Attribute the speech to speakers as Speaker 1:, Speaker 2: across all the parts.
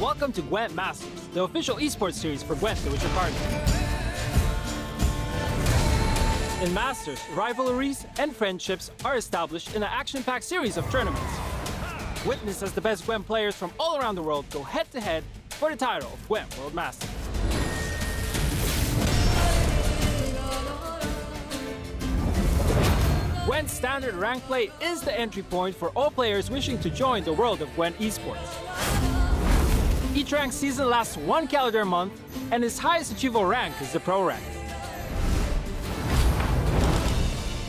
Speaker 1: Welcome to GWENT Masters, the official esports series for GWENT, the Witcher partner. In Masters, rivalries and friendships are established in an action-packed series of tournaments. Witness as the best GWENT players from all around the world go head-to-head for the title of GWENT World Master. GWENT Standard Rank Play is the entry point for all players wishing to join the world of GWENT esports. Each rank season lasts 1 calendar month, and its highest achievable rank is the Pro rank.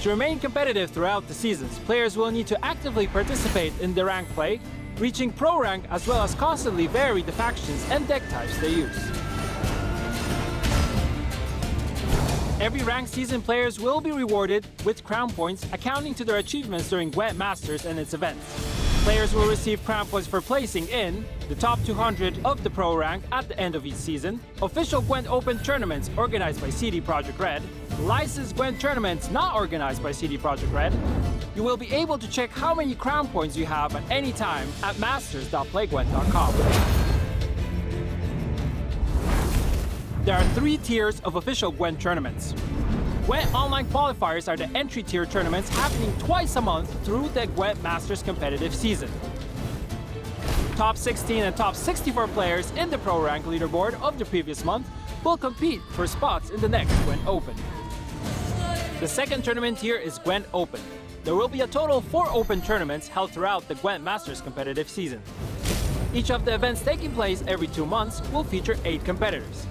Speaker 1: To remain competitive throughout the seasons, players will need to actively participate in the rank play, reaching Pro rank as well as constantly vary the factions and deck types they use. Every ranked season players will be rewarded with crown points accounting to their achievements during GWENT Masters and its events. Players will receive crown points for placing in the top 200 of the Pro rank at the end of each season, official GWENT Open tournaments organized by CD Projekt Red, licensed GWENT tournaments not organized by CD Projekt Red. You will be able to check how many crown points you have at any time at masters.playgwent.com. There are 3 tiers of official GWENT tournaments. GWENT Online Qualifiers are the entry tier tournaments happening twice a month through the GWENT Masters competitive season. Top 16 and top 64 players in the Pro rank leaderboard of the previous month will compete for spots in the next GWENT Open. The second tournament tier is GWENT Open. There will be a total of 4 open tournaments held throughout the GWENT Masters competitive season. Each of the events taking place every 2 months will feature 8 competitors.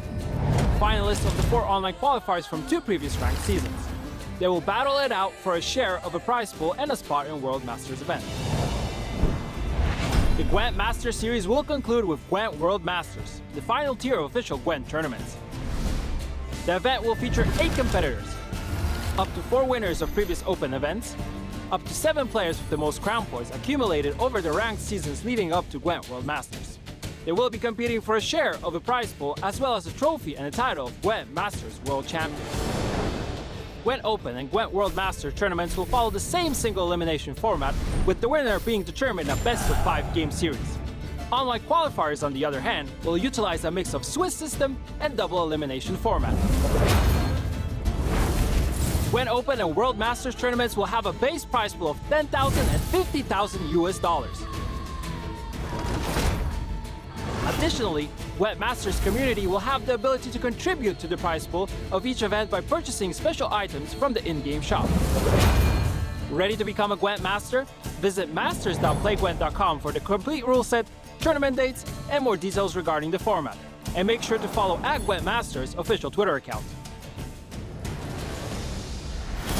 Speaker 1: Finalists of the 4 online qualifiers from 2 previous ranked seasons. They will battle it out for a share of a prize pool and a spot in World Masters event. The GWENT Masters series will conclude with GWENT World Masters, the final tier of official GWENT tournaments. The event will feature 8 competitors, up to 4 winners of previous open events, up to 7 players with the most crown points accumulated over the ranked seasons leading up to GWENT World Masters. They will be competing for a share of a prize pool as well as a trophy and a title of GWENT Masters World Champion. GWENT Open and GWENT World Masters tournaments will follow the same single elimination format, with the winner being determined in a best-of-5 game series. Online qualifiers, on the other hand, will utilize a mix of Swiss system and double elimination format. GWENT Open and World Masters tournaments will have a base prize pool of $10,000 and $50,000 US. Additionally, GWENT Masters community will have the ability to contribute to the prize pool of each event by purchasing special items from the in-game shop. Ready to become a GWENT Master? Visit masters.playgwent.com for the complete rule set, tournament dates, and more details regarding the format. And make sure to follow @GWENT Masters official Twitter account.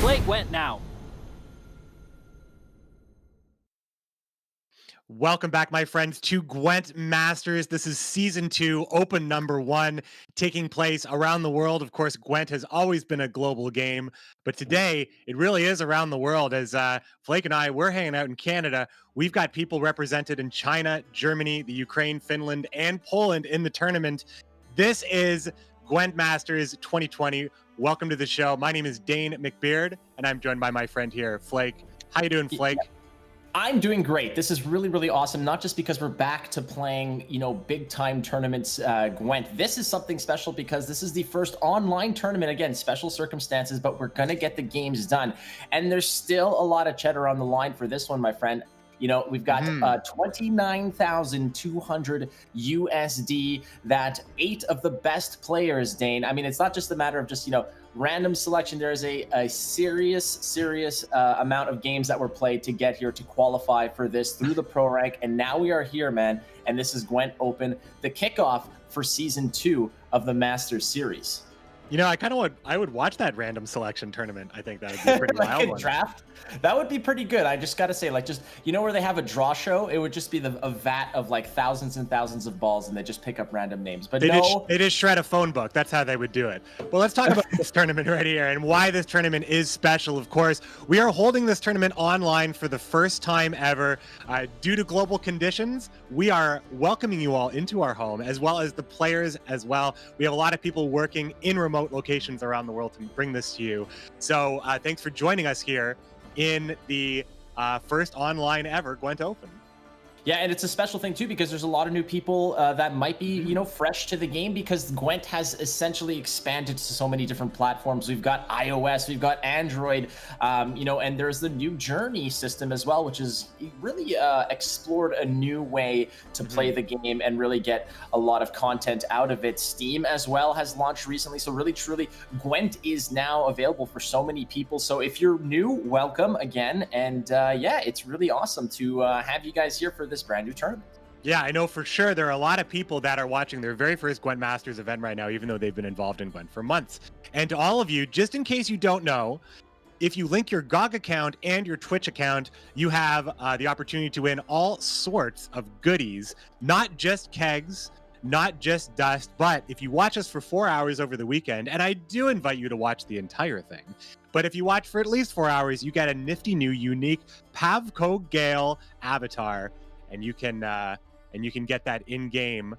Speaker 1: Play GWENT now.
Speaker 2: Welcome back, my friends, to GWENT Masters. This is Season 2, Open number 1, taking place around the world. Of course, GWENT has always been a global game, but today it really is around the world. As Flake and I, we're hanging out in Canada. We've got people represented in China, Germany, the Ukraine, Finland, and Poland in the tournament. This is GWENT Masters 2020. Welcome to the show. My name is Dane McBeard, and I'm joined by my friend here, Flake. How you doing, Flake?
Speaker 3: I'm doing great. This is really, really awesome. Not just because we're back to playing, big time tournaments, GWENT. This is something special because this is the first online tournament. Again, special circumstances, but we're going to get the games done. And there's still a lot of cheddar on the line for this one, my friend. We've got 29,200 USD, that 8 of the best players, Dane. I mean, it's not just a matter of just, random selection. There's a serious amount of games that were played to get here to qualify for this through the Pro rank. And now we are here, man. And this is GWENT Open, the kickoff for Season 2 of the Masters Series.
Speaker 2: I would watch that random selection tournament. I think that would be pretty wild.
Speaker 3: Like a draft? That would be pretty good. I just got to say, where they have a draw show, it would just be a vat of thousands and thousands of balls, and they just pick up random names. But
Speaker 2: they just shred a phone book. That's how they would do it. Well, let's talk about this tournament right here and why this tournament is special. Of course, we are holding this tournament online for the first time ever. Due to global conditions, we are welcoming you all into our home, as well as the players as well. We have a lot of people working in remote locations around the world to bring this to you. So thanks for joining us here in the first online ever GWENT Open.
Speaker 3: Yeah, and it's a special thing too because there's a lot of new people that might be, fresh to the game because Gwent has essentially expanded to so many different platforms. We've got iOS, we've got Android, and there's the new Journey system as well, which is really explored a new way to play the game and really get a lot of content out of it. Steam as well has launched recently, so really truly Gwent is now available for so many people. So if you're new, welcome again, and it's really awesome to have you guys here for this brand new tournament.
Speaker 2: Yeah, I know for sure there are a lot of people that are watching their very first Gwent Masters event right now, even though they've been involved in Gwent for months. And to all of you, just in case you don't know, if you link your GOG account and your Twitch account, you have the opportunity to win all sorts of goodies, not just kegs, not just dust, but if you watch us for 4 hours over the weekend, and I do invite you to watch the entire thing, but if you watch for at least 4 hours, you get a nifty new unique Pavko Gale avatar, and you can get that in game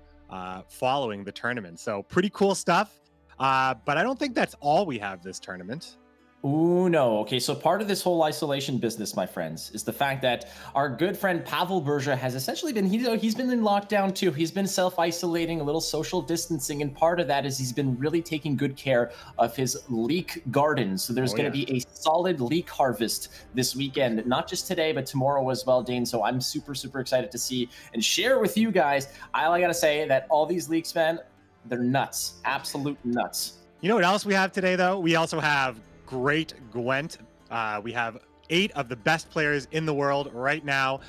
Speaker 2: following the tournament. So pretty cool stuff. But I don't think that's all we have this tournament.
Speaker 3: Ooh, no. Okay, so part of this whole isolation business, my friends, is the fact that our good friend Pavel Berja has essentially been, he's been in lockdown too. He's been self-isolating, a little social distancing, and part of that is he's been really taking good care of his leek garden. So there's going to be a solid leek harvest this weekend, not just today, but tomorrow as well, Dane. So I'm super, super excited to see and share with you guys. All I got to say that all these leeks, man, they're nuts, absolute nuts.
Speaker 2: You know what else we have today, though? We also have great Gwent. We have 8 of the best players in the world right now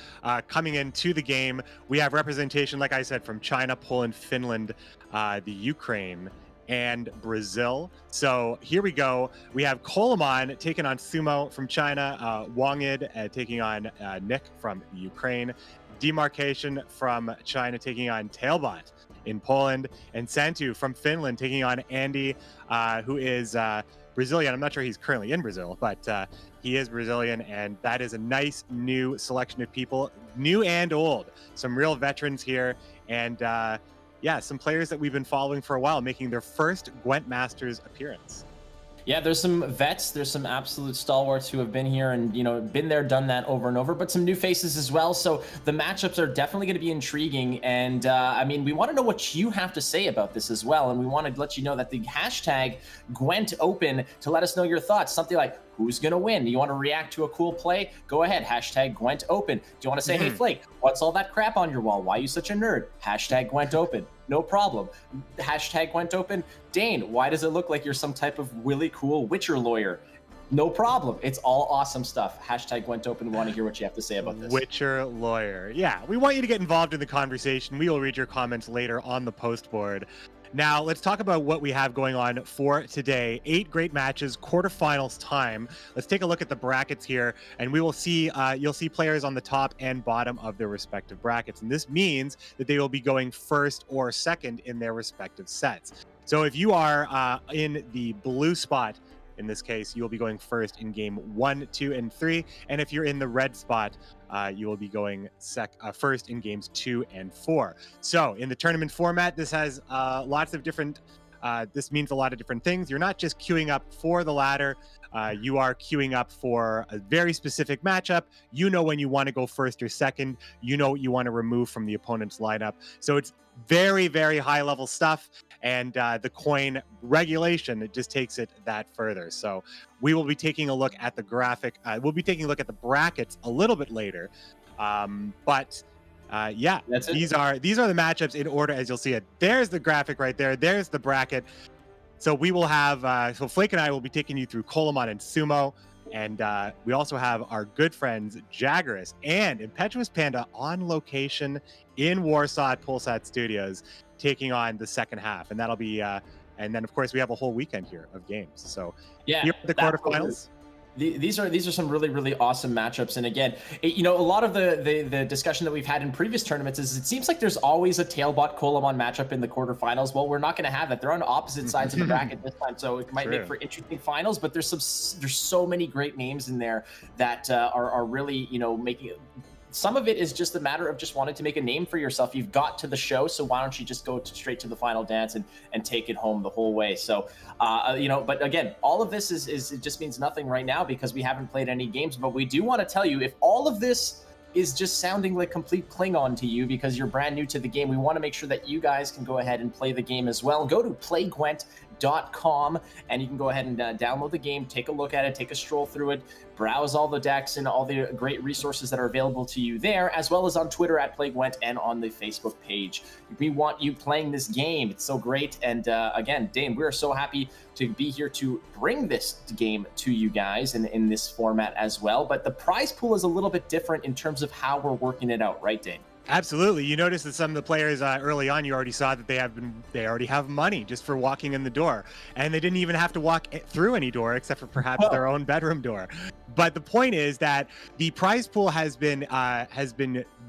Speaker 2: coming into the game. We have representation, like I said, from China, Poland, Finland, the Ukraine, and Brazil. So here we go. We have Koloman taking on Sumo from China, Wangid taking on Nick from Ukraine, Demarcation from China taking on Tailbot in Poland, and Santu from Finland taking on Andy, who is Brazilian. I'm not sure he's currently in Brazil, but he is Brazilian, and that is a nice new selection of people, new and old. Some real veterans here, and some players that we've been following for a while making their first Gwent Masters appearance.
Speaker 3: Yeah, there's some vets, there's some absolute stalwarts who have been here and, been there, done that over and over, but some new faces as well. So the matchups are definitely going to be intriguing. And we want to know what you have to say about this as well. And we want to let you know that the hashtag Gwent Open to let us know your thoughts. Something like, who's going to win? Do you want to react to a cool play? Go ahead. Hashtag Gwent Open. Do you want to say, hey, Flake, what's all that crap on your wall? Why are you such a nerd? Hashtag Gwent Open. No problem. Hashtag Gwent Open. Dane, why does it look like you're some type of really cool Witcher lawyer? No problem. It's all awesome stuff. Hashtag Gwent Open. We want to hear what you have to say about this.
Speaker 2: Witcher lawyer. Yeah, we want you to get involved in the conversation. We will read your comments later on the post board. Now, let's talk about what we have going on for today. 8 great matches, quarterfinals time. Let's take a look at the brackets here, and we will see, you'll see players on the top and bottom of their respective brackets. And this means that they will be going first or second in their respective sets. So if you are in the blue spot, in this case, you will be going first in game 1, 2, and 3. And if you're in the red spot, you will be going first in games 2 and 4. So in the tournament format, this has lots of different, this means a lot of different things. You're not just queuing up for the ladder. You are queuing up for a very specific matchup. You know when you want to go first or second. You know what you want to remove from the opponent's lineup. So it's very, very high level stuff. And the coin regulation, it just takes it that further. So we will be taking a look at the graphic. We'll be taking a look at the brackets a little bit later. These are the matchups in order as you'll see it. There's the graphic right there. There's the bracket. So we will have, so Flake and I will be taking you through Koloman and Sumo. And we also have our good friends Jaggerus and Impetuous Panda on location in Warsaw at Pulsat Studios, taking on the second half. And that'll be, and then of course we have a whole weekend here of games. So
Speaker 3: yeah,
Speaker 2: here are the quarterfinals.
Speaker 3: These are some really, really awesome matchups. And again, a lot of the discussion that we've had in previous tournaments is it seems like there's always a Tailbot Koloman matchup in the quarterfinals. Well, we're not going to have that. They're on opposite sides of the bracket this time, so it might make for interesting finals. But there's so many great names in there that are really making it. Some of it is just a matter of just wanting to make a name for yourself. You've got to the show, so why don't you just go straight to the final dance and take it home the whole way? So, but again, all of this is it just means nothing right now because we haven't played any games. But we do want to tell you, if all of this is just sounding like complete Klingon to you because you're brand new to the game, we want to make sure that you guys can go ahead and play the game as well. Go to playgwent.com and you can go ahead and download the game, take a look at it, take a stroll through it, browse all the decks and all the great resources that are available to you there, as well as on Twitter at playgwent and on the Facebook page. We want you playing this game. It's so great. And again, Dane, we're so happy to be here to bring this game to you guys in this format as well. But the prize pool is a little bit different in terms of how we're working it out, right, Dane?
Speaker 2: Absolutely. You notice that some of the players early on, you already saw that they already have money just for walking in the door, and they didn't even have to walk through any door except for perhaps their own bedroom door. But the point is that the prize pool has been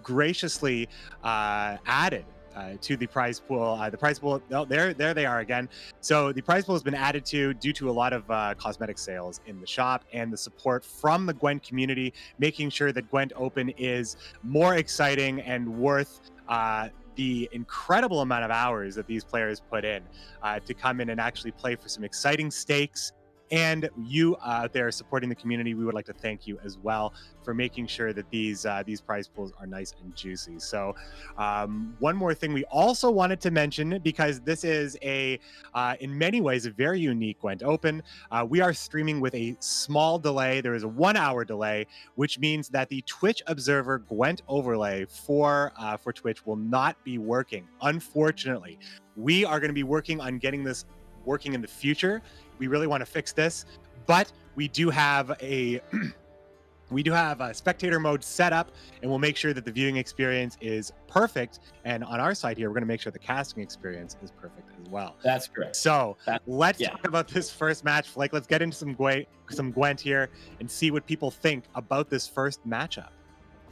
Speaker 2: graciously added to the prize pool. Oh, there they are again. So the prize pool has been added due to a lot of cosmetic sales in the shop and the support from the Gwent community, making sure that Gwent Open is more exciting and worth the incredible amount of hours that these players put in to come in and actually play for some exciting stakes. And you out there supporting the community, we would like to thank you as well for making sure that these prize pools are nice and juicy. So one more thing we also wanted to mention, because this is in many ways a very unique Gwent Open, we are streaming with a small delay. There is a 1 hour delay, which means that the Twitch Observer Gwent overlay for Twitch will not be working. Unfortunately, we are going to be working on getting this working in the future. We really want to fix this, but we do have a spectator mode set up, and we'll make sure that the viewing experience is perfect. And on our side here, we're going to make sure the casting experience is perfect as well.
Speaker 3: That's correct.
Speaker 2: So let's talk about this first match. Like, let's get into some Gwent here and see what people think about this first matchup.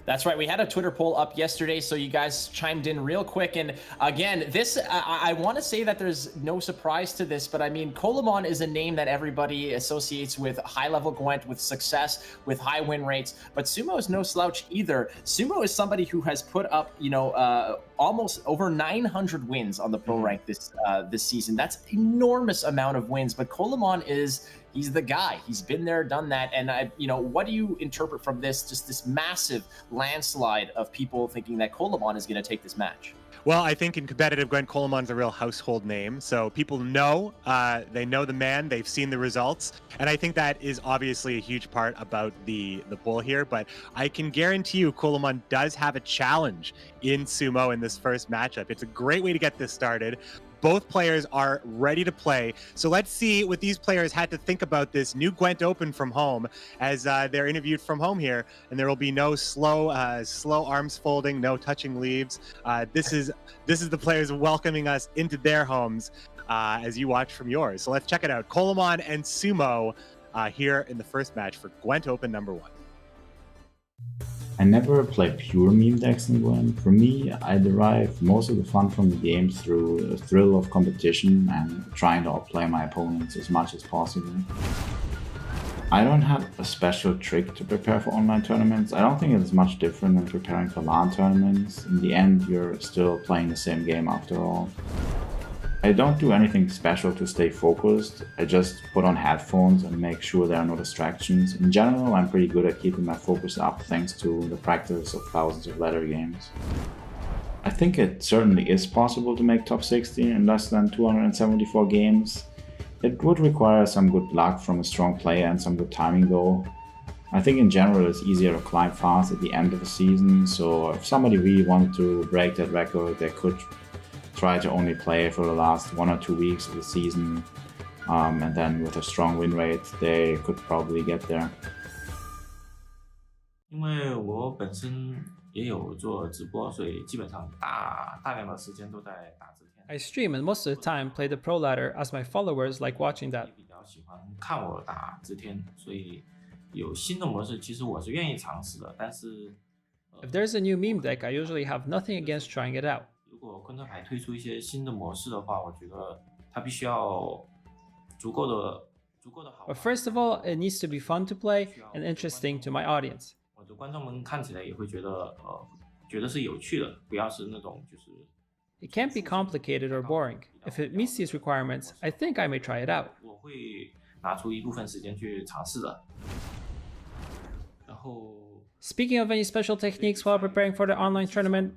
Speaker 3: That's right. We had a Twitter poll up yesterday, so you guys chimed in real quick. And again, this, I want to say that there's no surprise to this, but I mean, Coleman is a name that everybody associates with high-level Gwent, with success, with high win rates. But Sumo is no slouch either. Sumo is somebody who has put up, almost over 900 wins on the pro rank this season. That's an enormous amount of wins. But Coleman he's the guy. He's been there, done that. And what do you interpret from this? Just this massive landslide of people thinking that Coleman is going to take this match.
Speaker 2: Well, I think in competitive Gwent, Coleman's a real household name. So people know, they know the man, they've seen the results. And I think that is obviously a huge part about the poll here. But I can guarantee you Coleman does have a challenge in Sumo in this first matchup. It's a great way to get this started. Both players are ready to play. So let's see what these players had to think about this new Gwent Open from home as they're interviewed from home here. And there will be no slow arms folding, no touching leaves. This is the players welcoming us into their homes as you watch from yours. So let's check it out. Coleman and Sumo here in the first match for Gwent Open #1.
Speaker 4: I never play pure meme decks in Gwent. For me, I derive most of the fun from the game through the thrill of competition and trying to outplay my opponents as much as possible. I don't have a special trick to prepare for online tournaments. I don't think it's much different than preparing for LAN tournaments. In the end, you're still playing the same game after all. I don't do anything special to stay focused. I just put on headphones and make sure there are no distractions. In general, I'm pretty good at keeping my focus up thanks to the practice of thousands of ladder games. I think it certainly is possible to make top 16 in less than 274 games. It would require some good luck from a strong player and some good timing though. I think in general it's easier to climb fast at the end of a season, so if somebody really wanted to break that record, they could try to only play for the last 1 or 2 weeks of the season, and then with a strong win rate, they could probably get there.
Speaker 5: 因为我本身也有做直播，所以基本上大量的时间都在打字天。
Speaker 1: I stream and most of the time play the pro ladder as my followers like watching that.
Speaker 5: 比较喜欢看我打字天，所以有新的模式，其实我是愿意尝试的，但是
Speaker 1: If there's a new meme deck, I usually have nothing against trying it out.
Speaker 5: 如果昆特牌推出一些新的模式的话，我觉得它必须要足够的好。
Speaker 1: But first of all, it needs to be fun to play and interesting to my audience.
Speaker 5: 我的观众们看起来也会觉得是有趣的，不要是那种就是。
Speaker 1: It can't be complicated or boring. If it meets these requirements, I think I may try it out.
Speaker 5: 我会拿出一部分时间去尝试的。然后
Speaker 1: Speaking of any special techniques while preparing for the online tournament,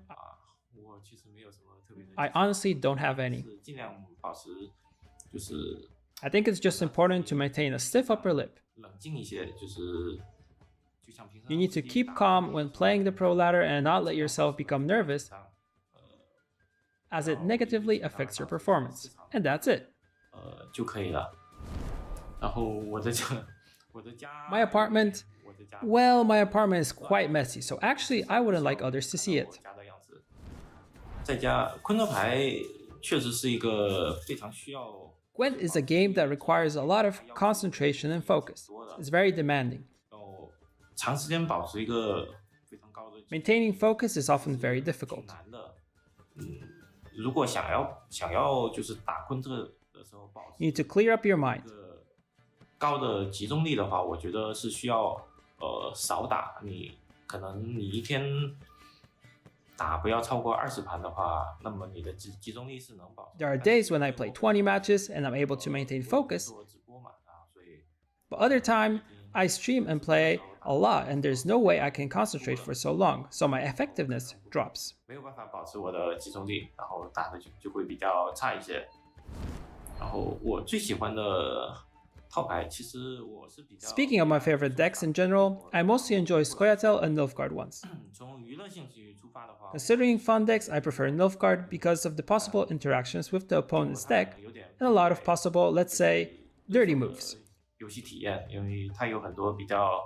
Speaker 5: 我其实没有什么特别的
Speaker 1: I honestly don't have any.
Speaker 5: 是尽量保持就是
Speaker 1: I think it's just important to maintain a stiff upper lip.
Speaker 5: 冷静一些，就是就像平常
Speaker 1: You need to keep calm when playing the pro ladder and not let yourself become nervous, as it negatively affects your performance. And that's it.
Speaker 5: 就可以了。然后我的家
Speaker 1: My apartment, well, my apartment is quite messy, so actually I wouldn't like others to see it.
Speaker 5: 我家的样子，在家昆特牌确实是一个非常需要
Speaker 1: Gwent is a game that requires a lot of concentration and focus. It's very demanding.
Speaker 5: 要长时间保持一个非常高的
Speaker 1: Maintaining focus is often very
Speaker 5: 挺
Speaker 1: difficult.
Speaker 5: 难的。如果想要就是打昆特的时候保持
Speaker 1: You need to clear up your
Speaker 5: 一
Speaker 1: mind.
Speaker 5: 个高的集中力的话，我觉得是需要少打。你可能你一天打不要超过20盘的话，那么你的集中力是能保持。
Speaker 1: There are days when I play 20 matches and I'm able to maintain focus,
Speaker 5: 做直播嘛啊，所以
Speaker 1: but other time I stream and play a lot and there's no way I can concentrate for so long, so my effectiveness drops.
Speaker 5: 没有办法保持我的集中力，然后打的就会比较差一些。然后我最喜欢的套牌，其实我是比较
Speaker 1: Speaking of my favorite decks in general, I mostly enjoy Scoia'tael and Nilfgaard ones.
Speaker 5: 从娱乐性去出发的话，
Speaker 1: Considering fun decks, I prefer Nilfgaard because of the possible interactions with the opponent's deck
Speaker 5: 有点
Speaker 1: and a lot of possible, let's say, dirty moves.
Speaker 5: 游戏体验，因为它有很多比较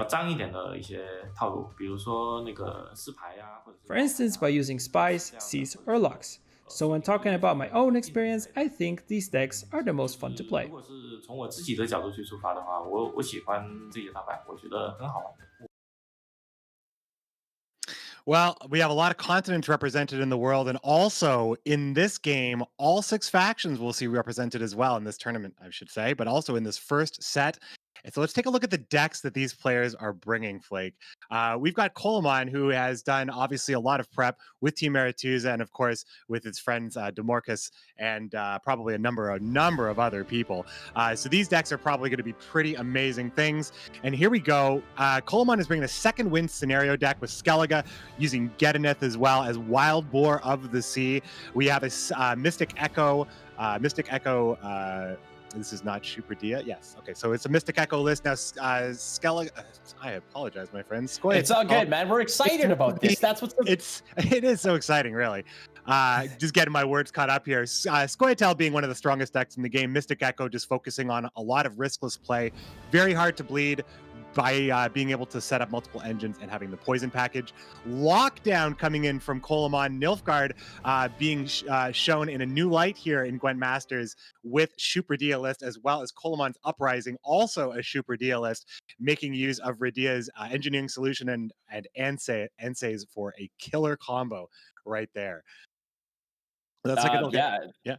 Speaker 5: 脏一点的一些套路，比如说那个撕牌呀，或者是
Speaker 1: For instance, by using spies, seas, or locks. So when talking about my own experience, I think these decks are the most fun to
Speaker 5: 如
Speaker 1: play.
Speaker 5: 果是从我自己的角度去出发的话，我喜欢这些套牌，我觉得很好玩。
Speaker 2: Well, we have a lot of continents represented in the world, and also in this game, all 6 factions we'll see represented as well in this tournament, I should say, but also in this first set. And so let's take a look at the decks that these players are bringing, Flake. We've got Coleman, who has done obviously a lot of prep with Team Aretuza, and of course with his friends Demorcus and probably a number of other people. So these decks are probably going to be pretty amazing things. And here we go. Coleman is bringing a second wind scenario deck with Skellige, using Gedoneth as well as Wild Boar of the Sea. We have a Mystic Echo. This is not Shupradia. Yes. Okay. So it's a Mystic Echo list now. Skellige. I apologize, my friends.
Speaker 3: It's all good, man. We're excited about this. That's what's
Speaker 2: it is so exciting, really. Just getting my words caught up here. Scoia'tael being one of the strongest decks in the game. Mystic Echo just focusing on a lot of riskless play. Very hard to bleed by being able to set up multiple engines and having the poison package. Lockdown coming in from Coleman. Nilfgaard being shown in a new light here in Gwent Masters with Shupradia list, as well as Coleman's Uprising, also a Shupradia list, making use of Radia's engineering solution and Ansei's for a killer combo right there. That's like yeah.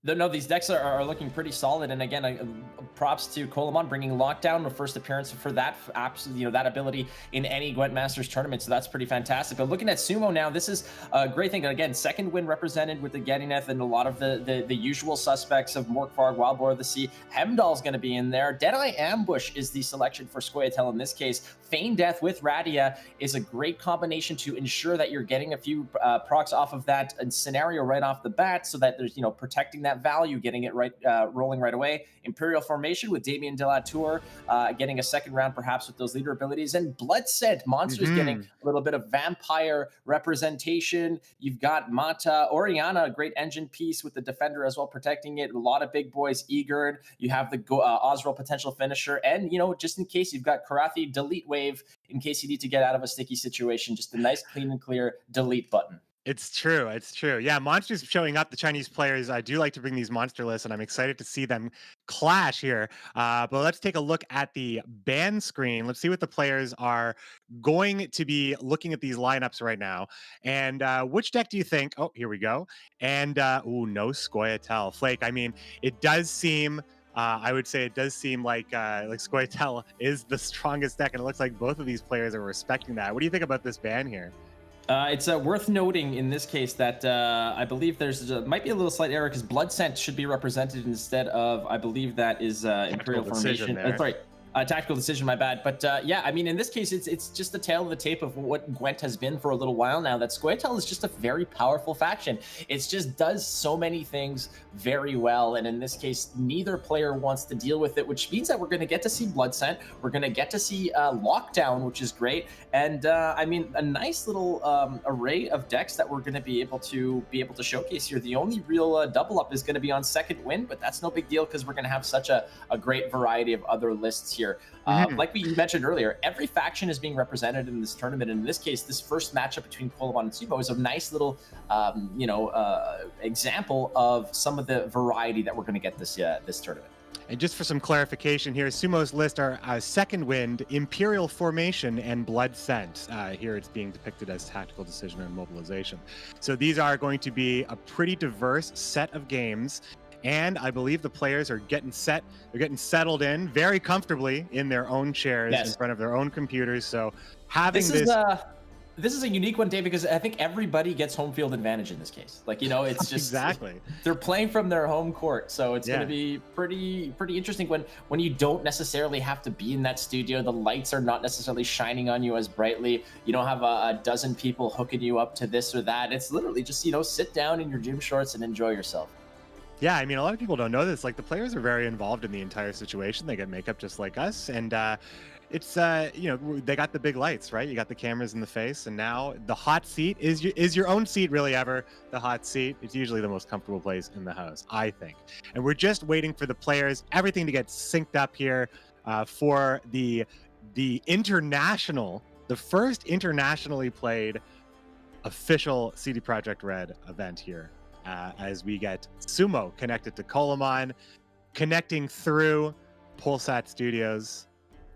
Speaker 3: No, these decks are looking pretty solid, and again, props to Coleman bringing Lockdown, the first appearance for that, absolutely, that ability in any Gwent Masters tournament, so that's pretty fantastic. But looking at Sumo now, this is a great thing. Again, second win represented with the Gedoneth and a lot of the usual suspects of Morkvarg, Wild Boar of the Sea. Hemdall's going to be in there. Deadeye Ambush is the selection for Scoia'tael in this case. Feign Death with Radia is a great combination to ensure that you're getting a few procs off of that scenario right off the bat, so that there's, protecting that value, getting it right, rolling right away. Imperial Formation with Damien de la Tour, getting a second round perhaps with those leader abilities, and Blood Scent Monsters getting a little bit of vampire representation. You've got Mata, Oriana, a great engine piece with the Defender as well, protecting it. A lot of big boys, Egerd. You have the Osril potential finisher, and just in case you've got Karathi Delete Wave in case you need to get out of a sticky situation. Just a nice, clean and clear delete button.
Speaker 2: It's true. It's true. Yeah, monsters showing up. The Chinese players, I do like to bring these monster lists, and I'm excited to see them clash here. But let's take a look at the ban screen. Let's see what the players are going to be looking at these lineups right now. And which deck do you think? Oh, here we go. And no Scoia'tael. Flake, I mean, it does seem... I would say it does seem like Scoia'tael is the strongest deck, and it looks like both of these players are respecting that. What do you think about this ban here?
Speaker 3: It's worth noting in this case that I believe there's might be a little slight error because Blood Scent should be represented instead of, I believe that is Imperial Formation. Sorry, Tactical decision, my bad. But yeah, I mean, in this case, it's just the tale of the tape of what Gwent has been for a little while now. That Squirtle is just a very powerful faction. It just does so many things very well, and in this case, neither player wants to deal with it, which means that we're going to get to see Blood Scent. We're going to get to see Lockdown, which is great, and I mean, a nice little array of decks that we're going to be able to showcase here. The only real double up is going to be on Second Wind, but that's no big deal because we're going to have such a great variety of other lists here. Like we mentioned earlier, every faction is being represented in this tournament. And in this case, this first matchup between Colamon and Sumo is a nice little, example of some of the variety that we're going to get this tournament.
Speaker 2: And just for some clarification here, Sumo's list are Second Wind, Imperial Formation, and Blood Scent. Here it's being depicted as Tactical Decision and Mobilization. So these are going to be a pretty diverse set of games. And I believe the players are getting set. They're getting settled in very comfortably in their own chairs in front of their own computers. So having
Speaker 3: this is a unique one, Dave, because I think everybody gets home field advantage in this case. Like, you know, it's just
Speaker 2: exactly
Speaker 3: they're playing from their home court, so it's going to be pretty interesting when you don't necessarily have to be in that studio. The lights are not necessarily shining on you as brightly. You don't have a dozen people hooking you up to this or that. It's literally just, you know, sit down in your gym shorts and enjoy yourself.
Speaker 2: Yeah, I mean, a lot of people don't know this. Like, the players are very involved in the entire situation. They get makeup just like us, and it's you know, they got the big lights, right? You got the cameras in the face, and now the hot seat is your own seat. Really, ever the hot seat? It's usually the most comfortable place in the house, I think. And we're just waiting for the players, everything to get synced up here for the first internationally played official CD Projekt Red event here. As we get Sumo connected to Colamon, connecting through Polsat Studios.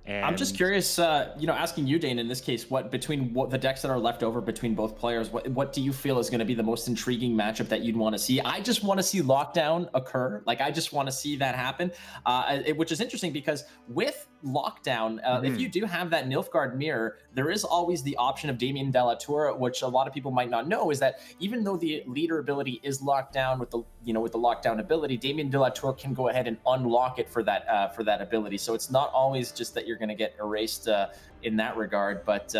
Speaker 2: And
Speaker 3: I'm just curious, asking you, Dane, in this case, what the decks that are left over between both players, what do you feel is going to be the most intriguing matchup that you'd want to see? I just want to see Lockdown occur. Like, I just want to see that happen, which is interesting because with Lockdown, if you do have that Nilfgaard mirror, there is always the option of Damien de la Tour, which a lot of people might not know, is that even though the leader ability is locked down with the Lockdown ability, Damien de la Tour can go ahead and unlock it for that ability. So it's not always just that you're going to get erased in that regard, but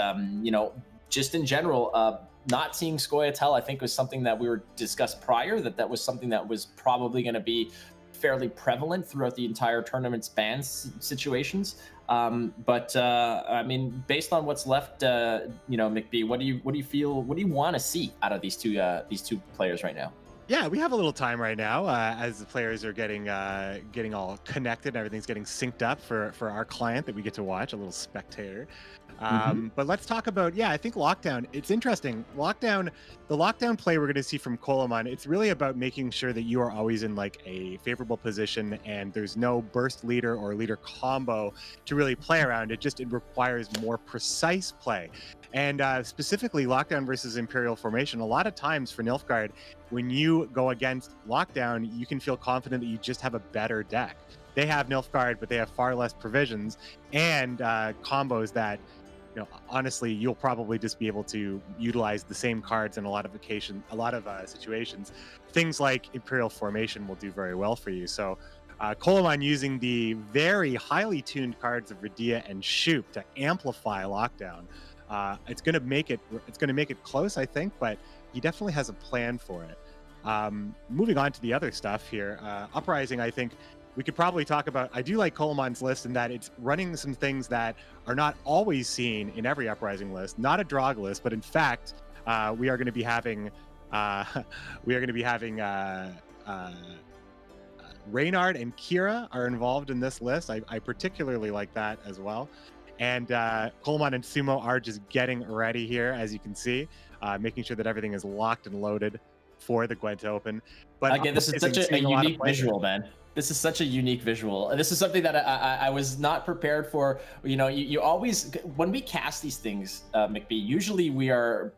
Speaker 3: just in general, not seeing Scoia'tael, I think, was something that we were discussed prior, that was something that was probably going to be fairly prevalent throughout the entire tournament's ban situations. But I mean, based on what's left, McBee, what do you feel? What do you want to see out of these two players right now?
Speaker 2: Yeah, we have a little time right now as the players are getting all connected and everything's getting synced up for our client that we get to watch, a little spectator. But let's talk about, I think Lockdown. It's interesting. The Lockdown play we're going to see from Colamon, it's really about making sure that you are always in like a favorable position and there's no burst leader or leader combo to really play around. It requires more precise play. And specifically Lockdown versus Imperial Formation, a lot of times for Nilfgaard, when you go against Lockdown, you can feel confident that you just have a better deck. They have Nilfgaard, but they have far less provisions and combos that, honestly, you'll probably just be able to utilize the same cards in a lot of situations. Things like Imperial Formation will do very well for you. So Colamon using the very highly tuned cards of Radia and Shoop to amplify Lockdown. It's going to make it close, I think, but he definitely has a plan for it. Moving on to the other stuff here, Uprising, I think we could probably talk about. I do like Colamon's list in that it's running some things that are not always seen in every Uprising list. Not a Drog list, but in fact, we are going to be having Reynard and Kira are involved in this list. I particularly like that as well. And Colamon and Sumo are just getting ready here, as you can see, making sure that everything is locked and loaded for the Gwent Open. But
Speaker 3: again, this is such a unique visual, man. This is such a unique visual. This is something that I was not prepared for. You always, when we cast these things, McBee, usually we are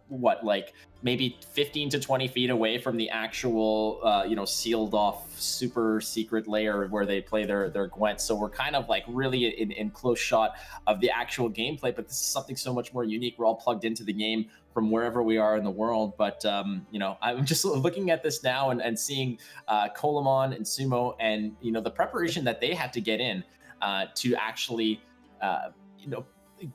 Speaker 3: maybe 15 to 20 feet away from the actual, sealed off super secret layer where they play their Gwent. So we're kind of like really in close shot of the actual gameplay, but this is something so much more unique. We're all plugged into the game from wherever we are in the world. But, I'm just looking at this now and seeing Colamon and Sumo and, the preparation that they had to get in to actually you know,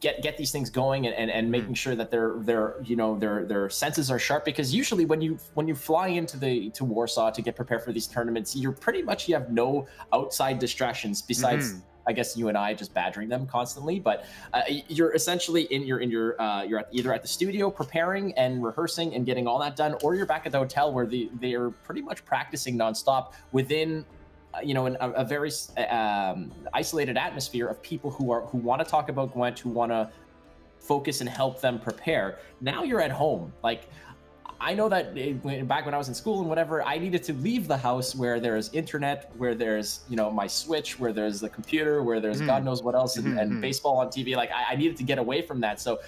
Speaker 3: get these things going and making sure that their senses are sharp, because usually when you fly to Warsaw to get prepared for these tournaments, you have no outside distractions besides I guess you and I just badgering them constantly, but you're essentially you're either at the studio preparing and rehearsing and getting all that done, or you're back at the hotel where they are pretty much practicing nonstop within a very isolated atmosphere of people who want to talk about Gwent, who want to focus and help them prepare. Now you're at home. Like, I know that back when I was in school and whatever, I needed to leave the house where there's internet, where there's my Switch, where there's the computer, where there's God knows what else, and baseball on TV. Like, I needed to get away from that. So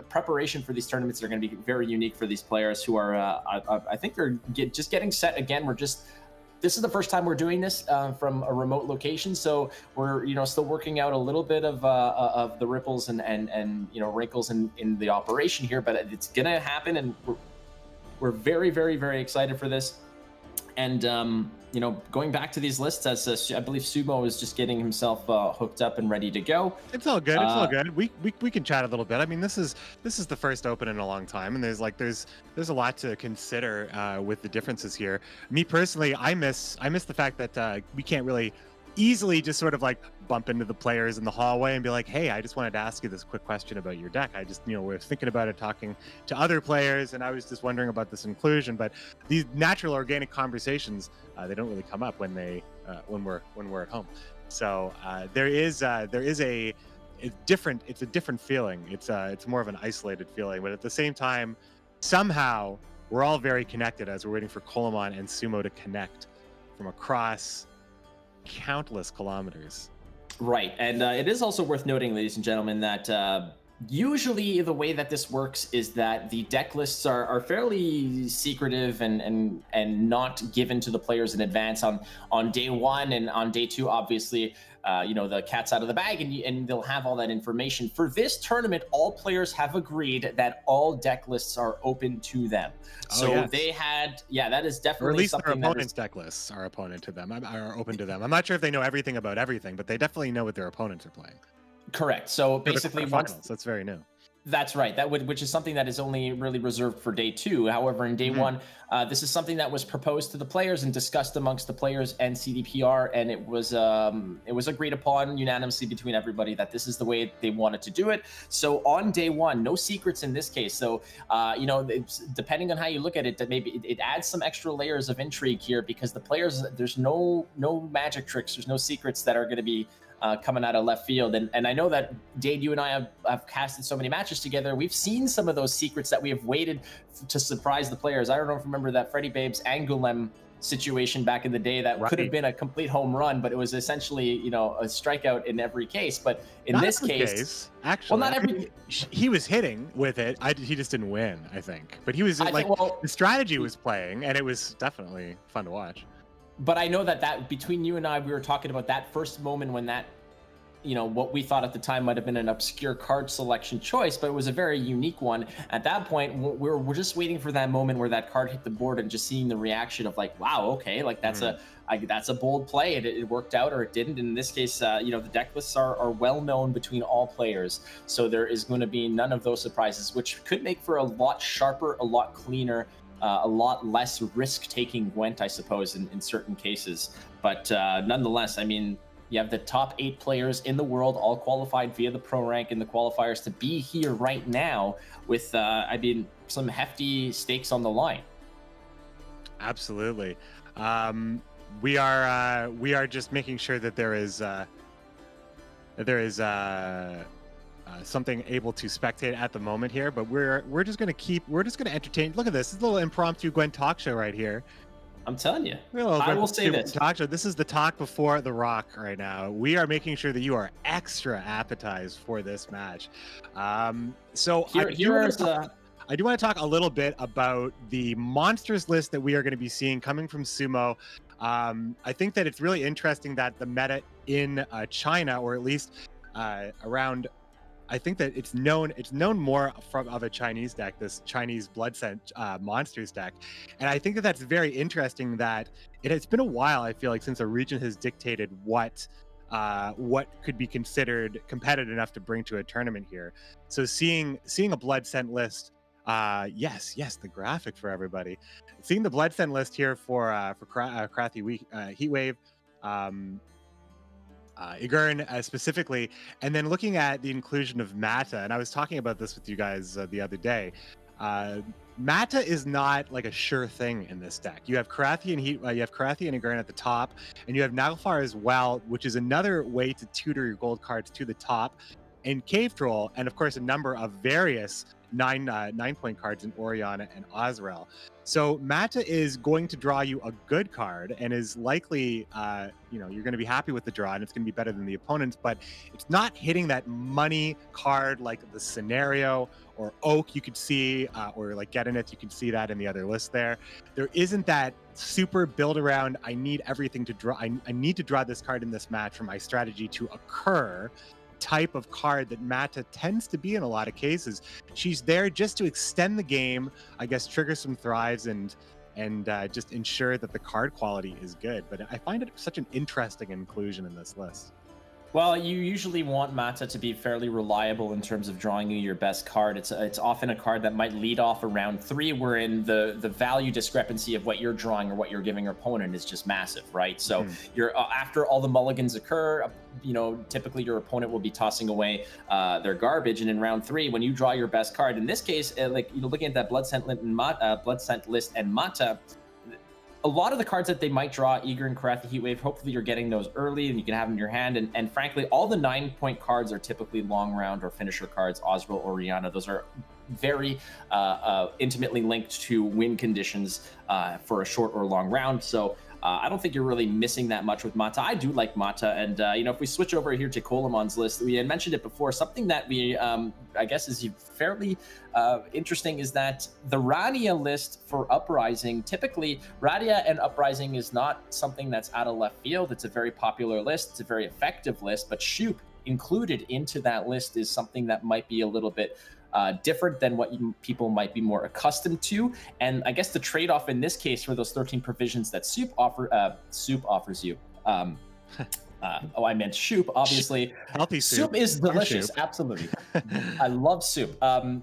Speaker 3: preparation for these tournaments are going to be very unique for these players who are I think they're just getting set again. This is the first time we're doing this from a remote location, so we're still working out a little bit of the ripples and wrinkles in the operation here, but it's gonna happen, and we're very, very, very excited for this. And going back to these lists, as I believe Sumo is just getting himself hooked up and ready to go.
Speaker 2: It's all good. It's all good. We can chat a little bit. I mean, this is the first Open in a long time, and there's a lot to consider with the differences here. Me personally, I miss the fact that we can't really easily just sort of like bump into the players in the hallway and be like, hey, I just wanted to ask you this quick question about your deck. I just, we're thinking about it, talking to other players, and I was just wondering about this inclusion. But these natural organic conversations, they don't really come up when we're at home. So it's a different feeling. It's more of an isolated feeling, but at the same time, somehow we're all very connected as we're waiting for Coleman and Sumo to connect from across countless kilometers.
Speaker 3: Right, and it is also worth noting, ladies and gentlemen, that usually the way that this works is that the deck lists are fairly secretive and not given to the players in advance on day one, and on day two, obviously, the cat's out of the bag, and they'll have all that information. For this tournament, all players have agreed that all deck lists are open to them. They had, that is definitely,
Speaker 2: or at least
Speaker 3: something
Speaker 2: their opponents' deck lists are open to them. I'm not sure if they know everything about everything, but they definitely know what their opponents are playing.
Speaker 3: Correct. So basically,
Speaker 2: that's very new.
Speaker 3: That's right. Which is something that is only really reserved for day two. However, in day one, this is something that was proposed to the players and discussed amongst the players and CDPR, and it was agreed upon unanimously between everybody that this is the way they wanted to do it. So on day one, no secrets in this case. So depending on how you look at it, that maybe it adds some extra layers of intrigue here, because the players, there's no magic tricks, there's no secrets that are going to be coming out of left field. And I know that, Dade, you and I have casted so many matches together. We've seen some of those secrets that we have waited to surprise the players. I don't know if you remember that Freddie Babes Angulem situation back in the day that could have been a complete home run, but it was essentially, a strikeout in every case. But in this case,
Speaker 2: actually,
Speaker 3: well, not every.
Speaker 2: He was hitting with it. He just didn't win, I think. But he was the strategy was playing, and it was definitely fun to watch.
Speaker 3: But I know that between you and I, we were talking about that first moment when that, what we thought at the time might have been an obscure card selection choice, but it was a very unique one. At that point, we're just waiting for that moment where that card hit the board and just seeing the reaction of like, wow, okay, like that's a bold play. It worked out or it didn't. In this case, the deck lists are well known between all players, so there is going to be none of those surprises, which could make for a lot sharper, a lot cleaner, a lot less risk-taking Gwent, I suppose, in certain cases. But nonetheless, I mean, you have the top 8 players in the world, all qualified via the pro rank in the qualifiers, to be here right now with, some hefty stakes on the line.
Speaker 2: Absolutely. We are just making sure that there is something able to spectate at the moment here, but we're just gonna entertain. Look at this. This is a little impromptu Gwent talk show right here.
Speaker 3: I'm telling you. I will say this.
Speaker 2: Talk show. This is the talk before the rock right now. We are making sure that you are extra appetized for this match. So I do want to talk a little bit about the monsters list that we are going to be seeing coming from Sumo. I think that it's really interesting that the meta in China, or at least around, I think that it's known more of a Chinese deck, this Chinese Blood Scent Monsters deck. And I think that that's very interesting that it's been a while, I feel like, since a region has dictated what what could be considered competitive enough to bring to a tournament here. So seeing a Blood Scent list, yes, the graphic for everybody. Seeing the Blood Scent list here for Krathy Heatwave, Igurn specifically, and then looking at the inclusion of Mata, and I was talking about this with you guys the other day. Mata is not like a sure thing in this deck. You have Krathy and Igurn at the top, and you have Naglfar as well, which is another way to tutor your gold cards to the top, and Cave Troll, and of course a number of various 9-point cards in Oriana and Azrael. So Mata is going to draw you a good card, and is likely, you're going to be happy with the draw, and it's going to be better than the opponents. But it's not hitting that money card like the Scenario or Oak you could see, or like Getinith, you can see that in the other list there. There isn't that super build around, I need everything to draw. I need to draw this card in this match for my strategy to occur type of card that Mata tends to be in a lot of cases. She's there just to extend the game, I guess, trigger some thrives, and just ensure that the card quality is good. But I find it such an interesting inclusion in this list.
Speaker 3: Well, you usually want Mata to be fairly reliable in terms of drawing you your best card. It's often a card that might lead off around 3, wherein the value discrepancy of what you're drawing or what you're giving your opponent is just massive, right? So you're after all the mulligans occur, typically your opponent will be tossing away their garbage, and in round 3, when you draw your best card, in this case, looking at that Blood Scent list and Mata. A lot of the cards that they might draw, Eager and Karathi Heatwave, hopefully you're getting those early and you can have them in your hand. And frankly, all the 9-point cards are typically long round or finisher cards, Oswald, Oriana. Those are very intimately linked to win conditions for a short or long round. So I don't think you're really missing that much with Mata. I do like Mata. And, if we switch over here to Kolomon's list, we had mentioned it before. Something that we, I guess, is fairly interesting is that the Radia list for Uprising, typically Radia and Uprising is not something that's out of left field. It's a very popular list. It's a very effective list. But Shoop included into that list is something that might be a little bit different than what people might be more accustomed to. And I guess the trade-off in this case for those 13 provisions that Soup offers you. I meant Shoop, obviously.
Speaker 2: Healthy soup.
Speaker 3: Soup is delicious,
Speaker 2: Soup.
Speaker 3: absolutely. I love Soup.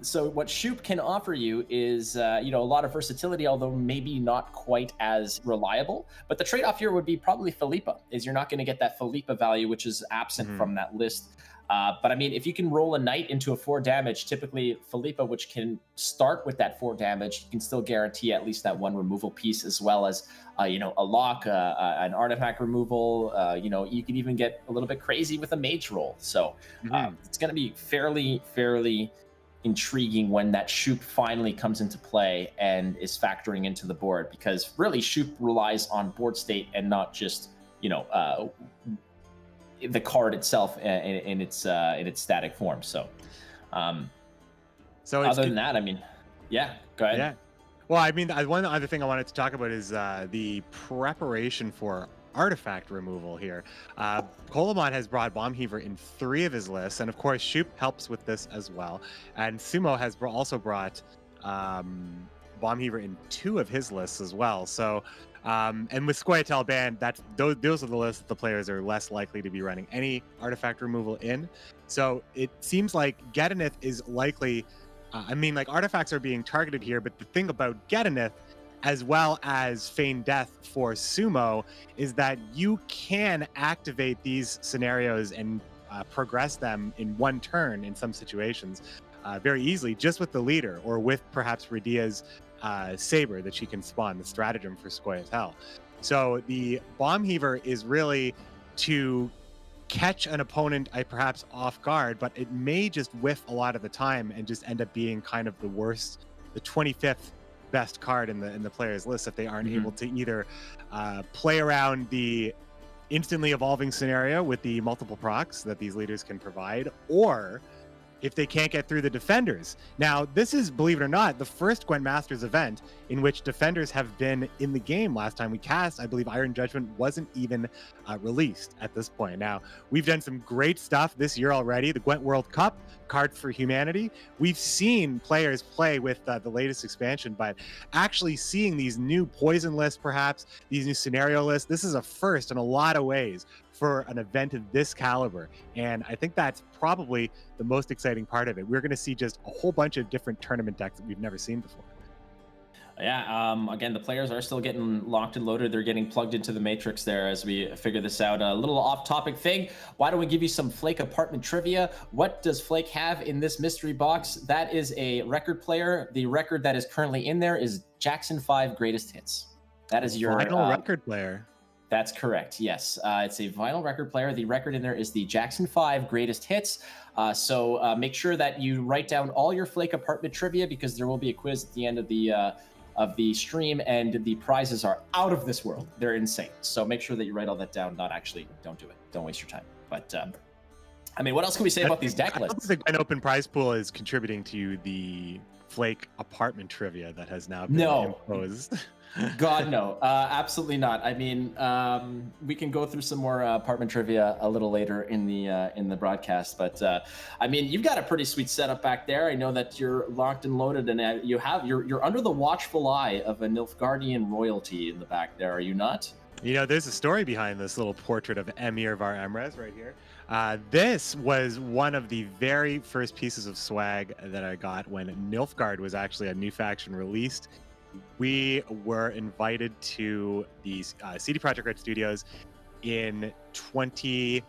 Speaker 3: So what Shoop can offer you is, a lot of versatility, although maybe not quite as reliable. But the trade-off here would be probably Philippa, is you're not going to get that Philippa value, which is absent from that list. But I mean, if you can roll a knight into a 4 damage, typically Philippa, which can start with that 4 damage, you can still guarantee at least that 1 removal piece, as well as, a lock, an artifact removal. You can even get a little bit crazy with a mage roll. So it's going to be fairly intriguing when that Shoop finally comes into play and is factoring into the board, because really Shoop relies on board state and not just, the card itself in its static form. So, other than that, I mean, yeah, go ahead.
Speaker 2: Yeah. Well, I mean, one other thing I wanted to talk about is the preparation for artifact removal here. Kolomon has brought Bomb Heaver in 3 of his lists, and of course, Shoop helps with this as well. And Sumo has also brought Bomb Heaver in 2 of his lists as well. So, and with Squayatel Band, those are the lists that the players are less likely to be running any artifact removal in. So it seems like Getinith is likely, artifacts are being targeted here, but the thing about Getinith, as well as Feign Death for Sumo, is that you can activate these scenarios and progress them in 1 turn in some situations very easily, just with the leader, or with perhaps Radia's Saber that she can spawn, the stratagem for Squayatel. So the Bomb Heaver is really to catch an opponent perhaps off guard, but it may just whiff a lot of the time and just end up being kind of the worst, the 25th best card in the player's list if they aren't able to either play around the instantly evolving scenario with the multiple procs that these leaders can provide, or if they can't get through the defenders. Now, this is, believe it or not, the first Gwent Masters event in which defenders have been in the game. Last time we cast, I believe Iron Judgment wasn't even released at this point. Now, we've done some great stuff this year already. The Gwent World Cup, Cards for Humanity. We've seen players play with the latest expansion, but actually seeing these new poison lists, perhaps, these new scenario lists, this is a first in a lot of ways for an event of this caliber. And I think that's probably the most exciting part of it. We're going to see just a whole bunch of different tournament decks that we've never seen before.
Speaker 3: Yeah, again, the players are still getting locked and loaded. They're getting plugged into the matrix there as we figure this out. A little off-topic thing. Why don't we give you some Flake apartment trivia? What does Flake have in this mystery box? That is a record player. The record that is currently in there is Jackson 5 Greatest Hits. That is your
Speaker 2: Vinyl record player.
Speaker 3: That's correct. Yes, it's a vinyl record player. The record in there is the Jackson 5 Greatest Hits. So make sure that you write down all your Flake apartment trivia, because there will be a quiz at the end of the stream, and the prizes are out of this world. They're insane. So make sure that you write all that down. Not actually, don't do it. Don't waste your time. But I mean, what else can we say about these deck lists?
Speaker 2: The GWENT Open prize pool is contributing to the Flake apartment trivia that has now been imposed.
Speaker 3: God, no, absolutely not. I mean, we can go through some more apartment trivia a little later in the broadcast, but I mean, you've got a pretty sweet setup back there. I know that you're locked and loaded, and you're under the watchful eye of a Nilfgaardian royalty in the back there. Are you not?
Speaker 2: You know, there's a story behind this little portrait of Emir Var Emres right here. This was one of the very first pieces of swag that I got when Nilfgaard was actually a new faction released. We were invited to the CD Projekt Red Studios in 20.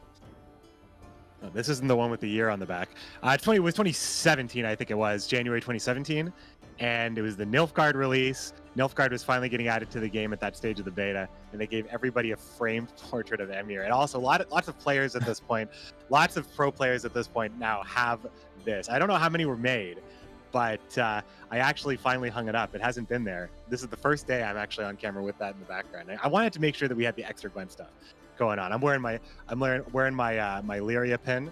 Speaker 2: Oh, this isn't the one with the year on the back. It was 2017, I think it was January 2017, and it was the Nilfgaard release. Nilfgaard was finally getting added to the game at that stage of the beta, and they gave everybody a framed portrait of Emir. And also, lots of players at this point, lots of pro players at this point now have this. I don't know how many were made, but I actually finally hung it up. It hasn't been there. This is the first day I'm actually on camera with that in the background. I wanted to make sure that we had the extra Gwent stuff going on. I'm wearing my my Lyria pin,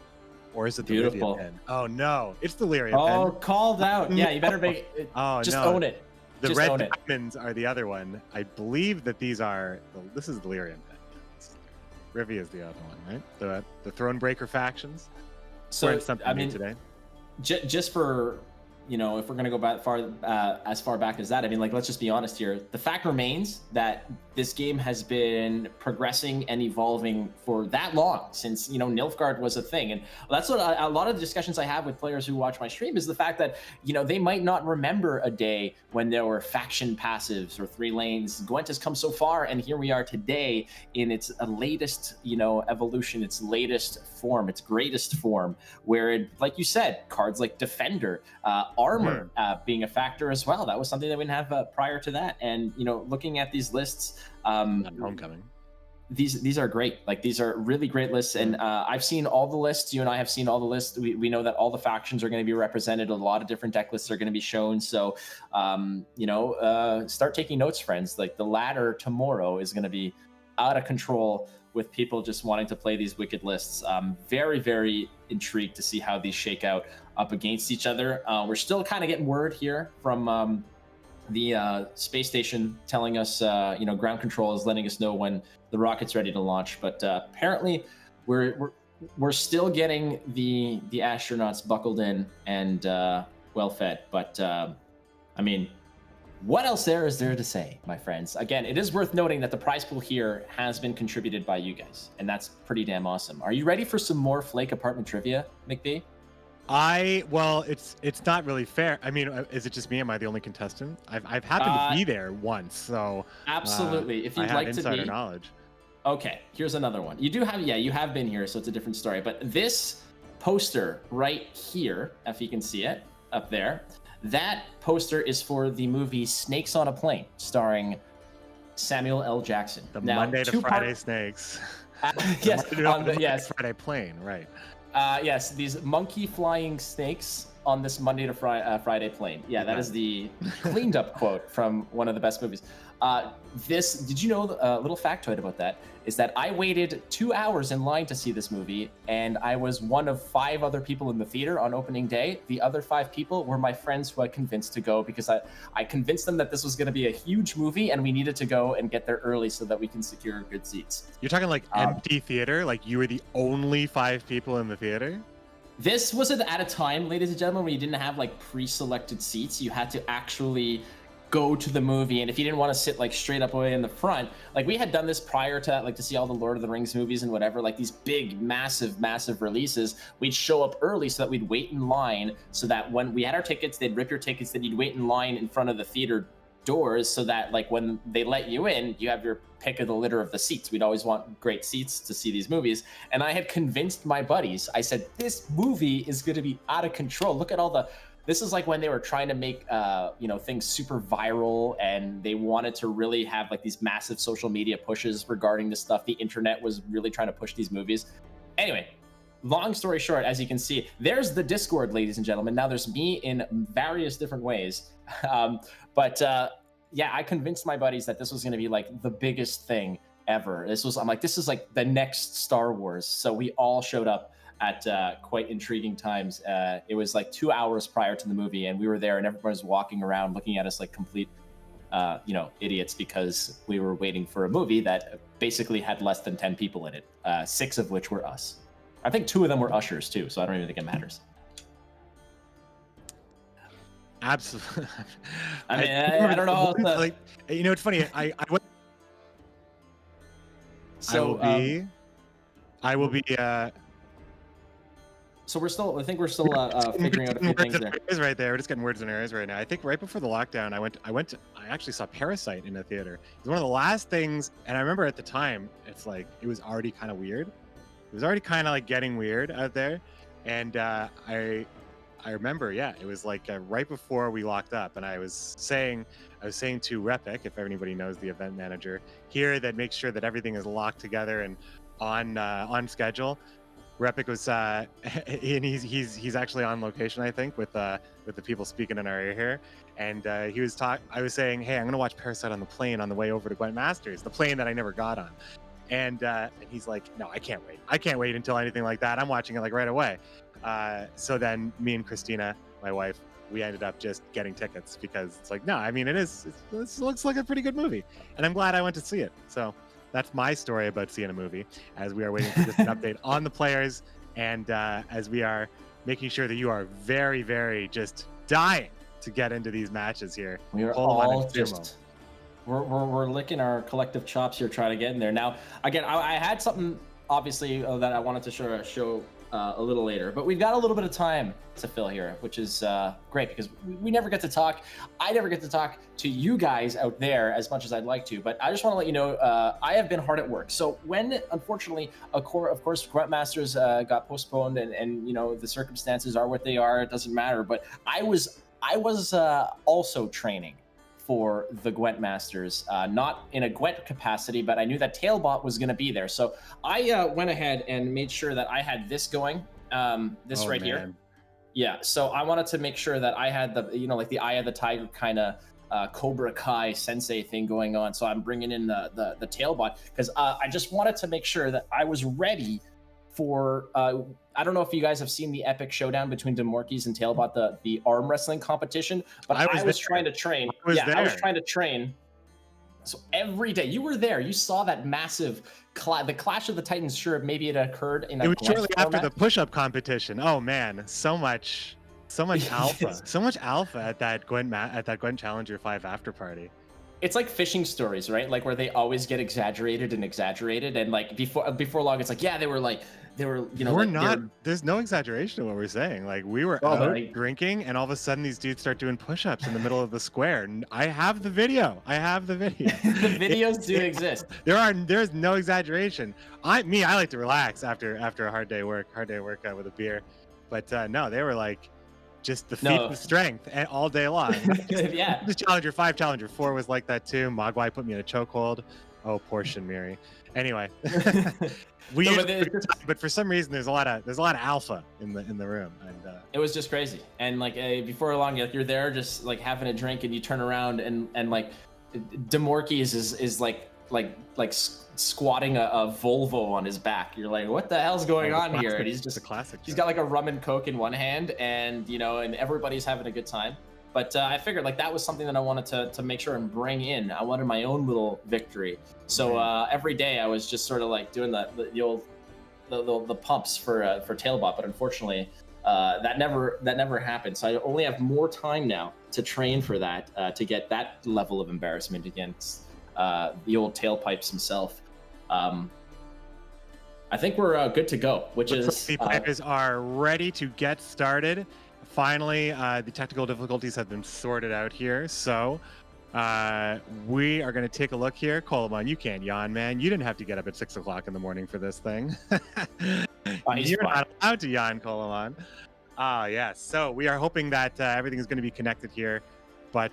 Speaker 2: or is it the
Speaker 3: Beautiful.
Speaker 2: Lyria pin? Oh no, it's the Lyria pin.
Speaker 3: Oh, called out. Yeah, you better make it.
Speaker 2: Oh,
Speaker 3: just
Speaker 2: no.
Speaker 3: own it.
Speaker 2: The
Speaker 3: Just
Speaker 2: red
Speaker 3: own it.
Speaker 2: diamonds are the other one. I believe that these are. This is the Lyrian pin. Rivia is the other one, right? The Thronebreaker factions.
Speaker 3: So
Speaker 2: Wearing something
Speaker 3: I
Speaker 2: new
Speaker 3: mean,
Speaker 2: today.
Speaker 3: just for, you know, if we're gonna go back as far back as that, I mean, like, let's just be honest here. The fact remains that this game has been progressing and evolving for that long, since, you know, Nilfgaard was a thing. And that's what a lot of the discussions I have with players who watch my stream is the fact that, you know, they might not remember a day when there were faction passives or 3 lanes. Gwent has come so far, and here we are today in its latest, you know, evolution, its latest form, its greatest form, where it, like you said, cards like Defender, Armor being a factor as well. That was something that we didn't have prior to that. And, you know, looking at these lists,
Speaker 2: Homecoming.
Speaker 3: These are great. Like, these are really great lists, and I've seen all the lists. You and I have seen all the lists. We know that all the factions are going to be represented. A lot of different deck lists are going to be shown. So, you know, start taking notes, friends. Like, the ladder tomorrow is going to be out of control with people just wanting to play these wicked lists. Very, very intrigued to see how these shake out up against each other. We're still kind of getting word here from the space station telling us, you know, ground control is letting us know when the rocket's ready to launch. But apparently, we're still getting the astronauts buckled in and well fed. But I mean, what else is there to say, my friends? Again, it is worth noting that the prize pool here has been contributed by you guys, and that's pretty damn awesome. Are you ready for some more Flake apartment trivia, McBee?
Speaker 2: Well, it's not really fair. I mean, is it just me? Am I the only contestant? I've happened to be there once, so
Speaker 3: absolutely. If you'd
Speaker 2: I
Speaker 3: like
Speaker 2: have
Speaker 3: to
Speaker 2: insider
Speaker 3: be,
Speaker 2: knowledge.
Speaker 3: Okay, here's another one. You do have, yeah, you have been here, so it's a different story. But this poster right here, if you can see it up there, that poster is for the movie Snakes on a Plane, starring Samuel L. Jackson.
Speaker 2: The Monday to Friday snakes.
Speaker 3: Yes,
Speaker 2: yes. Friday plane, right?
Speaker 3: Yes, these monkey flying snakes on this Monday to Friday plane. Yeah, that is the cleaned up quote from one of the best movies. Did you know, a little factoid about that is that I waited 2 hours in line to see this movie, and I was one of 5 other people in the theater on opening day. The other 5 people were my friends who I convinced to go, because I convinced them that this was going to be a huge movie and we needed to go and get there early so that we can secure good seats.
Speaker 2: You're talking like empty theater? Like you were the only 5 people in the theater?
Speaker 3: This was at a time, ladies and gentlemen, where you didn't have like pre-selected seats. You had to actually go to the movie, and if you didn't want to sit like straight up away in the front, like we had done this prior to like to see all the Lord of the Rings movies and whatever, like these big massive releases, we'd show up early so that we'd wait in line, so that when we had our tickets, they'd rip your tickets, then you'd wait in line in front of the theater doors, so that like when they let you in, you have your pick of the litter of the seats. We'd always want great seats to see these movies, and I had convinced my buddies. I said, this movie is going to be out of control. Look at all the This is like when they were trying to make things super viral, and they wanted to really have like these massive social media pushes regarding this stuff. The internet was really trying to push these movies. Anyway, long story short, as you can see, there's the Discord, ladies and gentlemen. Now there's me in various different ways. Yeah, I convinced my buddies that this was going to be like the biggest thing ever. I'm like, this is like the next Star Wars. So we all showed up at quite intriguing times. It was like 2 hours prior to the movie, and we were there, and everybody was walking around looking at us like complete, idiots, because we were waiting for a movie that basically had less than 10 people in it, 6 of which were us. I think 2 of them were ushers too, so I don't even think it matters.
Speaker 2: Absolutely.
Speaker 3: I mean, I don't know.
Speaker 2: Like, it's funny. I will be.
Speaker 3: So I think we're still figuring out a few things there.
Speaker 2: Is right there. We're just getting words in our ears right now. I think right before the lockdown, I actually saw Parasite in the theater. It was one of the last things, and I remember at the time, it's like it was already kind of weird. It was already kind of like getting weird out there, and I remember, yeah, it was like right before we locked up, and I was saying to Repic, if anybody knows the event manager here, that makes sure that everything is locked together and on schedule. Repic was and he's actually on location, I think, with the people speaking in our ear here, and I was saying, hey, I'm gonna watch Parasite on the plane on the way over to Gwent Masters, the plane that I never got on, and he's like, no, I can't wait until anything like that. I'm watching it like right away. So then me and Christina, my wife, we ended up just getting tickets, because it's like, no, I mean, it looks like a pretty good movie, and I'm glad I went to see it. So that's my story about seeing a movie, as we are waiting for just an update on the players, and as we are making sure that you are very, very just dying to get into these matches here.
Speaker 3: We are all just, we're licking our collective chops here trying to get in there. Now, again, I had something, obviously, that I wanted to show a little later, but we've got a little bit of time to fill here, which is great, because we never get to talk. I never get to talk to you guys out there as much as I'd like to, but I just want to let you know, I have been hard at work. So when, unfortunately, of course, Gwent Masters got postponed, and the circumstances are what they are, it doesn't matter, but I was also training for the Gwent Masters, not in a Gwent capacity, but I knew that Tailbot was going to be there. So I went ahead and made sure that I had this going, here. Yeah, so I wanted to make sure that I had the, like the Eye of the Tiger kind of Cobra Kai sensei thing going on. So I'm bringing in the Tailbot, because I just wanted to make sure that I was ready for, I don't know if you guys have seen the epic showdown between Demorkis and Tailbot, the arm wrestling competition, but I was trying to train. I was trying to train. So every day, you were there, you saw that massive, the Clash of the Titans, sure, maybe it occurred in a
Speaker 2: It was shortly
Speaker 3: format.
Speaker 2: after the push-up competition. Oh man, so much alpha. So much alpha at that Gwent Challenger 5 after party.
Speaker 3: It's like fishing stories, right? Like where they always get exaggerated, and like before long, it's like, yeah, they were
Speaker 2: We're not. There's no exaggeration of what we're saying. Like we were out drinking, and all of a sudden these dudes start doing push-ups in the middle of the square. And I have the video. The
Speaker 3: videos do exist.
Speaker 2: There's no exaggeration. I like to relax after a hard day work with a beer, but no, they were like just the feat of strength all day long.
Speaker 3: Yeah.
Speaker 2: Just Challenger 5, Challenger 4 was like that too. Mogwai put me in a chokehold. Oh, poor Shinmiri. Anyway, but for some reason there's a lot of alpha in the room, and
Speaker 3: it was just crazy. And like before long, you're there just like having a drink, and you turn around and like Demorkis is like squatting a Volvo on his back. You're like, what the hell's going on here? And he's just
Speaker 2: a classic.
Speaker 3: He's got like a rum and coke in one hand, and and everybody's having a good time. But I figured like that was something that I wanted to make sure and bring in. I wanted my own little victory. So every day I was just sort of like doing the old the pumps for Tailbot, but unfortunately that never happened. So I only have more time now to train for that, to get that level of embarrassment against the old tailpipes himself. I think we're good to go, which is
Speaker 2: the players are ready to get started. Finally, the technical difficulties have been sorted out here, so we are going to take a look here. Coleman, you can't yawn, man. You didn't have to get up at 6 o'clock in the morning for this thing. You're not allowed to yawn, Coleman. Yes. So we are hoping that everything is going to be connected here, but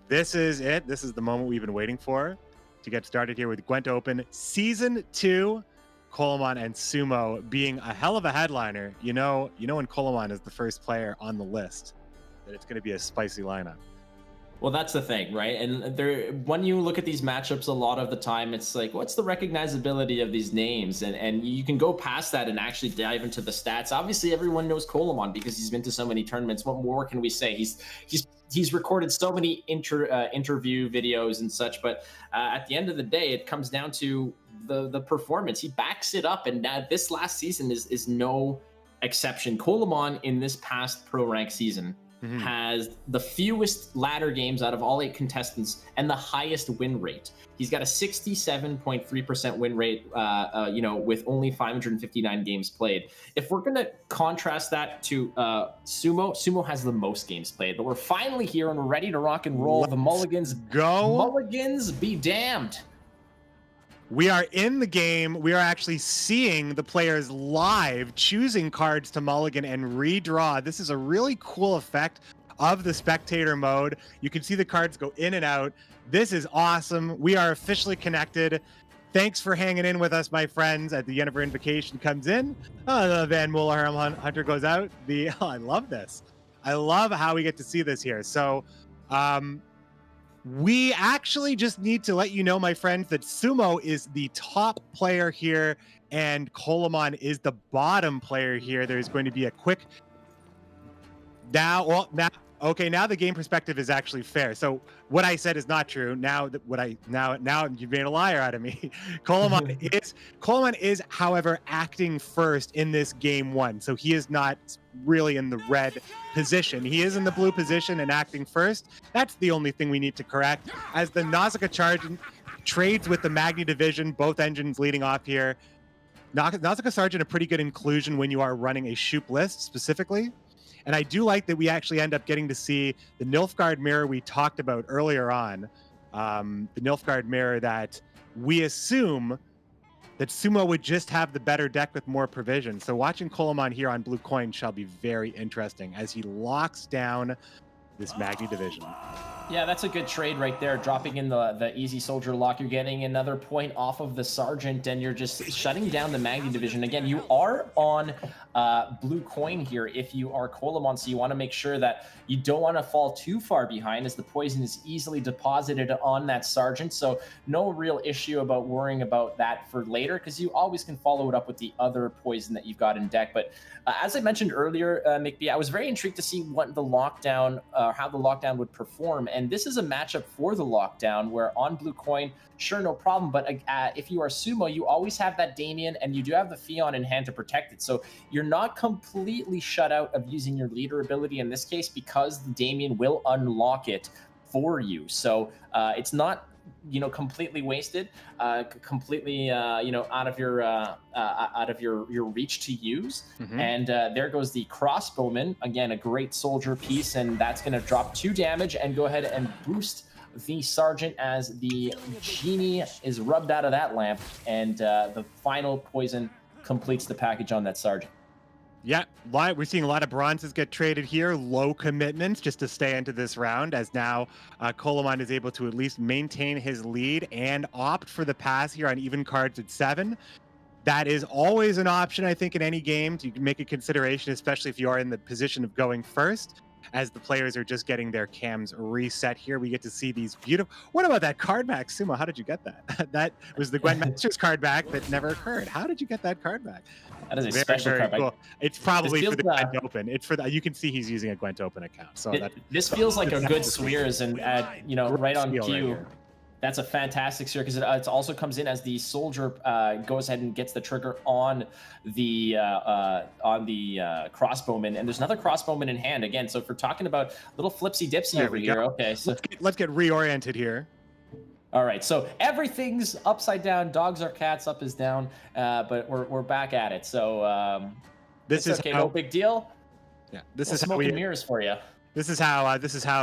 Speaker 2: this is it. This is the moment we've been waiting for to get started here with Gwent Open Season 2. Coleman and Sumo being a hell of a headliner. You know when Coleman is the first player on the list, that it's going to be a spicy lineup.
Speaker 3: Well, that's the thing, right? And when you look at these matchups, a lot of the time, it's like, what's the recognizability of these names? And you can go past that and actually dive into the stats. Obviously, everyone knows Coleman because he's been to so many tournaments. What more can we say? He's recorded so many interview videos and such. But at the end of the day, it comes down to the performance. He backs it up, and this last season is no exception. Coleman in this past pro rank season has the fewest ladder games out of all 8 contestants and the highest win rate. He's got a 67.3% win rate, with only 559 games played. If we're going to contrast that to Sumo has the most games played, but we're finally here and we're ready to rock and roll. The Mulligans
Speaker 2: go.
Speaker 3: Mulligans be damned.
Speaker 2: We are in the game. We are actually seeing the players live choosing cards to mulligan and redraw. This is a really cool effect of the spectator mode. You can see the cards go in and out. This is awesome. We are officially connected. Thanks for hanging in with us, my friends. At the end of our invocation comes in. The Van Muller Hunter goes out. I love this. I love how we get to see this here. So, we actually just need to let you know, my friends, that Sumo is the top player here and Coleman is the bottom player here. There's going to be a quick now the game perspective is actually fair. So what I said is not true. Now you've made a liar out of me. Coleman is, however, acting first in this game 1. So he is not really in the red position. He is in the blue position and acting first. That's the only thing we need to correct. As the Nausicaa Sergeant trades with the Magni Division, both engines leading off here. Nausicaa Sergeant, a pretty good inclusion when you are running a Shoop list specifically. And I do like that we actually end up getting to see the Nilfgaard mirror we talked about earlier on. The Nilfgaard mirror that we assume that Sumo would just have the better deck with more provision. So watching Coleman here on Blue Coin shall be very interesting as he locks down this Magni Division.
Speaker 3: Yeah, that's a good trade right there. Dropping in the easy soldier lock, you're getting another point off of the Sergeant, and you're just shutting down the Magni Division. Again, you are on Blue Coin here if you are Coleman, so you want to make sure that you don't want to fall too far behind as the poison is easily deposited on that Sergeant. So no real issue about worrying about that for later, because you always can follow it up with the other poison that you've got in deck. But as I mentioned earlier, McBee, I was very intrigued to see what the lockdown, how the lockdown would perform. And this is a matchup for the lockdown where on Blue Coin, sure, no problem. But if you are Sumo, you always have that Damien and you do have the Fion in hand to protect it. So you're not completely shut out of using your leader ability in this case because the Damien will unlock it for you. So it's not completely wasted, completely out of your reach to use. And there goes the Crossbowman, again a great soldier piece, and that's going to drop 2 damage and go ahead and boost the Sergeant as the genie is rubbed out of that lamp, and the final poison completes the package on that Sergeant.
Speaker 2: Yeah, we're seeing a lot of bronzes get traded here, low commitments just to stay into this round, as now Coleman is able to at least maintain his lead and opt for the pass here on even cards at 7. That is always an option, I think, in any game. You can make a consideration, especially if you are in the position of going first. As the players are just getting their cams reset here, we get to see these beautiful... What about that card back, Sumo? How did you get that? That was the Gwent Masters card back that never occurred. How did you get that card back?
Speaker 3: That is a special card back.
Speaker 2: Cool. It's probably for the Gwent Open. It's for the... You can see he's using a Gwent Open account. So
Speaker 3: this feels like a good Swears and right on cue. That's a fantastic seer because it also comes in as the soldier goes ahead and gets the trigger on the crossbowman, and there's another crossbowman in hand again. So if we're talking about little flipsy dipsy
Speaker 2: There
Speaker 3: over
Speaker 2: we
Speaker 3: here,
Speaker 2: go.
Speaker 3: okay. So
Speaker 2: Let's get reoriented here.
Speaker 3: all right, so everything's upside down. Dogs are cats, up is down, but we're back at it. So
Speaker 2: This
Speaker 3: it's
Speaker 2: is
Speaker 3: okay,
Speaker 2: how,
Speaker 3: no big deal.
Speaker 2: yeah. This
Speaker 3: Little
Speaker 2: is how
Speaker 3: smoke
Speaker 2: we.
Speaker 3: and mirrors for you.
Speaker 2: This is how,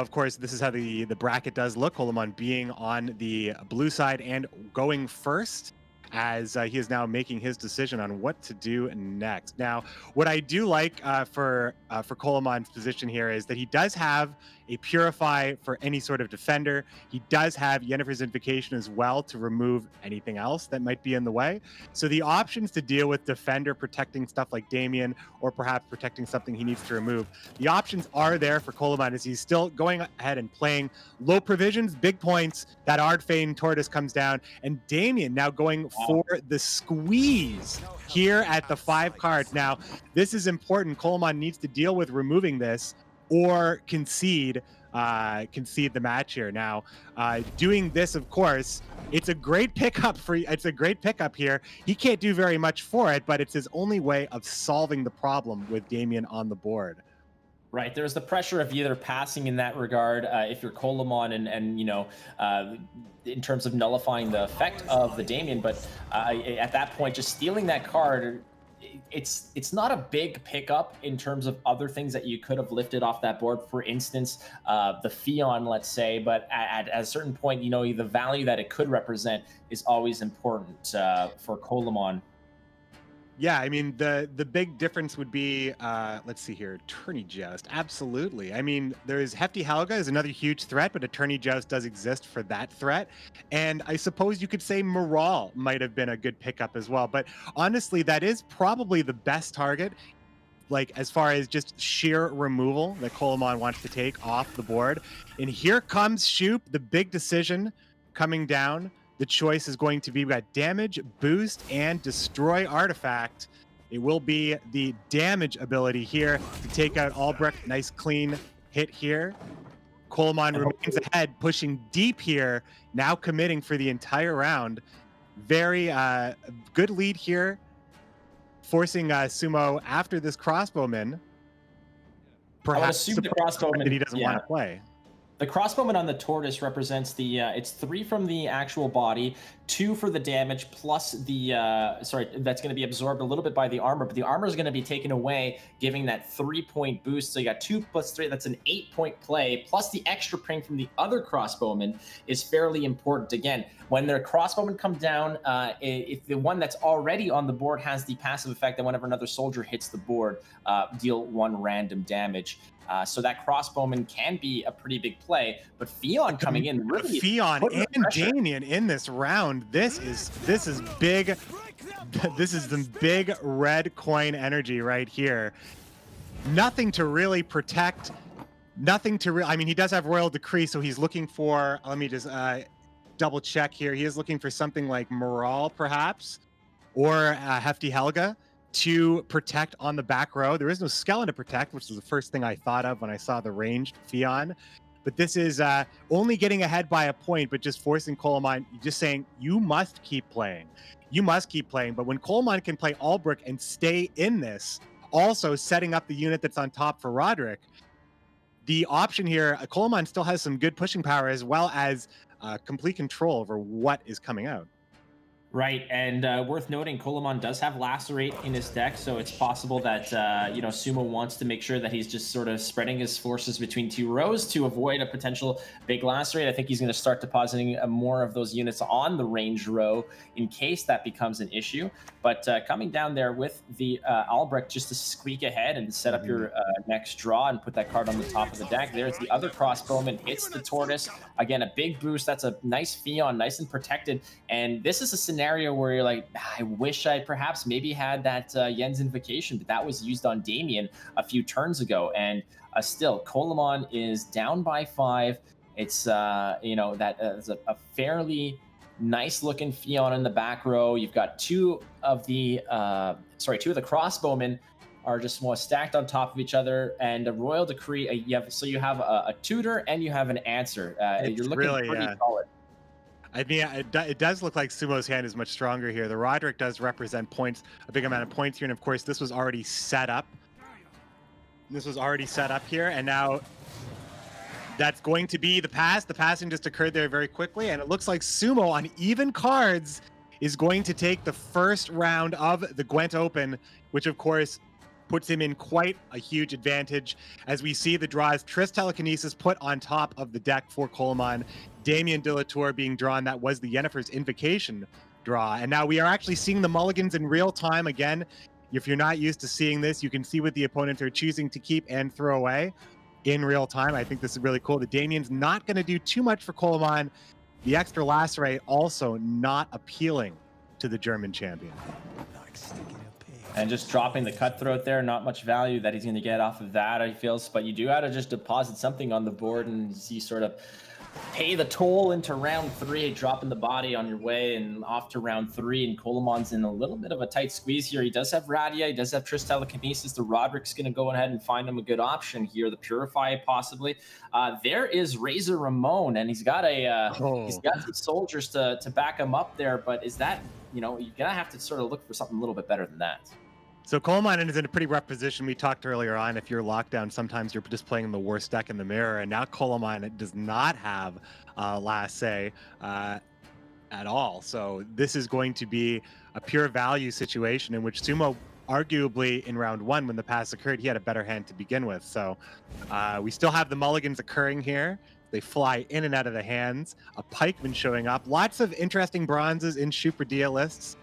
Speaker 2: of course, this is how the bracket does look. Coleman being on the blue side and going first, as he is now making his decision on what to do next. Now, what I do like for Coleman's position here is that he does have a Purify for any sort of defender. He does have Yennefer's Invocation as well to remove anything else that might be in the way. So the options to deal with defender protecting stuff like Damien, or perhaps protecting something he needs to remove, the options are there for Coleman as he's still going ahead and playing low provisions, big points. That Ardfane Tortoise comes down, and Damien now going for the squeeze here at the 5 cards. Now, this is important. Coleman needs to deal with removing this or concede the match here. Now, doing this, of course, it's a great pickup here. He can't do very much for it, but it's his only way of solving the problem with Damien on the board.
Speaker 3: Right, there's the pressure of either passing in that regard if you're Coleman and in terms of nullifying the effect of the Damien, but at that point, just stealing that card, it's not a big pickup in terms of other things that you could have lifted off that board. For instance, the Fion, let's say, but at a certain point, the value that it could represent is always important for Coleman.
Speaker 2: Yeah, I mean, the big difference would be, let's see here, Tourney Joust. Absolutely. I mean, there's Hefty Helga is another huge threat, but a Tourney Joust does exist for that threat. And I suppose you could say Moral might have been a good pickup as well. But honestly, that is probably the best target, like as far as just sheer removal that Coleman wants to take off the board. And here comes Shoop, the big decision coming down. The choice is going to be, we got damage, boost, and destroy artifact. It will be the damage ability here to take out Albrecht. Nice clean hit here. Coleman remains ahead, pushing deep here, now committing for the entire round. Very good lead here, forcing Sumo after this crossbowman. Perhaps
Speaker 3: assume the crossbowman
Speaker 2: that he doesn't want to play.
Speaker 3: The crossbowman on the tortoise represents the, it's 3 from the actual body, 2 for the damage, plus the, that's going to be absorbed a little bit by the armor, but the armor is going to be taken away, giving that 3-point boost. So you got 2 plus 3, that's an 8-point play, plus the extra ping from the other crossbowman is fairly important. Again, when their crossbowmen come down, if the one that's already on the board has the passive effect that whenever another soldier hits the board, deal 1 random damage. So that crossbowman can be a pretty big play, but Fion coming in really.
Speaker 2: Fion and Damien in this round. This is big. This is some big red coin energy right here. Nothing to really protect. Nothing to I mean, he does have Royal Decree, so he's looking for. Let me just double check here. He is looking for something like Moral, perhaps, or Hefty Helga to protect on the back row. There is no Skeleton to protect, which is the first thing I thought of when I saw the ranged Fion. But this is only getting ahead by a point, but just forcing Coleman, just saying, you must keep playing. You must keep playing. But when Coleman can play Albrecht and stay in this, also setting up the unit that's on top for Roderick, the option here, Coleman still has some good pushing power as well as complete control over what is coming out.
Speaker 3: Right, and worth noting, Coleman does have Lacerate in his deck, so it's possible that Sumo wants to make sure that he's just sort of spreading his forces between 2 rows to avoid a potential big Lacerate. I think he's going to start depositing more of those units on the range row in case that becomes an issue. But coming down there with the Albrecht just to squeak ahead and set up your next draw and put that card on the top of the deck. There's the other crossbowman, hits the tortoise. Again, a big boost. That's a nice Fion, nice and protected. And this is a scenario where you're like, I wish I perhaps maybe had that Yen's Invocation, but that was used on Damien a few turns ago. And still, Coleman is down by 5. It's, that is a fairly nice looking Fion in the back row. You've got 2 of the crossbowmen are just more stacked on top of each other, and a Royal Decree. You have a tutor and you have an answer. You're looking really, pretty solid.
Speaker 2: I mean, it does look like Sumo's hand is much stronger here. The Roderick does represent points, a big amount of points here, and of course, this was already set up. This was already set up here, and now that's going to be the pass. The passing just occurred there very quickly, and it looks like Sumo on even cards is going to take the first round of the Gwent Open, which of course puts him in quite a huge advantage. As we see the draws, Triss Telekinesis put on top of the deck for Coleman, Damien de la Tour being drawn. That was the Yennefer's Invocation draw. And now we are actually seeing the mulligans in real time again. If you're not used to seeing this, you can see what the opponents are choosing to keep and throw away in real time. I think this is really cool. The Damien's not going to do too much for Coleman. The extra lacerate also not appealing to the German champion.
Speaker 3: And just dropping the cutthroat there, not much value that he's going to get off of that, I feel. But you do have to just deposit something on the board and see sort of pay the toll into round 3, dropping the body on your way and off to round 3. And Coleman's in a little bit of a tight squeeze here. He does have Radia, he does have Triss Telekinesis. The Roderick's going to go ahead and find him a good option here. The Purify possibly. There is Razor Ramon, and he's got he's got some soldiers to back him up there. But is that, you know, you're gonna have to sort of look for something a little bit better than that.
Speaker 2: So Coleman is in a pretty rough position. We talked earlier on, if you're locked down, sometimes you're just playing the worst deck in the mirror. And now Coleman does not have last say at all. So this is going to be a pure value situation in which Sumo, arguably in round 1, when the pass occurred, he had a better hand to begin with. So we still have the mulligans occurring here. They fly in and out of the hands. A pikeman showing up. Lots of interesting bronzes in Super lists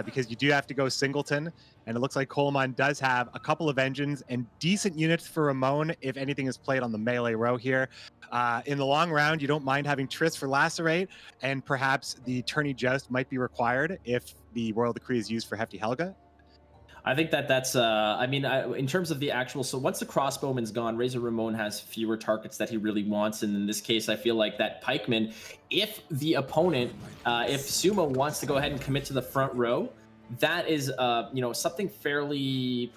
Speaker 2: because you do have to go singleton. And it looks like Coleman does have a couple of engines and decent units for Ramon if anything is played on the melee row here. In the long round, you don't mind having Triss for Lacerate, and perhaps the Tourney Joust might be required if the Royal Decree is used for Hefty Helga.
Speaker 3: I think that's, I mean, in terms of the actual, so once the crossbowman's gone, Razor Ramon has fewer targets that he really wants. And in this case, I feel like that pikeman, if the opponent, if Sumo wants to go ahead and commit to the front row, that is, you know, something fairly,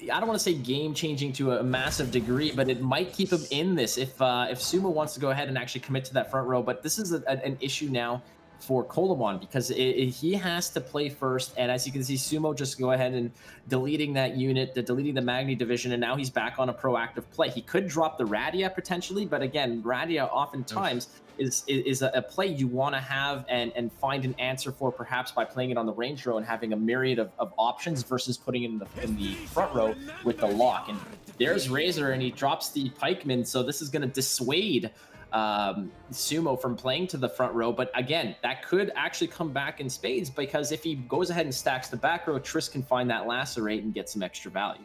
Speaker 3: I don't want to say game changing to a massive degree, but it might keep him in this if Sumo wants to go ahead and actually commit to that front row. But this is an issue now for Coleman because he has to play first. And as you can see, Sumo just go ahead and deleting that unit, deleting the Magni division, and now he's back on a proactive play. He could drop the Radia potentially, but again, Radia oftentimes is a play you want to have and find an answer for, perhaps by playing it on the range row and having a myriad of options versus putting it in the front row with the lock. And there's Razor, and he drops the pikeman, so this is going to dissuade Sumo from playing to the front row. But again, that could actually come back in spades, because if he goes ahead and stacks the back row, Triss can find that lacerate and get some extra value.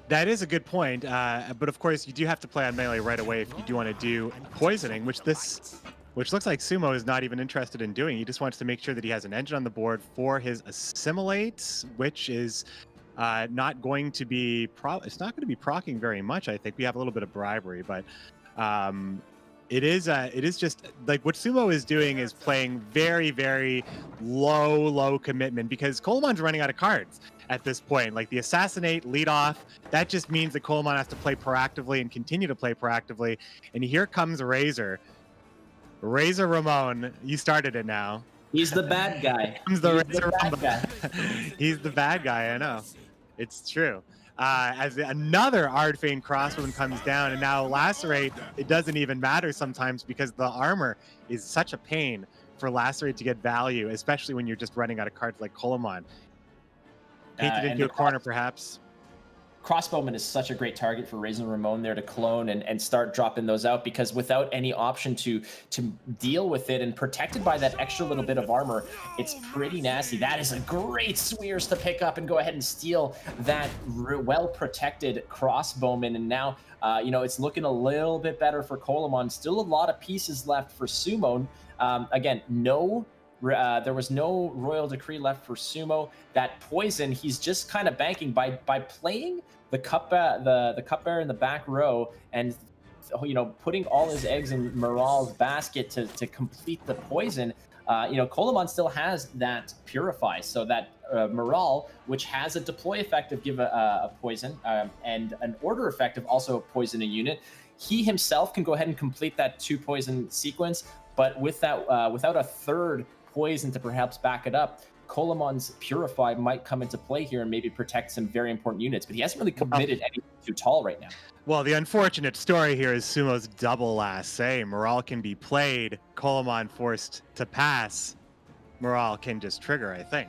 Speaker 2: That is a good point, but of course you do have to play on melee right away if you do want to do poisoning, which looks like Sumo is not even interested in doing. He just wants to make sure that he has an engine on the board for his assimilate, which is not going to be it's not going to be proccing very much. I think we have a little bit of bribery, but it is just like what Sumo is doing is playing very, very low commitment, because Coleman's running out of cards at this point. Like the assassinate, lead off, that just means that Coleman has to play proactively and continue to play proactively. And here comes Razor Ramon. You started it now.
Speaker 3: He's the bad guy.
Speaker 2: He's the bad guy. He's the bad guy. I know, it's true. As another Ardfane crossbowman comes down, and now Lacerate, it doesn't even matter sometimes, because the armor is such a pain for Lacerate to get value, especially when you're just running out of cards like Coleman. Painted into a corner, perhaps.
Speaker 3: Crossbowman is such a great target for Razor Ramon there to clone and start dropping those out, because without any option to deal with it and protected by that extra little bit of armor, it's pretty nasty. That is a great Swears to pick up and go ahead and steal that well-protected crossbowman. And now, you know, it's looking a little bit better for Coleman. Still a lot of pieces left for Sumo. Again, there was no Royal Decree left for Sumo. That poison, he's just kind of banking by playing the cupbearer in the back row, and you know, putting all his eggs in Moral's basket to complete the poison. You know, Coleman still has that Purify, so that Moral, which has a deploy effect of give a poison, and an order effect of also poison a unit. He himself can go ahead and complete that 2 poison sequence, But with that, without a third poison to perhaps back it up, Kolomon's Purify might come into play here and maybe protect some very important units, but he hasn't really committed anything too tall right now.
Speaker 2: Well, the unfortunate story here is Sumo's double last say. Morale can be played, Kolomon forced to pass. Morale can just trigger, I think.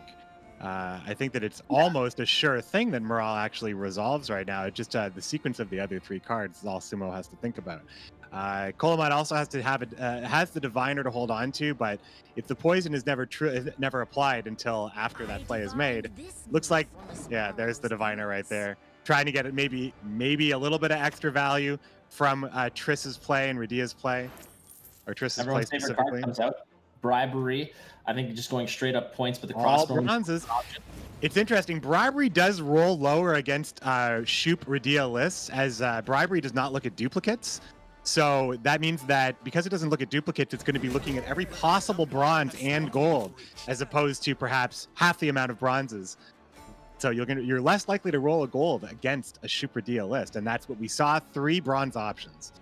Speaker 2: I think that it's almost a sure thing that Morale actually resolves right now. It just the sequence of the other 3 cards is all Sumo has to think about. Kolomon also has to have has the Diviner to hold on to, but if the poison is never applied until after that play is made, looks like, yeah, there's the Diviner right there, trying to get it maybe a little bit of extra value from Triss's play and Radia's play, or Triss's
Speaker 3: Everyone's
Speaker 2: play
Speaker 3: favorite
Speaker 2: specifically.
Speaker 3: card comes out. Bribery. I think just going straight up points, but the
Speaker 2: All
Speaker 3: crossbow.
Speaker 2: bronzes. It's interesting. Bribery does roll lower against Shoop Radia lists, as Bribery does not look at duplicates. So that means that because it doesn't look at duplicates, it's going to be looking at every possible bronze and gold, as opposed to perhaps half the amount of bronzes. So you're less likely to roll a gold against a Shoop Radia list, and that's what we saw. 3 bronze options.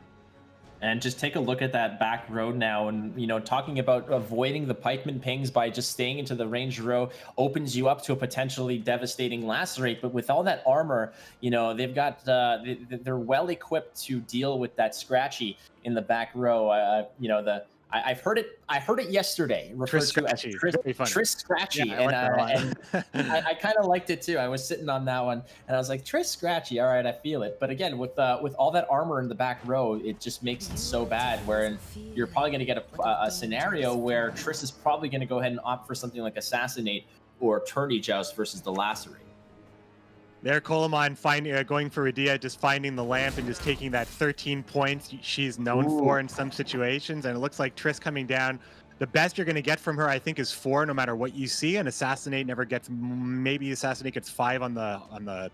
Speaker 3: And just take a look at that back row now, and talking about avoiding the pikeman pings by just staying into the ranged row opens you up to a potentially devastating lacerate. But with all that armor, they've got they're well equipped to deal with that scratchy in the back row. I've heard it. I heard it yesterday, referred to as Triss Scratchy,
Speaker 2: yeah,
Speaker 3: and I kind of liked it too. I was sitting on that one, and I was like, Triss Scratchy. All right, I feel it. But again, with all that armor in the back row, it just makes it so bad. Where you're probably going to get a scenario where Triss is probably going to go ahead and opt for something like Assassinate or Tourney Joust versus the Lacerate.
Speaker 2: There, Kolomon going for Radia, just finding the lamp and just taking that 13 points she's known for in some situations. And it looks like Triss coming down. The best you're going to get from her, I think, is 4, no matter what you see. And Assassinate never gets. Maybe Assassinate gets 5 on the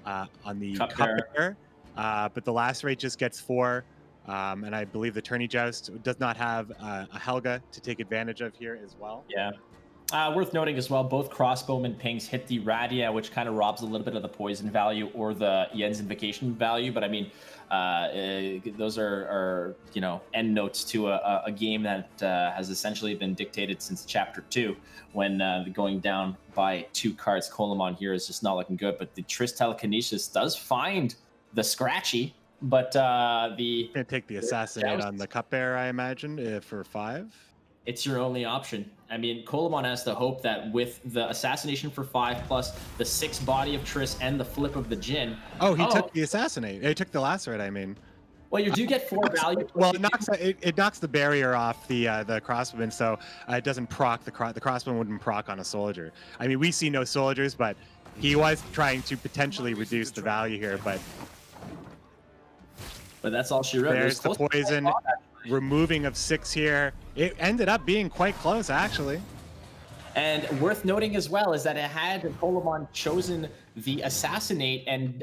Speaker 2: Cupbearer, but the Lacerate just gets 4. And I believe the Tourney Joust does not have a Helga to take advantage of here as well.
Speaker 3: Yeah. Worth noting as well, both crossbowman pings hit the Radia, which kind of robs a little bit of the poison value or the Yen's Invocation value. But I mean, those are end notes to a game that has essentially been dictated since Chapter 2, when going down by 2 cards. Kolomon here is just not looking good. But the Triss Telekinesis does find the Scratchy, but the...
Speaker 2: Gonna take the Assassinate on the Cupbearer, I imagine, for 5.
Speaker 3: It's your only option. I mean, Kolomon has to hope that with the Assassination for 5 plus the 6 body of Triss and the flip of the Djinn.
Speaker 2: Oh, he took the Assassinate. He took the Lacerate, I mean.
Speaker 3: Well, you do get 4 value.
Speaker 2: Well, it knocks the barrier off the crossbowman, so it doesn't proc the crossbowman wouldn't proc on a soldier. I mean, we see no soldiers, but he was trying to potentially reduce the value here, but
Speaker 3: that's all she wrote.
Speaker 2: There's the poison. Removing of 6 here. It ended up being quite close, actually.
Speaker 3: And worth noting as well is that it had Kolomon chosen the Assassinate and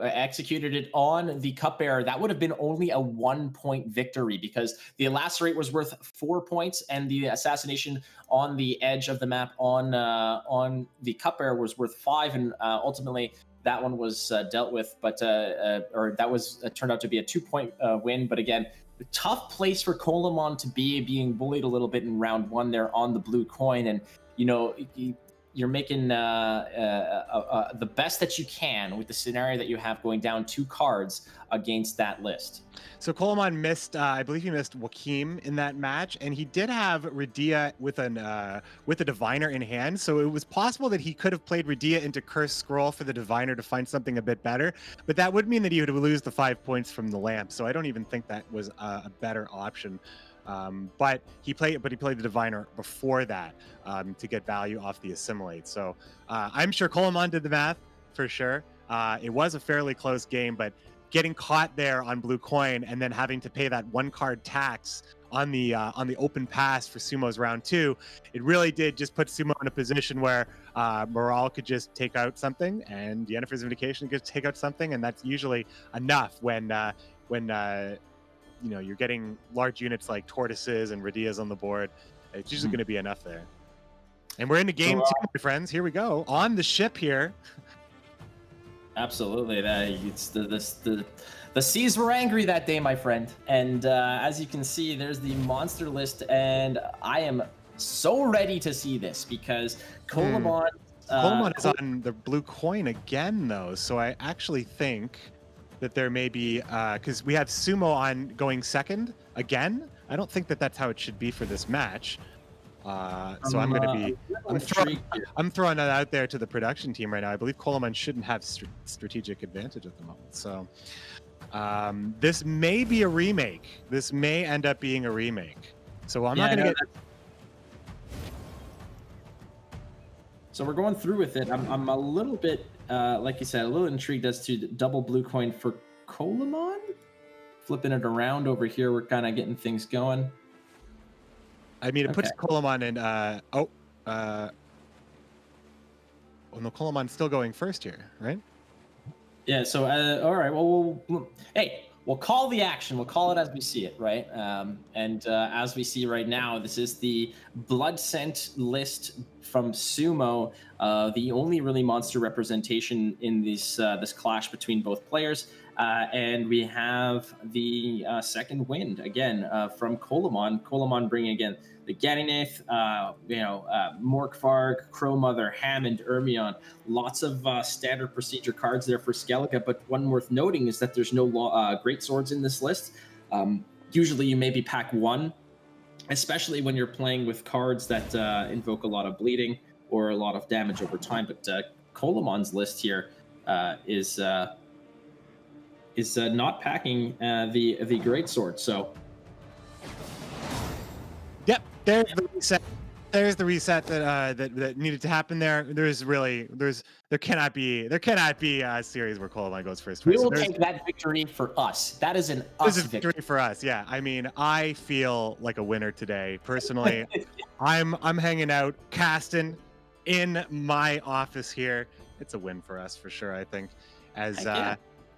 Speaker 3: executed it on the Cupbearer, that would have been only a 1-point victory, because the Lacerate was worth 4 points and the Assassination on the edge of the map on the Cupbearer was worth 5, and ultimately that one was dealt with, but or that was turned out to be a 2-point win. But again, tough place for Kolomon to be, being bullied a little bit in round 1 there on the blue coin, and you're making the best that you can with the scenario that you have, going down 2 cards against that list.
Speaker 2: So Kolomon missed, I believe he missed Joachim in that match, and he did have Radia with a Diviner in hand. So it was possible that he could have played Radia into Cursed Scroll for the Diviner to find something a bit better, but that would mean that he would lose the 5 points from the lamp. So I don't even think that was a better option. But he played the Diviner before that to get value off the Assimilate. So I'm sure Kolomon did the math for sure. It was a fairly close game, but getting caught there on blue coin and then having to pay that 1 card tax on the open pass for Sumo's round 2, it really did just put Sumo in a position where Morale could just take out something and Yennefer's Vindication could take out something, and that's usually enough when you're getting large units like Tortoises and Radias on the board. It's usually going to be enough there. And we're in the game 2, my friends. Here we go. On the ship here.
Speaker 3: Absolutely, it's the seas were angry that day, my friend. And as you can see, there's the monster list, and I am so ready to see this because Colamon.
Speaker 2: Coleman is on the blue coin again, though, so I actually think that there may be because we have Sumo on going second again. I don't think that that's how it should be for this match. So I'm going to be I'm throwing that out there to the production team right now. I believe Coleman shouldn't have strategic advantage at the moment. So this may be a remake. This may end up being a remake. So I'm not going to get.
Speaker 3: So we're going through with it. I'm a little bit, like you said, a little intrigued as to double blue coin for Colamon. Flipping it around over here, we're kind of getting things going.
Speaker 2: I mean, it puts Colamon in. Oh no, Colomon's still going first here, right?
Speaker 3: Yeah. So all right. Well, we'll call the action. We'll call it as we see it, right? And as we see right now, this is the Blood Scent list from Sumo, the only really monster representation in this clash between both players. And we have the second wind again from Colamon. Colamon bringing again the Ganyneth, Morkvarg, Crow Mother, Hammond, Ermion. Lots of standard procedure cards there for Skellige. But one worth noting is that there's no great swords in this list. Usually you maybe pack one, especially when you're playing with cards that invoke a lot of bleeding or a lot of damage over time. But Colamon's list here is not packing the great sword. So,
Speaker 2: yep, there's the reset. There's the reset that needed to happen there. There cannot be a series where Colamon goes first.
Speaker 3: We will take that victory for us. That is an us victory
Speaker 2: for us. Yeah, I mean, I feel like a winner today. Personally, I'm hanging out, casting in my office here. It's a win for us for sure. I think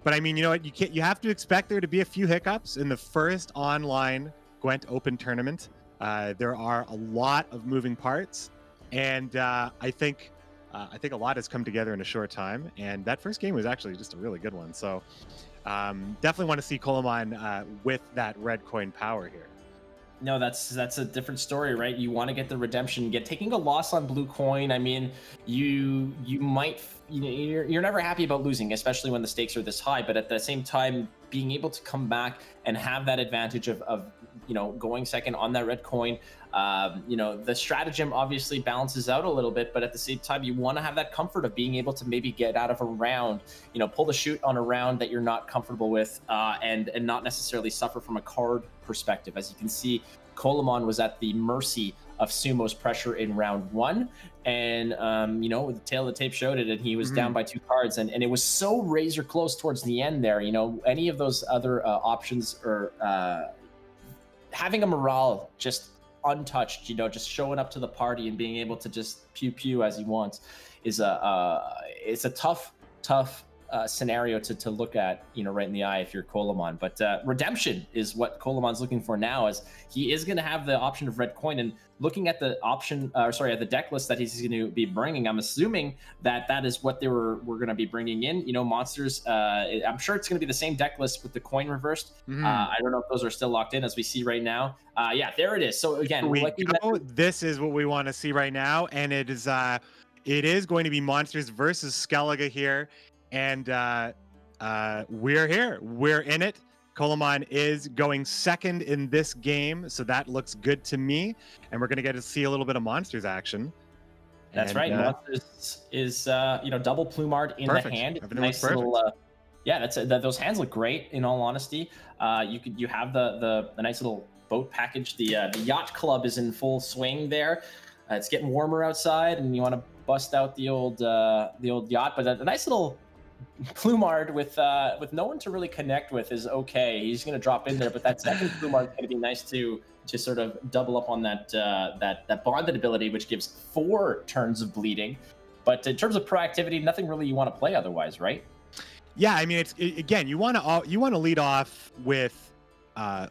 Speaker 2: But I mean, you know what? You have to expect there to be a few hiccups in the first online GWENT Open tournament. There are a lot of moving parts, and I think a lot has come together in a short time. And that first game was actually just a really good one. So definitely want to see Colamon with that red coin power here.
Speaker 3: No, that's a different story, right? You want to get the redemption. Taking a loss on blue coin. I mean, you might, you're never happy about losing, especially when the stakes are this high. But at the same time, being able to come back and have that advantage of going second on that red coin, the stratagem obviously balances out a little bit, but at the same time, you want to have that comfort of being able to maybe get out of a round, pull the chute on a round that you're not comfortable with, and not necessarily suffer from a card perspective. As you can see, Colamon was at the mercy of Sumo's pressure in round one, and the tail of the tape showed it, and he was down by 2 cards, and it was so razor close towards the end there. Any of those other options, or having a morale just untouched, just showing up to the party and being able to just pew as he wants, is it's a tough scenario to look at, right in the eye if you're Colamon. But redemption is what Colamon's looking for now, as he is going to have the option of red coin. And looking at the at the deck list that he's going to be bringing, I'm assuming that is what they were going to be bringing in. monsters. I'm sure it's going to be the same deck list with the coin reversed. I don't know if those are still locked in as we see right now. Yeah, there it is. So again,
Speaker 2: this is what we want to see right now, and it is going to be monsters versus Skellige here. And we're here. We're in it. Colamon is going second in this game, so that looks good to me. And we're going to get to see a little bit of monsters action.
Speaker 3: That's right. Monsters is double Plumard in the hand. Nice little. Those hands look great. In all honesty, you have the nice little boat package. The yacht club is in full swing there. It's getting warmer outside, and you want to bust out the old yacht, but a nice little Plumard with no one to really connect with is okay. He's going to drop in there, but that second Plumard is going to be nice to sort of double up on that bonded ability, which gives 4 turns of bleeding. But in terms of proactivity, nothing really you want to play otherwise, right?
Speaker 2: Yeah, I mean, again, you want to lead off with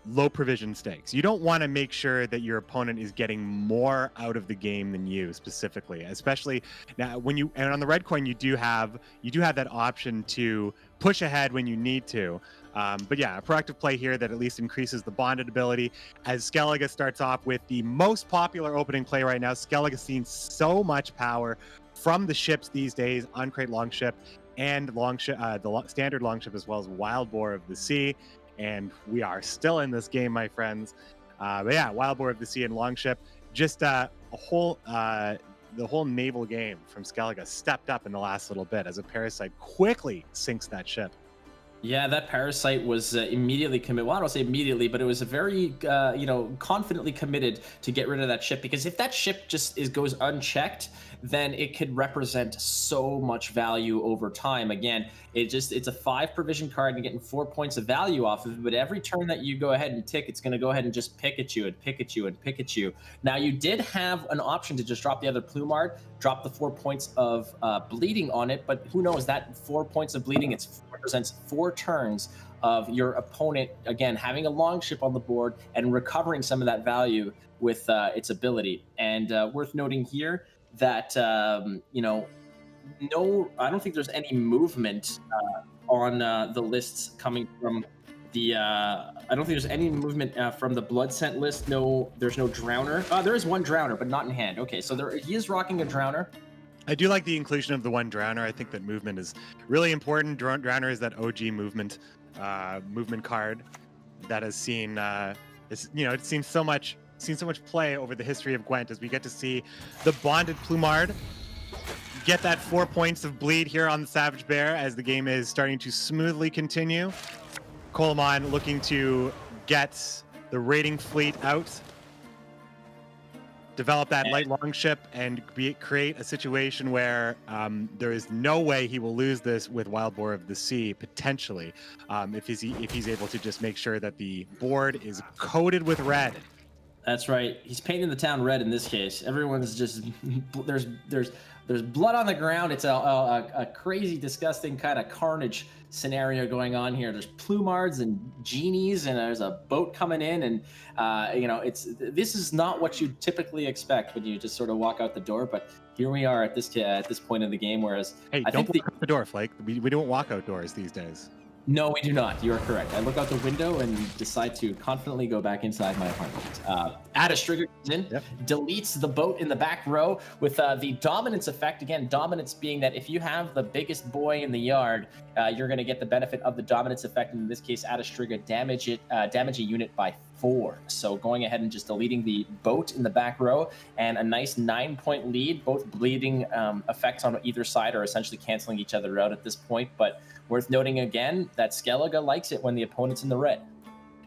Speaker 2: low provision stakes. You don't want to make sure that your opponent is getting more out of the game than you specifically, especially now when you, and on the red coin, you do have that option to push ahead when you need to. But yeah, a proactive play here that at least increases the bonded ability as Skellige starts off with the most popular opening play right now. Skellige seeing so much power from the ships these days, Uncrate Longship and Longship, the standard Longship, as well as Wild Boar of the Sea. And we are still in this game, my friends. But yeah, Wild Boar of the Sea and Longship, just the whole naval game from Skellige stepped up in the last little bit as a Parasite quickly sinks that ship.
Speaker 3: Yeah, that Parasite was immediately committed. Well, I don't say immediately, but it was a very, confidently committed to get rid of that ship, because if that ship just goes unchecked, then it could represent so much value over time. Again, it's a 5 provision card and getting 4 points of value off of it. But every turn that you go ahead and tick, it's going to go ahead and just pick at you and pick at you and pick at you. Now, you did have an option to just drop the other Plumard, drop the 4 points of bleeding on it. But who knows, that 4 points of bleeding, it represents 4 turns of your opponent, again, having a Longship on the board and recovering some of that value with its ability. And worth noting here that, no, I don't think there's any movement on the lists coming from the, I don't think there's any movement from the Blood Scent list. No, there's no Drowner. There is one Drowner, but not in hand. Okay, so he is rocking a Drowner.
Speaker 2: I do like the inclusion of the one Drowner. I think that movement is really important. Drowner is that OG movement card that has seen, it's seen so much play over the history of Gwent, as we get to see the bonded Plumard get that 4 points of bleed here on the Savage Bear as the game is starting to smoothly continue. Coleman looking to get the raiding fleet out, develop that light Longship, and create a situation where there is no way he will lose this with Wild Boar of the Sea, potentially, if he's able to just make sure that the board is coated with red.
Speaker 3: That's right. He's painting the town red in this case. Everyone's just there's blood on the ground. It's a crazy, disgusting kind of carnage scenario going on here. There's Plumards and genies, and there's a boat coming in, and this is not what you typically expect when you just sort of walk out the door. But here we are at this point in the game. Whereas,
Speaker 2: hey, don't walk out the door, Flake. We don't walk outdoors these days.
Speaker 3: No, we do not. You are correct. I look out the window and decide to confidently go back inside my apartment. Adastrigger comes in, deletes the boat in the back row with the dominance effect. Again, dominance being that if you have the biggest boy in the yard, you're going to get the benefit of the dominance effect. And in this case, Adastrigger damage a unit by 4. So going ahead and just deleting the boat in the back row, and a nice 9-point lead. Both bleeding effects on either side are essentially canceling each other out at this point. But worth noting again that Skellige likes it when the opponent's in the red.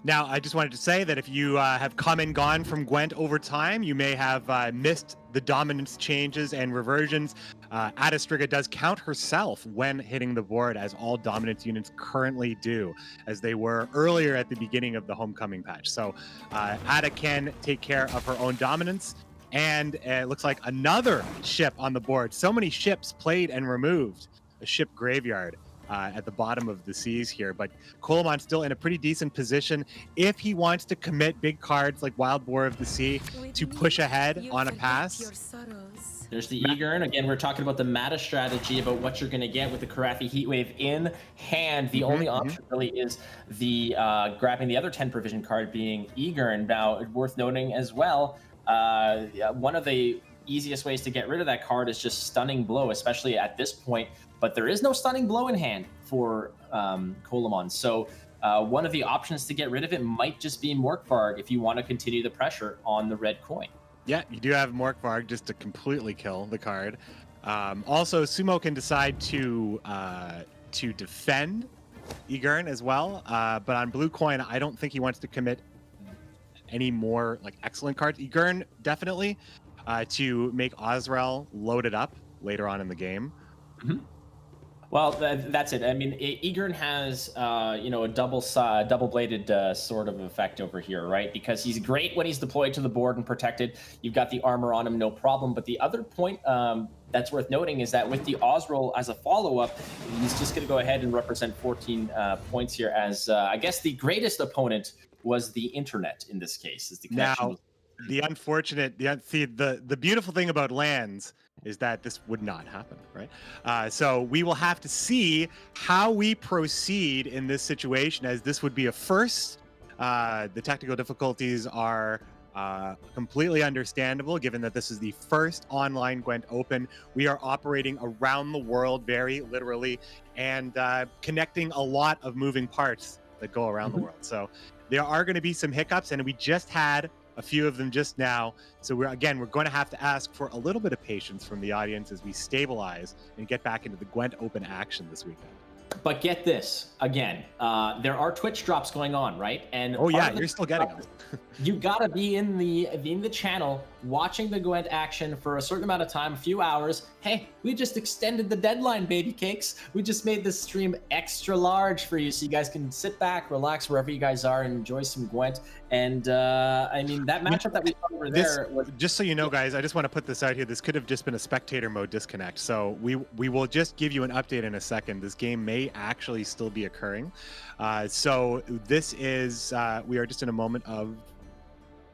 Speaker 2: Now, I just wanted to say that if you have come and gone from Gwent over time, you may have missed the dominance changes and reversions. Adastrigger does count herself when hitting the board, as all dominance units currently do, as they were earlier at the beginning of the Homecoming patch. So Ada can take care of her own dominance. And it looks like another ship on the board. So many ships played and removed. A ship graveyard at the bottom of the seas here. But Coleman's still in a pretty decent position if he wants to commit big cards like Wild Boar of the Sea to push ahead on a pass.
Speaker 3: There's the Egern. Again, we're talking about the meta strategy, about what you're going to get with the Karathi Heatwave in hand. The only option really is the grabbing the other 10 provision card, being Egern. Now, worth noting as well, one of the easiest ways to get rid of that card is just Stunning Blow, especially at this point. But there is no Stunning Blow in hand for Coleman. So one of the options to get rid of it might just be Morkvarg if you want to continue the pressure on the red coin.
Speaker 2: Yeah, you do have Morkvarg just to completely kill the card. Also, Sumo can decide to defend Egern as well. But on blue coin, I don't think he wants to commit any more excellent cards. Egern definitely to make Osrel loaded up later on in the game.
Speaker 3: Well, that's it. I mean, Egern has, a double-bladed sort of effect over here, right? Because he's great when he's deployed to the board and protected. You've got the armor on him, no problem. But the other point that's worth noting is that with the Osrel as a follow-up, he's just going to go ahead and represent 14 points here as, I guess, the greatest opponent was the internet in this case. Is the connection
Speaker 2: Now, the unfortunate, the beautiful thing about lands is that this would not happen, right? So we will have to see how we proceed in this situation, as this would be a first. The technical difficulties are completely understandable, given that this is the first online Gwent Open. We are operating around the world, very literally, and connecting a lot of moving parts that go around the world. So there are going to be some hiccups, and we just had a few of them just now. So we're going to have to ask for a little bit of patience from the audience as we stabilize and get back into the Gwent Open action this weekend.
Speaker 3: But get this, again, there are Twitch drops going on, right? And
Speaker 2: oh yeah, you're still getting them.
Speaker 3: You gotta be in the channel watching the Gwent action for a certain amount of time, a few hours. Hey, we just extended the deadline, baby cakes. We just made this stream extra large for you, so you guys can sit back, relax wherever you guys are, and enjoy some Gwent. And I mean, that matchup that we saw over there was...
Speaker 2: Just so you know, guys, I just want to put this out here. This could have just been a spectator mode disconnect. So we will just give you an update in a second. This game may actually still be occurring. So this is, we are just in a moment of,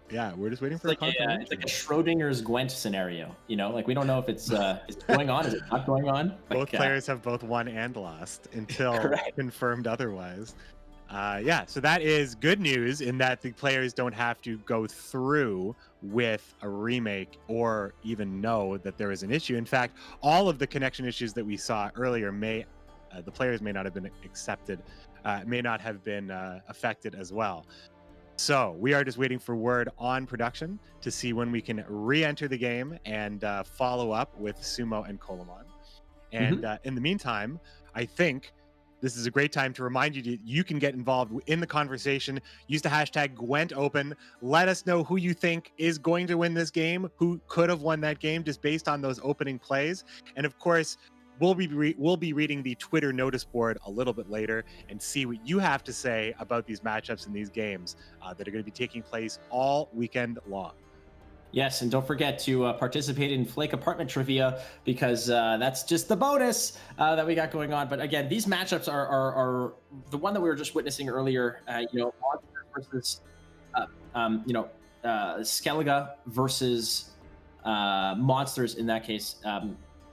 Speaker 2: yeah, we're just waiting for
Speaker 3: it's like a Schrodinger's Gwent scenario, you know, like we don't know if it's going on, is it not going on?
Speaker 2: Both players have both won and lost until confirmed otherwise. Yeah, so that is good news in that the players don't have to go through with a remake or even know that there is an issue. In fact, all of the connection issues that we saw earlier the players may not have been accepted, may not have been affected as well. So we are just waiting for word on production to see when we can re-enter the game and follow up with Sumo and Coleman. And in the meantime, I think this is a great time to remind you that you can get involved in the conversation. Use the hashtag Gwent Open. Let us know who you think is going to win this game, who could have won that game just based on those opening plays. And of course, we'll be reading the Twitter notice board a little bit later and see what you have to say about these matchups and these games that are going to be taking place all weekend long.
Speaker 3: Yes, and don't forget to participate in Flake Apartment Trivia, because that's just the bonus that we got going on. But again, these matchups are the one that we were just witnessing earlier. Monster versus Skellige versus Monsters in that case.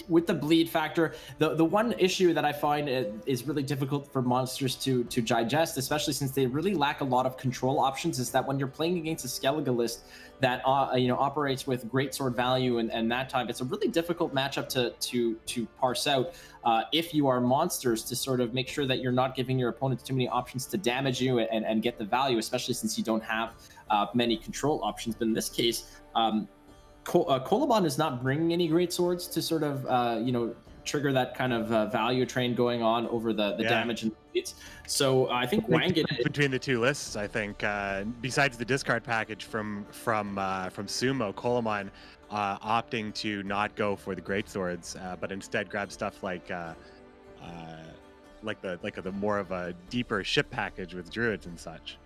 Speaker 3: With the bleed factor, the one issue that I find is really difficult for Monsters to digest, especially since they really lack a lot of control options, is that when you're playing against a Skellige list that operates with great sword value and that type, it's a really difficult matchup to parse out if you are Monsters, to sort of make sure that you're not giving your opponents too many options to damage you and get the value, especially since you don't have many control options. But in this case, Coleman is not bringing any great swords to sort of trigger that kind of value train going on over the damage and beats. So I think
Speaker 2: between the two lists, I think besides the discard package from Sumo, Coleman opting to not go for the great swords, but instead grab stuff like the more of a deeper ship package with druids and such.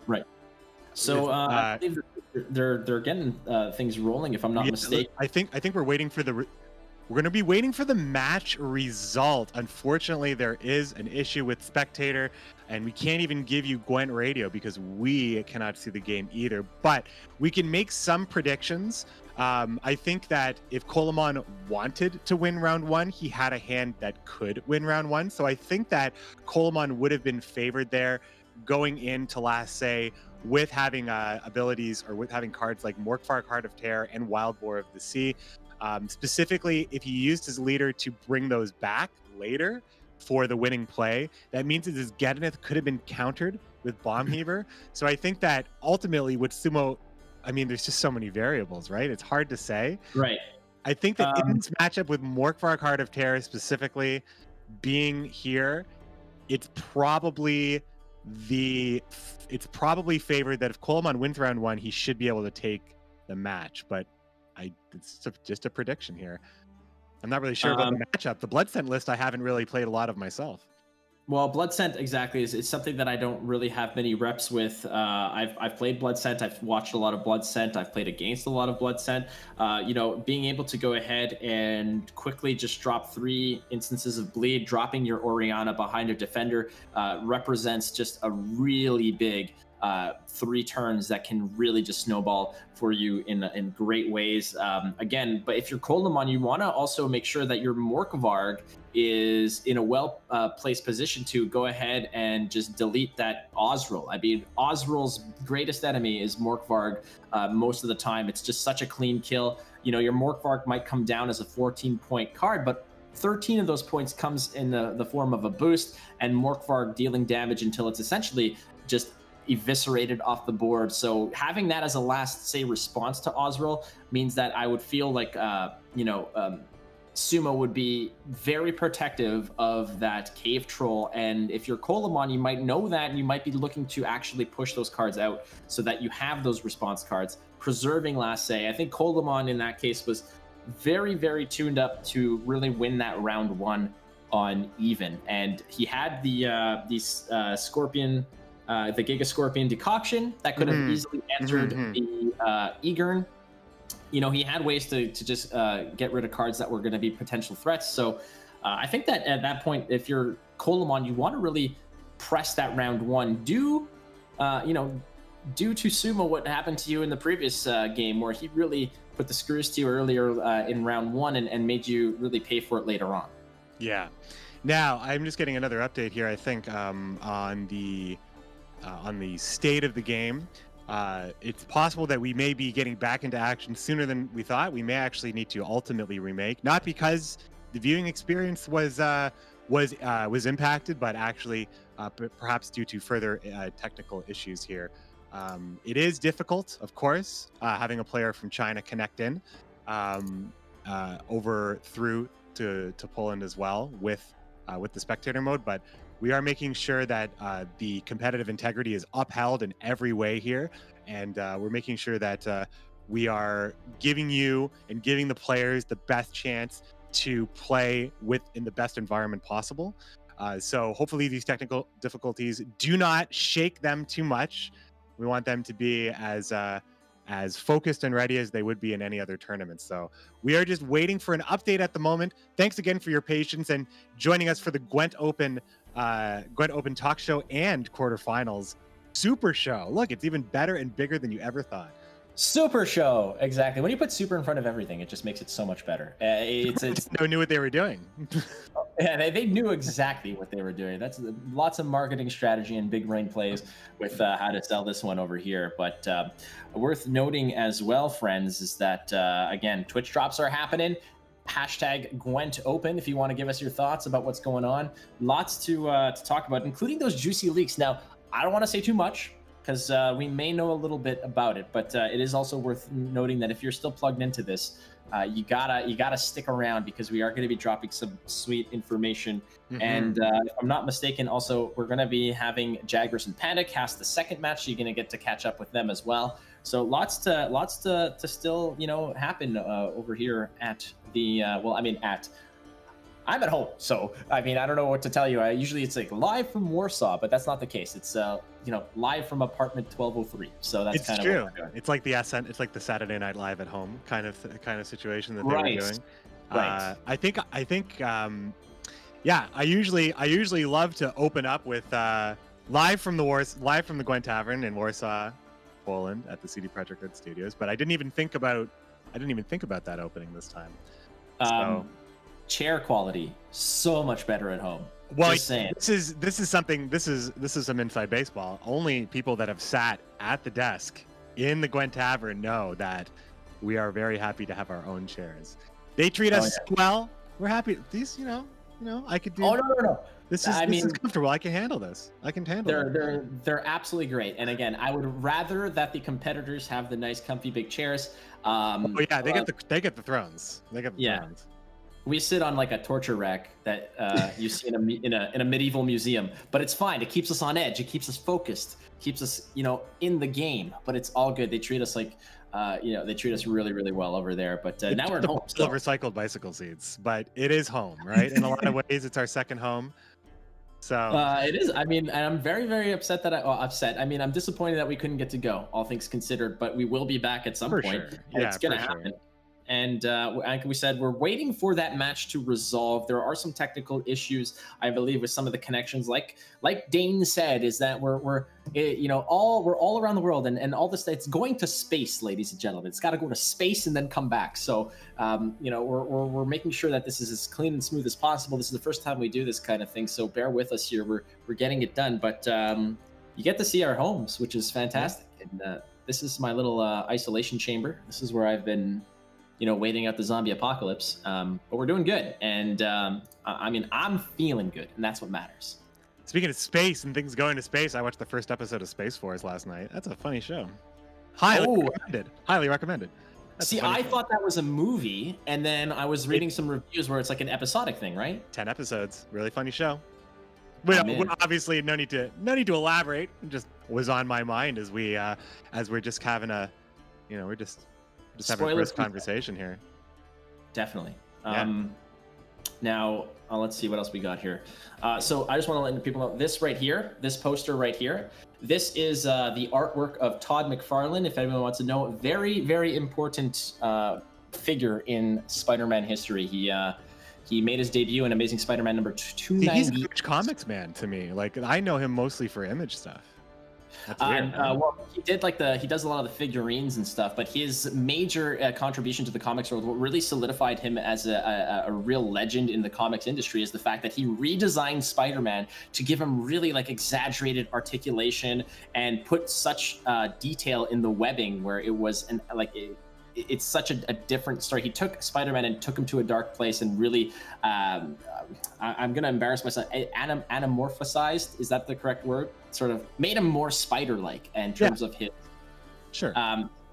Speaker 3: Right. So I believe they're getting things rolling, if I'm not mistaken.
Speaker 2: I think we're waiting for we're going to be waiting for the match result. Unfortunately, there is an issue with Spectator, and we can't even give you Gwent Radio because we cannot see the game either. But we can make some predictions. I think that if Coleman wanted to win round one, he had a hand that could win round one. So I think that Coleman would have been favored there going into last say, with having abilities or with having cards like Morkvark, Heart of Terror, and Wild Boar of the Sea. Specifically, if he used his leader to bring those back later for the winning play, that means that his Geddoneth could have been countered with Bomb Heaver. So I think that ultimately with Sumo, I mean, there's just so many variables, right? It's hard to say.
Speaker 3: Right.
Speaker 2: I think that in this matchup with Morkvark, Heart of Terror specifically being here, it's probably favored that if Coleman wins round one, he should be able to take the match. But it's just a prediction here. I'm not really sure about the matchup. The Blood Scent list I haven't really played a lot of myself.
Speaker 3: Well, Blood Scent exactly is something that I don't really have many reps with. I've played Blood Scent. I've watched a lot of Blood Scent. I've played against a lot of Blood Scent. Being able to go ahead and quickly just drop 3 instances of bleed, dropping your Orianna behind a defender represents just a really big 3 turns that can really just snowball for you in great ways. Again, but if you're Coleman, you want to also make sure that your Morkvarg is in a placed position to go ahead and just delete that Osril. I mean, Osril's greatest enemy is Morkvarg. Most of the time, it's just such a clean kill. You know, your Morkvarg might come down as a 14-point card, but 13 of those points comes in the form of a boost, and Morkvarg dealing damage until it's essentially just eviscerated off the board. So having that as a last, say, response to Osril means that I would feel like, Sumo would be very protective of that Cave Troll. And if you're Coleman, you might know that, and you might be looking to actually push those cards out so that you have those response cards, preserving last say. I think Coleman in that case was very, very tuned up to really win that round 1 on even. And he had the Scorpion, the Giga Scorpion decoction that could have easily entered the Egern. You know, he had ways to just get rid of cards that were going to be potential threats. So I think that at that point, if you're Coleman, you want to really press that round 1. Do to Sumo what happened to you in the previous game, where he really put the screws to you earlier in round 1 and made you really pay for it later on.
Speaker 2: Yeah. Now, I'm just getting another update here, I think, on the state of the game. It's possible that we may be getting back into action sooner than we thought. We may actually need to ultimately remake, not because the viewing experience was impacted, but actually perhaps due to further technical issues here. It is difficult, of course, having a player from China connect in over through to Poland as well with the spectator mode, but we are making sure that the competitive integrity is upheld in every way here, and we're making sure that we are giving you and giving the players the best chance to play in the best environment possible. So hopefully these technical difficulties do not shake them too much. We want them to be as focused and ready as they would be in any other tournament. So we are just waiting for an update at the moment. Thanks again for your patience and joining us for the GWENT Open talk show and quarterfinals super show. Look, it's even better and bigger than you ever thought.
Speaker 3: Super show, exactly. When you put super in front of everything, it just makes it so much better. It's
Speaker 2: no knew what they were doing.
Speaker 3: Yeah, they knew exactly what they were doing. That's lots of marketing strategy and big brain plays with how to sell this one over here. But worth noting as well, friends, is that again, Twitch drops are happening. Hashtag GWENT Open if you want to give us your thoughts about what's going on. Lots to talk about, including those juicy leaks. Now, I don't want to say too much, because we may know a little bit about it, but it is also worth noting that if you're still plugged into this, you gotta stick around, because we are going to be dropping some sweet information. And if I'm not mistaken, also we're going to be having Jaggers and Panda cast the second match, so you're going to get to catch up with them as well. So lots to still happen over here at the I'm at home, so I mean, I don't know what to tell you. Usually it's like live from Warsaw, but that's not the case. It's live from apartment 1203. So that's kind of what we're doing.
Speaker 2: It's like the Saturday Night Live at home kind of situation that they were doing.
Speaker 3: Right.
Speaker 2: I think I usually love to open up with live from the Gwent Tavern in Warsaw, Poland at the CD Projekt Red Studios, but I didn't even think about that opening this time. So
Speaker 3: chair quality so much better at home.
Speaker 2: Well,
Speaker 3: just saying.
Speaker 2: This is some inside baseball. Only people that have sat at the desk in the Gwent Tavern know that we are very happy to have our own chairs. They treat us well. We're happy. These, I could do.
Speaker 3: Oh no.
Speaker 2: This is comfortable. I can handle this.
Speaker 3: They're absolutely great. And again, I would rather that the competitors have the nice, comfy, big chairs.
Speaker 2: They get the thrones. They get the thrones.
Speaker 3: We sit on like a torture rack that you see in a medieval museum, but it's fine. It keeps us on edge. It keeps us focused. Keeps us, in the game. But it's all good. They treat us like, they treat us really, really well over there. But now we're at home.
Speaker 2: Still recycled bicycle seats, but it is home, right? In a lot of ways, it's our second home. So
Speaker 3: it is. I mean, I'm very, very upset that I'm disappointed that we couldn't get to go, all things considered. But we will be back at some point.
Speaker 2: Sure. Yeah,
Speaker 3: it's gonna happen. And like we said, we're waiting for that match to resolve. There are some technical issues, I believe, with some of the connections. Like Dane said, is that we're all around the world, and all this, it's going to space, ladies and gentlemen. It's got to go to space and then come back. So we're making sure that this is as clean and smooth as possible. This is the first time we do this kind of thing, so bear with us here. We're getting it done, but you get to see our homes, which is fantastic. And this is my little isolation chamber. This is where I've been, waiting out the zombie apocalypse. But we're doing good, and I'm feeling good, and that's what matters.
Speaker 2: Speaking of space and things going to space, I watched the first episode of Space Force last night. That's a funny show. Highly recommended. Highly recommended.
Speaker 3: See, I thought that was a movie, and then I was reading some reviews where it's like an episodic thing, right?
Speaker 2: 10 episodes. Really funny show. We obviously no need to elaborate. It just was on my mind as we're just having a, we're just having a first conversation here.
Speaker 3: Definitely.
Speaker 2: Yeah.
Speaker 3: Now, let's see what else we got here. So I just want to let people know this right here, this poster right here. This is the artwork of Todd McFarlane. If anyone wants to know, very, very important figure in Spider-Man history. He made his debut in Amazing Spider-Man number 290.
Speaker 2: He's a Image Comics man to me. Like, I know him mostly for Image stuff. That's weird.
Speaker 3: Well, he does a lot of the figurines and stuff, but his major contribution to the comics world, what really solidified him as a real legend in the comics industry, is the fact that he redesigned Spider-Man to give him really like exaggerated articulation and put such detail in the webbing, where it was it's such a different story. He took Spider-Man and took him to a dark place and really, I'm going to embarrass myself, anamorphosized, is that the correct word? Sort of made him more spider-like in terms of his.
Speaker 2: Sure.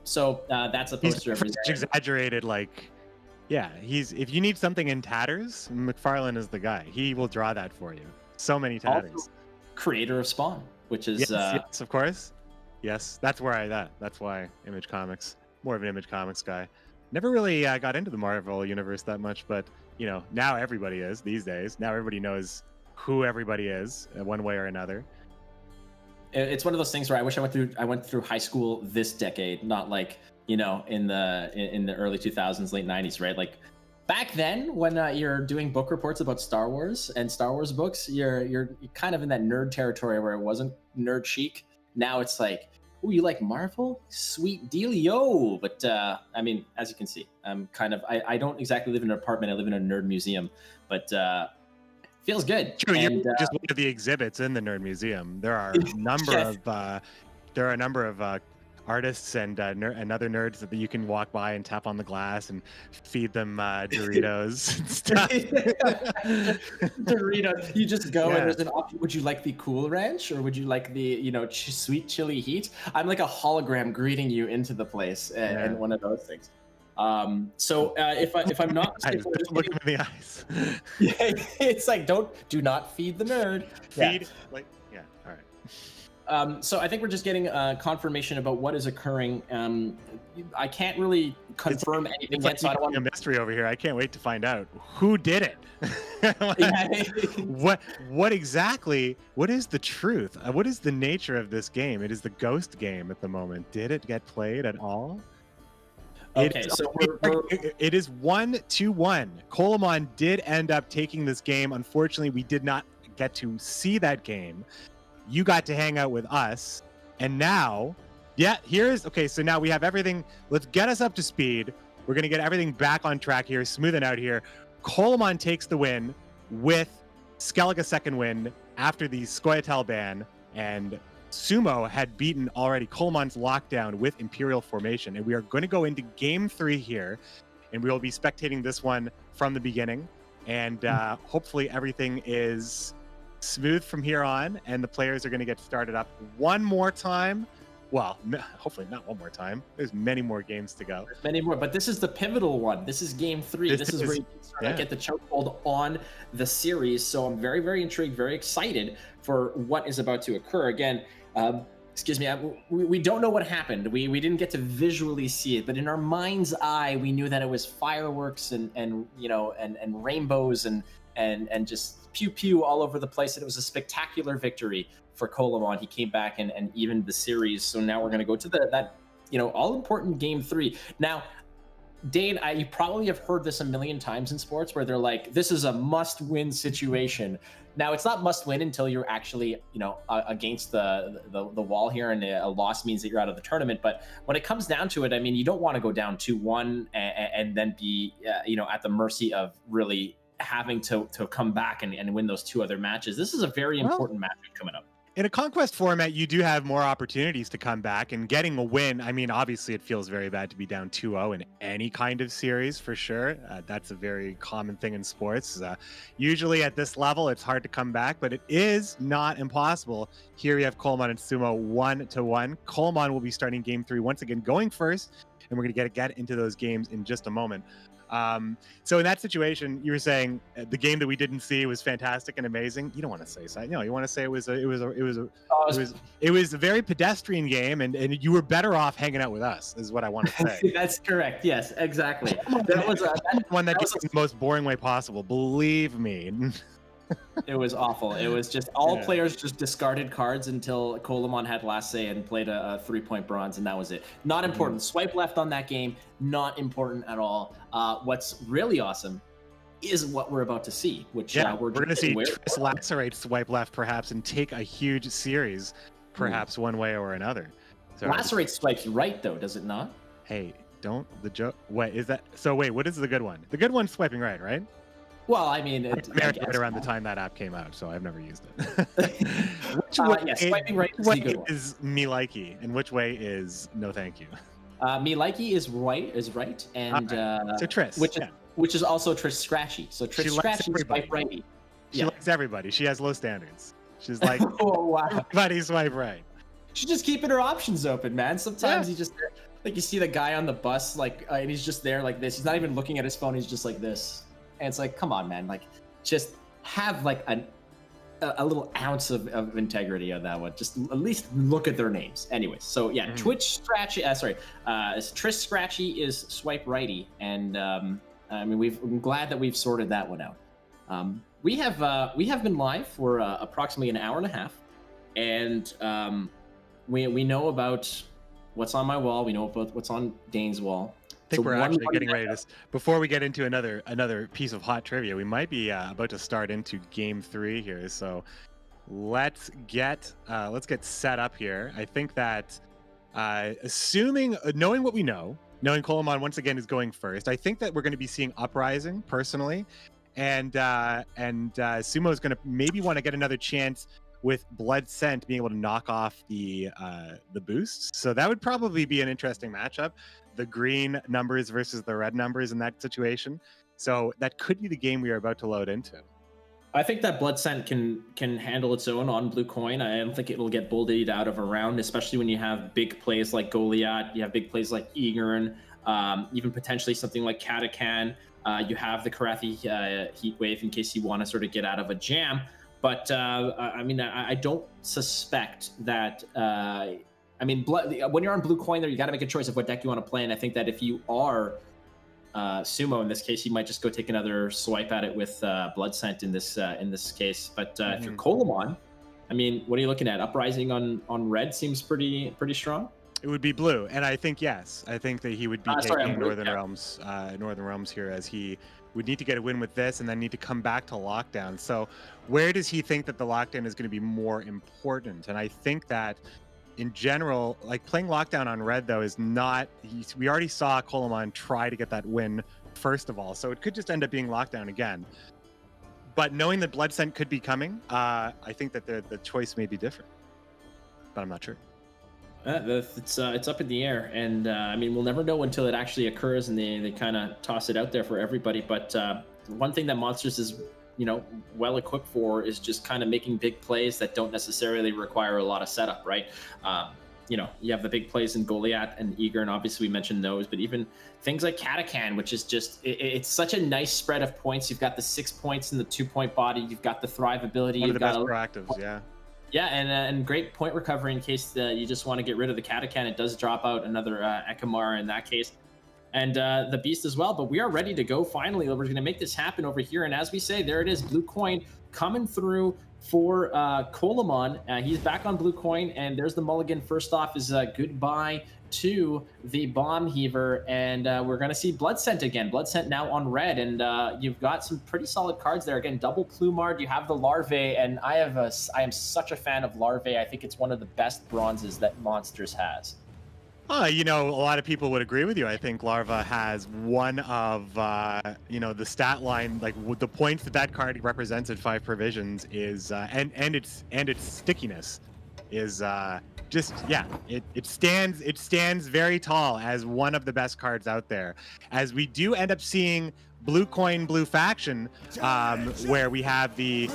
Speaker 3: So that's a poster of his.
Speaker 2: Exaggerated, like, yeah, if you need something in tatters, McFarlane is the guy. He will draw that for you. So many tatters.
Speaker 3: Also, creator of Spawn, which is...
Speaker 2: Yes, of course. Yes, that's why Image Comics. More of an Image Comics guy. Never really got into the Marvel universe that much, but now everybody is these days. Now everybody knows who everybody is one way or another.
Speaker 3: It's one of those things where I wish I went through high school this decade, not like in the early 2000s, late 90s, right? Like back then, when you're doing book reports about Star Wars and Star Wars books, you're kind of in that nerd territory where it wasn't nerd chic. Now it's like, oh, you like Marvel? Sweet dealio. But as you can see, I'm I don't exactly live in an apartment. I live in a nerd museum, but feels good.
Speaker 2: True, you're just one of the exhibits in the Nerd Museum. There are a number of artists and other nerds that you can walk by and tap on the glass and feed them Doritos and stuff.
Speaker 3: Doritos. You just go and there's an option. Would you like the Cool Ranch or would you like the sweet chili heat? I'm like a hologram greeting you into the place and one of those things. So if I'm not
Speaker 2: mistaken, look him in the eyes.
Speaker 3: Yeah, it's like do not feed the nerd.
Speaker 2: Feed all right.
Speaker 3: So I think we're just getting confirmation about what is occurring. I can't really confirm anything yet, so I don't want
Speaker 2: a mystery over here. I can't wait to find out who did it. What exactly? What is the truth? What is the nature of this game? It is the ghost game at the moment. Did it get played at all?
Speaker 3: Okay,
Speaker 2: it is 1-1. Coleman did end up taking this game. Unfortunately, we did not get to see that game. You got to hang out with us, and now, so now we have everything. Let's get us up to speed. We're gonna get everything back on track here, smoothing out here. Coleman takes the win with Skellige's second win after the Scoia'tael ban, and Sumo had beaten already Coleman's lockdown with Imperial formation, and we are going to go into game 3 here, and we will be spectating this one from the beginning, and hopefully everything is smooth from here on, and the players are going to get started up one more time. Well, hopefully not one more time. There's many more games to go.
Speaker 3: There's many more, but this is the pivotal one. This is game 3. This is where you can start to get the chokehold on the series. So I'm very, very intrigued, very excited for what is about to occur. Again, excuse me, we don't know what happened. We didn't get to visually see it, but in our mind's eye, we knew that it was fireworks and rainbows and just pew pew all over the place. And it was a spectacular victory for Coleman. He came back and evened the series. So now we're going to go to that all important game 3. Now, Dane, you probably have heard this a million times in sports where they're like, this is a must-win situation. Now, it's not must-win until you're actually, against the wall here, and a loss means that you're out of the tournament. But when it comes down to it, I mean, you don't want to go down 2-1 and then be, at the mercy of really having to come back and win those 2 other matches. This is a very important matchup coming up.
Speaker 2: In a conquest format, you do have more opportunities to come back, and getting a win, I mean, obviously it feels very bad to be down 2-0 in any kind of series, for sure. That's a very common thing in sports. Usually at this level, it's hard to come back, but it is not impossible. Here we have Coleman and Sumo 1-1. Coleman will be starting game 3 once again, going first, and we're going to get into those games in just a moment. So in that situation, you were saying the game that we didn't see was fantastic and amazing. You don't want to say so. You want to say it was a very pedestrian game, and you were better off hanging out with us, is what I want to say.
Speaker 3: That's correct. Yes, exactly. That was
Speaker 2: one that was the most boring way possible. Believe me.
Speaker 3: It was awful. It was just all players just discarded cards until Coleman had last say and played a 3-point bronze, and that was it. Not important. Swipe left on that game, not important at all. What's really awesome is what we're about to see, which we're going to
Speaker 2: see Triss lacerate swipe left perhaps and take a huge series, perhaps one way or another. So,
Speaker 3: lacerate swipes right though, does it not?
Speaker 2: Hey, don't the joke. Wait, is that so? Wait, what is the good one? The good one's swiping right, right?
Speaker 3: Well, I mean,
Speaker 2: right around the time that app came out, so I've never used it.
Speaker 3: Swiping right
Speaker 2: is, which way is me likey, and which way is no thank you?
Speaker 3: Me likey is right, and
Speaker 2: so Triss,
Speaker 3: which is also Triss Scratchy. So Triss Scratchy swipe righty.
Speaker 2: She likes everybody. She has low standards. She's like,
Speaker 3: oh wow,
Speaker 2: everybody swipe right.
Speaker 3: She's just keeping her options open, man. Sometimes you just like you see the guy on the bus, like, and he's just there like this. He's not even looking at his phone. He's just like this. And it's like, come on, man. Like, just have like a little ounce of integrity on that one. Just at least look at their names. Anyways, so yeah, Triss Scratchy is swipe righty, and I mean, I'm glad that we've sorted that one out. We have been live for approximately an hour and a half, and we know about what's on my wall. We know about what's on Dane's wall.
Speaker 2: I think we're actually getting ready to, before we get into another piece of hot trivia, we might be about to start into game 3 here. So let's get set up here. I think that knowing what we know, knowing Coleman once again is going first, I think that we're going to be seeing Uprising personally, and Sumo is going to maybe want to get another chance with Blood Scent being able to knock off the boosts. So that would probably be an interesting matchup. The green numbers versus the red numbers in that situation. So that could be the game we are about to load into.
Speaker 3: I think that Blood Scent can handle its own on Blue Coin. I don't think it'll get bullied out of a round, especially when you have big plays like Goliath, you have big plays like Eagern, even potentially something like Katakan. You have the Karathi Heat Wave in case you want to sort of get out of a jam. But I mean, I don't suspect that. I mean, when you're on Blue Coin, there you got to make a choice of what deck you want to play. And I think that if you are Sumo in this case, you might just go take another swipe at it with Blood Scent in this case. But if you're Coleman, I mean, what are you looking at? Uprising on red seems pretty strong.
Speaker 2: It would be blue, and I think I think that he would be taking Northern Realms here, as he would need to get a win with this and then need to come back to lockdown. So where does he think that the lockdown is going to be more important? And I think that in general, like playing lockdown on red though is not. We already saw Coleman try to get that win first of all, so it could just end up being lockdown again. But knowing that Blood Scent could be coming, I think that the choice may be different, but I'm not sure.
Speaker 3: It's up in the air, and I mean, we'll never know until it actually occurs, and they kind of toss it out there for everybody. But one thing that Monsters is, well equipped for is just kind of making big plays that don't necessarily require a lot of setup, right? You have the big plays in Goliath and Eager, and obviously we mentioned those, but even things like Katakan, which is just, it's such a nice spread of points. You've got the 6 points in the 2-point body. You've got the Thrive ability.
Speaker 2: One of
Speaker 3: the
Speaker 2: best proactives, yeah.
Speaker 3: Yeah, and great point recovery in case you just want to get rid of the Katakan. It does drop out another Ekimar in that case. and the beast as well. But we are ready to go finally. We're going to make this happen over here. And as we say, there it is, blue coin coming through for Coleman. He's back on blue coin, and there's the mulligan. First off is goodbye to the bomb heaver, and we're going to see blood scent again. Blood scent now on red, and you've got some pretty solid cards there. Again, double plumard. You have the larvae, and I am such a fan of larvae. I think it's one of the best bronzes that Monsters has.
Speaker 2: You know, a lot of people would agree with you. I think Larva has one of, you know, the stat line, like the points that card represents at 5 provisions is, and its stickiness is just, yeah, it stands very tall as one of the best cards out there. As we do end up seeing blue coin, blue faction, where we have the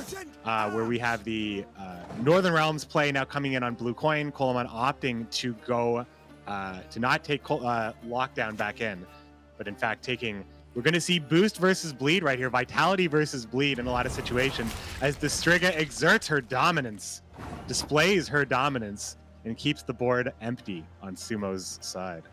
Speaker 2: Northern Realms play now coming in on blue coin. Coleman opting to go. To not take lockdown back in, but in fact we're going to see boost versus bleed right here, vitality versus bleed in a lot of situations, as the Striga exerts her dominance, displays her dominance, and keeps the board empty on Sumo's side.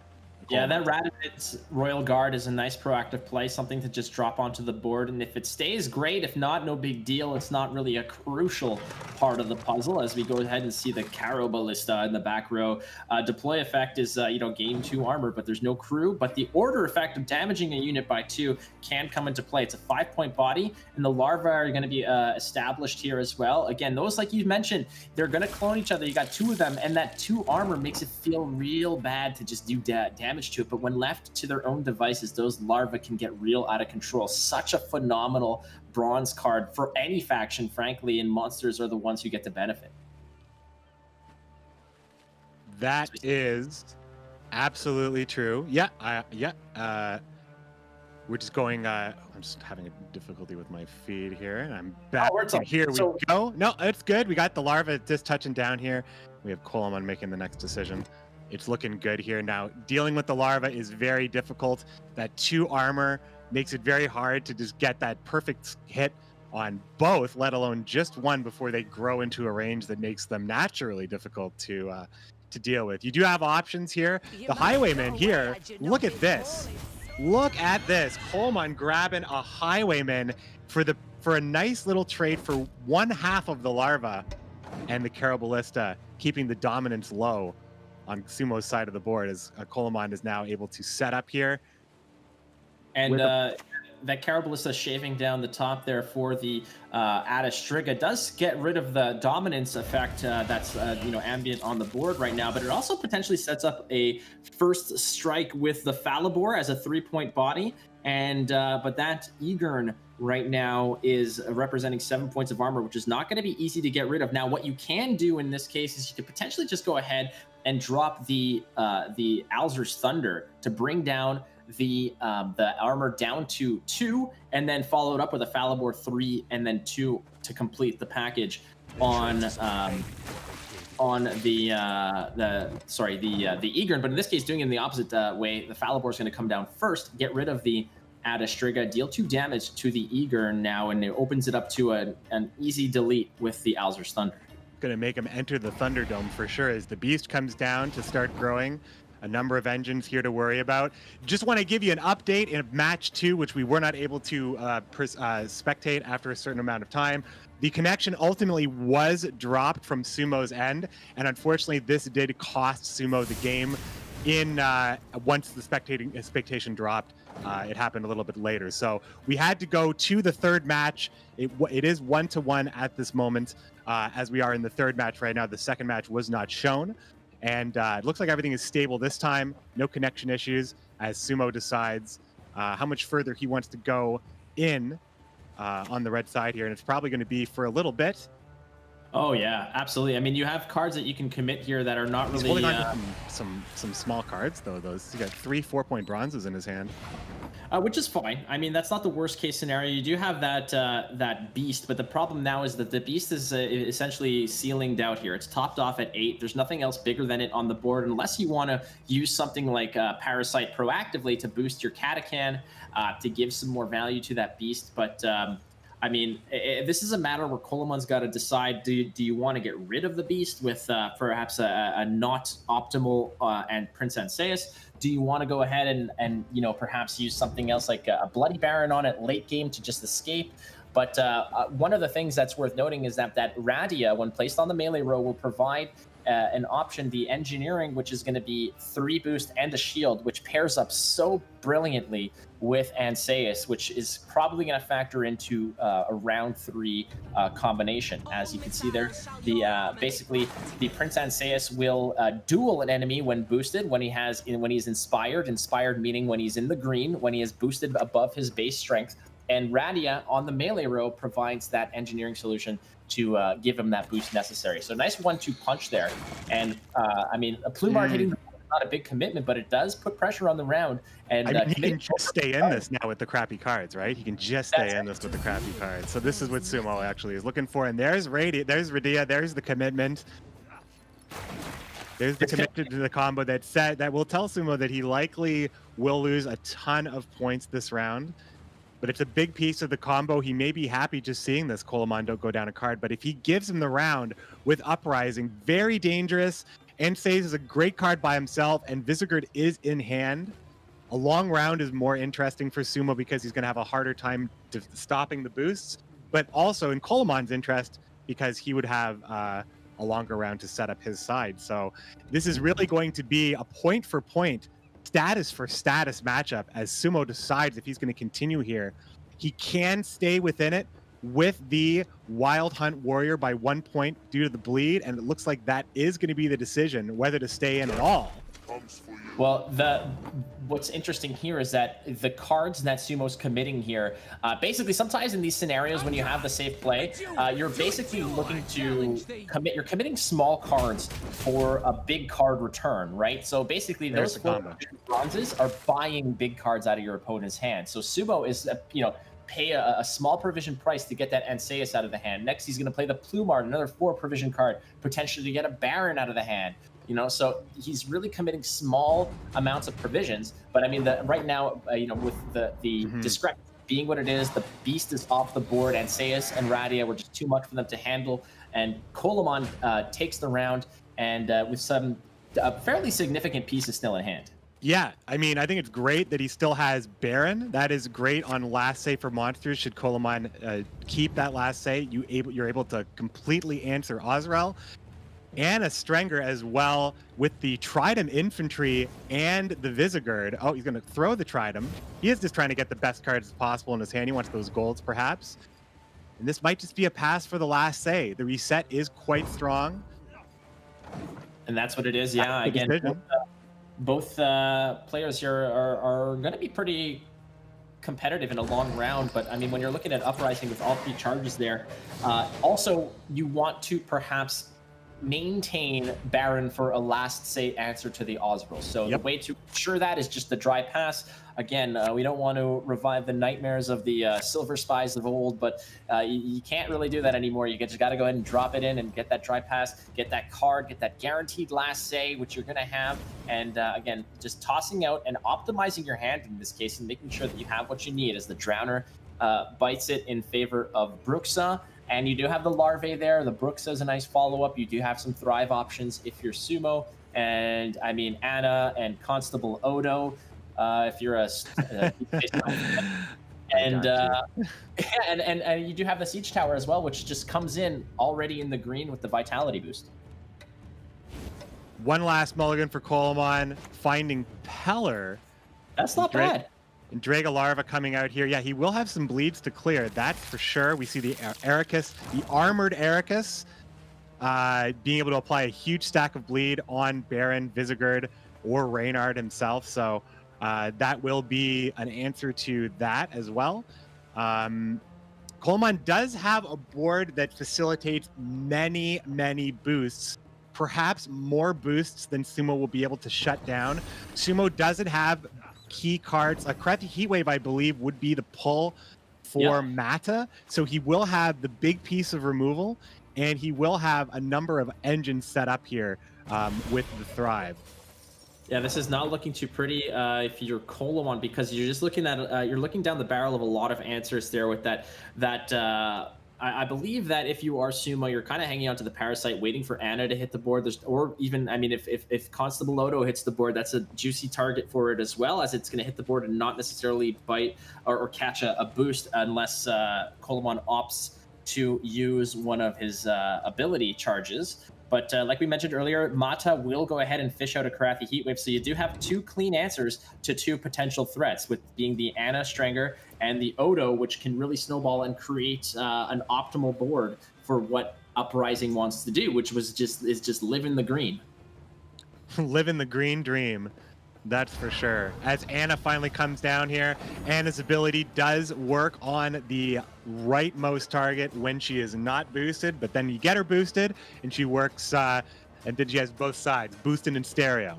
Speaker 3: Yeah, that Radovit's Royal Guard is a nice proactive play, something to just drop onto the board. And if it stays, great. If not, no big deal. It's not really a crucial part of the puzzle, as we go ahead and see the Caro Ballista in the back row. Deploy effect is, gain 2 armor, but there's no crew. But the order effect of damaging a unit by 2 can come into play. It's a 5-point body, and the larvae are going to be established here as well. Again, those, like you mentioned, they're going to clone each other. You got 2 of them, and that 2 armor makes it feel real bad to just do damage to it, but when left to their own devices, those larvae can get real out of control. Such a phenomenal bronze card for any faction, frankly, and Monsters are the ones who get to benefit.
Speaker 2: That is absolutely true. Yeah, we're just going. I'm just having a difficulty with my feed here, and I'm back. Here we go. No, it's good. We got the larva just touching down here. We have Coleman making the next decision. It's looking good here. Now, dealing with the larva is very difficult. That 2 armor makes it very hard to just get that perfect hit on both, let alone just one, before they grow into a range that makes them naturally difficult to deal with. You do have options here. The Highwayman here, look at this. Look at this. Coleman grabbing a Highwayman for a nice little trade for 1/2 of the larva, and the Caro Ballista keeping the dominance low on Sumo's side of the board, as Coleman is now able to set up here.
Speaker 3: And that Caro Ballista shaving down the top there for the Ada Striga does get rid of the dominance effect that's ambient on the board right now, but it also potentially sets up a first strike with the Falibor as a 3-point body. And but that Egern right now is representing 7 points of armor, which is not going to be easy to get rid of. Now, what you can do in this case is you could potentially just go ahead and drop the Alzur's Thunder to bring down the armor down to 2, and then follow it up with a Falibor 3 and then 2 to complete the package on the Egern. But in this case, doing it in the opposite way, the Falibor is going to come down first, get rid of the Ada Striga, deal 2 damage to the Egern now, and it opens it up to an easy delete with the Alzur's Thunder.
Speaker 2: Going to make him enter the Thunderdome for sure, as the beast comes down to start growing. A number of engines here to worry about. Just want to give you an update in match 2, which we were not able to spectate after a certain amount of time. The connection ultimately was dropped from Sumo's end, and unfortunately this did cost Sumo the game in once the expectation dropped. It happened a little bit later, so we had to go to the 3rd match. It is 1-1 at this moment, as we are in the 3rd match right now. The 2nd match was not shown, and it looks like everything is stable this time. No connection issues, as Sumo decides how much further he wants to go in on the red side here, and it's probably going to be for a little bit.
Speaker 3: Oh yeah, absolutely. I mean, you have cards that you can commit here that are not really.
Speaker 2: He's holding on to some small cards though. He's got 3 4-point bronzes in his hand,
Speaker 3: which is fine. I mean, that's not the worst case scenario. You do have that beast, but the problem now is that the beast is essentially ceilinged out here. It's topped off at 8. There's nothing else bigger than it on the board, unless you want to use something like Parasite proactively to boost your Catacan to give some more value to that beast. But I mean, this is a matter where Koloman's got to decide: do you want to get rid of the beast with perhaps a not optimal and Prince Anseus? Do you want to go ahead and perhaps use something else like a Bloody Baron on it late game to just escape? But one of the things that's worth noting is that Radia, when placed on the melee row, will provide an option, the engineering, which is going to be 3 boost and a shield, which pairs up so brilliantly with Anseus, which is probably going to factor into a round 3 combination. As you can see there, basically the Prince Anseus will duel an enemy when boosted, when he's inspired meaning when he's in the green, when he is boosted above his base strength. And Radia on the melee row provides that engineering solution to give him that boost necessary. So nice 1-2 punch there. And I mean, a Plumard hitting the is not a big commitment, but it does put pressure on the round. And
Speaker 2: I mean, he can just stay in this now with the crappy cards, right? He can just stay in this with the crappy cards. So this is what Sumo actually is looking for. And there's Radia, there's the commitment. There's the commitment to the combo that will tell Sumo that he likely will lose a ton of points this round. But it's a big piece of the combo. He may be happy just seeing this Koloman go down a card. But if he gives him the round with Uprising, very dangerous. Anseus is a great card by himself, and Visegard is in hand. A long round is more interesting for Sumo because he's going to have a harder time stopping the boosts. But also in Koloman's interest, because he would have a longer round to set up his side. So this is really going to be a point-for-point, status matchup as Sumo decides if he's going to continue here. He can stay within it with the Wild Hunt Warrior by 1 point due to the bleed, and it looks like that is going to be the decision whether to stay in at all.
Speaker 3: Well, what's interesting here is that the cards that Sumo's committing here, basically sometimes in these scenarios when you have the safe play, you're basically looking to you're committing small cards for a big card return, right? So basically those bronzes are buying big cards out of your opponent's hand. So Sumo is, pay a small provision price to get that Anseus out of the hand. Next, he's going to play the Plumard, another 4 provision card, potentially to get a Baron out of the hand. So he's really committing small amounts of provisions. But I mean, right now, with the discrepancy being what it is, the beast is off the board. Anseus and Radia were just too much for them to handle. And Koloman takes the round, and with some fairly significant pieces still in hand.
Speaker 2: Yeah, I mean, I think it's great that he still has Baron. That is great on last say for monsters. Should Koloman keep that last say, you're able to completely answer Azrael. And a Strenger as well with the Tridem Infantry and the Visegard. Oh, he's going to throw the Tridem. He is just trying to get the best cards possible in his hand. He wants those golds, perhaps. And this might just be a pass for the last say. The reset is quite strong.
Speaker 3: And that's what it is, yeah. Again, both players here are going to be pretty competitive in a long round. But, I mean, when you're looking at Uprising with all 3 charges there, also you want to perhaps maintain Baron for a last say answer to the Azrael. So the way to ensure that is just the dry pass. Again, we don't want to revive the nightmares of the Silver Spies of old, but you can't really do that anymore. You just got to go ahead and drop it in and get that dry pass, get that card, get that guaranteed last say, which you're going to have. And again, just tossing out and optimizing your hand in this case and making sure that you have what you need as the Drowner bites it in favor of Bruxa. And you do have the Larvae there. The Bruxa is a nice follow-up. You do have some Thrive options if you're Sumo. And, I mean, Anna and Constable Odo, if you're a... and you do have the Siege Tower as well, which just comes in already in the green with the Vitality boost.
Speaker 2: One last mulligan for Koloman, finding Peller.
Speaker 3: That's not bad.
Speaker 2: And Draga Larva coming out here. Yeah, he will have some bleeds to clear, that's for sure. We see the Ericus, the armored Ericus, being able to apply a huge stack of bleed on Baron, Visegard, or Reynard himself. So that will be an answer to that as well. Koloman does have a board that facilitates many, many boosts. Perhaps more boosts than Sumo will be able to shut down. Sumo doesn't have key cards. A Krethi Heatwave, I believe, would be the pull for Mata. So he will have the big piece of removal, and he will have a number of engines set up here with the Thrive.
Speaker 6: Yeah, this is not looking too pretty if you're Colomon, because you're just looking at you're looking down the barrel of a lot of answers there with that. I believe that if you are Sumo, you're kind of hanging on to the Parasite, waiting for Anna to hit the board. Or even, I mean, if Constable Odo hits the board, that's a juicy target for it as well, as it's going to hit the board and not necessarily bite or catch a boost unless Colomon opts to use one of his ability charges. But like we mentioned earlier, Mata will go ahead and fish out a Karathi Heatwave. So you do have two clean answers to two potential threats, with being the Anna Stranger and the Odo, which can really snowball and create an optimal board for what Uprising wants to do, which is just live in the green.
Speaker 2: Live in the green dream. That's for sure. As Anna finally comes down here, Anna's ability does work on the rightmost target when she is not boosted, but then you get her boosted and she works, and then she has both sides, boosted and stereo.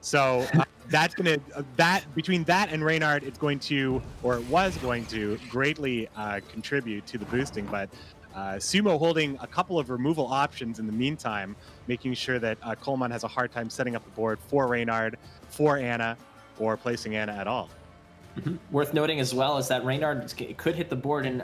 Speaker 2: So that's going to, between that and Reynard, it's going to, or it was going to, greatly contribute to the boosting, but Sumo holding a couple of removal options in the meantime, making sure that Coleman has a hard time setting up the board for Reynard, for Anna, or placing Anna at all.
Speaker 6: Worth noting as well is that Reynard could hit the board, and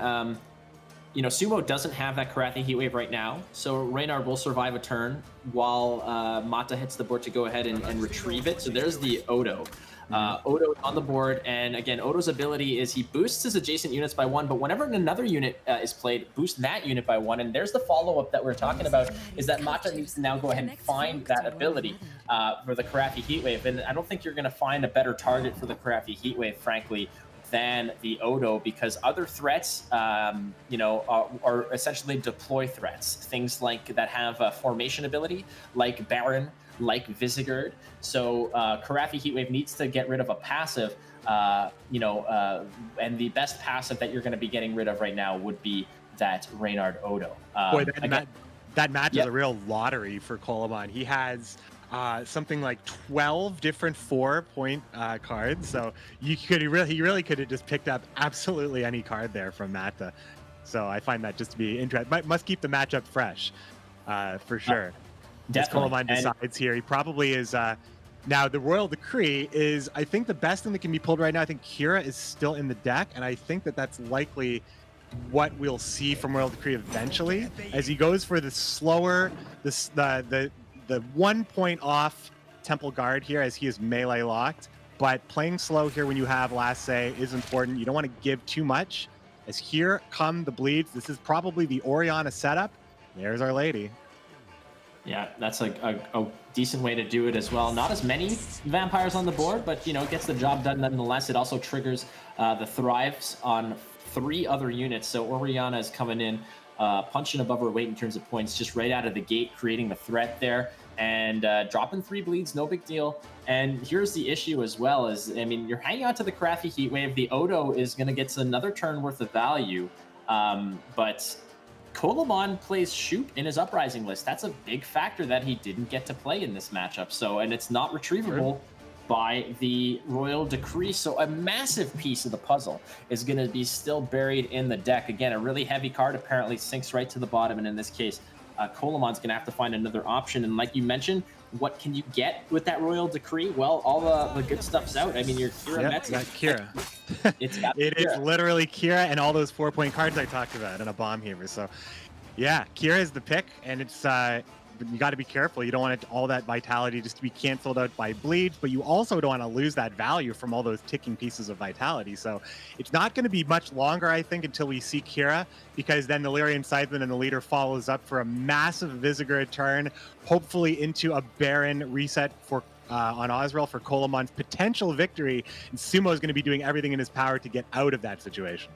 Speaker 6: Sumo doesn't have that Karathi Heatwave right now, so Reynard will survive a turn while Mata hits the board to go ahead and retrieve it. So there's the Odo. Odo on the board, and again, Odo's ability is he boosts his adjacent units by 1, but whenever another unit is played, boost that unit by 1. And there's the follow-up that we're talking about, is that Mata needs to now go ahead and find that ability for the Karathi Heatwave. And I don't think you're going to find a better target for the Karathi Heatwave, frankly, than the Odo, because other threats, are essentially deploy threats. Things like that have a formation ability, like Baron, like Visigurd. So Karathi Heatwave needs to get rid of a passive, and the best passive that you're going to be getting rid of right now would be that Reynard Odo.
Speaker 2: Boy, that match is a real lottery for Coleman. He has something like 12 different 4-point cards, so he really could have just picked up absolutely any card there from Mata. So I find that just to be interesting. Must keep the matchup fresh, for sure. As Coleman decides here, he probably is. Now the Royal Decree is, I think, the best thing that can be pulled right now. I think Kira is still in the deck, and I think that that's likely what we'll see from Royal Decree eventually, as he goes for the slower, the 1 point off Temple Guard here, as he is melee locked. But playing slow here when you have last say is important. You don't want to give too much, as here come the bleeds. This is probably the Oriana setup. There's Our Lady.
Speaker 6: Yeah, that's a decent way to do it as well. Not as many vampires on the board, but it gets the job done nonetheless. It also triggers the thrives on 3 other units. So Oriana is coming in, punching above her weight in terms of points, just right out of the gate, creating the threat there, and dropping 3 bleeds, no big deal. And here's the issue as well, is, I mean, you're hanging out to the Karathi Heatwave. The Odo is going to get another turn worth of value, but Coleman plays Shoop in his Uprising list. That's a big factor that he didn't get to play in this matchup. So, and it's not retrievable by the Royal Decree. So a massive piece of the puzzle is going to be still buried in the deck. Again, a really heavy card apparently sinks right to the bottom. And in this case, Coleman's going to have to find another option. And like you mentioned, what can you get with that Royal Decree? Well, all the good stuff's out. I mean, your Kira Mets.
Speaker 2: Got Kira.
Speaker 6: It
Speaker 2: is literally Kira and all those 4-point cards I talked about and a bomb heaver. So, yeah, Kira is the pick, and it's you got to be careful. You don't want all that vitality just to be canceled out by bleeds, but you also don't want to lose that value from all those ticking pieces of vitality. So it's not going to be much longer, I think, until we see Kira, because then the Lyrian Scytheman and the leader follows up for a massive Visigurd turn, hopefully into a Baron reset for on Osrel for Coleman's potential victory. And Sumo is going to be doing everything in his power to get out of that situation.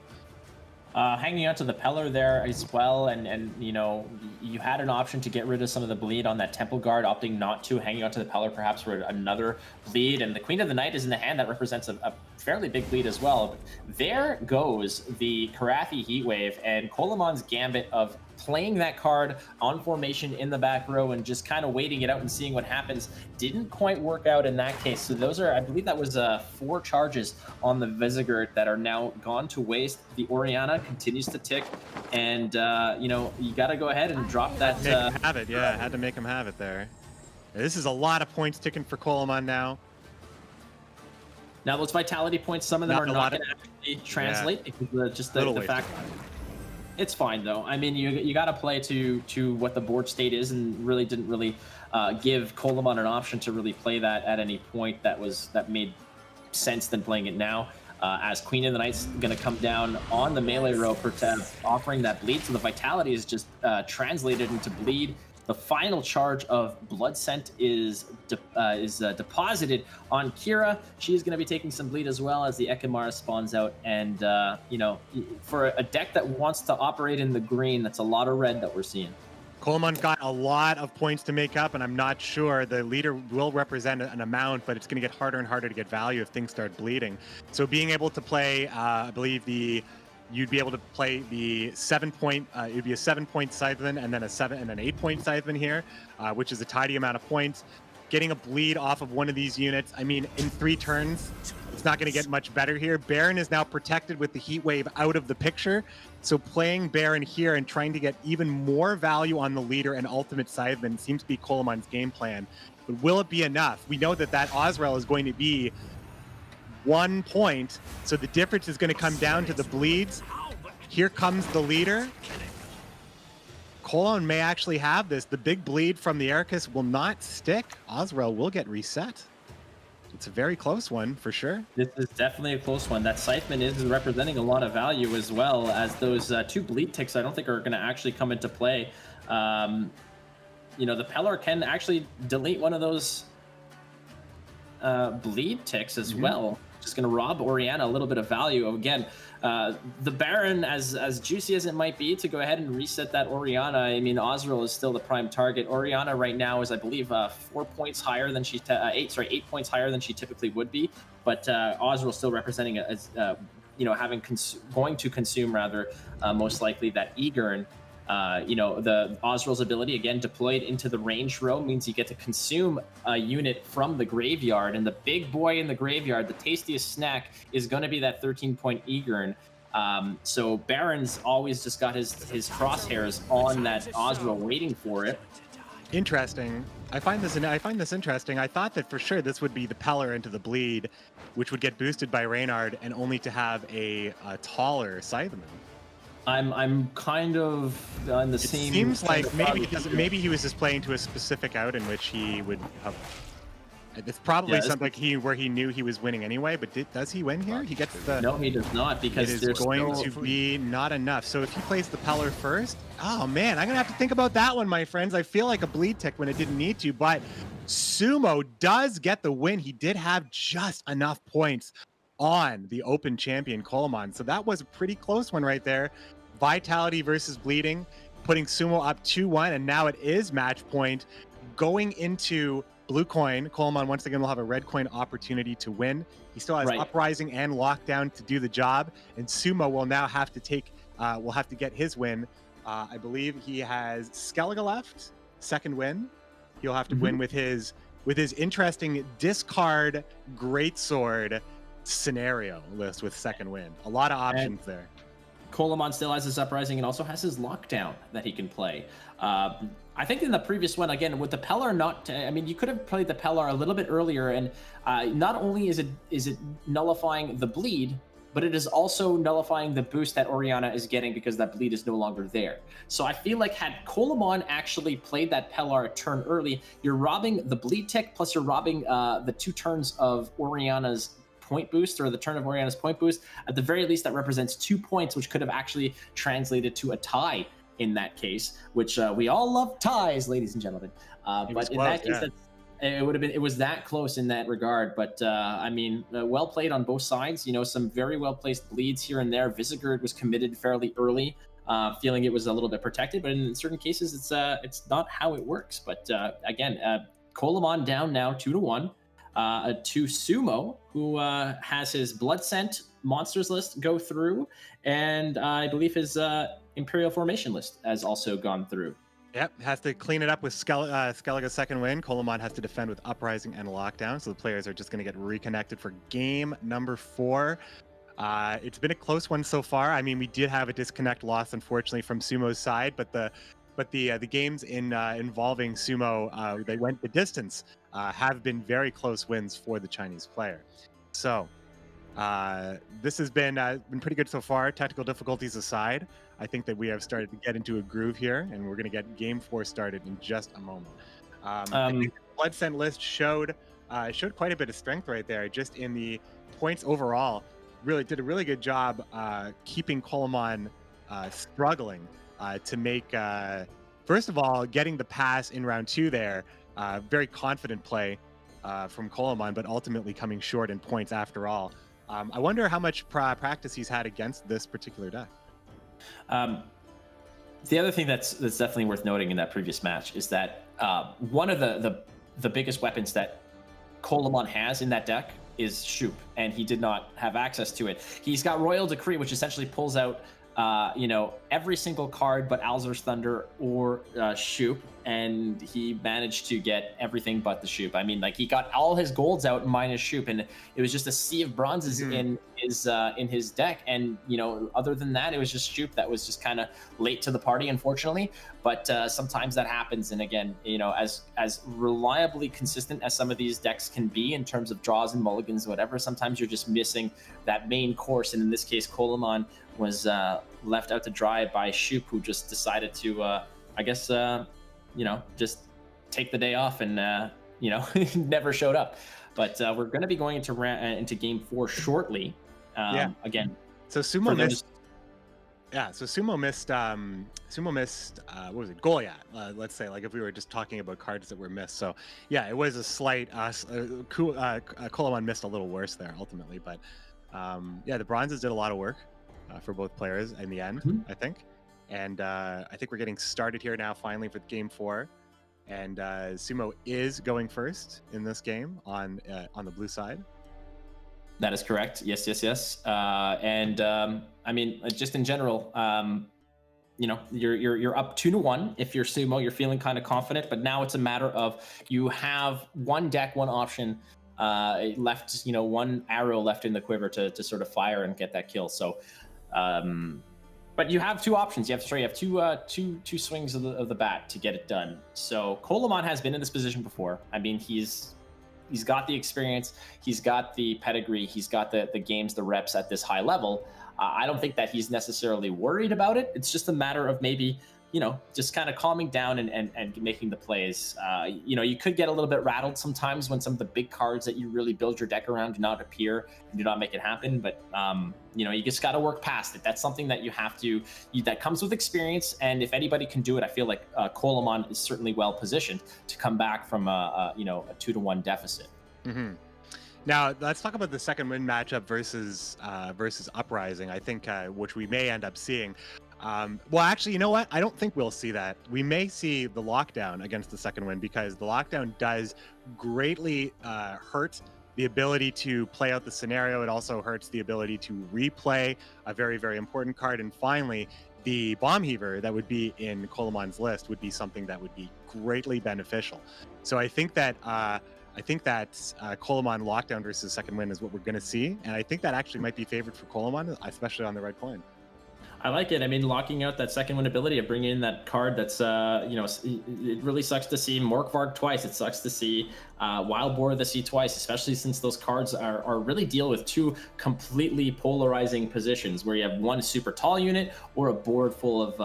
Speaker 6: Hanging out to the Peller there as well, and you had an option to get rid of some of the bleed on that Temple Guard, opting not to, hanging out to the Peller perhaps for another bleed, and the Queen of the Night is in the hand. That represents a fairly big bleed as well. But there goes the Karathi Heatwave, and Coleman's gambit of playing that card on formation in the back row and just kind of waiting it out and seeing what happens didn't quite work out in that case. So those are, I believe that was 4 charges on the Visigurd that are now gone to waste. The Oriana continues to tick, and you got to go ahead and drop that.
Speaker 2: Make him have it, yeah. Had to make him have it there. This is a lot of points ticking for Coleman now.
Speaker 6: Now those vitality points, some of them
Speaker 2: Not
Speaker 6: are
Speaker 2: a
Speaker 6: not
Speaker 2: lot
Speaker 6: going to actually translate because just
Speaker 2: Little
Speaker 6: the
Speaker 2: waste
Speaker 6: fact.
Speaker 2: of time.
Speaker 6: It's fine though. I mean, you got to play to what the board state is, and really didn't really give Coleman an option to really play that at any point that made sense than playing it now. As Queen of the Night's going to come down on the melee row, offering that bleed, so the vitality is just translated into bleed. The final charge of Blood Scent is deposited on Kira. She is going to be taking some bleed as well as the Ekimara spawns out. And, you know, for a deck that wants to operate in the green, that's a lot of red that we're seeing.
Speaker 2: Coleman got a lot of points to make up, and I'm not sure the leader will represent an amount, but it's going to get harder and harder to get value if things start bleeding. So being able to play, I believe you'd be able to play the 7-point, it'd be a 7-point Scytheman and then a 7 and an 8-point Scytheman here, which is a tidy amount of points. Getting a bleed off of one of these units, I mean, in 3 turns, it's not going to get much better here. Baron is now protected with the heat wave out of the picture. So playing Baron here and trying to get even more value on the leader and ultimate Scytheman seems to be Coleman's game plan. But will it be enough? We know that Ozrel is going to be 1 point, so the difference is going to come down to the bleeds. Here comes the leader. Coleman may actually have this. The big bleed from the Ericus will not stick. Ozrel will get reset. It's a very close one for sure.
Speaker 6: This is definitely a close one. That Scytheman is representing a lot of value, as well as those 2 bleed ticks I don't think are going to actually come into play. You know, the Pellar can actually delete one of those bleed ticks as well. Just going to rob Orianna a little bit of value. Again, the Baron, as juicy as it might be to go ahead and reset that Orianna, I mean, Ozrel is still the prime target. Orianna right now is, I believe, 4 points higher than 8 points higher than she typically would be. But Ozrel still representing as you know, going to consume rather most likely that Egern. You know, the Ozrel's ability, again, deployed into the range row, means you get to consume a unit from the graveyard. And the big boy in the graveyard, the tastiest snack, is going to be that 13-point Egern. So Baron's always just got his crosshairs on that Ozrel, waiting for it.
Speaker 2: Interesting. I find this interesting. I thought that for sure this would be the Pellar into the bleed, which would get boosted by Reynard, and only to have a taller Scytheman.
Speaker 6: I'm kind of on the same.
Speaker 2: Seems like maybe he was just playing to a specific out in which he would have. It's probably something like where he knew he was winning anyway. But does he win here? He gets the.
Speaker 6: No, he does not, because
Speaker 2: it is going to be not enough. So if he plays the Pellar first, oh man, I'm gonna have to think about that one, my friends. I feel like a bleed tick when it didn't need to, but Sumo does get the win. He did have just enough points on the Open champion Coleman, so that was a pretty close one right there. Vitality versus bleeding, putting Sumo up 2-1, and now it is match point. Going into blue coin, Coleman once again will have a red coin opportunity to win. He still has Uprising and Lockdown to do the job, and Sumo will now have to get his win. I believe he has Skellige left, second win. He'll have to win with his interesting discard greatsword scenario list with second win. A lot of options there.
Speaker 6: Coleman still has his Uprising and also has his Lockdown that he can play. I think in the previous one, again, with the Pellar I mean, you could have played the Pellar a little bit earlier, and not only is it nullifying the bleed, but it is also nullifying the boost that Orianna is getting because that bleed is no longer there. So I feel like had Coleman actually played that Pellar a turn early, you're robbing the bleed tick, plus you're robbing the 2 turns of Orianna's point boost, or the turn of Orianna's point boost. At the very least, that represents 2 points, which could have actually translated to a tie in that case, which we all love ties, ladies and gentlemen. But in that case, it was that close in that regard. But I mean, well played on both sides. You know, some very well placed bleeds here and there. Visegard was committed fairly early, feeling it was a little bit protected, but in certain cases, it's not how it works. But again, Coleman down now 2-1. To Sumo, who has his Blood Scent monsters list go through, and I believe his Imperial Formation list has also gone through.
Speaker 2: Yep, has to clean it up with Skellige's second win. Coleman has to defend with Uprising and Lockdown, so the players are just going to get reconnected for game number 4. It's been a close one so far. I mean, we did have a disconnect loss, unfortunately, from Sumo's side, but the but the games involving Sumo, they went the distance, have been very close wins for the Chinese player. So this has been pretty good so far. Technical difficulties aside, I think that we have started to get into a groove here, and we're going to get Game 4 started in just a moment. I think the Blood Scent list showed quite a bit of strength right there, just in the points overall. Really did a really good job keeping Coleman struggling to make, first of all, getting the pass in round 2 there. Very confident play from Coleman, but ultimately coming short in points after all. I wonder how much practice he's had against this particular deck.
Speaker 6: The other thing that's definitely worth noting in that previous match is that one of the biggest weapons that Coleman has in that deck is Shoop, and he did not have access to it. He's got Royal Decree, which essentially pulls out every single card but Alzur's Thunder or Shoop, and he managed to get everything but the Shoop. I mean, like, he got all his golds out minus Shoop, and it was just a sea of bronzes in his deck. And other than that, it was just Shoop that was just kind of late to the party, unfortunately. But sometimes that happens. And again, as reliably consistent as some of these decks can be in terms of draws and mulligans, whatever, sometimes you're just missing that main course. And in this case, Coleman was left out to dry by Shoop, who just decided to, I guess, just take the day off and, never showed up. But we're going to be going into Game 4 shortly. Again,
Speaker 2: so Sumo missed. Yeah, so Sumo missed. Sumo missed. What was it? Goliath. Let's say, like, if we were just talking about cards that were missed. So yeah, it was a slight. Coleman missed a little worse there ultimately, but yeah, the bronzes did a lot of work for both players in the end, I think. And I think we're getting started here now, finally, for Game 4. And Sumo is going first in this game on the blue side.
Speaker 6: That is correct. Yes. And I mean, just in general, you're up 2-1. If you're Sumo, you're feeling kind of confident. But now it's a matter of, you have one deck, one option left. One arrow left in the quiver to sort of fire and get that kill. So. But you have two options. You have two swings of the bat to get it done. So Coleman has been in this position before. I mean, he's got the experience, he's got the pedigree, he's got the games, the reps at this high level. I don't think that he's necessarily worried about it. It's just a matter of maybe, just kind of calming down and making the plays. You could get a little bit rattled sometimes when some of the big cards that you really build your deck around do not appear and do not make it happen. But, you just got to work past it. That's something that that comes with experience. And if anybody can do it, I feel like Coleman is certainly well positioned to come back from a 2-1 deficit.
Speaker 2: Mm-hmm. Now let's talk about the second win matchup versus Uprising. I think which we may end up seeing. Well, actually, you know what? I don't think we'll see that. We may see the lockdown against the second win, because the lockdown does greatly hurt the ability to play out the scenario. It also hurts the ability to replay a very, very important card. And finally, the Bomb Heaver that would be in Coleman's list would be something that would be greatly beneficial. So I think that Coleman lockdown versus second win is what we're going to see. And I think that actually might be favored for Coleman, especially on the red coin.
Speaker 6: I like it. I mean, locking out that second win ability of bringing in that card that's, it really sucks to see Morkvarg twice. It sucks to see Wild Boar the Sea twice, especially since those cards are really deal with two completely polarizing positions, where you have one super tall unit or a board full of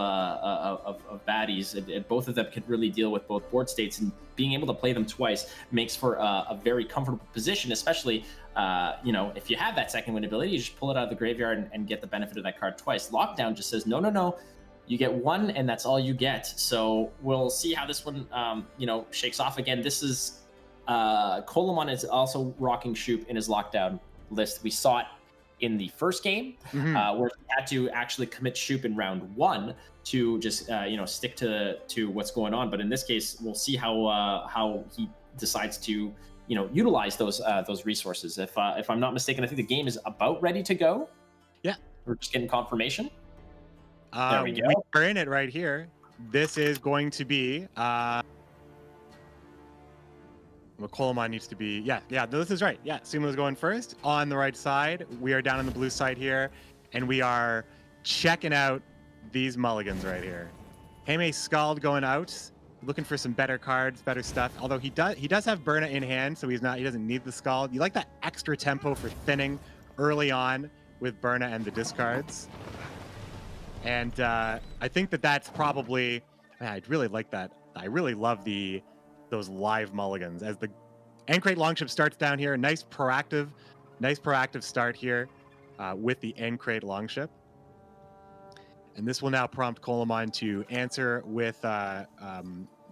Speaker 6: baddies. And both of them could really deal with both board states, and being able to play them twice makes for a very comfortable position, especially if you have that second win ability, you just pull it out of the graveyard and get the benefit of that card twice. Lockdown just says, no, you get one, and that's all you get. So we'll see how this one, shakes off. Again, this is, Coleman is also rocking Shoop in his lockdown list. We saw it in the first game, where he had to actually commit Shoop in round 1 to just, stick to what's going on. But in this case, we'll see how he decides to, utilize those resources. If I'm not mistaken, I think the game is about ready to go.
Speaker 2: Yeah,
Speaker 6: we're just getting confirmation. There we go.
Speaker 2: We're in it right here. This is going to be Coleman needs to be. Yeah. No, this is right. Yeah, Sumo's going first on the right side. We are down on the blue side here, and we are checking out these mulligans right here. Heme Scald going out, looking for some better cards, better stuff. Although he does have Burna in hand, so he doesn't need the Scald. You like that extra tempo for thinning early on with Burna and the discards. And I think that's probably, man, I'd really like that. I really love those live mulligans as the Ancrate Longship starts down here. Nice proactive start here with the Ancrate Longship. And this will now prompt Coleman to answer with the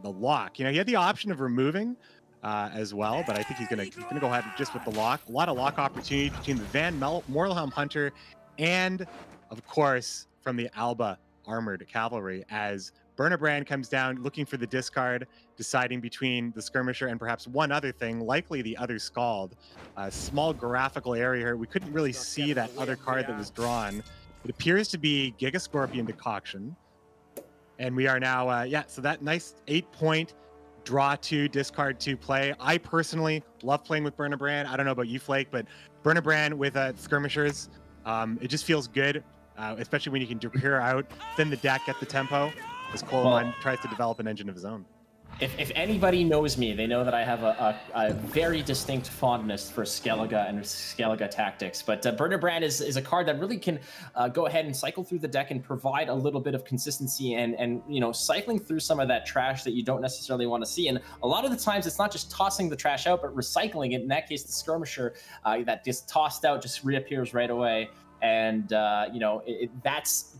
Speaker 2: lock. You know, he had the option of removing as well, but I think he's gonna go ahead just with the lock. A lot of lock opportunity between the Van Morlhelm Hunter and, of course, from the Alba Armored Cavalry as Burnabrand comes down looking for the discard, deciding between the Skirmisher and perhaps one other thing, likely the other Scald. A small graphical area here. We couldn't really see that other card that was drawn. It appears to be Giga Scorpion Decoction. And we are now, so that nice 8-point draw 2, discard 2 play. I personally love playing with Burnabrand. I don't know about you, Flake, but Burnabrand with Skirmishers, it just feels good, especially when you can Drapir out, thin the deck, get the tempo, as Coleman tries to develop an engine of his own.
Speaker 6: If anybody knows me, they know that I have a very distinct fondness for Skellige and Skellige tactics. But Burnabrand is a card that really can go ahead and cycle through the deck and provide a little bit of consistency and you know, cycling through some of that trash that you don't necessarily want to see. And a lot of the times it's not just tossing the trash out, but recycling it. In that case, the Skirmisher that gets tossed out just reappears right away. And you know, that's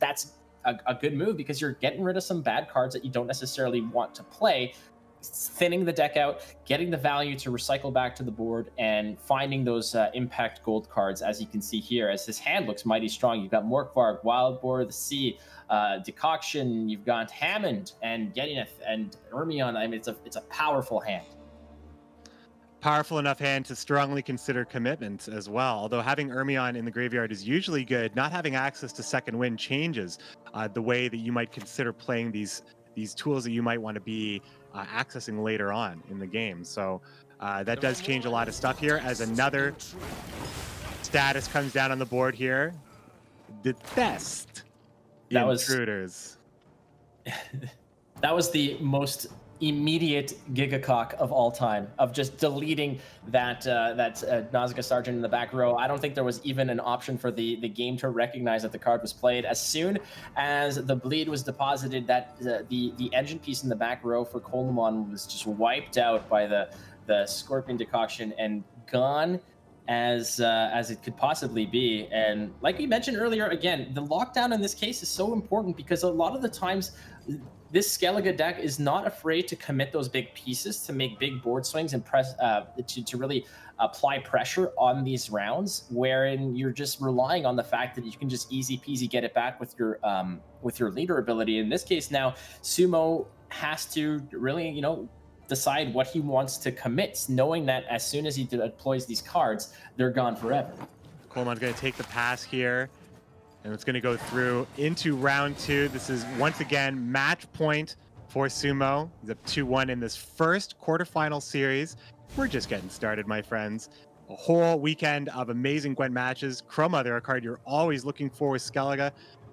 Speaker 6: a good move because you're getting rid of some bad cards that you don't necessarily want to play, thinning the deck out, getting the value to recycle back to the board, and finding those impact gold cards, as you can see here, as his hand looks mighty strong. You've got Morkvarg, Wild Boar, the Sea, Decoction, you've got Hammond and Gedineth and Ermion. I mean, it's a powerful hand.
Speaker 2: Powerful enough hand to strongly consider commitment as well. Although having Ermion in the graveyard is usually good, not having access to second wind changes the way that you might consider playing these tools that you might want to be accessing later on in the game. So that does change a lot of stuff here as another status comes down on the board here. The best intruders.
Speaker 6: That was the most immediate gigacock of all time, of just deleting that Nausicaa Sergeant in the back row. I don't think there was even an option for the game to recognize that the card was played. As soon as the bleed was deposited, that the engine piece in the back row for Coleman was just wiped out by the Scorpion Decoction and gone as it could possibly be. And like we mentioned earlier, again, the lockdown in this case is so important because a lot of the times this Skellige deck is not afraid to commit those big pieces to make big board swings and press to really apply pressure on these rounds, wherein you're just relying on the fact that you can just easy peasy get it back with your leader ability. In this case, now Sumo has to really, you know, decide what he wants to commit, knowing that as soon as he deploys these cards, they're gone forever.
Speaker 2: Coleman's going to take the pass here. And it's going to go through into round 2. This is once again match point for Sumo. He's up 2-1 in this first quarterfinal series. We're just getting started, my friends. A whole weekend of amazing Gwent matches. Crowmother, a card you're always looking for with Skellige,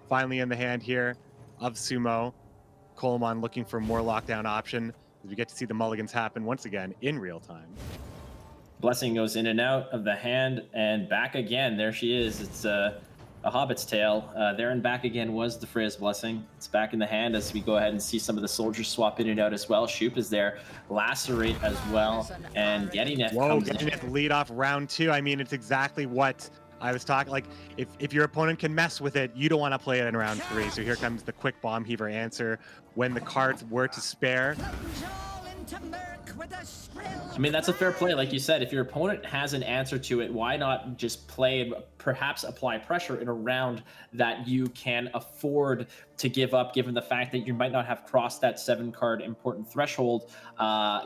Speaker 2: finally in the hand here of Sumo. Coleman looking for more lockdown option as we get to see the mulligans happen once again in real time.
Speaker 6: Blessing goes in and out of the hand and back again. There she is. It's a Hobbit's Tale. There and back again was the Freya's Blessing. It's back in the hand as we go ahead and see some of the soldiers swap in and out as well. Shoop is there. Lacerate as well. And Gedineth comes in.
Speaker 2: Gedineth lead off round 2. I mean, it's exactly what I was talking. Like, if your opponent can mess with it, you don't want to play it in round 3. So here comes the quick bomb heaver answer when the cards were to spare.
Speaker 6: I mean, that's a fair play. Like you said, if your opponent has an answer to it, why not just play and perhaps apply pressure in a round that you can afford to give up, given the fact that you might not have crossed that 7-card important threshold.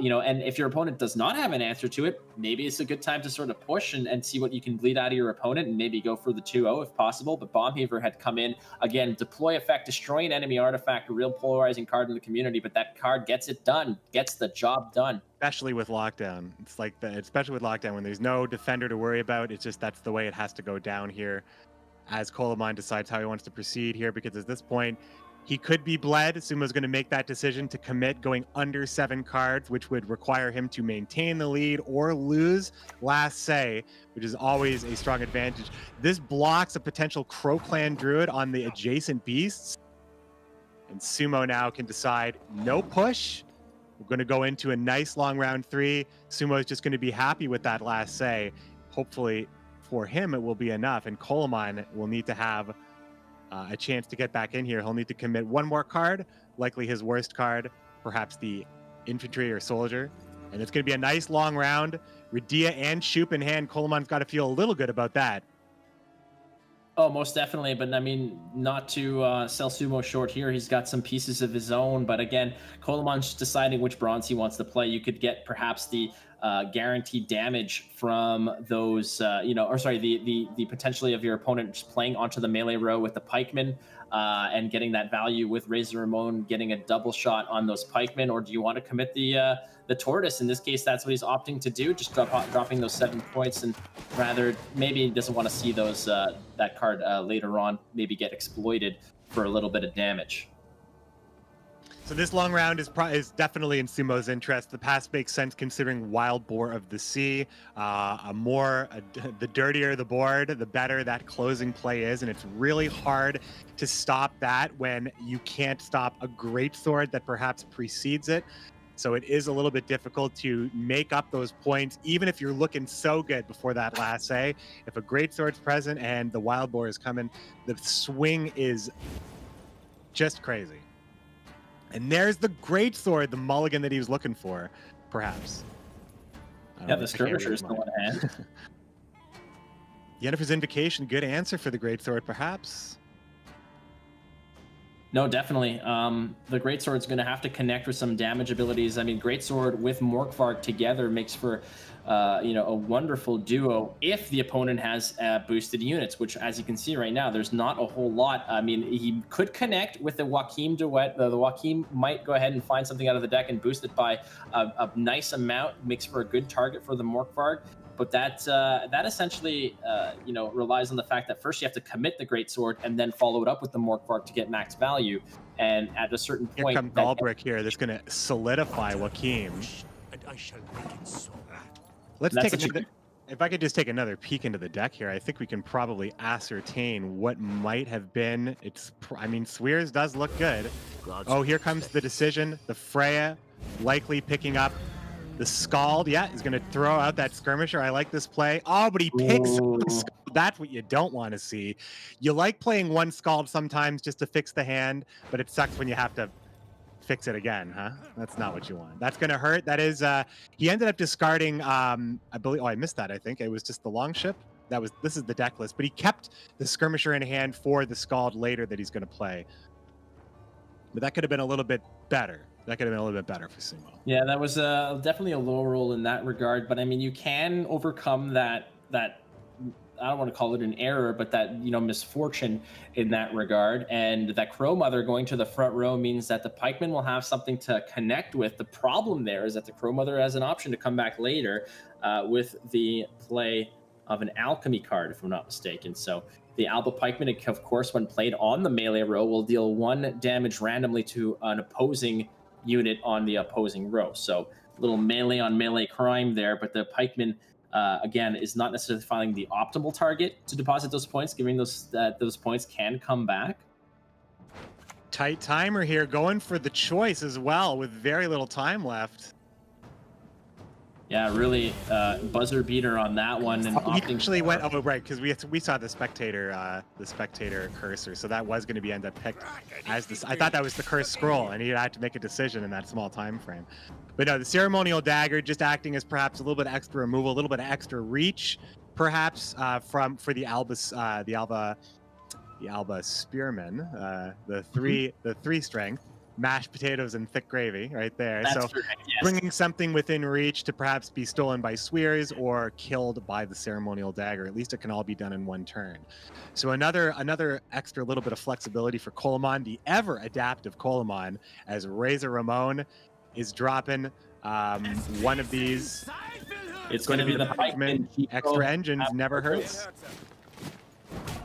Speaker 6: You know, and if your opponent does not have an answer to it, maybe it's a good time to sort of push and see what you can bleed out of your opponent and maybe go for the 2-0 if possible. But Bomb Heaver had come in, again, deploy effect, destroy an enemy artifact, a real polarizing card in the community, but that card gets it done, gets the job done.
Speaker 2: Especially with lockdown. It's like especially with lockdown when there's no defender to worry about. It's just that's the way it has to go down here as Coleman decides how he wants to proceed here, because at this point He could be bled. Sumo's going to make that decision to commit going under 7 cards, which would require him to maintain the lead or lose last say, which is always a strong advantage. This blocks a potential Crow Clan Druid on the adjacent beasts. And Sumo now can decide no push. We're going to go into a nice long round 3. Sumo is just going to be happy with that last say. Hopefully for him, it will be enough. And Coleman will need to have a chance to get back in here. He'll need to commit 1 more card, likely his worst card, perhaps the infantry or soldier. And it's going to be a nice long round. Radia and Shoop in hand. Coleman's got to feel a little good about that.
Speaker 6: Oh, most definitely. But I mean, not to sell Sumo short here. He's got some pieces of his own. But again, Coleman's deciding which bronze he wants to play. You could get perhaps the guaranteed damage from those, the potentially of your opponent just playing onto the melee row with the pikemen and getting that value with Razor Ramon, getting a double shot on those pikemen. Or do you want to commit the tortoise? In this case, that's what he's opting to do, just dropping those 7 points, and rather maybe he doesn't want to see those that card later on maybe get exploited for a little bit of damage.
Speaker 2: So this long round is definitely in Sumo's interest. The pass makes sense considering Wild Boar of the Sea. The dirtier the board, the better that closing play is, and it's really hard to stop that when you can't stop a greatsword that perhaps precedes it. So it is a little bit difficult to make up those points, even if you're looking so good before that last say. If a greatsword's present and the Wild Boar is coming, the swing is just crazy. And there's the greatsword, the mulligan that he was looking for, perhaps.
Speaker 6: Yeah, the skirmisher is still in hand.
Speaker 2: Yennefer's Invocation, good answer for the greatsword, perhaps.
Speaker 6: No, definitely. The greatsword's going to have to connect with some damage abilities. I mean, greatsword with Morkvarg together makes for a wonderful duo if the opponent has boosted units, which, as you can see right now, there's not a whole lot. I mean, he could connect with the Joachim duet. The Joachim might go ahead and find something out of the deck and boost it by a nice amount, makes for a good target for the Morkvarg. But that essentially, relies on the fact that first you have to commit the greatsword and then follow it up with the Morkvarg to get max value. And at a certain point,
Speaker 2: here comes Galbrick here. That's going to solidify Joachim. Let's if I could just take another peek into the deck here, I think we can probably ascertain what might have been. Swears does look good. Oh, here comes the decision. The Freya likely picking up the Scald. Yeah, he's going to throw out that Skirmisher. I like this play. Oh, but he picks up the Scald. That's what you don't want to see. You like playing one Scald sometimes just to fix the hand, but it sucks when you have to fix it again, huh? That's not what you want. That's going to hurt. That is, he ended up discarding, I believe, I missed that, I think. It was just the Longship. This is the deck list, but he kept the Skirmisher in hand for the Scald later that he's going to play. But that could have been a little bit better. That could have been a little bit better for Sumo.
Speaker 6: Yeah, that was definitely a low roll in that regard. But I mean, you can overcome that I don't want to call it an error, but that misfortune in that regard. And that Crow Mother going to the front row means that the pikemen will have something to connect with. The problem there is that the Crow Mother has an option to come back later with the play of an alchemy card, if I'm not mistaken. So the Alba Pikeman, of course, when played on the melee row, will deal 1 damage randomly to an opposing unit on the opposing row. So a little melee on melee crime there, but the pikeman again is not necessarily finding the optimal target to deposit those points, given those points can come back.
Speaker 2: Tight timer here, going for the choice as well with very little time left.
Speaker 6: Yeah, really buzzer beater on that one. And
Speaker 2: he actually went. Oh, right, because we saw the spectator cursor, so that was going to be end up picked as this. I thought that was the cursed scroll, and he had to make a decision in that small time frame. But no, the ceremonial dagger just acting as perhaps a little bit of extra removal, a little bit of extra reach, perhaps for the Alba spearmen, the three strength. Mashed potatoes and thick gravy right there.
Speaker 6: That's
Speaker 2: so
Speaker 6: right, yes.
Speaker 2: Bringing something within reach to perhaps be stolen by Swears or killed by the ceremonial dagger. At least it can all be done in one turn. So another extra little bit of flexibility for Coleman, the ever adaptive Coleman, as Razor Ramon is dropping one of these.
Speaker 6: It's going to be the pikeman.
Speaker 2: Extra engines never hurts.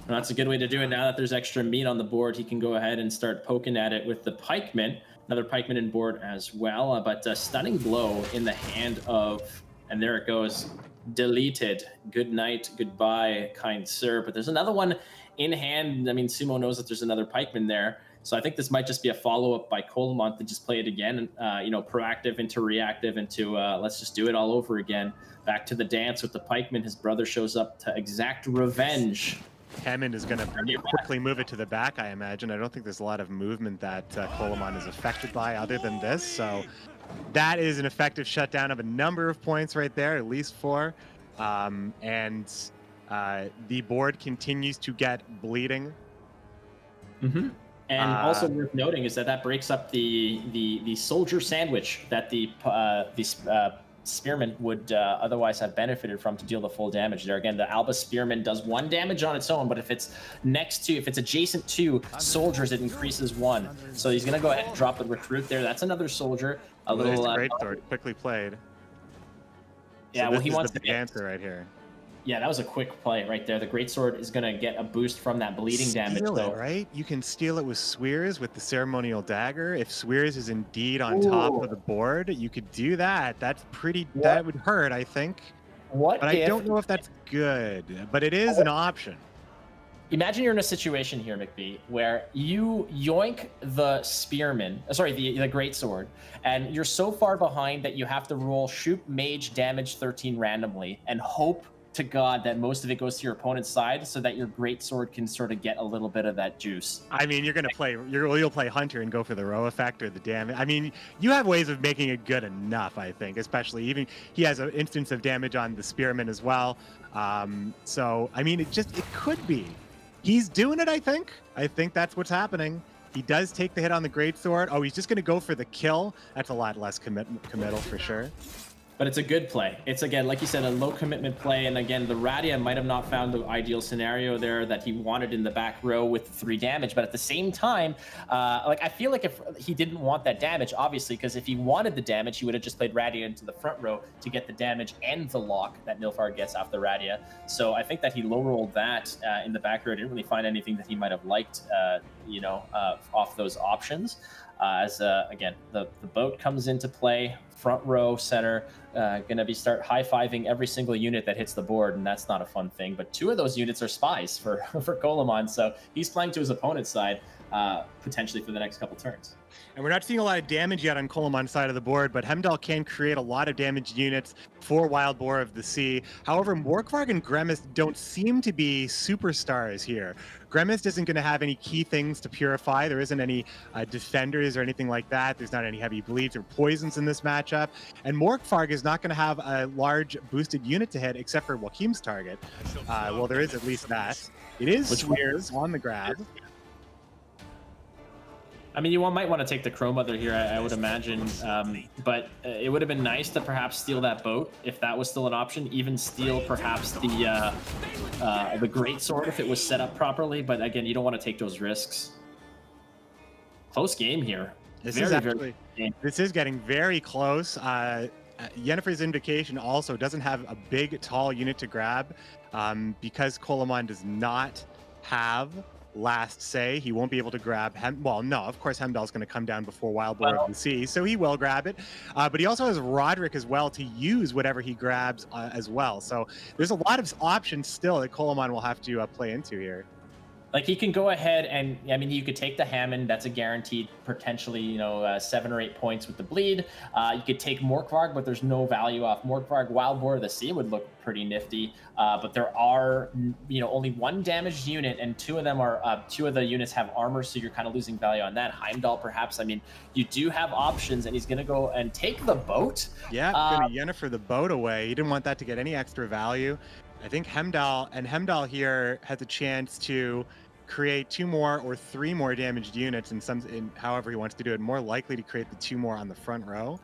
Speaker 6: And that's a good way to do it. Now that there's extra meat on the board, he can go ahead and start poking at it with the pikeman. Another pikeman in board as well, but a stunning blow in the hand of, and there it goes, deleted. Good night, goodbye, kind sir. But there's another one in hand. I mean, Sumo knows that there's another pikeman there. So I think this might just be a follow-up by Colamont to just play it again, proactive into reactive into let's just do it all over again. Back to the dance with the pikeman. His brother shows up to exact revenge.
Speaker 2: Hammond is going to quickly move it to the back, I imagine. I don't think there's a lot of movement that Colamon is affected by other than this. So that is an effective shutdown of a number of points right there, at least 4. And the board continues to get bleeding.
Speaker 6: Mm-hmm. And also worth noting is that breaks up the soldier sandwich that the Spearman would otherwise have benefited from to deal the full damage there. Again, the Alba Spearman does 1 damage on its own, but if it's adjacent to soldiers, it increases 1. So he's gonna go ahead and drop the recruit there. That's another soldier.
Speaker 2: There's the great sword, quickly played.
Speaker 6: Yeah,
Speaker 2: so
Speaker 6: well, he wants
Speaker 2: the big answer right here.
Speaker 6: Yeah, that was a quick play right there. The greatsword is gonna get a boost from that bleeding damage.
Speaker 2: Steal it, right? You can steal it with Swears with the ceremonial dagger. If Swears is indeed on top of the board, you could do that. That's pretty.
Speaker 6: What?
Speaker 2: That would hurt, I think.
Speaker 6: What?
Speaker 2: But I don't know if that's good. But it is an option.
Speaker 6: Imagine you're in a situation here, McBee, where you yoink the spearman, the greatsword, and you're so far behind that you have to roll shoot mage damage 13 randomly and hope to God that most of it goes to your opponent's side so that your greatsword can sort of get a little bit of that juice.
Speaker 2: I mean, you'll play Hunter and go for the row effect or the damage. I mean, you have ways of making it good enough, I think, especially even he has an instance of damage on the spearman as well. So, I mean, it could be. He's doing it, I think. I think that's what's happening. He does take the hit on the greatsword. Oh, he's just going to go for the kill. That's a lot less committal for sure.
Speaker 6: But it's a good play. It's, again, like you said, a low commitment play. And again, the Radia might have not found the ideal scenario there that he wanted in the back row with the 3 damage. But at the same time, I feel like if he didn't want that damage, obviously, because if he wanted the damage, he would have just played Radia into the front row to get the damage and the lock that Nilfgaard gets off the Radia. So I think that he low rolled that in the back row. Didn't really find anything that he might have liked, off those options. Again, the boat comes into play, front row center, going to be start high-fiving every single unit that hits the board, and that's not a fun thing. But 2 of those units are spies for Colamon, so he's playing to his opponent's side potentially for the next couple turns.
Speaker 2: And we're not seeing a lot of damage yet on Colamon's side of the board, but Hemdall can create a lot of damaged units for Wild Boar of the Sea. However, Morkvarg and Gremis don't seem to be superstars here. Gremis isn't going to have any key things to purify. There isn't any defenders or anything like that. There's not any heavy bleeds or poisons in this matchup. And Morkvarg is not going to have a large boosted unit to hit except for Joachim's target. Well, there is at least that. It is Swears on the grab.
Speaker 6: I mean, you might want to take the Crow Mother here, I would imagine, but it would have been nice to perhaps steal that boat if that was still an option. Even steal perhaps the Greatsword if it was set up properly. But again, you don't want to take those risks. Close game here.
Speaker 2: This is getting very close. Yennefer's Invocation also doesn't have a big, tall unit to grab because Colamon does not have last say. He won't be able to grab well, no, of course Hemdall's going to come down before Wild Boar of the Sea, so he will grab it. But he also has Roderick as well to use whatever he grabs as well. So there's a lot of options still that Colamon will have to play into here.
Speaker 6: Like, he can go ahead and, I mean, you could take the Hammond. That's a guaranteed potentially, 7 or 8 points with the bleed. You could take Morkvarg, but there's no value off Morkvarg. Wild Boar of the Sea would look pretty nifty. But there are, only 1 damaged unit, and 2 of them are, 2 of the units have armor, so you're kind of losing value on that. Heimdall, perhaps. I mean, you do have options, and he's going to go and take the boat.
Speaker 2: Yeah, going to Yennefer the boat away. He didn't want that to get any extra value. I think Hemdall here has a chance to create 2 more or 3 more damaged units in however he wants to do it. More likely to create the 2 more on the front row.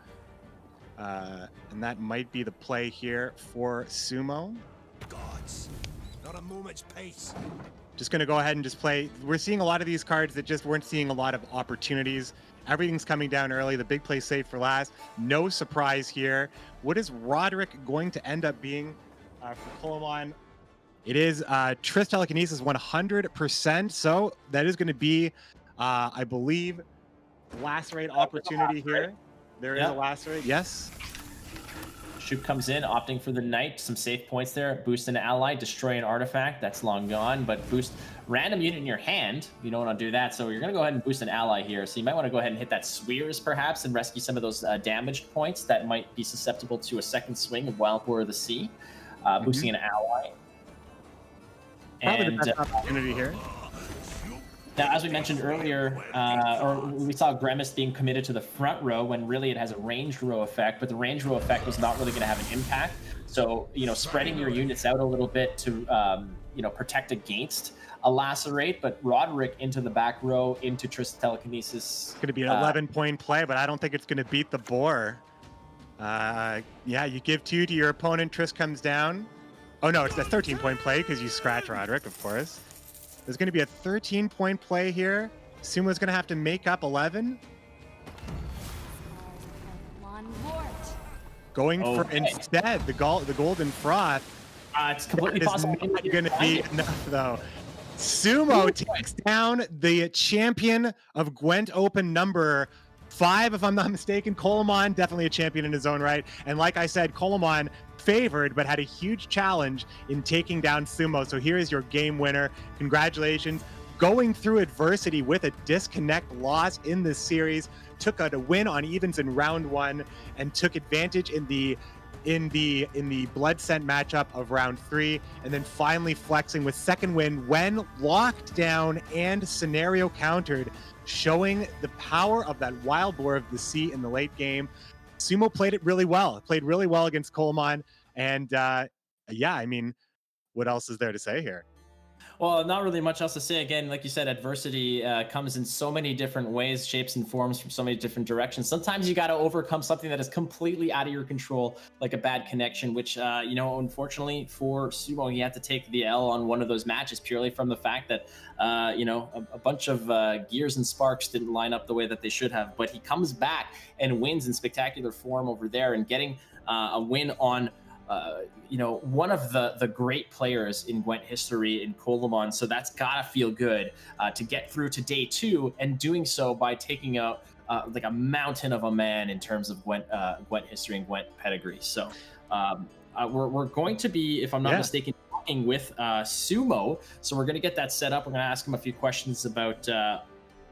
Speaker 2: And that might be the play here for Sumo.
Speaker 7: Gods, not a moment's pace.
Speaker 2: Just going to go ahead and just play. We're seeing a lot of these cards that just weren't seeing a lot of opportunities. Everything's coming down early. The big play saved for last. No surprise here. What is Roderick going to end up being for Colamon? It is Triss Telekinesis 100%. So that is going to be, I believe, lacerate opportunity here. There is a lacerate. Yes.
Speaker 6: Shoop comes in, opting for the knight. Some safe points there. Boost an ally, destroy an artifact. That's long gone. But boost random unit in your hand. You don't want to do that. So you're going to go ahead and boost an ally here. So you might want to go ahead and hit that Swears perhaps and rescue some of those damaged points that might be susceptible to a second swing of Wild Boar of the Sea. Boosting an ally.
Speaker 2: Probably the best opportunity here.
Speaker 6: Now, as we mentioned earlier, or we saw Grimace being committed to the front row when really it has a ranged row effect, but the ranged row effect was not really going to have an impact. So, spreading your units out a little bit to, protect against a lacerate, but Roderick into the back row, into Triss Telekinesis.
Speaker 2: It's going to be an 11-point play, but I don't think it's going to beat the boar. Yeah, you give 2 to your opponent, Triss comes down. Oh, no, it's a 13-point play because you scratch Roderick, of course. There's going to be a 13-point play here. Sumo's going to have to make up 11. Going for instead the golden froth.
Speaker 6: It's completely possible.
Speaker 2: Not going to be enough though. Sumo takes down the champion of Gwent Open number 5, if I'm not mistaken. Coleman, definitely a champion in his own right. And like I said, Coleman favored, but had a huge challenge in taking down Sumo. So here is your game winner. Congratulations. Going through adversity with a disconnect loss in this series, took a win on evens in round 1, and took advantage in the Blood Scent matchup of round 3, and then finally flexing with second win when locked down and scenario countered, showing the power of that Wild Boar of the Sea in the late game. Sumo played it really well. Played really well against Coleman, and yeah, I mean, what else is there to say here?
Speaker 6: Well, not really much else to say. Again, like you said, adversity comes in so many different ways, shapes, and forms from so many different directions. Sometimes you got to overcome something that is completely out of your control, like a bad connection, which, unfortunately for Sumo, he had to take the L on one of those matches purely from the fact that, a bunch of gears and sparks didn't line up the way that they should have. But he comes back and wins in spectacular form over there, and getting a win on one of the great players in Gwent history in Coleman. So that's gotta feel good to get through to day 2, and doing so by taking out like a mountain of a man in terms of Gwent history and Gwent pedigree. So we're going to be, if I'm not mistaken, talking with Sumo. So we're going to get that set up. We're going to ask him a few questions about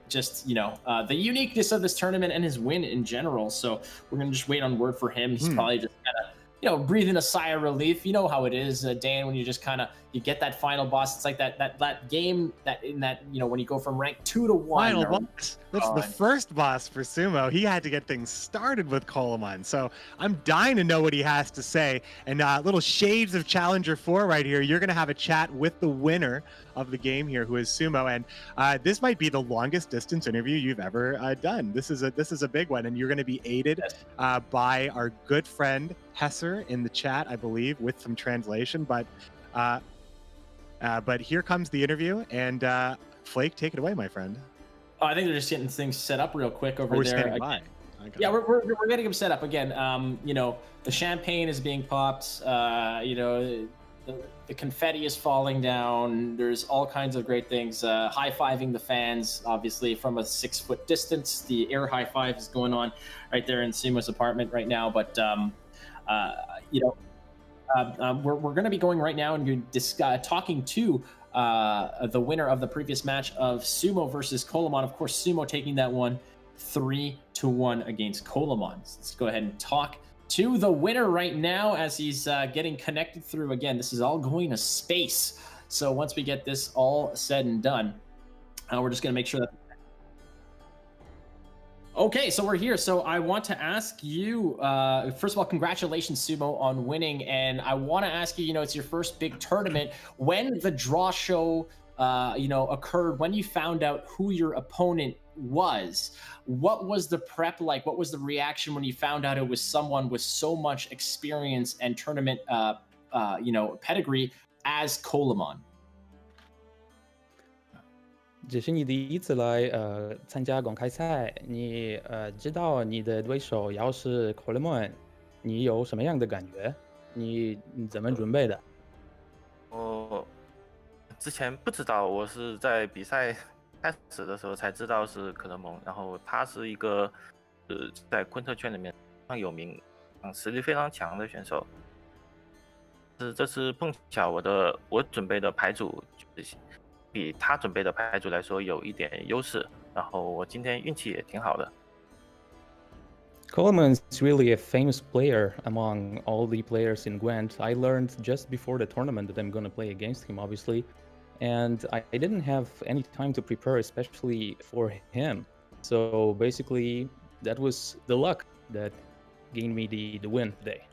Speaker 6: just the uniqueness of this tournament and his win in general. So we're going to just wait on word for him. He's probably just kind of breathing a sigh of relief. You know how it is, Dan, when you just kind of, you get that final boss. It's like that game that in that, when you go from rank 2 to 1.
Speaker 2: Final boss. That's the first boss for Sumo. He had to get things started with Coleman. So I'm dying to know what he has to say. And little shades of Challenger 4 right here. You're going to have a chat with the winner of the game here, who is Sumo. And this might be the longest distance interview you've ever done. This is a big one. And you're going to be aided by our good friend Hesser in the chat, I believe, with some translation. But here comes the interview, and Flake, take it away, my friend.
Speaker 6: Oh, I think they're just getting things set up real quick over there.
Speaker 2: Standing by.
Speaker 6: Yeah, we're getting them set up again. The champagne is being popped. The confetti is falling down. There's all kinds of great things. High-fiving the fans, obviously, from a 6-foot distance. The air high five is going on right there in Sumo's apartment right now. But we're going to be going right now and talking to the winner of the previous match of Sumo versus Coleman. Of course, Sumo taking that one 3-1 against Coleman. Let's go ahead and talk to the winner right now as he's getting connected through. Again, this is all going to space. So once we get this all said and done, we're just going to make sure that. Okay, so we're here. So I want to ask you, first of all, congratulations, Sumo, on winning. And I want to ask you, it's your first big tournament. When the draw show, occurred, when you found out who your opponent was, what was the prep like? What was the reaction when you found out it was someone with so much experience and tournament, pedigree as Coleman?
Speaker 8: 这是你第一次来参加公开赛，你知道你的对手要是 Coleman， 你有什么样的感觉？你怎么准备的？
Speaker 9: 之前不知道，我是在比赛开始的时候才知道是可乐蒙，然后他是一个在昆特圈里面非常有名，实力非常强的选手。这次碰巧我准备的牌组就是比他准备的牌组来说有一点优势，然后我今天运气也挺好的。
Speaker 8: Coleman is really a famous player among all the players in Gwent. I learned just before the tournament that I'm going to play against him, obviously, and I didn't have any time to prepare, especially for him. So basically, that was the luck that gained me the win today.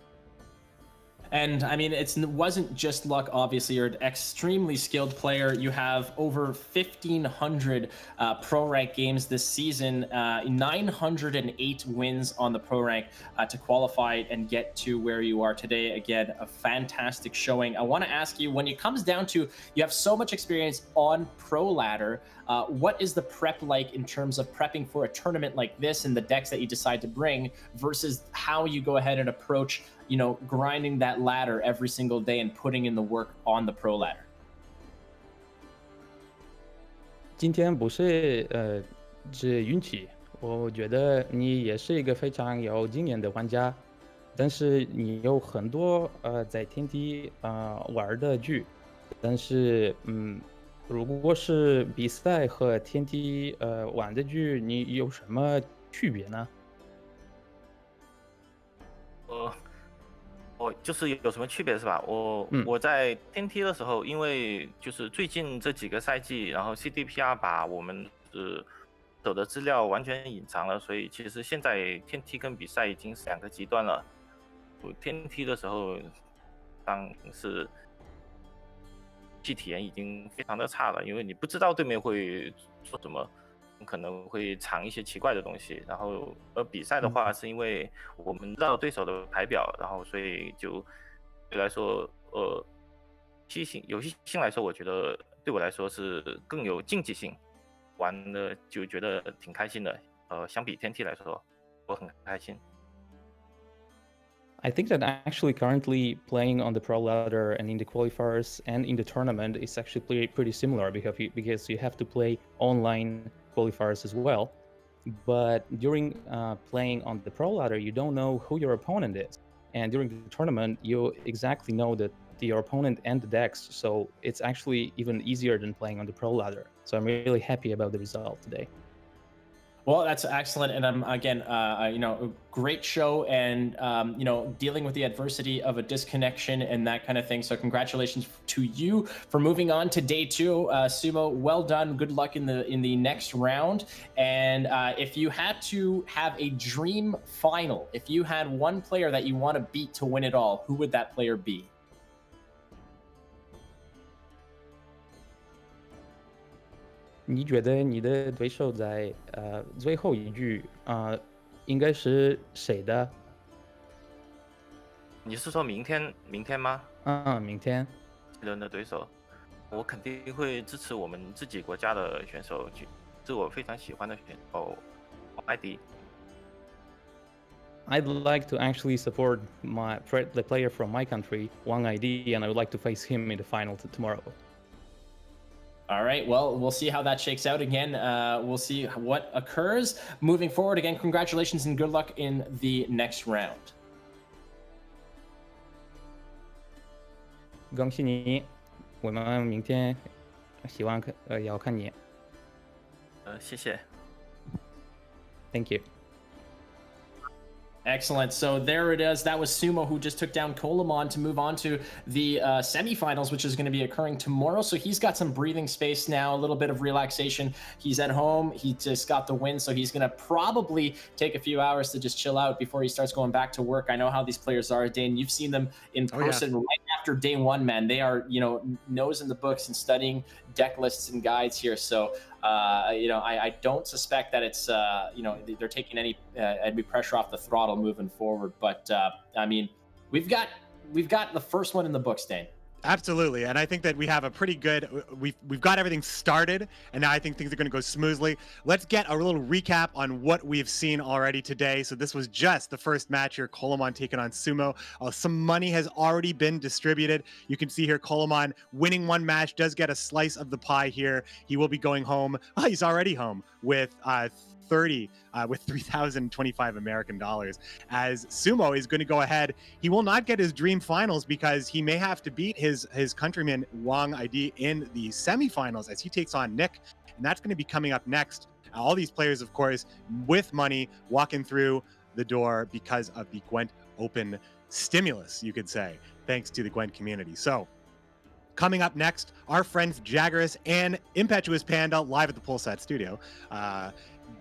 Speaker 6: And I mean, it wasn't just luck, obviously. You're an extremely skilled player. You have over 1,500 pro rank games this season, 908 wins on the pro rank to qualify and get to where you are today. Again, a fantastic showing. I want to ask you, when it comes down to, you have so much experience on pro ladder, what is the prep like in terms of prepping for a tournament like this and the decks that you decide to bring versus how you go ahead and approach, grinding that ladder every single day and putting in the work on the pro ladder?
Speaker 8: 今天不是是运气，我觉得你也是一个非常有经验的玩家，但是你有很多在天梯玩的剧，但是如果是比赛和天梯玩的剧，你有什么区别呢？
Speaker 9: 我就是有什么区别是吧？我在天梯的时候，因为就是最近这几个赛季，然后 CDPR 把我们走的资料完全隐藏了，所以其实现在天梯跟比赛已经是两个极端了。天梯的时候，当是体验已经非常的差了，因为你不知道对面会做什么。可能会藏一些奇怪的东西，然后比赛的话，是因为我们知道对手的牌表，然后所以就对来说，游戏性来说，我觉得对我来说是更有竞技性，玩的就觉得挺开心的。相比天梯来说，我很开心。
Speaker 8: I think that actually currently playing on the pro ladder and in the qualifiers and in the tournament is actually pretty similar because you have to play online qualifiers as well. But during playing on the pro ladder, you don't know who your opponent is. And during the tournament, you exactly know that your opponent and the decks. So it's actually even easier than playing on the pro ladder. So I'm really happy about the result today.
Speaker 6: Well, that's excellent, and again, a great show, and dealing with the adversity of a disconnection and that kind of thing. So, congratulations to you for moving on to day 2, Sumo. Well done. Good luck in the next round. And if you had to have a dream final, if you had one player that you want to beat to win it all, who would that player be?
Speaker 8: 你觉得你的对手在最后一局应该是谁的？
Speaker 9: 你是说明天吗？
Speaker 8: 明天。
Speaker 9: 人的对手，我肯定会支持我们自己国家的选手，是我非常喜欢的选手艾迪。
Speaker 8: I'd like to actually support the player from my country, Wang ID, and I would like to face him in the final tomorrow.
Speaker 6: All right, well, we'll see how that shakes out again. We'll see what occurs. Moving forward, again, congratulations and good luck in the next round.
Speaker 8: 恭喜你，我们明天希望要看你。
Speaker 9: 谢谢。
Speaker 8: Thank you.
Speaker 6: Excellent. So there it is. That was Sumo, who just took down Coleman to move on to the semifinals, which is going to be occurring tomorrow. So he's got some breathing space now, a little bit of relaxation. He's at home. He just got the win, so he's going to probably take a few hours to just chill out before he starts going back to work. I know how these players are, Dane. You've seen them in person right after day 1, man. They are, nose in the books and studying deck lists and guides here. So I don't suspect that it's they're taking any pressure off the throttle moving forward. But I mean, we've got the first one in the books, Dane.
Speaker 2: Absolutely, and I think that we have a pretty good. We've got everything started, and now I think things are going to go smoothly. Let's get a little recap on what we've seen already today. So this was just the first match here. Colomon taking on Sumo. Some money has already been distributed. You can see here Colomon winning one match does get a slice of the pie here. He will be going home. Oh, he's already home with 3,025 American dollars. As Sumo is going to go ahead, he will not get his dream finals because he may have to beat his countryman Wang ID in the semifinals as he takes on Nick, and that's going to be coming up next. All these players, of course, with money walking through the door because of the GWENT Open stimulus, you could say, thanks to the GWENT community. So coming up next, our friends Jaggerus and Impetuous Panda live at the Pulsat studio.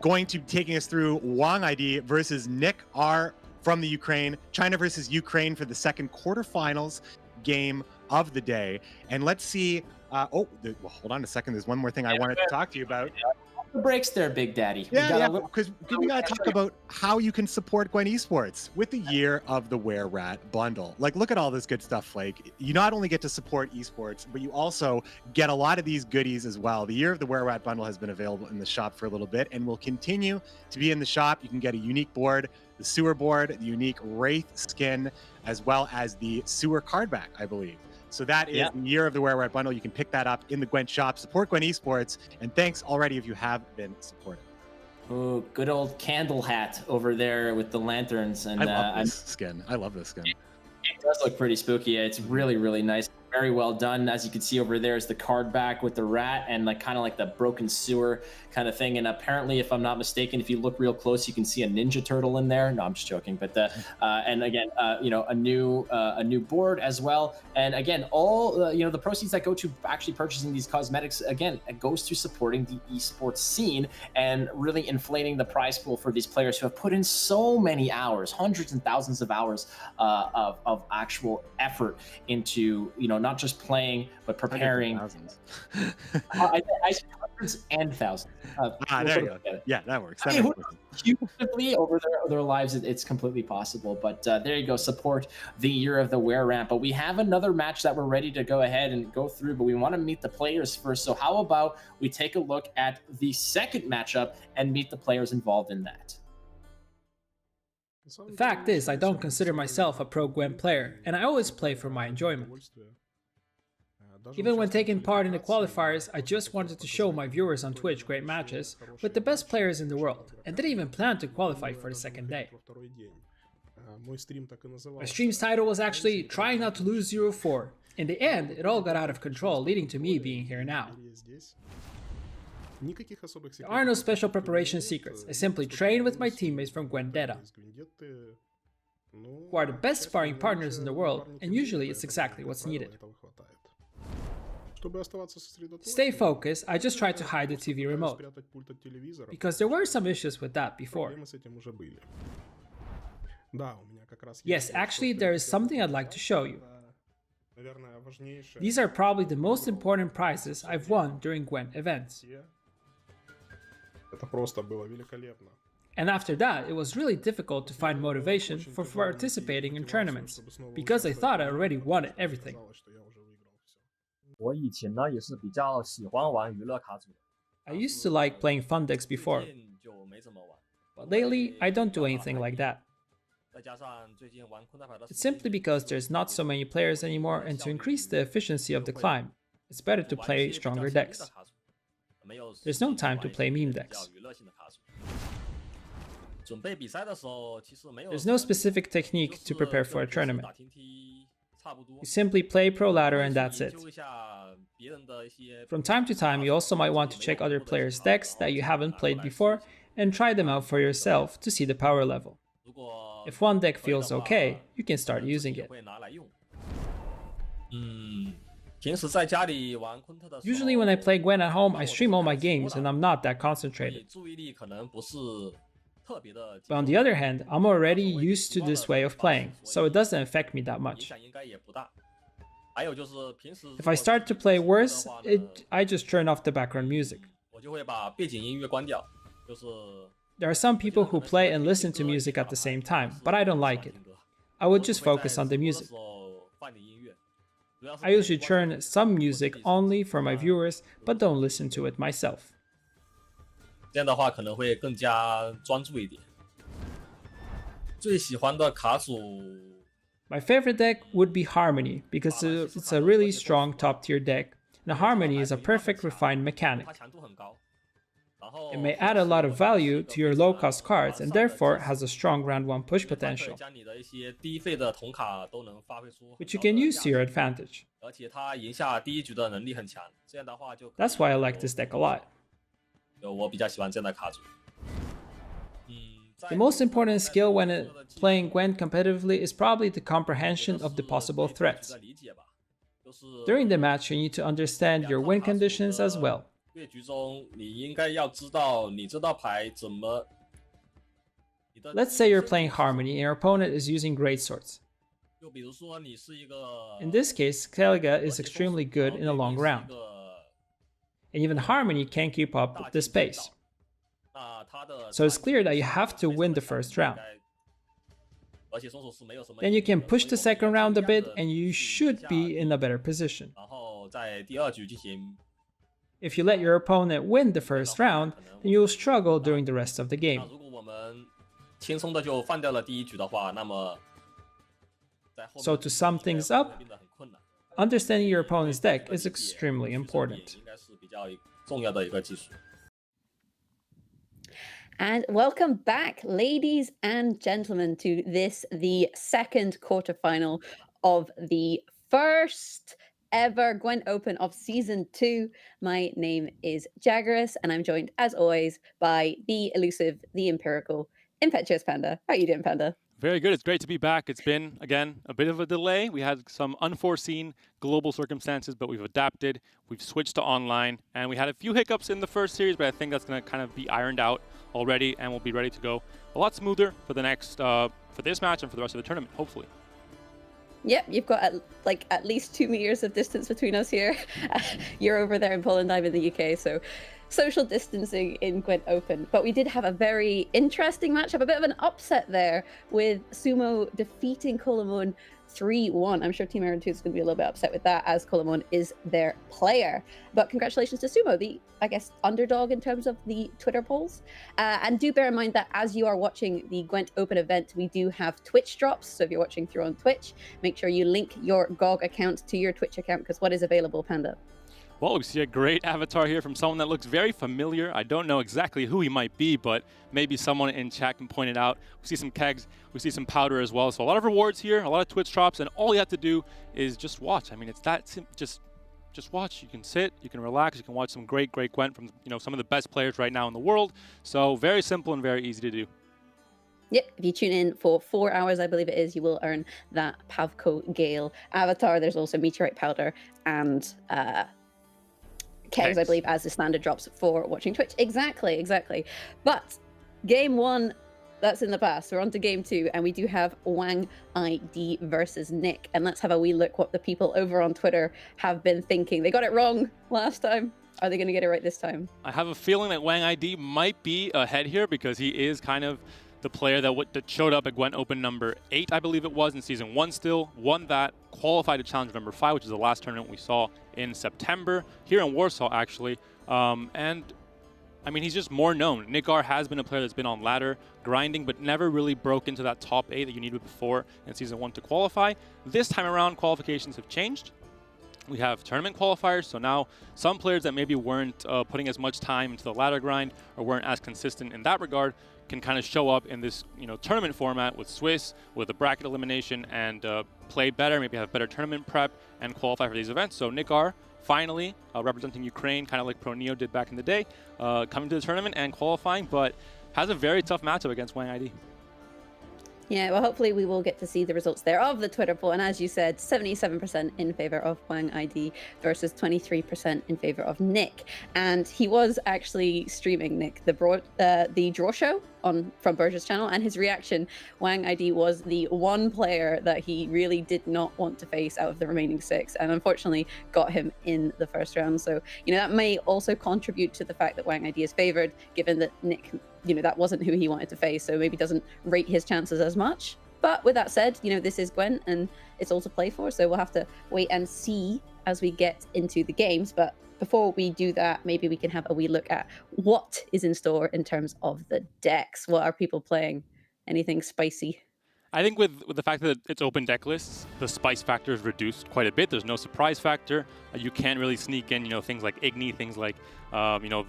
Speaker 2: Going to be taking us through Wang ID versus Nick R from the Ukraine, China versus Ukraine for the second quarterfinals game of the day. And let's see. Well, hold on a second. There's one more thing I wanted to talk to you about.
Speaker 3: The breaks there, Big Daddy.
Speaker 2: Yeah, because we got to talk about how you can support GWENT Esports with the Year of the Were-Rat bundle. Like, look at all this good stuff, Flake. You not only get to support esports, but you also get a lot of these goodies as well. The Year of the Were-Rat bundle has been available in the shop for a little bit and will continue to be in the shop. You can get a unique board, the sewer board, the unique Wraith skin, as well as the sewer card back, I believe. So that is the Year of the Were-Rat bundle. You can pick that up in the GWENT shop. Support GWENT Esports, and thanks already if you have been supporting.
Speaker 3: Oh, good old candle hat over there with the lanterns. And
Speaker 2: I love this skin. I love this skin.
Speaker 3: It does look pretty spooky. It's really, really nice. Very well done. As you can see over there is the card back with the rat and like kind of like the broken sewer kind of thing. And apparently, if I'm not mistaken, if you look real close, you can see a Ninja Turtle in there. No, I'm just joking. But and again, a new board as well. And again, all the proceeds that go to actually purchasing these cosmetics, again, it goes to supporting the esports scene and really inflating the prize pool for these players who have put in so many hours, hundreds and thousands of hours of actual effort into not just playing but preparing. I hundreds and thousands.
Speaker 2: There you go. Yeah, that works.
Speaker 3: Cumulatively over their lives, it's completely possible. But there you go. Support the Year of the Were-Rat. But we have another match that we're ready to go ahead and go through, but we want to meet the players first. So how about we take a look at the second matchup and meet the players involved in that?
Speaker 1: The fact is, I don't consider myself a pro GWENT player, and I always play for my enjoyment. Even when taking part in the qualifiers, I just wanted to show my viewers on Twitch great matches with the best players in the world, and didn't even plan to qualify for the second day. My stream's title was actually Trying Not to Lose 0-4. In the end, it all got out of control, leading to me being here now. There are no special preparation secrets. I simply train with my teammates from Gwendetta, who are the best sparring partners in the world, and usually it's exactly what's needed. To stay focused, I just tried to hide the TV remote, because there were some issues with that before. Yes, actually there is something I'd like to show you. These are probably the most important prizes I've won during GWENT events. And after that, it was really difficult to find motivation for participating in tournaments, because I thought I already won everything. I used to like playing fun decks before, but lately I don't do anything like that. It's simply because there's not so many players anymore, and to increase the efficiency of the climb, it's better to play stronger decks. There's no time to play meme decks. There's no specific technique to prepare for a tournament. You simply play pro ladder and that's it. From time to time, you also might want to check other players' decks that you haven't played before and try them out for yourself to see the power level. If one deck feels okay, you can start using it. Usually when I play GWENT at home, I stream all my games and I'm not that concentrated. But on the other hand, I'm already used to this way of playing, so it doesn't affect me that much. If I start to play worse, I just turn off the background music. There are some people who play and listen to music at the same time, but I don't like it. I would just focus on the music. I usually turn some music only for my viewers, but don't listen to it myself.
Speaker 10: 这样的话可能会更加专注一点。最喜欢的卡组
Speaker 1: My favorite deck would be Harmony, because it's a really strong top tier deck, and Harmony is a perfect refined mechanic.
Speaker 10: 它强度很高，然后
Speaker 1: It may add a lot of value to your low cost cards, and therefore has a strong round 1 push potential,
Speaker 10: 将你的一些低费的铜卡都能发挥出
Speaker 1: which you can use to your advantage.
Speaker 10: 而且它赢下第一局的能力很强，这样的话就
Speaker 1: That's why I like this deck a lot.
Speaker 10: 我比较喜欢这样的卡组。
Speaker 1: The most important skill when playing Gwent competitively is probably the comprehension of the possible threats. During the match, you need to understand your win conditions as well.
Speaker 10: 越局中你应该要知道你这道牌怎么。
Speaker 1: Let's say you're playing Harmony and your opponent is using Greatswords.
Speaker 10: 就比如说你是一个
Speaker 1: In this case, Skellige is extremely good in a long round, and even Harmony can't keep up with this pace. So it's clear that you have to win the first round. Then you can push the second round a bit and you should be in a better position.
Speaker 10: 然后在第二局进行
Speaker 1: If you let your opponent win the first round, then you will struggle during the rest of the game.
Speaker 10: 如果我们轻松的就放掉了第一局的话，那么
Speaker 1: So to sum things up, understanding your opponent's deck is extremely important.
Speaker 10: 应该是比较重要的一个技术。
Speaker 11: And welcome back, ladies and gentlemen, to this, the second quarterfinal of the first ever Gwent Open of Season 2. My name is Jaggerus, and I'm joined, as always, by the elusive, the empirical, Impetuous Panda. How are you doing, Panda?
Speaker 12: Very good. It's great to be back. It's been, again, a bit of a delay. We had some unforeseen global circumstances, but we've adapted. We've switched to online, and we had a few hiccups in the first series, but I think that's going to kind of be ironed out already, and we'll be ready to go a lot smoother for the next, for this match and for the rest of the tournament, hopefully.
Speaker 11: Yep, you've got at least 2 meters of distance between us here. You're over there in Poland, I'm in the UK, so social distancing in Gwent Open. But we did have a very interesting matchup, a bit of an upset there with Sumo defeating Colomon 3-1. I'm sure Team Iron 2 is going to be a little bit upset with that, as Colomon is their player. But congratulations to Sumo, the, I guess, underdog in terms of the Twitter polls. And do bear in mind that as you are watching the Gwent Open event, we do have Twitch drops. So if you're watching through on Twitch, make sure you link your GOG account to your Twitch account, because what is available, Panda?
Speaker 12: Well, we see a great avatar here from someone that looks very familiar. I don't know exactly who he might be, but maybe someone in chat can point it out. We see some kegs, we see some powder as well. So a lot of rewards here, a lot of Twitch drops, and all you have to do is just watch. I mean, it's that simple. Just watch. You can sit, you can relax, you can watch some great Gwent from some of the best players right now in the world. So very simple and very easy to do.
Speaker 11: Yep, if you tune in for 4 hours, I believe it is, you will earn that Pavko Gale avatar. There's also Meteorite Powder and kegs, I believe, as the standard drops for watching Twitch. Exactly. But game 1, that's in the past. We're on to game 2, and we do have Wang ID versus Nick. And let's have a wee look what the people over on Twitter have been thinking. They got it wrong last time. Are they going to get it right this time?
Speaker 12: I have a feeling that Wang ID might be ahead here, because he is kind of the player that showed up at Gwent Open number 8, I believe it was, in Season 1 still, won that, qualified to Challenge number 5, which is the last tournament we saw in September, here in Warsaw, actually. And, I mean, he's just more known. Nikar has been a player that's been on ladder, grinding, but never really broke into that top 8 that you needed before in Season 1 to qualify. This time around, qualifications have changed. We have tournament qualifiers, so now some players that maybe weren't putting as much time into the ladder grind or weren't as consistent in that regard can kind of show up in this tournament format with Swiss, with a bracket elimination, and play better, maybe have better tournament prep and qualify for these events. So Nikar, finally, representing Ukraine, kind of like Pro-Neo did back in the day, coming to the tournament and qualifying, but has a very tough matchup against Wang ID.
Speaker 11: Yeah, well, hopefully we will get to see the results there of the Twitter poll. And as you said, 77% in favor of Wang ID versus 23% in favor of Nick. And he was actually streaming, Nick, the draw show from Burge's channel, and his reaction, Wang ID was the one player that he really did not want to face out of the remaining 6, and unfortunately got him in the first round. So, that may also contribute to the fact that Wang ID is favored, given that Nick, that wasn't who he wanted to face, so maybe doesn't rate his chances as much. But with that said, this is Gwent and it's all to play for, so we'll have to wait and see as we get into the games. But before we do that, maybe we can have a wee look at what is in store in terms of the decks. What are people playing? Anything spicy?
Speaker 12: I think with the fact that it's open deck lists, the spice factor is reduced quite a bit. There's no surprise factor. You can't really sneak in, things like Igni, things like,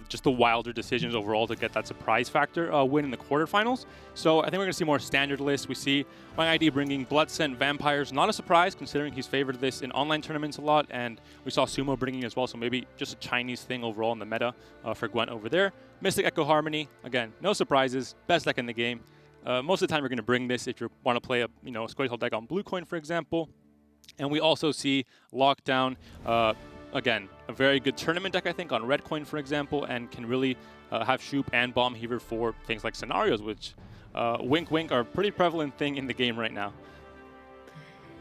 Speaker 12: just the wilder decisions overall to get that surprise factor win in the quarterfinals. So I think we're going to see more standard lists. We see YID bringing Bloodscent Vampires. Not a surprise considering he's favored this in online tournaments a lot, and we saw Sumo bringing as well. So maybe just a Chinese thing overall in the meta for Gwent over there. Mystic Echo Harmony, again, no surprises. Best deck in the game. Most of the time, you're going to bring this if you want to play a Squirtle deck on Bluecoin, for example. And we also see Lockdown, again, a very good tournament deck, I think, on Redcoin, for example, and can really have Shoop and Bomb Heaver for things like scenarios, which, wink, wink, are a pretty prevalent thing in the game right now.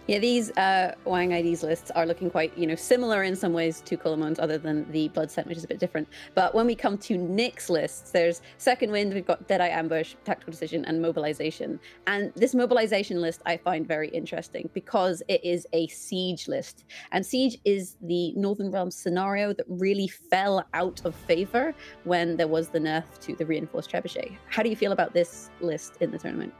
Speaker 11: Yeah, these Wang ID's lists are looking quite, similar in some ways to Colomon's, other than the Bloodscent, which is a bit different. But when we come to Nick's lists, there's Second Wind, we've got Deadeye Ambush, Tactical Decision, and Mobilization. And this Mobilization list I find very interesting because it is a Siege list. And Siege is the Northern Realms scenario that really fell out of favor when there was the nerf to the Reinforced Trebuchet. How do you feel about this list in the tournament?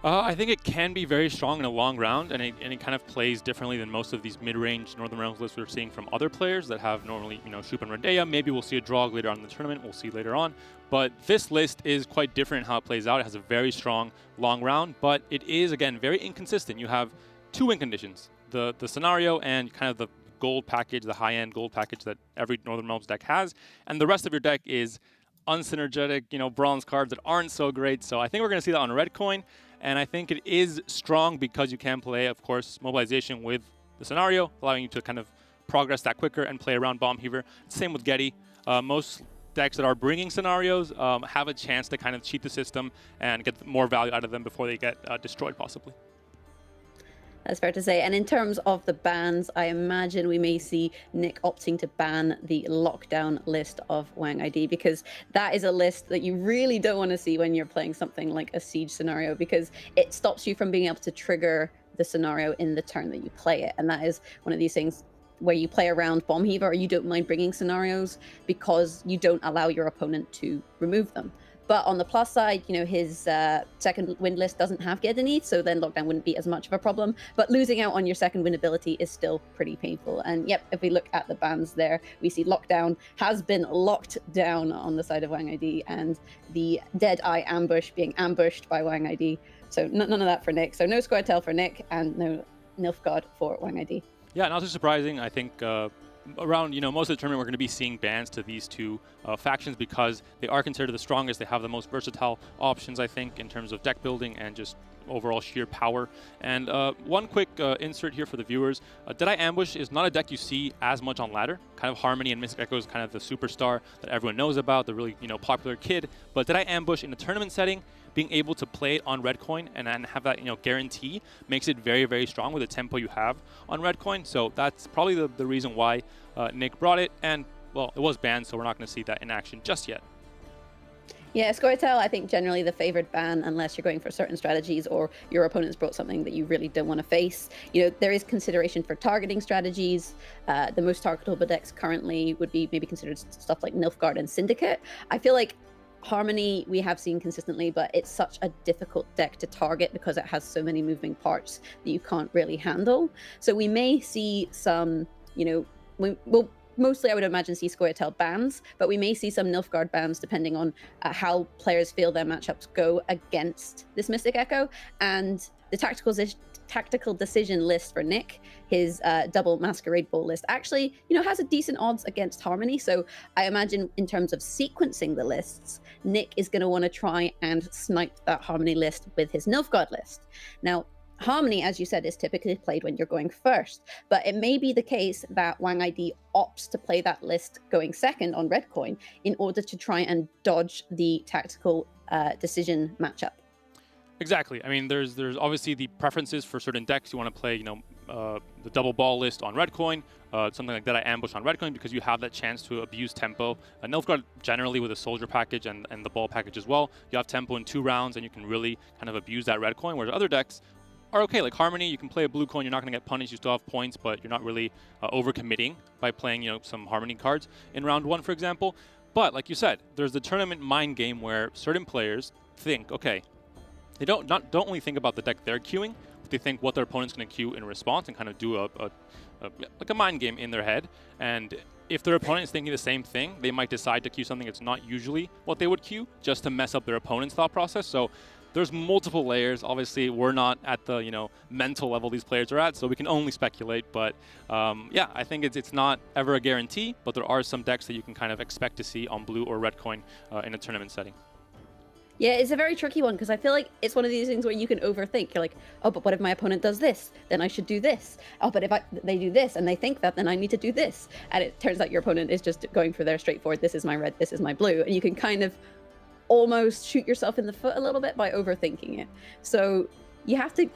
Speaker 12: I think it can be very strong in a long round, and it kind of plays differently than most of these mid-range Northern Realms lists we're seeing from other players that have normally, Shoop and Rodea. Maybe we'll see a Drog later on in the tournament. We'll see later on. But this list is quite different in how it plays out. It has a very strong long round, but it is, again, very inconsistent. You have two win conditions, the scenario and kind of the gold package, the high-end gold package that every Northern Realms deck has, and the rest of your deck is unsynergetic, bronze cards that aren't so great. So I think we're going to see that on Redcoin. And I think it is strong because you can play, of course, Mobilization with the scenario, allowing you to kind of progress that quicker and play around Bomb Heaver. Same with Getty. Most decks that are bringing scenarios have a chance to kind of cheat the system and get more value out of them before they get destroyed, possibly.
Speaker 11: That's fair to say. And in terms of the bans, I imagine we may see Nick opting to ban the Lockdown list of Wang ID, because that is a list that you really don't want to see when you're playing something like a Siege scenario, because it stops you from being able to trigger the scenario in the turn that you play it. And that is one of these things where you play around Bomb Heaver, or you don't mind bringing scenarios because you don't allow your opponent to remove them. But on the plus side, his second wind list doesn't have Gedini, so then Lockdown wouldn't be as much of a problem. But losing out on your second wind ability is still pretty painful. And yep, if we look at the bans there, we see Lockdown has been locked down on the side of Wang ID, and the Deadeye Ambush being ambushed by Wang ID. So none of that for Nick. So no Squirtle for Nick, and no Nilfgaard for Wang ID.
Speaker 12: Yeah, not too surprising. I think around most of the tournament we're going to be seeing bans to these two factions because they are considered the strongest. They have the most versatile options, I think, in terms of deck building and just overall sheer power. And one quick insert here for the viewers. Deadeye Ambush is not a deck you see as much on ladder. Kind of Harmony and Mystic Echo is kind of the superstar that everyone knows about, the really popular kid. But Deadeye Ambush in a tournament setting, being able to play it on Redcoin and have that guarantee makes it very, very strong with the tempo you have on Redcoin. So that's probably the reason why Nick brought it. And well, it was banned, so we're not going to see that in action just yet.
Speaker 11: Yeah, Squirtle, I think generally the favored ban unless you're going for certain strategies or your opponent's brought something that you really don't want to face. There is consideration for targeting strategies. The most targetable decks currently would be maybe considered stuff like Nilfgaard and Syndicate. I feel like Harmony we have seen consistently, but it's such a difficult deck to target because it has so many moving parts that you can't really handle. So we may see some, mostly I would imagine see Squirtle bans, but we may see some Nilfgaard bans depending on how players feel their matchups go against this Mystic Echo. And the tactical decision list for Nick, his double Masquerade Ball list, actually, has a decent odds against Harmony. So I imagine in terms of sequencing the lists, Nick is going to want to try and snipe that Harmony list with his Nilfgaard list. Now, Harmony, as you said, is typically played when you're going first, but it may be the case that Wang ID opts to play that list going second on Redcoin in order to try and dodge the tactical decision matchup.
Speaker 12: Exactly. I mean, there's obviously the preferences for certain decks. You want to play, the double ball list on Redcoin, something like that. I ambush on Redcoin because you have that chance to abuse tempo. Nilfgaard generally with a soldier package and the ball package as well. You have tempo in 2 rounds and you can really kind of abuse that Redcoin. Whereas other decks, are okay. Like Harmony, you can play a blue coin, you're not going to get punished, you still have points, but you're not really overcommitting by playing, some Harmony cards in round 1, for example. But like you said, there's the tournament mind game where certain players think, okay, they don't only think about the deck they're queuing, but they think what their opponent's going to queue in response and kind of do like a mind game in their head. And if their opponent is thinking the same thing, they might decide to queue something that's not usually what they would queue, just to mess up their opponent's thought process. So there's multiple layers. Obviously, we're not at the mental level these players are at, so we can only speculate. But yeah, I think it's not ever a guarantee, but there are some decks that you can kind of expect to see on blue or red coin in a tournament setting.
Speaker 11: Yeah, it's a very tricky one because I feel like it's one of these things where you can overthink. You're like, oh, but what if my opponent does this? Then I should do this. Oh, but if they do this and they think that, then I need to do this. And it turns out your opponent is just going for their straightforward, this is my red, this is my blue. And you can kind of almost shoot yourself in the foot a little bit by overthinking it. So you have to,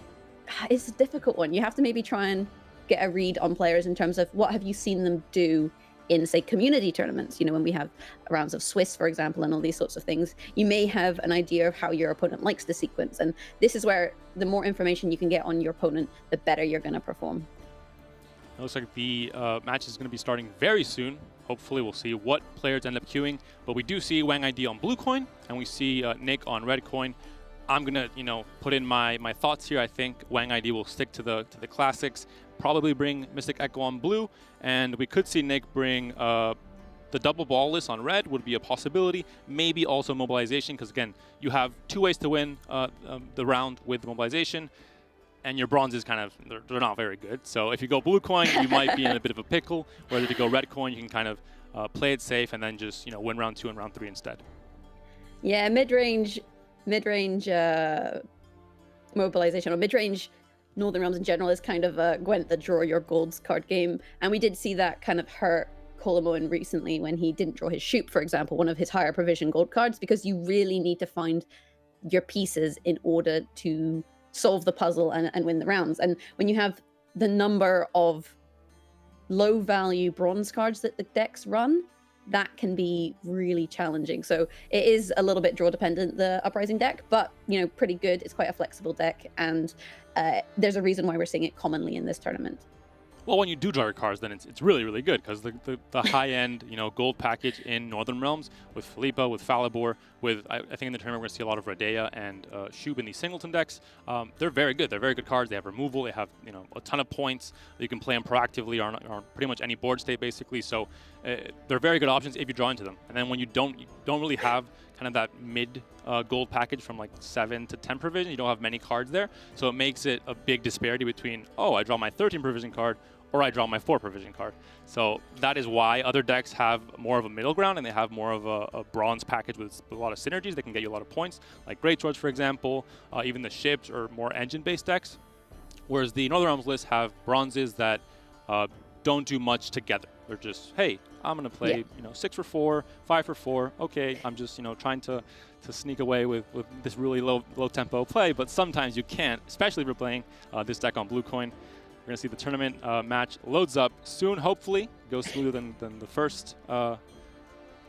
Speaker 11: it's a difficult one. You have to maybe try and get a read on players in terms of what have you seen them do in, say, community tournaments, when we have rounds of Swiss, for example, and all these sorts of things. You may have an idea of how your opponent likes the sequence. And this is where the more information you can get on your opponent, the better you're going to perform.
Speaker 12: It looks like the match is going to be starting very soon. Hopefully we'll see what players end up queuing. But we do see Wang ID on blue coin, and we see Nick on red coin. I'm going to, put in my thoughts here. I think Wang ID will stick to the classics, probably bring Mystic Echo on blue, and we could see Nick bring the double ball list on red would be a possibility. Maybe also mobilization, because again, you have 2 ways to win the round with the mobilization, and your bronzes kind of, they're not very good. So if you go blue coin, you might be in a bit of a pickle, whereas if you go red coin, you can kind of play it safe and then just, win round 2 and round 3 instead.
Speaker 11: Yeah, mid-range mobilization, or mid-range Northern Realms in general, is kind of a Gwent the draw your golds card game. And we did see that kind of hurt Colomoan recently when he didn't draw his Shoop, for example, one of his higher provision gold cards, because you really need to find your pieces in order to solve the puzzle and win the rounds. And when you have the number of low value bronze cards that the decks run, that can be really challenging. So it is a little bit draw dependent, the Uprising deck, but pretty good. It's quite a flexible deck, and there's a reason why we're seeing it commonly in this tournament.
Speaker 12: Well, when you do draw your cards, then it's really, really good, because the high-end, gold package in Northern Realms with Philippa, with Falibor, with, I think in the tournament we're going to see a lot of Radea and Shub in these singleton decks. They're very good. They're very good cards. They have removal. They have, a ton of points. You can play them proactively on pretty much any board state, basically. So they're very good options if you draw into them. And then when you don't really have kind of that mid gold package from like 7 to 10 provision, you don't have many cards there. So it makes it a big disparity between, oh, I draw my 13 provision card, or I draw my 4 provision card. So that is why other decks have more of a middle ground, and they have more of a bronze package with a lot of synergies that can get you a lot of points, like Greatswords, for example, even the ships or more engine-based decks. Whereas the Northern Realms list have bronzes that don't do much together. They're just, hey, I'm going to play 6 for 4, 5 for 4. Okay, I'm just trying to sneak away with this really low tempo play, but sometimes you can't, especially if you're playing this deck on blue coin. We're going to see the tournament match loads up soon, hopefully. Goes smoother than the first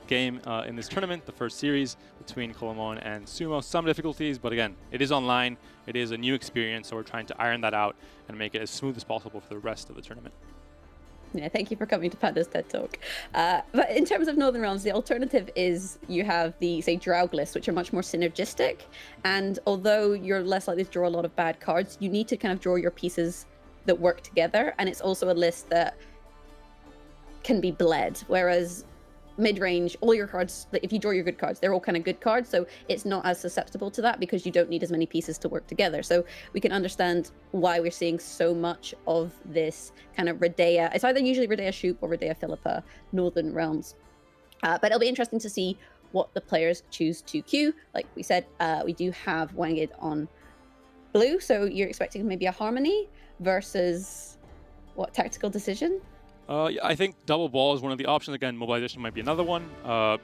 Speaker 12: game in this tournament, the first series between Colomoan and Sumo. Some difficulties, but again, it is online. It is a new experience, so we're trying to iron that out and make it as smooth as possible for the rest of the tournament.
Speaker 11: Yeah, thank you for coming to Panda's TED Talk. But in terms of Northern Realms, the alternative is you have the, say, Draug lists, which are much more synergistic. And although you're less likely to draw a lot of bad cards, you need to kind of draw your pieces that work together, and it's also a list that can be bled, whereas mid-range, all your cards, if you draw your good cards, they're all kind of good cards, so it's not as susceptible to that because you don't need as many pieces to work together. So we can understand why we're seeing so much of this kind of Radea. It's either usually Radea Shoop or Radea Philippa Northern Realms, but it'll be interesting to see what the players choose to queue. Like we said, we do have Wanged on blue, so you're expecting maybe a Harmony versus what, Tactical Decision?
Speaker 12: Yeah, I think double ball is one of the options. Again, mobilization might be another one.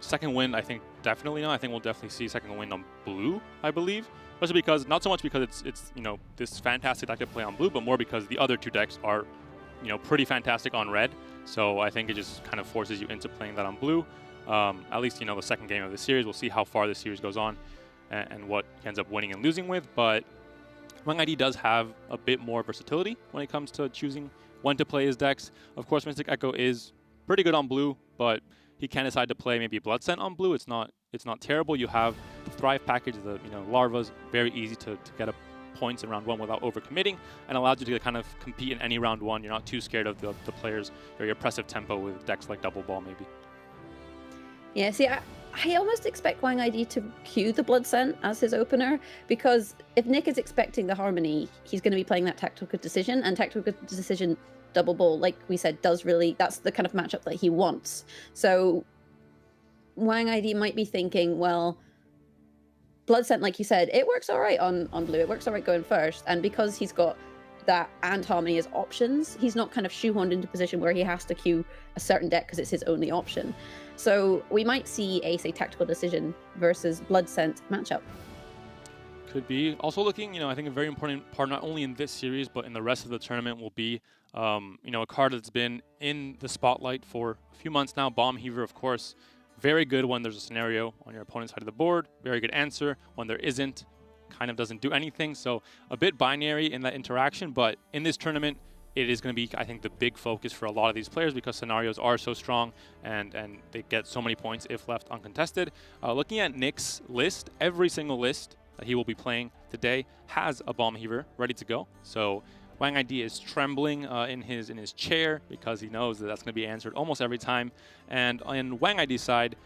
Speaker 12: Second wind, I think definitely not. I think we'll definitely see second wind on blue, I believe. Especially because, not so much because it's this fantastic deck to play on blue, but more because the other two decks are, pretty fantastic on red. So I think it just kind of forces you into playing that on blue. At least, the second game of the series. We'll see how far the series goes on and what he ends up winning and losing with. But Wang ID does have a bit more versatility when it comes to choosing when to play his decks. Of course, Mystic Echo is pretty good on blue, but he can decide to play maybe Blood Scent on blue. It's not terrible. You have the Thrive package, the Larva's very easy to get a points in round 1 without overcommitting, and allows you to kind of compete in any round 1. You're not too scared of the player's very oppressive tempo with decks like Double Ball maybe.
Speaker 11: Yeah, see, I almost expect Wang ID to cue the Blood Scent as his opener, because if Nick is expecting the Harmony, he's going to be playing that Tactical Decision, and Tactical Decision Double Ball, like we said, that's the kind of matchup that he wants. So Wang ID might be thinking, well, Blood Scent, like you said, it works all right on blue. It works all right going first. And because he's got that and Harmony as options, he's not kind of shoehorned into a position where he has to queue a certain deck because it's his only option. So we might see a, say, Tactical Decision versus Blood Scent matchup.
Speaker 12: Could be. Also looking, I think a very important part, not only in this series, but in the rest of the tournament will be, a card that's been in the spotlight for a few months now. Bomb Heaver, of course. Very good when there's a scenario on your opponent's side of the board. Very good answer. When there isn't, kind of doesn't do anything. So a bit binary in that interaction, but in this tournament, it is going to be, I think, the big focus for a lot of these players because scenarios are so strong and they get so many points if left uncontested. Looking at Nick's list, every single list that he will be playing today has a Bomb Heaver ready to go. So Wang ID is trembling in his chair because he knows that that's going to be answered almost every time. And on Wang ID's side,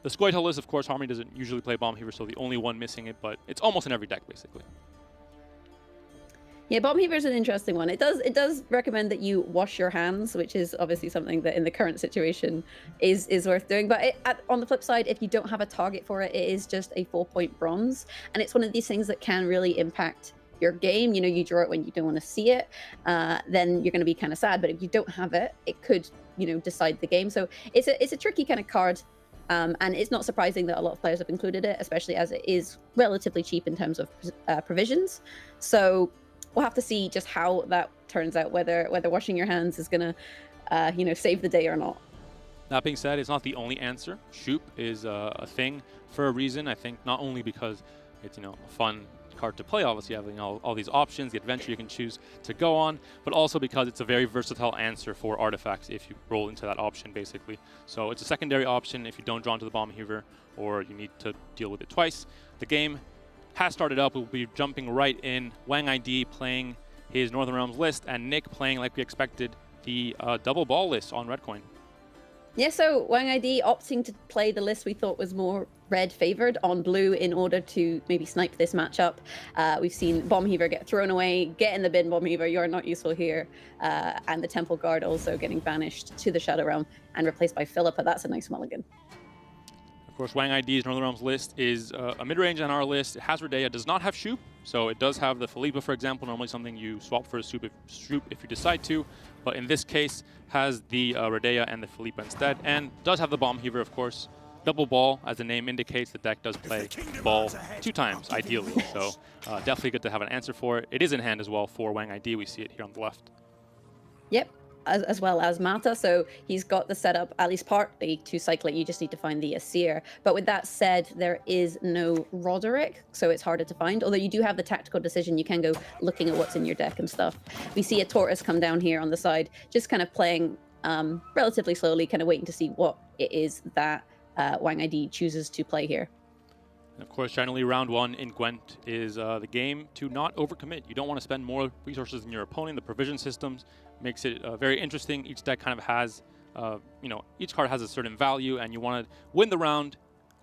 Speaker 12: the Squirtle list, of course, Harmony doesn't usually play Bomb Heaver, so the only one missing it, but it's almost in every deck, basically.
Speaker 11: Yeah, Bomb Heaver is an interesting one. It does recommend that you wash your hands, which is obviously something that in the current situation is worth doing. But on the flip side, if you don't have a target for it, it is just a 4-point bronze. And it's one of these things that can really impact your game. You draw it when you don't want to see it, then you're going to be kind of sad. But if you don't have it, it could, decide the game. So it's a tricky kind of card. And it's not surprising that a lot of players have included it, especially as it is relatively cheap in terms of provisions. So we'll have to see just how that turns out, whether washing your hands is going to, save the day or not.
Speaker 12: That being said, it's not the only answer. Shoop is a thing for a reason. I think not only because it's, a fun card to play, obviously you have all these options, the adventure you can choose to go on, but also because it's a very versatile answer for artifacts if you roll into that option, basically. So it's a secondary option if you don't draw into the Bomb Heaver or you need to deal with it twice. The game has started up. We'll be jumping right in. Wang ID playing his Northern Realms list and Nick playing, like we expected, the Double Ball list on Red Coin.
Speaker 11: Yeah, so Wang ID opting to play the list we thought was more red favored on blue in order to maybe snipe this matchup. We've seen Bomb Heaver get thrown away. Get in the bin, Bomb Heaver, you're not useful here. And the Temple Guard also getting banished to the Shadow Realm and replaced by Philippa. That's a nice mulligan.
Speaker 12: Of course, Wang ID's Northern Realms list is a mid-range on our list. It has Redea, does not have Shoop, so it does have the Philippa, for example, normally something you swap for a Shoop if you decide to, but in this case has the Redea and the Philippa instead, and does have the Bomb Heaver, of course. Double Ball, as the name indicates, the deck does play ball 2 times, ideally, so definitely good to have an answer for it. It is in hand as well for Wang ID. We see it here on the left.
Speaker 11: Yep. As well as Mata, so he's got the setup at least partly to cycle it. You just need to find the Asir. But with that said, there is no Roderick, so it's harder to find. Although you do have the Tactical Decision, you can go looking at what's in your deck and stuff. We see a Tortoise come down here on the side, just kind of playing relatively slowly, kind of waiting to see what it is that Wang ID chooses to play here.
Speaker 12: And of course, generally round 1 in Gwent is the game to not overcommit. You don't want to spend more resources than your opponent. The provision systems makes it very interesting. Each deck kind of has, each card has a certain value, and you want to win the round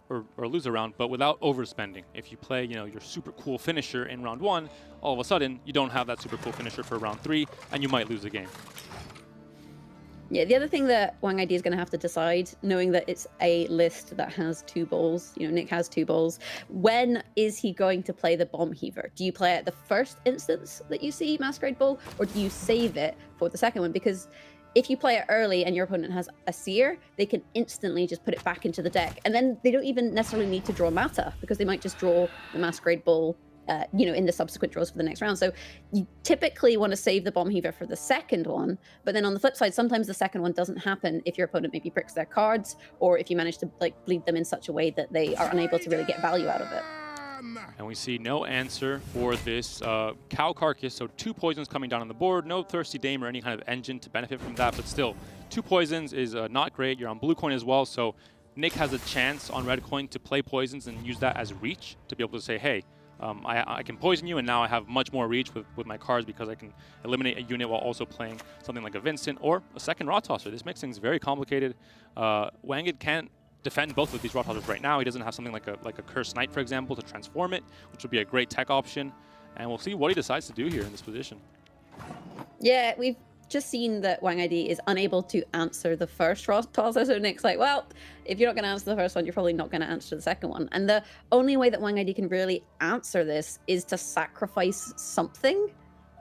Speaker 12: or lose a round, but without overspending. If you play, your super cool finisher in round 1, all of a sudden you don't have that super cool finisher for round 3, and you might lose the game.
Speaker 11: Yeah, the other thing that Wang ID is going to have to decide, knowing that it's a list that has 2 balls, Nick has 2 balls, when is he going to play the Bomb Heaver? Do you play it the first instance that you see Masquerade Ball, or do you save it for the second one? Because if you play it early and your opponent has a Seer, they can instantly just put it back into the deck. And then they don't even necessarily need to draw Mata, because they might just draw the Masquerade Ball in the subsequent draws for the next round. So you typically want to save the Bomb Heaver for the second one, but then on the flip side, sometimes the second one doesn't happen if your opponent maybe bricks their cards, or if you manage to bleed them in such a way that they are unable to really get value out of it.
Speaker 12: And we see no answer for this Cow Carcass, so 2 poisons coming down on the board. No Thirsty Dame or any kind of engine to benefit from that, but still, 2 poisons is not great. You're on blue coin as well, so Nick has a chance on red coin to play poisons and use that as reach to be able to say, hey, I can poison you, and now I have much more reach with my cards because I can eliminate a unit while also playing something like a Vincent or a second Rot Tosser. This makes things very complicated. Wanged can't defend both of these Rot Tossers right now. He doesn't have something like a Cursed Knight, for example, to transform it, which would be a great tech option. And we'll see what he decides to do here in this position.
Speaker 11: Yeah, we've just seen that Wang ID is unable to answer the first Rot Tosser, so Nick's like, well, if you're not going to answer the first one, you're probably not going to answer the second one. And the only way that Wang ID can really answer this is to sacrifice something.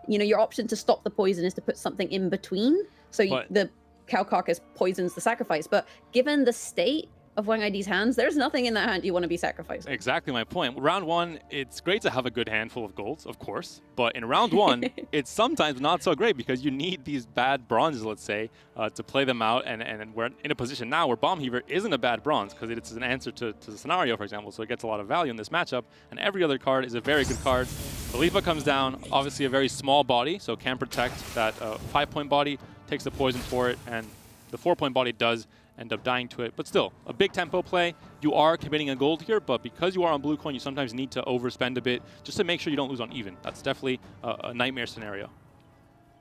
Speaker 11: You know, your option to stop the poison is to put something in between. So the Cow Carcass poisons the sacrifice. But given the state of Wang ID's hands, there's nothing in that hand you want to be sacrificing.
Speaker 12: Exactly my point. Round 1, it's great to have a good handful of golds, of course, but in round 1, it's sometimes not so great because you need these bad bronzes, let's say, to play them out, and we're in a position now where Bomb Heaver isn't a bad bronze because it's an answer to the scenario, for example, so it gets a lot of value in this matchup, and every other card is a very good card. Khalifa comes down, obviously a very small body, so can protect that 5-point body, takes the poison for it, and the 4-point body does end up dying to it, but still, a big tempo play. You are committing a gold here, but because you are on blue coin, you sometimes need to overspend a bit just to make sure you don't lose on even. That's definitely a nightmare scenario.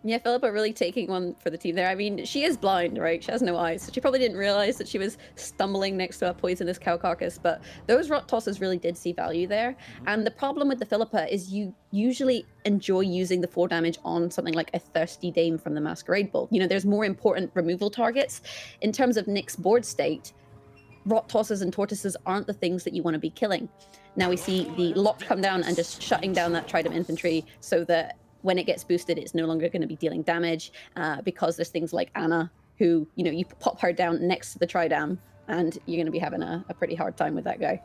Speaker 11: Yeah, Philippa really taking one for the team there. I mean, she is blind, right? She has no eyes, so she probably didn't realize that she was stumbling next to a poisonous Cow Carcass, but those Rot Tossers really did see value there. And the problem with the Philippa is you usually enjoy using the 4 damage on something like a Thirsty Dame from the Masquerade Bowl. You know, there's more important removal targets. In terms of Nick's board state, Rot Tossers and Tortoises aren't the things that you want to be killing. Now we see the Lock come down and just shutting down that Trident Infantry so that when it gets boosted, it's no longer going to be dealing damage because there's things like Anna, who, you know, you pop her down next to the Tridam, and you're going to be having a pretty hard time with that guy.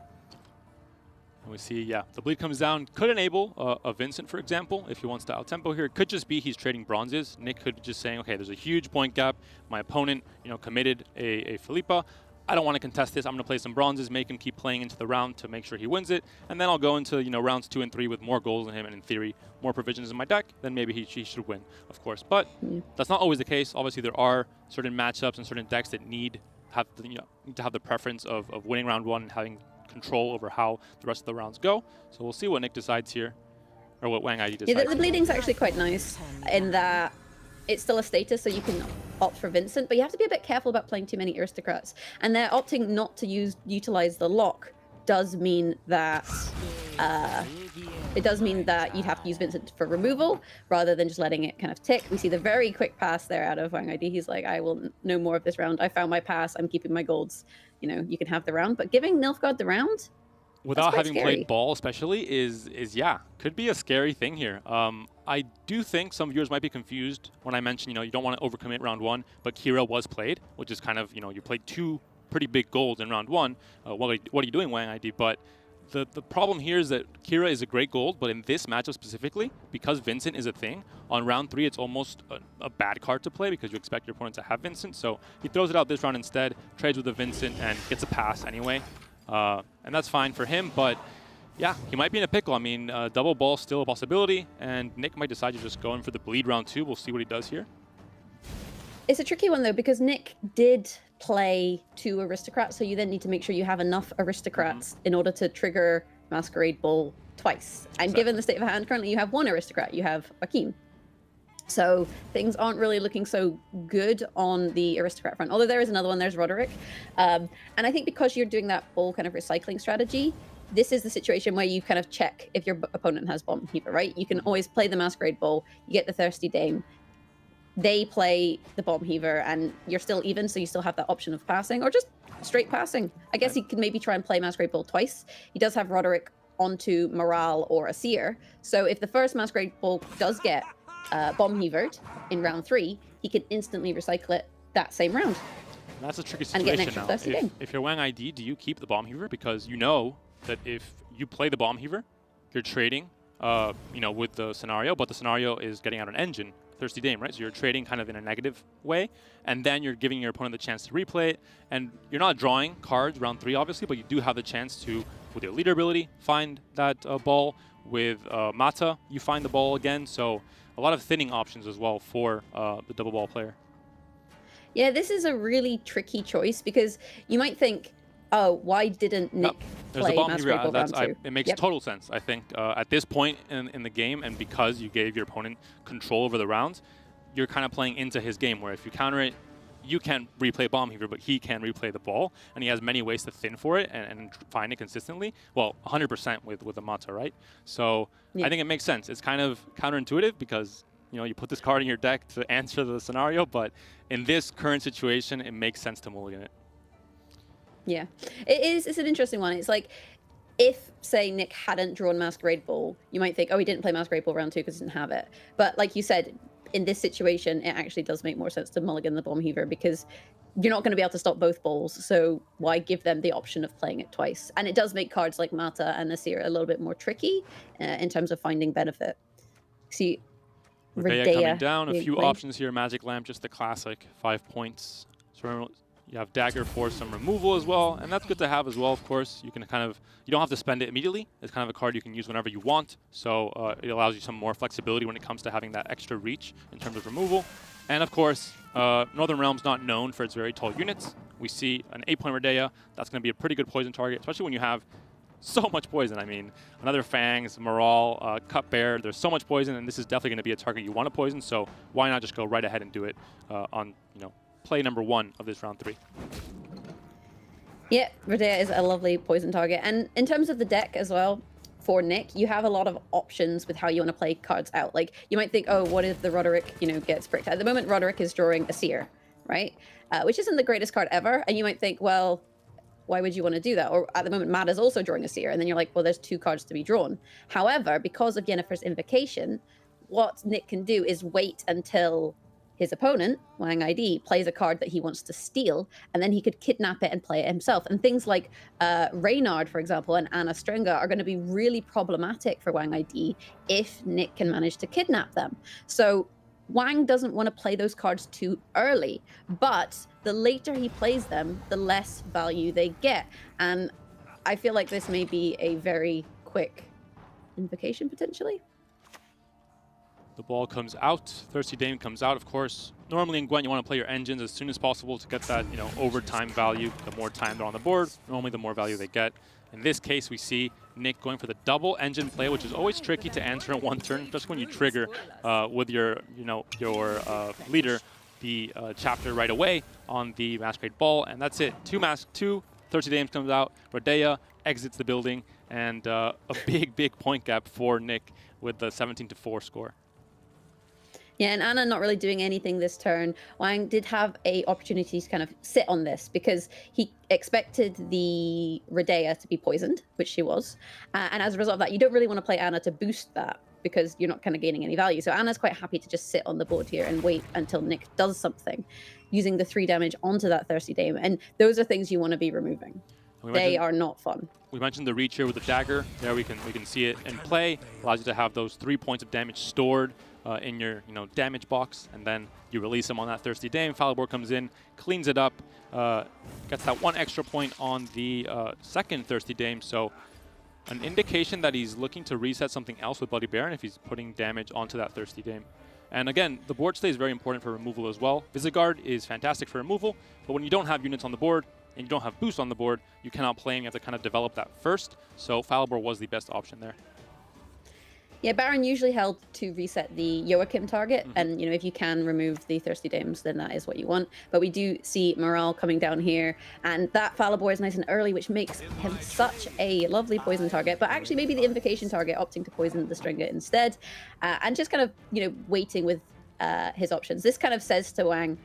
Speaker 12: And we see, yeah, the bleed comes down. Could enable a Vincent, for example, if he wants to out-tempo here. It could just be he's trading bronzes. Nick could be just saying, okay, there's a huge point gap. My opponent, you know, committed a Philippa. I don't want to contest this. I'm going to play some bronzes, make him keep playing into the round to make sure he wins it, and then I'll go into, you know, rounds 2 and 3 with more goals in him, and in theory, more provisions in my deck. Then maybe he should win, of course. But that's not always the case. Obviously, there are certain matchups and certain decks that need to have the preference of winning round 1 and having control over how the rest of the rounds go. So we'll see what Nick decides here, or what Wang ID decides.
Speaker 11: Yeah, the bleeding's actually quite nice in that it's still a status, so you can opt for Vincent, but you have to be a bit careful about playing too many aristocrats. And they're opting not to utilize the lock does mean that you'd have to use Vincent for removal rather than just letting it kind of tick. We see the very quick pass there out of Wang ID. He's like, I will no more of this round. I found my pass. I'm keeping my golds. You know, you can have the round, but giving Nilfgaard the round
Speaker 12: without having
Speaker 11: scary.
Speaker 12: played ball especially is yeah, could be a scary thing here. I do think some viewers might be confused when I mention, you know, you don't want to overcommit round 1, but Kira was played, which is kind of, you know, you played 2 pretty big golds in round 1. What are you doing, Wang ID? But the problem here is that Kira is a great gold, but in this matchup specifically, because Vincent is a thing, on round 3 it's almost a bad card to play because you expect your opponent to have Vincent, so he throws it out this round instead, trades with the Vincent, and gets a pass anyway. And that's fine for him, but yeah, he might be in a pickle. I mean, double ball still a possibility, and Nick might decide to just go in for the bleed round 2. We'll see what he does here.
Speaker 11: It's a tricky one, though, because Nick did play 2 aristocrats, so you then need to make sure you have enough aristocrats in order to trigger Masquerade Ball twice. And given the state of hand currently, you have 1 aristocrat. You have Akeem. So things aren't really looking so good on the aristocrat front. Although there is another one, there's Roderick. And I think because you're doing that ball kind of recycling strategy, this is the situation where you kind of check if your opponent has Bomb Heaver, right? You can always play the Masquerade Ball, you get the Thirsty Dame, they play the Bomb Heaver, and you're still even, so you still have that option of passing, or just straight passing. I guess he could maybe try and play Masquerade Ball twice. He does have Roderick onto Morale or a Seer, so if the first Masquerade Ball does get Bomb Heavered in round 3, he can instantly recycle it that same round.
Speaker 12: That's a tricky
Speaker 11: And get an
Speaker 12: situation
Speaker 11: extra
Speaker 12: now.
Speaker 11: Thirsty Dame.
Speaker 12: If you're Wang ID, do you keep the Bomb Heaver? Because you know that if you play the Bomb Heaver, you're trading, you know, with the scenario, but the scenario is getting out an engine, Thirsty Dame, right? So you're trading kind of in a negative way, and then you're giving your opponent the chance to replay it, and you're not drawing cards round 3, obviously, but you do have the chance to with your leader ability, find that ball. With Mata, you find the ball again. So a lot of thinning options as well for the double ball player.
Speaker 11: Yeah, this is a really tricky choice because you might think, oh, why didn't Nick
Speaker 12: There's
Speaker 11: play
Speaker 12: the bomb
Speaker 11: Masquerade
Speaker 12: here.
Speaker 11: Ball round 2?
Speaker 12: It makes total sense, I think. At this point in the game, and because you gave your opponent control over the rounds, you're kind of playing into his game, where if you counter it, you can't replay Bomb Heaver, but he can replay the ball, and he has many ways to thin for it and find it consistently. Well, 100% with the Mata, right? So I think it makes sense. It's kind of counterintuitive because you put this card in your deck to answer the scenario, but in this current situation, it makes sense to mulligan it.
Speaker 11: Yeah, it's an interesting one. It's like, if, say, Nick hadn't drawn Masquerade Ball, you might think, oh, he didn't play Masquerade Ball round 2 because he didn't have it. But like you said, in this situation, it actually does make more sense to mulligan the Bomb Heaver because you're not going to be able to stop both balls, so why give them the option of playing it twice? And it does make cards like Mata and Nasir a little bit more tricky in terms of finding benefit. See,
Speaker 12: Redea coming down, a few options here. Magic Lamp, just the classic, 5 points. So you have Dagger for some removal as well, and that's good to have as well, of course. You can you don't have to spend it immediately. It's kind of a card you can use whenever you want, so it allows you some more flexibility when it comes to having that extra reach in terms of removal. And of course, Northern Realm's not known for its very tall units. We see an 8-point Redea. That's going to be a pretty good poison target, especially when you have so much poison. I mean, another Fangs, Morale, Cut Bear. There's so much poison, and this is definitely going to be a target you want to poison, so why not just go right ahead and do it on, play number 1 of this round 3.
Speaker 11: Yeah, Redea is a lovely poison target. And in terms of the deck as well, for Nick, you have a lot of options with how you want to play cards out. Like, you might think, oh, what if the Roderick, gets bricked? At the moment, Roderick is drawing a Seer, right? Which isn't the greatest card ever. And you might think, well, why would you want to do that? Or at the moment, Matt is also drawing a Seer. And then you're like, well, there's 2 cards to be drawn. However, because of Yennefer's Invocation, what Nick can do is wait until his opponent, Wang ID, plays a card that he wants to steal, and then he could kidnap it and play it himself. And things like Reynard, for example, and Anna Stringa are going to be really problematic for Wang ID if Nick can manage to kidnap them. So Wang doesn't want to play those cards too early, but the later he plays them, the less value they get. And I feel like this may be a very quick invocation, potentially.
Speaker 12: The ball comes out. Thirsty Dame comes out, of course. Normally in Gwent, you want to play your engines as soon as possible to get that, overtime value. The more time they're on the board, normally the more value they get. In this case, we see Nick going for the double engine play, which is always tricky to answer in one turn, just when you trigger with your leader the chapter right away on the Masquerade Ball, and that's it. 2 Thirsty Dames comes out. Redea exits the building, and a big point gap for Nick with the 17-4 score.
Speaker 11: Yeah, and Anna not really doing anything this turn. Wang did have a opportunity to kind of sit on this because he expected the Redea to be poisoned, which she was. And as a result of that, you don't really want to play Anna to boost that because you're not kind of gaining any value. So Anna's quite happy to just sit on the board here and wait until Nick does something, using the 3 damage onto that Thirsty Dame. And those are things you want to be removing. They are not fun.
Speaker 12: We mentioned the reach here with the dagger. There we can see it in play. Allows you to have those 3 points of damage stored in your damage box, and then you release them on that Thirsty Dame. Falibor comes in, cleans it up, gets that 1 extra point on the second Thirsty Dame. So an indication that he's looking to reset something else with Bloody Baron if he's putting damage onto that Thirsty Dame. And again, the board stay is very important for removal as well. Visagard is fantastic for removal, but when you don't have units on the board and you don't have boost on the board, you cannot play and you have to kind of develop that first. So Falibor was the best option there.
Speaker 11: Yeah, Baron usually held to reset the Joachim target, and if you can remove the Thirsty Dames, then that is what you want. But we do see Morale coming down here, and that Falibor is nice and early, which makes him such a lovely poison target. But actually, maybe the Invocation target opting to poison the Stringer instead, and just kind of waiting with his options. This kind of says to Wang,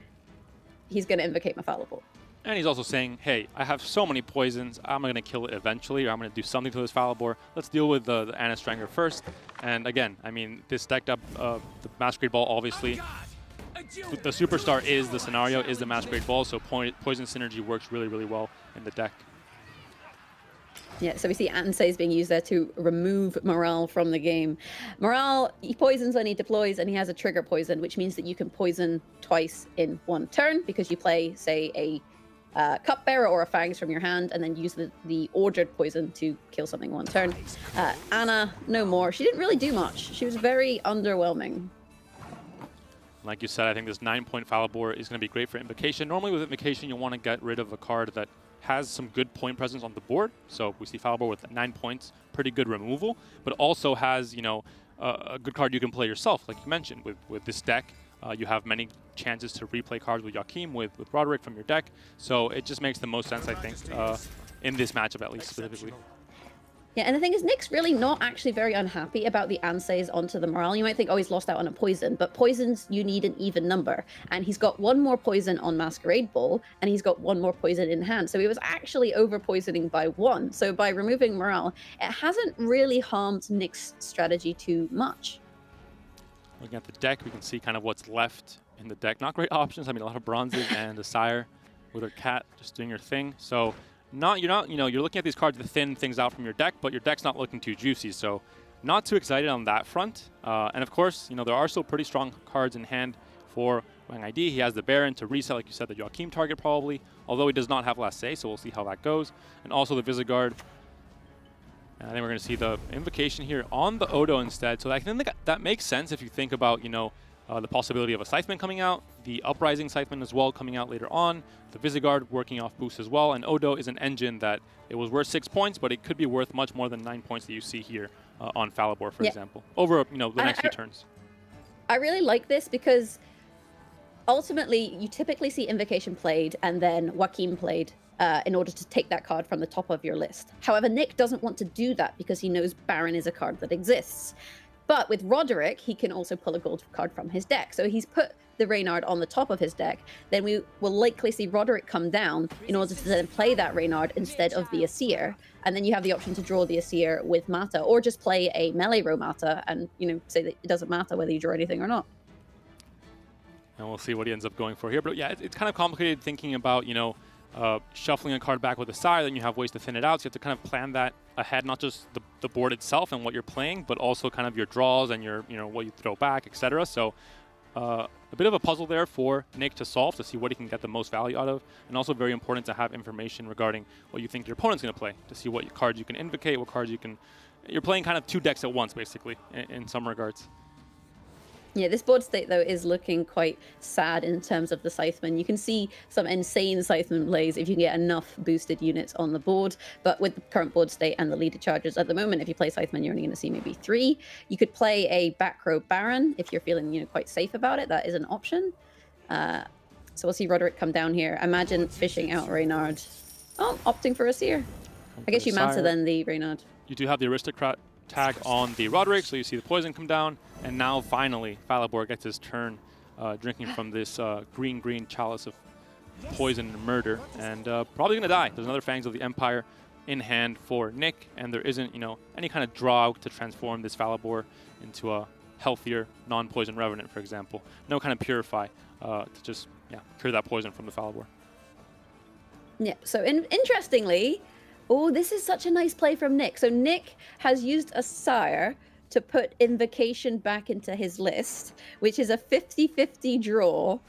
Speaker 11: he's going to invocate my Falibor.
Speaker 12: And he's also saying, hey, I have so many poisons, I'm going to kill it eventually, or I'm going to do something to this Falibor. Let's deal with the Anna Stranger first. And again, I mean, this decked up the Masquerade Ball, obviously. The superstar is the scenario, is the Masquerade Ball, so poison synergy works really, really well in the deck.
Speaker 11: Yeah, so we see Ansei is being used there to remove Morale from the game. Morale, he poisons when he deploys, and he has a trigger poison, which means that you can poison twice in 1 turn because you play, say, a Cupbearer or a Fangs from your hand, and then use the ordered poison to kill something one turn. Anna, no more. She didn't really do much. She was very underwhelming.
Speaker 12: Like you said, I think this 9-point Falibor is going to be great for Invocation. Normally with Invocation, you want to get rid of a card that has some good point presence on the board. So we see Falibor with 9 points, pretty good removal, but also has, you know, a good card you can play yourself, like you mentioned. With this deck, you have many chances to replay cards with Joachim, with Roderick from your deck. So it just makes the most sense, I think, in this matchup at least specifically.
Speaker 11: Yeah, and the thing is, Nick's really not actually very unhappy about the Ansays onto the Morale. You might think, oh, he's lost out on a poison, but poisons, you need an even number. And he's got 1 more poison on Masquerade Ball, and he's got 1 more poison in hand. So he was actually over-poisoning by 1. So by removing Morale, it hasn't really harmed Nick's strategy too much.
Speaker 12: Looking at the deck, we can see kind of what's left in the deck. Not great options. I mean, a lot of bronzes and the Sire with her cat just doing her thing. So you're looking at these cards to thin things out from your deck, but your deck's not looking too juicy. So not too excited on that front. And of course, there are still pretty strong cards in hand for Wang ID. He has the Baron to reset, like you said, the Joachim target probably, although he does not have last say, so we'll see how that goes. And also the Visigold. And I think we're going to see the Invocation here on the Odo instead. So I think that makes sense if you think about, the possibility of a Scytheman coming out, the Uprising Scytheman as well coming out later on, the Visigold working off boost as well, and Odo is an engine that it was worth 6 points, but it could be worth much more than 9 points that you see here on Falibor, for example, over the next few turns.
Speaker 11: I really like this because ultimately you typically see Invocation played and then Joachim played in order to take that card from the top of your list. However, Nick doesn't want to do that because he knows Baron is a card that exists. But with Roderick, he can also pull a gold card from his deck. So he's put the Reynard on the top of his deck. Then we will likely see Roderick come down in order to then play that Reynard instead of the Asir. And then you have the option to draw the Asir with Mata, or just play a melee row Mata and, say that it doesn't matter whether you draw anything or not.
Speaker 12: And we'll see what he ends up going for here. But yeah, it's kind of complicated thinking about, shuffling a card back with a Sire, then you have ways to thin it out. So you have to kind of plan that ahead, not just the board itself and what you're playing, but also kind of your draws and your, what you throw back, etc. So a bit of a puzzle there for Nick to solve, to see what he can get the most value out of, and also very important to have information regarding what you think your opponent's going to play, to see what cards you can invocate, what cards you're playing kind of 2 decks at once, basically, in some regards.
Speaker 11: Yeah, this board state, though, is looking quite sad in terms of the Scytheman. You can see some insane Scytheman plays if you can get enough boosted units on the board. But with the current board state and the leader charges at the moment, if you play Scytheman, you're only going to see maybe 3. You could play a back row Baron if you're feeling, quite safe about it. That is an option. So we'll see Roderick come down here. Imagine fishing out Reynard. Oh, opting for a Seer. I guess you Manta then the Reynard.
Speaker 12: You do have the Aristocrat tag on the Roderick, so you see the poison come down, and now finally Falibor gets his turn drinking from this green chalice of poison and murder, and probably gonna die. There's another Fangs of the Empire in hand for Nick, and there isn't any kind of draw to transform this Falibor into a healthier non-poison Revenant, for example. No kind of Purify to just cure that poison from the Falibor.
Speaker 11: Yeah, so interestingly, oh, this is such a nice play from Nick. So Nick has used a Sire to put Invocation back into his list, which is a 50-50 draw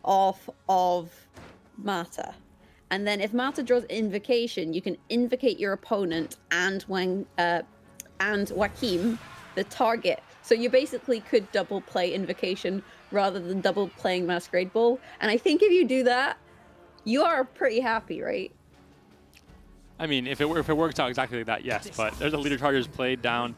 Speaker 11: off of Mata. And then if Mata draws Invocation, you can invocate your opponent and Joachim, the target. So you basically could double play Invocation rather than double playing Masquerade Ball. And I think if you do that, you are pretty happy, right?
Speaker 12: I mean, if it works out exactly like that, yes. But there's a leader charges played down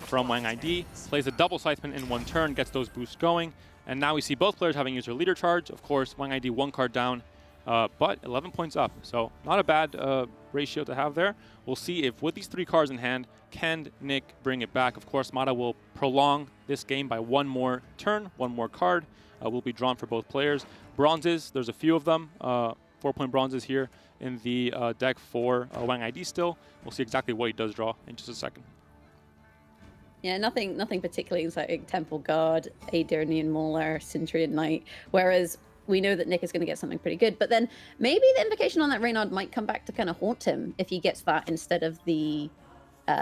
Speaker 12: from Wang ID, plays a double Scytheman in 1 turn, gets those boosts going, and now we see both players having used their leader charge. Of course, Wang ID 1 card down, but 11 points up. So not a bad ratio to have there. We'll see if with these 3 cards in hand, can Nick bring it back? Of course, Mata will prolong this game by 1 more turn, 1 more card will be drawn for both players. Bronzes, there's a few of them. 4-point bronzes here in the deck for Wang ID still. We'll see exactly what he does draw in just a second.
Speaker 11: Yeah, nothing particularly exciting. Temple Guard, Aedirnian Mauler, Centurion Knight. Whereas we know that Nick is going to get something pretty good. But then maybe the Invocation on that Reynard might come back to kind of haunt him if he gets that instead of the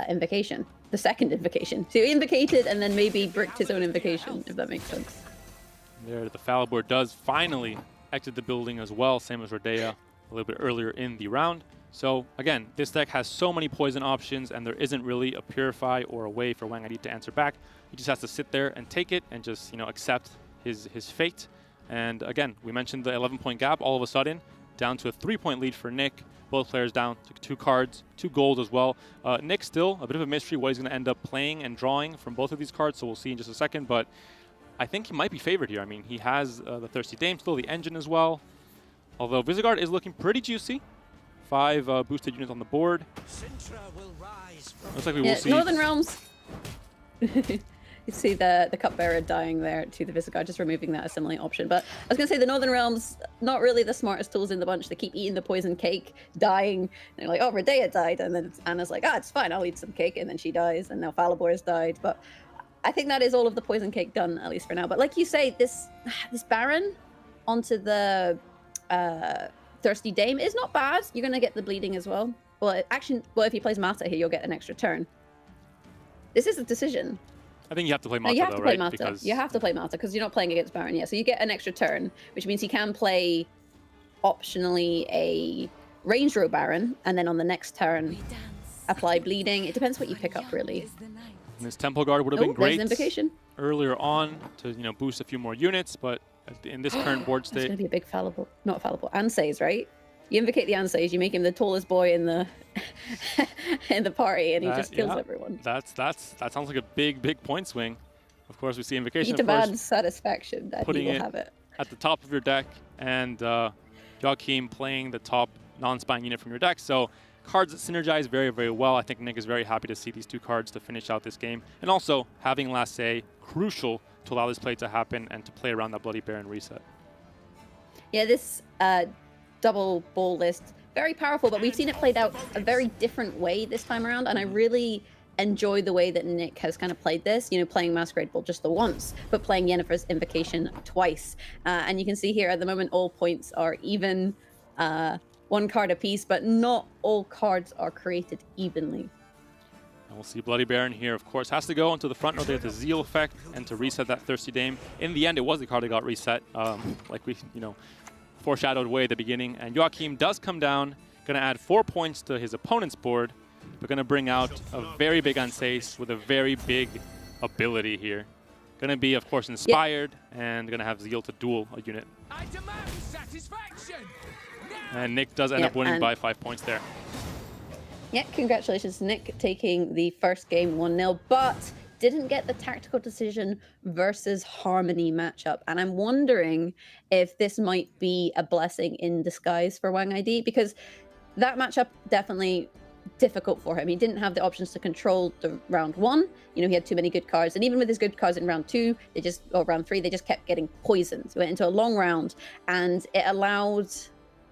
Speaker 11: Invocation. The second Invocation. So he invocated and then maybe bricked his own Invocation, if that makes sense.
Speaker 12: There, the Falibor does finally exit the building as well, same as Rodea. a little bit earlier in the round. So again, this deck has so many poison options, and there isn't really a Purify or a way for Wang Adi to answer back. He just has to sit there and take it and just, you know, accept his fate. And again, we mentioned the 11-point gap. All of a sudden, down to a 3-point lead for Nick. Both players down to 2 cards, 2 gold as well. Nick still a bit of a mystery what he's going to end up playing and drawing from both of these cards, so we'll see in just a second. But I think he might be favored here. I mean, he has the Thirsty Dame still, the Engine as well. Although Visigoard is looking pretty juicy. 5 boosted units on the board. Looks like we will see.
Speaker 11: Northern Realms. You see the Cupbearer dying there to the Visigoud, just removing that assimilating option. But I was going to say the Northern Realms, not really the smartest tools in the bunch. They keep eating the poison cake, dying. And they're like, oh, Redea died. And then Anna's like, it's fine, I'll eat some cake. And then she dies. And now Falabor's died. But I think that is all of the poison cake done, at least for now. But like you say, this Baron onto the Thirsty Dame is not bad. You're going to get the bleeding as well. Well, if he plays Mata here, you'll get an extra turn. This is a decision.
Speaker 12: I think you have to play Mata,
Speaker 11: you have to play
Speaker 12: right?
Speaker 11: Mata.
Speaker 12: Because
Speaker 11: You have to play Mata because you're not playing against Baron yet. So you get an extra turn, which means he can play optionally a Range Row Baron, and then on the next turn, apply bleeding. It depends what you pick up, really.
Speaker 12: And this Temple Guard would have been great
Speaker 11: Invocation
Speaker 12: earlier on to, you know, boost a few more units, but in this current board state,
Speaker 11: it's going to be a big fallible, not fallible, Ansays, right? You invocate the Ansays, you make him the tallest boy in the in the party, and he just kills everyone.
Speaker 12: That sounds like a big point swing. Of course, we see invocation.
Speaker 11: You demand satisfaction that he will have it
Speaker 12: at the top of your deck, and Joachim playing the top non-spine unit from your deck. So cards that synergize very well. I think Nick is very happy to see these 2 cards to finish out this game, and also having Last Say crucial to allow this play to happen and to play around that Bloody Baron reset.
Speaker 11: Yeah, this double ball list, very powerful, but we've seen it played out a very different way this time around, and I really enjoy the way that Nick has kind of played this, you know, playing Masquerade Ball just the once, but playing Yennefer's Invocation twice. And you can see here at the moment all points are even, 1 card apiece, but not all cards are created evenly.
Speaker 12: And we'll see Bloody Baron here, of course, has to go into the front row. They have the Zeal effect and to reset that Thirsty Dame. In the end, it was the card that got reset, like we, you know, foreshadowed way at the beginning. And Joachim does come down, going to add 4 points to his opponent's board, but going to bring out a very big Ansace with a very big ability here. Going to be, of course, inspired, and going to have Zeal to duel a unit.
Speaker 7: I demand satisfaction.
Speaker 12: And Nick does end up winning by 5 points there.
Speaker 11: Yeah, congratulations, Nick, taking the first game 1-0, but didn't get the tactical decision versus Harmony matchup. And I'm wondering if this might be a blessing in disguise for Wang ID, because that matchup definitely difficult for him. He didn't have the options to control the round 1. You know, he had too many good cards. And even with his good cards in round 2, or round 3, they just kept getting poisoned. So it went into a long round, and it allowed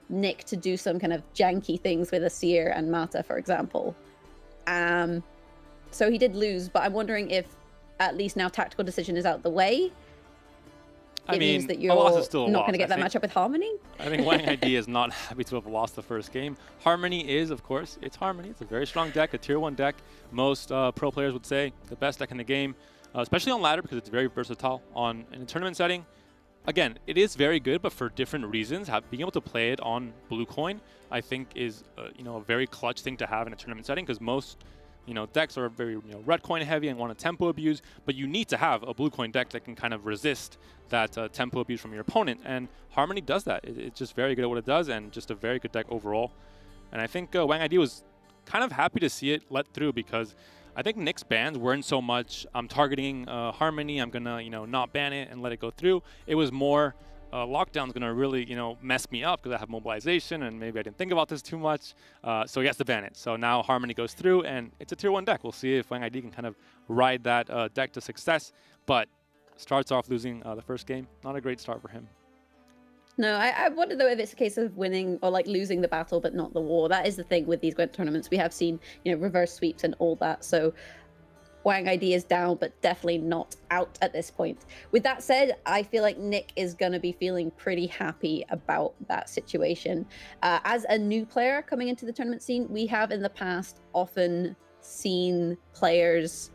Speaker 11: Nick to do some kind of janky things with a Seer and Mata, for example. So he did lose, but I'm wondering if at least now tactical decision is out the way. It means that you're not going to get that matchup with Harmony.
Speaker 12: I think Wang ID is not happy to have lost the first game. Harmony is, of course, it's Harmony. It's a very strong deck, a tier 1 deck. Most pro players would say the best deck in the game, especially on ladder because it's very versatile. In a tournament setting, again, it is very good, but for different reasons. Being able to play it on blue coin, I think, is you know, a very clutch thing to have in a tournament setting, because most, you know, decks are very, you know, red coin heavy and want to tempo abuse, but you need to have a blue coin deck that can kind of resist that tempo abuse from your opponent, and Harmony does that. It's just very good at what it does, and just a very good deck overall. And I think Wang ID was kind of happy to see it let through, because I think Nick's bans weren't so much, I'm targeting Harmony, I'm gonna, you know, not ban it and let it go through. It was more, lockdown's gonna really, you know, mess me up because I have mobilization and maybe I didn't think about this too much. So he has to ban it. So now Harmony goes through, and it's a tier 1 deck. We'll see if Wang ID can kind of ride that deck to success. But starts off losing the first game. Not a great start for him.
Speaker 11: No, I wonder though if it's a case of winning or like losing the battle but not the war. That is the thing with these Gwent tournaments. We have seen, you know, reverse sweeps and all that. So Wang ID is down, but definitely not out at this point. With that said, I feel like Nick is going to be feeling pretty happy about that situation. As a new player coming into the tournament scene, we have in the past often seen players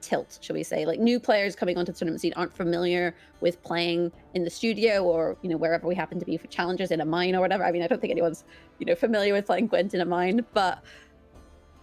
Speaker 11: tilt, shall we say. Like, new players coming onto the tournament scene aren't familiar with playing in the studio or, you know, wherever we happen to be for challengers, in a mine or whatever. I mean, I don't think anyone's, you know, familiar with playing Gwent in a mine, but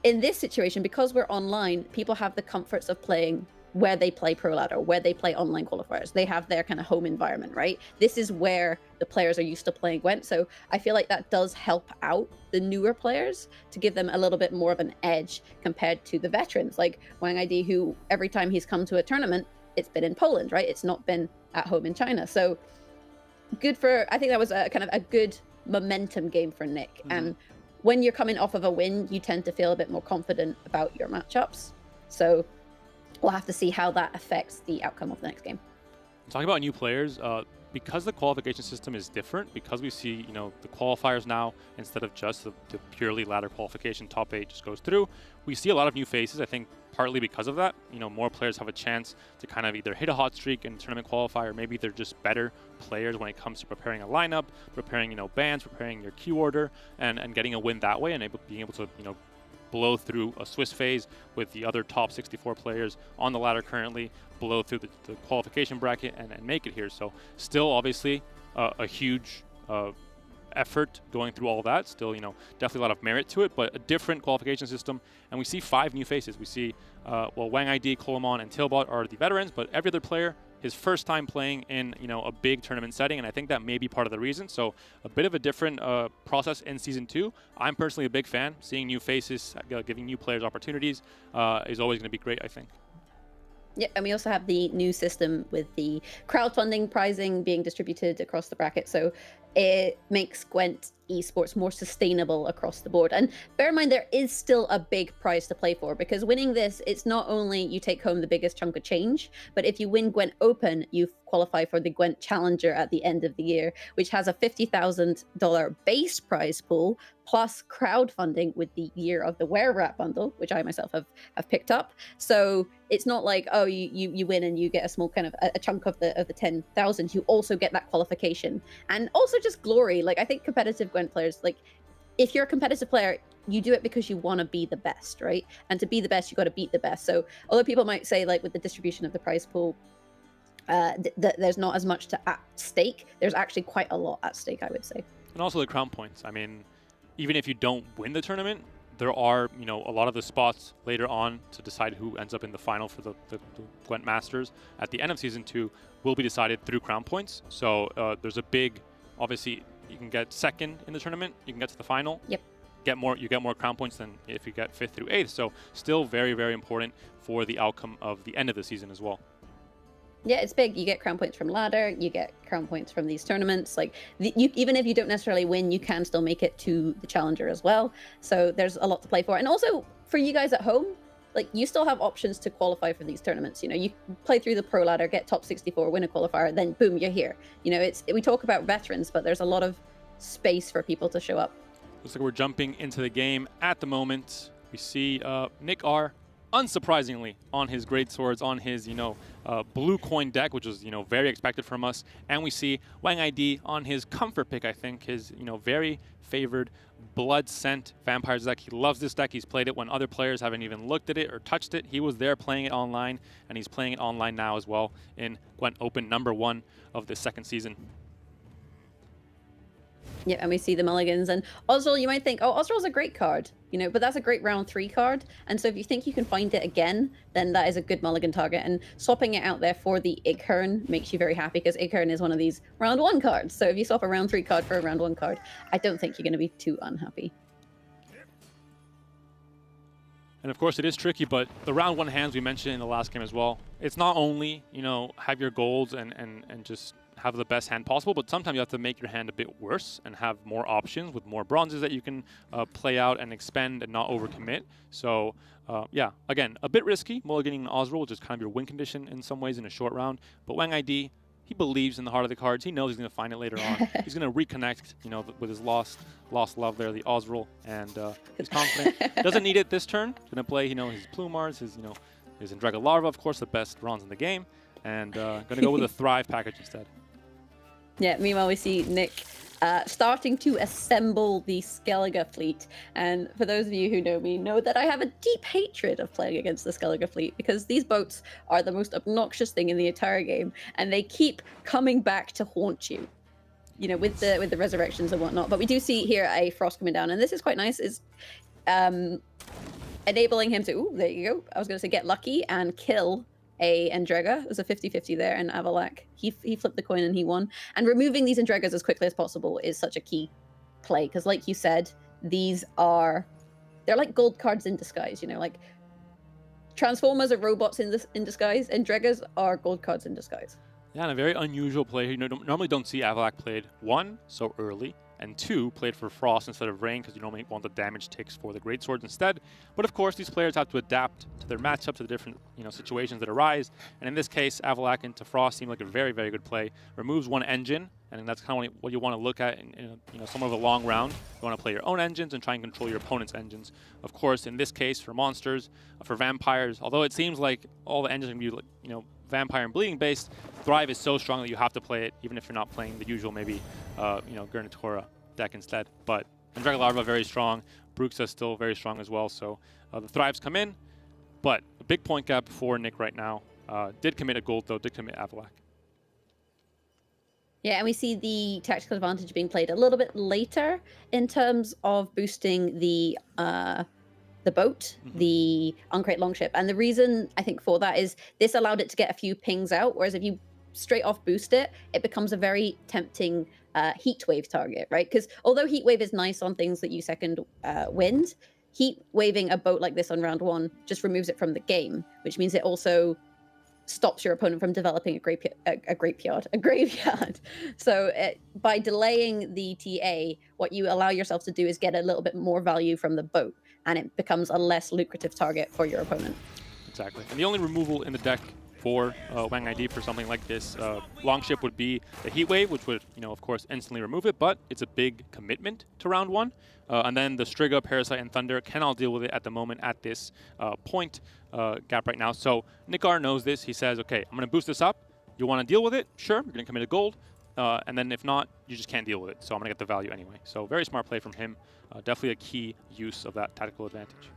Speaker 11: in this situation, because we're online, people have the comforts of playing where they play Pro Ladder, where they play online qualifiers. They have their kind of home environment, right? This is where the players are used to playing Gwent. So I feel like that does help out the newer players to give them a little bit more of an edge compared to the veterans, like Wang ID, who every time he's come to a tournament, it's been in Poland, right? It's not been at home in China. So good for, I think that was a kind of a good momentum game for Nick. And when you're coming off of a win, you tend to feel a bit more confident about your matchups. So we'll have to see how that affects the outcome of the next game.
Speaker 12: Talking about new players, because the qualification system is different, because we see, you know, the qualifiers now, instead of just the purely ladder qualification, top 8 just goes through, we see a lot of new faces. I think partly because of that, you know, more players have a chance to kind of either hit a hot streak in tournament qualifier, or maybe they're just better players when it comes to preparing a lineup, preparing, you know, bans, preparing your queue order, and getting a win that way, and being able to, you know, blow through a Swiss phase with the other top 64 players on the ladder currently, blow through the qualification bracket and make it here. So still obviously a huge effort going through all that. Still, you know, definitely a lot of merit to it, but a different qualification system. And we see 5 new faces. We see, well, Wang ID, Colomon, and Tilbot are the veterans, but every other player, his first time playing in, you know, a big tournament setting, and I think that may be part of the reason. So a bit of a different process in Season 2. I'm personally a big fan. Seeing new faces, giving new players opportunities is always going to be great, I think.
Speaker 11: Yeah, and we also have the new system with the crowdfunding prizing being distributed across the bracket. So it makes Gwent esports more sustainable across the board. And bear in mind, there is still a big prize to play for, because winning this, it's not only you take home the biggest chunk of change, but if you win Gwent Open, you qualify for the Gwent Challenger at the end of the year, which has a $50,000 base prize pool, plus crowdfunding with the Year of the Were Rat bundle, which I myself have picked up. So it's not like, oh, you win and you get a small kind of a chunk of the 10,000. You also get that qualification, and also just glory. Like, I think competitive Gwent players, like, if you're a competitive player, you do it because you want to be the best, right? And to be the best, you got to beat the best. So although people might say, like, with the distribution of the prize pool, there's not as much at stake, there's actually quite a lot at stake, I would say.
Speaker 12: And also the crown points. I mean, even if you don't win the tournament, there are, you know, a lot of the spots later on to decide who ends up in the final for the Gwent Masters at the end of Season 2 will be decided through crown points. So there's a big, obviously, you can get second in the tournament, you can get to the final.
Speaker 11: Yep.
Speaker 12: You get more crown points than if you get 5th through 8th. So still very, very important for the outcome of the end of the season as well.
Speaker 11: Yeah, it's big. You get crown points from ladder, you get crown points from these tournaments. Like, even if you don't necessarily win, you can still make it to the challenger as well. So there's a lot to play for. And also for you guys at home, like, you still have options to qualify for these tournaments. You know, you play through the pro ladder, get top 64, win a qualifier, then boom, you're here. You know, we talk about veterans, but there's a lot of space for people to show up.
Speaker 12: Looks like we're jumping into the game at the moment. We see Nick R, unsurprisingly, on his great swords, on his, you know, blue coin deck, which was, you know, very expected from us. And we see Wang ID on his comfort pick, I think, his, you know, very favored Blood Scent Vampires deck. He loves this deck. He's played it when other players haven't even looked at it or touched it. He was there playing it online, and he's playing it online now as well in Gwent Open #1 of the 2nd season.
Speaker 11: Yeah, and we see the mulligans. And Osril, you might think, oh, Osril's a great card, you know, but that's a great round 3 card. And so if you think you can find it again, then that is a good mulligan target. And swapping it out there for the Ighern makes you very happy, because Ighern is one of these round 1 cards. So if you swap a round 3 card for a round 1 card, I don't think you're going to be too unhappy.
Speaker 12: And of course it is tricky, but the round 1 hands we mentioned in the last game as well, it's not only, you know, have your golds and just have the best hand possible, but sometimes you have to make your hand a bit worse and have more options with more bronzes that you can play out and expend and not overcommit. So yeah, again, a bit risky, mulliganing Osril, which is kind of your win condition in some ways in a short round, but Wang ID, he believes in the heart of the cards. He knows he's going to find it later on. He's going to reconnect, you know, with his lost love there, the Osril, and he's confident. Doesn't need it this turn. Going to play, you know, his Plumars, his, you know, his Indraga Larva, of course, the best bronze in the game, and going to go with a Thrive package instead.
Speaker 11: Yeah, meanwhile, we see Nick starting to assemble the Skellige fleet. And for those of you who know me, know that I have a deep hatred of playing against the Skellige fleet, because these boats are the most obnoxious thing in the entire game, and they keep coming back to haunt you, you know, with the resurrections and whatnot. But we do see here a Frost coming down, and this is quite nice. Is enabling him to, ooh, there you go. I was going to say get lucky and kill a Endrega. It was a 50-50 there, and Avalak, he flipped the coin and he won. And removing these Endregas as quickly as possible is such a key play, because like you said, they're like gold cards in disguise, you know, like Transformers are robots in disguise, Endregas are gold cards in disguise.
Speaker 12: Yeah, and a very unusual play. You normally don't see Avalak played, 1, so early, and 2, played for Frost instead of Rain, because you normally want the damage ticks for the Greatswords instead. But of course, these players have to adapt to their matchup, to the different situations that arise. And in this case, Avalak into Frost seemed like a very, very good play. Removes one engine, and that's kind of what you want to look at in somewhat of a long round. You want to play your own engines and try and control your opponent's engines. Of course, in this case, for monsters, for vampires, although it seems like all the engines are going to be, vampire and bleeding based, Thrive is so strong that you have to play it, even if you're not playing the usual maybe Gurnatora deck instead. But Endrega Larva very strong, Bruxa still very strong as well, so the Thrives come in, but a big point gap for Nick right now. Did commit a gold though, did commit Avalak.
Speaker 11: Yeah, and we see the tactical advantage being played a little bit later in terms of boosting the boat, the Uncrate Longship. And the reason I think for that is this allowed it to get a few pings out, whereas if you straight off boost it, it becomes a very tempting heat wave target, right? Because although heat wave is nice on things that you second wind, heat waving a boat like this on round 1 just removes it from the game, which means it also stops your opponent from developing a graveyard. So by delaying the TA, what you allow yourself to do is get a little bit more value from the boat, and it becomes a less lucrative target for your opponent.
Speaker 12: Exactly. And the only removal in the deck for Wang ID for something like this Longship would be the Heat Wave, which would, of course, instantly remove it, but it's a big commitment to round 1. And then the Striga, Parasite, and Thunder can all deal with it at the moment at this point gap right now. So Nikar knows this. He says, okay, I'm going to boost this up. You want to deal with it? Sure, you're going to commit a gold. And then if not, you just can't deal with it. So I'm going to get the value anyway. So very smart play from him. Definitely a key use of that tactical advantage.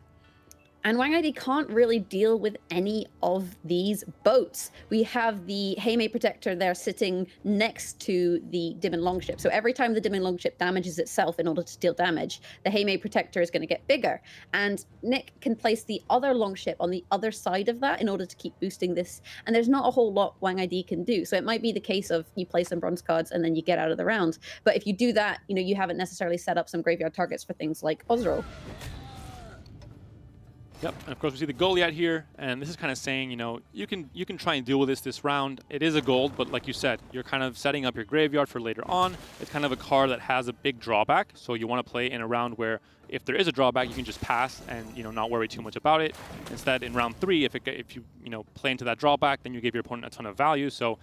Speaker 11: And Wang ID can't really deal with any of these boats. We have the Heimei Protector there sitting next to the Dimming Longship. So every time the Dimming Longship damages itself in order to deal damage, the Heimei Protector is going to get bigger. And Nick can place the other Longship on the other side of that in order to keep boosting this. And there's not a whole lot Wang ID can do. So it might be the case of you play some bronze cards and then you get out of the round. But if you do that, you haven't necessarily set up some graveyard targets for things like Ozro.
Speaker 12: Yep, and of course we see the Goliath here, and this is kind of saying, you can try and deal with this round. It is a gold, but like you said, you're kind of setting up your graveyard for later on. It's kind of a card that has a big drawback, so you want to play in a round where if there is a drawback, you can just pass and not worry too much about it. Instead, in round 3, if you play into that drawback, then you give your opponent a ton of value. So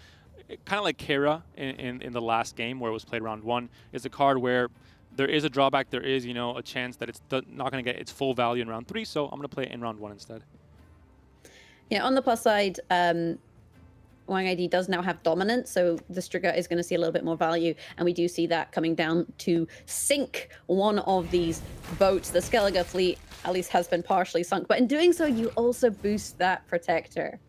Speaker 12: kind of like Kara in the last game where it was played round 1, is a card where there is a drawback, there is, a chance that it's not going to get its full value in round 3, so I'm going to play it in round 1 instead.
Speaker 11: Yeah, on the plus side, Wang ID does now have dominance, so the Striga is going to see a little bit more value, and we do see that coming down to sink one of these boats. The Skellige fleet at least has been partially sunk, but in doing so, you also boost that Protector.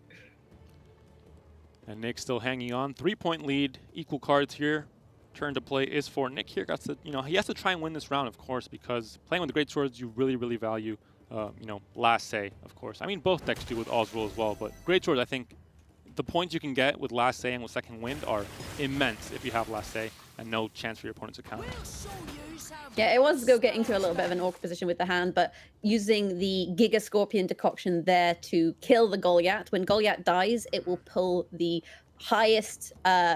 Speaker 12: And Nick still hanging on, 3-point lead, equal cards here. Turn to play is for Nick here. Got to, he has to try and win this round, of course, because playing with the Great Swords, you really, really value, Last Say, of course. I mean, both decks do with Ozreal as well, but Great Swords, I think the points you can get with Last Say and with Second Wind are immense if you have Last Say and no chance for your opponent to counter.
Speaker 11: Yeah, it was getting to a little bit of an awkward position with the hand, but using the Giga Scorpion decoction there to kill the Goliath. When Goliath dies, it will pull the highest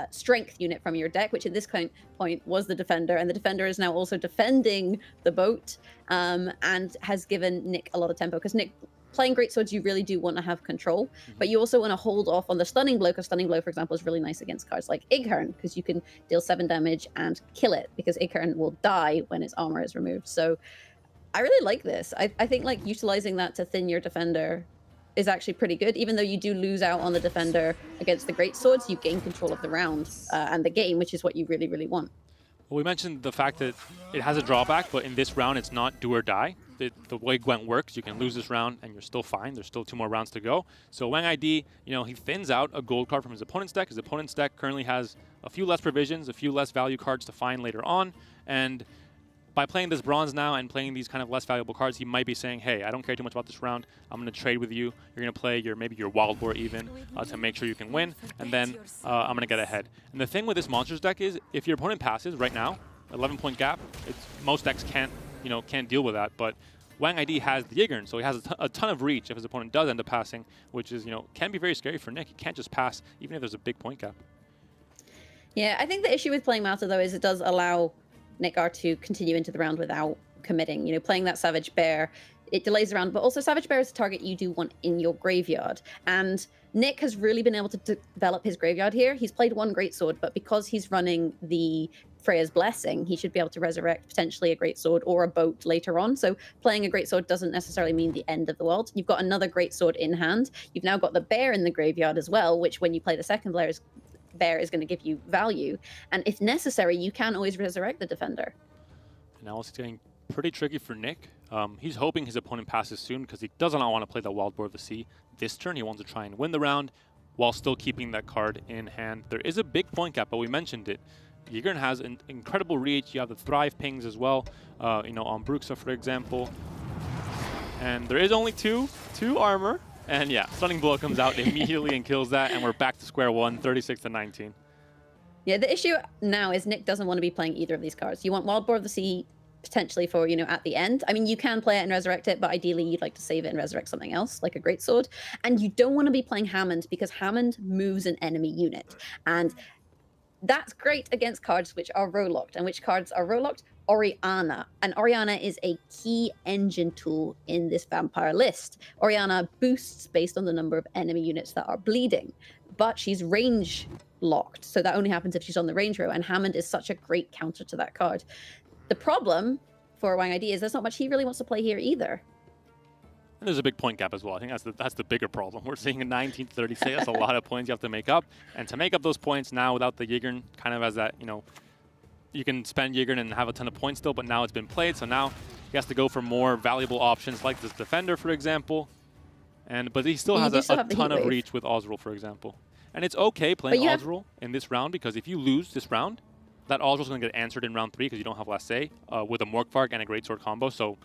Speaker 11: strength unit from your deck, which at this point was the Defender, and the Defender is now also defending the boat, and has given Nick a lot of tempo, because Nick, playing Great Swords, you really do want to have control, but you also want to hold off on the Stunning Blow, because Stunning Blow, for example, is really nice against cards like Ighern, because you can deal 7 damage and kill it, because Ighern will die when its armor is removed. So I really like this. I think like utilizing that to thin your Defender is actually pretty good. Even though you do lose out on the Defender against the Great Swords, you gain control of the round and the game, which is what you really, really want.
Speaker 12: Well, we mentioned the fact that it has a drawback, but in this round, it's not do or die. The way Gwent works, you can lose this round and you're still fine. There's still 2 more rounds to go. So Wang ID, he thins out a gold card from his opponent's deck. His opponent's deck currently has a few less provisions, a few less value cards to find later on. And by playing this bronze now and playing these kind of less valuable cards, he might be saying, hey, I don't care too much about this round. I'm going to trade with you. You're going to play maybe your Wild Boar even to make sure you can win. And then I'm going to get ahead. And the thing with this monsters deck is if your opponent passes right now, 11-point gap, most decks can't deal with that. But Wang ID has the Yigern, so he has a ton of reach if his opponent does end up passing, which is, can be very scary for Nick. He can't just pass even if there's a big point gap.
Speaker 11: Yeah, I think the issue with playing Malta, though, is it does allow Nick R to continue into the round without committing. Playing that Savage Bear, it delays the round, but also Savage Bear is a target you do want in your graveyard. And Nick has really been able to develop his graveyard here. He's played 1 Greatsword, but because he's running the Freya's Blessing, he should be able to resurrect potentially a Greatsword or a boat later on. So playing a Greatsword doesn't necessarily mean the end of the world. You've got another Greatsword in hand. You've now got the Bear in the graveyard as well, which when you play the second Bear is going to give you value. And if necessary, you can always resurrect the defender.
Speaker 12: And now it's getting pretty tricky for Nick. He's hoping his opponent passes soon because he does not want to play the Wild Boar of the Sea this turn. He wants to try and win the round while still keeping that card in hand. There is a big point gap, but we mentioned it. Yigern has an incredible reach. You have the Thrive pings as well, on Bruxa, for example. And there is only two armor. And yeah, Stunning Blow comes out immediately and kills that, and we're back to square one, 36-19.
Speaker 11: Yeah, the issue now is Nick doesn't want to be playing either of these cards. You want Wild Boar of the Sea potentially for, at the end. I mean, you can play it and resurrect it, but ideally you'd like to save it and resurrect something else, like a Greatsword. And you don't want to be playing Hammond because Hammond moves an enemy unit. And that's great against cards which are row-locked. And which cards are row-locked? Orianna. And Orianna is a key engine tool in this vampire list. Orianna boosts based on the number of enemy units that are bleeding, but she's range locked. So that only happens if she's on the range row, and Hammond is such a great counter to that card. The problem for Wang ID is there's not much he really wants to play here either.
Speaker 12: And there's a big point gap as well. I think that's the bigger problem. We're seeing a 19-36. That's a lot of points you have to make up. And to make up those points now without the Yigern, kind of as that, you can spend Yigern and have a ton of points still, but now it's been played. So now he has to go for more valuable options like this Defender, for example. But he still has a ton of reach with Ozreal, for example. And it's okay playing Ozreal in this round because if you lose this round, that Ozreal's going to get answered in round 3 because you don't have last say with a Morkvarg and a Greatsword combo. So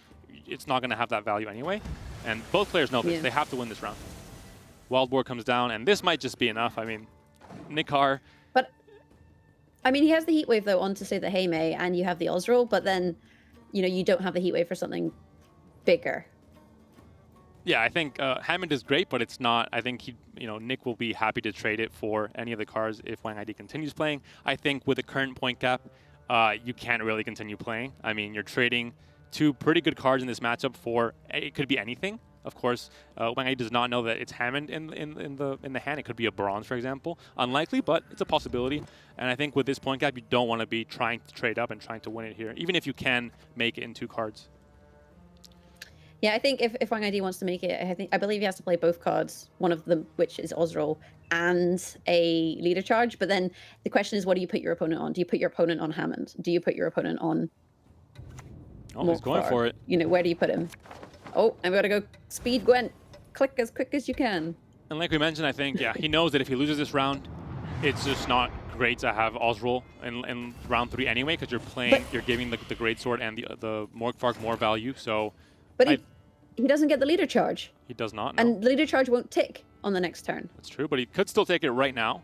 Speaker 12: it's not going to have that value anyway. And both players know this. Yeah. They have to win this round. Wild Boar comes down, and this might just be enough. I mean, Nikar.
Speaker 11: But, I mean, he has the Heat Wave, though, on to say the Hey Mei, and you have the Ozreal, but then, you don't have the Heat Wave for something bigger.
Speaker 12: Yeah, I think Hammond is great, but it's not. I think Nick will be happy to trade it for any of the cards if Wang ID continues playing. I think with the current point gap, you can't really continue playing. I mean, you're trading 2 pretty good cards in this matchup for it could be anything. Of course, Wang ID does not know that it's Hammond in the hand. It could be a bronze, for example. Unlikely, but it's a possibility. And I think with this point gap, you don't want to be trying to trade up and trying to win it here, even if you can make it in 2 cards.
Speaker 11: Yeah, I think if Wang ID wants to make it, I believe he has to play both cards, one of them which is Ozreal, and a leader charge. But then the question is, what do you put your opponent on? Do you put your opponent on Hammond? Do you put your opponent on
Speaker 12: Oh, he's going for it.
Speaker 11: Where do you put him? Oh, I'm going to go speed Gwent. Click as quick as you can.
Speaker 12: And like we mentioned, I think, he knows that if he loses this round, it's just not great to have Ozreal in round 3 anyway, because you're giving the Greatsword and the Morkvarg more value. So,
Speaker 11: but he doesn't get the leader charge.
Speaker 12: He does not. No.
Speaker 11: And the leader charge won't tick on the next turn.
Speaker 12: That's true, but he could still take it right now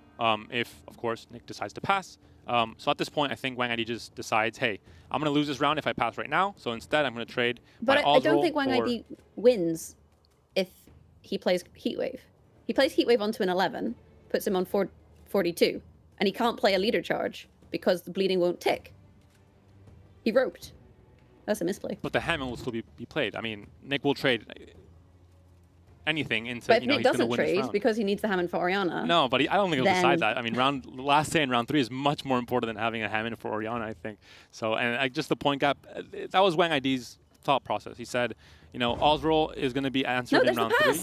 Speaker 12: if, of course, Nick decides to pass. So at this point, I think Wang ID just decides, hey, I'm going to lose this round if I pass right now. So instead, I'm going to trade my Ozreal.
Speaker 11: But I don't think Wang ID wins if he plays Heatwave. He plays Heatwave onto an 11, puts him on 42, and he can't play a leader charge because the bleeding won't tick. He roped. That's a misplay.
Speaker 12: But the Hammond will still be played. I mean, Nick will trade anything into,
Speaker 11: but if Nick doesn't trade because he needs the Hammond for Orianna.
Speaker 12: No, but I don't think he'll decide that. I mean, last say in round 3 is much more important than having a Hammond for Orianna, I think. So, and just the point gap, that was Wang ID's thought process. He said, Ozreal is going to be answered in round 3.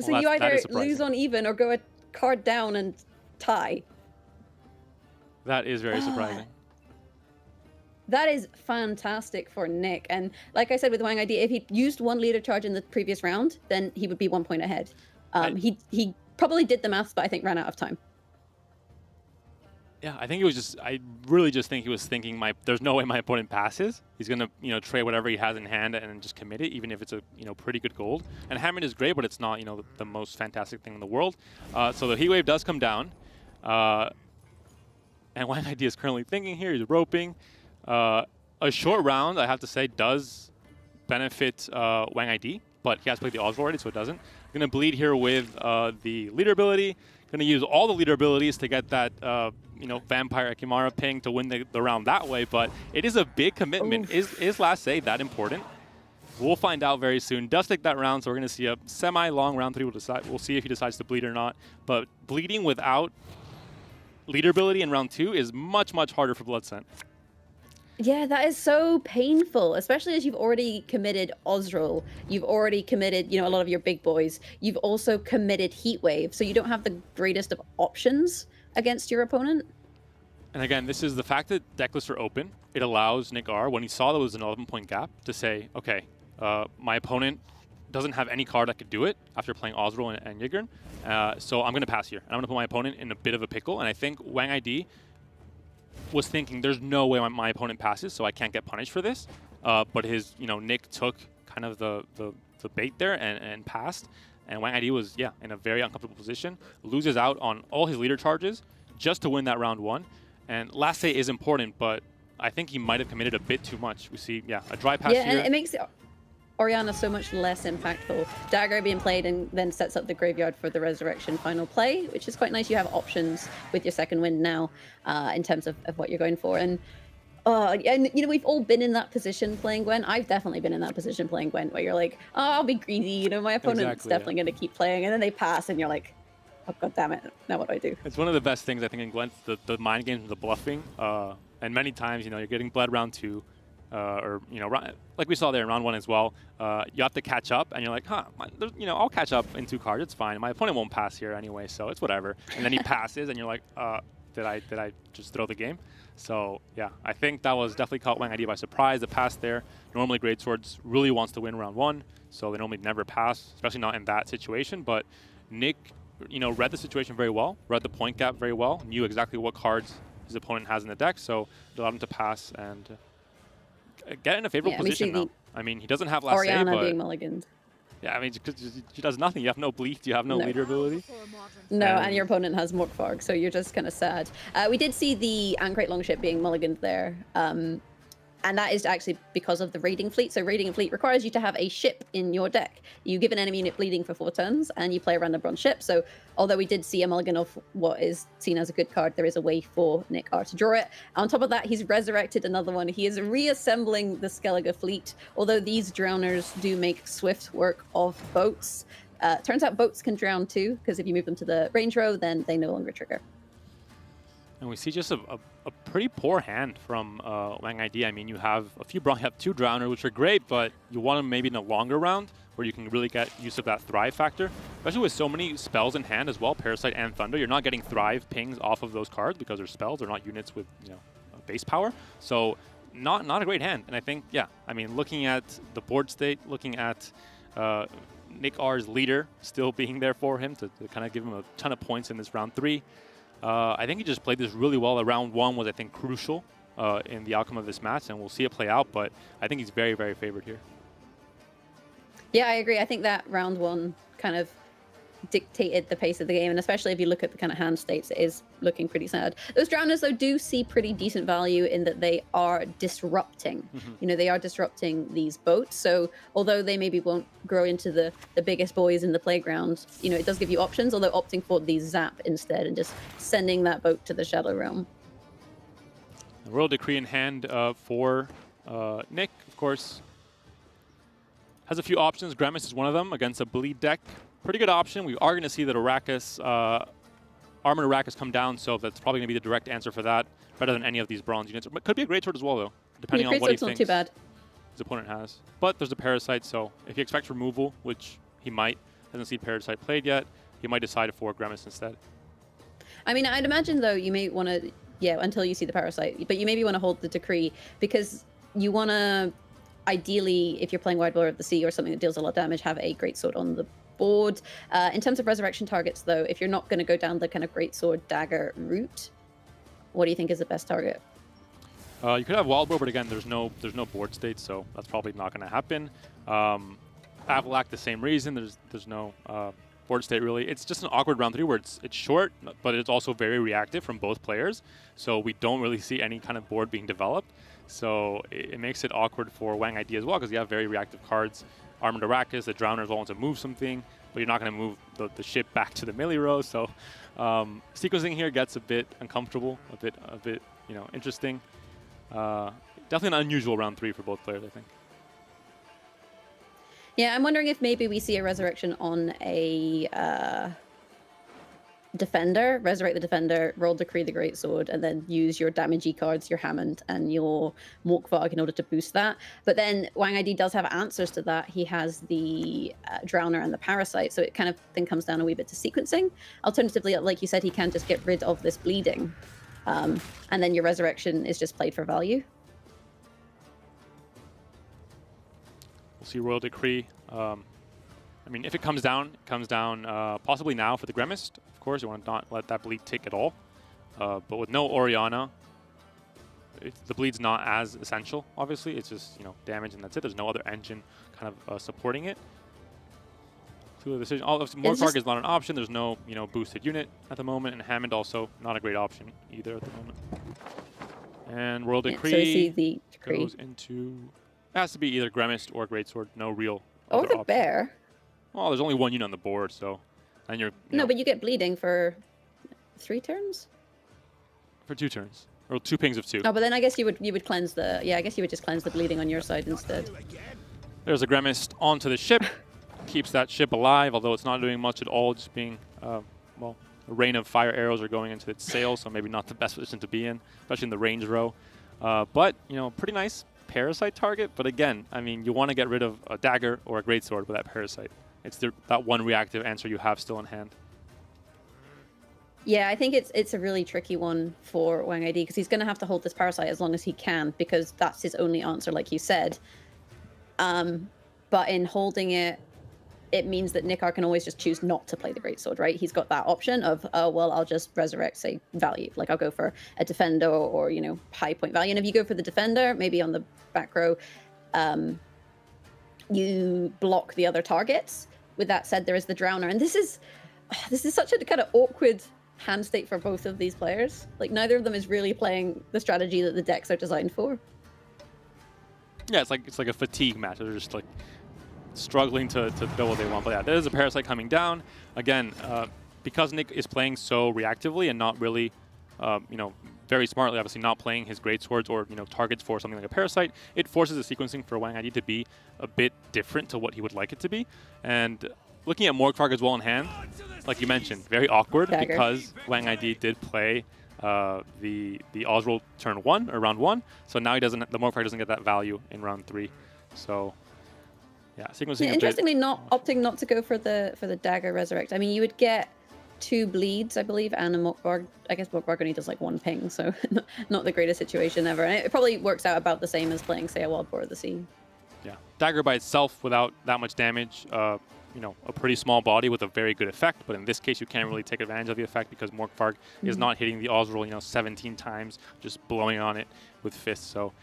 Speaker 11: So you either lose on even or go a card down and tie.
Speaker 12: That is very surprising.
Speaker 11: That is fantastic for Nick. And like I said with Wang ID, if he'd used one leader charge in the previous round, then he would be 1 point ahead. He probably did the maths, but I think ran out of time.
Speaker 12: Yeah, I think it was just, I really just think he was thinking, there's no way my opponent passes. He's going to, trade whatever he has in hand and just commit it, even if it's a, pretty good gold. And Hammond is great, but it's not, the most fantastic thing in the world. So the Heat Wave does come down. And Wang ID is currently thinking here, he's roping. A short round, I have to say, does benefit Wang ID, but he has played the Oswald already, so it doesn't. Going to bleed here with the leader ability. Going to use all the leader abilities to get that, Vampire Akimara ping to win the round that way, but it is a big commitment. Is last say that important? We'll find out very soon. Does take that round, so we're going to see a semi-long round 3. We'll see if he decides to bleed or not, but bleeding without leader ability in round 2 is much, much harder for Bloodscent.
Speaker 11: Yeah, that is so painful, especially as you've already committed Osril. You've already committed, a lot of your big boys. You've also committed Heatwave, so you don't have the greatest of options against your opponent.
Speaker 12: And again, this is the fact that deck lists are open. It allows Nick R, when he saw there was an 11-point gap, to say, okay, my opponent doesn't have any card that could do it after playing Osril and Yigern, so I'm going to pass here. And I'm going to put my opponent in a bit of a pickle, and I think Wang ID was thinking there's no way my opponent passes, so I can't get punished for this. But his, Nick took kind of the bait there and passed. And Wang ID was, in a very uncomfortable position. Loses out on all his leader charges just to win that round 1. And last say is important, but I think he might have committed a bit too much. We see, a dry pass here.
Speaker 11: Yeah, and it makes Orianna so much less impactful. Dagger being played and then sets up the graveyard for the Resurrection final play, which is quite nice. You have options with your second wind now in terms of what you're going for. And we've all been in that position playing Gwent. I've definitely been in that position playing Gwent where you're like, oh, I'll be greedy. My opponent's definitely going to keep playing. And then they pass and you're like, oh, God damn it. Now what do I do?
Speaker 12: It's one of the best things, I think, in Gwent, the mind games and the bluffing. And many times, you're getting bled round 2. Like we saw there in round 1 as well, you have to catch up, and you're like, I'll catch up in 2 cards. It's fine. My opponent won't pass here anyway, so it's whatever. And then he passes, and you're like, did I just throw the game? So yeah, I think that was definitely caught Wang ID by surprise. The pass there. Normally, Greatswords really wants to win round 1, so they normally never pass, especially not in that situation. But Nick, read the situation very well, read the point gap very well, knew exactly what cards his opponent has in the deck, so it allowed him to pass and get in a favorable position now. I mean, he doesn't have last say, but
Speaker 11: being mulliganed.
Speaker 12: Yeah, I mean, because she does nothing. You have no bleed, you have no leader ability.
Speaker 11: No, and your opponent has Morkvarg, so you're just kind of sad. We did see the Ancrate Longship being mulliganed there. And that is actually because of the Raiding Fleet. So Raiding Fleet requires you to have a ship in your deck. You give an enemy unit bleeding for 4 turns, and you play a random bronze ship. So although we did see a mulligan of what is seen as a good card, there is a way for Nick R to draw it. On top of that, he's resurrected another one. He is reassembling the Skellige Fleet, although these drowners do make swift work of boats. Turns out boats can drown too, because if you move them to the range row, then they no longer trigger.
Speaker 12: And we see just a pretty poor hand from Wang ID. I mean, you have you have 2 Drowners, which are great, but you want them maybe in a longer round where you can really get use of that Thrive factor. Especially with so many spells in hand as well, Parasite and Thunder. You're not getting Thrive pings off of those cards because they're spells. They're not units with base power. So not a great hand. And I think, I mean, looking at the board state, looking at Nick R's leader still being there for him to kind of give him a ton of points in this round 3. I think he just played this really well. Round 1 was, I think, crucial in the outcome of this match, and we'll see it play out, but I think he's very, very favored here.
Speaker 11: Yeah, I agree. I think that round 1 kind of dictated the pace of the game, and especially if you look at the kind of hand states, it is looking pretty sad. Those Drowners, though, do see pretty decent value in that they are disrupting. They are disrupting these boats, so although they maybe won't grow into the biggest boys in the playground, it does give you options, although opting for the zap instead and just sending that boat to the Shadow Realm.
Speaker 12: The Royal Decree in hand for Nick, of course, has a few options. Gramis is one of them against a bleed deck. Pretty good option. We are going to see that Arrakis, Armored Arrakis come down, so that's probably going to be the direct answer for that, better than any of these bronze units. But could be a Greatsword as well, though, depending on what he thinks
Speaker 11: not too bad.
Speaker 12: His opponent has. But there's a Parasite, so if he expects removal, which he might, hasn't seen Parasite played yet, he might decide for Gramis instead.
Speaker 11: I mean, I'd imagine, though, you may want to, Yeah, until you see the Parasite. But you maybe want to hold the Decree because you want to, ideally, if you're playing Wide War of the Sea or something that deals a lot of damage, have a Greatsword on the board. In terms of resurrection targets, though, if you're not going to go down the kind of Greatsword dagger route, what do you think is the best target?
Speaker 12: You could have Wild Boar, but again, there's no board state, so that's probably not going to happen. Avalac, the same reason. There's no board state really. It's just an awkward round 3 where it's short, but it's also very reactive from both players. So we don't really see any kind of board being developed. So it makes it awkward for Wang ID as well because you have very reactive cards. Armored Arrakis, the Drowners want to move something, but you're not going to move the ship back to the melee row. So sequencing here gets a bit uncomfortable, a bit interesting. Definitely an unusual round 3 for both players, I think.
Speaker 11: Yeah, I'm wondering if maybe we see a resurrection on a defender, resurrect the defender, roll Decree the Greatsword, and then use your damagey cards, your Hammond and your Morkvarg in order to boost that. But then Wang ID does have answers to that. He has the Drowner and the Parasite, so it kind of then comes down a wee bit to sequencing. Alternatively, like you said, he can just get rid of this bleeding, and then your resurrection is just played for value.
Speaker 12: We'll see Royal Decree. I mean, if it comes down, possibly now for the Gremist. Of course, you want to not let that bleed tick at all. But with no Orianna, the bleed's not as essential, obviously. It's just, damage and that's it. There's no other engine kind of supporting it. So the decision, Morkvarg is not an option. There's no, boosted unit at the moment. And Hammond also not a great option either at the moment. And Royal Decree,
Speaker 11: so I see the Decree
Speaker 12: goes into... It has to be either Gremist or Greatsword. No real
Speaker 11: or
Speaker 12: other
Speaker 11: the
Speaker 12: option.
Speaker 11: Bear.
Speaker 12: Well, there's only one unit on the board, so... And you're...
Speaker 11: No, but you get bleeding for 3 turns?
Speaker 12: For 2 turns. Or 2 pings of 2.
Speaker 11: Oh, but then I guess you would cleanse the... Yeah, I guess you would just cleanse the bleeding on your side instead.
Speaker 12: There's a Gremist onto the ship. Keeps that ship alive, although it's not doing much at all, just being... well, a rain of fire arrows are going into its sail, so maybe not the best position to be in, especially in the range row. But, pretty nice Parasite target. But again, I mean, you want to get rid of a dagger or a greatsword with that Parasite. It's that one reactive answer you have still in hand.
Speaker 11: Yeah, I think it's a really tricky one for Wang ID because he's going to have to hold this Parasite as long as he can because that's his only answer, like you said. But in holding it, it means that Nickar can always just choose not to play the Greatsword, right? He's got that option of, oh, well, I'll just resurrect, say, value. Like, I'll go for a defender or, high point value. And if you go for the defender, maybe on the back row, you block the other targets. With that said, there is the Drowner. And this is such a kind of awkward hand state for both of these players. Like, neither of them is really playing the strategy that the decks are designed for.
Speaker 12: Yeah, it's like a fatigue match. They're just, like, struggling to build what they want. But yeah, there's a Parasite coming down. Again, because Nick is playing so reactively and not really, very smartly, obviously not playing his Greatswords or, targets for something like a Parasite, it forces the sequencing for Wang ID to be a bit different to what he would like it to be. And looking at Morkvarg as well in hand, like you mentioned, very awkward because Wang ID did play the Osroll turn 1 or round 1. So now the Morkvarg doesn't get that value in round 3. So yeah, sequencing. Yeah,
Speaker 11: interestingly, opting not to go for the dagger resurrect. I mean, you would get 2 bleeds, I believe, and a Morkvarg. I guess Morkvarg only does like 1 ping, so not the greatest situation ever. And it probably works out about the same as playing, say, a Wild Boar of the Sea.
Speaker 12: Yeah, dagger by itself without that much damage. A pretty small body with a very good effect, but in this case you can't really take advantage of the effect because Morkvarg is not hitting the Osroll, 17 times, just blowing on it with fists. So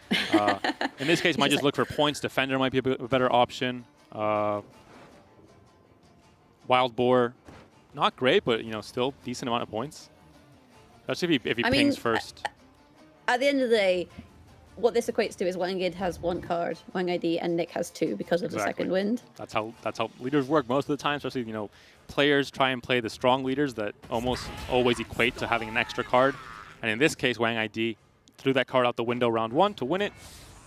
Speaker 12: in this case, might just look for points. Defender might be a better option. Wild Boar, not great, but still decent amount of points. Especially if he pings first.
Speaker 11: At the end of the day, what this equates to is Wang ID has 1 card, Wang ID, and Nick has 2 because of the second wind. That's
Speaker 12: how leaders work most of the time, especially players try and play the strong leaders that almost always equate to having an extra card. And in this case, Wang ID threw that card out the window round 1 to win it.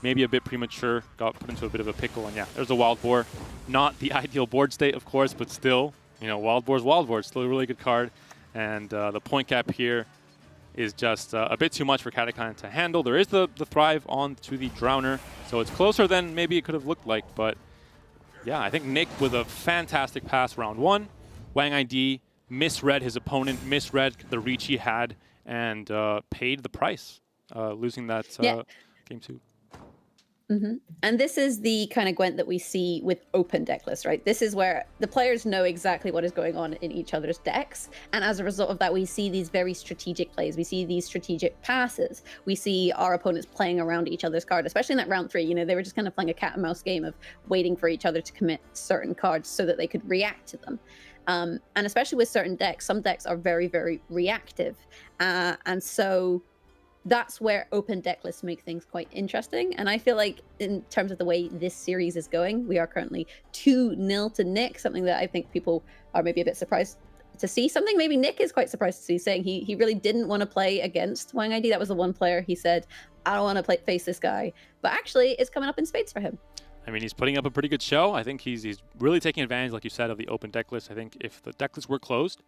Speaker 12: Maybe a bit premature, got put into a bit of a pickle, and yeah, there's a Wild Boar. Not the ideal board state, of course, but still, Wild Boar's Wild Boar. It's still a really good card. And the point cap here is just a bit too much for Catachan to handle. There is the Thrive on to the Drowner, so it's closer than maybe it could have looked like. But yeah, I think Nick with a fantastic pass round 1. Wang ID misread his opponent, misread the reach he had, and paid the price, losing that game 2.
Speaker 11: And this is the kind of Gwent that we see with open deck lists, right? This is where the players know exactly what is going on in each other's decks. And as a result of that, we see these very strategic plays. We see these strategic passes. We see our opponents playing around each other's card, especially in that round 3. You know, they were just kind of playing a cat and mouse game of waiting for each other to commit certain cards so that they could react to them. And especially with certain decks, some decks are very, very reactive. And so that's where open deck lists make things quite interesting. And I feel like in terms of the way this series is going, we are currently 2-0 to Nick, something that I think people are maybe a bit surprised to see. Something maybe Nick is quite surprised to see, saying he really didn't want to play against Wang ID. That was the one player he said, I don't want to face this guy. But actually, it's coming up in spades for him.
Speaker 12: I mean, he's putting up a pretty good show. I think he's really taking advantage, like you said, of the open deck list. I think if the deck lists were closed,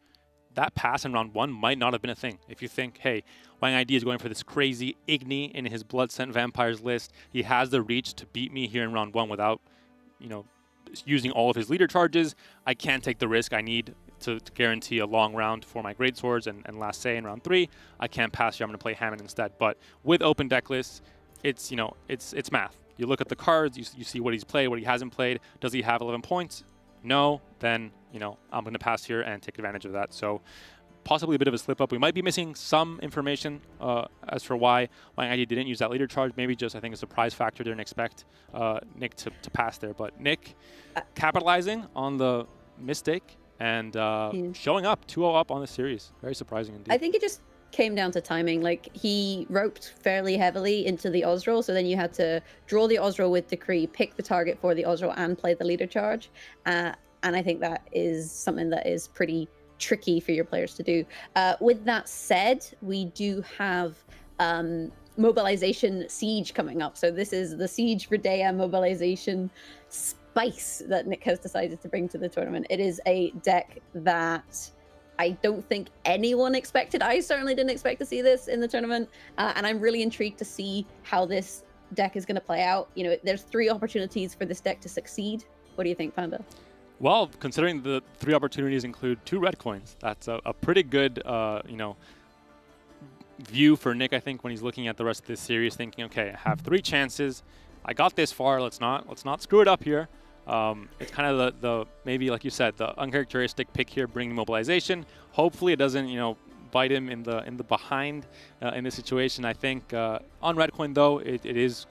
Speaker 12: that pass in round 1 might not have been a thing. If you think, hey, Wang ID is going for this crazy Igni in his Blood Scent Vampires list, he has the reach to beat me here in round 1 without, you know, using all of his leader charges. I can't take the risk. I need to guarantee a long round for my Great Swords and last say in round 3. I can't pass here. I'm going to play Hammond instead. But with open deck lists, it's, you know, it's math. You look at the cards, you see what he's played, what he hasn't played. Does he have 11 points? No, then, you know, I'm going to pass here and take advantage of that. So possibly a bit of a slip up. We might be missing some information as for why ID didn't use that leader charge. Maybe just, I think, a surprise factor. Didn't expect Nick to pass there. But Nick capitalizing on the mistake and showing up 2-0 up on the series. Very surprising indeed.
Speaker 11: I think it just came down to timing. Like, he roped fairly heavily into the Osro, so then you had to draw the Osro with Decree, pick the target for the Osro, and play the leader charge. And I think that is something that is pretty tricky for your players to do. With that said, we do have mobilization Siege coming up. So this is the Siege Redea mobilization spice that Nick has decided to bring to the tournament. It is a deck that I don't think anyone expected. I certainly didn't expect to see this in the tournament, and I'm really intrigued to see how this deck is going to play out. You know, there's 3 opportunities for this deck to succeed. What do you think, Panda?
Speaker 12: Well, considering the 3 opportunities include 2 red coins, that's a pretty good, you know, view for Nick, I think, when he's looking at the rest of this series, thinking, okay, I have 3 chances. I got this far. Let's not screw it up here. It's kind of the maybe, like you said, the uncharacteristic pick here, bringing mobilization. Hopefully, it doesn't, you know, bite him in the behind in this situation. I think on red coin though, it is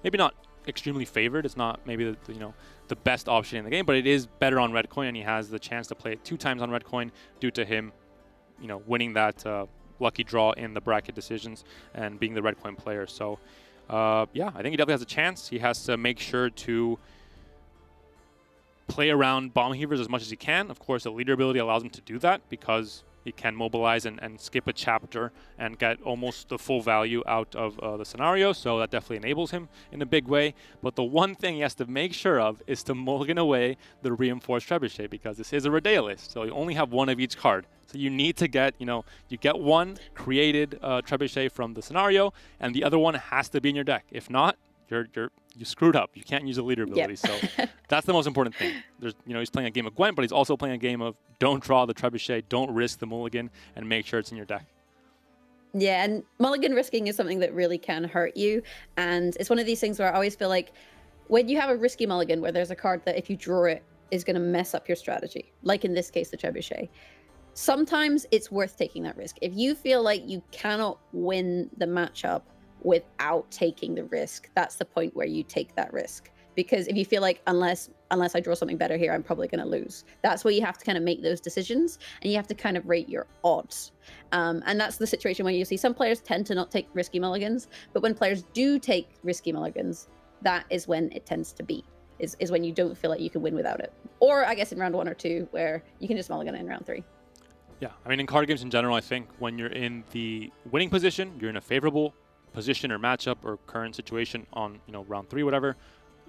Speaker 12: maybe not extremely favored. It's not maybe the you know, the best option in the game, but it is better on red coin, and he has the chance to play it 2 times on red coin due to him, you know, winning that lucky draw in the bracket decisions and being the red coin player. So yeah, I think he definitely has a chance. He has to make sure to play around bomb heavers as much as he can. Of course, the leader ability allows him to do that because he can mobilize and skip a chapter and get almost the full value out of the scenario, so that definitely enables him in a big way. But the one thing he has to make sure of is to mulligan away the reinforced trebuchet, because this is a Redea list, so you only have 1 of each card. So you need to get, you know, you get 1 created trebuchet from the scenario, and the other one has to be in your deck. If not, you screwed up. You can't use a leader ability. Yep. So that's the most important thing. There's, you know, he's playing a game of Gwent, but he's also playing a game of don't draw the trebuchet, don't risk the mulligan, and make sure it's in your deck.
Speaker 11: Yeah, and mulligan risking is something that really can hurt you. And it's one of these things where I always feel like when you have a risky mulligan where there's a card that if you draw it is going to mess up your strategy, like in this case, the trebuchet, sometimes it's worth taking that risk. If you feel like you cannot win the matchup without taking the risk, that's the point where you take that risk. Because if you feel like unless I draw something better here, I'm probably going to lose, that's where you have to kind of make those decisions, and you have to kind of rate your odds. And that's the situation where you see some players tend to not take risky mulligans, but when players do take risky mulligans, that is when it tends to be, is when you don't feel like you can win without it. Or I guess in round 1 or 2, where you can just mulligan in round 3.
Speaker 12: Yeah, I mean, in card games in general, I think when you're in the winning position, you're in a favorable position or matchup or current situation on, you know, round 3, whatever,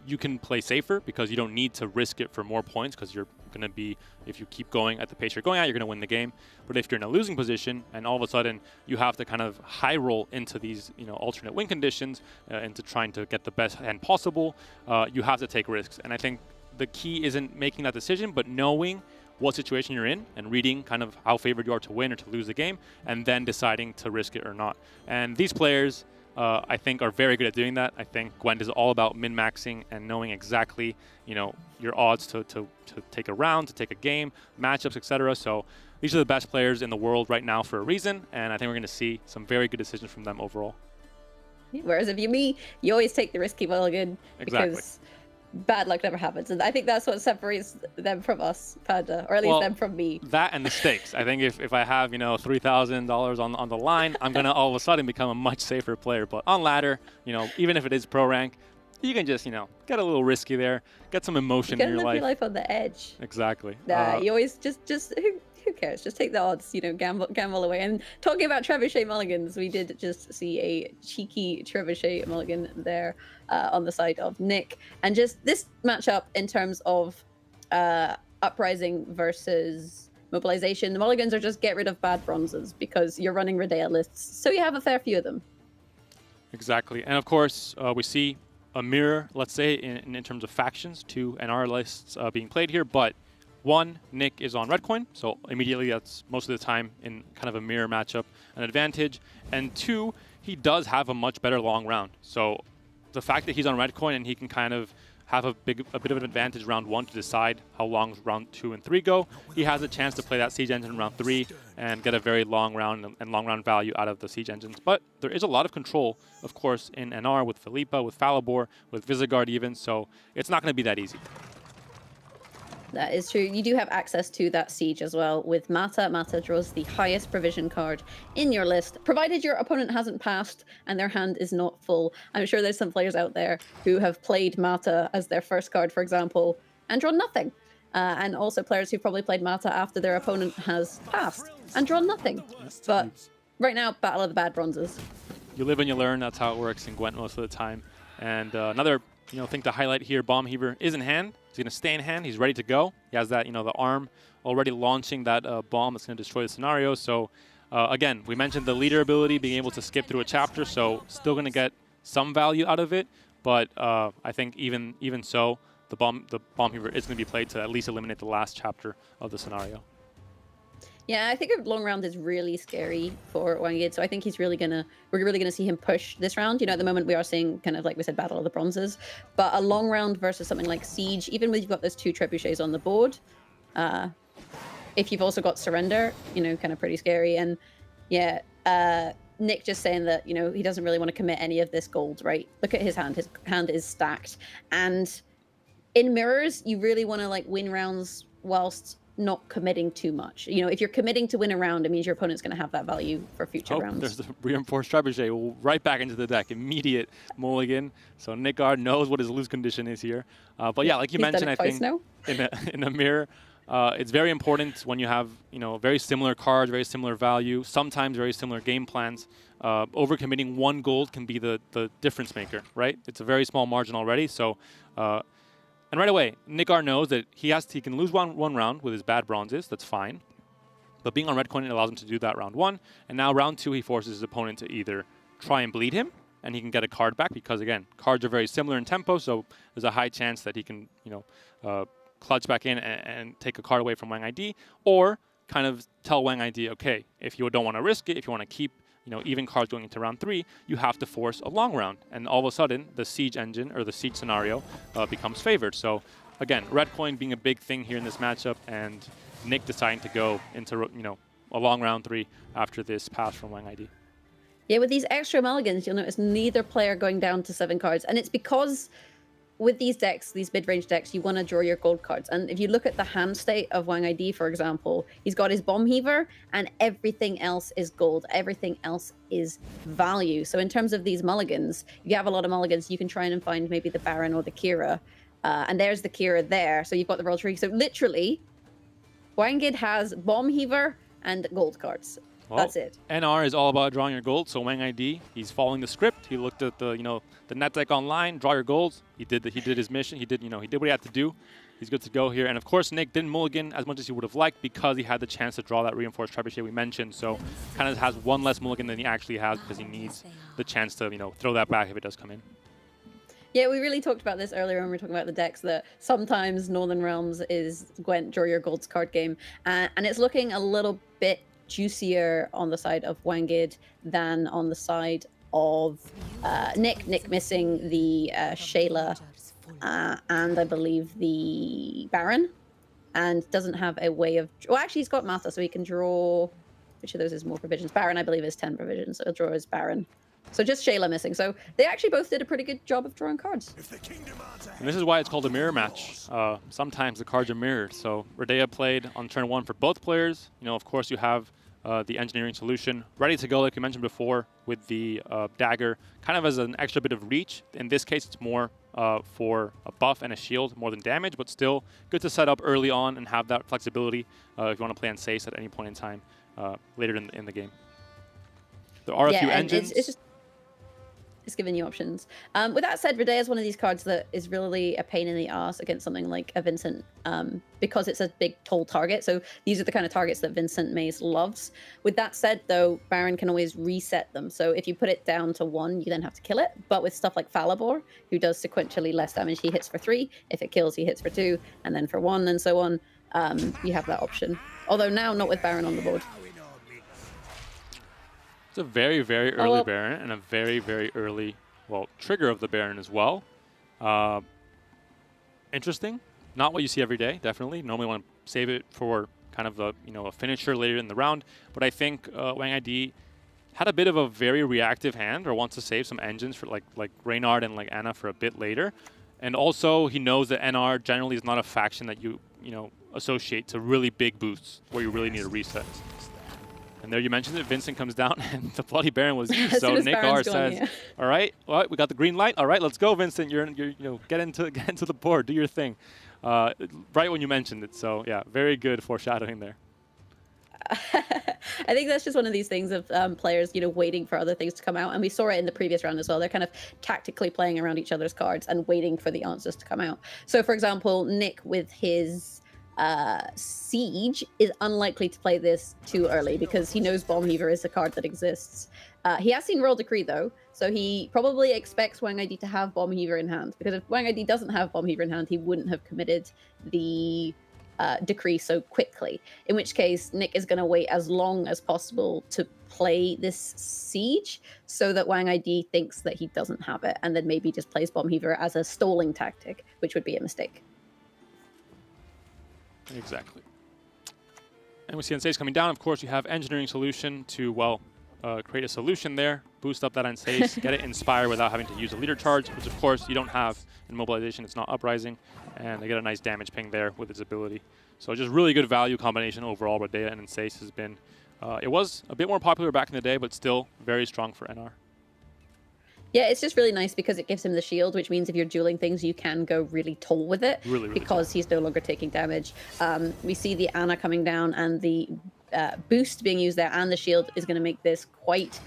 Speaker 12: you can play safer because you don't need to risk it for more points, because you're going to be, if you keep going at the pace you're going at, you're going to win the game. But if you're in a losing position and all of a sudden you have to kind of high roll into these, you know, alternate win conditions into trying to get the best hand possible, you have to take risks. And I think the key isn't making that decision, but knowing what situation you're in and reading kind of how favored you are to win or to lose the game, and then deciding to risk it or not. And these players, I think, are very good at doing that. I think Gwent is all about min-maxing and knowing exactly, your odds to take a round, to take a game, matchups, etc. So these are the best players in the world right now for a reason, and I think we're going to see some very good decisions from them overall.
Speaker 11: Whereas if you're me, you always take the risky mulligan
Speaker 12: Exactly.
Speaker 11: because bad luck never happens. And I think that's what separates them from us, Panda, or at least them from me.
Speaker 12: That and the stakes. I think if I have, $3,000 on the line, I'm going to all of a sudden become a much safer player. But on ladder, even if it is pro rank, you can just, get a little risky there, get some emotion in your
Speaker 11: live
Speaker 12: life.
Speaker 11: your life on the edge.
Speaker 12: Exactly.
Speaker 11: You always just who cares? Just take the odds, gamble away. And talking about trebuchet mulligans, we did just see a cheeky trebuchet mulligan there on the side of Nick. And just this matchup in terms of Uprising versus Mobilization, the mulligans are just get rid of bad bronzes because you're running Redea lists, so you have a fair few of them.
Speaker 12: Exactly. And of course, we see a mirror, let's say, in terms of factions, 2 NR lists being played here, but 1, Nick is on red coin, so immediately that's most of the time in kind of a mirror matchup an advantage. And 2, he does have a much better long round. So the fact that he's on red coin and he can kind of have a bit of an advantage round 1 to decide how long round 2 and 3 go, he has a chance to play that siege engine round 3 and get a very long round and long round value out of the siege engines. But there is a lot of control, of course, in NR with Philippa, with Falibor, with Visigold even, so it's not going to be that easy.
Speaker 11: That is true. You do have access to that siege as well with Mata. Mata draws the highest provision card in your list, provided your opponent hasn't passed and their hand is not full. I'm sure there's some players out there who have played Mata as their first card, for example, and drawn nothing. And also players who probably played Mata after their opponent has passed and drawn nothing. But right now, battle of the bad bronzes.
Speaker 12: You live and you learn. That's how it works in Gwent most of the time. And another thing to highlight here, Bomb Heaver is in hand. He's going to stay in hand. He's ready to go. He has that, the arm already launching that bomb that's going to destroy the scenario. So, again, we mentioned the leader ability, being able to skip through a chapter, so still going to get some value out of it. But I think even so, the bomb Heaver is going to be played to at least eliminate the last chapter of the scenario.
Speaker 11: Yeah, I think a long round is really scary for Wangid, so I think we're really gonna see him push this round. At the moment we are seeing kind of like we said, battle of the bronzes, but a long round versus something like Siege, even when you've got those 2 trebuchets on the board, if you've also got Surrender, kind of pretty scary. And yeah, Nick just saying that he doesn't really want to commit any of this gold, right? Look at his hand. His hand is stacked, and in mirrors you really want to win rounds whilst not committing too much. If you're committing to win a round, it means your opponent's going to have that value for future rounds.
Speaker 12: There's the reinforced trebuchet right back into the deck. Immediate mulligan. So Nickard knows what his lose condition is here. But yeah, like you mentioned, I think in a mirror, it's very important when you have very similar cards, very similar value, sometimes very similar game plans. Overcommitting 1 gold can be the difference maker, right? It's a very small margin already. So. And right away, Nickard knows that he can lose one round with his bad bronzes. That's fine. But being on red coin, it allows him to do that round 1. And now round 2, he forces his opponent to either try and bleed him, and he can get a card back because, again, cards are very similar in tempo, so there's a high chance that he can, clutch back in and take a card away from Wang ID, or kind of tell Wang ID, okay, if you don't want to risk it, if you want to keep even cards going into round 3, you have to force a long round. And all of a sudden, the siege engine or the siege scenario becomes favored. So again, red coin being a big thing here in this matchup, and Nick deciding to go into a long round 3 after this pass from Wang ID.
Speaker 11: Yeah, with these extra mulligans, you'll notice neither player going down to 7 cards. And it's because with these decks, these mid-range decks, you want to draw your gold cards. And if you look at the hand state of Wang ID, for example, he's got his Bomb Heaver and everything else is gold. Everything else is value. So in terms of these mulligans, if you have a lot of mulligans, you can try and find maybe the Baron or the Kira. And there's the Kira there. So you've got the Royal Tree. So literally, Wangid has Bomb Heaver and gold cards.
Speaker 12: Well,
Speaker 11: that's it.
Speaker 12: NR is all about drawing your gold. So Wang ID, he's following the script. He looked at the net deck online, draw your golds. He did his mission. He did what he had to do. He's good to go here. And of course, Nick didn't mulligan as much as he would have liked because he had the chance to draw that reinforced trebuchet we mentioned. So kind of has 1 less mulligan than he actually has because he needs the chance to throw that back if it does come in.
Speaker 11: Yeah, we really talked about this earlier when we were talking about the decks, that sometimes Northern Realms is Gwent draw your golds card game, and it's looking a little bit juicier on the side of Wangid than on the side of Nick. Nick missing the Shayla and I believe the Baron, and doesn't have a way of... Well, actually, he's got Matha, so he can draw... Which of those is more provisions? Baron, I believe, is 10 provisions, so he'll draw his Baron. So just Shayla missing. So they actually both did a pretty good job of drawing cards.
Speaker 12: And this is why it's called a mirror match. Sometimes the cards are mirrored. So Redea played on turn 1 for both players. You know, of course, you have the engineering solution ready to go, like we mentioned before, with the dagger, kind of as an extra bit of reach. In this case, it's more for a buff and a shield more than damage, but still good to set up early on and have that flexibility if you want to play on Sace at any point in time later in the game. There are a few engines.
Speaker 11: It's giving you options. With that said, Redea is one of these cards that is really a pain in the ass against something like a Vincent because it's a big, tall target. So these are the kind of targets that Vincent Maze loves. With that said, though, Baron can always reset them. So if you put it down to 1, you then have to kill it. But with stuff like Falibor, who does sequentially less damage, he hits for 3. If it kills, he hits for 2, and then for 1, and so on. You have that option. Although now, not with Baron on the board.
Speaker 12: It's a very, very early Baron and a very, very early, well, trigger of the Baron as well. Interesting. Not what you see every day, definitely. Normally want to save it for kind of a, a finisher later in the round. But I think Wang ID had a bit of a very reactive hand, or wants to save some engines for like Reynard and like Anna for a bit later. And also he knows that NR generally is not a faction that you associate to really big boosts where you really need a reset. And there you mentioned that Vincent comes down and the Bloody Baron was used. So Nick R says, all right, well, we got the green light. All right, let's go, Vincent. You're get into the board, do your thing. Right when you mentioned it. So yeah, very good foreshadowing there.
Speaker 11: I think that's just one of these things of players, waiting for other things to come out. And we saw it in the previous round as well. They're kind of tactically playing around each other's cards and waiting for the answers to come out. So for example, Nick with his Siege is unlikely to play this too early because he knows Bomb Heaver is a card that exists. He has seen Royal Decree though, so he probably expects Wang ID to have Bomb Heaver in hand, because if Wang ID doesn't have Bomb Heaver in hand, he wouldn't have committed the decree so quickly, in which case Nick is going to wait as long as possible to play this Siege so that Wang ID thinks that he doesn't have it, and then maybe just plays Bomb Heaver as a stalling tactic, which would be a mistake.
Speaker 12: Exactly. And we see Unsafe coming down. Of course, you have engineering solution to, well, create a solution there, boost up that Unsafe, get it Inspire without having to use a leader charge, which of course you don't have in Mobilization. It's not Uprising, and they get a nice damage ping there with its ability. So just really good value combination overall. Redea and Unsafe has been, it was a bit more popular back in the day, but still very strong for NR.
Speaker 11: Yeah, it's just really nice because it gives him the shield, which means if you're dueling things, you can go really tall with it,
Speaker 12: really
Speaker 11: because he's no longer taking damage. We see the Anna coming down and the boost being used there, and the shield is going to make this quite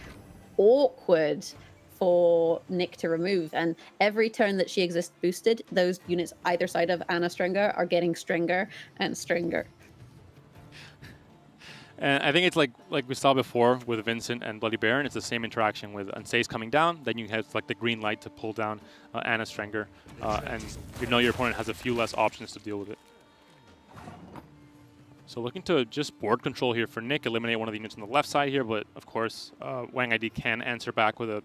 Speaker 11: awkward for Nick to remove. And every turn that she exists boosted, those units either side of Anna Stringer are getting Stringer and Stringer.
Speaker 12: And I think it's like we saw before with Vincent and Bloody Baron, it's the same interaction with Unsafe coming down, then you have like the green light to pull down Anna Strenger, and your opponent has a few less options to deal with it. So looking to just board control here for Nick, eliminate one of the units on the left side here, but of course Wang ID can answer back with a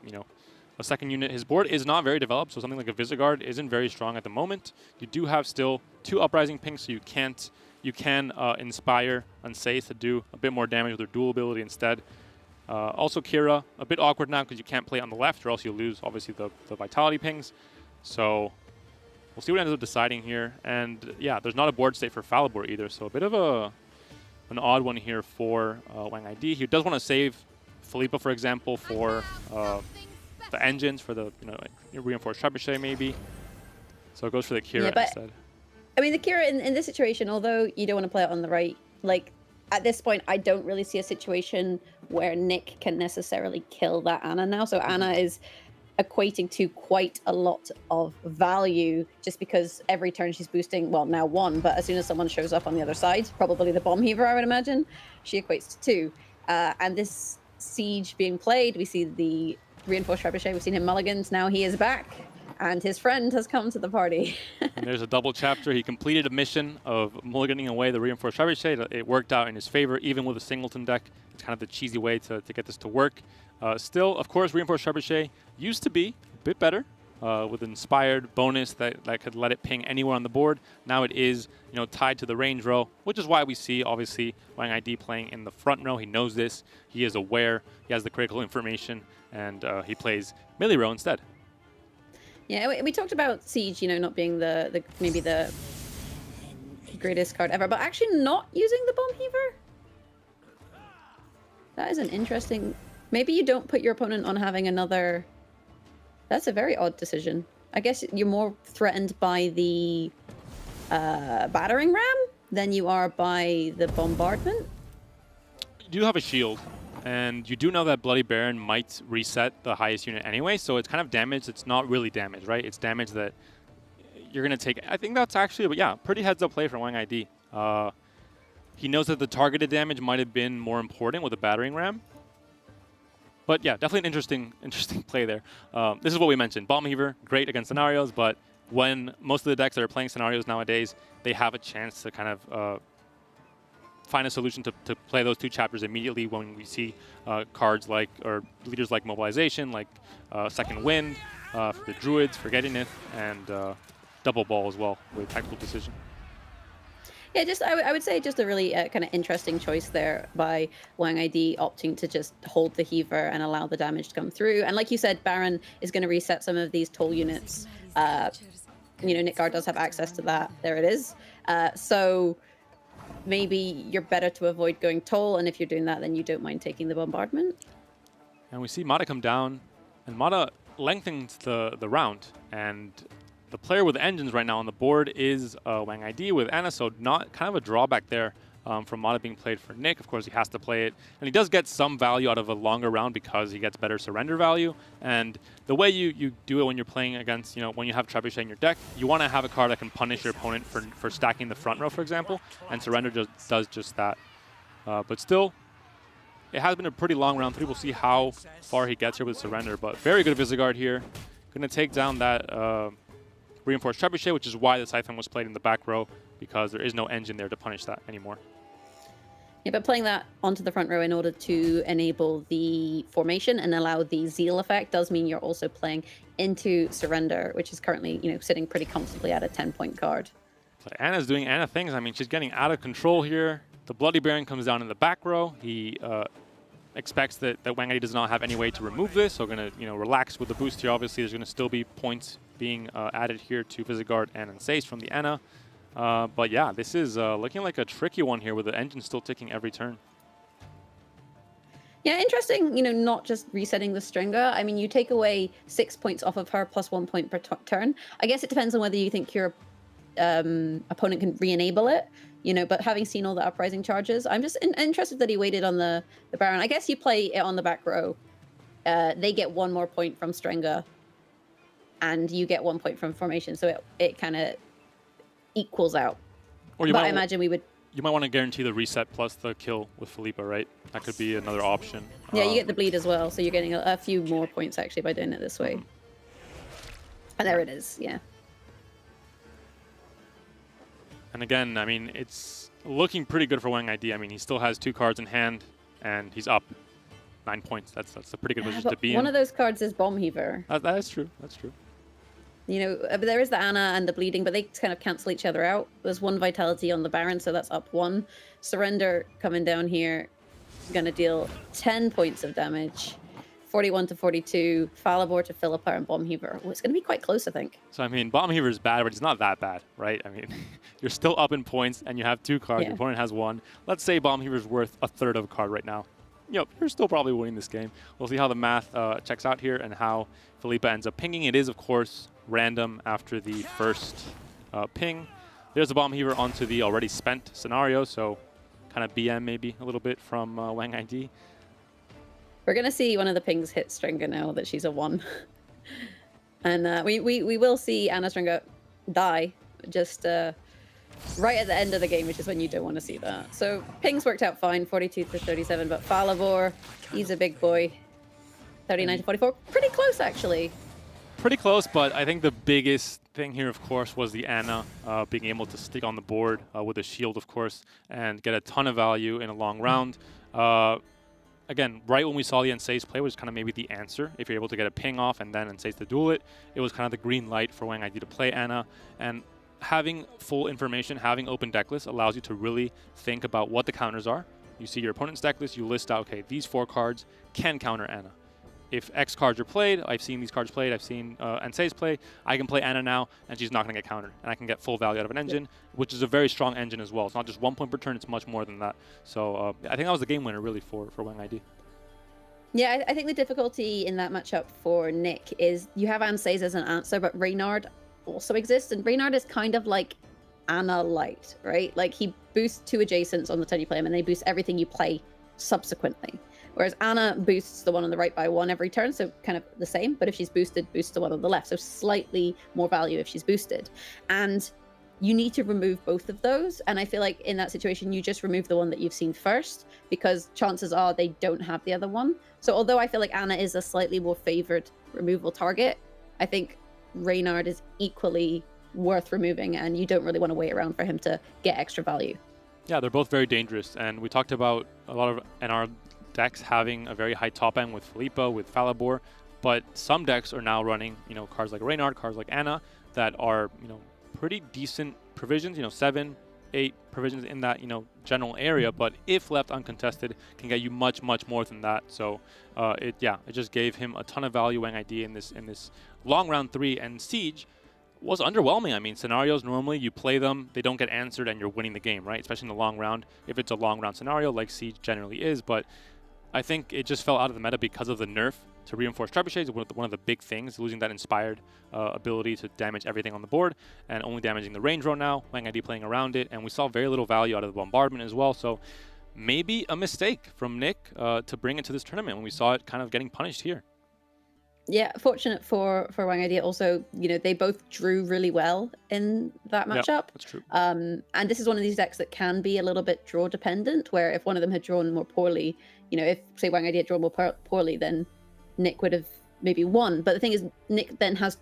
Speaker 12: second unit. His board is not very developed, so something like a Visigourd isn't very strong at the moment. You do have still 2 Uprising pings, so you can Inspire Unsafe to do a bit more damage with their dual ability instead. Also Kira, a bit awkward now because you can't play on the left or else you lose, obviously, the Vitality pings. So we'll see what ends up deciding here. And yeah, there's not a board state for Falibor either, so a bit of an odd one here for Wang ID. He does want to save Philippa, for example, for the engines, for the reinforced trebuchet maybe. So it goes for the Kira instead.
Speaker 11: I mean, the Kira in this situation, although you don't want to play it on the right, like, at this point, I don't really see a situation where Nick can necessarily kill that Anna now. So Anna is equating to quite a lot of value just because every turn she's boosting, well, now 1, but as soon as someone shows up on the other side, probably the Bomb Heaver, I would imagine, she equates to 2. And this Siege being played, we see the Reinforced Trebuchet, we've seen him mulligans, now he is back. And his friend has come to the party.
Speaker 12: And there's a double chapter. He completed a mission of mulliganing away the Reinforced Trebuchet. It worked out in his favor, even with a singleton deck. It's kind of the cheesy way to get this to work. Still, of course, Reinforced Trebuchet used to be a bit better with an inspired bonus that could let it ping anywhere on the board. Now it is, tied to the range row, which is why we see, obviously, Wang ID playing in the front row. He knows this. He is aware. He has the critical information, and he plays melee row instead.
Speaker 11: Yeah, we talked about Siege, not being maybe the greatest card ever, but actually not using the Bomb Heaver? That is an interesting... Maybe you don't put your opponent on having another... That's a very odd decision. I guess you're more threatened by the battering ram than you are by the bombardment.
Speaker 12: You do have a shield. And you do know that Bloody Baron might reset the highest unit anyway, so it's kind of damage. It's not really damage, right? It's damage that you're going to take. I think that's actually, but yeah, pretty heads-up play from Wang ID. He knows that the targeted damage might have been more important with a battering ram. But yeah, definitely an interesting play there. This is what we mentioned. Bomb Heaver, great against scenarios, but when most of the decks that are playing scenarios nowadays, they have a chance to kind of... find a solution to play those two chapters immediately when we see cards like, or leaders like Mobilization, like Second Wind, for the Druids, Forgetting-It, and Double Ball as well with Tactical Decision.
Speaker 11: Yeah, I would say just a really kind of interesting choice there by Wang ID opting to just hold the Heaver and allow the damage to come through. And like you said, Baron is going to reset some of these toll units. Nitgar does have access to that. There it is. So... maybe you're better to avoid going toll, and if you're doing that, then you don't mind taking the bombardment.
Speaker 12: And we see Mata come down, and Mata lengthens the round, and the player with engines right now on the board is Wang ID with Ana, so not kind of a drawback there from Mata being played for Nick. Of course, he has to play it, and he does get some value out of a longer round because he gets better surrender value. And the way you do it when you're playing against, when you have Trebuchet in your deck, you want to have a card that can punish your opponent for stacking the front row, for example, and surrender does just that. But still, it has been a pretty long round 3. We'll see how far he gets here with surrender, but very good Visigourd here. Going to take down that Reinforced Trebuchet, which is why the Siphon was played in the back row, because there is no engine there to punish that anymore.
Speaker 11: Yeah, but playing that onto the front row in order to enable the formation and allow the Zeal effect does mean you're also playing into Surrender, which is currently, sitting pretty comfortably at a 10-point card.
Speaker 12: So Anna's doing Anna things. I mean, she's getting out of control here. The Bloody Baron comes down in the back row. He expects that Wang ID does not have any way to remove this, so going to, relax with the boost here. Obviously, there's going to still be points being added here to Visigourd and Ensace from the Anna. But yeah, this is looking like a tricky one here with the engine still ticking every turn.
Speaker 11: Yeah, interesting, not just resetting the Stringer. I mean, you take away 6 points off of her plus 1 point per turn. I guess it depends on whether you think your opponent can re-enable it, but having seen all the Uprising charges, I'm just interested that he waited on the Baron. I guess you play it on the back row. They get 1 more point from Stringer, and you get 1 point from Formation, so it kind of equals out.
Speaker 12: Or
Speaker 11: I imagine we would...
Speaker 12: You might want to guarantee the reset plus the kill with Philippa, right? That could be another option.
Speaker 11: Yeah, you get the bleed as well, so you're getting a few more points actually by doing it this way. And there it is, yeah.
Speaker 12: And again, I mean, it's looking pretty good for Wang ID. I mean, he still has 2 cards in hand, and he's up 9 points. That's a pretty good position to be in.
Speaker 11: One of those cards is Bomb Heaver.
Speaker 12: That is true. That's true.
Speaker 11: But there is the Ana and the bleeding, but they kind of cancel each other out. There's 1 vitality on the Baron, so that's up 1. Surrender coming down here is going to deal 10 points of damage. 41 to 42, Falibor to Philippa, and Bomb Heaver. Oh, it's going to be quite close, I think.
Speaker 12: So, I mean, Bomb Heaver is bad, but it's not that bad, right? I mean, you're still up in points, and you have 2 cards. Yeah. Your opponent has 1. Let's say Bomb Heaver is worth a third of a card right now. You're still probably winning this game. We'll see how the math checks out here and how Philippa ends up pinging. It is, of course, random after the first ping. There's a Bomb Heaver onto the already spent scenario, so kind of BM maybe a little bit from Wang ID.
Speaker 11: We're going to see one of the pings hit Stringer now that she's a 1. And we will see Anna Stringer die just right at the end of the game, which is when you don't want to see that. So pings worked out fine, 42 to 37, but Falibor, he's a big boy. 39 to 44, pretty close actually.
Speaker 12: Pretty close, but I think the biggest thing here, of course, was the Ana being able to stick on the board with a shield, of course, and get a ton of value in a long round. Again, right when we saw the Ensays play was kind of maybe the answer. If you're able to get a ping off and then Ensays to duel it, it was kind of the green light for Wang ID to play Ana. And having full information, having open deck list allows you to really think about what the counters are. You see your opponent's deck list, you list out, okay, these 4 cards can counter Ana. If X cards are played, I've seen these cards played, I've seen Ensays play, I can play Ana now, and she's not going to get countered. And I can get full value out of an engine, which is a very strong engine as well. It's not just 1 point per turn, it's much more than that. So I think that was the game winner, really, for Wang ID.
Speaker 11: Yeah, I think the difficulty in that matchup for Nick is you have Ensays as an answer, but Reynard also exists, and Reynard is kind of like Ana light, right? Like, he boosts 2 adjacents on the turn you play him, and they boost everything you play subsequently. Whereas Ana boosts the one on the right by 1 every turn, so kind of the same, but if she's boosted, boosts the one on the left, so slightly more value if she's boosted. And you need to remove both of those, and I feel like in that situation, you just remove the one that you've seen first, because chances are they don't have the other one. So although I feel like Ana is a slightly more favored removal target, I think Reynard is equally worth removing, and you don't really want to wait around for him to get extra value.
Speaker 12: Yeah, they're both very dangerous, and we talked about a lot of NR decks having a very high top end with Philippa, with Falibor, but some decks are now running, cards like Reynard, cards like Ana that are, pretty decent provisions, 7, 8 provisions in that, general area, but if left uncontested, can get you much, much more than that. So it just gave him a ton of value, Wang ID, in this long round 3, and Siege was underwhelming. I mean, scenarios, normally you play them, they don't get answered, and you're winning the game, right? Especially in the long round, if it's a long round scenario like Siege generally is, but I think it just fell out of the meta because of the nerf to reinforce trebuchets. One of the big things, losing that inspired ability to damage everything on the board and only damaging the range row now. Wang ID playing around it, and we saw very little value out of the bombardment as well. So maybe a mistake from Nick to bring it to this tournament when we saw it kind of getting punished here.
Speaker 11: Yeah, fortunate for Wang ID. Also, they both drew really well in that matchup.
Speaker 12: Yeah, that's true.
Speaker 11: And this is one of these decks that can be a little bit draw dependent, where if one of them had drawn more poorly, if, say, Wang ID had drawn more poorly, then Nick would have maybe won. But the thing is, Nick then has,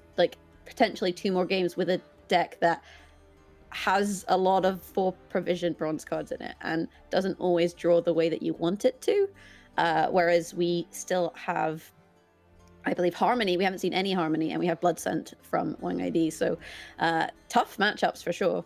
Speaker 11: potentially 2 more games with a deck that has a lot of 4 provision bronze cards in it and doesn't always draw the way that you want it to. Whereas we still have, I believe, Harmony. We haven't seen any Harmony, and we have Blood Scent from Wang ID. So tough matchups for sure.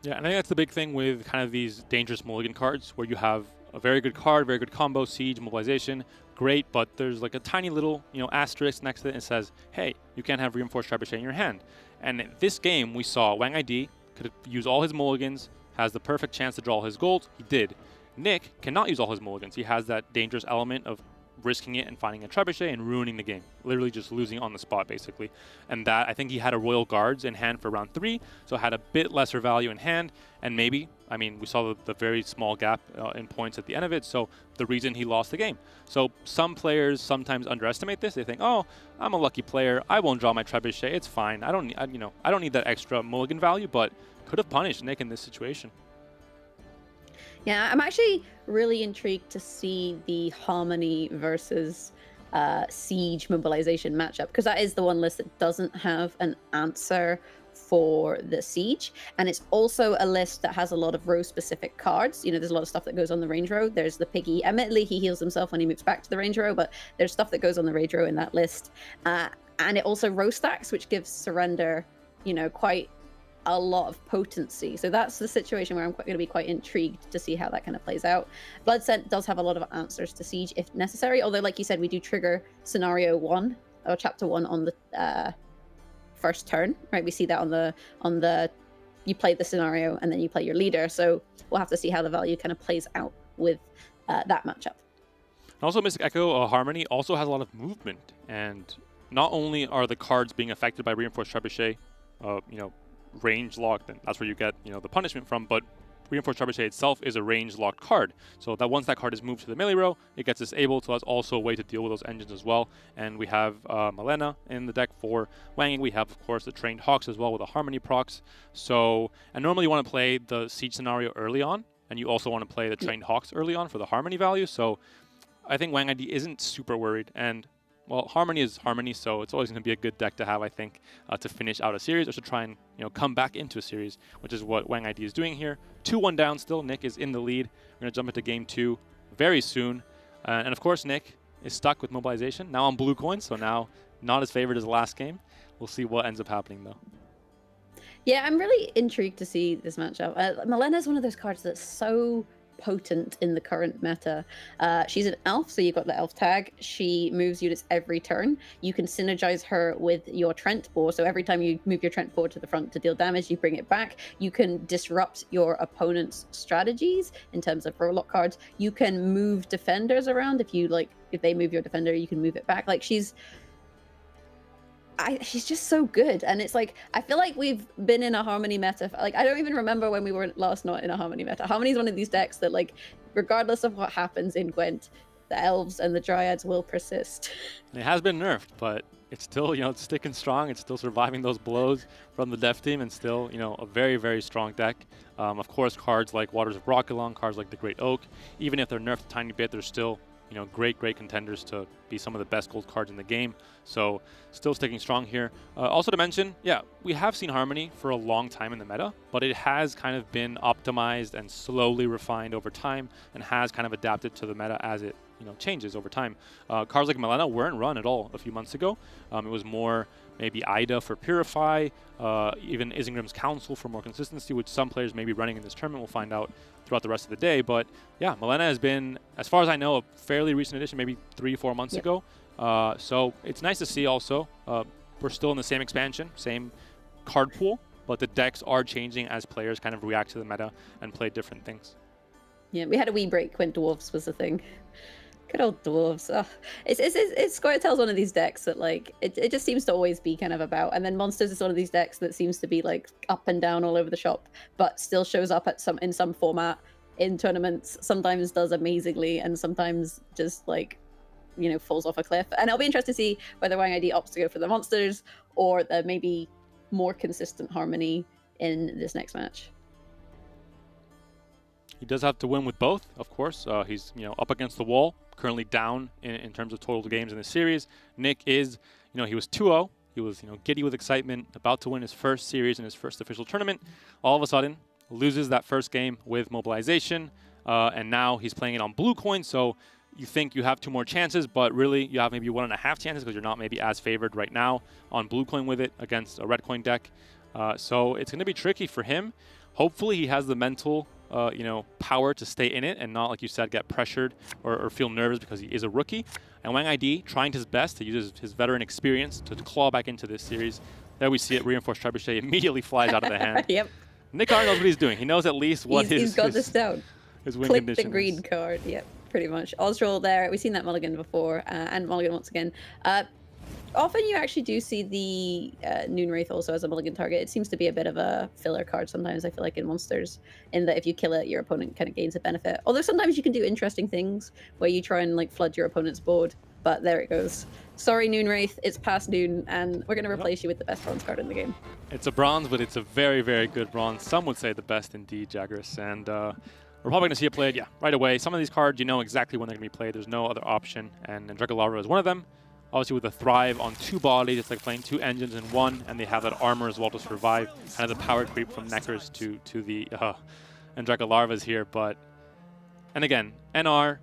Speaker 12: Yeah, and I think that's the big thing with kind of these dangerous mulligan cards, where you have a very good card, very good combo, Siege, Mobilization, great, but there's like a tiny little, asterisk next to it and says, hey, you can't have Reinforced Trebuchet in your hand. And in this game, we saw Wang ID could use all his mulligans, has the perfect chance to draw his gold. He did. Nick cannot use all his mulligans. He has that dangerous element of risking it and finding a trebuchet and ruining the game, literally just losing on the spot, basically. And that, I think he had a Royal Guards in hand for round 3, so had a bit lesser value in hand, and maybe, I mean, we saw the very small gap in points at the end of it, so the reason he lost the game. So some players sometimes underestimate this. They think, oh, I'm a lucky player, I won't draw my trebuchet, it's fine, I don't need that extra mulligan value, but could have punished Nick in this situation.
Speaker 11: Yeah, I'm actually really intrigued to see the Harmony versus Siege Mobilization matchup, because that is the one list that doesn't have an answer for the Siege, and it's also a list that has a lot of row-specific cards. There's a lot of stuff that goes on the range row. There's the Piggy. Admittedly, he heals himself when he moves back to the range row, but there's stuff that goes on the range row in that list. And it also row stacks, which gives Surrender, quite a lot of potency. So that's the situation where I'm going to be quite intrigued to see how that kind of plays out. Blood Scent does have a lot of answers to Siege if necessary, although, like you said, we do trigger scenario 1 or chapter 1 on the first turn, right? We see that on the you play the scenario and then you play your leader. So we'll have to see how the value kind of plays out with that matchup.
Speaker 12: Also, Mystic Echo Harmony also has a lot of movement, and not only are the cards being affected by Reinforced Trebuchet, range locked, and that's where you get the punishment from, but Reinforced Trebuchet itself is a range locked card, so that once that card is moved to the melee row, it gets disabled, so that's also a way to deal with those engines as well. And we have Malena in the deck for Wanging. We have, of course, the Trained Hawks as well with the Harmony procs. So, and normally you want to play the Siege scenario early on, and you also want to play the Trained Hawks early on for the Harmony value, so I think Wang ID isn't super worried, and well, Harmony is Harmony, so it's always going to be a good deck to have, I think, to finish out a series or to try and come back into a series, which is what Wang ID is doing here. 2-1 down still. Nick is in the lead. We're going to jump into game 2 very soon. And of course, Nick is stuck with mobilization. Now on blue coin, so now not as favored as the last game. We'll see what ends up happening, though.
Speaker 11: Yeah, I'm really intrigued to see this matchup. Milena is one of those cards that's so potent in the current meta. She's an elf, so you've got the elf tag. She moves units every turn. You can synergize her with your Trent board, so every time you move your Trent board to the front to deal damage, you bring it back. You can disrupt your opponent's strategies in terms of roll-up cards. You can move defenders around. If they move your defender, you can move it back. Like, she's just so good, and it's like I feel like we've been in a Harmony meta. Like, I don't even remember when we were last not in a Harmony meta. Harmony is one of these decks that, like, regardless of what happens in Gwent, the elves and the dryads will persist.
Speaker 12: It has been nerfed, but it's still it's sticking strong. It's still surviving those blows from the dev team, and still a very, very strong deck. Of course, cards like Waters of Brockulon, cards like the Great Oak, even if they're nerfed a tiny bit, they're still great contenders to be some of the best gold cards in the game. So still sticking strong here. Also to mention, yeah, we have seen Harmony for a long time in the meta, but it has kind of been optimized and slowly refined over time, and has kind of adapted to the meta as it changes over time. Cards like Milena weren't run at all a few months ago. It was more maybe Ida for Purify, even Isengrim's Council for more consistency, which some players may be running in this tournament. We'll find out throughout the rest of the day. But yeah, Milena has been, as far as I know, a fairly recent addition, maybe 3-4 months ago. So it's nice to see also. We're still in the same expansion, same card pool, but the decks are changing as players kind of react to the meta and play different things.
Speaker 11: Yeah, we had a wee break when dwarves was the thing. Good old dwarves. Oh, it's Squirtel's one of these decks that, like, it just seems to always be kind of about. And then Monsters is one of these decks that seems to be like up and down all over the shop, but still shows up in some format in tournaments. Sometimes does amazingly, and sometimes just like falls off a cliff. And it'll be interesting to see whether Wang ID opts to go for the Monsters or the maybe more consistent Harmony in this next match.
Speaker 12: He does have to win with both, of course. He's up against the wall, currently down in terms of total games in the series. Nick is, he was 2-0. He was, giddy with excitement, about to win his first series in his first official tournament. All of a sudden, loses that first game with mobilization, and now he's playing it on blue coin. So you think you have 2 more chances, but really you have maybe 1.5 chances because you're not maybe as favored right now on blue coin with it against a red coin deck. So it's going to be tricky for him. Hopefully he has the mental power to stay in it and not, like you said, get pressured or feel nervous because he is a rookie. And Wang ID trying his best to use his veteran experience to claw back into this series. There we see it, Reinforced Trebuchet immediately flies out of the hand.
Speaker 11: Yep.
Speaker 12: Nick R knows what he's doing. He knows at least what
Speaker 11: he's got this down.
Speaker 12: His win
Speaker 11: Click
Speaker 12: condition
Speaker 11: the green card. Yep, pretty much. Osroll there. We've seen that mulligan before, and mulligan once again. Often you actually do see the Noonwraith also as a mulligan target. It seems to be a bit of a filler card sometimes, I feel like, in Monsters, in that if you kill it, your opponent kind of gains a benefit. Although sometimes you can do interesting things where you try and like flood your opponent's board. But there it goes. Sorry, Noonwraith, it's past noon, and we're going to replace you with the best bronze card in the game.
Speaker 12: It's a bronze, but it's a very, very good bronze. Some would say the best indeed, Jagras. And we're probably going to see it played, right away. Some of these cards, you know exactly when they're going to be played. There's no other option, and Dragolara is one of them. Obviously with a Thrive on 2 bodies, it's like playing 2 engines in 1, and they have that armor as well to survive. Kind of the power creep from Neckers to the Dragolarvas here. But, and again, NR,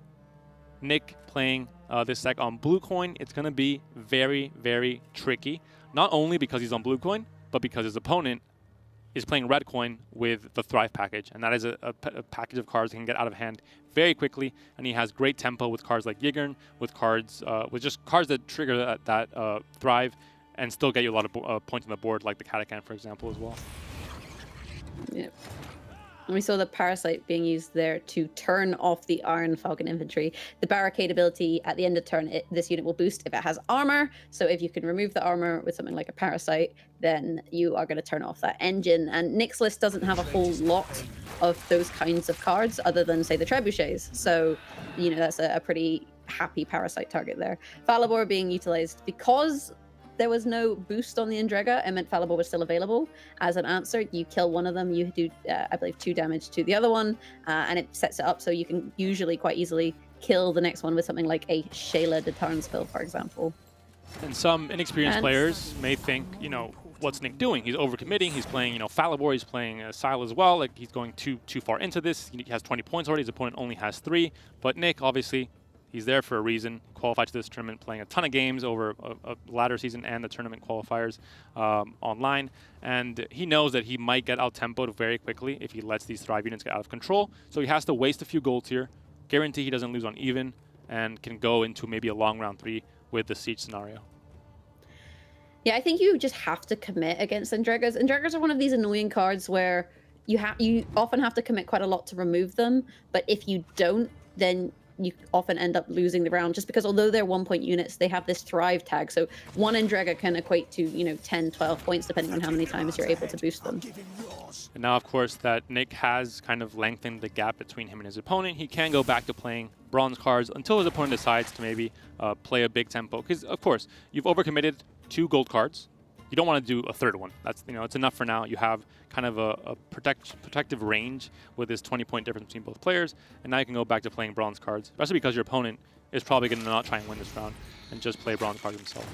Speaker 12: Nick playing this deck on blue coin, it's going to be very, very tricky. Not only because he's on blue coin, but because his opponent is playing red coin with the Thrive package. And that is a package of cards that can get out of hand very quickly. And he has great tempo with cards like Yigern, with cards, with just cards that trigger that Thrive and still get you a lot of points on the board, like the Katakan, for example, as well.
Speaker 11: Yep. And we saw the Parasite being used there to turn off the Iron Falcon infantry. The Barricade ability at the end of turn, this unit will boost if it has armor. So if you can remove the armor with something like a Parasite, then you are going to turn off that engine. And Nick's list doesn't have a whole lot of those kinds of cards other than, say, the Trebuchets. So, that's a pretty happy Parasite target there. Falibor being utilized because there was no boost on the Endrega. It meant Falibor was still available. As an answer, you kill one of them, you do, I believe, 2 damage to the other one, and it sets it up so you can usually quite easily kill the next one with something like a Shayla de Tarnsville, for example.
Speaker 12: And some inexperienced players may think, you know, what's Nick doing? He's overcommitting. He's playing, you know, Falibor. He's playing Sile as well. Like, he's going too far into this. He has 20 points already. His opponent only has 3. But Nick, obviously, he's there for a reason. Qualified to this tournament, playing a ton of games over a ladder season and the tournament qualifiers online. And he knows that he might get out-tempoed very quickly if he lets these Thrive units get out of control. So he has to waste a few golds here, guarantee he doesn't lose on even, and can go into maybe a long round 3 with the Siege scenario.
Speaker 11: Yeah, I think you just have to commit against Endregas. Endregas are one of these annoying cards where you often have to commit quite a lot to remove them, but if you don't, then you often end up losing the round, just because although they're 1-point units, they have this Thrive tag. So one Endrega can equate to, you know, 10, 12 points, depending on how many times you're able to boost them.
Speaker 12: And now, of course, that Nick has kind of lengthened the gap between him and his opponent, he can go back to playing bronze cards until his opponent decides to maybe play a big tempo. Because, of course, you've overcommitted 2 gold cards. You don't want to do a third one. That's, you know, it's enough for now. You have kind of a protective range with this 20-point difference between both players, and now you can go back to playing bronze cards, especially because your opponent is probably going to not try and win this round and just play bronze cards himself.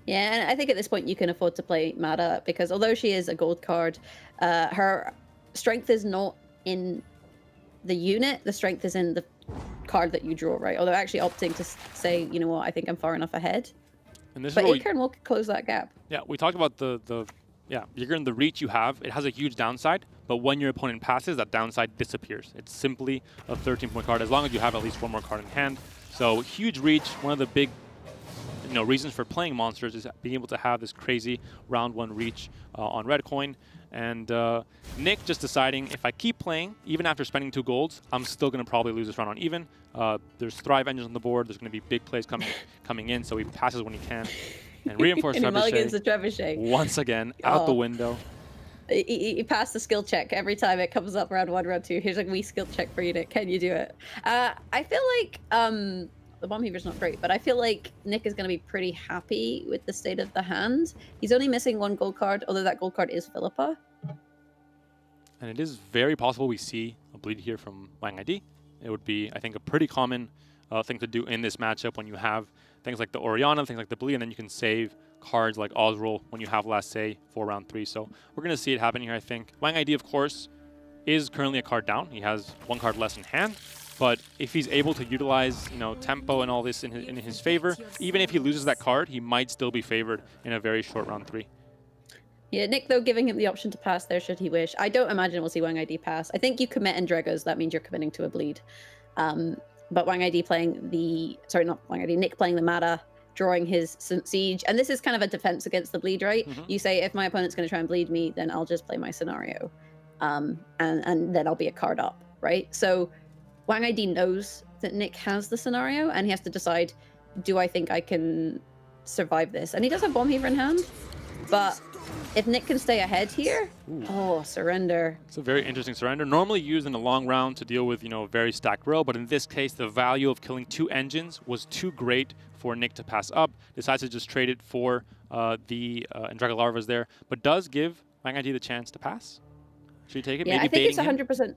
Speaker 11: Yeah, and I think at this point you can afford to play Mada, because although she is a gold card, her strength is not in the unit, the strength is in the card that you draw, right? Although actually opting to say, you know what, I think I'm far enough ahead.
Speaker 12: And this
Speaker 11: but
Speaker 12: is
Speaker 11: Acorn will close that gap.
Speaker 12: Yeah, we talked about the reach you have. It has a huge downside, but when your opponent passes, that downside disappears. It's simply a 13-point card, as long as you have at least 1 more card in hand. So huge reach. One of the big, you know, reasons for playing monsters is being able to have this crazy round 1 reach on red coin. And Nick just deciding, if I keep playing, even after spending 2 golds, I'm still going to probably lose this round on even. There's Thrive engines on the board. There's going to be big plays coming in, so he passes when he can. And Reinforced
Speaker 11: Trebuchet
Speaker 12: once again out the window.
Speaker 11: He passed the skill check every time it comes up round 1, round 2. Here's a wee skill check for you, Nick. Can you do it? I feel like the Bomb Heaver's not great, but I feel like Nick is going to be pretty happy with the state of the hand. He's only missing 1 gold card, although that gold card is Philippa.
Speaker 12: And it is very possible we see a bleed here from Wang ID. It would be, I think, a pretty common thing to do in this matchup when you have things like the Orianna, things like the bleed, and then you can save cards like Osrul when you have last say for round 3. So we're going to see it happen here, I think. Wang ID, of course, is currently a card down. He has 1 card less in hand. But if he's able to utilize, you know, tempo and all this in his favor, even if he loses that card, he might still be favored in a very short round 3.
Speaker 11: Yeah, Nick, though, giving him the option to pass there should he wish. I don't imagine we'll see Wang ID pass. I think you commit Endregas, that means you're committing to a bleed. But Wang ID playing the... Sorry, not Wang ID, Nick playing the Mada, drawing his Siege. And this is kind of a defense against the bleed, right? You say, if my opponent's going to try and bleed me, then I'll just play my scenario. And then I'll be a card up, right? So Wang ID knows that Nick has the scenario, and he has to decide, do I think I can survive this? And he does have Bomb Heaver in hand, but if Nick can stay ahead here, surrender.
Speaker 12: It's a very interesting surrender. Normally used in a long round to deal with, you know, a very stacked row, but in this case, the value of killing 2 engines was too great for Nick to pass up. Decides to just trade it for the Endrega Larvas there, but does give Wang ID the chance to pass. Should he take it?
Speaker 11: Yeah,
Speaker 12: maybe
Speaker 11: I think it's 100%
Speaker 12: him?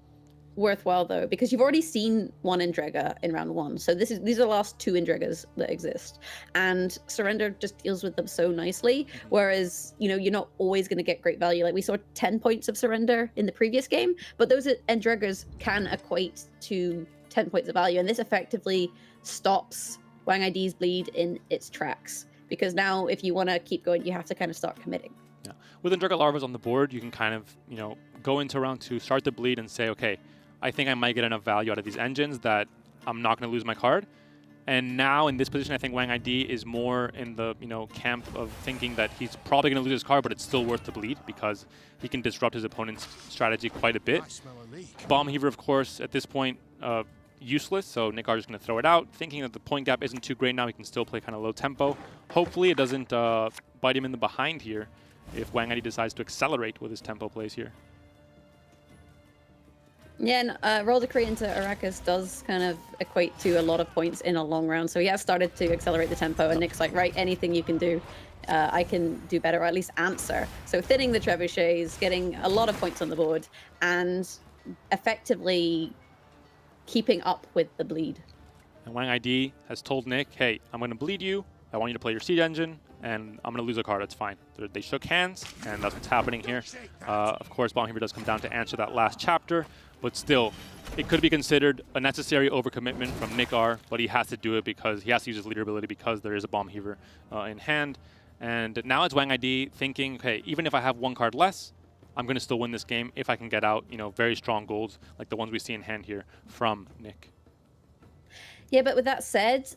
Speaker 11: worthwhile though, because you've already seen 1 Endrega in round 1. So these are the last 2 Endregas that exist, and surrender just deals with them so nicely. Whereas, you know, you're not always going to get great value. Like we saw 10 points of surrender in the previous game, but those Endregas can equate to 10 points of value, and this effectively stops Wang ID's bleed in its tracks. Because now, if you want to keep going, you have to kind of start committing.
Speaker 12: Yeah, with Endrega Larvas on the board, you can kind of, you know, go into round 2, start the bleed, and say, okay, I think I might get enough value out of these engines that I'm not going to lose my card. And now in this position, I think Wang ID is more in the, you know, camp of thinking that he's probably going to lose his card, but it's still worth the bleed because he can disrupt his opponent's strategy quite a bit. Bomb Heaver, of course, at this point, useless, so Nick is going to throw it out, thinking that the point gap isn't too great now. He can still play kind of low tempo. Hopefully it doesn't bite him in the behind here if Wang ID decides to accelerate with his tempo plays here.
Speaker 11: Yeah, and Roll Decree into Arrakis does kind of equate to a lot of points in a long round, so he has started to accelerate the tempo, and Nick's like, right, anything you can do, I can do better, or at least answer. So thinning the trebuchets, getting a lot of points on the board, and effectively keeping up with the bleed.
Speaker 12: And Wang ID has told Nick, hey, I'm going to bleed you. I want you to play your Siege Engine, and I'm going to lose a card. That's fine. They shook hands, and that's what's happening here. Of course, Bomb Heaver does come down to answer that last chapter, but still, it could be considered a necessary overcommitment from Nick R, but he has to do it because he has to use his leader ability because there is a Bomb Heaver in hand. And now it's Wang ID thinking, okay, even if I have one card less, I'm going to still win this game if I can get out, very strong golds like the ones we see in hand here from Nick.
Speaker 11: Yeah, but with that said,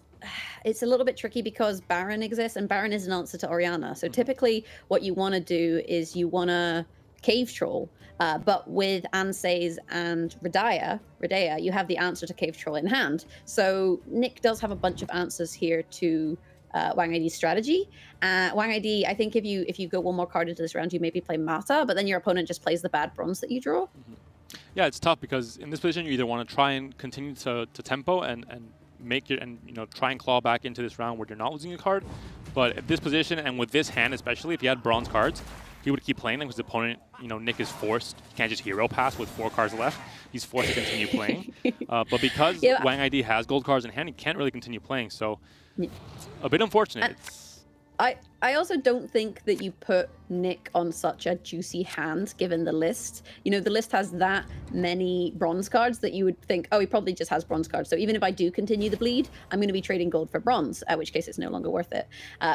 Speaker 11: it's a little bit tricky because Baron exists, and Baron is an answer to Orianna. So typically what you want to do is you want to Cave Troll, but with Ansei's and Radea, you have the answer to Cave Troll in hand. So Nick does have a bunch of answers here to Wang ID's strategy. Wang ID, I think if you go one more card into this round, you maybe play Mata, but then your opponent just plays the bad bronze that you draw.
Speaker 12: Yeah, it's tough because in this position you either want to try and continue to tempo and make it and try and claw back into this round where you're not losing a card. But at this position and with this hand especially, if you had bronze cards, he would keep playing them because the opponent, Nick is forced. He can't just hero pass with 4 cards left. He's forced to continue playing. But because Wang ID has gold cards in hand, he can't really continue playing. So a bit unfortunate.
Speaker 11: I also don't think that you put Nick on such a juicy hand, given the list. The list has that many bronze cards that you would think, oh, he probably just has bronze cards. So even if I do continue the bleed, I'm going to be trading gold for bronze, at which case it's no longer worth it.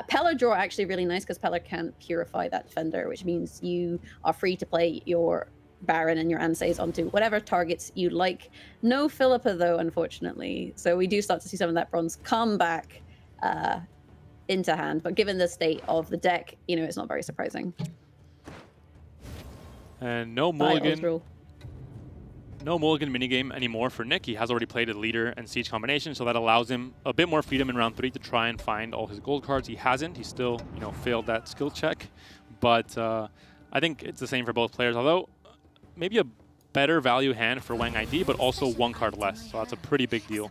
Speaker 11: Pellar draw actually really nice because Pellar can purify that defender, which means you are free to play your Baron and your Ansei's onto whatever targets you like. No Philippa, though, unfortunately. So we do start to see some of that bronze come back into hand, but given the state of the deck, it's not very surprising.
Speaker 12: And no mulligan minigame anymore for Nick. He has already played a leader and siege combination, so that allows him a bit more freedom in round 3 to try and find all his gold cards. He hasn't. He still, failed that skill check, but I think it's the same for both players, although maybe a better value hand for Wang ID, but also 1 card less, so that's a pretty big deal.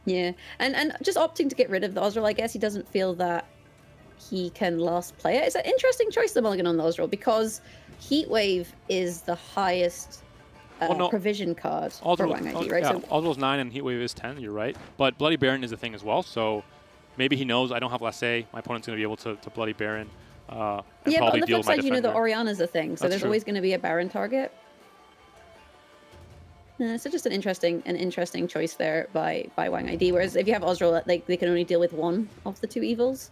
Speaker 11: Yeah, and just opting to get rid of the Ozreal, I guess he doesn't feel that he can last play it. It's an interesting choice, the mulligan on the Ozreal, because Heatwave is the highest provision card for Wang ID, right?
Speaker 12: Yeah,
Speaker 11: so
Speaker 12: Ozreal's 9 and Heatwave is 10, you're right. But Bloody Baron is a thing as well, so maybe he knows I don't have Lassé, my opponent's going to be able to Bloody Baron and
Speaker 11: yeah,
Speaker 12: probably
Speaker 11: but
Speaker 12: deal
Speaker 11: on the
Speaker 12: with my
Speaker 11: flip side,
Speaker 12: defender.
Speaker 11: the Orianna's a thing, so
Speaker 12: That's
Speaker 11: there's
Speaker 12: true.
Speaker 11: always going to be a Baron target. So just an interesting choice there by Wang ID. Whereas if you have Ozreal, they can only deal with one of the 2 evils.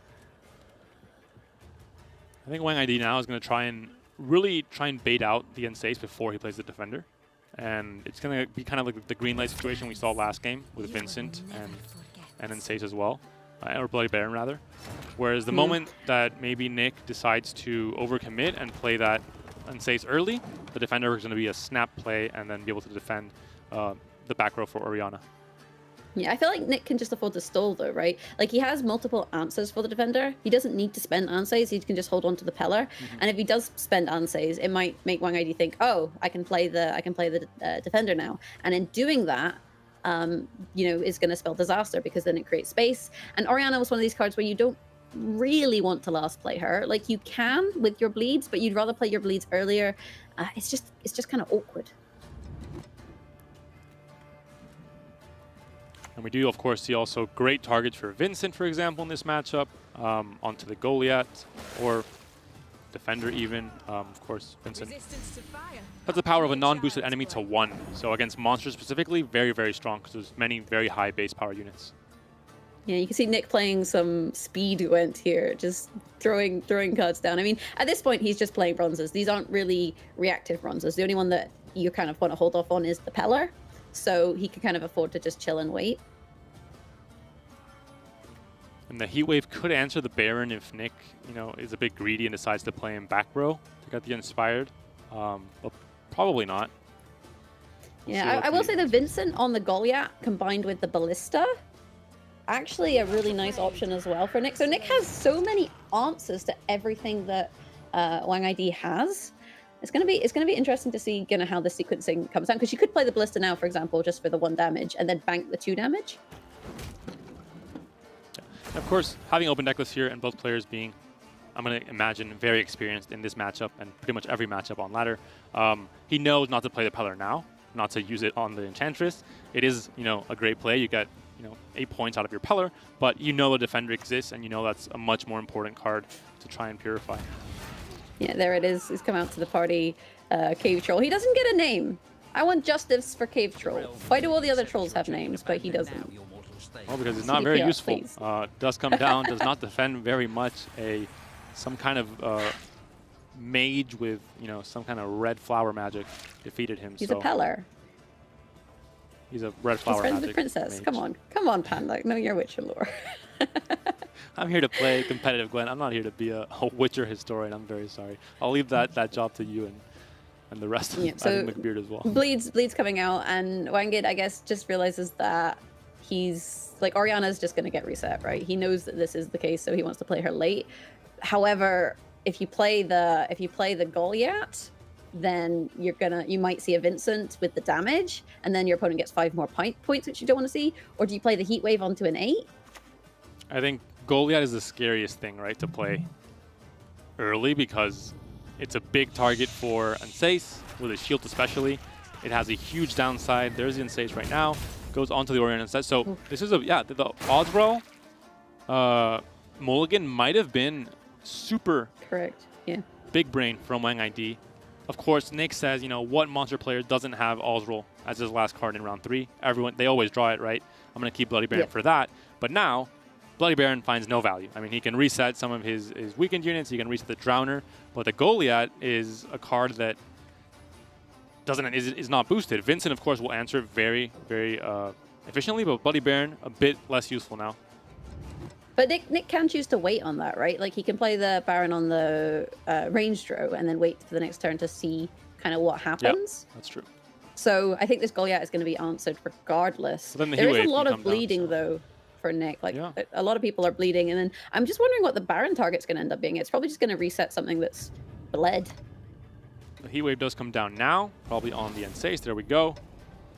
Speaker 12: I think Wang ID now is going to try and bait out the Ansei's before he plays the defender. And it's going to be kind of like the green light situation we saw last game with Vincent and Ansei's as well. Or Bloody Baron, rather. Whereas the moment that maybe Nick decides to overcommit and play that Ansei's early, the defender is going to be a snap play and then be able to defend the back row for Orianna.
Speaker 11: Yeah, I feel like Nick can just afford to stall, though, right? Like, he has multiple answers for the defender. He doesn't need to spend Ansei's. He can just hold on to the Pellar. And if he does spend Ansei's, it might make Wang ID think, oh, I can play the defender now. And in doing that, is going to spell disaster because then it creates space. And Orianna was one of these cards where you don't really want to last play her. Like, you can with your bleeds, but you'd rather play your bleeds earlier. It's just kind of awkward.
Speaker 12: And we do, of course, see also great targets for Vincent, for example, in this matchup, onto the Goliath or defender even. Of course, Vincent has the power of a non-boosted enemy to 1. So against monsters specifically, very, very strong because there's many very high base power units.
Speaker 11: Yeah, you can see Nick playing some speed Gwent here, just throwing cards down. I mean, at this point, he's just playing bronzes. These aren't really reactive bronzes. The only one that you kind of want to hold off on is the Pellar. So he can kind of afford to just chill and wait.
Speaker 12: And the Heatwave could answer the Baron if Nick, is a bit greedy and decides to play him back row to get the Inspired. But probably not.
Speaker 11: Yeah, I will say the Vincent on the Goliath combined with the Ballista, actually a really nice option as well for Nick. So Nick has so many answers to everything that Wang ID has. It's gonna be interesting to see how the sequencing comes down, because you could play the Ballista now, for example, just for the 1 damage and then bank the 2 damage.
Speaker 12: And of course, having open decklist here and both players being, I'm going to imagine, very experienced in this matchup and pretty much every matchup on ladder, he knows not to play the Pellar now, not to use it on the Enchantress. It is, a great play. You get 8 points out of your Peller, but you know a defender exists, and you know that's a much more important card to try and purify.
Speaker 11: Yeah, there it is. He's come out to the party. Cave Troll. He doesn't get a name. I want justice for Cave Troll. Why do all the other trolls have names, but he doesn't?
Speaker 12: Well, because it's not very
Speaker 11: CDPR,
Speaker 12: useful.
Speaker 11: please.
Speaker 12: Does come down, does not defend very much. Some kind of mage with some kind of red flower magic defeated him.
Speaker 11: He's a Peller.
Speaker 12: He's a red flower
Speaker 11: He's friends
Speaker 12: magic
Speaker 11: with Princess.
Speaker 12: mage.
Speaker 11: Come on, Panda. Know your Witcher lore.
Speaker 12: I'm here to play competitive Gwent. I'm not here to be a Witcher historian. I'm very sorry. I'll leave that job to you and the rest of
Speaker 11: So
Speaker 12: McBeard as well.
Speaker 11: Bleed's coming out, and Wangid, I guess, just realizes that he's like Oriana's just gonna get reset, right? He knows that this is the case, so he wants to play her late. However, if you play the Goliath, then you might see a Vincent with the damage, and then your opponent gets 5 more points, which you don't want to see. Or do you play the Heat Wave onto an 8?
Speaker 12: I think Goliath is the scariest thing, right, to play early because it's a big target for Anseis, with his shield especially. It has a huge downside. There's the Anseis right now. Goes onto the Orion instead. So this is the Oswell mulligan might have been super
Speaker 11: Correct, yeah.
Speaker 12: big brain from Wang ID. Of course, Nick says, what monster player doesn't have Oswell as his last card in round 3? They always draw it, right? I'm going to keep Bloody Baron for that. But now, Bloody Baron finds no value. I mean, he can reset some of his weakened units. He can reset the Drowner. But the Goliath is a card that is not boosted. Vincent, of course, will answer very, very efficiently, but Bloody Baron, a bit less useful now.
Speaker 11: But Nick can choose to wait on that, right? Like, he can play the Baron on the range draw and then wait for the next turn to see kind of what happens.
Speaker 12: Yep, that's true.
Speaker 11: So I think this Goliath is going to be answered regardless.
Speaker 12: Then the
Speaker 11: there
Speaker 12: Heat
Speaker 11: is a
Speaker 12: Wave
Speaker 11: lot
Speaker 12: can
Speaker 11: of
Speaker 12: come down,
Speaker 11: bleeding,
Speaker 12: so.
Speaker 11: though, for Nick. Like, a lot of people are bleeding. And then I'm just wondering what the Baron target's going to end up being. It's probably just going to reset something that's bled.
Speaker 12: The Heat Wave does come down now, probably on the Anseis. There we go.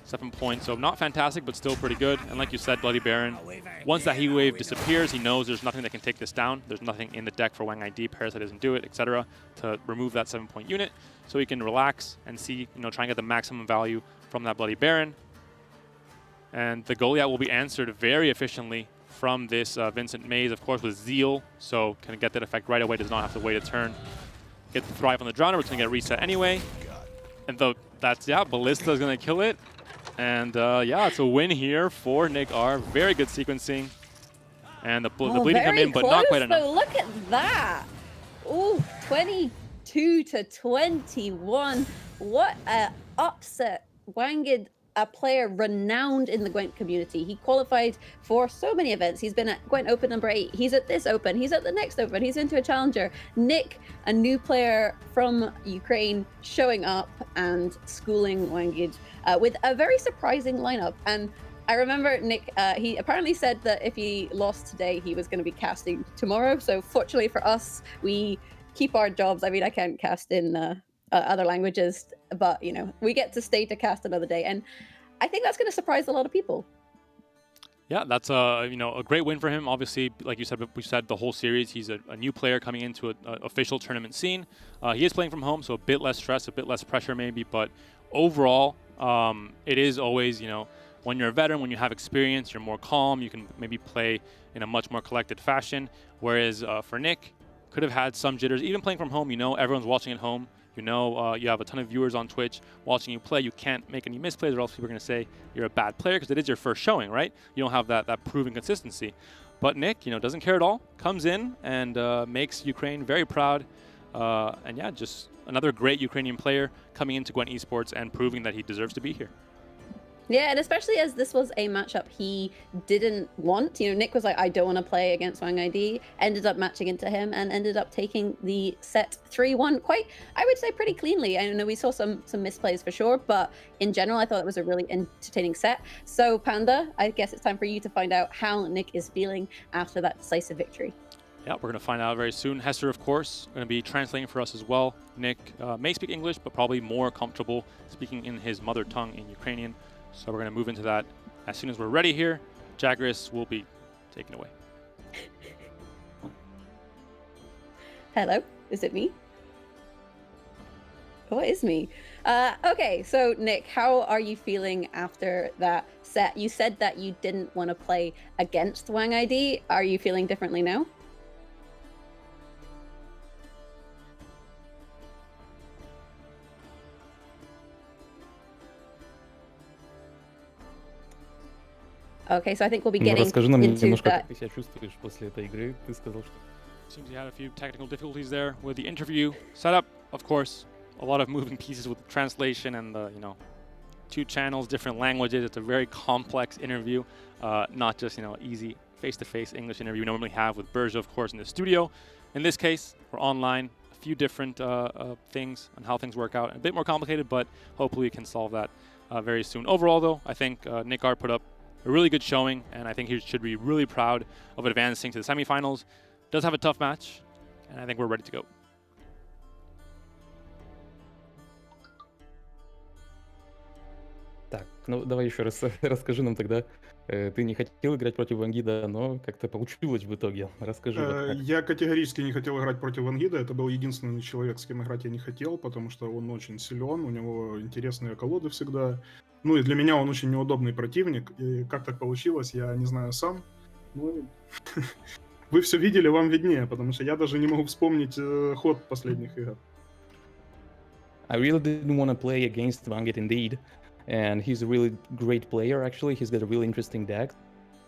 Speaker 12: 7 points, so not fantastic, but still pretty good. And like you said, Bloody Baron, once that Heat Wave disappears, he knows there's nothing that can take this down. There's nothing in the deck for Wang ID, Parasite doesn't do it, etc., to remove that 7-point unit. So he can relax and see, try and get the maximum value from that Bloody Baron. And the Goliath will be answered very efficiently from this Vincent Maze, of course, with Zeal. So can get that effect right away, does not have to wait a turn. Get the Thrive on the Drowner, which is going to get reset anyway. And Ballista is going to kill it. And it's a win here for Nick R. Very good sequencing. And the bleeding come in, but not quite enough.
Speaker 11: Look at that. Ooh, 22 to 21. What a upset. Wangid, a player renowned in the Gwent community. He qualified for so many events. He's been at Gwent Open number 8. He's at this Open. He's at the next Open. He's into a challenger. Nick, a new player from Ukraine, showing up and schooling Wangid with a very surprising lineup. And I remember Nick, he apparently said that if he lost today, he was going to be casting tomorrow. So fortunately for us, we keep our jobs. I mean, I can't cast in other languages, but we get to stay to cast another day, and I think that's going to surprise a lot of people.
Speaker 12: Yeah, that's a great win for him. Obviously, like you said, we said the whole series, he's a new player coming into an official tournament scene. He is playing from home, so a bit less stress, a bit less pressure maybe, but overall, it is always when you're a veteran, when you have experience, you're more calm. You can maybe play in a much more collected fashion. Whereas for Nick, could have had some jitters. Even playing from home, everyone's watching at home. You have a ton of viewers on Twitch watching you play. You can't make any misplays or else people are going to say you're a bad player because it is your first showing, right? You don't have that proven consistency. But Nick, doesn't care at all. Comes in and makes Ukraine very proud. Just another great Ukrainian player coming into Gwent Esports and proving that he deserves to be here.
Speaker 11: Yeah, and especially as this was a matchup he didn't want. Nick was like, I don't want to play against Wang ID. Ended up matching into him and ended up taking the set 3-1 quite, I would say, pretty cleanly. I know we saw some misplays for sure, but in general, I thought it was a really entertaining set. So Panda, I guess it's time for you to find out how Nick is feeling after that decisive victory.
Speaker 12: Yeah, we're going to find out very soon. Hester, of course, going to be translating for us as well. Nick may speak English, but probably more comfortable speaking in his mother tongue in Ukrainian. So we're going to move into that as soon as we're ready here. Jagras will be taken away.
Speaker 11: Hello, is it me? What is me? Okay, so Nick, how are you feeling after that set? You said that you didn't want to play against Wang ID. Are you feeling differently now? Okay, so I think we'll be getting
Speaker 8: Расскажи нам
Speaker 11: into
Speaker 8: немножко,
Speaker 11: that.
Speaker 8: как ты себя чувствуешь после этой игры. Ты сказал, что...
Speaker 12: Seems he had a few technical difficulties there with the interview setup. Of course, a lot of moving pieces with the translation and the, you know, 2 channels, different languages. It's a very complex interview, not just, you know, easy face-to-face English interview we normally have with Berja, of course, in the studio. In this case, we're online. A few different things on how things work out. A bit more complicated, but hopefully we can solve that very soon. Overall, though, I think Nick R put up a really good showing, and I think he should be really proud of advancing to the semifinals. Does have a tough match, and I think we're ready to go.
Speaker 8: Так, ну давай еще раз расскажи нам тогда. Ты не хотел играть против Вангида, но как-то получилось в итоге. Расскажи. Вот как.
Speaker 13: Я категорически не хотел играть против Вангида. Это был единственный человек, с кем играть я не хотел, потому что он очень силен, у него интересные колоды всегда. Ну и для меня он очень неудобный противник. И как так получилось, я не знаю сам. Ну, вы все видели, вам виднее, потому что я даже не могу вспомнить ход последних игр.
Speaker 8: I really didn't want to play against Vangit indeed, and he's a really great player. Actually, he's got a really interesting deck.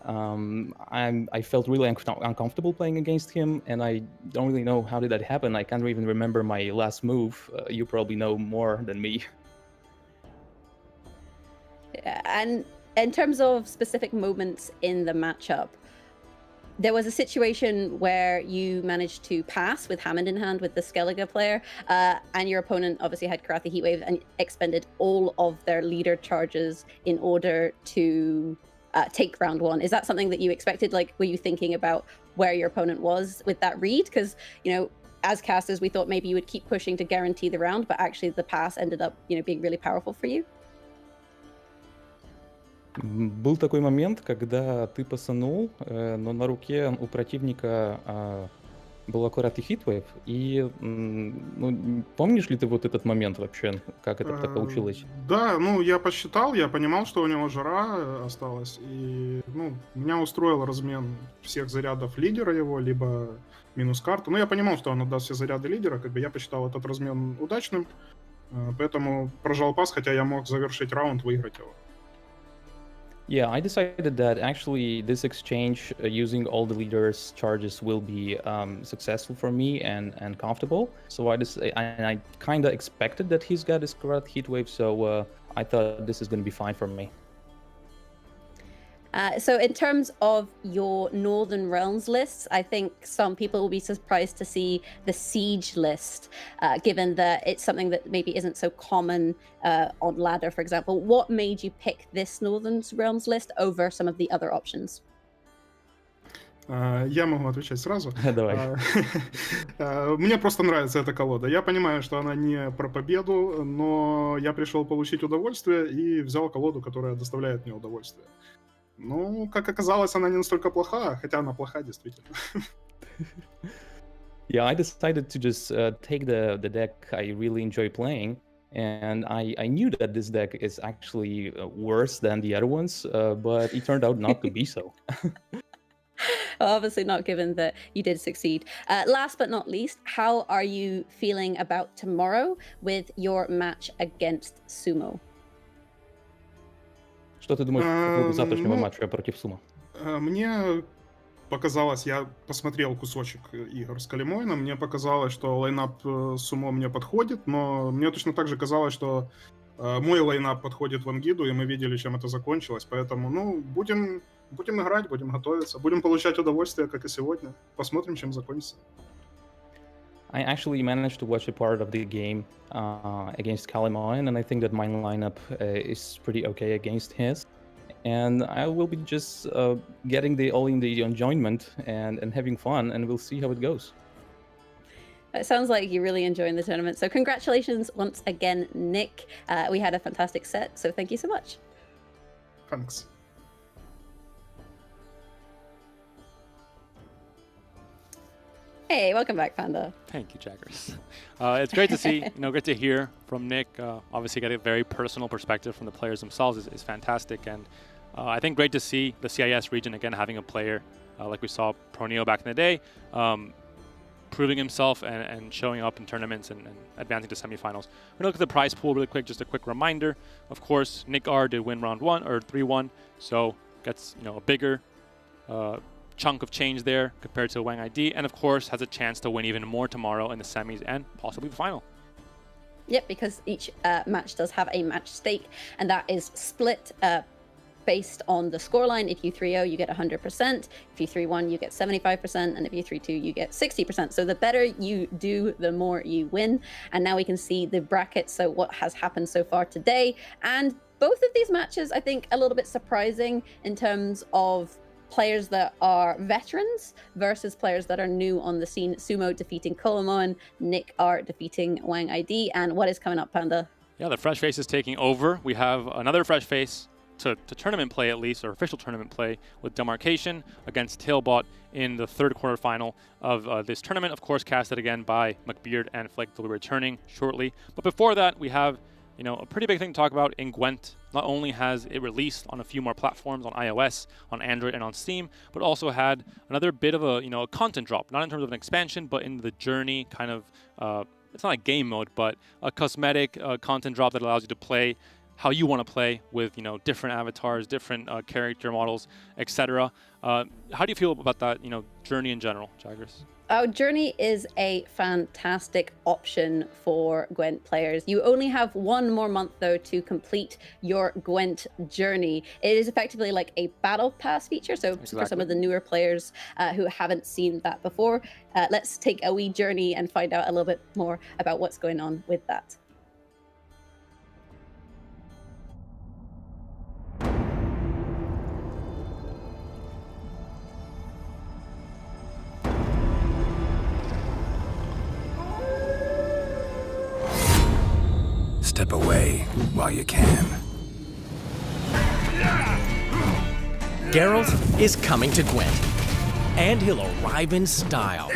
Speaker 8: I felt really uncomfortable playing against him, and I don't really know how did that happen. I can't even remember my last move. You probably know more than me.
Speaker 11: And in terms of specific moments in the matchup, there was a situation where you managed to pass with Hammond in hand with the Skellige player, and your opponent obviously had Karathi Heatwave and expended all of their leader charges in order to take round 1. Is that something that you expected? Like, were you thinking about where your opponent was with that read? Because, you know, as casters, we thought maybe you would keep pushing to guarantee the round, but actually the pass ended up, you know, being really powerful for you.
Speaker 8: Был такой момент, когда ты пасанул, но на руке у противника был аккуратный хитвейв, и ну, помнишь ли ты вот этот момент вообще, как это так получилось?
Speaker 13: Да, ну я посчитал, я понимал, что у него жара осталась, и ну, меня устроил размен всех зарядов лидера его, либо минус карты. Ну я понимал, что он отдаст все заряды лидера, как бы я посчитал этот размен удачным, поэтому прожал пас, хотя я мог завершить раунд, выиграть его.
Speaker 8: Yeah, I decided that actually this exchange using all the leaders' charges will be successful for me and comfortable. So I kind of expected that he's got his Karat Heatwave, so I thought this is going to be fine for me.
Speaker 11: So in terms of your Northern Realms lists, I think some people will be surprised to see the Siege list, given that it's something that maybe isn't so common on ladder, for example. What made you pick this Northern Realms list over some of the other options?
Speaker 13: Я могу отвечать сразу.
Speaker 8: Давай.
Speaker 13: Мне просто нравится эта колода. Я понимаю, что она не про победу, но я пришел получить удовольствие и взял колоду, которая доставляет мне удовольствие. Ну, как оказалось, она не настолько плоха, хотя она плоха действительно.
Speaker 8: Yeah, I decided to just take the deck I really enjoy playing, and I knew that this deck is actually worse than the other ones, but it turned out not to be so.
Speaker 11: Obviously not, given that you did succeed. Last but not least, how are you feeling about tomorrow with your match against Sumo?
Speaker 8: Что ты думаешь по поводу завтрашнего матча против Сумо?
Speaker 13: Мне показалось, я посмотрел кусочек игр с Калимойном, мне показалось, что лайнап Сумо мне подходит, но мне точно так же казалось, что мой лайнап подходит Вангиду, и мы видели, чем это закончилось, поэтому, ну, будем играть, будем готовиться, будем получать удовольствие, как и сегодня. Посмотрим, чем закончится.
Speaker 8: I actually managed to watch a part of the game against Kalimoyan, and I think that my lineup is pretty okay against his. And I will be just getting all in the enjoyment and having fun, and we'll see how it goes.
Speaker 11: It sounds like you're really enjoying the tournament. So congratulations once again, Nick. We had a fantastic set, so thank you so much.
Speaker 13: Thanks.
Speaker 11: Hey, welcome back, Panda.
Speaker 12: Thank you, Jaggers. It's great to see, great to hear from Nick. Obviously, get a very personal perspective from the players themselves is fantastic. And I think great to see the CIS region, again, having a player like we saw Proneo back in the day, proving himself and showing up in tournaments and advancing to semifinals. We're going to look at the prize pool really quick, just a quick reminder. Of course, Nick R did win round 1 or 3-1, so gets a bigger chunk of change there compared to Wang ID, and of course has a chance to win even more tomorrow in the semis and possibly the final.
Speaker 11: Yep, because each match does have a match stake, and that is split based on the scoreline. If you 3-0, you get 100%. If you 3-1, you get 75%. And if you 3-2, you get 60%. So the better you do, the more you win. And now we can see the bracket, so what has happened so far today. And both of these matches, I think, a little bit surprising in terms of players that are veterans versus players that are new on the scene. Sumo defeating Kolomon, Nick R defeating Wang ID. And what is coming up, Panda?
Speaker 12: Yeah, the fresh face is taking over. We have another fresh face to tournament play, at least, or official tournament play, with Demarcation against Tailbot in the third quarterfinal of this tournament. Of course, casted again by McBeard and Flake. They'll be returning shortly. But before that, we have a pretty big thing to talk about in Gwent. Not only has it released on a few more platforms, on iOS, on Android, and on Steam, but also had another bit of a content drop, not in terms of an expansion, but in the journey kind of, it's not a game mode, but a cosmetic content drop that allows you to play how you want to play with different avatars, different character models, etc. How do you feel about that journey in general, Jaggers?
Speaker 11: Journey is a fantastic option for Gwent players. You only have 1 more month, though, to complete your Gwent journey. It is effectively like a battle pass feature, so for some of the newer players who haven't seen that before, let's take a wee journey and find out a little bit more about what's going on with that.
Speaker 14: Step away while you can.
Speaker 15: Geralt is coming to Gwent, and he'll arrive in style.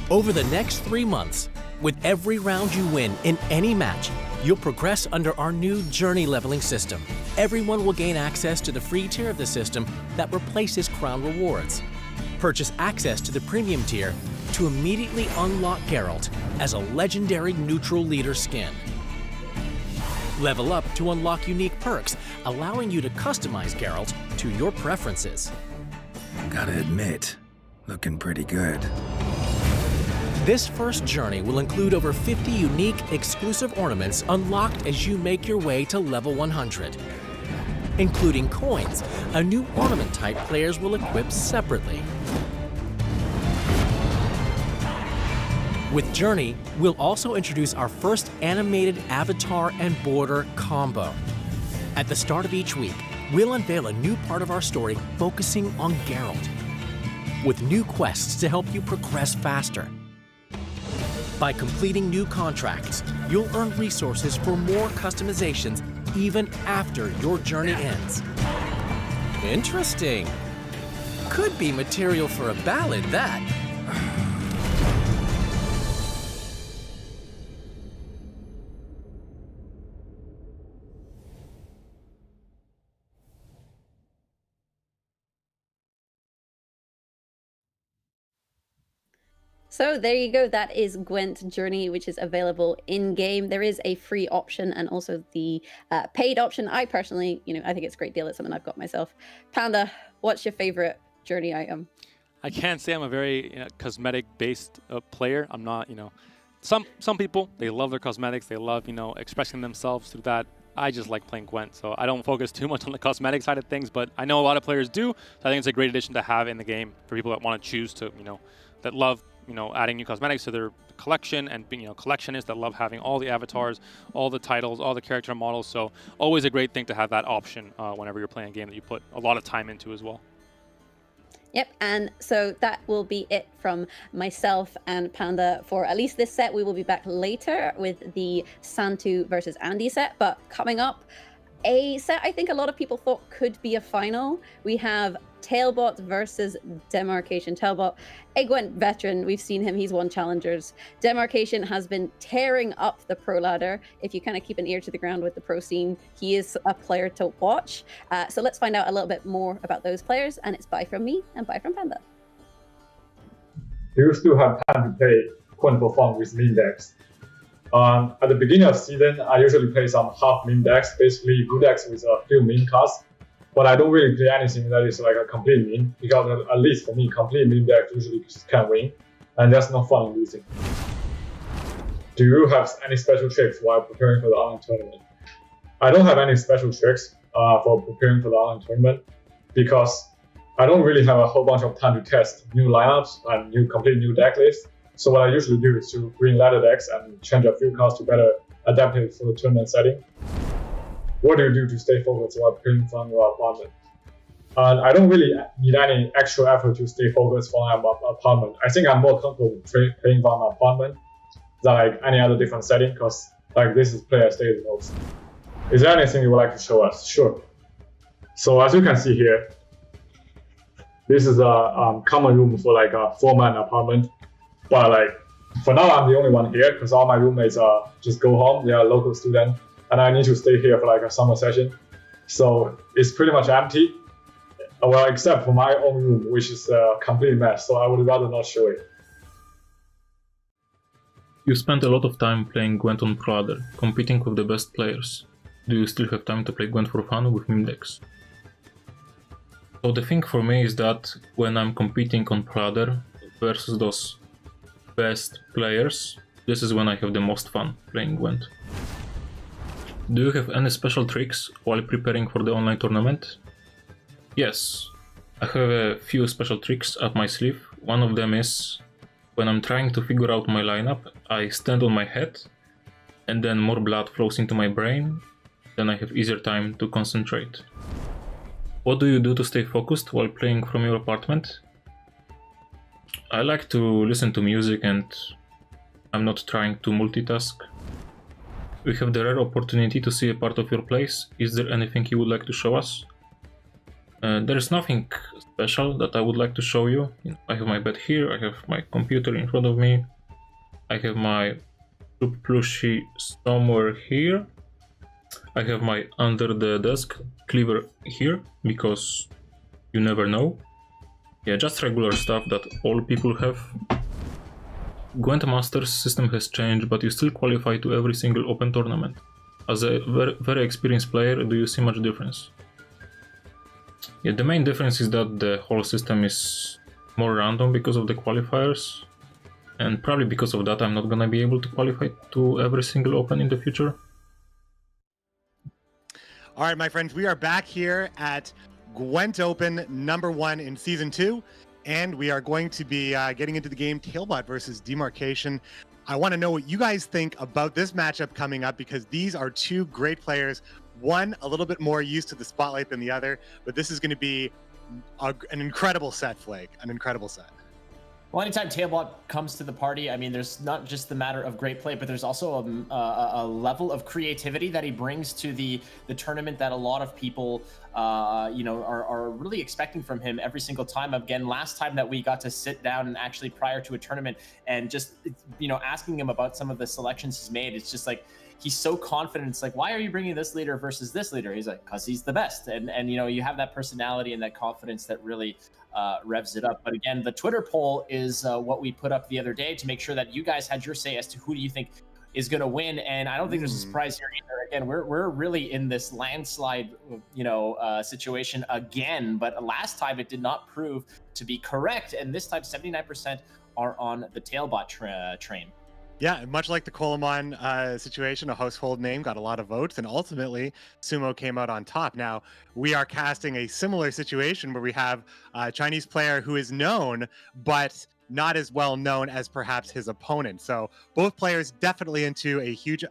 Speaker 15: Over the next 3 months, with every round you win in any match, you'll progress under our new journey leveling system. Everyone will gain access to the free tier of the system that replaces Crown Rewards. Purchase access to the premium tier to immediately unlock Geralt as a legendary neutral leader skin. Level up to unlock unique perks, allowing you to customize Geralt to your preferences.
Speaker 14: Gotta admit, looking pretty good.
Speaker 15: This first journey will include over 50 unique exclusive ornaments unlocked as you make your way to level 100. Including coins, a new ornament type players will equip separately. With Journey, we'll also introduce our first animated avatar and border combo. At the start of each week, we'll unveil a new part of our story focusing on Geralt, with new quests to help you progress faster. By completing new contracts, you'll earn resources for more customizations even after your journey ends. Interesting. Could be material for a ballad, that.
Speaker 11: So there you go. That is Gwent Journey, which is available in-game. There is a free option and also the paid option. I personally, I think it's a great deal. It's something I've got myself. Panda, what's your favorite Journey item?
Speaker 12: I can't say I'm a very cosmetic-based player. I'm not, some people, they love their cosmetics. They love, expressing themselves through that. I just like playing Gwent, so I don't focus too much on the cosmetic side of things, but I know a lot of players do, so I think it's a great addition to have in the game for people that want to choose to, that love adding new cosmetics to their collection, and being, collectionists that love having all the avatars, all the titles, all the character models. So always a great thing to have that option whenever you're playing a game that you put a lot of time into as well.
Speaker 11: Yep, and so that will be it from myself and Panda for at least this set. We will be back later with the Santu versus Andy set, but coming up, a set I think a lot of people thought could be a final. We have Tailbot versus Demarcation. Tailbot, a Gwent veteran, we've seen him, he's won challengers. Demarcation has been tearing up the pro ladder. If you kind of keep an ear to the ground with the pro scene, he is a player to watch. So let's find out a little bit more about those players, and it's bye from me and bye from Panda.
Speaker 16: Do you still have time to play Gwent for fun with meme decks? At the beginning of season, I usually play some half meme decks, basically good decks with a few meme cards. But I don't really play anything that is like a complete meme, because at least for me, complete meme decks usually just can't win, and that's not fun losing. Do you have any special tricks while preparing for the online tournament? I don't have any special tricks for preparing for the online tournament, because I don't really have a whole bunch of time to test new lineups and complete new deck lists. So what I usually do is to bring ladder decks and change a few cards to better adapt it for the tournament setting. What do you do to stay focused while playing from your apartment? I don't really need any extra effort to stay focused from my apartment. I think I'm more comfortable playing from my apartment than like any other different setting, because like this is player stays the most. Is there anything you would like to show us? Sure. So as you can see here, this is a common room for like a 4-man apartment. But like for now, I'm the only one here because all my roommates just go home. They are local students, and I need to stay here for like a summer session. So it's pretty much empty. Well, except for my own room, which is a complete mess. So I would rather not show it.
Speaker 17: You spent a lot of time playing Gwent on Pro Ladder, competing with the best players. Do you still have time to play Gwent for fun with meme decks? So the thing for me is that when I'm competing on Pro Ladder versus those best players, this is when I have the most fun playing Gwent. Do you have any special tricks while preparing for the online tournament? Yes, I have a few special tricks up my sleeve. One of them is when I'm trying to figure out my lineup, I stand on my head and then more blood flows into my brain, then I have easier time to concentrate. What do you do to stay focused while playing from your apartment? I like to listen to music and I'm not trying to multitask. We have the rare opportunity to see a part of your place. Is there anything you would like to show us? There is nothing special that I would like to show you. I have my bed here, I have my computer in front of me, I have my plushie somewhere here, I have my under the desk cleaver here, because you never know. Yeah, just regular stuff that all people have. Gwent Masters system has changed, but you still qualify to every single open tournament. As a very experienced player, do you see much difference? Yeah, the main difference is that the whole system is more random because of the qualifiers, and probably because of that I'm not gonna be able to qualify to every single open in the future.
Speaker 2: All right, my friends, we are back here at Gwent Open #1 in Season 2, and we are going to be getting into the game Tailbot versus Demarcation. I want to know what you guys think about this matchup coming up, because these are two great players, one a little bit more used to the spotlight than the other, but this is going to be an incredible set, Flake, an incredible set.
Speaker 6: Well, anytime Tailbot comes to the party, I mean, there's not just the matter of great play, but there's also a level of creativity that he brings to the tournament that a lot of people, are really expecting from him every single time. Again, last time that we got to sit down and actually prior to a tournament and just, asking him about some of the selections he's made, it's just like, he's so confident. It's like, why are you bringing this leader versus this leader? He's like, because he's the best. And you have that personality and that confidence that really revs it up. But again, the Twitter poll is what we put up the other day to make sure that you guys had your say as to who do you think is going to win. And I don't think there's a surprise here either. Again, we're really in this landslide, situation again. But last time it did not prove to be correct. And this time 79% are on the Tailbot train.
Speaker 2: Yeah, much like the Coleman situation, a household name got a lot of votes, and ultimately Sumo came out on top. Now, we are casting a similar situation where we have a Chinese player who is known, but not as well known as perhaps his opponent. So both players definitely into a huge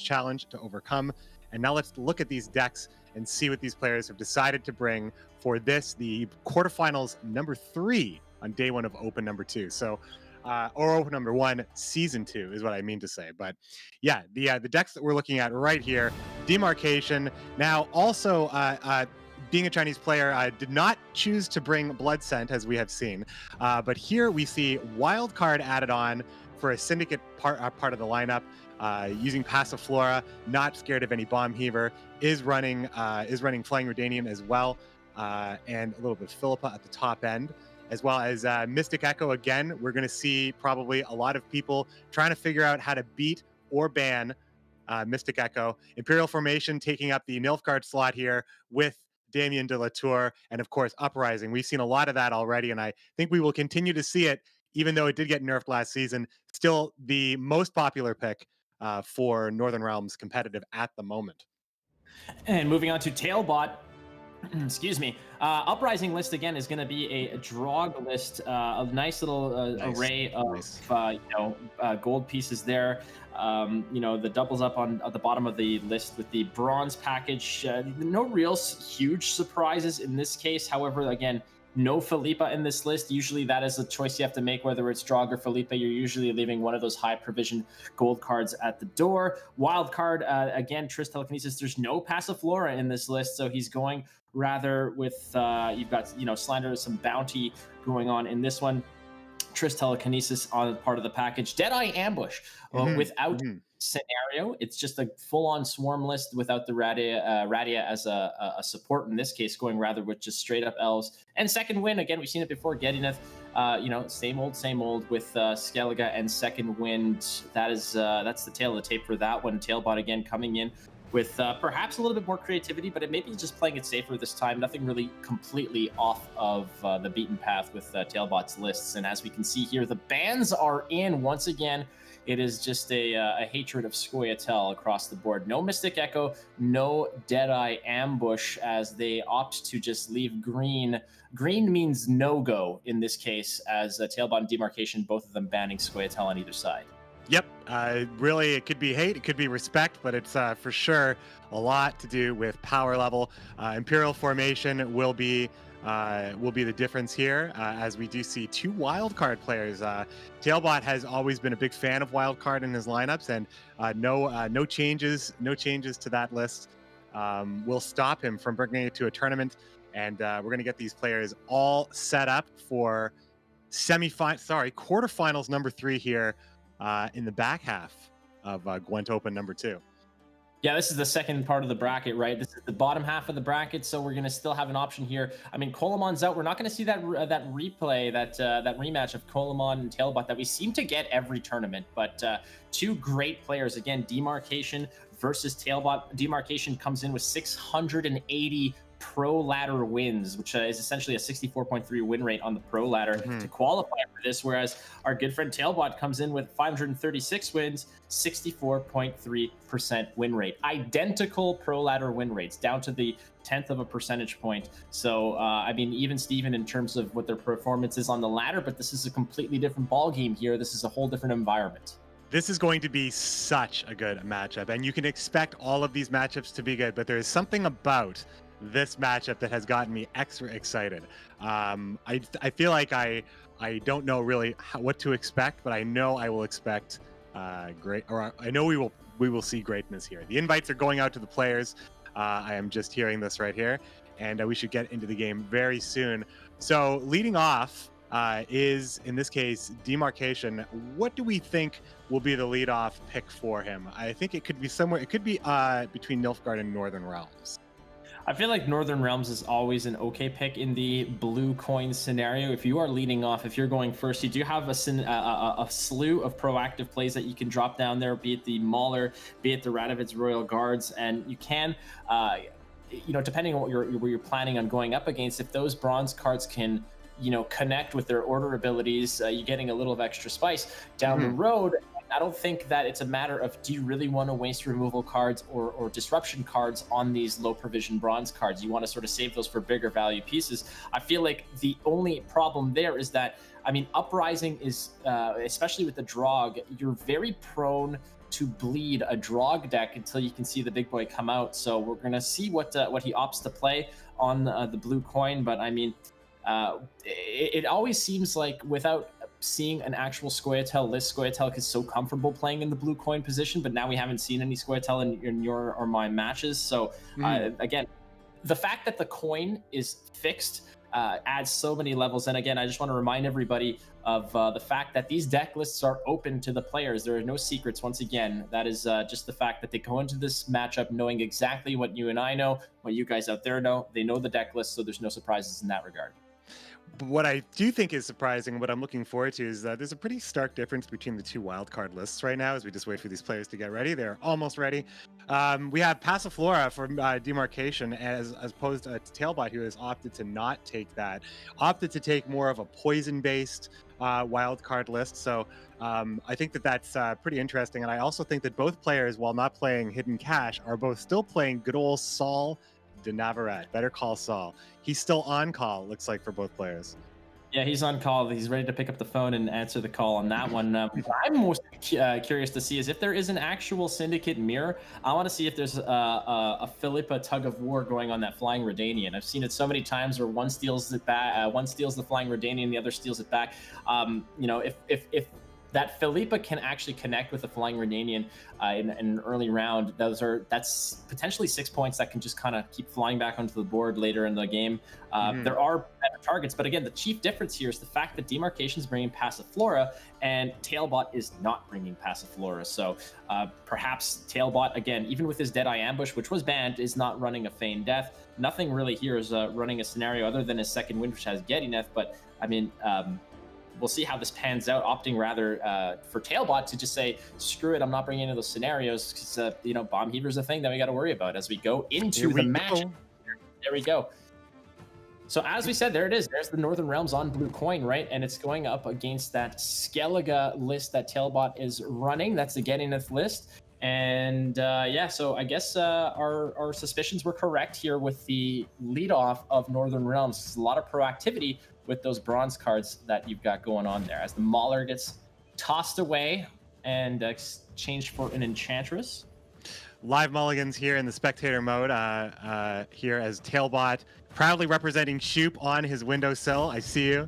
Speaker 2: challenge to overcome. And now let's look at these decks and see what these players have decided to bring for the quarterfinals #3 on day 1 of Open #2. So or Open number 1, Season 2 is what I mean to say. But yeah, the decks that we're looking at right here, Demarcation. Now, also, being a Chinese player, did not choose to bring Blood Scent, as we have seen. But here we see Wild Card added on for a Syndicate part of the lineup, using Passiflora, not scared of any Bomb Heaver, is running Flying Redanium as well, and a little bit of Philippa at the top end, as well as Mystic Echo. Again, we're going to see probably a lot of people trying to figure out how to beat or ban Mystic Echo. Imperial Formation taking up the Nilfgaard slot here with Damien de la Tour, and of course Uprising. We've seen a lot of that already, and I think we will continue to see it, even though it did get nerfed last season. Still the most popular pick for Northern Realms competitive at the moment.
Speaker 6: And moving on to Tailbot, excuse me. Uprising list again is going to be a Drog list, a nice little array of gold pieces there. The doubles up at the bottom of the list with the bronze package. No real huge surprises in this case. However, again, no Philippa in this list. Usually that is a choice you have to make, whether it's Drog or Philippa. You're usually leaving one of those high provision gold cards at the door. Wild card, again, Triss Telekinesis. There's no Passiflora in this list, so he's going rather with, you've got, Slander, some bounty going on in this one. Triss Telekinesis on part of the package. Deadeye Ambush without scenario. It's just a full-on swarm list without the Radia as a support in this case, going rather with just straight up elves. And Second Wind, again, we've seen it before. Gedineth, same old with Skellige and Second Wind. That's the tail of the tape for that one. Tailbot again coming in with perhaps a little bit more creativity, but it may be just playing it safer this time. Nothing really completely off of the beaten path with Tailbot's lists. And as we can see here, the bans are in once again. It is just a hatred of Scoia'tael across the board. No Mystic Echo, no Deadeye Ambush, as they opt to just leave green. Green means no-go in this case, as Tailbot and Demarcation, both of them banning Scoia'tael on either side.
Speaker 2: Yep, really, it could be hate, it could be respect, but it's for sure a lot to do with power level. Imperial Formation will be the difference here, as we do see two wildcard players. Tailbot has always been a big fan of wildcard in his lineups, and no changes to that list will stop him from bringing it to a tournament. And we're going to get these players all set up for quarterfinals number 3 here. In the back half of Gwent Open number 2.
Speaker 6: Yeah, this is the second part of the bracket, right? This is the bottom half of the bracket, so we're going to still have an option here. I mean, Kolomon's out. We're not going to see that replay, that rematch of Kolomon and Tailbot that we seem to get every tournament. But two great players. Again, Demarcation versus Tailbot. Demarcation comes in with 680 pro ladder wins, which is essentially a 64.3 win rate on the pro ladder to qualify for this, whereas our good friend Tailbot comes in with 536 wins, 64.3% win rate. Identical pro ladder win rates, down to the 10th of a percentage point. So I mean, even Steven in terms of what their performance is on the ladder, but this is a completely different ball game here. This is a whole different environment. This is going to be such a good matchup, and you can expect all of these matchups to be good, but there is something about this matchup that has gotten me extra excited. I feel like I don't know really what to expect, but I know I will expect I know we will see greatness here. The invites are going out to the players. I am just hearing this right here, and we should get into the game very soon. So leading off is, in this case, Demarcation. What do we think will be the leadoff pick for him? I think it could be somewhere. It could be between Nilfgaard and Northern Realms. I feel like Northern Realms is always an okay pick in the blue coin scenario. If you are leading off, if you're going first, you do have a slew of proactive plays that you can drop down there, be it the Mauler, be it the Radovid's Royal Guards, and you can, depending on what you're planning on going up against, if those bronze cards can, connect with their order abilities, you're getting a little of extra spice down the road. I don't think that it's a matter of, do you really want to waste removal cards or disruption cards on these low provision bronze cards? You want to sort of save those for bigger value pieces. I feel like the only problem there is that, I mean, Uprising is, especially with the Drog, you're very prone to bleed a Drog deck until you can see the big boy come out. So we're going to see what he opts to play on the blue coin. But I mean, it always seems like without seeing an actual Scoia'tael list. Scoia'tael is so comfortable playing in the blue coin position, but now we haven't seen any Scoia'tael in your or my matches. So again, the fact that the coin is fixed adds so many levels. And again, I just want to remind everybody of the fact that these deck lists are open to the players. There are no secrets. Once again, that is just the fact that they go into this matchup knowing exactly what you and I know, what you guys out there know. They know the deck list, so there's no surprises in that regard.
Speaker 2: But what I do think is surprising, what I'm looking forward to, is that there's a pretty stark difference between the two wildcard lists right now as we just wait for these players to get ready. They're almost ready. We have Passiflora from Demarcation as opposed to Tailbot, who has opted to not take that, opted to take more of a poison-based wildcard list. So I think that that's pretty interesting. And I also think that both players, while not playing Hidden Cash, are both still playing good old Saul de Navarrete. Better call Saul. He's still on call, looks like, for both players.
Speaker 6: Yeah, he's on call. He's ready to pick up the phone and answer the call on that one. What I'm most curious to see is if there is an actual Syndicate mirror. I want to see if there's a Philippa tug of war going on that Flying Redanian. I've seen it so many times where one steals it back, one steals the Flying Redanian, the other steals it back. You know, if that Philippa can actually connect with the Flying Redanian in an early round, that's potentially 6 points that can just kind of keep flying back onto the board later in the game. There are better targets, but again, the chief difference here is the fact that Demarcation is bringing Passiflora and Tailbot is not bringing Passiflora. So perhaps Tailbot, again, even with his Deadeye Ambush, which was banned, is not running a Feign Death. Nothing really here is running a scenario other than his second wind, which has Gedineth. But I mean, we'll see how this pans out, opting rather for Tailbot to just say, screw it, I'm not bringing any of those scenarios, because, you know, Bomb Heaver's a thing that we got to worry about as we go into the match. There we go. So as we said, there it is. There's the Northern Realms on blue coin, right? And it's going up against that Skellige list that Tailbot is running. That's the Gedineth list. And yeah, so I guess our suspicions were correct here with the leadoff of Northern Realms. There's a lot of proactivity with those bronze cards that you've got going on there. As the Mauler gets tossed away and exchanged for an Enchantress.
Speaker 2: Live mulligans here in the spectator mode here as Tailbot proudly representing Shoop on his windowsill. I see you.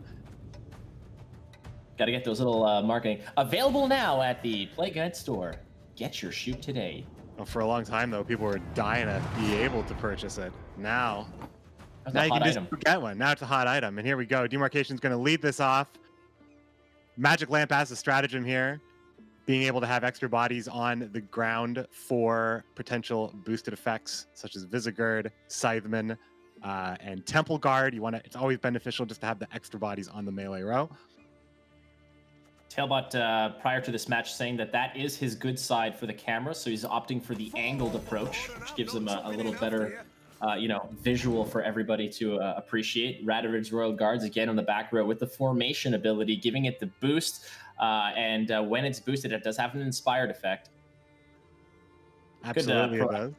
Speaker 6: Got to get those little marketing. Available now at the Play Guide store. Get your Shoop today.
Speaker 2: Well, for a long time, though, people were dying to be able to purchase it. Now you can just get one. Now it's a hot item. And here we go. Demarcation's going to lead this off. Magic Lamp has a stratagem here. Being able to have extra bodies on the ground for potential boosted effects, such as Visagird, Scytheman, and Temple Guard. It's always beneficial just to have the extra bodies on the melee row.
Speaker 6: Tailbot, prior to this match, saying that is his good side for the camera, so he's opting for the angled approach, which gives him a little better visual for everybody to appreciate. Radovid's Royal Guards, again, on the back row with the formation ability, giving it the boost. And when it's boosted, it does have an inspired effect.
Speaker 2: Absolutely, it does.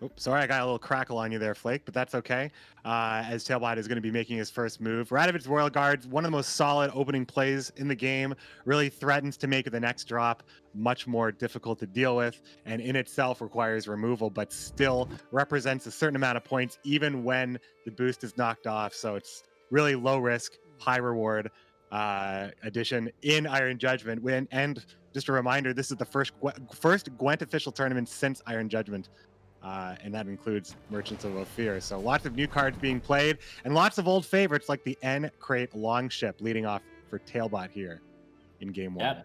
Speaker 2: Oops, sorry, I got a little crackle on you there, Flake, but that's okay. As Tailbot is going to be making his first move. Radovid's Royal Guards, one of the most solid opening plays in the game, really threatens to make the next drop much more difficult to deal with, and in itself requires removal, but still represents a certain amount of points even when the boost is knocked off. So it's really low risk, high reward addition in Iron Judgment. And just a reminder, this is the first Gwent official tournament since Iron Judgment. And that includes Merchants of Ophir. So lots of new cards being played and lots of old favorites like the N-Crate Longship leading off for Tailbot here in game one.
Speaker 6: Yeah,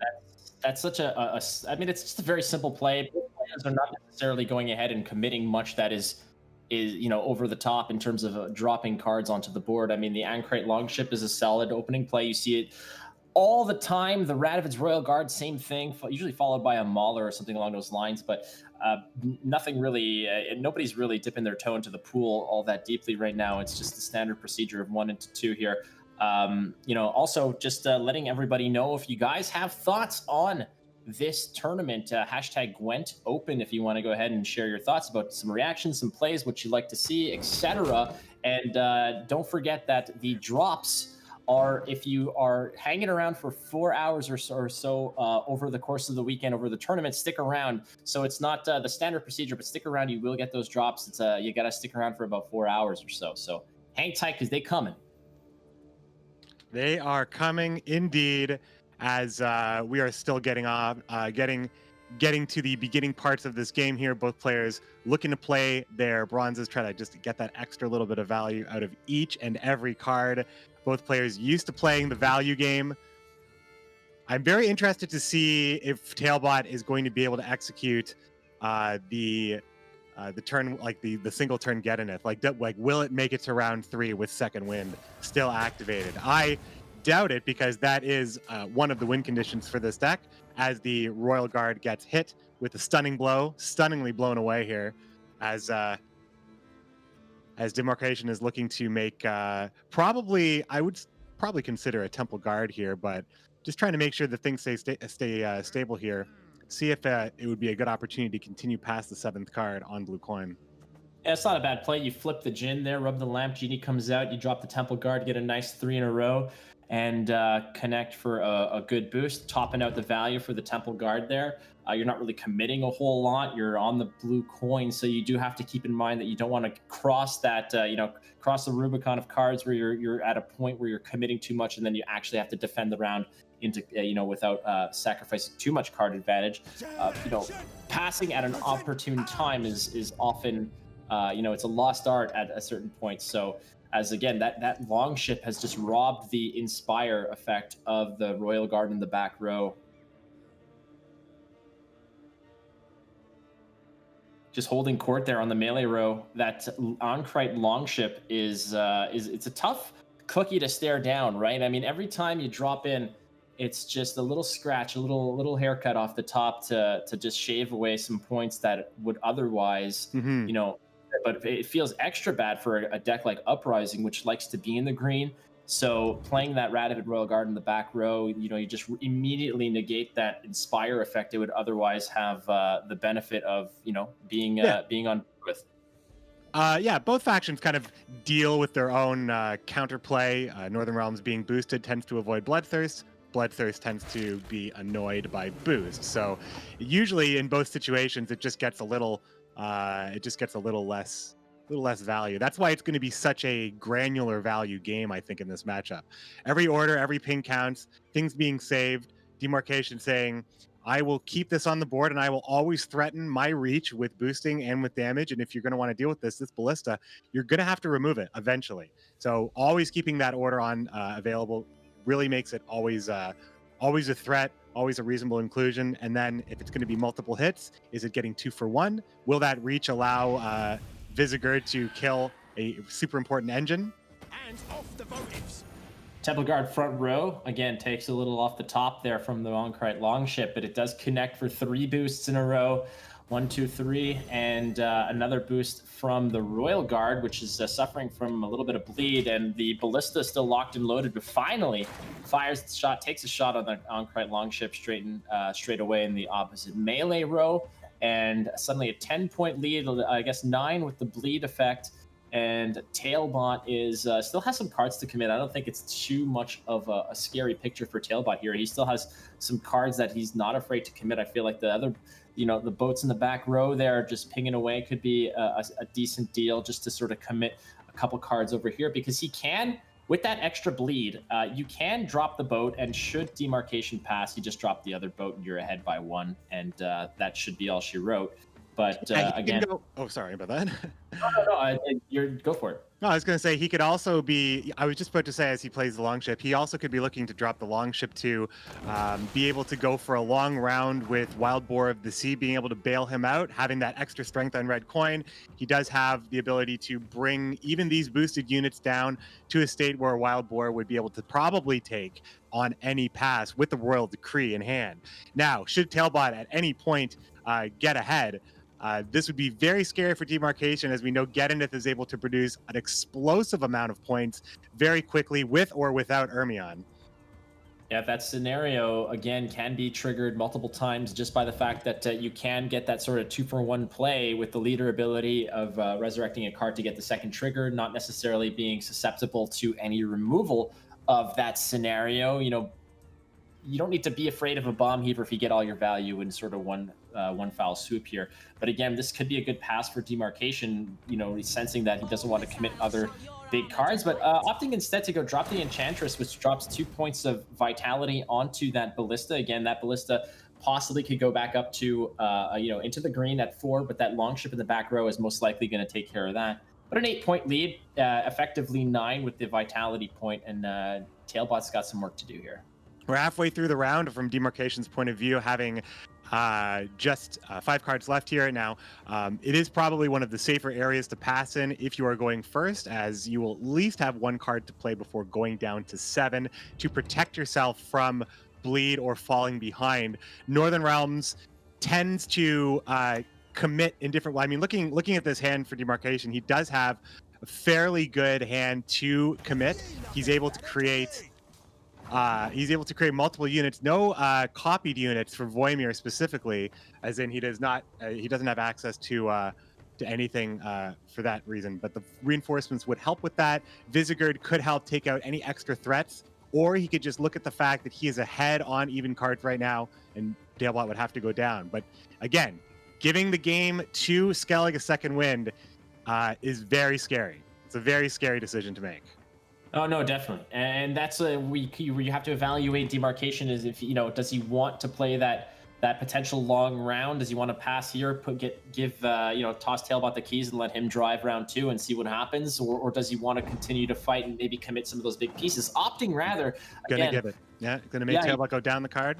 Speaker 6: that's such I mean, it's just a very simple play. Players are not necessarily going ahead and committing much that is over the top in terms of dropping cards onto the board. I mean, the N-Crate Longship is a solid opening play. You see it all the time. The Radovid's Royal Guard, same thing, usually followed by a Mauler or something along those lines, but nothing really, nobody's really dipping their toe into the pool all that deeply right now. It's just the standard procedure of 1 into 2 here. Also just letting everybody know, if you guys have thoughts on this tournament, hashtag GWENT Open, if you want to go ahead and share your thoughts about some reactions, some plays, what you'd like to see, etc. And don't forget that the drops are, if you are hanging around for 4 hours or so over the course of the weekend, over the tournament, stick around. So it's not the standard procedure, but stick around. You will get those drops. It's you got to stick around for about 4 hours or so. So hang tight because they coming.
Speaker 2: They are coming indeed, as we are still getting to the beginning parts of this game here. Both players looking to play their bronzes, try to just get that extra little bit of value out of each and every card. Both players used to playing the value game. I'm very interested to see if Tailbot is going to be able to execute the turn, like the single turn Gedeneth. Like will it make it to round 3 with second wind still activated? I doubt it, because that is one of the win conditions for this deck, as the Royal Guard gets hit with a stunning blow, stunningly blown away here, as Demarcation is looking to make I would probably consider a Temple Guard here, but just trying to make sure that things stay stable here. See if it would be a good opportunity to continue past the 7th card on blue coin.
Speaker 6: Yeah, it's not a bad play. You flip the Jin there, rub the lamp, Genie comes out, you drop the Temple Guard, get a nice 3 in a row, and connect for a good boost, topping out the value for the Temple Guard there. You're not really committing a whole lot. You're on the blue coin, so you do have to keep in mind that you don't want to cross that, cross the Rubicon of cards where you're at a point where you're committing too much, and then you actually have to defend the round into without sacrificing too much card advantage. Passing at an opportune time is often it's a lost art at a certain point. So as again that long ship has just robbed the Inspire effect of the Royal Guard in the back row. Just holding court there on the melee row. That Ankryte Longship is it's a tough cookie to stare down, right? I mean, every time you drop in, it's just a little scratch, a little haircut off the top to just shave away some points that would otherwise, but it feels extra bad for a deck like Uprising, which likes to be in the green. So playing that Radovid Royal Guard in the back row, you just immediately negate that Inspire effect it would otherwise have the benefit of, being on with.
Speaker 2: Both factions kind of deal with their own counterplay. Northern Realms being boosted tends to avoid Bloodthirst. Bloodthirst tends to be annoyed by boost. So usually in both situations, it just gets a little less value. That's why it's going to be such a granular value game, I think, in this matchup. Every order, every ping counts, things being saved, Demarcation saying, I will keep this on the board and I will always threaten my reach with boosting and with damage. And if you're going to want to deal with this Ballista, you're going to have to remove it eventually. So always keeping that order on available really makes it always a threat, always a reasonable inclusion. And then if it's going to be multiple hits, is it getting 2 for 1? Will that reach allow Visigour to kill a super important engine?
Speaker 7: And off the votives.
Speaker 6: Temple Guard front row, again, takes a little off the top there from the Ankryte Longship, but it does connect for 3 boosts in a row. 1, 2, 3, and another boost from the Royal Guard, which is suffering from a little bit of bleed, and the Ballista is still locked and loaded, but finally fires the shot, takes a shot on the Ankryte Longship straight away in the opposite melee row, and suddenly a 10-point lead, I guess 9 with the bleed effect. And Tailbot is still has some cards to commit. I don't think it's too much of a scary picture for Tailbot here. He still has some cards that he's not afraid to commit. I feel like the other, the boats in the back row there just pinging away could be a decent deal just to sort of commit a couple cards over here, because he can, with that extra bleed, you can drop the boat, and should Demarcation pass, you just drop the other boat and you're ahead by 1, and that should be all she wrote. But again,
Speaker 2: sorry about that.
Speaker 6: No, go for it.
Speaker 2: No, I was going to say he could also be. I was just about to say, as he plays the Longship, he also could be looking to drop the Longship to be able to go for a long round with Wild Boar of the Sea, being able to bail him out, having that extra strength on red coin. He does have the ability to bring even these boosted units down to a state where Wild Boar would be able to probably take on any pass with the Royal Decree in hand. Now, should Tailbot at any point get ahead, this would be very scary for Demarcation, as we know Gedeneth is able to produce an explosive amount of points very quickly with or without Ermion.
Speaker 6: Yeah, that scenario, again, can be triggered multiple times just by the fact that you can get that sort of 2-for-1 play with the leader ability of resurrecting a card to get the second trigger, not necessarily being susceptible to any removal of that scenario. you don't need to be afraid of a bomb heaver if you get all your value in sort of one foul swoop here. But again, this could be a good pass for Demarcation. He's sensing that he doesn't want to commit other big cards, but opting instead to go drop the Enchantress, which drops 2 points of vitality onto that Ballista. Again, that Ballista possibly could go back up to into the green at 4, but that long ship in the back row is most likely going to take care of that. But an 8-point lead, effectively 9 with the vitality point, and Tailbot's got some work to do here.
Speaker 2: We're halfway through the round from Demarcation's point of view, having just 5 cards left here. Now, it is probably one of the safer areas to pass in if you are going first, as you will at least have 1 card to play before going down to 7 to protect yourself from bleed or falling behind. Northern Realms tends to commit in different ways. I mean, looking at this hand for Demarcation, he does have a fairly good hand to commit. He's able to create multiple units, no copied units for Voimir specifically, as in he doesn't have access to anything for that reason. But the reinforcements would help with that. Vizigurd could help take out any extra threats, or he could just look at the fact that he is ahead on even cards right now, and Tailbot would have to go down. But again, giving the game to Skellig a second wind is very scary. It's a very scary decision to make.
Speaker 6: Oh no, definitely, and that's where you have to evaluate Demarcation. Is if does he want to play that potential long round? Does he want to pass here, toss Tailbot the keys and let him drive round 2 and see what happens, or does he want to continue to fight and maybe commit some of those big pieces? Opting rather,
Speaker 2: gonna give it, gonna make Tailbot go down the card.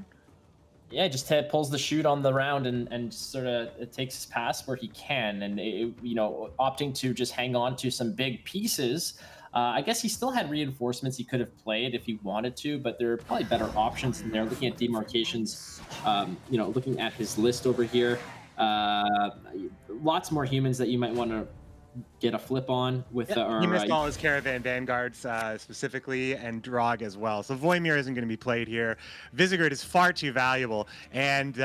Speaker 6: Yeah, just pulls the shoot on the round and sort of takes his pass where he can, and opting to just hang on to some big pieces. I guess he still had reinforcements he could have played if he wanted to, but there are probably better options in there. Looking at Demarcation's, looking at his list over here, lots more humans that you might want to get a flip on with.
Speaker 2: He missed all his Caravan Vanguards specifically, and Drog as well. So Voimir isn't going to be played here. Vizigurd is far too valuable, and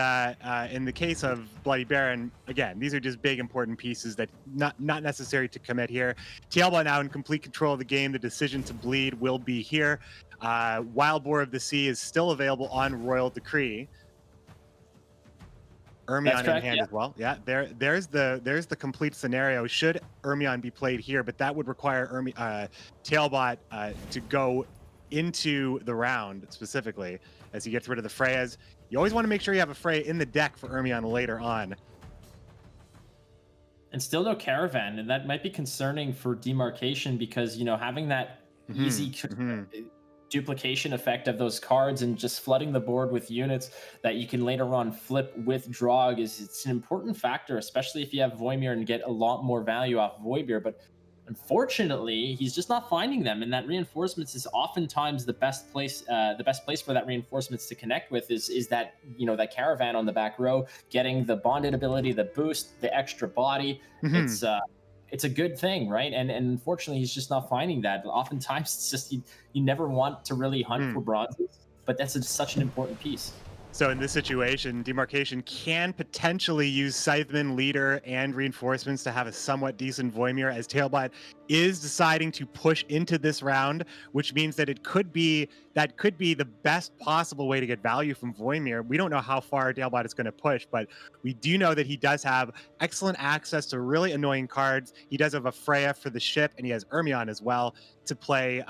Speaker 2: in the case of Bloody Baron, again, these are just big important pieces that not necessary to commit here. Tailbot now in complete control of the game. The decision to bleed will be here. Wild Boar of the Sea is still available on Royal Decree. Ermion in hand as well. Yeah, there's the complete scenario. Should Ermion be played here, but that would require Tailbot to go into the round specifically as he gets rid of the Freyas. You always want to make sure you have a Freya in the deck for Ermion later on.
Speaker 6: And still no Caravan, and that might be concerning for Demarcation because having that easy duplication effect of those cards and just flooding the board with units that you can later on flip with Drog it's an important factor, especially if you have Voimir and get a lot more value off Voimir. But unfortunately, he's just not finding them, and that reinforcements is oftentimes the best place for that reinforcements to connect with is that that Caravan on the back row, getting the bonded ability, the boost, the extra body. It's a good thing, right? And unfortunately, he's just not finding that. Oftentimes, it's just you never want to really hunt for bronzes, but that's such an important piece.
Speaker 2: So in this situation, Demarcation can potentially use Scytheman, Leader, and reinforcements to have a somewhat decent Voimir, as Tailbot is deciding to push into this round, which means that that could be the best possible way to get value from Voimir. We don't know how far Tailbot is going to push, but we do know that he does have excellent access to really annoying cards. He does have a Freya for the ship, and he has Ermion as well to play.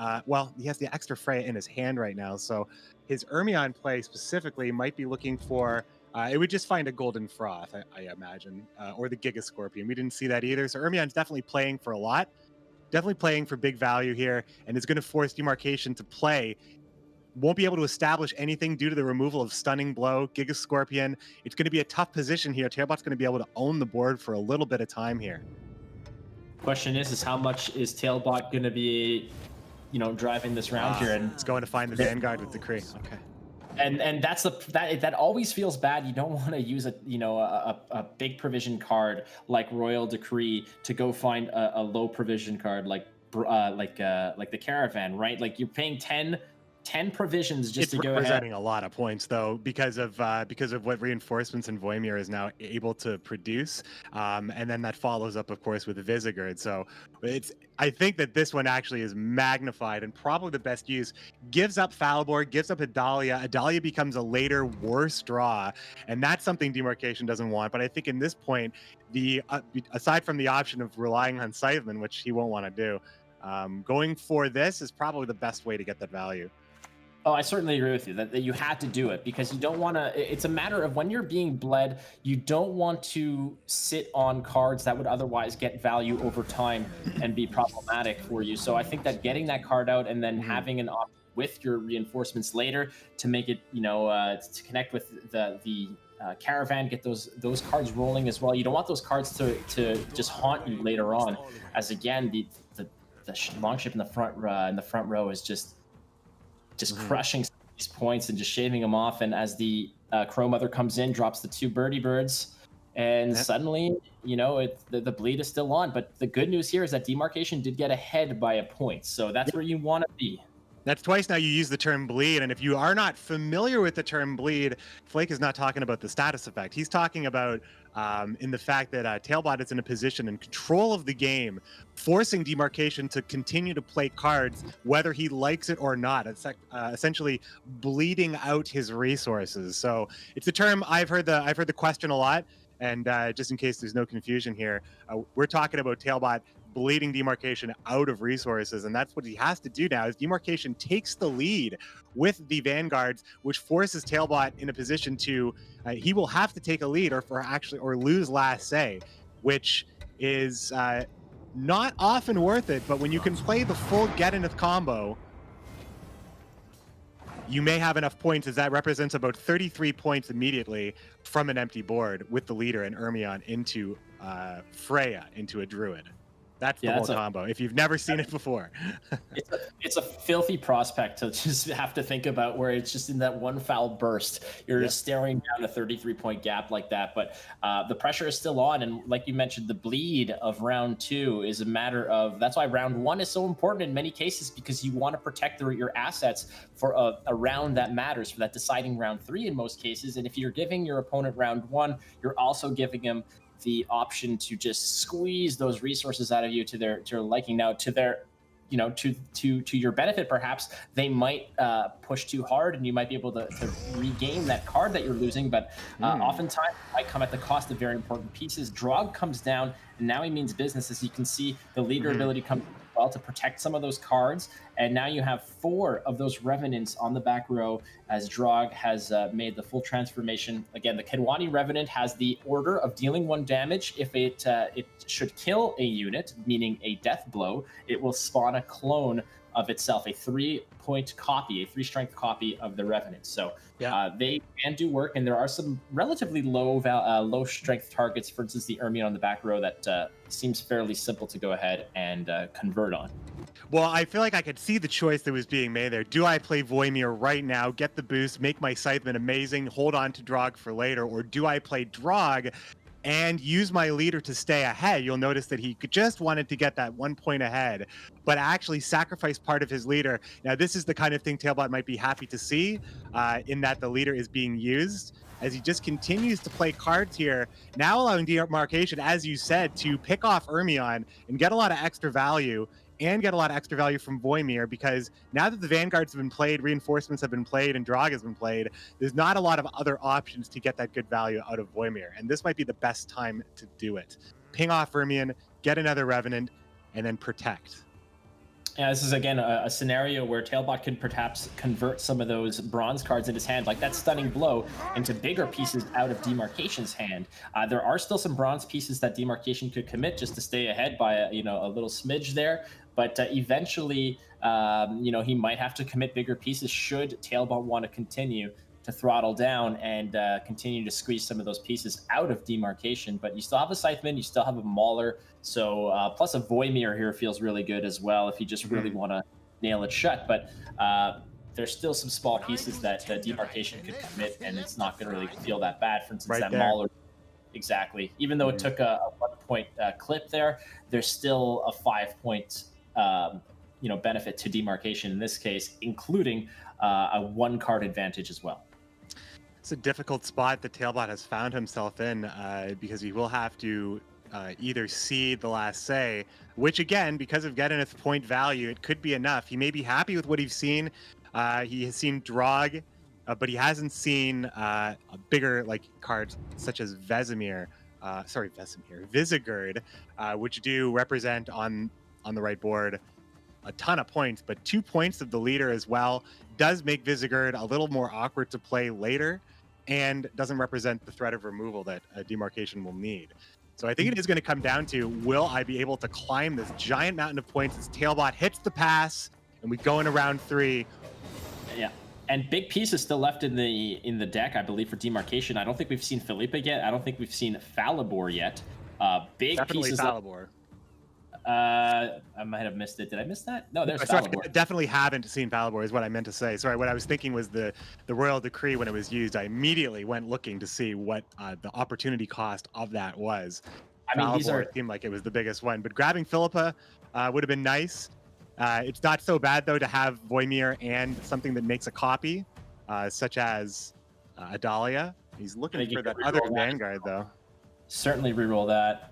Speaker 2: He has the extra Freya in his hand right now, so his Ermion play specifically might be looking for, it would just find a Golden Froth, I imagine, or the Giga Scorpion. We didn't see that either. So Ermion's definitely playing for a lot, definitely playing for big value here, and is going to force Demarcation to play. Won't be able to establish anything due to the removal of Stunning Blow, Giga Scorpion. It's going to be a tough position here. Tailbot's going to be able to own the board for a little bit of time here.
Speaker 6: Question is how much is Tailbot going to be driving this round here? And
Speaker 2: it's going to find the Vanguard with Decree. Okay.
Speaker 6: And that's that always feels bad. You don't want to use a big provision card like Royal Decree to go find a low provision card like the Caravan, right? Like you're paying 10 10 provisions just
Speaker 2: It's
Speaker 6: to go ahead.
Speaker 2: representing a lot of points though because of what reinforcements and Voimir is now able to produce, and then that follows up, of course, with Visigurd. So I think that this one actually is magnified and probably the best use. Gives up Falborg, gives up Adalia. Adalia becomes a later worse draw, and that's something Demarcation doesn't want. But I think in this point, aside from the option of relying on Scytheman, which he won't want to do, going for this is probably the best way to get that value.
Speaker 6: Oh, I certainly agree with you that you had to do it because you don't want to. It's a matter of when you're being bled, you don't want to sit on cards that would otherwise get value over time and be problematic for you. So I think that getting that card out and then having an option with your reinforcements later to make it, to connect with the caravan, get those cards rolling as well. You don't want those cards to just haunt you later on, as again the longship in the front row is just crushing these points and just shaving them off. And as the Crow Mother comes in, drops the 2 birdie birds, and suddenly, the bleed is still on. But the good news here is that Demarcation did get ahead by a point, so that's where you want to be.
Speaker 2: That's twice now you use the term bleed, and if you are not familiar with the term bleed, Flake is not talking about the status effect. He's talking about in the fact that Tailbot is in a position and control of the game, forcing Demarcation to continue to play cards whether he likes it or not. It's essentially bleeding out his resources. So it's a term I've heard the question a lot, and just in case there's no confusion here, we're talking about Tailbot bleeding Demarcation out of resources, and that's what he has to do now. As Demarcation takes the lead with the Vanguards, which forces Tailbot in a position to he will have to take a lead or lose last say, which is not often worth it. But when you can play the full Geddoneth combo, you may have enough points, as that represents about 33 points immediately from an empty board with the leader and Ermion into Freya, into a druid. That's the whole combo, if you've never seen it before.
Speaker 6: It's a filthy prospect to just have to think about, where it's just in that one foul burst, you're just staring down a 33-point gap like that. But the pressure is still on, and like you mentioned, the bleed of round 2 is a matter of, that's why round 1 is so important in many cases, because you want to protect your assets for a round that matters, for that deciding round 3 in most cases. And if you're giving your opponent round 1, you're also giving him the option to just squeeze those resources out of you to their liking. Now, to their, to your benefit, perhaps they might push too hard, and you might be able to regain that card that you're losing. But oftentimes, it might come at the cost of very important pieces. Drog comes down, and now he means business. As you can see, the leader ability comes well to protect some of those cards. And now you have 4 of those Revenants on the back row, as Drog has made the full transformation. Again, the Kedwani Revenant has the order of dealing 1 damage. If it should kill a unit, meaning a death blow, it will spawn a clone of itself, a 3-point copy, a 3-strength copy of the Revenant. So they can do work, and there are some relatively low strength targets, for instance, the Ermion on the back row, that seems fairly simple to go ahead and convert on.
Speaker 2: Well, I feel like I could see the choice that was being made there. Do I play Voimir right now, get the boost, make my Scytheman amazing, hold on to Drog for later, or do I play Drog and use my leader to stay ahead? You'll notice that he just wanted to get that 1 point ahead, but actually sacrifice part of his leader. Now, this is the kind of thing Tailbot might be happy to see, in that the leader is being used, as he just continues to play cards here, now allowing Demarcation, as you said, to pick off Ermion and get a lot of extra value, and get a lot of extra value from Voimir, because now that the Vanguards have been played, reinforcements have been played, and Drog has been played, there's not a lot of other options to get that good value out of Voimir, and this might be the best time to do it. Ping off Ermion, get another Revenant, and then protect.
Speaker 6: Yeah, this is, again, a scenario where Tailbot could perhaps convert some of those bronze cards in his hand, like that stunning blow, into bigger pieces out of Demarcation's hand. There are still some bronze pieces that Demarcation could commit just to stay ahead by a little smidge there. But eventually, he might have to commit bigger pieces should Tailbot want to continue to throttle down and continue to squeeze some of those pieces out of Demarcation. But you still have a Scytheman, you still have a Mauler, so plus a Voimir here feels really good as well if you just really want to nail it shut. But there's still some small pieces that Demarcation could commit, and it's not going to really feel that bad. For instance, that Mauler. Exactly. Even though it took a 1 point clip there, there's still a 5 point benefit to Demarcation in this case, including a 1-card advantage as well.
Speaker 2: It's a difficult spot that Tailbot has found himself in because he will have to either cede the last say, which again, because of Gedeneth's point value, it could be enough. He may be happy with what he's seen. He has seen Drog, but he hasn't seen a bigger cards such as Vesemir, Visegird, which do represent on the right board a ton of points, but 2 points of the leader as well does make Visegird a little more awkward to play later and doesn't represent the threat of removal that Demarcation will need. So I think it is going to come down to, will I be able to climb this giant mountain of points as Tailbot hits the pass and we go into round 3.
Speaker 6: Yeah. And big pieces still left in the deck, I believe, for Demarcation. I don't think we've seen Philippa yet. I don't think we've seen Falibor yet. Big
Speaker 2: Definitely
Speaker 6: pieces.
Speaker 2: Falibor.
Speaker 6: I might have missed it. Did I miss that? No, there's Falibor.
Speaker 2: I definitely haven't seen Falibor is what I meant to say. Sorry, what I was thinking was the Royal Decree when it was used. I immediately went looking to see what the opportunity cost of that was.
Speaker 6: I mean,
Speaker 2: Falibor seemed like it was the biggest one, but grabbing Philippa would have been nice. It's not so bad though to have Voimir and something that makes a copy, such as Adalia. He's looking for that other Vanguard though.
Speaker 6: Certainly reroll that.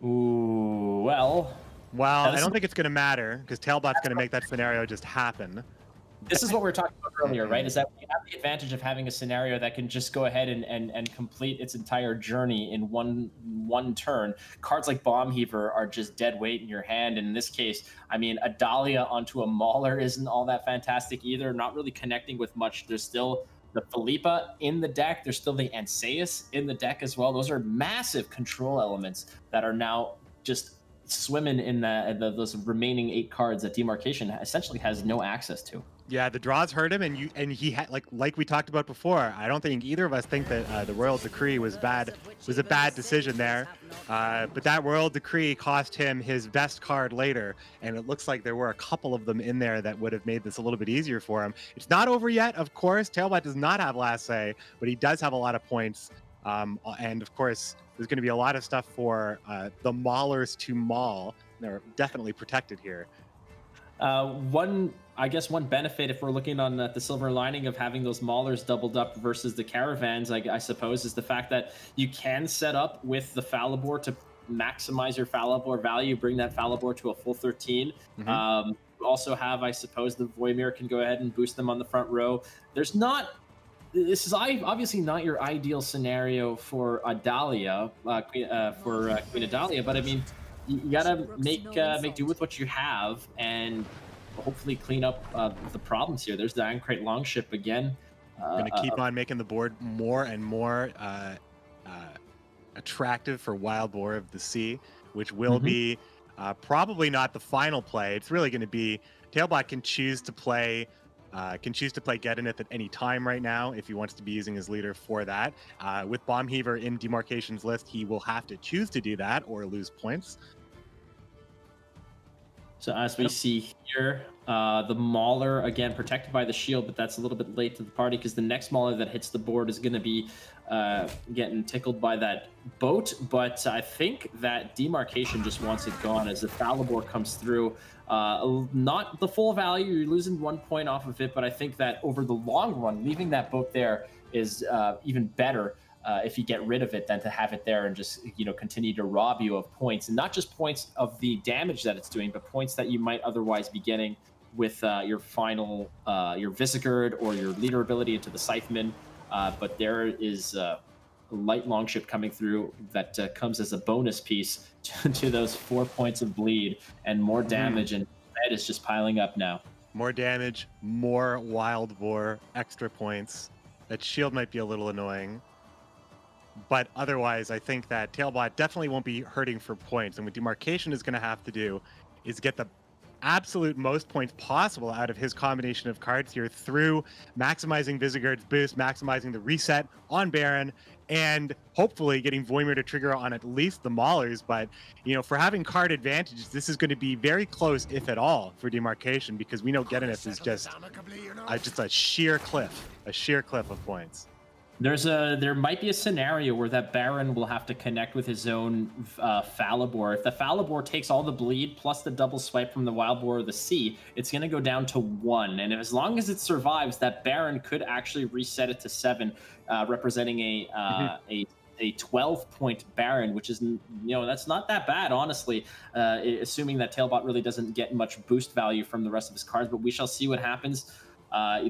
Speaker 6: Ooh, well,
Speaker 2: I don't think it's going to matter because Tailbot's going to make that scenario just happen.
Speaker 6: This is what we were talking about earlier, right? Is that we have the advantage of having a scenario that can just go ahead and complete its entire journey in one turn. Cards like Bomb Heaver are just dead weight in your hand. And in this case, I mean, a Dahlia onto a Mauler isn't all that fantastic either. Not really connecting with much. There's still the Philippa in the deck. There's still the Anseus in the deck as well. Those are massive control elements that are now just swimming in those remaining 8 cards that Demarcation essentially has no access to.
Speaker 2: Yeah, the draws hurt him, and he had like we talked about before. I don't think either of us think that the Royal Decree was bad. Was a bad decision there, but that Royal Decree cost him his best card later, and it looks like there were a couple of them in there that would have made this a little bit easier for him. It's not over yet, of course. Tailbot does not have last say, but he does have a lot of points, and of course, there's going to be a lot of stuff for the Maulers to maul. They're definitely protected here.
Speaker 6: I guess one benefit, if we're looking on the silver lining of having those Maulers doubled up versus the Caravans, I suppose, is the fact that you can set up with the Falibor to maximize your Falibor value, bring that Falibor to a full 13.
Speaker 2: Mm-hmm.
Speaker 6: You also have, I suppose, the Voimir can go ahead and boost them on the front row. This is obviously not your ideal scenario for Adalia, for Queen Adalia, but I mean, you gotta make do with what you have and hopefully clean up the problems here. There's the Ironcrate Longship again.
Speaker 2: Going to keep on making the board more and more attractive for Wild Boar of the Sea, which will be probably not the final play. It's really going to be Tailbot can choose to play Gedeneth at any time right now if he wants to be using his leader for that. With Bomb Heaver in Demarcation's list, he will have to choose to do that or lose points.
Speaker 6: So as we see here, the Mauler, again, protected by the shield, but that's a little bit late to the party because the next Mauler that hits the board is going to be getting tickled by that boat. But I think that Demarcation just wants it gone as the Falibor comes through. Not the full value, you're losing 1 point off of it, but I think that over the long run, leaving that boat there is even better. If you get rid of it, than to have it there and just continue to rob you of points, and not just points of the damage that it's doing, but points that you might otherwise be getting with your final your Visegird or your leader ability into the Scytheman. But there is a light longship coming through that comes as a bonus piece to those 4 points of bleed and more damage, and that is just piling up now.
Speaker 2: More damage, more Wild Boar, extra points. That shield might be a little annoying. But otherwise, I think that Tailbot definitely won't be hurting for points. And what Demarcation is going to have to do is get the absolute most points possible out of his combination of cards here through maximizing Visegird's boost, maximizing the reset on Baron, and hopefully getting Voimir to trigger on at least the Maulers. But, for having card advantages, this is going to be very close, if at all, for Demarcation, because we know Gedeneth is just a sheer cliff of points.
Speaker 6: There might be a scenario where that Baron will have to connect with his own Falibor. If the Falibor takes all the bleed plus the double swipe from the Wild Boar of the Sea, it's going to go down to 1. And as long as it survives, that Baron could actually reset it to 7, representing a 12-point Baron, which is, that's not that bad, honestly, assuming that Tailbot really doesn't get much boost value from the rest of his cards. But we shall see what happens.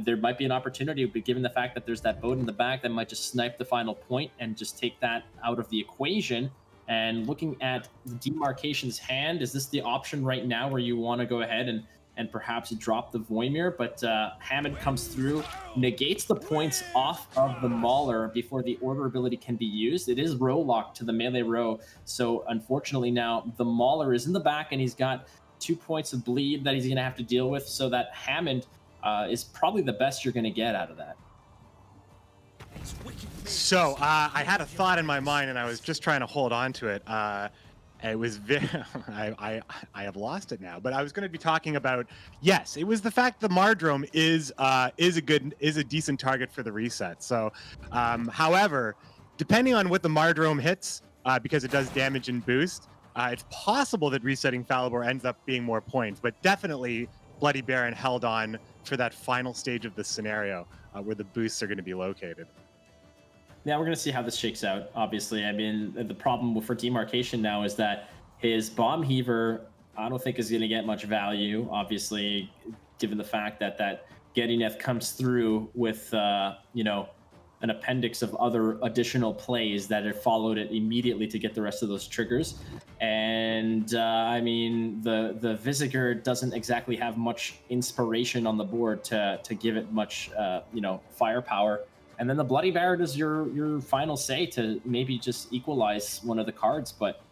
Speaker 6: There might be an opportunity, but given the fact that there's that boat in the back that might just snipe the final point and just take that out of the equation. And looking at the Demarcation's hand, is this the option right now where you want to go ahead and perhaps drop the Voimir? But Hammond comes through, negates the points off of the Mauler before the order ability can be used. It is row locked to the melee row, so unfortunately now the Mauler is in the back and he's got 2 points of bleed that he's going to have to deal with, so that Hammond is probably the best you're going to get out of that.
Speaker 2: So I had a thought in my mind, and I was just trying to hold on to it. It was I have lost it now, but I was going to be talking about, yes, it was the fact the Mardrome is a decent target for the reset. So, however, depending on what the Mardrome hits, because it does damage and boost, it's possible that resetting Falibor ends up being more points, but definitely Bloody Baron held on for that final stage of the scenario where the boosts are going to be located.
Speaker 6: Yeah, we're going to see how this shakes out, obviously. I mean, the problem for Demarcation now is that his Bomb Heaver, I don't think is going to get much value, obviously, given the fact that that Gedineth comes through with, an appendix of other additional plays that have followed it immediately to get the rest of those triggers. And I mean, the Visigour doesn't exactly have much inspiration on the board to give it much, firepower. And then the Bloody Baron is your final say to maybe just equalize one of the cards, but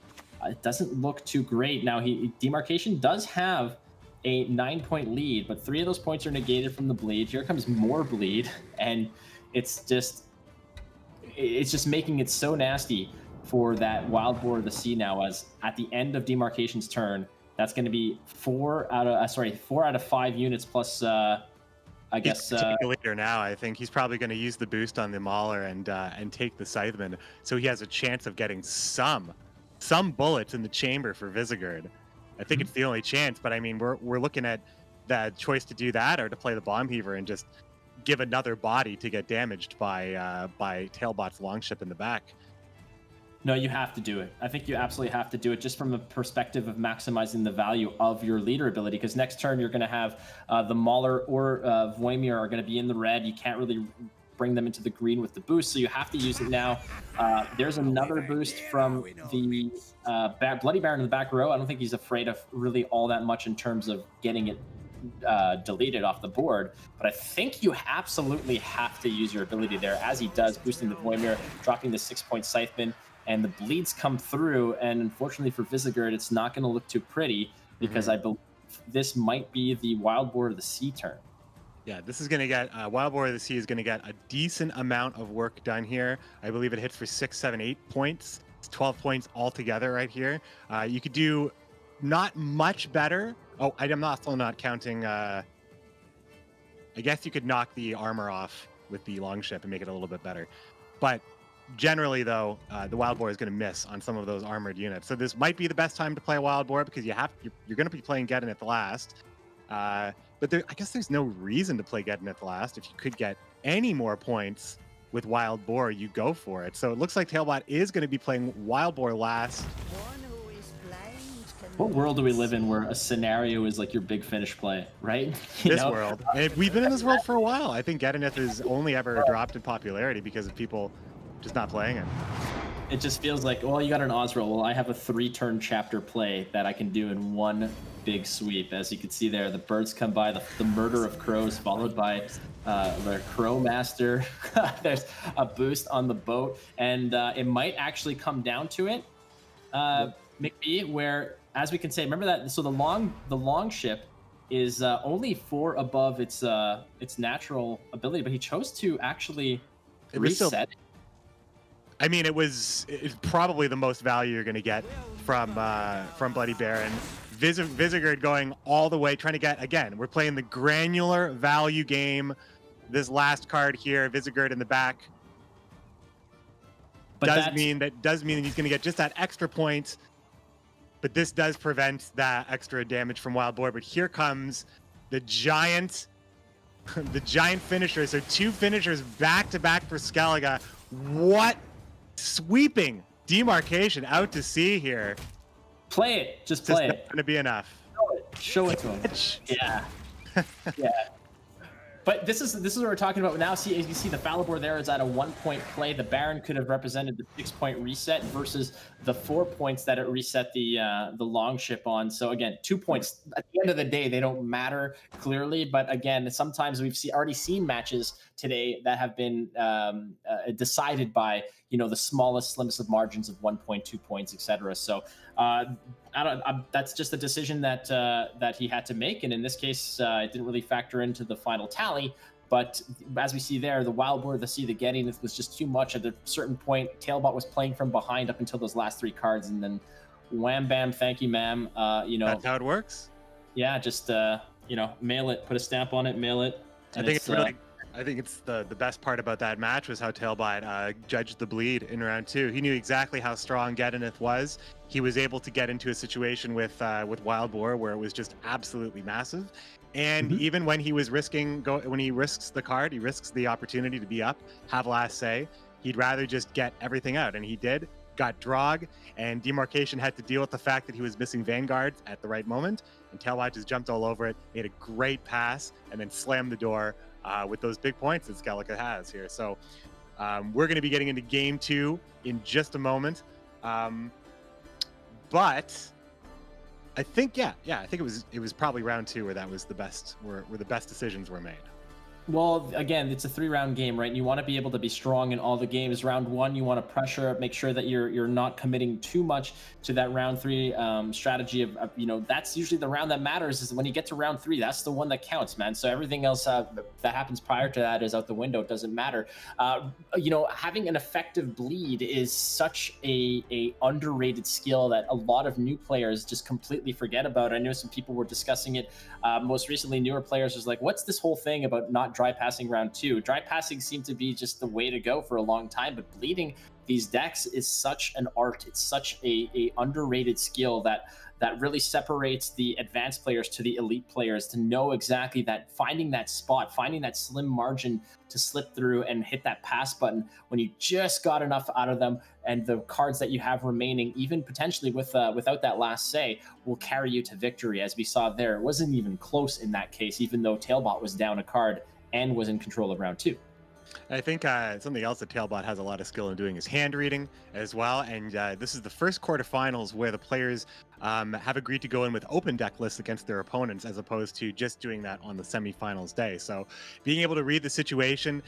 Speaker 6: it doesn't look too great. Now, Demarcation does have a 9-point lead, but 3 of those points are negated from the bleed. Here comes more bleed, and it's just making it so nasty for that Wild Boar of the Sea now, as at the end of Demarcation's turn, that's going to be 4 out of 5 units plus, I guess.
Speaker 2: He's taking the leader now. I think he's probably going to use the boost on the Mauler and take the Scytheman, so he has a chance of getting some bullets in the chamber for Visigour. I think it's the only chance, but I mean, we're looking at that choice to do that or to play the Bomb Heaver and just give another body to get damaged by Tailbot's Longship in the back.
Speaker 6: No, you have to do it. I think you absolutely have to do it, just from a perspective of maximizing the value of your leader ability, because next turn you're going to have the Mauler or Voimir are going to be in the red. You can't really bring them into the green with the boost, so you have to use it now. There's another boost from the Bloody Baron in the back row. I don't think he's afraid of really all that much in terms of getting it deleted off the board, but I think you absolutely have to use your ability there, as he does, boosting the Voimir, dropping the 6-point Scytheman, and the bleeds come through, and unfortunately for Visigour, it's not going to look too pretty, because I believe this might be the Wild Boar of the Sea turn.
Speaker 2: Yeah, this is going to get Wild Boar of the Sea is going to get a decent amount of work done here. I believe it hits for 6, 7, 8 points. It's 12 points altogether right here. You could do not much better. Oh, I'm also not counting. I guess you could knock the armor off with the Longship and make it a little bit better. But generally, though, the Wild Boar is going to miss on some of those armored units. So this might be the best time to play Wild Boar, because you're going to be playing Gedineth last. But I guess there's no reason to play Gedineth last. If you could get any more points with Wild Boar, you go for it. So it looks like Tailbot is going to be playing Wild Boar last.
Speaker 6: What world do we live in where a scenario is like your big finish play, right?
Speaker 2: This world. We've been in this world for a while. I think Gedineth has only ever dropped in popularity because of people just not playing it.
Speaker 6: It just feels like, well, you got an Osro. Well, I have a 3-turn chapter play that I can do in one big sweep. As you can see there, the birds come by, the murder of crows, followed by the Crow Master. There's a boost on the boat, and it might actually come down to it, maybe, where, as we can say, remember that, so the long ship is only 4 above its natural ability, but he chose to actually reset it.
Speaker 2: I mean, it's probably the most value you're going to get from Bloody Baron. Visigour going all the way, trying to get, again, we're playing the granular value game. This last card here, Visigour in the back, does mean that he's going to get just that extra point. But this does prevent that extra damage from Wild Boar. But here comes the giant, the giant finisher. So 2 finishers back to back for Skellige. What sweeping demarcation out to sea here.
Speaker 6: Play it. Just play it.
Speaker 2: It's not going to be enough.
Speaker 6: Show it to him. Yeah. Yeah. But this is what we're talking about now. See, as you see, the Falibor there is at a 1-point play. The Baron could have represented the 6-point reset versus the 4 points that it reset the Longship on. So again, 2 points. At the end of the day, they don't matter clearly. But again, sometimes we've already seen matches today that have been decided by the smallest, slimmest of margins of 1 point, 2 points, etc. So that's just a decision that he had to make, and in this case, it didn't really factor into the final tally. But as we see there, the Wild Boar, the Gettyneth was just too much. At a certain point, Tailbot was playing from behind up until those last 3 cards, and then wham bam, thank you, ma'am.
Speaker 2: That's how it works.
Speaker 6: Yeah, just mail it, put a stamp on it, mail it.
Speaker 2: I think it's the best part about that match was how Tailbot judged the bleed in round 2. He knew exactly how strong Gettyneth was. He was able to get into a situation with Wild Boar where it was just absolutely massive. And even when he was when he risks the card, he risks the opportunity to be up, have last say. He'd rather just get everything out, and he did. Got Drog, and Demarcation had to deal with the fact that he was missing Vanguards at the right moment, and Tailbot just jumped all over it, made a great pass, and then slammed the door with those big points that Skellige has here. So we're going to be getting into game 2 in just a moment. But I think, I think it was probably round 2 where that was the best, where the best decisions were made.
Speaker 6: Well, again, it's a 3-round game, right? And you want to be able to be strong in all the games. Round 1, you want to pressure, make sure that you're not committing too much to that round 3 strategy of that's usually the round that matters. Is when you get to round 3, that's the one that counts, man. So everything else that happens prior to that is out the window. It doesn't matter. Having an effective bleed is such a underrated skill that a lot of new players just completely forget about. I know some people were discussing it. Most recently, newer players was like, what's this whole thing about not dry passing round 2? Dry passing seemed to be just the way to go for a long time, but bleeding these decks is such an art. It's such a underrated skill that really separates the advanced players to the elite players, to know exactly that, finding that spot, finding that slim margin to slip through and hit that pass button when you just got enough out of them, and the cards that you have remaining, even potentially without that last say, will carry you to victory. As we saw there, it wasn't even close in that case, even though Tailbot was down a card and was in control of round 2.
Speaker 2: I think something else that Tailbot has a lot of skill in doing is hand reading as well. And this is the first quarterfinals where the players have agreed to go in with open deck lists against their opponents, as opposed to just doing that on the semifinals day. So being able to read the situation,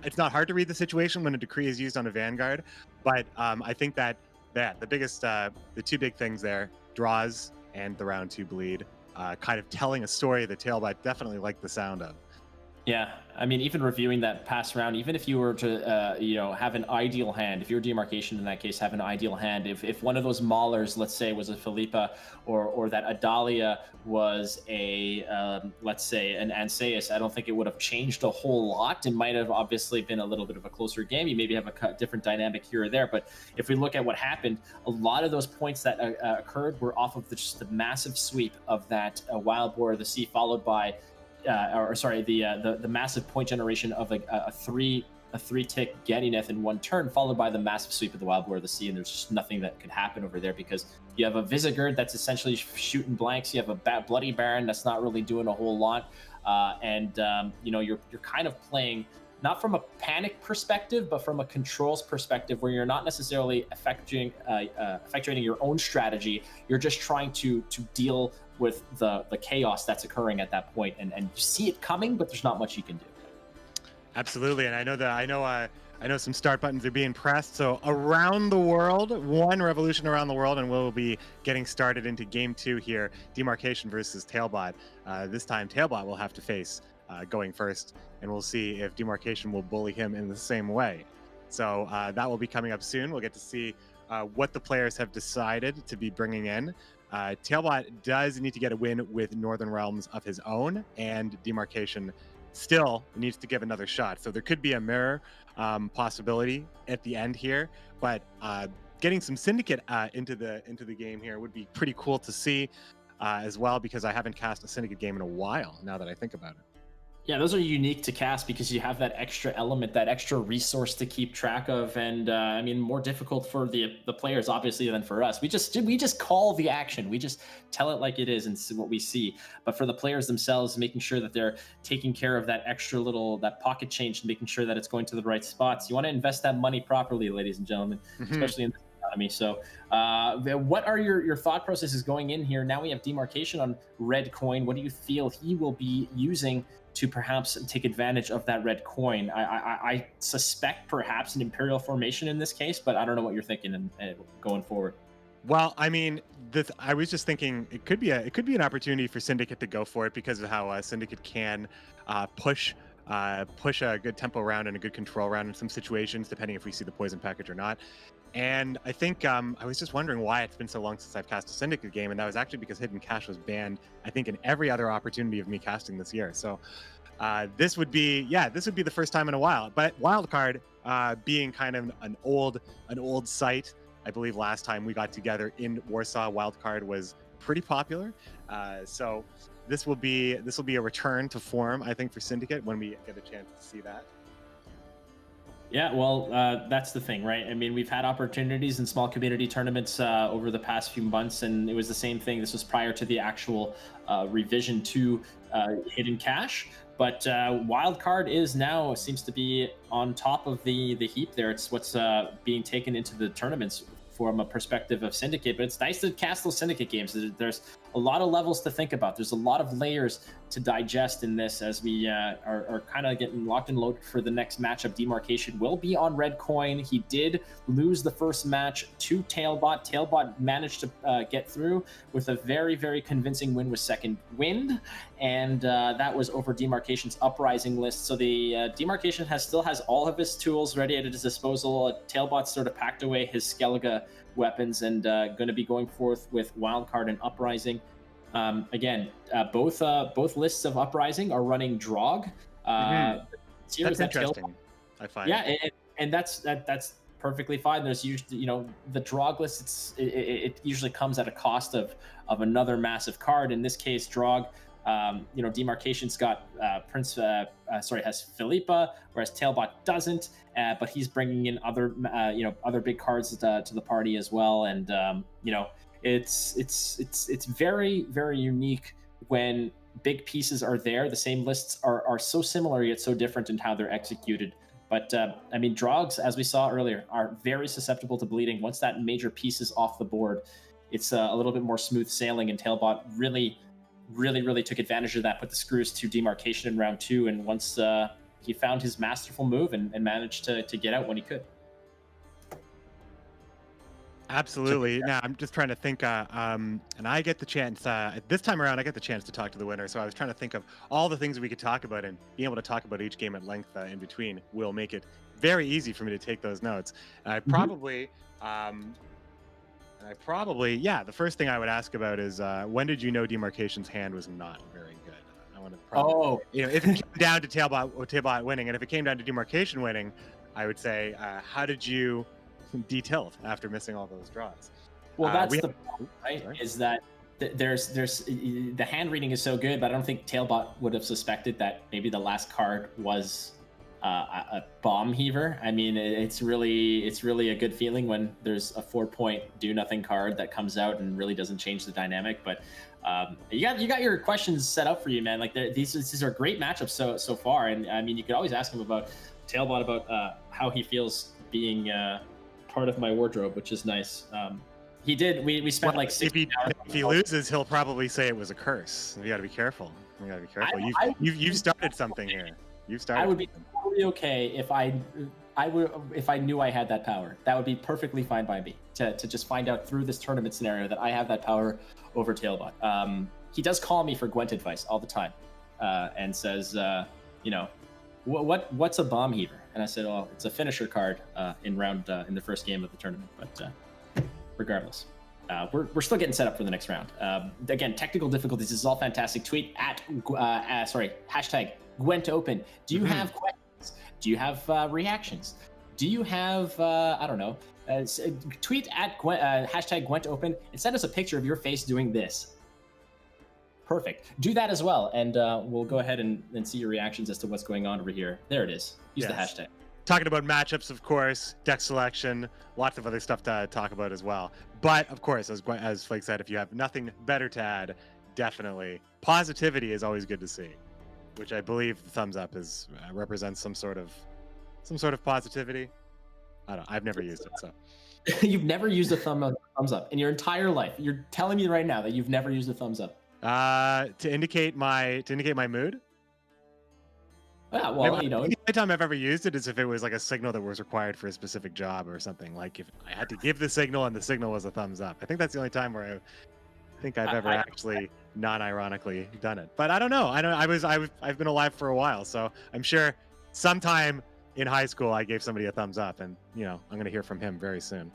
Speaker 2: it's not hard to read the situation when a decree is used on a Vanguard. But I think that the 2 big things there, draws and the round 2 bleed, kind of telling a story that Tailbot definitely liked the sound of.
Speaker 6: Yeah, I mean, even reviewing that past round, even if you were to, have an ideal hand, if you're Demarcation in that case, have an ideal hand. If one of those Maulers, let's say, was a Philippa, or that Adalia was let's say, an Anseus, I don't think it would have changed a whole lot. It might have obviously been a little bit of a closer game. You maybe have a different dynamic here or there. But if we look at what happened, a lot of those points that occurred were off of just the massive sweep of that Wild Boar of the Sea, followed by the massive point generation of a 3-tick Gettyneth in 1 turn, followed by the massive sweep of the Wild Boar of the Sea, and there's just nothing that could happen over there because you have a Visagard that's essentially shooting blanks, you have a Bloody Baron that's not really doing a whole lot, and you're kind of playing not from a panic perspective, but from a controls perspective, where you're not necessarily effectuating your own strategy. You're just trying to deal with the chaos that's occurring at that point, and you see it coming, but there's not much you can do.
Speaker 2: Absolutely, and I know some start buttons are being pressed. So around the world, 1 revolution around the world, and we'll be getting started into game 2 here. Demarcation versus Tailbot. This time, Tailbot will have to face going first, and we'll see if Demarcation will bully him in the same way. So that will be coming up soon. We'll get to see what the players have decided to be bringing in. Tailbot does need to get a win with Northern Realms of his own, and Demarcation still needs to give another shot. So there could be a mirror possibility at the end here, but getting some Syndicate into the game here would be pretty cool to see as well, because I haven't cast a Syndicate game in a while, now that I think about it.
Speaker 6: Yeah, those are unique to cast because you have that extra element, that extra resource to keep track of, and I mean, more difficult for the players obviously than for us. We just call the action, we just tell it like it is and see what we see. But for the players themselves, making sure that they're taking care of that extra little, that pocket change, and making sure that it's going to the right spots. You want to invest that money properly, ladies and gentlemen, especially in this economy. So, what are your thought processes going in here? Now we have demarcation on red coin. What do you feel he will be using to perhaps take advantage of that red coin? I suspect perhaps an Imperial formation in this case, but I don't know what you're thinking and going forward.
Speaker 2: Well, I mean, I was just thinking it could be an opportunity for Syndicate to go for it because of how Syndicate can push a good tempo round and a good control round in some situations, depending if we see the poison package or not. And I think I was just wondering why it's been so long since I've cast a Syndicate game, and that was actually because Hidden Cache was banned, I think, in every other opportunity of me casting this year. So this would be the first time in a while. But Wildcard being kind of an old site, I believe last time we got together in Warsaw, Wildcard was pretty popular. So this will be a return to form, I think, for Syndicate when we get a chance to see that.
Speaker 6: Yeah, well, that's the thing, right? I mean, we've had opportunities in small community tournaments over the past few months, and it was the same thing. This was prior to the actual revision to Hidden Cache. But Wildcard seems to be on top of the heap there. It's what's being taken into the tournaments from a perspective of Syndicate. But it's nice to cast those Syndicate games. There's a lot of levels to think about. There's a lot of layers to digest in this as we are kind of getting locked and loaded for the next matchup. Demarcation will be on red coin. He did lose the first match to Tailbot. Tailbot managed to get through with a very, very convincing win with Second Wind, and that was over Demarcation's Uprising list. So the Demarcation still has all of his tools ready at his disposal. Tailbot sort of packed away his Skellige weapons and going to be going forth with Wildcard and Uprising. Again, both lists of Uprising are running Drog.
Speaker 2: That's interesting, I find.
Speaker 6: Yeah, and that's perfectly fine. There's usually, the Drog list, it usually comes at a cost of another massive card. In this case, Drog, Demarcation's got has Philippa, whereas Tailbot doesn't. But he's bringing in other big cards to the party as well, and it's very, very unique when big pieces are there. The same lists are so similar yet so different in how they're executed. But I mean, Drogs, as we saw earlier, are very susceptible to bleeding. Once that major piece is off the board, it's a little bit more smooth sailing, and Tailbot really took advantage of that, put the screws to Demarcation in round 2, and once he found his masterful move and managed to get out when he could.
Speaker 2: Absolutely. Now I'm just trying to think, and I get the chance this time around. I get the chance to talk to the winner, so I was trying to think of all the things we could talk about, and being able to talk about each game at length in between will make it very easy for me to take those notes. And I probably, the first thing I would ask about is when did you know Demarcation's hand was not very good? I want to if it came down to Tailbot winning, and if it came down to Demarcation winning, I would say, how did you detilt after missing all those draws?
Speaker 6: Well, that's the problem, right? Sorry? Is that there's the hand reading is so good, but I don't think Tailbot would have suspected that maybe the last card was a bomb heaver. I mean, it's really a good feeling when there's a 4-point do nothing card that comes out and really doesn't change the dynamic. But you got your questions set up for you, man. Like these are great matchups so far, and I mean, you could always ask him about Tailbot about how he feels being part of my wardrobe, which is nice. He did. We spent like 60 hours.
Speaker 2: If he loses, he'll probably say it was a curse. You got to be careful. You've started something here. You've started.
Speaker 6: I would be totally okay if I knew I had that power. That would be perfectly fine by me to just find out through this tournament scenario that I have that power over Tailbot. He does call me for Gwent advice all the time, and says, what's a bomb heaver? And I said, well, it's a finisher card in the first game of the tournament. But regardless. we're still getting set up for the next round. Again, technical difficulties. This is all fantastic. Tweet at hashtag GWENT Open. Do you have questions? Do you have reactions? Do you have I don't know? Tweet at hashtag GWENT Open and send us a picture of your face doing this. Perfect. Do that as well, and we'll go ahead and see your reactions as to what's going on over here. There it is. Use the hashtag.
Speaker 2: Talking about matchups, of course, deck selection, lots of other stuff to talk about as well. But of course, as Flake said, if you have nothing better to add, definitely positivity is always good to see, which I believe the thumbs up is represents some sort of positivity. I don't. I've never used it, so.
Speaker 6: You've never used a thumbs up in your entire life. You're telling me right now that you've never used a thumbs up.
Speaker 2: To indicate my mood.
Speaker 6: Yeah, well,
Speaker 2: the only time I've ever used it is if it was like a signal that was required for a specific job or something. Like if I had to give the signal and the signal was a thumbs up. I think that's the only time where I think I've ever actually non-ironically done it. But I don't know. I've been alive for a while, so I'm sure sometime in high school I gave somebody a thumbs up, and I'm gonna hear from him very soon.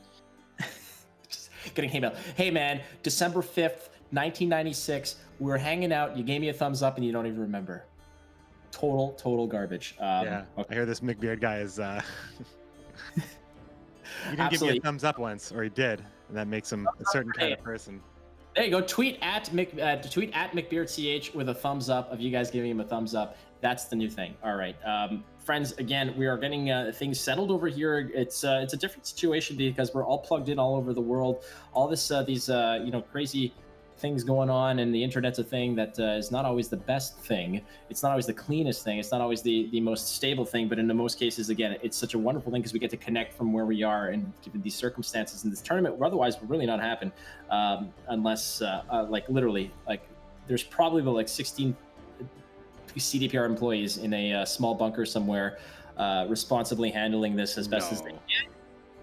Speaker 6: Just getting email. Hey man, December 5th. 1996, we were hanging out, you gave me a thumbs up and you don't even remember. Total garbage.
Speaker 2: Okay. I hear this McBeard guy is he didn't give me a thumbs up once, or he did, and that makes him a certain kind of person.
Speaker 6: There you go. Tweet at McBeardCH with a thumbs up of you guys giving him a thumbs up. That's the new thing. All right, friends. Again, we are getting things settled over here. It's a different situation because we're all plugged in all over the world. All these crazy things going on, and the internet's a thing that is not always the best thing. It's not always the cleanest thing. It's not always the most stable thing, but in the most cases, again, it's such a wonderful thing because we get to connect from where we are, and given these circumstances in this tournament, otherwise would really not happen unless literally there's probably about 16 CDPR employees in a small bunker somewhere responsibly handling this as best as they can.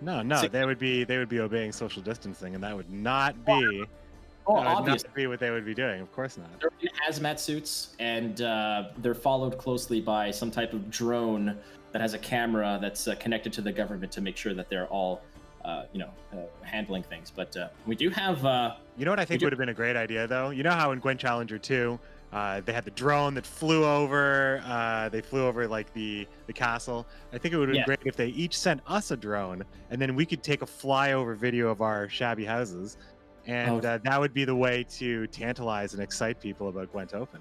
Speaker 2: No, they would be obeying social distancing, and that would not be obviously be what they would be doing. Of course not.
Speaker 6: They're in hazmat suits, and they're followed closely by some type of drone that has a camera that's connected to the government to make sure that they're all, handling things. But we do have.
Speaker 2: You know what I think would have been a great idea, though? You know how in Gwent Challenger 2, they had the drone that flew over. They flew over the castle. I think it would have been great if they each sent us a drone, and then we could take a flyover video of our shabby houses. And that would be the way to tantalize and excite people about Gwent Open.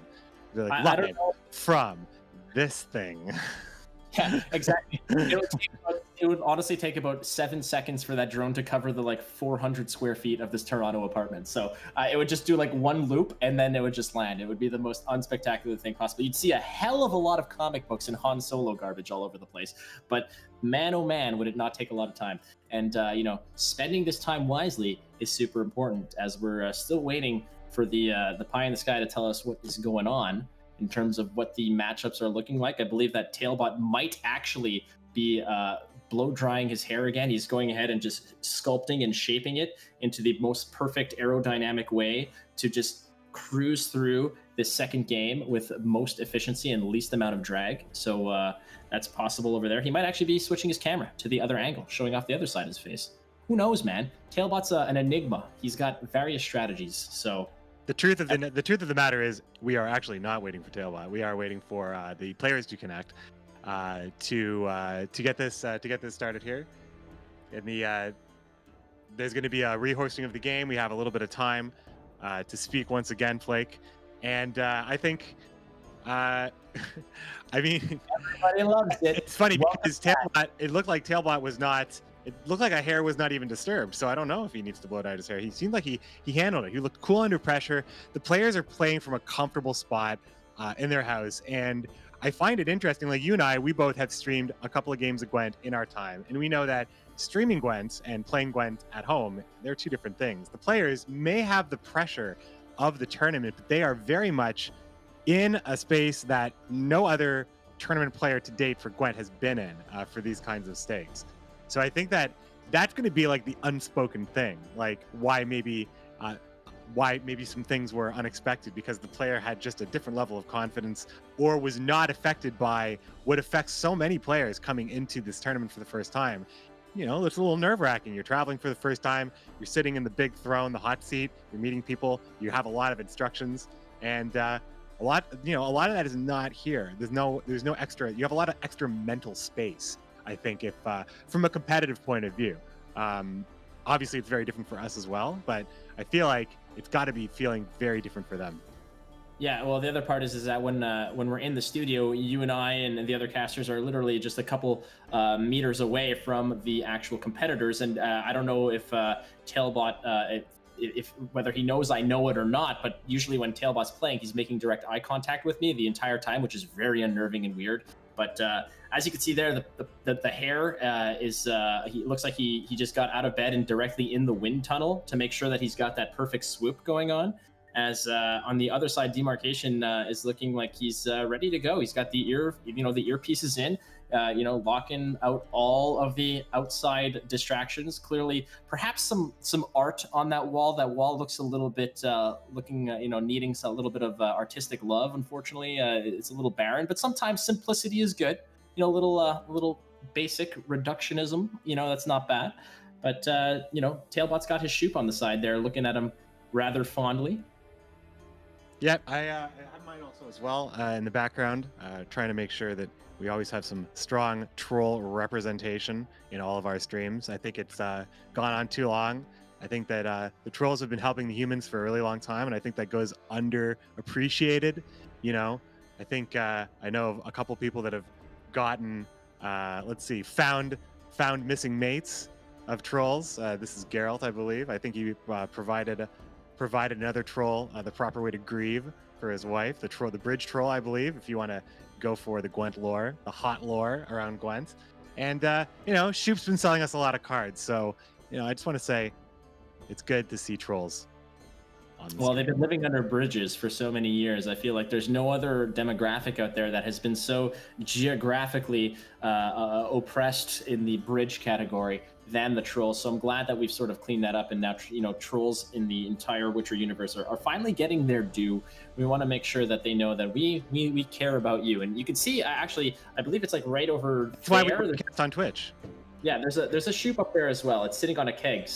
Speaker 2: They're like, look it from this thing.
Speaker 6: Yeah, exactly. It would honestly take about 7 seconds for that drone to cover the 400 square feet of this Toronto apartment. So it would just do one loop and then it would just land. It would be the most unspectacular thing possible. You'd see a hell of a lot of comic books and Han Solo garbage all over the place. But man, oh man, would it not take a lot of time. And, spending this time wisely is super important as we're still waiting for the pie in the sky to tell us what is going on in terms of what the matchups are looking like. I believe that Tailbot might actually be blow drying his hair again. He's going ahead and just sculpting and shaping it into the most perfect aerodynamic way to just cruise through this second game with most efficiency and least amount of drag. So that's possible over there. He might actually be switching his camera to the other angle, showing off the other side of his face. Who knows, man? Tailbot's an enigma. He's got various strategies. So
Speaker 2: the truth of the matter is, we are actually not waiting for Tailbot. We are waiting for the players to connect to get this started here. In the there's going to be a rehosting of the game. We have a little bit of time to speak once again, Flake, and I think. I mean,
Speaker 6: everybody loves it.
Speaker 2: It's funny because Tailbot. It looked like Tailbot was not. It looked like a hair was not even disturbed. So I don't know if he needs to blow dye his hair. He seemed like he handled it. He looked cool under pressure. The players are playing from a comfortable spot in their house, and I find it interesting. Like you and I, we both have streamed a couple of games of Gwent in our time, and we know that streaming Gwent and playing Gwent at home, they're two different things. The players may have the pressure of the tournament, but they are very much in a space that no other tournament player to date for Gwent has been in for these kinds of stakes. So I think that that's going to be like the unspoken thing, like why maybe some things were unexpected, because the player had just a different level of confidence or was not affected by what affects so many players coming into this tournament for the first time. you know, it's a little nerve-wracking. You're traveling for the first time. You're sitting in the big throne, the hot seat. You're meeting people. You have a lot of instructions, and a lot of that is not here. There's no extra. You have a lot of extra mental space, I think, if from a competitive point of view. Obviously, it's very different for us as well, but I feel like it's got to be feeling very different for them.
Speaker 6: Yeah, well, the other part is that when we're in the studio, you and I and the other casters are literally just a couple meters away from the actual competitors, and I don't know if Tailbot, if whether he knows I know it or not, but usually when Tailbot's playing, he's making direct eye contact with me the entire time, which is very unnerving and weird. But as you can see there, the hair he looks like he just got out of bed and directly in the wind tunnel to make sure that he's got that perfect swoop going on. As on the other side, Demarcation is looking like he's ready to go. He's got the earpieces in, locking out all of the outside distractions. Clearly, perhaps some art on that wall. That wall looks a little bit needing a little bit of artistic love. Unfortunately, it's a little barren, but sometimes simplicity is good. Little basic reductionism. That's not bad. But Tailbot's got his Shoop on the side there, looking at him rather fondly.
Speaker 2: Yeah, I have mine also as well in the background, trying to make sure that we always have some strong troll representation in all of our streams. I think it's gone on too long. I think that the trolls have been helping the humans for a really long time, and I think that goes underappreciated. I think I know of a couple people that have gotten, found missing mates of trolls. This is Geralt, I believe. I think he provided another troll the proper way to grieve for his wife, the bridge troll, I believe, if you want to go for the Gwent lore, the hot lore around Gwent. And Shoop's been selling us a lot of cards, so I just want to say it's good to see trolls.
Speaker 6: Well, they've been living under bridges for so many years. I feel like there's no other demographic out there that has been so geographically oppressed in the bridge category than the trolls. So I'm glad that we've sort of cleaned that up, and now trolls in the entire Witcher universe are finally getting their due. We want to make sure that they know that we care about you. And you can see, actually, I believe it's like right over
Speaker 2: That's
Speaker 6: there.
Speaker 2: why we cast on Twitch.
Speaker 6: Yeah, there's a Shoop up there as well. It's sitting on a keg,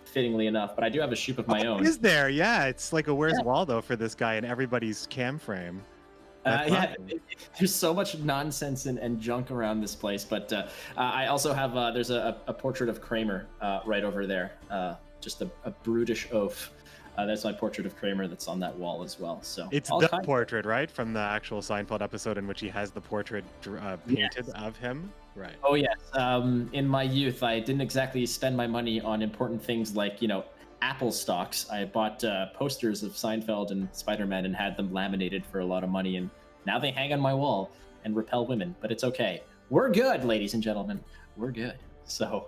Speaker 6: fittingly enough, but I do have a Shoop of my own.
Speaker 2: Is there? Yeah, it's like a Where's Waldo for this guy in everybody's cam frame.
Speaker 6: There's so much nonsense and junk around this place, but I also have there's a portrait of Kramer right over there, just a brutish oaf. That's my portrait of Kramer that's on that wall as well. So
Speaker 2: it's the portrait, right, from the actual Seinfeld episode in which he has the portrait painted of him. Right.
Speaker 6: Oh yes. In my youth, I didn't exactly spend my money on important things like Apple stocks. I bought posters of Seinfeld and Spider-Man and had them laminated for a lot of money, and now they hang on my wall and repel women. But it's okay. We're good, ladies and gentlemen. We're good. So,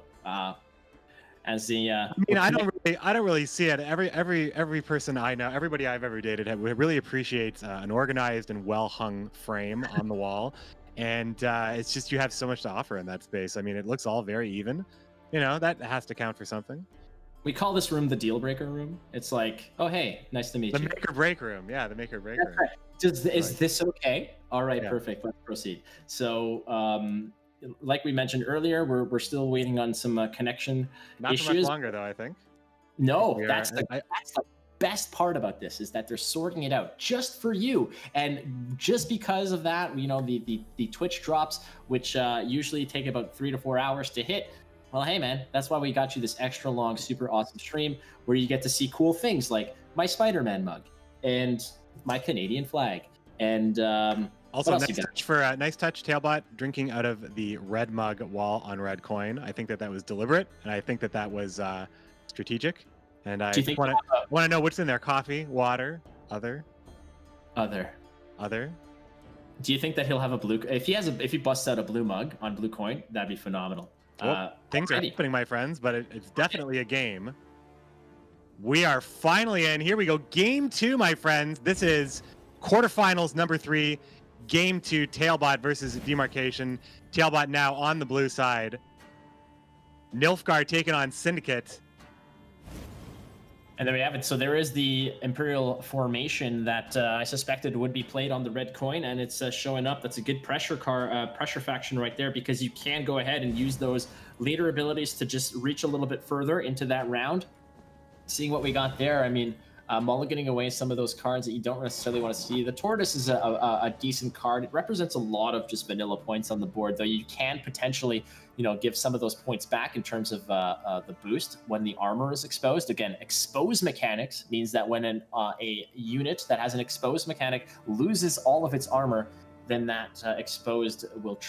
Speaker 6: as the
Speaker 2: I don't really see it. Every person I know, everybody I've ever dated, really appreciates an organized and well hung frame on the wall. And it's just you have so much to offer in that space. I mean, it looks all very even. That has to count for something.
Speaker 6: We call this room the deal breaker room. It's like, oh, hey, nice to meet you.
Speaker 2: The make or break room. Yeah, the make or break room.
Speaker 6: Right. Is this okay? All right, yeah. Perfect. Let's proceed. So, like we mentioned earlier, we're still waiting on some connection
Speaker 2: Not
Speaker 6: issues.
Speaker 2: for much longer, though, I think.
Speaker 6: No, that's the best part about this is that they're sorting it out just for you, and just because of that, the Twitch drops, which usually take about 3 to 4 hours to hit. Well, hey man, that's why we got you this extra long, super awesome stream where you get to see cool things like my Spider-Man mug and my Canadian flag, and
Speaker 2: also nice touch, Tailbot drinking out of the red mug wall on red coin. I think that was deliberate, and I think that was strategic. And I want to know what's in there: coffee, water, other.
Speaker 6: Do you think that he'll have a blue? If he busts out a blue mug on blue coin, that'd be phenomenal.
Speaker 2: Well, things are happening, my friends, but it's definitely a game. We are finally in. Here we go. Game 2, my friends. This is quarterfinals number 3. Game 2, Tailbot versus Demarcation. Tailbot now on the blue side. Nilfgaard taking on Syndicate.
Speaker 6: And there we have it. So there is the Imperial formation that I suspected would be played on the red coin, and it's showing up. That's a good pressure faction right there, because you can go ahead and use those leader abilities to just reach a little bit further into that round. Seeing what we got there, I mean, mulliganing away some of those cards that you don't necessarily want to see. The Tortoise is a decent card. It represents a lot of just vanilla points on the board, though you can potentially, give some of those points back in terms of the boost when the armor is exposed. Again, expose mechanics means that when a unit that has an exposed mechanic loses all of its armor, then that exposed will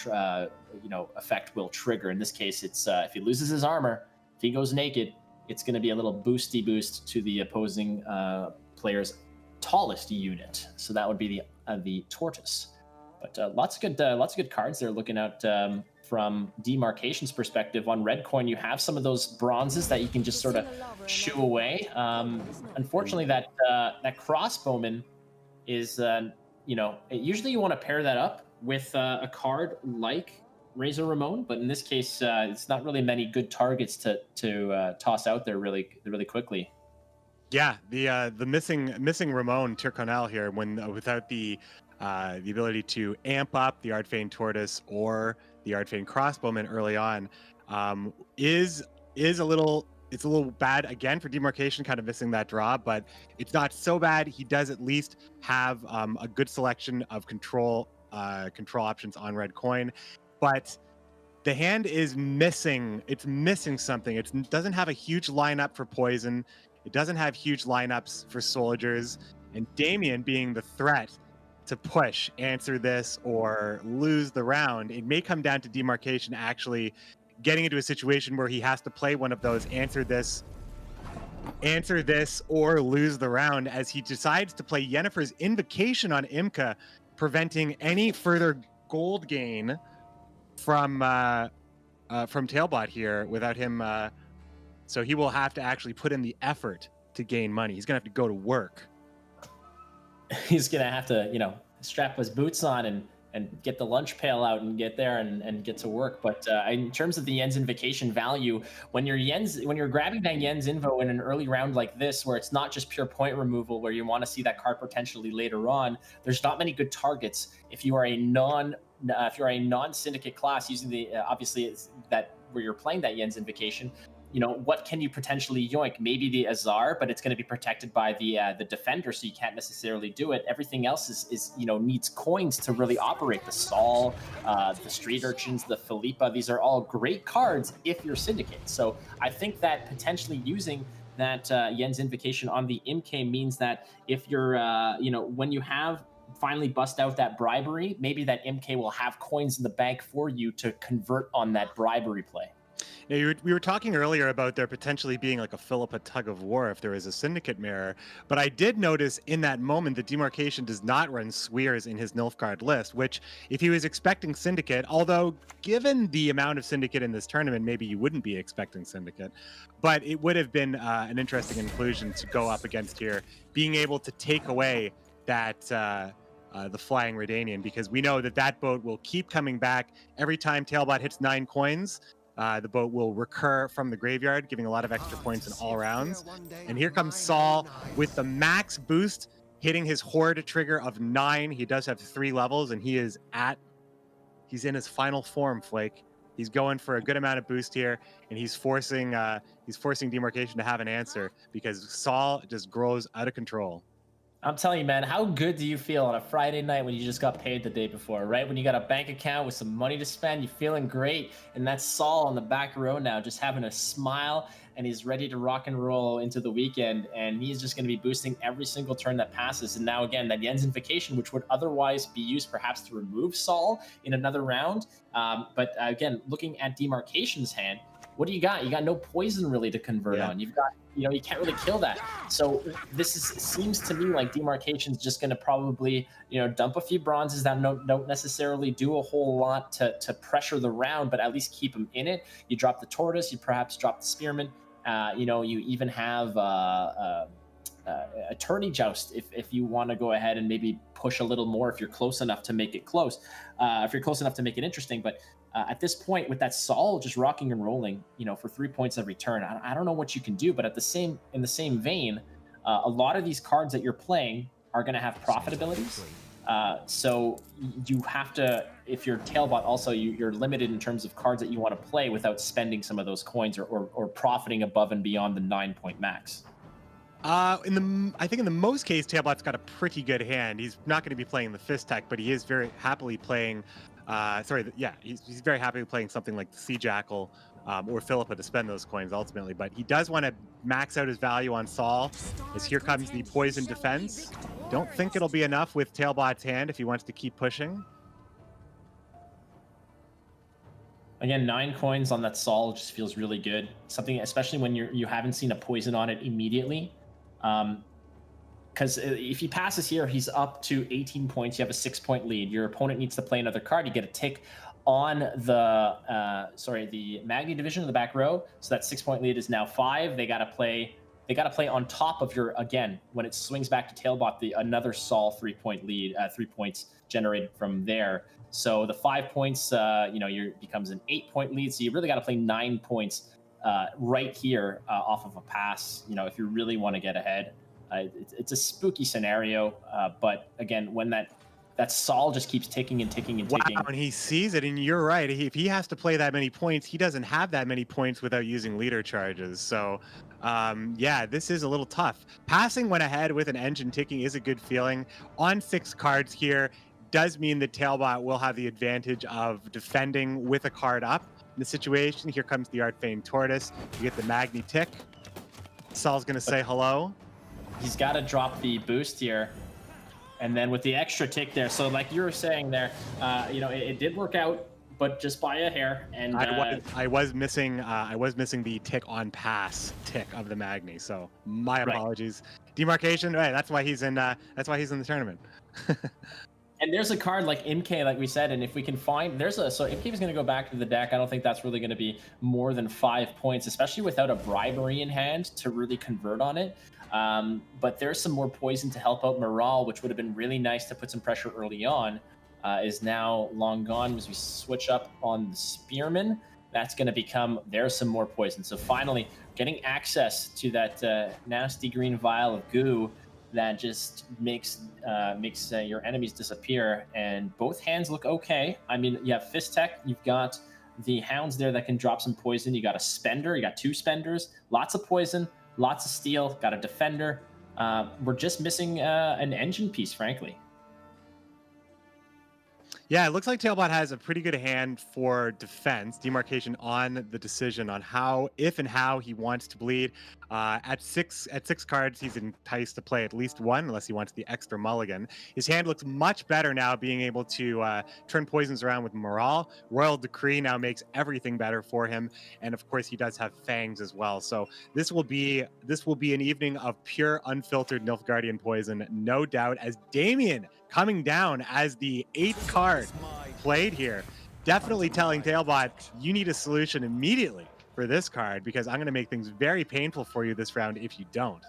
Speaker 6: effect will trigger. In this case, it's if he loses his armor, if he goes naked, it's going to be a little boosty boost to the opposing player's tallest unit. So that would be the Tortoise. But lots of good cards there. Looking at from Demarcation's perspective, on red coin, you have some of those bronzes that you can just sort of shoo away. Unfortunately, that crossbowman is usually you want to pair that up with a card like Razor Ramon, but in this case, it's not really many good targets to toss out there really quickly.
Speaker 2: Yeah, the missing Ramon Tirconel here, when without the ability to amp up the Ardfane Tortoise or the Ardfane Crossbowman early on, is a little bad again for Demarcation, kind of missing that draw, but it's not so bad. He does at least have a good selection of control options on red coin. But the hand is missing. It's missing something. It doesn't have a huge lineup for poison. It doesn't have huge lineups for soldiers. And Damien, being the threat to push, answer this, or lose the round, it may come down to Demarcation actually getting into a situation where he has to play one of those answer this, or lose the round, as he decides to play Yennefer's Invocation on Imka, preventing any further gold gain from Tailbot here without him. So he will have to actually put in the effort to gain money. He's gonna have to go to work.
Speaker 6: He's gonna have to, strap his boots on and get the lunch pail out and get there and get to work. But in terms of the Yen's Invocation value, when you're grabbing that Yen's Invo in an early round like this, where it's not just pure point removal, where you want to see that card potentially later on, there's not many good targets. If you are a non-syndicate class using the obviously it's that where you're playing that Yen's Invocation, what can you potentially yoink? Maybe the Azar, but it's going to be protected by the defender, so you can't necessarily do it. Everything else is needs coins to really operate. The Saul, the Street Urchins, the Philippa, these are all great cards if you're syndicate. So I think that potentially using that Yen's Invocation on the MK means that if you're when you have finally bust out that bribery, maybe that MK will have coins in the bank for you to convert on that bribery play.
Speaker 2: Now, we were talking earlier about there potentially being like a Philippa tug of war if there is a syndicate mirror, but I did notice in that moment that Demarcation does not run Swears in his Nilfgaard list, which if he was expecting syndicate, although given the amount of syndicate in this tournament, maybe you wouldn't be expecting syndicate, but it would have been an interesting inclusion to go up against here, being able to take away that the Flying Redanian, because we know that boat will keep coming back every time Tailbot hits 9 coins. The boat will recur from the graveyard, giving a lot of extra points in all rounds. And here comes Saul with the max boost, hitting his Horde trigger of 9. He does have 3 levels, and he's in his final form, Flake. He's going for a good amount of boost here, and he's forcing Demarcation to have an answer, because Saul just grows out of control.
Speaker 6: I'm telling you, man, how good do you feel on a Friday night when you just got paid the day before, right? When you got a bank account with some money to spend, you're feeling great. And that's Saul on the back row now, just having a smile, and he's ready to rock and roll into the weekend. And he's just going to be boosting every single turn that passes. And now, again, that Yen's Invocation, which would otherwise be used perhaps to remove Saul in another round. But again, looking at Demarcation's hand, what do you got? You got no poison really to convert on. You've got, you can't really kill that. So seems to me like Demarcation's just going to probably, dump a few bronzes that don't necessarily do a whole lot to pressure the round, but at least keep them in it. You drop the Tortoise, you perhaps drop the Spearman. You even have Attorney Joust if you want to go ahead and maybe push a little more if you're close enough to make it close, if you're close enough to make it interesting. But At this point, with that Sol just rocking and rolling, for 3 points every turn, I don't know what you can do. But in the same vein, a lot of these cards that you're playing are going to have profitabilities. So you have to, if you're Tailbot, also you're limited in terms of cards that you want to play without spending some of those coins or profiting above and beyond the 9-point max.
Speaker 2: I think in the most case, Tailbot's got a pretty good hand. He's not going to be playing the Fist Tech, but he is very happily playing. He's very happy playing something like the Sea Jackal or Philippa to spend those coins ultimately. But he does want to max out his value on Sol, as here comes the Poison Defense. Don't think it'll be enough with Tailbot's hand if he wants to keep pushing.
Speaker 6: Again, 9 coins on that Sol just feels really good. Something, especially when you haven't seen a poison on it immediately. Because if he passes here, he's up to 18 points. You have a 6-point lead. Your opponent needs to play another card. You get a tick on the Magni division in the back row. So that 6-point lead is now 5. They got to play on top of your, again, when it swings back to Tailbot, another Sol 3-point lead, 3 points generated from there. So the 5 points, becomes an 8-point lead. So you really got to play 9 points right here off of a pass. If you really want to get ahead. It's a spooky scenario, but again, when that Sol just keeps ticking and ticking and ticking.
Speaker 2: Wow, and he sees it, and you're right. If he has to play that many points, he doesn't have that many points without using leader charges. So, this is a little tough. Passing when ahead with an engine ticking is a good feeling. On 6 cards here does mean that Tailbot will have the advantage of defending with a card up. In the situation, here comes the Artfane Tortoise. You get the Magni tick. Sol's going to say hello.
Speaker 6: He's got to drop the boost here. And then with the extra tick there. So like you were saying there, it did work out, but just by a hair. And
Speaker 2: I was missing the tick on pass tick of the Magni. So my apologies. Right. Demarcation. Right. That's why he's in the tournament.
Speaker 6: And there's a card like MK, like we said, and if we can find, so MK is going to go back to the deck. I don't think that's really going to be more than 5 points, especially without a bribery in hand to really convert on it. But there's some more poison to help out Morale, which would have been really nice to put some pressure early on, is now long gone as we switch up on the Spearman. That's going to become, there's some more poison. So finally, getting access to that nasty green vial of goo that just makes your enemies disappear. And both hands look okay. I mean, you have Fist Tech, you've got the Hounds there that can drop some poison. You got a Spender, you got 2 Spenders, lots of poison. Lots of steel, got a defender. We're just missing an engine piece, frankly.
Speaker 2: Yeah, it looks like Tailbot has a pretty good hand for defense, demarcation on the decision on if and how he wants to bleed. At six cards, he's enticed to play at least 1, unless he wants the extra mulligan. His hand looks much better now, being able to turn poisons around with Morale. Royal Decree now makes everything better for him, and of course, he does have Fangs as well. So this will be an evening of pure, unfiltered Nilfgaardian poison, no doubt. As Damien coming down as the 8th card played here, definitely telling Tailbot you need a solution immediately for this card, because I'm going to make things very painful for you this round if you don't.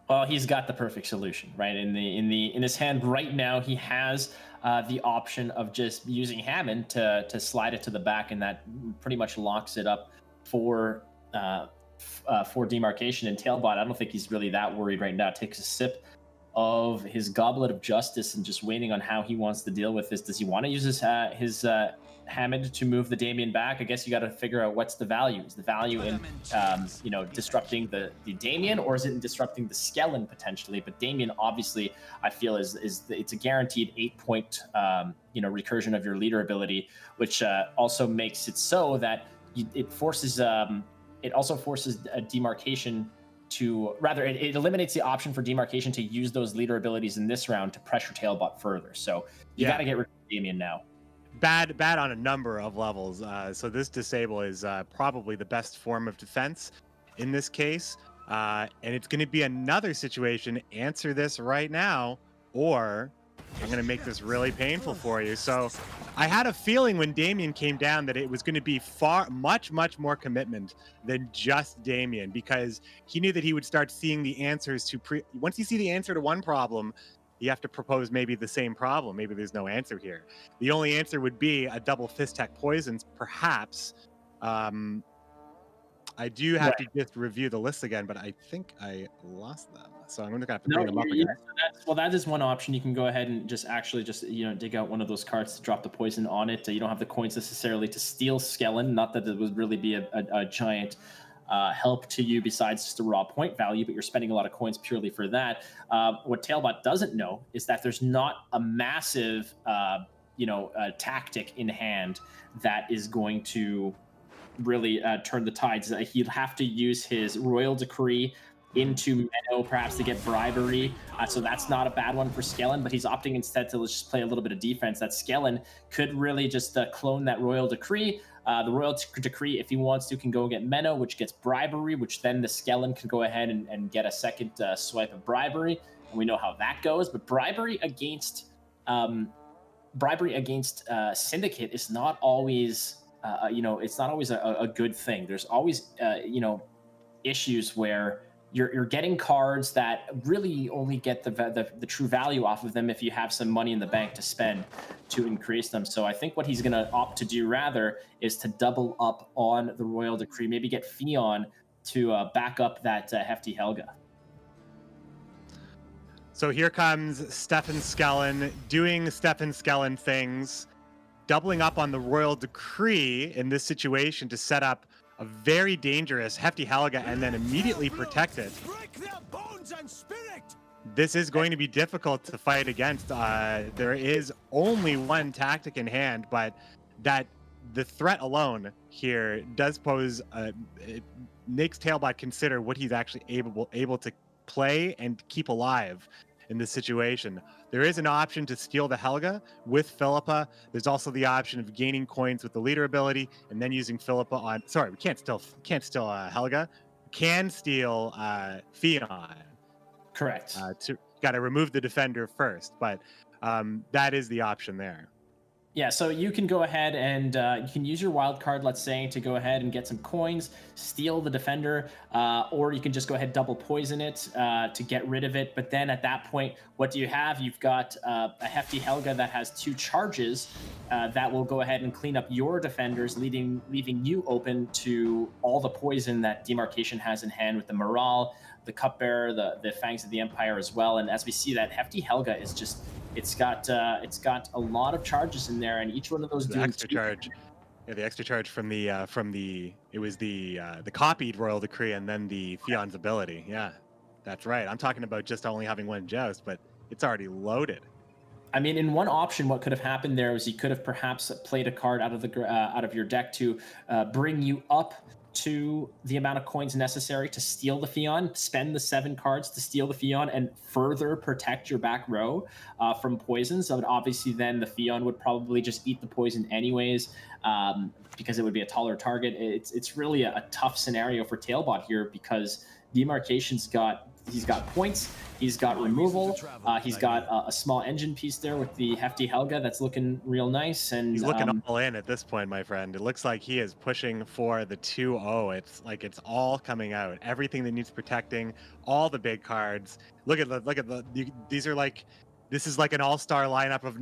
Speaker 6: Well, he's got the perfect solution, right? In his hand right now, he has the option of just using Hammond to slide it to the back, and that pretty much locks it up for demarcation. And Tailbot, I don't think he's really that worried right now. Takes a sip of his Goblet of Justice and just waiting on how he wants to deal with this. Does he want to use his Hammond to move the Damien back? I guess you got to figure out what's the value. Is the value in disrupting the Damien, or is it in disrupting the Skellen potentially? But Damien, obviously, I feel is it's a guaranteed 8-point recursion of your leader ability, which also makes it so that it forces a demarcation it eliminates the option for demarcation to use those leader abilities in this round to pressure Tailbot further. So you got to get rid of Damien now.
Speaker 2: Bad on a number of levels. So this disable is probably the best form of defense in this case. And it's going to be another situation. Answer this right now, or I'm going to make this really painful for you. So I had a feeling when Damien came down that it was going to be much more commitment than just Damien, because he knew that he would start seeing the answers to once you see the answer to one problem, you have to propose maybe the same problem. Maybe there's no answer here. The only answer would be a double Fist Tech Poisons, perhaps. I do have to just review the list again, but I think I lost them. So I'm going to have to bring them up again.
Speaker 6: Well, that is one option. You can go ahead and just dig out one of those cards to drop the poison on it. You don't have the coins necessarily to steal Skellen. Not that it would really be a giant help to you besides just a raw point value, but you're spending a lot of coins purely for that. What Tailbot doesn't know is that there's not a massive, tactic in hand that is going to really turn the tides. He'd have to use his Royal Decree into Menno, perhaps to get bribery. So that's not a bad one for Skellen, but he's opting instead to just play a little bit of defense. That Skellen could really just clone that Royal Decree. The Royal Decree, if he wants to, can go get Menno, which gets bribery, which then the Skellen can go ahead and get a second swipe of bribery. And we know how that goes. But bribery against Syndicate is not always... it's not always a good thing. There's always, issues where you're getting cards that really only get the true value off of them if you have some money in the bank to spend to increase them. So I think what he's going to opt to do rather is to double up on the Royal Decree, maybe get Fion to back up that Hefty Helga.
Speaker 2: So here comes Stefan Skellen doing Stefan Skellen things, doubling up on the Royal Decree in this situation to set up a very dangerous Hefty Helga and then immediately protect it. This is going to be difficult to fight against. There is only one tactic in hand, but that the threat alone here does pose, it makes Tailbot consider what he's actually able to play and keep alive in this situation. There is an option to steal the Helga with Philippa. There's also the option of gaining coins with the leader ability and then using Philippa on... Sorry, we can't steal Helga. We can steal Fion.
Speaker 6: Correct.
Speaker 2: Got to remove the defender first, but that is the option there.
Speaker 6: Yeah, so you can go ahead and you can use your wild card, let's say, to go ahead and get some coins, steal the defender, or you can just go ahead double poison it to get rid of it. But then at that point, what do you have? You've got a Hefty Helga that has 2 charges that will go ahead and clean up your defenders, leaving you open to all the poison that Demarcation has in hand with the Morale, the Cupbearer, the Fangs of the Empire as well. And as we see, that Hefty Helga is just... It's got a lot of charges in there, and each one of those
Speaker 2: the extra charge. Yeah, the extra charge from the copied Royal Decree and then the Fion's ability. Yeah, that's right. I'm talking about just only having one joust, but it's already loaded.
Speaker 6: I mean, in one option, what could have happened there was you could have perhaps played a card out of your deck to bring you up to the amount of coins necessary to steal the Fion, spend the 7 cards to steal the Fion, and further protect your back row from poison. So obviously then the Fion would probably just eat the poison anyways, because it would be a taller target. It's really a tough scenario for Tailbot here because Demarcation's he's got points, he's got removal, he's got a small engine piece there with the Hefty Helga that's looking real nice. And
Speaker 2: he's looking all in at this point, my friend. It looks like he is pushing for the 2-0. It's like it's all coming out. Everything that needs protecting, all the big cards. Look at these are like, this is like an all-star lineup of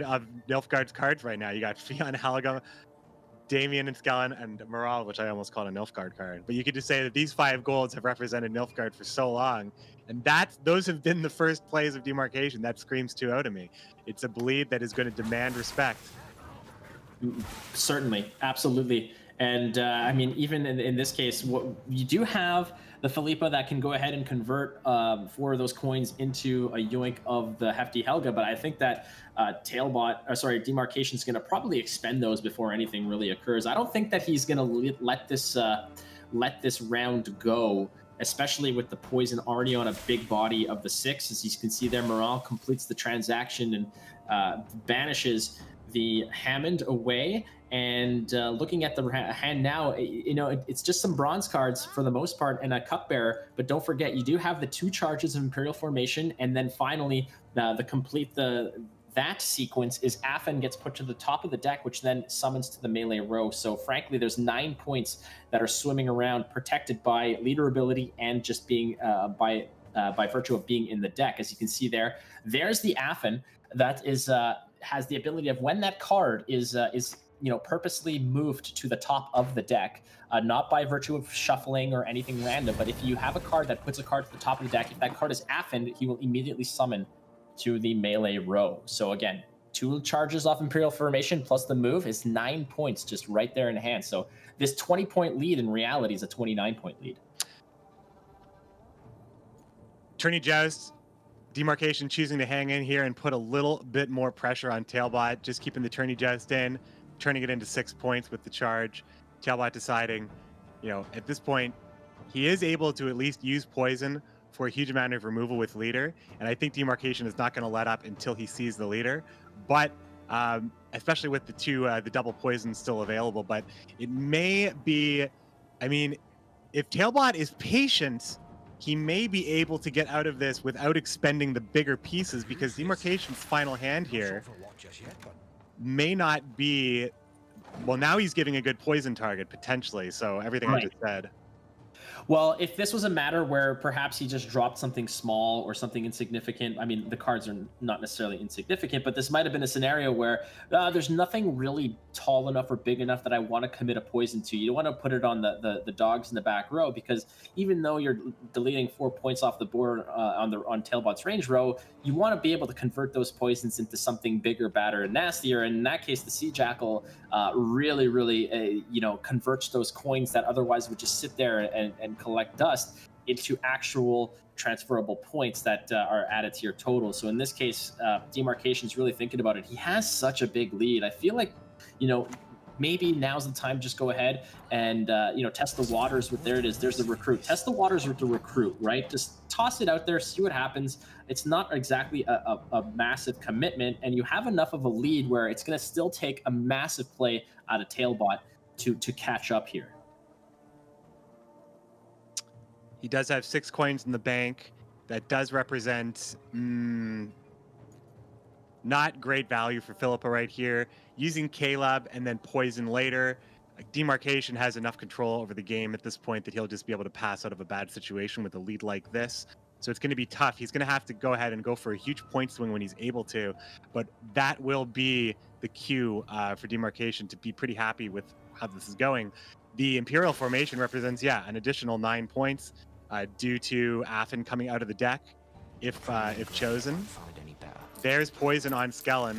Speaker 2: Nilfgaard's cards right now. You got Fion, Helga, Damien and Skellen, and Morale, which I almost called a Nilfgaard card. But you could just say that these 5 golds have represented Nilfgaard for so long, and those have been the first plays of Demarcation. That screams 2-0 to me. It's a bleed that is going to demand respect.
Speaker 6: Certainly, absolutely. And I mean, even in this case, you do have the Philippa that can go ahead and convert 4 of those coins into a yoink of the Hefty Helga, but I think that Demarcation's going to probably expend those before anything really occurs. I don't think that he's going to let this round go, especially with the poison already on a big body of the 6. As you can see there, Morale completes the transaction and banishes the Hammond away. And looking at the hand now, it's just some bronze cards for the most part and a Cupbearer. But don't forget, you do have the 2 charges of Imperial Formation, and then finally that sequence is Affen gets put to the top of the deck, which then summons to the melee row. So frankly, there's 9 points that are swimming around, protected by leader ability and just being by by virtue of being in the deck. As you can see there, there's the Affen that is has the ability of when that card is purposely moved to the top of the deck, not by virtue of shuffling or anything random, but if you have a card that puts a card to the top of the deck, if that card is Affened, he will immediately summon to the melee row. So again, 2 charges off Imperial Formation plus the move is 9 points just right there in hand. So this 20-point lead in reality is a 29-point lead.
Speaker 2: Tourney Joust, Demarcation choosing to hang in here and put a little bit more pressure on Tailbot, just keeping the Tourney Joust in, turning it into 6 points with the charge. Tailbot deciding, at this point, he is able to at least use poison for a huge amount of removal with leader, and I think Demarcation is not going to let up until he sees the leader. But especially with the double poisons still available, but it may be, if Tailbot is patient, he may be able to get out of this without expending the bigger pieces, because Demarcation's final hand here may not be, well, now he's giving a good poison target potentially, so everything I just said.
Speaker 6: Well, if this was a matter where perhaps he just dropped something small or something insignificant, the cards are not necessarily insignificant, but this might have been a scenario where there's nothing really tall enough or big enough that I want to commit a poison to. You don't want to put it on the dogs in the back row, because even though you're deleting 4 points off the board on Tailbot's range row, you want to be able to convert those poisons into something bigger, badder, and nastier. And in that case, the Sea Jackal really converts those coins that otherwise would just sit there and collect dust into actual transferable points that are added to your total. So in this case, Demarcation's really thinking about it. He has such a big lead. I feel like, maybe now's the time, just go ahead and, test the waters with, there it is, there's the recruit. Test the waters with the recruit, right? Just toss it out there, see what happens. It's not exactly a massive commitment, and you have enough of a lead where it's going to still take a massive play out of Tailbot to catch up here.
Speaker 2: He does have 6 coins in the bank. That does represent not great value for Philippa right here. Using Caleb and then poison later. Demarcation has enough control over the game at this point that he'll just be able to pass out of a bad situation with a lead like this. So it's going to be tough. He's going to have to go ahead and go for a huge point swing when he's able to, but that will be the cue for Demarcation to be pretty happy with how this is going. The Imperial Formation represents, an additional 9 points due to Affen coming out of the deck if chosen. There's poison on Skellen,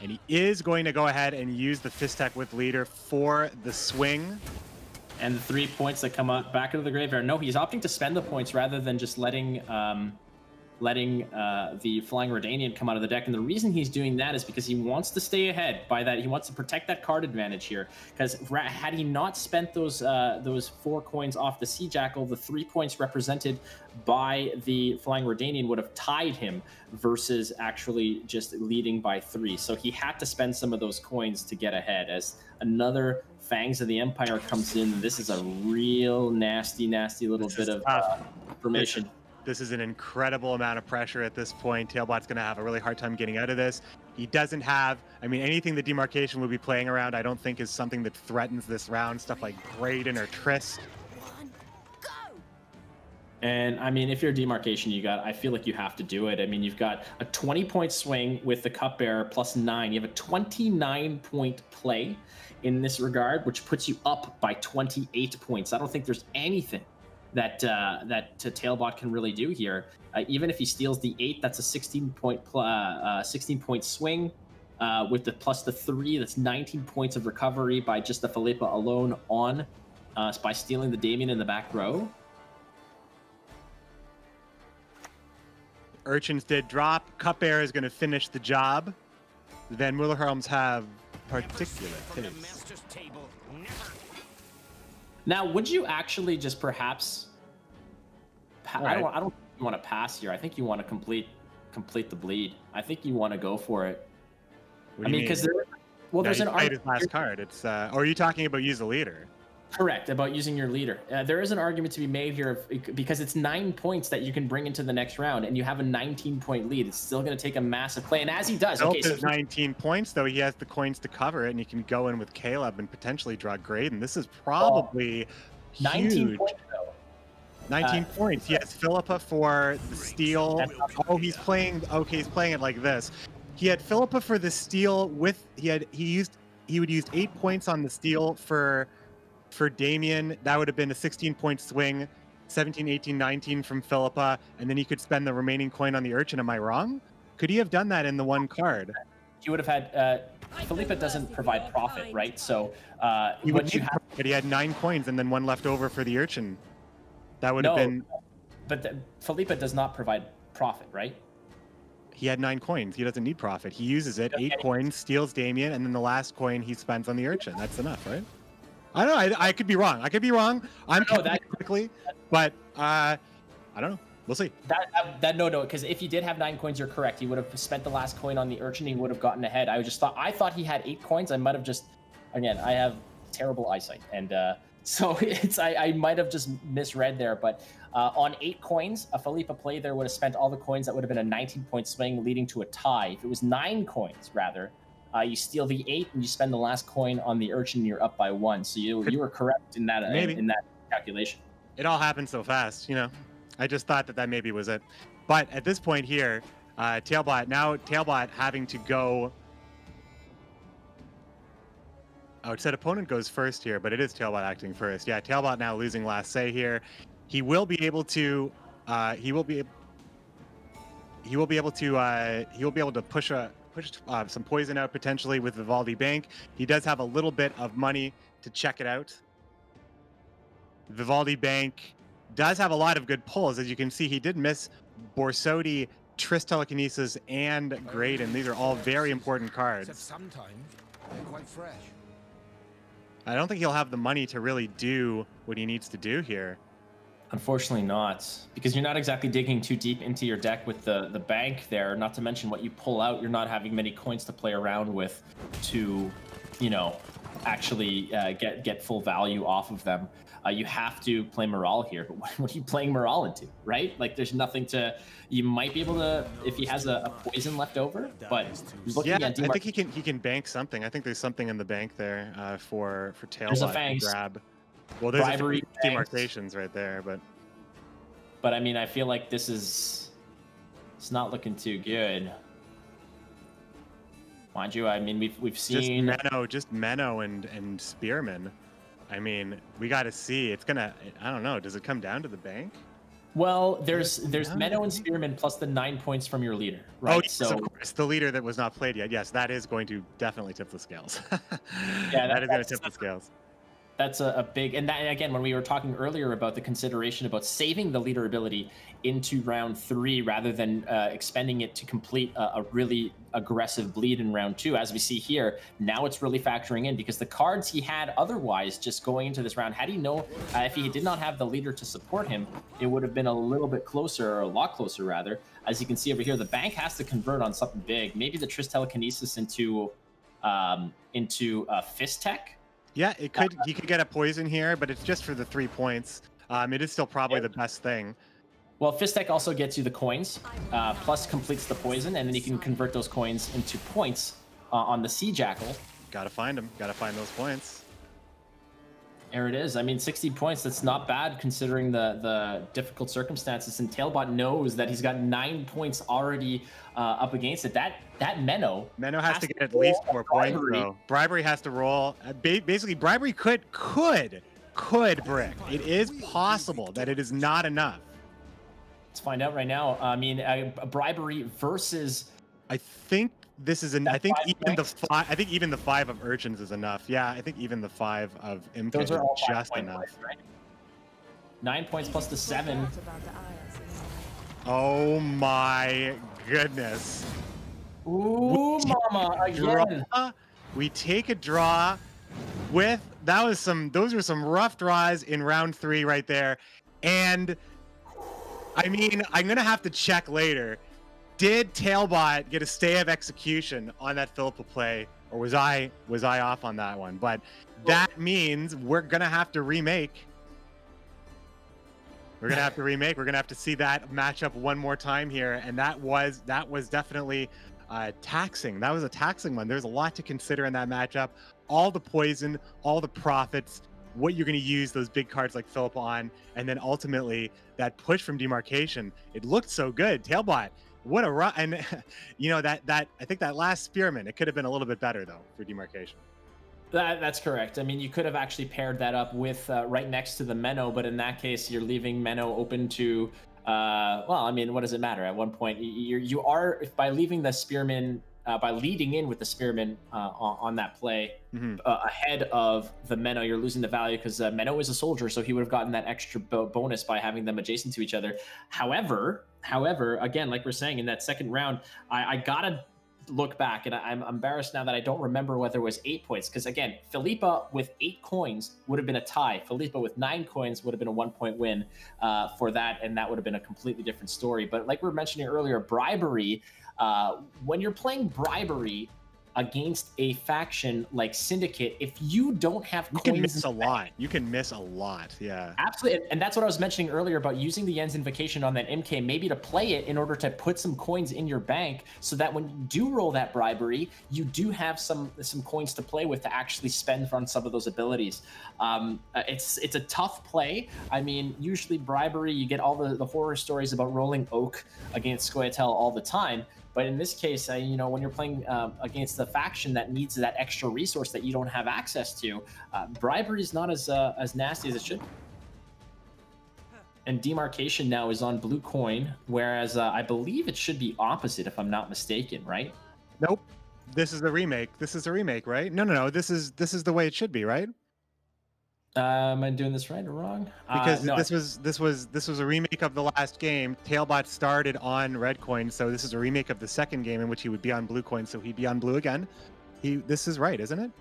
Speaker 2: and he is going to go ahead and use the Fist Tech with leader for the swing.
Speaker 6: And the 3 points that come up back into the graveyard. No, he's opting to spend the points rather than just letting the Flying Redanian come out of the deck. And the reason he's doing that is because he wants to stay ahead. By that, he wants to protect that card advantage here. Because had he not spent those 4 coins off the Sea Jackal, the 3 points represented by the Flying Redanian would have tied him versus actually just leading by 3. So he had to spend some of those coins to get ahead. As another Fangs of the Empire comes in, this is a real nasty little bit of information.
Speaker 2: This is an incredible amount of pressure at this point. Tailbot's going to have a really hard time getting out of this. He doesn't have, anything that Demarcation would be playing around, I don't think is something that threatens this round. Stuff like Graydon or Triss.
Speaker 6: And if you're Demarcation, I feel like you have to do it. You've got a 20-point swing with the Cupbearer plus 9. You have a 29-point play in this regard, which puts you up by 28 points. I don't think there's anything that Tailbot can really do here. Even if he steals the 8, that's a 16-point swing. With the plus the 3, that's 19 points of recovery by just the Philippa alone on by stealing the Damien in the back row.
Speaker 2: Urchins did drop. Cupbearer is going to finish the job. Van Mullerhelms have particular taste.
Speaker 6: Now, would you actually just perhaps? I don't think you want to pass here. I think you want to complete the bleed. I think you want to go for it. Because there's an
Speaker 2: his last card. It's or are you talking about use a leader?
Speaker 6: Correct, about using your leader. There is an argument to be made here because it's 9 points that you can bring into the next round, and you have a 19-point lead. It's still going to take a massive play, and as he does,
Speaker 2: so 19 points though, he has the coins to cover it, and he can go in with Caleb and potentially draw Graydon. This is probably
Speaker 6: 19
Speaker 2: huge.
Speaker 6: points though.
Speaker 2: 19 points. He has Philippa for the steal. Oh, he's playing. Okay, he's playing it like this. He had Philippa for the steal with he would use 8 points on the steal for Damien. That would have been a 16-point swing, 17, 18, 19 from Philippa, and then he could spend the remaining coin on the Urchin. Am I wrong? Could he have done that in the one card?
Speaker 3: He would have had. Philippa doesn't provide profit, right? So
Speaker 2: he would need profit. He had 9 coins and then 1 left over for the Urchin. That would have been.
Speaker 3: But Philippa does not provide profit, right?
Speaker 2: He had 9 coins. He doesn't need profit. He uses it. 8 coins, steals Damien, and then the last coin he spends on the Urchin. That's enough, right? I don't know. I could be wrong. I could be wrong. I'm counting quickly, but I don't know. We'll see.
Speaker 3: No, because if he did have 9 coins, you're correct. He would have spent the last coin on the Urchin. He would have gotten ahead. I thought he had 8 coins. I might have just, again, I have terrible eyesight, and so I might have just misread there. But on 8 coins, a Philippa play there would have spent all the coins. That would have been a 19-point swing, leading to a tie. If it was 9 coins, rather, you steal the 8 and you spend the last coin on the Urchin. You're up by 1. So you were correct in that in that calculation.
Speaker 2: It all happened so fast, you know. I just thought that maybe was it. But at this point here, Tailbot having to go. Oh, it said opponent goes first here, but it is Tailbot acting first. Yeah, Tailbot now losing last say here. He will be able to. He will be able to push some poison out potentially with Vivaldi Bank. He does have a little bit of money to check it out. Vivaldi Bank does have a lot of good pulls. As you can see, he did miss Borsodi, Triss Telekinesis, and Graydon. These are all very important cards.
Speaker 7: Sometimes they're quite fresh.
Speaker 2: I don't think he'll have the money to really do what he needs to do here.
Speaker 3: Unfortunately not, because you're not exactly digging too deep into your deck with the bank there, not to mention what you pull out. You're not having many coins to play around with to, actually get full value off of them. You have to play Morale here, but what are you playing Morale into, right? Like, there's nothing to. You might be able to if he has a poison left over, but looking at
Speaker 2: I think he can bank something. I think there's something in the bank there for Tailbot to grab. Well, there's bribery demarcations right there,
Speaker 3: but I mean, I feel like it's not looking too good. Mind you, I mean, we've seen
Speaker 2: just Menno and Spearman. I mean, we got to see. It's gonna. I don't know. Does it come down to the bank?
Speaker 3: Well, there's Menno and Spearman plus the 9 points from your leader, right?
Speaker 2: Oh, yes, so of course, the leader that was not played yet. Yes, that is going to definitely tip the scales.
Speaker 3: Yeah,
Speaker 2: that is going to tip the scales.
Speaker 3: That's a big, and that again, when we were talking earlier about the consideration about saving the leader ability into round 3 rather than expending it to complete a really aggressive bleed in round 2, as we see here, now it's really factoring in because the cards he had otherwise just going into this round, had he know, if he did not have the leader to support him, it would have been a little bit closer, or a lot closer rather. As you can see over here, the bank has to convert on something big, maybe the Triss Telekinesis into Fist Tech.
Speaker 2: Yeah, it could. He could get a poison here, but it's just for the 3 points. It is still probably the best thing.
Speaker 3: Well, Fist Tech also gets you the coins, plus completes the poison, and then you can convert those coins into points on the Sea Jackal.
Speaker 2: Gotta find them. Gotta find those points.
Speaker 3: There it is. I mean, 60 points. That's not bad considering the difficult circumstances. And Tailbot knows that he's got 9 points already up against it. That Menno
Speaker 2: has to get at least 4 points, though. Bribery has to roll. Basically, Bribery could brick. It is possible that it is not enough.
Speaker 3: Let's find out right now. I mean, a Bribery versus.
Speaker 2: I think this is I think even the 5 of Urchins is enough. Yeah, I think even the 5 of Imka is just enough.
Speaker 3: Points, right? 9 points plus the 7.
Speaker 2: Oh my goodness.
Speaker 3: Ooh, mama, again.
Speaker 2: We take a draw with those were some rough draws in round 3 right there. And I mean, I'm gonna have to check later. Did Tailbot get a stay of execution on that Philippa play, or was I off on that one? But that means we're gonna have to remake. We're gonna have to see that matchup one more time here, and that was definitely taxing. That was a taxing one. There's a lot to consider in that matchup. All the poison, all the profits, what you're going to use those big cards like Philip on, and then ultimately that push from Demarcation. It looked so good. Tailbot, what a run! And you know that I think that last Spearman, it could have been a little bit better though for Demarcation.
Speaker 6: That's correct. I mean, you could have actually paired that up with right next to the Menno, but in that case, you're leaving Menno open to. Well, I mean, what does it matter? At one point, you are by leaving the Spearman. By leading in with the Spearman on that play ahead of the Menno, you're losing the value because Menno is a soldier, so he would have gotten that extra bonus by having them adjacent to each other. However, again, like we're saying in that second round, I gotta look back, and I'm embarrassed now that I don't remember whether it was 8 points. Because again, Philippa with 8 coins would have been a tie. Philippa with 9 coins would have been a 1-point win for that, and that would have been a completely different story. But like we were mentioning earlier, bribery. When you're playing bribery against a faction like Syndicate, if you don't have coins,
Speaker 2: you can miss a lot. You can miss a lot, yeah.
Speaker 6: Absolutely, and that's what I was mentioning earlier about using the Yen's Invocation on that MK, maybe to play it in order to put some coins in your bank, so that when you do roll that bribery, you do have some coins to play with to actually spend on some of those abilities. It's a tough play. I mean, usually bribery, you get all the horror stories about rolling Oak against Scoia'tael all the time. But in this case, you know, when you're playing against a faction that needs that extra resource that you don't have access to, bribery is not as nasty as it should. And Demarcation now is on blue coin, whereas I believe it should be opposite, if I'm not mistaken, right?
Speaker 2: Nope. This is the remake. This is the remake, right? No. This is the way it should be, right?
Speaker 6: Am I doing this right or wrong?
Speaker 2: Because
Speaker 6: No,
Speaker 2: this was a remake of the last game. Tailbot started on red coin, so this is a remake of the second game in which he would be on blue coin, so he'd be on blue again. This is right, isn't it?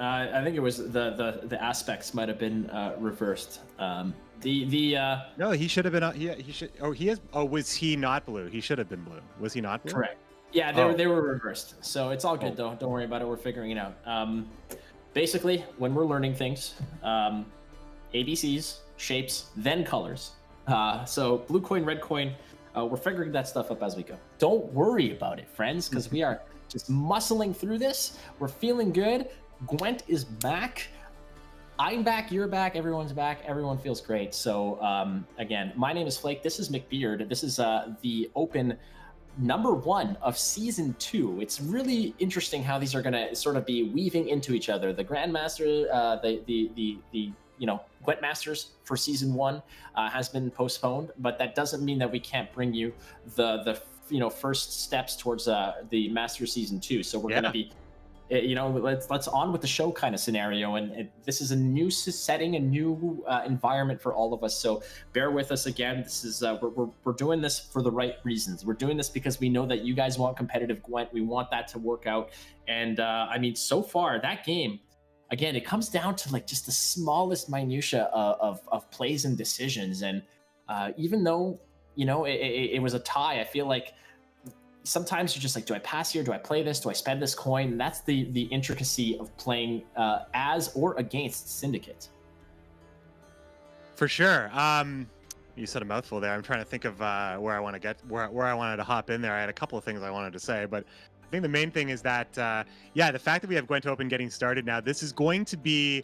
Speaker 6: I think it was the aspects might have been reversed. No,
Speaker 2: he should have been. He should. Oh, he is. Oh, was he not blue? He should have been blue. Was he not blue?
Speaker 6: Correct. Yeah, they were reversed. So it's all good though. Don't worry about it. We're figuring it out. Basically, when we're learning things, ABCs, shapes, then colors. So blue coin, red coin, we're figuring that stuff up as we go. Don't worry about it, friends, because we are just muscling through this. We're feeling good. Gwent is back. I'm back, you're back, everyone's back, everyone feels great. So again, my name is Flake, this is McBeard. This is the Open #1 of Season 2. It's really interesting how these are going to sort of be weaving into each other. The Grandmaster, the Gwent Masters for Season 1 has been postponed, but that doesn't mean that we can't bring you the first steps towards the Master Season 2. So we're going to be let's on with the show kind of scenario, and this is a new setting, a new environment for all of us. So bear with us again. This is we're doing this for the right reasons. We're doing this because we know that you guys want competitive Gwent. We want that to work out, and I mean, so far that game, again, it comes down to like just the smallest minutia of plays and decisions. And even though it was a tie, I feel like sometimes you're just like, do I pass here? Do I play this? Do I spend this coin? And that's the intricacy of playing as or against Syndicate.
Speaker 2: For sure. You said a mouthful there. I'm trying to think of where I want to get, where I wanted to hop in there. I had a couple of things I wanted to say, but I think the main thing is that, the fact that we have Gwent Open getting started now, this is going to be,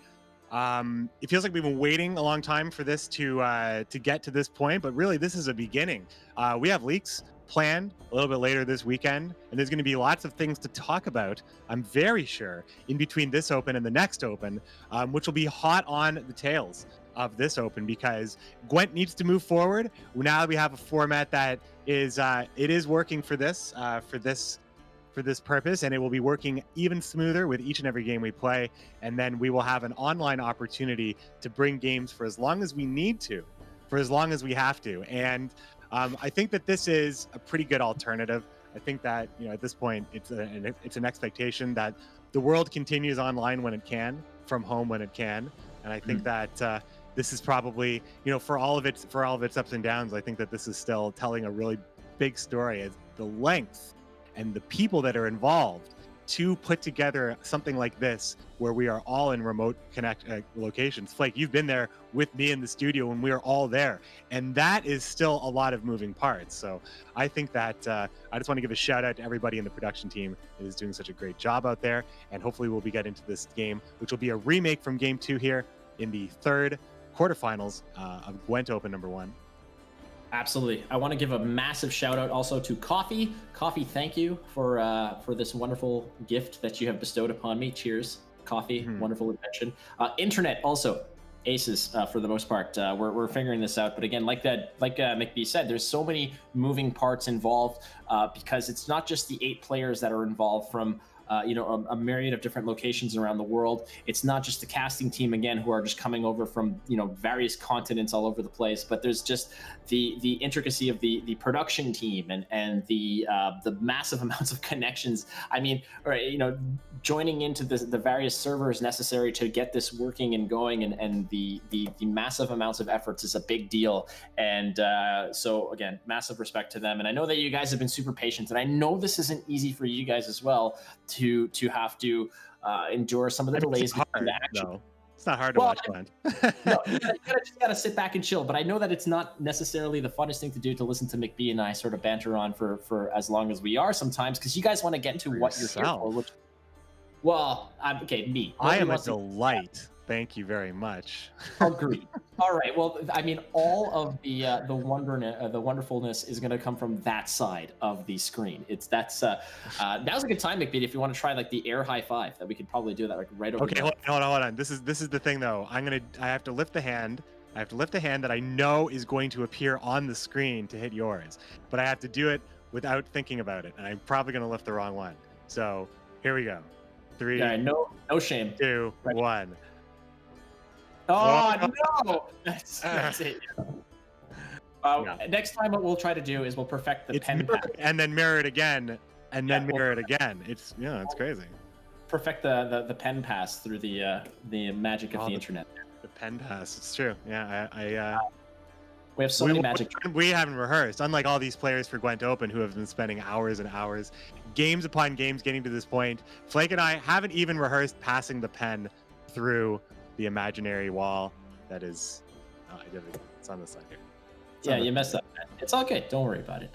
Speaker 2: it feels like we've been waiting a long time for this to get to this point, but really this is a beginning. We have leaks planned a little bit later this weekend, and there's going to be lots of things to talk about, I'm very sure, in between this Open and the next Open, which will be hot on the tails of this Open, because Gwent needs to move forward. Now that we have a format that is it is working for this purpose, and it will be working even smoother with each and every game we play, and then we will have an online opportunity to bring games for as long as we need to, for as long as we have to. And I think that this is a pretty good alternative. I think that at this point it's an expectation that the world continues online when it can, from home when it can, and I think that this is probably for all of its ups and downs, I think that this is still telling a really big story. As the length and the people that are involved to put together something like this, where we are all in remote locations. Flake, you've been there with me in the studio when we were all there, and that is still a lot of moving parts. So I think that I just want to give a shout out to everybody in the production team that is doing such a great job out there, and hopefully we'll be getting to this game, which will be a remake from Game 2 here. in the third quarterfinals of Gwent Open #1.
Speaker 6: Absolutely. I want to give a massive shout out also to Coffee. Coffee, thank you for this wonderful gift that you have bestowed upon me. Cheers, Coffee. Wonderful invention. Internet also aces for the most part. We're figuring this out, but again, like McBee said, there's so many moving parts involved because it's not just the 8 players that are involved from a myriad of different locations around the world. It's not just the casting team again who are just coming over from various continents all over the place, but there's just the intricacy of the production team and the massive amounts of connections. I mean, joining into the various servers necessary to get this working and going, and the massive amounts of efforts is a big deal. And so again, massive respect to them. And I know that you guys have been super patient, and I know this isn't easy for you guys as well to have to endure some of the delays between the action.
Speaker 2: No. It's not hard to watch Gwent.
Speaker 6: No, you just gotta sit back and chill. But I know that it's not necessarily the funnest thing to do to listen to McBee and I sort of banter on for as long as we are sometimes, because you guys want to get to what you're here for. Which, me.
Speaker 2: I am a delight. Thank you very much.
Speaker 6: Agreed. All right. Well, I mean, all of the wonderfulness is going to come from that side of the screen. Now's a good time, McBeat, if you want to try like the air high five. That we could probably do that like right over.
Speaker 2: Okay, hold on. This is the thing though. I have to lift the hand. I have to lift the hand that I know is going to appear on the screen to hit yours, but I have to do it without thinking about it, and I'm probably going to lift the wrong one. So here we go. 3.
Speaker 6: Yeah, no shame.
Speaker 2: 2, 1.
Speaker 6: Oh, no! That's it. Next time what we'll try to do is we'll perfect the pen pass.
Speaker 2: And then mirror it again, and then mirror it again. It's crazy.
Speaker 6: Perfect the pen pass through the magic of the internet.
Speaker 2: The pen pass, it's true. Yeah,
Speaker 6: we have so many magic.
Speaker 2: We haven't rehearsed, unlike all these players for Gwent Open who have been spending hours and hours, games upon games getting to this point. Flake and I haven't even rehearsed passing the pen through the imaginary wall that is I did it. It's on the side here.
Speaker 6: You messed up. It's all good. Don't worry about it.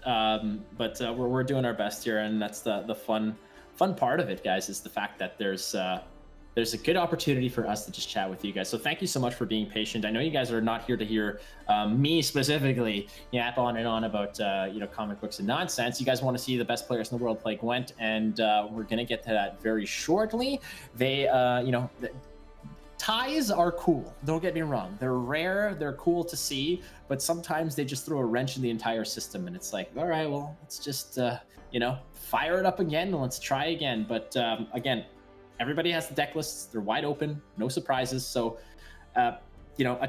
Speaker 6: But we're doing our best here, and that's the fun part of it, guys, is the fact that there's a good opportunity for us to just chat with you guys. So thank you so much for being patient. I know you guys are not here to hear me specifically yap on and on about comic books and nonsense. You guys want to see the best players in the world play Gwent, and we're gonna get to that very shortly. They ties are cool. Don't get me wrong. They're rare. They're cool to see, but sometimes they just throw a wrench in the entire system, and it's like, all right, well, let's just fire it up again and let's try again. But again, everybody has the deck lists. They're wide open, no surprises. So, a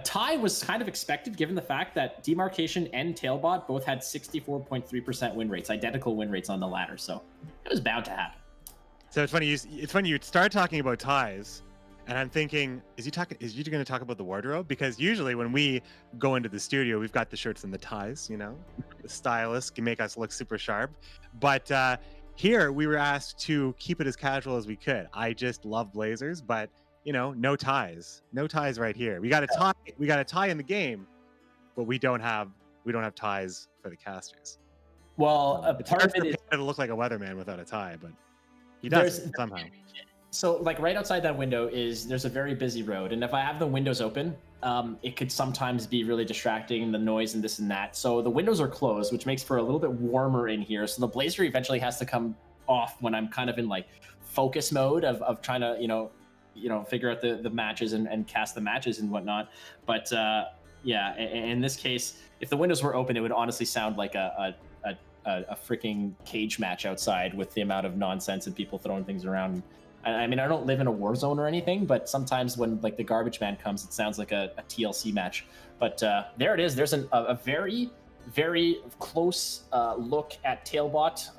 Speaker 6: tie was kind of expected given the fact that Demarcation and Tailbot both had 64.3% win rates, identical win rates on the ladder. So it was bound to happen.
Speaker 2: So it's funny. You start talking about ties, and I'm thinking, is you going to talk about the wardrobe? Because usually when we go into the studio, we've got the shirts and the ties. The stylists can make us look super sharp, but here we were asked to keep it as casual as we could. I just love blazers, but no ties right here. We got a tie in the game, but we don't have ties for the casters.
Speaker 6: Well, part of it is
Speaker 2: to look like a weatherman without a tie, but he does somehow.
Speaker 6: So like right outside that window there's a very busy road, and if I have the windows open, it could sometimes be really distracting, the noise and this and that. So the windows are closed, which makes for a little bit warmer in here. So the blazer eventually has to come off when I'm kind of in like focus mode of trying to figure out the matches and cast the matches and whatnot. But in this case, if the windows were open, it would honestly sound like a freaking cage match outside with the amount of nonsense and people throwing things around. I mean, I don't live in a war zone or anything, but sometimes when like the garbage man comes, it sounds like a TLC match. But there it is. There's a very, very close look at Tailbot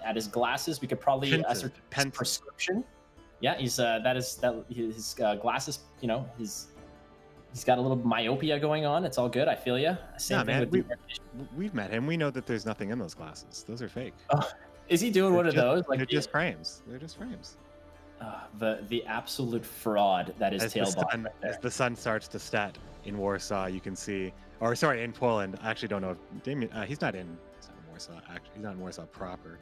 Speaker 6: at his glasses. We could probably ascertain his prescription. Yeah, his glasses. He's got a little myopia going on. It's all good. I feel you. Same thing with
Speaker 2: we've met him. We know that there's nothing in those glasses. Those are fake.
Speaker 6: Is he doing one of those?
Speaker 2: Like they're just frames. They're just frames.
Speaker 6: The absolute fraud that is Tailbot.
Speaker 2: As the sun starts to set in Warsaw, you can see, in Poland. I actually don't know if Damien. He's not in Warsaw. Actually, he's not in Warsaw proper.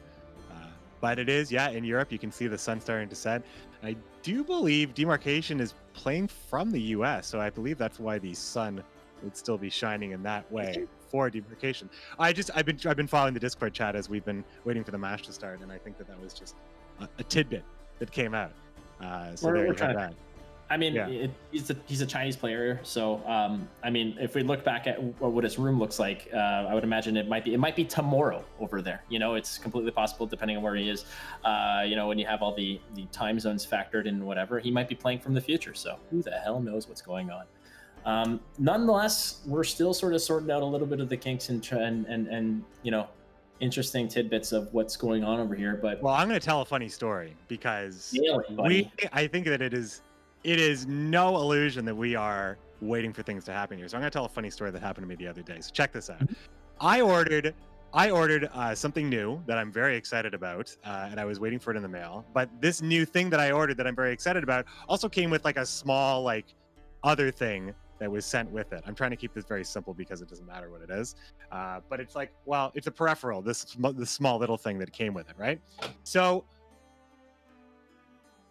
Speaker 2: But it is, yeah, in Europe, you can see the sun starting to set. I do believe Demarcation is playing from the US, so I believe that's why the sun would still be shining in that way for Demarcation. I've been following the Discord chat as we've been waiting for the match to start, and I think that was just a tidbit that came out. So there you have that.
Speaker 6: I mean,
Speaker 2: Yeah.
Speaker 6: he's a Chinese player, so I mean, if we look back at what his room looks like, I would imagine it might be tomorrow over there. You know, it's completely possible depending on where he is. You know, when you have all the time zones factored in, whatever, he might be playing from the future. So who the hell knows what's going on? Nonetheless, we're still sort of sorting out a little bit of the kinks and you know, interesting tidbits of what's going on over here. But
Speaker 2: well, I'm going to tell a funny story because
Speaker 6: really,
Speaker 2: I think that it is no illusion that we are waiting for things to happen here. So I'm going to tell a funny story that happened to me the other day. So check this out. I ordered something new that I'm very excited about, and I was waiting for it in the mail. But this new thing that I ordered that I'm very excited about also came with like a small like other thing that was sent with it. I'm trying to keep this very simple because it doesn't matter what it is. But it's like, well, it's a peripheral, this small little thing that came with it, right? So,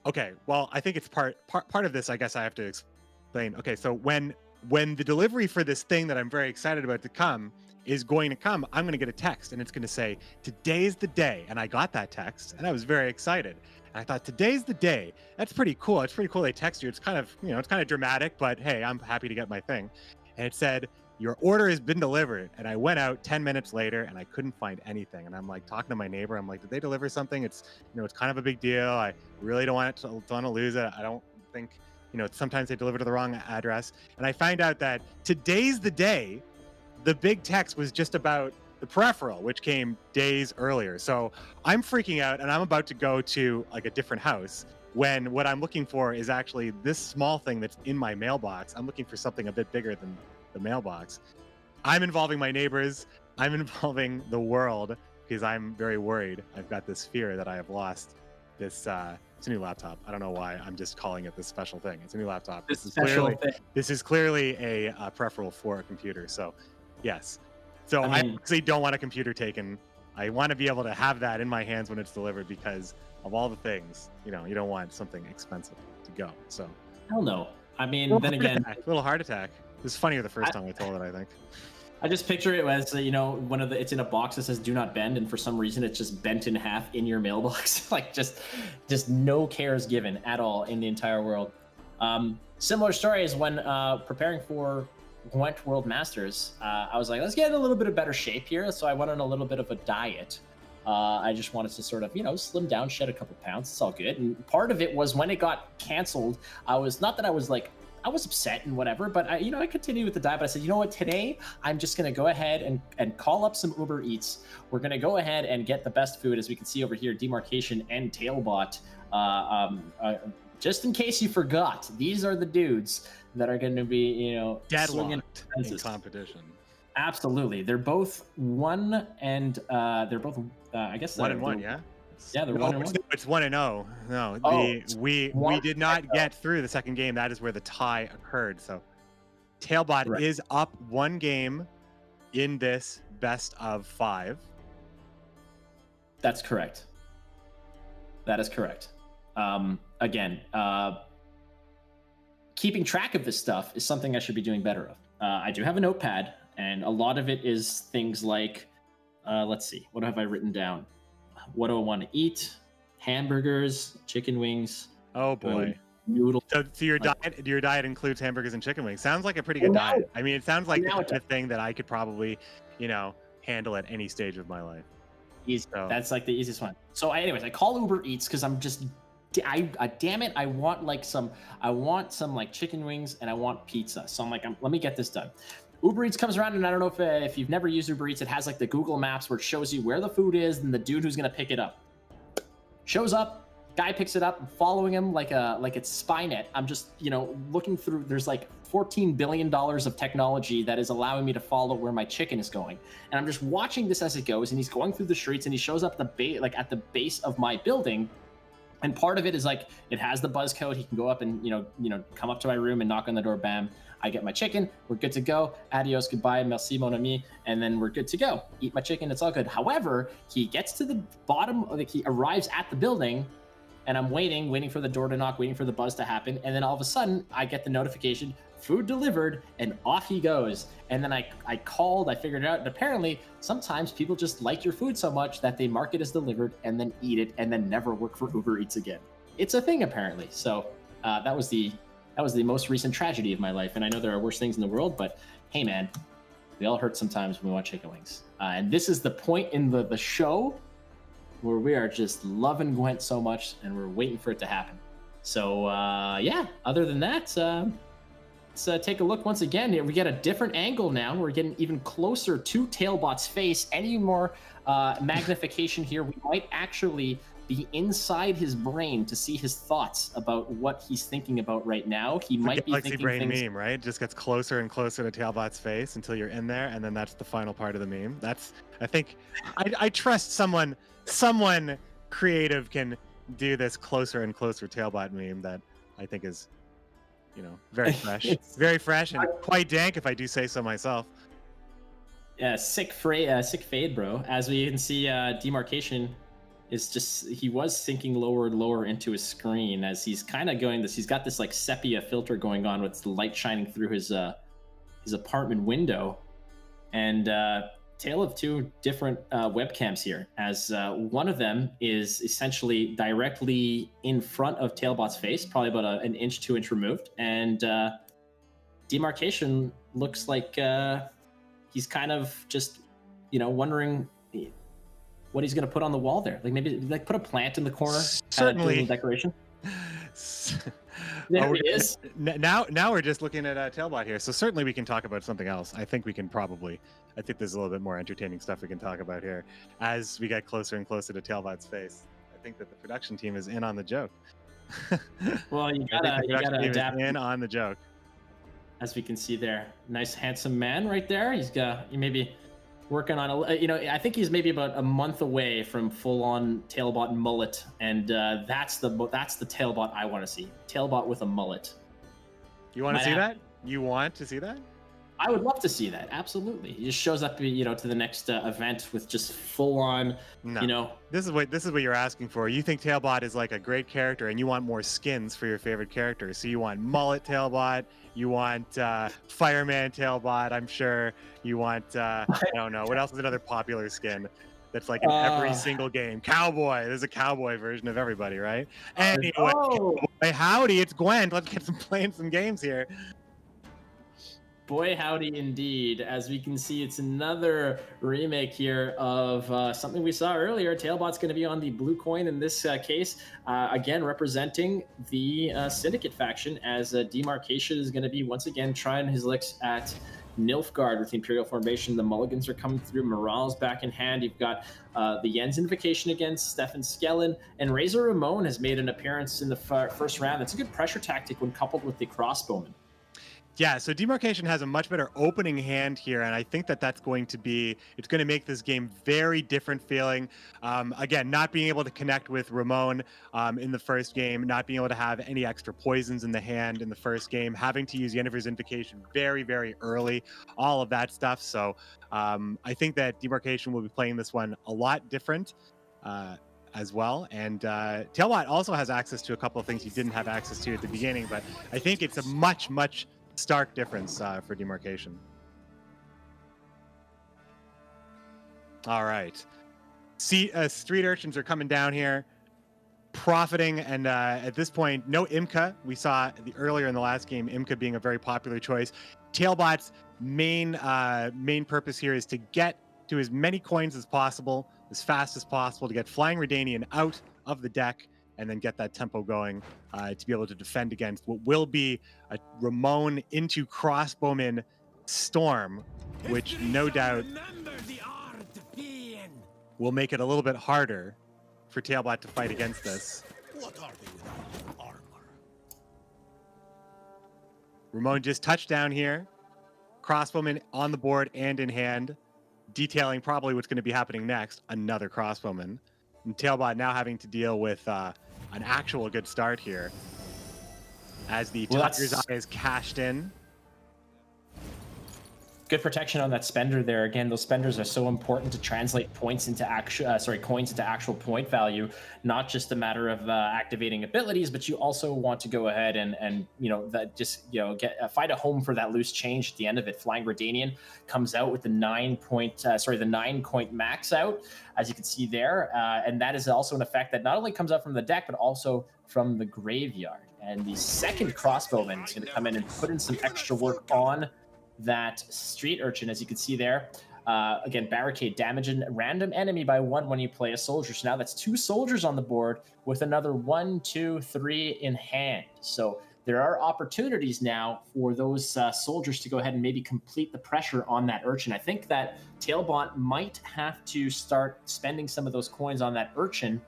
Speaker 2: okay, well, I think it's part of this, I guess I have to explain. Okay, so when the delivery for this thing that I'm very excited about to come is going to come, I'm going to get a text and it's going to say, today's the day. And I got that text and I was very excited. And I thought, today's the day. That's pretty cool. It's pretty cool they text you. It's kind of, you know, it's kind of dramatic, but hey, I'm happy to get my thing. And it said, your order has been delivered. And I went out 10 minutes later and I couldn't find anything. And I'm like talking to my neighbor. I'm like, did they deliver something? It's, you know, it's kind of a big deal. I really don't want to lose it. I don't think, you know, sometimes they deliver to the wrong address. And I find out that today's the day. The big text was just about the peripheral, which came days earlier. So I'm freaking out and I'm about to go to like a different house when what I'm looking for is actually this small thing that's in my mailbox. I'm looking for something a bit bigger than the mailbox. I'm involving my neighbors. I'm involving the world because I'm very worried. I've got this fear that I have lost this, it's a new laptop. I don't know why I'm just calling it this special thing. It's a new laptop. This is clearly a peripheral for a computer. So yes. So I actually don't want a computer taken. I want to be able to have that in my hands when it's delivered because of all the things, you know, you don't want something expensive to go. So
Speaker 6: hell no. I mean, then again,
Speaker 2: little heart attack. It was funnier the first time I told it, I think.
Speaker 6: I just picture it as, you know, it's in a box that says do not bend. And for some reason, it's just bent in half in your mailbox. Like just no cares given at all in the entire world. Similar story is when preparing for GWENT World Masters, I was like, let's get in a little bit of better shape here. So I went on a little bit of a diet. I just wanted to sort of, you know, slim down, shed a couple pounds. It's all good. And part of it was when it got canceled, I was upset and whatever, but I continued with the diet. But I said, you know what, today I'm just going to go ahead and call up some Uber Eats. We're going to go ahead and get the best food, as we can see over here, Demarcation and Tailbot. Just in case you forgot, these are the dudes that are going to be, you know,
Speaker 2: deadlocked in competition.
Speaker 6: Absolutely, they're both one and they're both I guess
Speaker 2: 1-1, yeah.
Speaker 6: Yeah, they're 1-1.
Speaker 2: It's 1-0. No, we did not get through the second game. That is where the tie occurred. So Tailbot is up one game in this best of 5.
Speaker 6: That's correct. That is correct. Again, keeping track of this stuff is something I should be doing better of. I do have a notepad, and a lot of it is things like, let's see, what have I written down? What do I want to eat? Hamburgers, chicken wings.
Speaker 2: Oh boy.
Speaker 6: Noodles.
Speaker 2: So your diet includes hamburgers and chicken wings. Sounds like a pretty good diet. I mean, it sounds like the kind of thing that I could probably, you know, handle at any stage of my life.
Speaker 6: Easy. So. That's like the easiest one. So anyways, I call Uber Eats because I'm just, damn it, I want some like chicken wings and I want pizza. So I'm like, let me get this done. Uber Eats comes around, and I don't know if you've never used Uber Eats, it has like the Google Maps where it shows you where the food is and the dude who's gonna pick it up. Shows up, guy picks it up, I'm following him like it's Spynet. I'm just, you know, looking through, there's like $14 billion of technology that is allowing me to follow where my chicken is going. And I'm just watching this as it goes, and he's going through the streets, and he shows up at the base of my building. And part of it is like, it has the buzz code. He can go up and, you know, come up to my room and knock on the door, bam. I get my chicken, we're good to go. Adios, goodbye, merci mon ami, and then we're good to go. Eat my chicken, it's all good. However, he gets to the bottom, like he arrives at the building, and I'm waiting for the door to knock, waiting for the buzz to happen, and then all of a sudden, I get the notification, food delivered, and off he goes. And then I called, I figured it out, and apparently sometimes people just like your food so much that they mark it as delivered and then eat it and then never work for Uber Eats again. It's a thing apparently. So that was the most recent tragedy of my life. And I know there are worse things in the world, but hey man, we all hurt sometimes when we want chicken wings. And this is the point in the show where we are just loving Gwent so much and we're waiting for it to happen. So yeah, other than that, let's take a look once again. We get a different angle now. We're getting even closer to Tailbot's face. Any more magnification here, we might actually be inside his brain to see his thoughts about what he's thinking about right now. He might be
Speaker 2: Galaxy
Speaker 6: thinking
Speaker 2: Brain
Speaker 6: things...
Speaker 2: meme, right? It just gets closer and closer to Tailbot's face until you're in there, and then that's the final part of the meme. That's, I think, I trust someone creative can do this closer and closer Tailbot meme that I think is, you know, very fresh and quite dank, if I do say so myself.
Speaker 6: Yeah, sick fade, bro. As we can see, Demarcation is just, he was sinking lower and lower into his screen as he's kind of going this. He's got this like sepia filter going on with the light shining through his apartment window, and tale of two different webcams here, as one of them is essentially directly in front of Tailbot's face, probably about an inch, 2 inch removed, and Demarcation looks like he's kind of just, you know, wondering what he's going to put on the wall there. Like maybe like put a plant in the corner.
Speaker 2: Certainly.
Speaker 6: Decoration. There it is.
Speaker 2: Now we're just looking at Tailbot here. So certainly we can talk about something else. I think there's a little bit more entertaining stuff we can talk about here as we get closer and closer to Tailbot's face. I think that the production team is in on the joke.
Speaker 6: Well, you gotta adapt.
Speaker 2: In on the joke.
Speaker 6: As we can see there, nice handsome man right there. He may be working on I think he's maybe about a month away from full-on Tailbot mullet, and that's the Tailbot I want to see. Tailbot with a mullet.
Speaker 2: You want to see that? You want to see that?
Speaker 6: I would love to see that. Absolutely. He just shows up, to the next event with just full-on,
Speaker 2: No. This is what you're asking for. You think Tailbot is like a great character, and you want more skins for your favorite character. So you want mullet Tailbot. You want fireman Tailbot. I'm sure you want. I don't know what else is another popular skin that's like in every single game. Cowboy. There's a cowboy version of everybody, right? Anyway, Cowboy, howdy, it's Gwent. Let's get playing some games here.
Speaker 6: Boy, howdy indeed. As we can see, it's another remake here of something we saw earlier. Tailbot's going to be on the blue coin in this case, again, representing the Syndicate faction, as Demarcation is going to be once again trying his licks at Nilfgaard with the Imperial formation. The Mulligans are coming through. Morale's back in hand. You've got the Yen's Invocation against Stefan Skellen, and Razor Ramon has made an appearance in the first round. That's a good pressure tactic when coupled with the Crossbowman.
Speaker 2: Yeah, so Demarcation has a much better opening hand here, and I think that's going to make this game very different feeling. Again, not being able to connect with Ramon in the first game, not being able to have any extra poisons in the hand in the first game, having to use Yennefer's Invocation very, very early, all of that stuff. So I think that Demarcation will be playing this one a lot different as well. And Tailbot also has access to a couple of things he didn't have access to at the beginning, but I think it's a much, much stark difference for Demarcation. All right. Street urchins are coming down here, profiting, and at this point, no Imka. We saw earlier in the last game, Imka being a very popular choice. Tailbot's main purpose here is to get to as many coins as possible, as fast as possible, to get Flying Redanian out of the deck, and then get that tempo going to be able to defend against what will be a Ramon into Crossbowman Storm, which no doubt will make it a little bit harder for Tailbot to fight against this.
Speaker 7: What are they without armor?
Speaker 2: Ramon just touched down here. Crossbowman on the board and in hand, detailing probably what's going to be happening next, another Crossbowman. And Tailbot now having to deal with an actual good start here as the Tiger's Eye is cashed in.
Speaker 6: Good protection on that spender there. Again, those spenders are so important to translate points into coins into actual point value. Not just a matter of activating abilities, but you also want to go ahead and find a home for that loose change at the end of it. Flying Redanian comes out with the 9 coin max out, as you can see there, and that is also an effect that not only comes out from the deck but also from the graveyard. And the second crossbowman is going to come in and put in some extra work on that street urchin, as you can see there. Again, barricade, damage a random enemy by 1 when you play a soldier. So now that's 2 soldiers on the board with another 1, 2, 3 in hand. So there are opportunities now for those soldiers to go ahead and maybe complete the pressure on that urchin. I think that Tailbot might have to start spending some of those coins on that urchin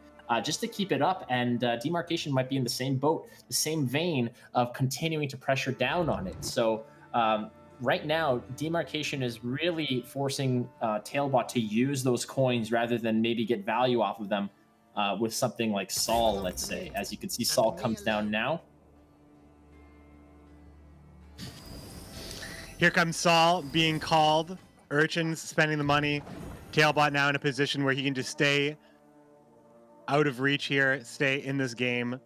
Speaker 6: just to keep it up, and Demarcation might be in the same boat, the same vein of continuing to pressure down on it. So right now, Demarcation is really forcing Tailbot to use those coins rather than maybe get value off of them with something like Saul, let's say. As you can see, Saul comes down now.
Speaker 2: Here comes Saul being called. Urchins spending the money. Tailbot now in a position where he can just stay out of reach here, stay in this game.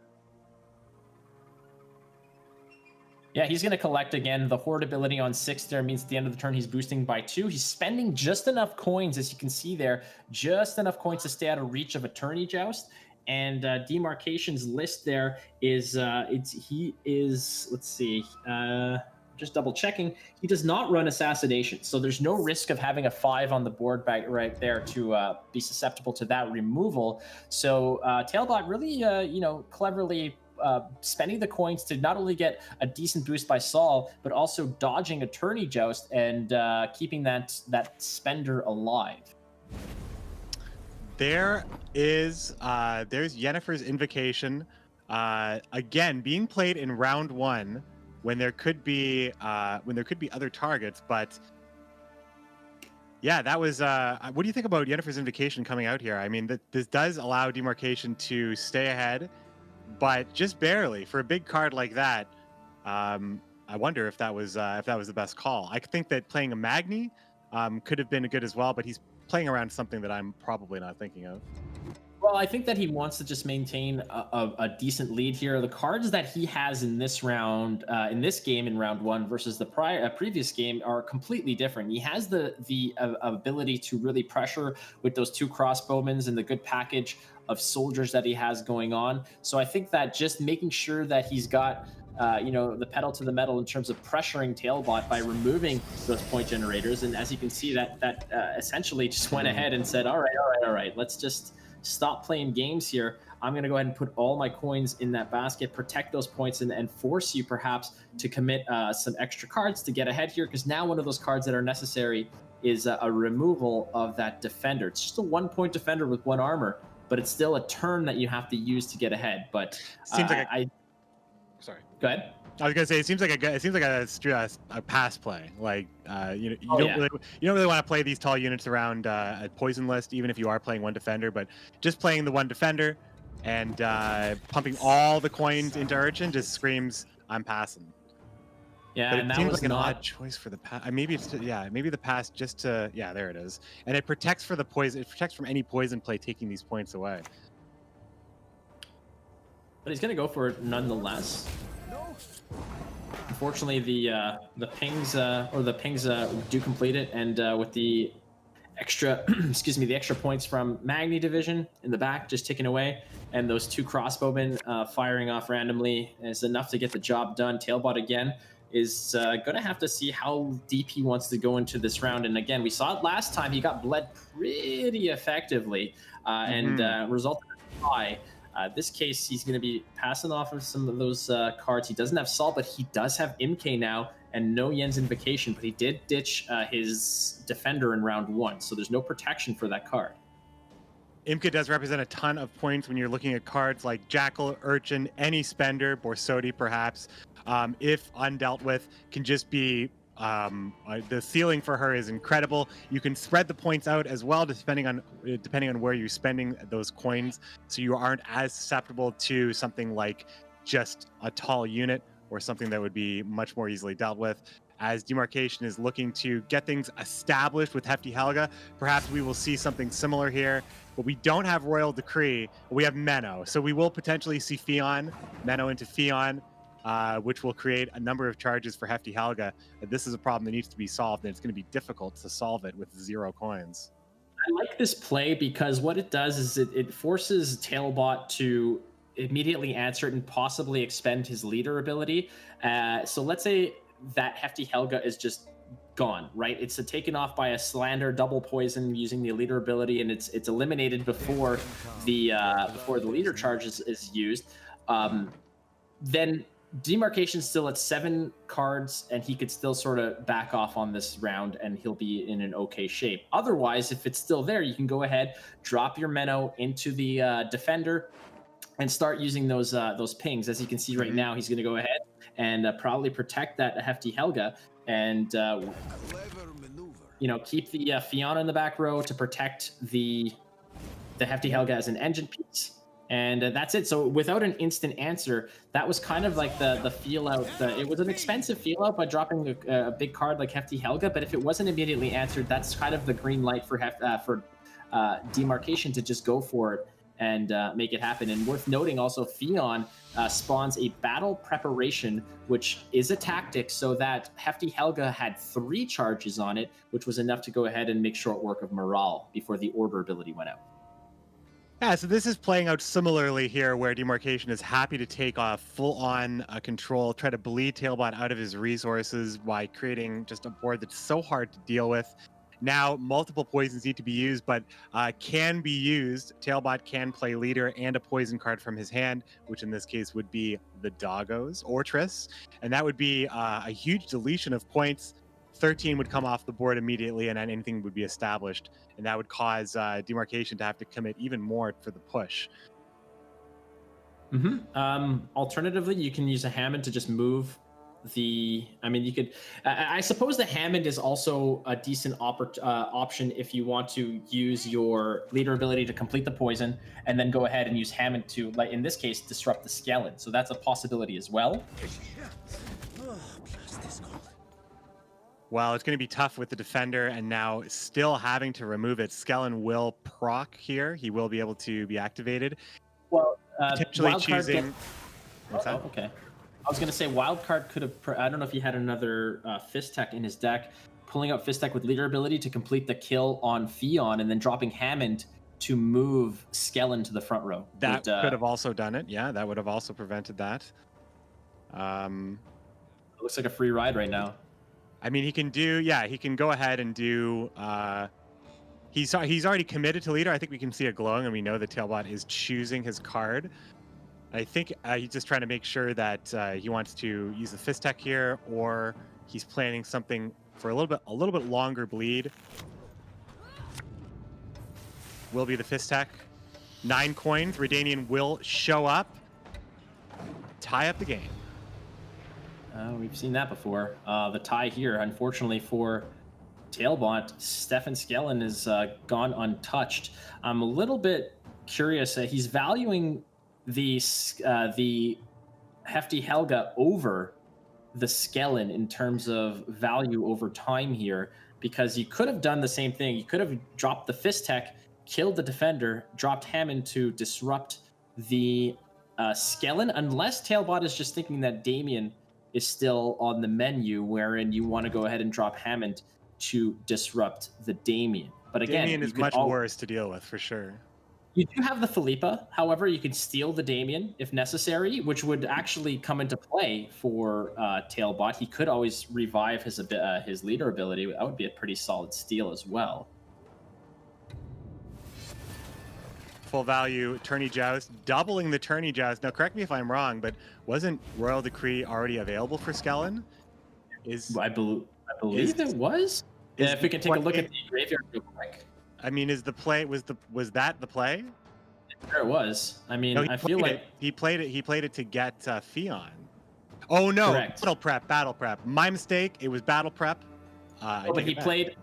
Speaker 6: Yeah, he's going to collect again. The Horde ability on 6 there means at the end of the turn he's boosting by 2. He's spending just enough coins, as you can see there, just enough coins to stay out of reach of a tourney joust. And Demarcation's list there is, let's see, just double checking. He does not run Assassination, so there's no risk of having a 5 on the board right there to be susceptible to that removal. So Tailbot really, cleverly spending the coins to not only get a decent boost by Saul, but also dodging a tourney joust and keeping that spender alive.
Speaker 2: There's Yennefer's Invocation, again being played in round 1 when there could be other targets, but yeah, that was. What do you think about Yennefer's Invocation coming out here? I mean, this does allow Demarcation to stay ahead, but just barely for a big card like that. I wonder if that was the best call. I think that playing a Magni could have been good as well, but he's playing around something that I'm probably not thinking of.
Speaker 6: Well, I think that he wants to just maintain a decent lead here. The cards that he has in this round, in this game in round 1 versus the previous game are completely different. He has the ability to really pressure with those 2 crossbowmen and the good package of soldiers that he has going on. So I think that just making sure that he's got the pedal to the metal in terms of pressuring Tailbot by removing those point generators. And as you can see, that essentially just went ahead and said, all right, let's just stop playing games here. I'm going to go ahead and put all my coins in that basket, protect those points, and force you perhaps to commit some extra cards to get ahead here, because now one of those cards that are necessary is a removal of that defender. It's just a 1-point defender with 1 armor, but it's still a turn that you have to use to get ahead. But
Speaker 2: Seems like sorry.
Speaker 6: Go ahead.
Speaker 2: I was gonna say it seems like a pass play. Like you don't really want to play these tall units around a poison list, even if you are playing 1 defender. But just playing the 1 defender and pumping all the coins into Urchin just screams I'm passing.
Speaker 6: Yeah,
Speaker 2: but
Speaker 6: and
Speaker 2: it
Speaker 6: that
Speaker 2: seems
Speaker 6: was
Speaker 2: like an
Speaker 6: not
Speaker 2: odd choice for the pass. Maybe the pass just to there it is, and it protects for the poison. It protects from any poison play taking these points away.
Speaker 6: But he's going to go for it nonetheless. Unfortunately, the pings do complete it, and with the extra the extra points from Magni Division in the back just ticking away, and those 2 crossbowmen firing off randomly is enough to get the job done. Tailbot again is going to have to see how deep he wants to go into this round. And again, we saw it last time. He got bled pretty effectively and resulted in a tie. This case, he's going to be passing off of some of those cards. He doesn't have Saul, but he does have Imke now, and no Yen's Invocation, but he did ditch his Defender in round 1, so there's no protection for that card.
Speaker 2: Imke does represent a ton of points when you're looking at cards like Jackal, Urchin, any Spender, Borsodi perhaps, if undealt with, can just be the ceiling for her is incredible. You can spread the points out as well, depending on where you're spending those coins, so you aren't as susceptible to something like just a tall unit or something that would be much more easily dealt with. as Demarcation is looking to get things established with Hefty Helga. Perhaps we will see something similar here, but we don't have Royal Decree. We have Menno, so we will potentially see Fion, Menno into Fion, which will create a number of charges for Hefty Helga. This is a problem that needs to be solved, and it's going to be difficult to solve it with 0 coins.
Speaker 6: I like this play because what it does is it forces Tailbot to immediately answer it and possibly expend his leader ability. So let's say that Hefty Helga is just gone, right? It's taken off by a Slander double poison using the leader ability, and it's eliminated before the leader charge is used. Then Demarcation's still at 7 cards, and he could still sort of back off on this round, and he'll be in an okay shape. Otherwise, if it's still there, you can go ahead, drop your Menno into the defender, and start using those pings. As you can see right now, he's going to go ahead and probably protect that Hefty Helga, and keep the Fiona in the back row to protect the Hefty Helga as an engine piece. And that's it. So without an instant answer, that was kind of like the feel out. It was an expensive feel out by dropping a big card like Hefty Helga, but if it wasn't immediately answered, that's kind of the green light for Demarcation to just go for it and make it happen. And worth noting also, Fion spawns a battle preparation, which is a tactic, so that Hefty Helga had 3 charges on it, which was enough to go ahead and make short work of morale before the order ability went out.
Speaker 2: Yeah, so this is playing out similarly here, where Demarcation is happy to take off full-on control, try to bleed Tailbot out of his resources by creating just a board that's so hard to deal with. Now, multiple poisons need to be used, but can be used. Tailbot can play leader and a poison card from his hand, which in this case would be the Doggos or Triss, and that would be a huge deletion of points. 13 would come off the board immediately, and then anything would be established, and that would cause Demarcation to have to commit even more for the push.
Speaker 6: Alternatively, you can use a Hammond to just move you could. I suppose the Hammond is also a decent option if you want to use your leader ability to complete the poison, and then go ahead and use Hammond to, like in this case, disrupt the Skellen. So that's a possibility as well.
Speaker 2: Well, it's going to be tough with the defender, and now still having to remove it. Skellen will proc here. He will be able to be activated.
Speaker 6: Well,
Speaker 2: potentially choosing.
Speaker 6: Okay. I was going to say Wildcard could have. I don't know if he had another Fist Tech in his deck. Pulling out Fist Tech with leader ability to complete the kill on Fion, and then dropping Hammond to move Skellen to the front row.
Speaker 2: That could have also done it. Yeah, that would have also prevented that.
Speaker 6: It looks like a free ride right now.
Speaker 2: I mean, he can go ahead and do. He's already committed to leader. I think we can see it glowing, and we know that Tailbot is choosing his card. I think he's just trying to make sure that he wants to use the Fist Tech here, or he's planning something for a little bit longer bleed. Will be the Fist Tech. 9 coins. Redanian will show up, tie up the game.
Speaker 6: We've seen that before. The tie here, unfortunately for Tailbot, Stefan Skellen is gone untouched. I'm a little bit curious. He's valuing the Hefty Helga over the Skellen in terms of value over time here, because you could have done the same thing. You could have dropped the Fist Tech, killed the defender, dropped Hammond to disrupt the Skellen, unless Tailbot is just thinking that Damien is still on the menu, wherein you want to go ahead and drop Hammond to disrupt the Damien. But again,
Speaker 2: Damien is much worse to deal with, for sure.
Speaker 6: You do have the Philippa. However, you can steal the Damien if necessary, which would actually come into play for Tailbot. He could always revive his leader ability. That would be a pretty solid steal as well.
Speaker 2: Full value Tourney Joust, doubling the Tourney Joust. Now, correct me if I'm wrong, but wasn't Royal Decree already available for Skellen?
Speaker 6: I believe it was. Yeah, if we can take a look at the graveyard real quick.
Speaker 2: I mean, was that the play?
Speaker 6: Sure it was. I mean,
Speaker 2: no,
Speaker 6: I feel like
Speaker 2: he played it to get Fion. Oh no,
Speaker 6: correct.
Speaker 2: Battle prep. My mistake. It was battle prep.
Speaker 6: But he played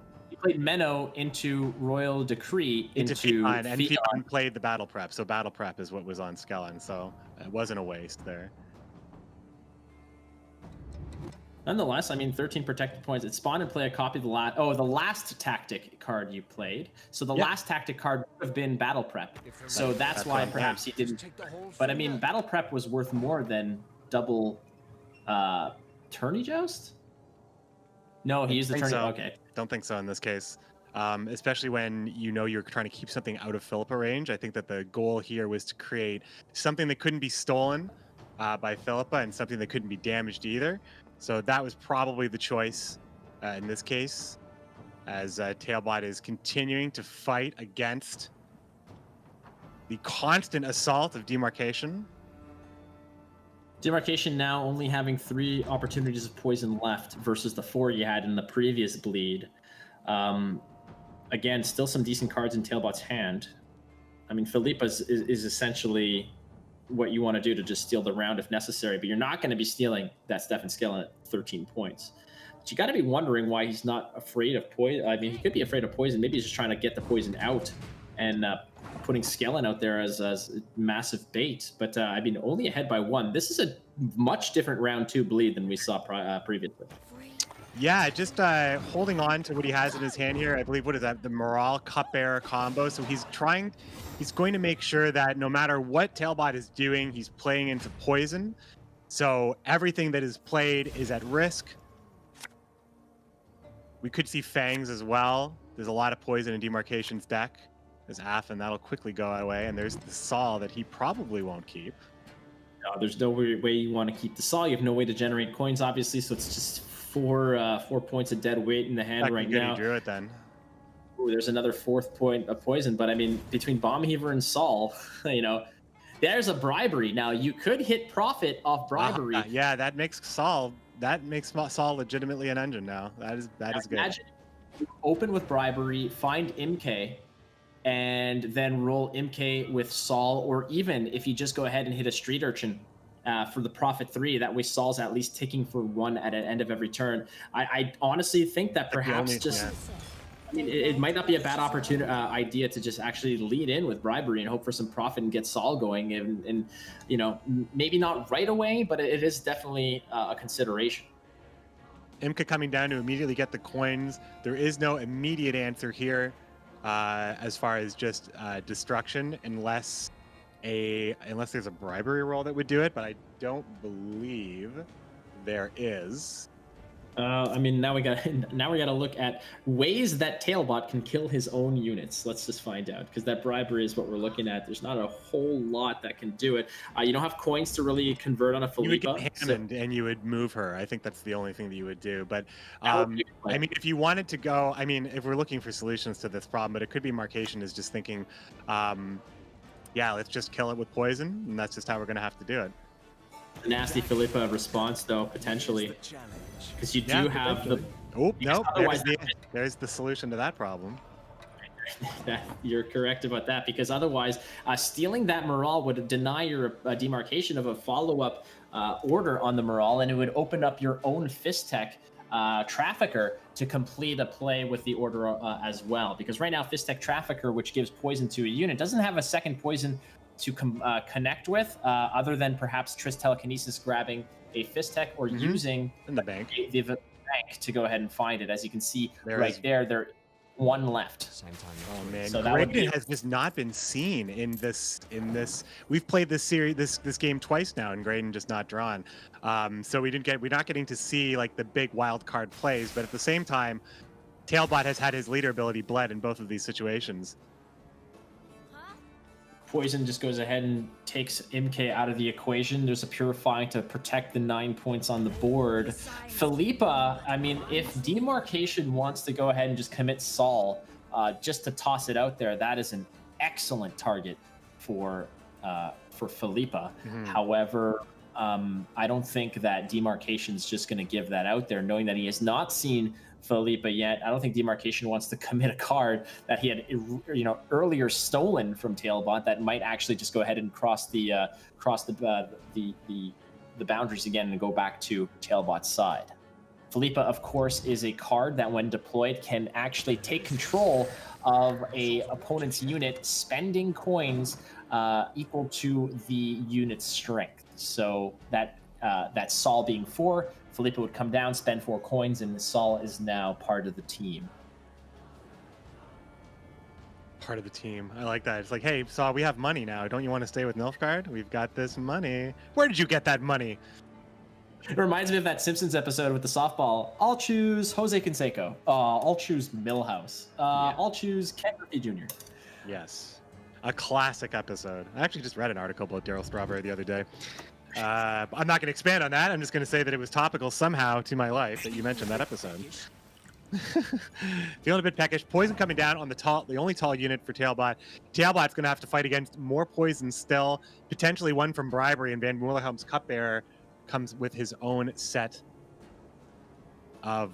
Speaker 6: Menno into Royal Decree into
Speaker 2: Fion, and Fion played the battle prep. So battle prep is what was on Skellen. So it wasn't a waste there.
Speaker 6: Nonetheless, I mean, 13 protected points. It spawned and play a copy of the last tactic card you played. So the last tactic card would have been Battle Prep. So that's why perhaps he didn't. But I mean, Battle Prep was worth more than double Tourney Joust? No, he used the Tourney.
Speaker 2: So.
Speaker 6: Okay.
Speaker 2: Don't think so in this case. Especially when you know you're trying to keep something out of Philippa range. I think that the goal here was to create something that couldn't be stolen by Philippa and something that couldn't be damaged either. So that was probably the choice in this case, as Tailbot is continuing to fight against the constant assault of Demarcation.
Speaker 6: Demarcation now only having 3 opportunities of poison left versus the 4 you had in the previous bleed. Again, still some decent cards in Tailbot's hand. I mean, Philippa is essentially what you want to do to just steal the round if necessary, but you're not going to be stealing that Stefan Skellen at 13 points. But you got to be wondering why he's not afraid of poison. I mean, he could be afraid of poison. Maybe he's just trying to get the poison out and putting Skellen out there as massive bait. But I mean, only ahead by 1. This is a much different round 2 bleed than we saw previously.
Speaker 2: Yeah, just holding on to what he has in his hand here. I believe, what is that? The Morale Cupbearer combo. So he's going to make sure that no matter what Tailbot is doing, he's playing into poison. So everything that is played is at risk. We could see Fangs as well. There's a lot of poison in Demarcation's deck. There's Af, and that'll quickly go away. And there's the Saw that he probably won't keep.
Speaker 6: No, there's no way you want to keep the Saw. You have no way to generate coins, obviously, so it's just 4 points of dead weight in the hand right now.
Speaker 2: He drew it then.
Speaker 6: Ooh, there's another 4th point of poison, but I mean, between Bomb Heaver and Saul, you know, there's a bribery. Now, you could hit profit off bribery.
Speaker 2: Yeah, that makes Saul legitimately an engine now. That is good.
Speaker 6: Imagine you open with bribery, find MK, and then roll MK with Saul, or even if you just go ahead and hit a Street Urchin for the profit 3, that way Saul's at least ticking for 1 at an end of every turn. I honestly think that perhaps I mean, it might not be a bad idea to just actually lead in with bribery and hope for some profit and get Saul going, and you know, maybe not right away, but it is definitely a consideration.
Speaker 2: Imka coming down to immediately get the coins. There is no immediate answer here as far as just destruction, unless there's a bribery roll that would do it, but I don't believe there is.
Speaker 6: I mean, now we got to look at ways that Tailbot can kill his own units. Let's just find out, because that bribery is what we're looking at. There's not a whole lot that can do it. You don't have coins to really convert on a Philippa.
Speaker 2: You would get Hammond and you would move her. I think that's the only thing that you would do. But I mean, if you wanted to go, I mean, if we're looking for solutions to this problem, but it could be Marcation is just thinking, yeah, let's just kill it with poison, and that's just how we're going to have to do it.
Speaker 6: A nasty Philippa response, though, potentially, because you do have the.
Speaker 2: Oh no! There's the solution to that problem.
Speaker 6: You're correct about that, because otherwise, stealing that morale would deny your demarcation of a follow-up order on the morale, and it would open up your own Fistek Trafficker to complete a play with the order as well. Because right now, Fistek Trafficker, which gives poison to a unit, doesn't have a second poison to connect with, other than perhaps Triss Telekinesis grabbing a Fistek or using
Speaker 2: in the bank
Speaker 6: to go ahead and find it. As you can see there 1 left.
Speaker 2: Oh man,
Speaker 6: so
Speaker 2: Graydon has just not been seen in this. We've played this series, this game twice now, and Graydon just not drawn. So we're not getting to see like the big wild card plays, but at the same time, Tailbot has had his leader ability bled in both of these situations.
Speaker 6: Poison just goes ahead and takes MK out of the equation. There's a Purifying to protect the 9 points on the board. Philippa, I mean, if Demarcation wants to go ahead and just commit Saul, just to toss it out there, that is an excellent target for Philippa. However, I don't think that Demarcation's just going to give that out there, knowing that he has not seen Philippa yet. I don't think Demarcation wants to commit a card that he had, earlier stolen from Tailbot that might actually just go ahead and cross the boundaries again and go back to Tailbot's side. Philippa, of course, is a card that when deployed can actually take control of a opponent's unit, spending coins equal to the unit's strength. So that that Saul being 4, Felipe would come down, spend 4 coins, and Saul is now part of the team.
Speaker 2: Part of the team. I like that. It's like, hey, Saul, we have money now. Don't you want to stay with Nilfgaard? We've got this money. Where did you get that money?
Speaker 6: It reminds me of that Simpsons episode with the softball. I'll choose Jose Canseco. I'll choose Millhouse. I'll choose Ken Griffey Jr.
Speaker 2: Yes. A classic episode. I actually just read an article about Daryl Strawberry the other day. I'm not going to expand on that. I'm just going to say that it was topical somehow to my life that you mentioned that episode. Feeling a bit peckish. Poison coming down on the only tall unit for Tailbot. Tailbot's going to have to fight against more poison still, potentially one from Bribery, and Van Moorhelm's Cupbearer comes with his own set of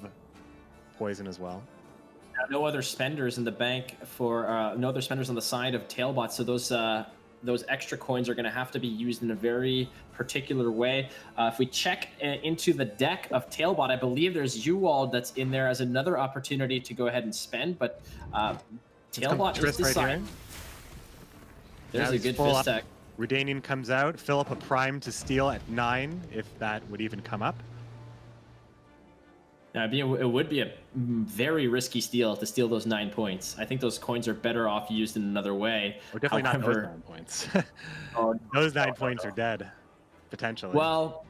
Speaker 2: poison as well.
Speaker 6: No other spenders in the bank for no other spenders on the side of Tailbot, so those extra coins are going to have to be used in a very particular way. If we check into the deck of Tailbot, I believe there's Uwald that's in there as another opportunity to go ahead and spend, but Tailbot is deciding. There's a good fist tech.
Speaker 2: Redanian comes out. Philip a prime to steal at 9, if that would even come up.
Speaker 6: It would be a very risky steal to steal those 9 points. I think those coins are better off used in another way.
Speaker 2: Or definitely not those 9 points. Those 9 points are dead, potentially.
Speaker 6: Well,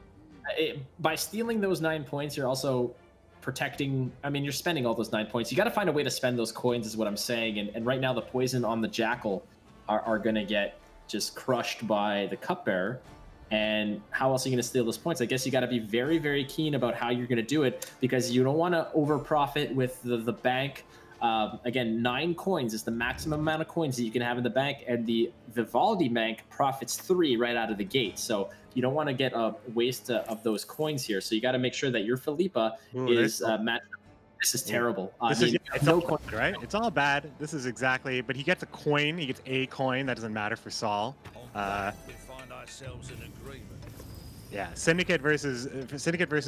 Speaker 6: by stealing those 9 points, you're also protecting. I mean, you're spending all those 9 points. You got to find a way to spend those coins, is what I'm saying. And right now, the poison on the Jackal are going to get just crushed by the Cupbearer. And how else are you going to steal those points? I guess you got to be very, very keen about how you're going to do it, because you don't want to over profit with the bank. Again, 9 coins is the maximum amount of coins that you can have in the bank, and the Vivaldi bank profits 3 right out of the gate. So you don't want to get a waste of those coins here. So you got to make sure that your Philippa is matched. This is terrible.
Speaker 2: This is no coin, right? It's all bad. This is exactly, but he gets a coin. He gets a coin. That doesn't matter for Saul. Yeah, Syndicate versus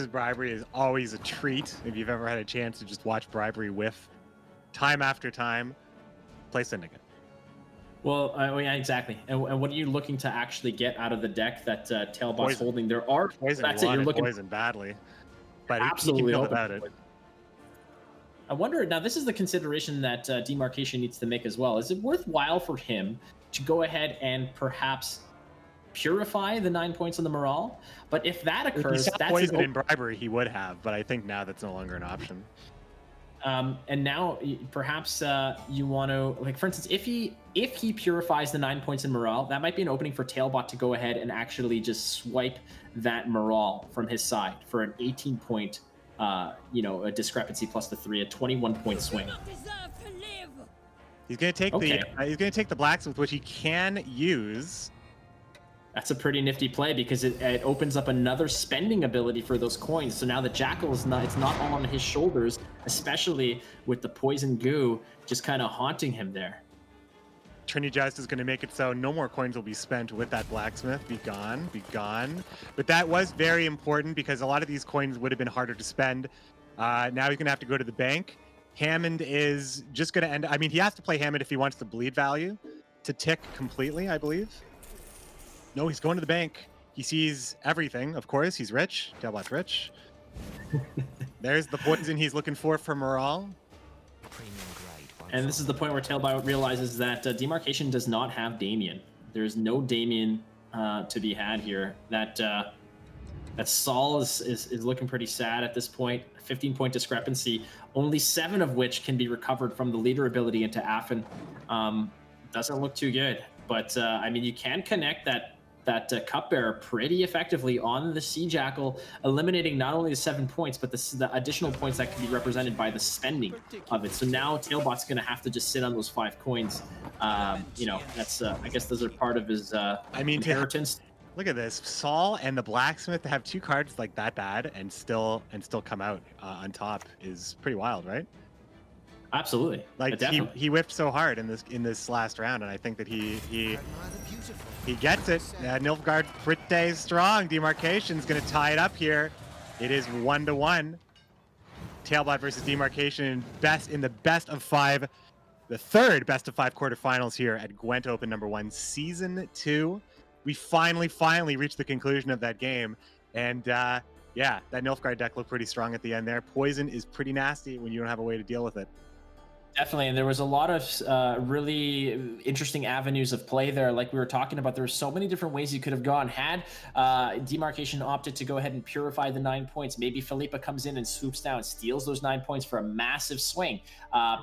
Speaker 2: Bribery is always a treat. If you've ever had a chance to just watch Bribery whiff time after time, play Syndicate.
Speaker 6: Well, yeah, exactly. And what are you looking to actually get out of the deck that Tailbot's holding? There are
Speaker 2: poison.
Speaker 6: That's it. You're looking
Speaker 2: poison badly, but
Speaker 6: absolutely
Speaker 2: he can build about it.
Speaker 6: I wonder, now this is the consideration that Demarcation needs to make as well. Is it worthwhile for him to go ahead and perhaps purify the 9 points on the morale? But if that occurs, that's
Speaker 2: poison in Bribery he would have, but I think now that's no longer an option.
Speaker 6: And now perhaps you want to, like, for instance, if he purifies the 9 points in morale, that might be an opening for Tailbot to go ahead and actually just swipe that morale from his side for an 18 point a discrepancy plus the 3, a 21 point swing.
Speaker 2: He's gonna take the blacksmith, which he can use.
Speaker 6: That's a pretty nifty play, because it opens up another spending ability for those coins. So now the Jackal it's not all on his shoulders, especially with the poison goo just kind of haunting him there.
Speaker 2: Trinity Joust is going to make it so no more coins will be spent with that blacksmith. Be gone, be gone. But that was very important, because a lot of these coins would have been harder to spend. Now he's going to have to go to the bank. Hammond is just going to end. I mean, he has to play Hammond if he wants the bleed value to tick completely, I believe. No, he's going to the bank. He sees everything, of course. He's rich. Tailbot's rich. There's the poison he's looking for morale.
Speaker 6: And this is the point where Tailbot realizes that Demarcation does not have Damien. There's no Damien to be had here. That Saul is looking pretty sad at this point. 15 point discrepancy, only 7 of which can be recovered from the leader ability into Affen. Doesn't look too good. But I mean, you can connect that Cupbearer pretty effectively on the Sea Jackal, eliminating not only the 7 points, but the additional points that can be represented by the spending of it. So now Tailbot's going to have to just sit on those 5 coins. That's I guess those are part of his inheritance.
Speaker 2: Look at this, Saul and the blacksmith to have 2 cards like that bad and still come out on top is pretty wild, right?
Speaker 6: Absolutely.
Speaker 2: Like he whiffed so hard in this last round, and I think that he gets it. Nilfgaard pretty strong. Demarcation's going to tie it up here. It is 1-1. Tailbot versus Demarcation in the best of 5, the third best of 5 quarterfinals here at Gwent Open #1 Season 2. We finally reached the conclusion of that game. And yeah, that Nilfgaard deck looked pretty strong at the end there. Poison is pretty nasty when you don't have a way to deal with it.
Speaker 6: Definitely, and there was a lot of really interesting avenues of play there. Like we were talking about, there were so many different ways you could have gone. Had Demarcation opted to go ahead and purify the 9 points, maybe Felipe comes in and swoops down, steals those 9 points for a massive swing.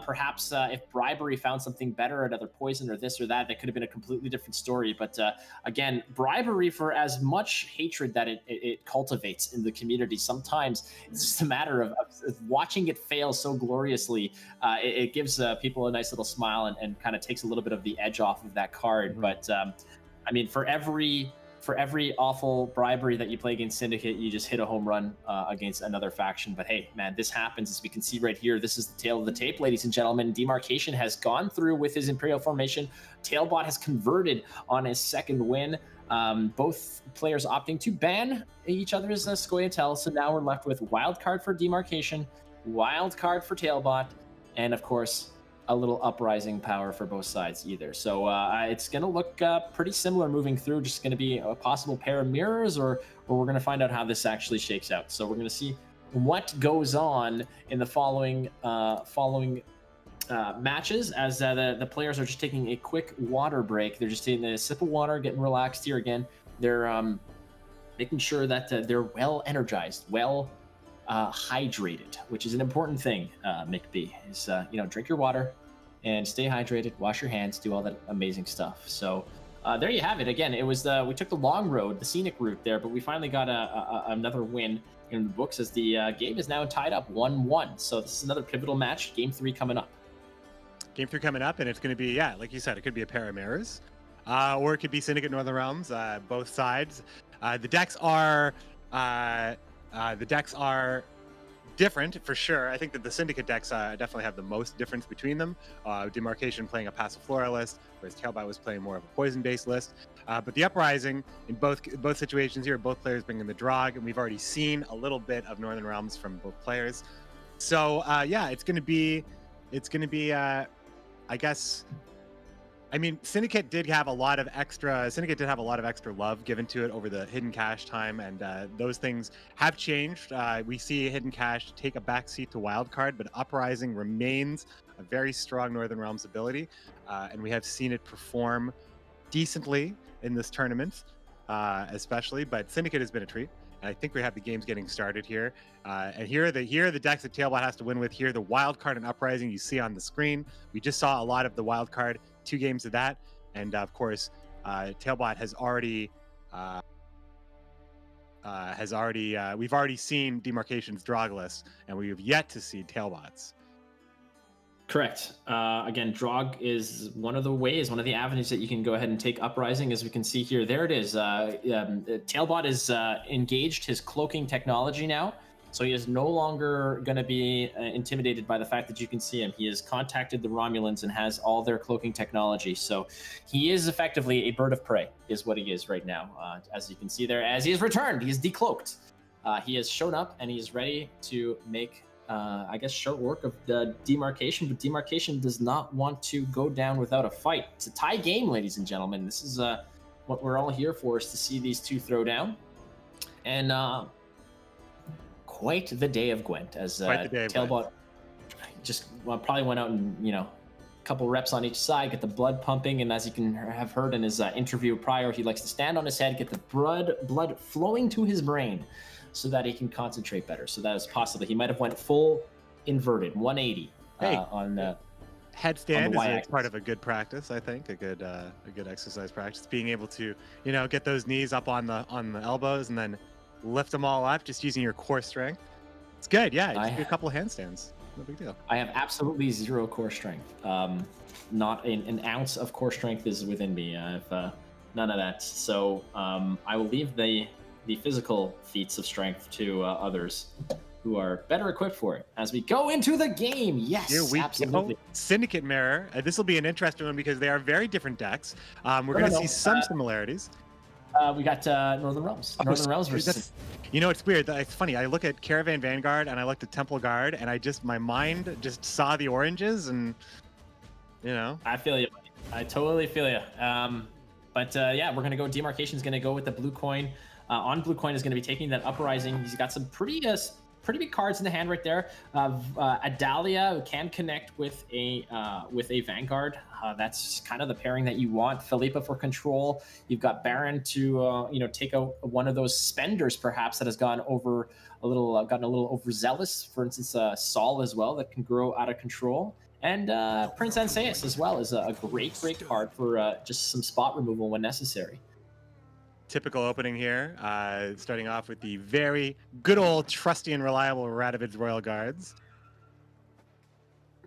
Speaker 6: Perhaps if Bribery found something better, another Poison or this or that, that could have been a completely different story. But again, Bribery, for as much hatred that it cultivates in the community, sometimes it's just a matter of watching it fail so gloriously. It gives people a nice little smile and kind of takes a little bit of the edge off of that card. But I mean, for every awful Bribery that you play against Syndicate, you just hit a home run against another faction. But hey, man, this happens, as we can see right here. This is the tail of the tape, ladies and gentlemen. Demarcation has gone through with his Imperial formation. Tailbot has converted on his second win. Both players opting to ban each other's Scoia'tael. So now we're left with wild card for Demarcation, wild card for Tailbot, and of course, a little uprising power for both sides either. So it's going to look pretty similar moving through. Just going to be a possible pair of mirrors, or we're going to find out how this actually shakes out. So we're going to see what goes on in the following matches, as the players are just taking a quick water break. They're just taking a sip of water, getting relaxed here again. They're making sure that they're well energized, well hydrated, which is an important thing, McB, is drink your water and stay hydrated, wash your hands, do all that amazing stuff. So there you have it. Again, it was we took the long road, the scenic route there, but we finally got another win in the books, as the game is now tied up 1-1. So this is another pivotal match. Game 3 coming up.
Speaker 2: Game 3 coming up, and it's going to be, yeah, like you said, it could be a pair of mirrors, or it could be Syndicate Northern Realms. Both sides. The decks are different for sure. I think that the Syndicate decks definitely have the most difference between them. Demarcation playing a passive Flora list, whereas Tailbot was playing more of a poison-based list. But the Uprising, in both situations here, both players bringing the Drog, and we've already seen a little bit of Northern Realms from both players. So yeah, it's going to be, I guess. I mean, Syndicate did have a lot of extra love given to it over the Hidden Cache time, and those things have changed. We see Hidden Cache take a backseat to Wildcard, but Uprising remains a very strong Northern Realms ability, and we have seen it perform decently in this tournament, especially. But Syndicate has been a treat, and I think we have the games getting started here. And here are the decks that Tailbot has to win with. Here, the Wildcard and Uprising you see on the screen. We just saw a lot of the Wildcard. 2 games of that, and of course Tailbot has already we've already seen Demarcation's Drog list, and we have yet to see Tailbot's.
Speaker 6: Correct. Again, Drog is one of the avenues that you can go ahead and take Uprising, as we can see here. There it is. Tailbot is engaged his cloaking technology now. So he is no longer going to be intimidated by the fact that you can see him. He has contacted the Romulans and has all their cloaking technology. So he is effectively a bird of prey, is what he is right now. As you can see there, as he has returned, he is decloaked. He has shown up and he is ready to make, I guess, short work of the Demarcation. But Demarcation does not want to go down without a fight. It's a tie game, ladies and gentlemen. This is what we're all here for, is to see these two throw down. And quite the day of Gwent, as Tailbot just probably went out and, a couple reps on each side, get the blood pumping, and as you can have heard in his interview prior, he likes to stand on his head, get the blood flowing to his brain so that he can concentrate better. So that is possible. He might have went full inverted, 180 on the
Speaker 2: headstand is part of a good practice, I think, a good exercise practice, being able to, get those knees up on the elbows and then lift them all up, just using your core strength. It's good, yeah. Just do a couple of handstands. No big deal.
Speaker 6: I have absolutely 0 core strength. Not an ounce of core strength is within me. I have none of that. So I will leave the physical feats of strength to others who are better equipped for it as we go into the game. Yes, absolutely.
Speaker 2: Syndicate Mirror. This will be an interesting one because they are very different decks. We're going to see some similarities.
Speaker 6: We got Northern Realms. Northern Realms versus.
Speaker 2: It's weird. It's funny. I look at Caravan Vanguard and I looked at Temple Guard, and my mind just saw the oranges, and
Speaker 6: I feel you. I totally feel you. But yeah, we're gonna go. Demarcation's gonna go with the blue coin. on Blue Coin is going to be taking that Uprising. He's got some pretty big cards in the hand right there. Adalia can connect with a Vanguard. That's kind of the pairing that you want. Philippa for control. You've got Baron to take out one of those spenders perhaps that has gotten a little overzealous. For instance, Saul as well that can grow out of control. And Prince Anseus as well is a great card for just some spot removal when necessary.
Speaker 2: Typical opening here, starting off with the very good old trusty and reliable Radovid's Royal Guards.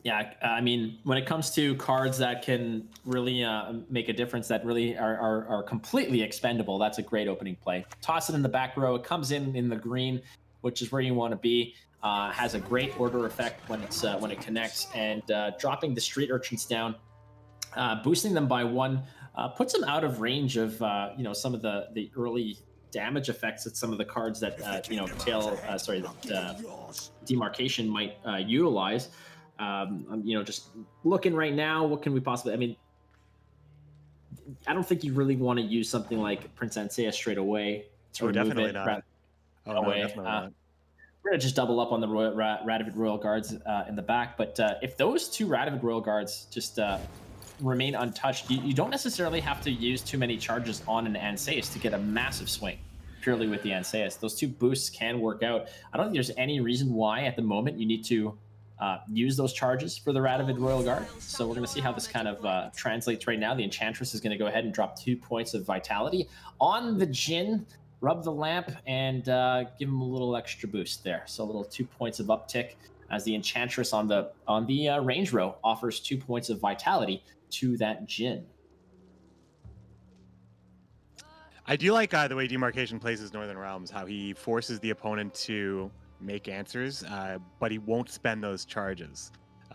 Speaker 6: Yeah, I mean, when it comes to cards that can really make a difference, that really are completely expendable, that's a great opening play. Toss it in the back row. It comes in the green, which is where you want to be. Has a great order effect when it connects, and dropping the Street Urchins down, boosting them by 1, puts them out of range of some of the early damage effects that some of the cards that Demarcation might utilize. Just looking right now, what can we possibly? I mean, I don't think you really want to use something like Prince Anseus straight away to remove
Speaker 2: definitely
Speaker 6: it.
Speaker 2: not. No, definitely not.
Speaker 6: We're gonna just double up on the Radovid Royal Guards in the back, but if those 2 Radovid Royal Guards just remain untouched, you don't necessarily have to use too many charges on an Anseus to get a massive swing purely with the Anseus. Those 2 boosts can work out. I don't think there's any reason why at the moment you need to use those charges for the Radovid Royal Guard. So we're going to see how this kind of translates right now. The Enchantress is going to go ahead and drop 2 points of vitality on the Jhin. Rub the lamp and give him a little extra boost there. So a little 2 points of uptick as the Enchantress on the range row offers 2 points of vitality to that Jhin.
Speaker 2: I do like the way Demarcation plays his Northern Realms, how he forces the opponent to make answers, but he won't spend those charges.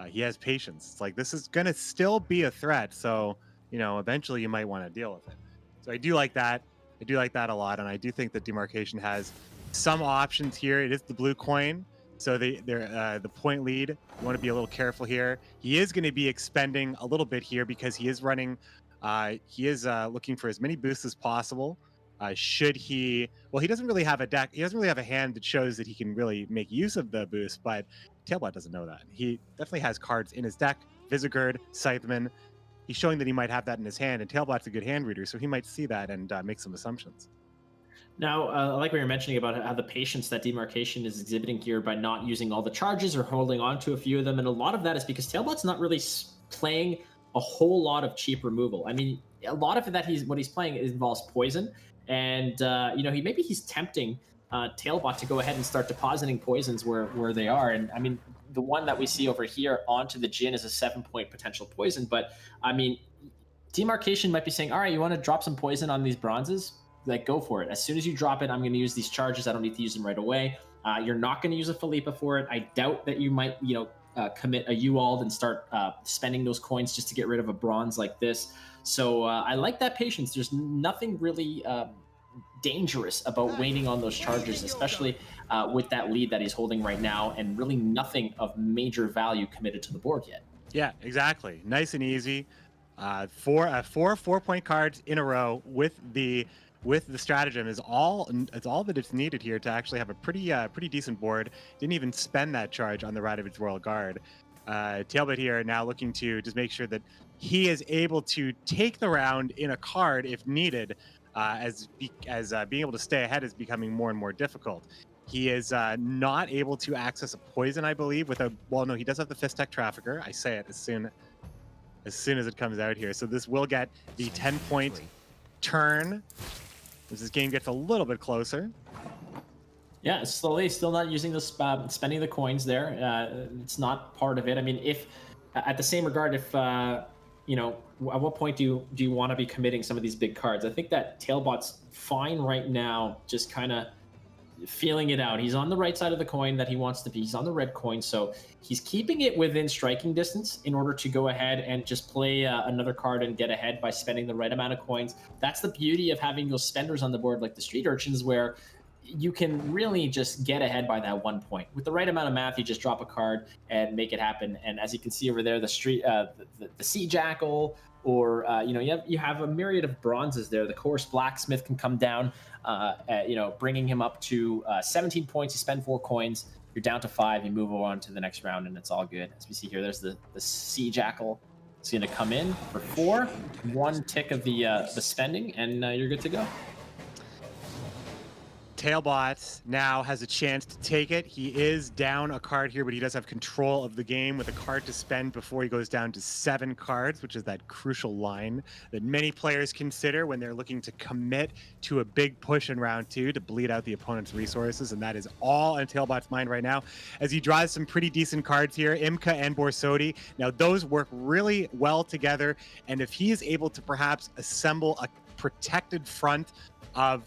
Speaker 2: He has patience. It's like, this is going to still be a threat, so, eventually you might want to deal with it. So I do like that. I do like that a lot, and I do think that Demarcation has some options here. It is the blue coin, so the point lead. You want to be a little careful here. He is going to be expending a little bit here because he is running. He is looking for as many boosts as possible. Should he? Well, he doesn't really have a deck. He doesn't really have a hand that shows that he can really make use of the boost. But Tailbot doesn't know that. He definitely has cards in his deck. Visagurd, Scytheman. He's showing that he might have that in his hand, and Tailbot's a good hand reader, so he might see that and make some assumptions.
Speaker 6: Now, I like what you're mentioning about how the patience that Demarcation is exhibiting here by not using all the charges or holding on to a few of them, and a lot of that is because Tailbot's not really playing a whole lot of cheap removal. I mean, a lot of it what he's playing involves poison, and he's tempting Tailbot to go ahead and start depositing poisons where they are, and I mean, the one that we see over here onto the Jhin is a 7-point potential poison, but I mean, Demarcation might be saying, all right, you want to drop some poison on these bronzes? Like, go for it. As soon as you drop it, I'm going to use these charges. I don't need to use them right away. You're not going to use a Philippa for it. I doubt that you might, commit a Uald and start spending those coins just to get rid of a bronze like this. So I like that patience. There's nothing really dangerous about waiting on those charges, especially with that lead that he's holding right now, and really nothing of major value committed to the board yet.
Speaker 2: Yeah, exactly. Nice and easy. 4 4-point cards in a row with the stratagem is all that it's needed here to actually have a pretty decent board. Didn't even spend that charge on the Radovid's Royal Guard. Tailbot here now looking to just make sure that he is able to take the round in a card if needed, as being able to stay ahead is becoming more and more difficult. He is not able to access a poison, I believe, no, he does have the Fistech Trafficker. I say it as soon as it comes out here. So this will get the 10-point turn as this game gets a little bit closer.
Speaker 6: Yeah, slowly, still not using the spending the coins there. It's not part of it. I mean, if at the same regard, if at what point do you want to be committing some of these big cards? I think that Tailbot's fine right now, just kind of feeling it out. He's on the right side of the coin that he wants to be. He's on the red coin, so he's keeping it within striking distance in order to go ahead and just play another card and get ahead by spending the right amount of coins. That's the beauty of having those spenders on the board like the Street Urchins, where you can really just get ahead by that 1 point. With the right amount of math, you just drop a card and make it happen. And as you can see over there, the Sea Jackal, or you have a myriad of bronzes there. The Coarse Blacksmith can come down, bringing him up to 17 points. You spend 4 coins, you're down to 5. You move on to the next round, and it's all good. As we see here, there's the Sea Jackal. It's going to come in for 4, 1 tick of the spending, and you're good to go.
Speaker 2: Tailbot now has a chance to take it. He is down a card here, but he does have control of the game with a card to spend before he goes down to 7 cards, which is that crucial line that many players consider when they're looking to commit to a big push in round 2 to bleed out the opponent's resources. And that is all in Tailbot's mind right now as he draws some pretty decent cards here, Imka and Borsodi. Now, those work really well together. And if he is able to perhaps assemble a protected front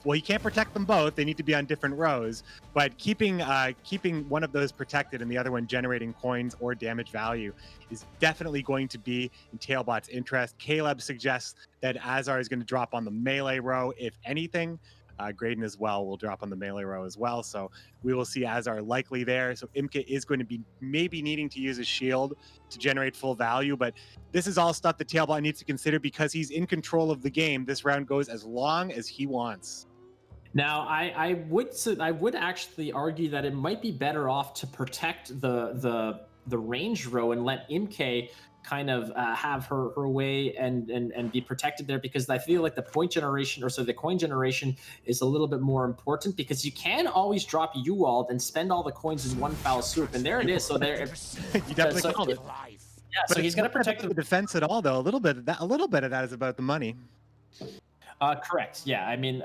Speaker 2: well, you can't protect them both. They need to be on different rows, but keeping one of those protected and the other one generating coins or damage value is definitely going to be in Tailbot's interest. Caleb suggests that Azar is going to drop on the melee row, if anything. Graydon as well will drop on the melee row as well. So we will see Azar likely there. So Imka is going to be maybe needing to use a shield to generate full value, but this is all stuff that Tailbot needs to consider because he's in control of the game. This round goes as long as he wants.
Speaker 6: Now, I would actually argue that it might be better off to protect the range row and let Imke kind of have her way and be protected there, because I feel like the point generation, or so the coin generation, is a little bit more important, because you can always drop Uwald and spend all the coins in one foul swoop, and there it is. So there,
Speaker 2: you definitely called it.
Speaker 6: Yeah, so he's going to protect
Speaker 2: the defense at all, though. A little bit of that is about the money.
Speaker 6: Correct. Yeah, I mean,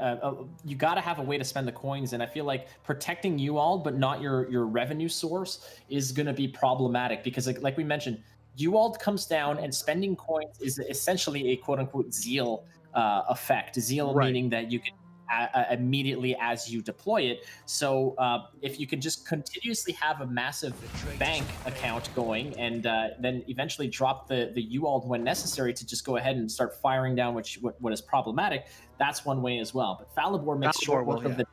Speaker 6: you got to have a way to spend the coins, and I feel like protecting Uwald but not your revenue source is going to be problematic, because like we mentioned, Uwald comes down and spending coins is essentially a quote-unquote zeal effect. Zeal meaning that you can immediately as you deploy it. So if you can just continuously have a massive bank account going, and then eventually drop the Uwald when necessary to just go ahead and start firing down what is problematic, that's one way as well. But Falibor makes short work of the...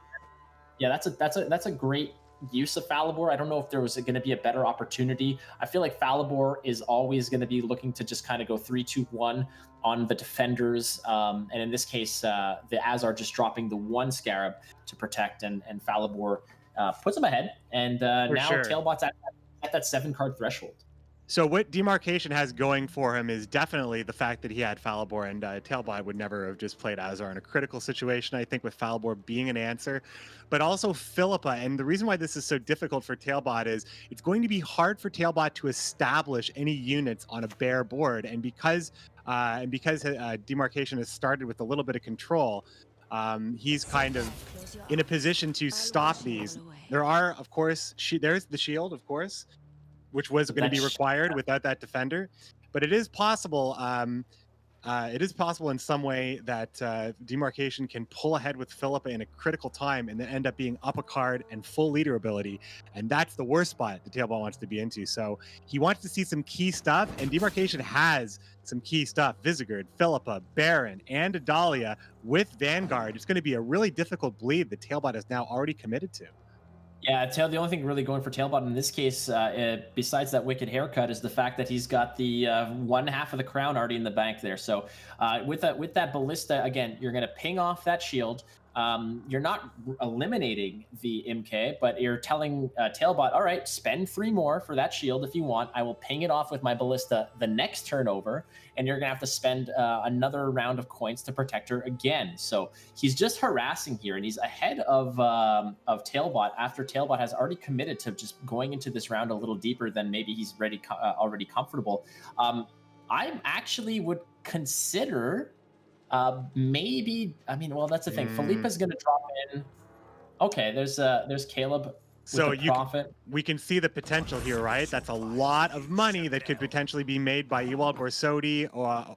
Speaker 6: Yeah, that's a great use of Falibor. I don't know if there was going to be a better opportunity. I feel like Falibor is always going to be looking to just kind of go 3-2-1 on the defenders, and in this case, the Azar just dropping the 1 Scarab to protect, and Falibor puts him ahead, and now
Speaker 2: sure.
Speaker 6: Tailbot's at that 7-card threshold.
Speaker 2: So what Demarcation has going for him is definitely the fact that he had Falibor, and Tailbot would never have just played Azar in a critical situation, I think, with Falibor being an answer, but also Philippa. And the reason why this is so difficult for Tailbot is it's going to be hard for Tailbot to establish any units on a bare board, and because Demarcation has started with a little bit of control, he's kind of in a position to stop these. There are, of course, there's the shield, of course, which was going to be required without that defender, but it is possible. It is possible in some way that Demarcation can pull ahead with Philippa in a critical time and then end up being up a card and full leader ability, and that's the worst spot the Tailbot wants to be into. So he wants to see some key stuff, and Demarcation has some key stuff: Visegard, Philippa, Baron, and Adalia with Vanguard. It's going to be a really difficult bleed that Tailbot is now already committed to.
Speaker 6: Yeah, the only thing really going for Tailbot in this case, besides that wicked haircut, is the fact that he's got the 1/2 of the crown already in the bank there. So with that ballista, again, you're going to ping off that shield. You're not eliminating the MK, but you're telling Tailbot, all right, spend 3 more for that shield if you want. I will ping it off with my ballista the next turnover, and you're going to have to spend another round of coins to protect her again. So he's just harassing here, and he's ahead of Tailbot after Tailbot has already committed to just going into this round a little deeper than maybe he's already comfortable. I actually would consider... maybe, I mean, well, that's the thing. Philippa's going to drop in. Okay, there's Caleb.
Speaker 2: So we can see the potential here, right? That's a lot of money that could potentially be made by Ewald Borsodi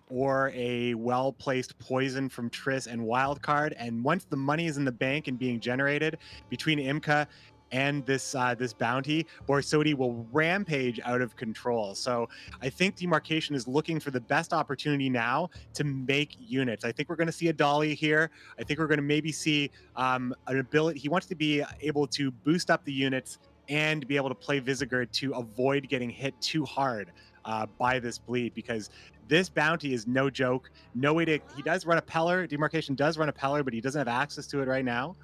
Speaker 2: or a well-placed poison from Triss and Wildcard. And once the money is in the bank and being generated between Imka and this bounty, Borsodi will rampage out of control. So I think Demarcation is looking for the best opportunity now to make units. I think we're going to see a dolly here. I think we're going to maybe see an ability. He wants to be able to boost up the units and be able to play Visigored to avoid getting hit too hard by this bleed, because this bounty is no joke. No way to. He does run a Peller. Demarcation does run a Peller, but he doesn't have access to it right now.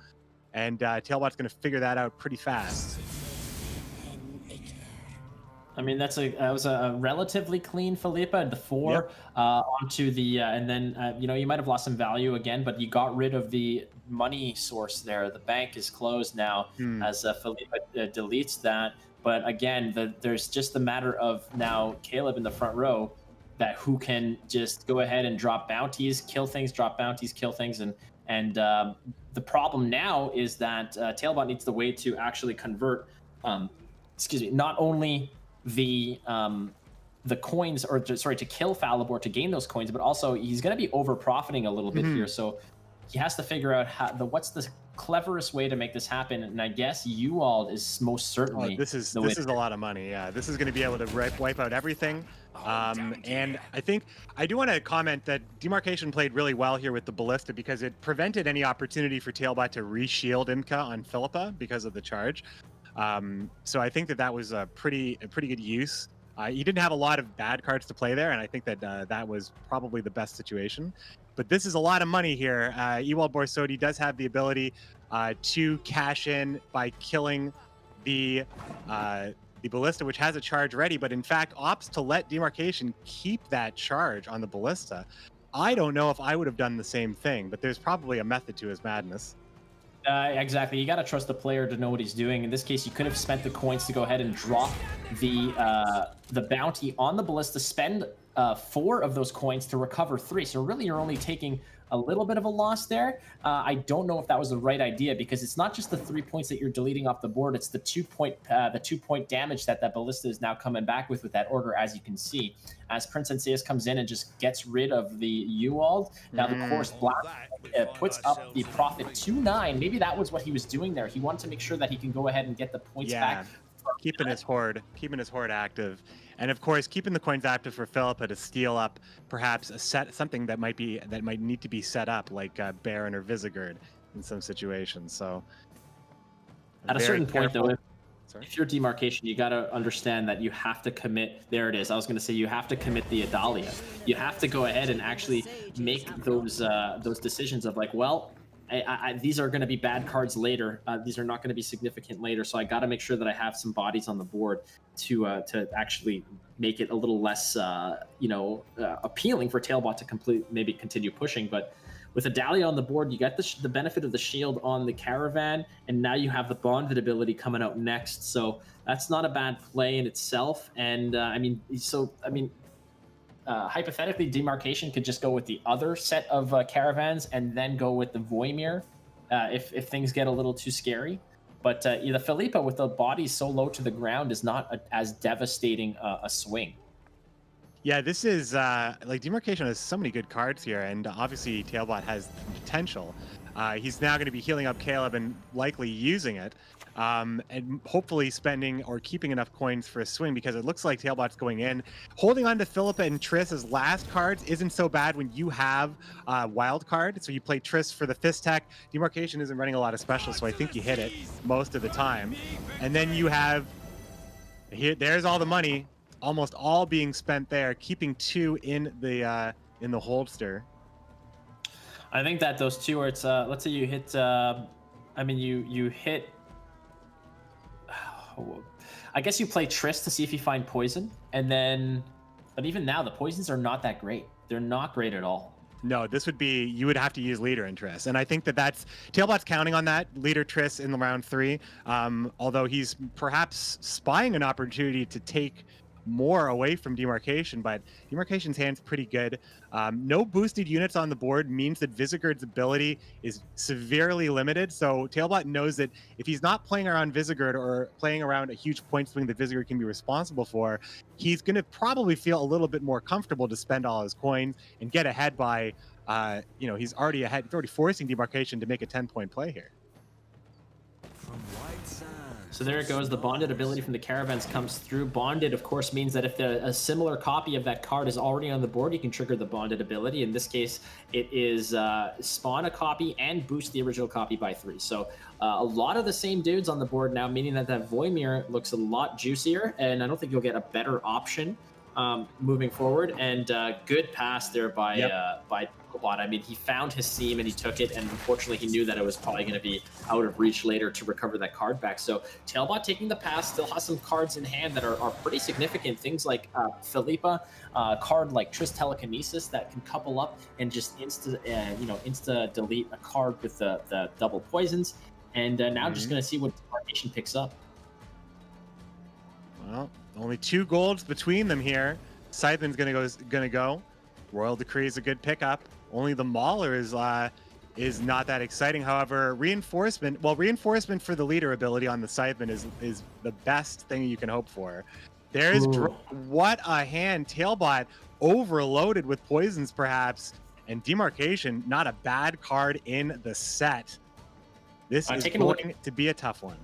Speaker 2: And Tailbot's going to figure that out pretty fast.
Speaker 6: I mean, that was a relatively clean Philippa. The 4 onto the, and then, you know, you might have lost some value again, but you got rid of the money source there. The bank is closed now as Philippa deletes that. But again, there's just the matter of now Caleb in the front row that who can just go ahead and drop bounties, kill things, drop bounties, kill things. And the problem now is that Tailbot needs the way to actually convert, not only the coins, or to kill Falibor to gain those coins, but also he's going to be over profiting a little bit here. So he has to figure out what's the cleverest way to make this happen. And I guess Uald is most certainly.
Speaker 2: This is a lot of money. Yeah, this is going to be able to wipe out everything. And I think I do want to comment that Demarcation played really well here with the Ballista, because it prevented any opportunity for Tailbot to reshield Imka on Philippa because of the charge. So I think that was a pretty good use. He didn't have a lot of bad cards to play there, and I think that that was probably the best situation. But this is a lot of money here. Ewald Borsodi does have the ability to cash in by killing the Ballista, which has a charge ready, but in fact opts to let Demarcation keep that charge on the Ballista. I don't know if I would have done the same thing, but there's probably a method to his madness.
Speaker 6: Exactly. You got to trust the player to know what he's doing. In this case, you could have spent the coins to go ahead and drop the bounty on the Ballista, spend 4 of those coins to recover 3. So really, you're only taking a little bit of a loss there. I don't know if that was the right idea, because it's not just the 3 points that you're deleting off the board. It's the 2 point damage that Ballista is now coming back with that order, as you can see. As Prince Enseus comes in and just gets rid of the Uald. Now the Course Blast puts up the profit to 9. Maybe that was what he was doing there. He wanted to make sure that he can go ahead and get the points back.
Speaker 2: Keeping his horde active, and of course keeping the coins active for Philippa to steal up perhaps something that might need to be set up, like Baron or Visigored in some situations. So
Speaker 6: at a certain point, though, if you're Demarcation, you got to understand that you have to commit. There it is. I was going to say you have to commit the Adalia. You have to go ahead and actually make those decisions of like, well, these are going to be bad cards later. These are not going to be significant later. So I got to make sure that I have some bodies on the board to actually make it a little less, appealing for Tailbot to maybe continue pushing. But with a Dahlia on the board, you get the benefit of the shield on the Caravan, and now you have the Bonded ability coming out next. So that's not a bad play in itself. And hypothetically, Demarcation could just go with the other set of Caravans and then go with the Voimir if things get a little too scary. But the Philippa with the body so low to the ground is not as devastating a swing.
Speaker 2: Yeah, this is Demarcation has so many good cards here, and obviously Tailbot has potential. He's now going to be healing up Caleb and likely using it, and hopefully spending or keeping enough coins for a swing, because it looks like Tailbot's going in. Holding on to Philippa and Triss as last cards isn't so bad when you have wild card. So you play Triss for the Fist Tech. Demarcation isn't running a lot of specials, so I think you hit it most of the time. And then you have there's all the money, almost all being spent there, keeping 2 in the holster.
Speaker 6: I think that those 2 are, it's let's say you hit you hit, I guess you play Triss to see if you find poison, and then, but even now the poisons are not that great. They're not great at all.
Speaker 2: No, this would be, you would have to use Leader and Triss. And I think that's, Tailbot's counting on that, Leader Triss in the round 3, although he's perhaps spying an opportunity to take more away from Demarcation, but Demarcation's hand's pretty good. No boosted units on the board means that Visigurd's ability is severely limited, so Tailbot knows that if he's not playing around Visigurd or playing around a huge point swing that Visigurd can be responsible for, he's going to probably feel a little bit more comfortable to spend all his coins and get ahead by, he's already ahead, he's already forcing Demarcation to make a 10-point play here.
Speaker 7: From white sand
Speaker 6: So there it goes. The bonded ability from the caravans comes through. Bonded, of course, means that if a similar copy of that card is already on the board, you can trigger the bonded ability. In this case, it is spawn a copy and boost the original copy by 3. So a lot of the same dudes on the board now, meaning that Voimir looks a lot juicier, and I don't think you'll get a better option moving forward. And good pass there by Tailbot. I mean, he found his seam and he took it, and unfortunately he knew that it was probably going to be out of reach later to recover that card back. So Tailbot taking the pass, still has some cards in hand that are pretty significant. Things like Philippa, card like Triss Telekinesis that can couple up and just insta delete a card with the double poisons. And now just going to see what Demarcation picks up.
Speaker 2: Well, only 2 golds between them here. Scytheman's gonna go. Royal Decree is a good pickup. Only the Mauler is not that exciting. However, reinforcement for the leader ability on the Scytheman is the best thing you can hope for. There's what a hand. Tailbot overloaded with poisons perhaps, and Demarcation, not a bad card in the set. This is going to be a tough one.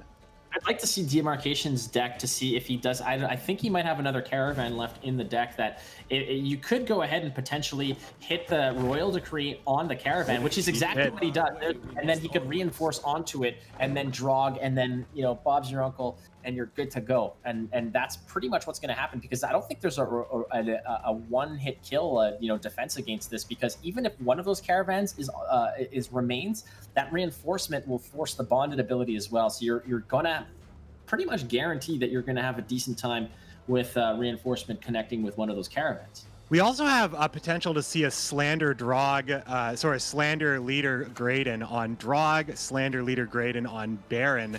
Speaker 6: I'd like to see Demarcation's deck to see if he does. I think he might have another Caravan left in the deck that you could go ahead and potentially hit the Royal Decree on the Caravan, which is exactly what he does. And then he could reinforce onto it and then Drog, and then, Bob's your uncle, and you're good to go. And that's pretty much what's going to happen, because I don't think there's a one-hit kill, defense against this, because even if one of those Caravans is remains, that reinforcement will force the bonded ability as well. So you're gonna pretty much guarantee that you're gonna have a decent time with reinforcement connecting with one of those Caravans.
Speaker 2: We also have a potential to see a Slander Slander Leader Graydon on Drog, Slander Leader Graydon on Baron,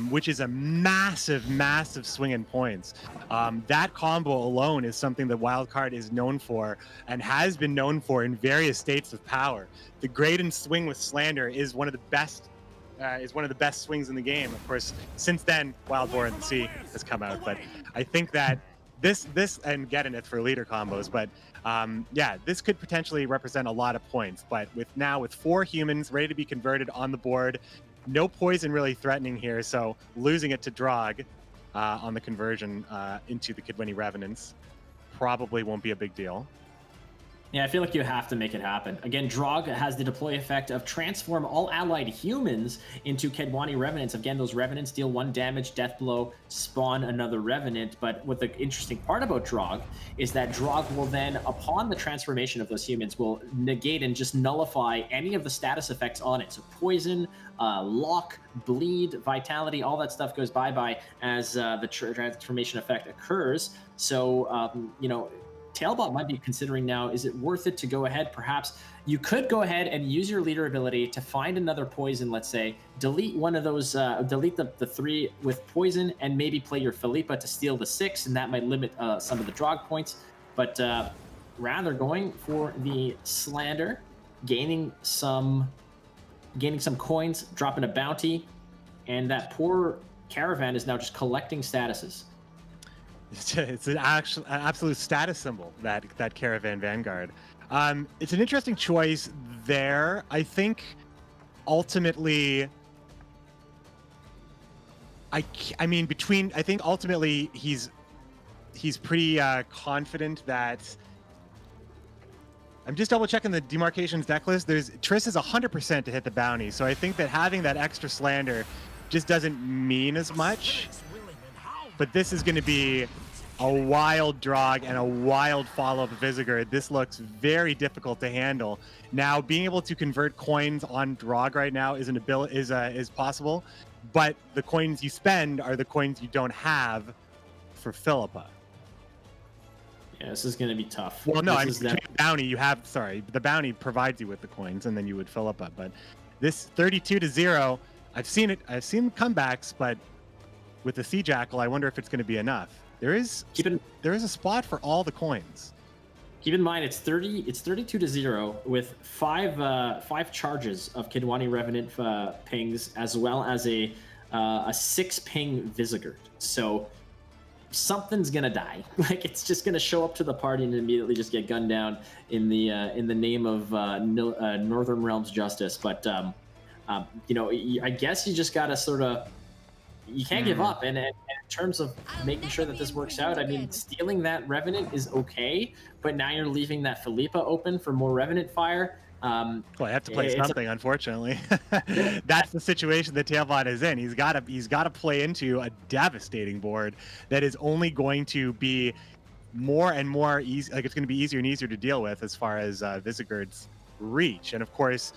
Speaker 2: which is a massive, massive swing in points. That combo alone is something that Wildcard is known for and has been known for in various states of power. The Graydon swing with Slander is one of the best swings in the game. Of course, since then, Wildborn at the Sea has come out, but I think that this and Getinith for leader combos, but this could potentially represent a lot of points. But with 4 humans ready to be converted on the board, no poison really threatening here, so losing it to Drog on the conversion into the Kidwini Revenants probably won't be a big deal.
Speaker 6: Yeah, I feel like you have to make it happen. Again, Drog has the deploy effect of transform all allied humans into Kedwani Revenants. Again, those Revenants deal 1 damage, death blow, spawn another Revenant. But what the interesting part about Drog is that Drog will then, upon the transformation of those humans, will negate and just nullify any of the status effects on it. So poison, lock, bleed, vitality, all that stuff goes bye-bye as the transformation effect occurs. So, Tailbot might be considering now, is it worth it to go ahead? Perhaps you could go ahead and use your leader ability to find another poison, let's say, delete one of those, delete the 3 with poison, and maybe play your Philippa to steal the 6, and that might limit some of the Drog points. But rather going for the Slander, gaining some coins, dropping a bounty, and that poor Caravan is now just collecting statuses.
Speaker 2: It's an absolute status symbol, that Caravan Vanguard. It's an interesting choice there. I think ultimately, I think ultimately he's pretty confident that. I'm just double checking the Demarcation's deck list. Triss is 100% to hit the bounty, so I think that having that extra Slander just doesn't mean as much. But this is going to be a wild Drog and a wild follow-up Visigour. This looks very difficult to handle. Now, being able to convert coins on Drog right now is possible, but the coins you spend are the coins you don't have for Philippa.
Speaker 6: Yeah, this is going to be tough.
Speaker 2: Well, no, between the bounty the bounty provides you with the coins, and then you would Philippa. But this 32-0, I've seen comebacks, but with the Sea Jackal, I wonder if it's going to be enough. There is a spot for all the coins.
Speaker 6: Keep in mind, it's 32-0 with 5 charges of Kidwani Revenant pings, as well as a 6-ping Visigour. So something's gonna die. Like, it's just gonna show up to the party and immediately just get gunned down in the name of Northern Realms justice. But I guess you just gotta sort of you can't give up. And in terms of making sure that this works out, I mean, stealing that Revenant is okay, but now you're leaving that Philippa open for more Revenant fire.
Speaker 2: Well, I have to play something, unfortunately. That's the situation that Tailbot is in. He's got to play into a devastating board that is only going to be more and more easy. Like, it's going to be easier and easier to deal with as far as Visegard's reach. And of course,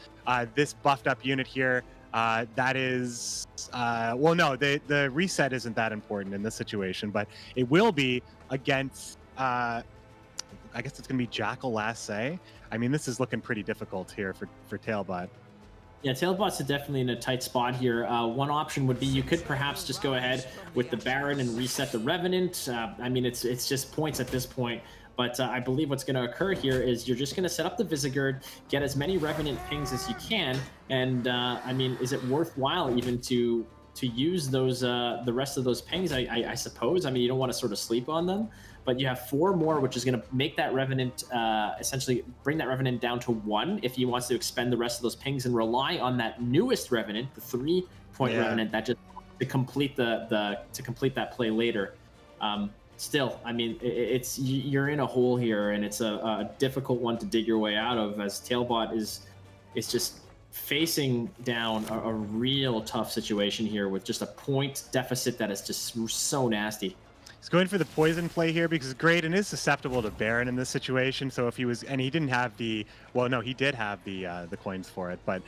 Speaker 2: this buffed up unit here, that is well, no, the reset isn't that important in this situation, but it will be against I guess it's going to be Jackal last say. I mean, this is looking pretty difficult here for Tailbot.
Speaker 6: Yeah, Tailbot's definitely in a tight spot here. One option would be you could perhaps just go ahead with the Baron and reset the Revenant. I mean, it's just points at this point. But I believe what's going to occur here is you're just going to set up the Visegard, get as many Revenant pings as you can. And I mean, is it worthwhile even to use those the rest of those pings? I suppose. I mean, you don't want to sort of sleep on them. But you have 4 more, which is going to make that Revenant, essentially bring that Revenant down to 1 if he wants to expend the rest of those pings and rely on that newest Revenant, the 3-point Revenant, that just to complete to complete that play later. Still, I mean, you're in a hole here, and it's a difficult one to dig your way out of, as Tailbot is just facing down a real tough situation here with just a point deficit that is just so nasty.
Speaker 2: He's going for the poison play here because Graydon is susceptible to Baron in this situation. So if he was, and he didn't have the, well, no, he did have the coins for it, but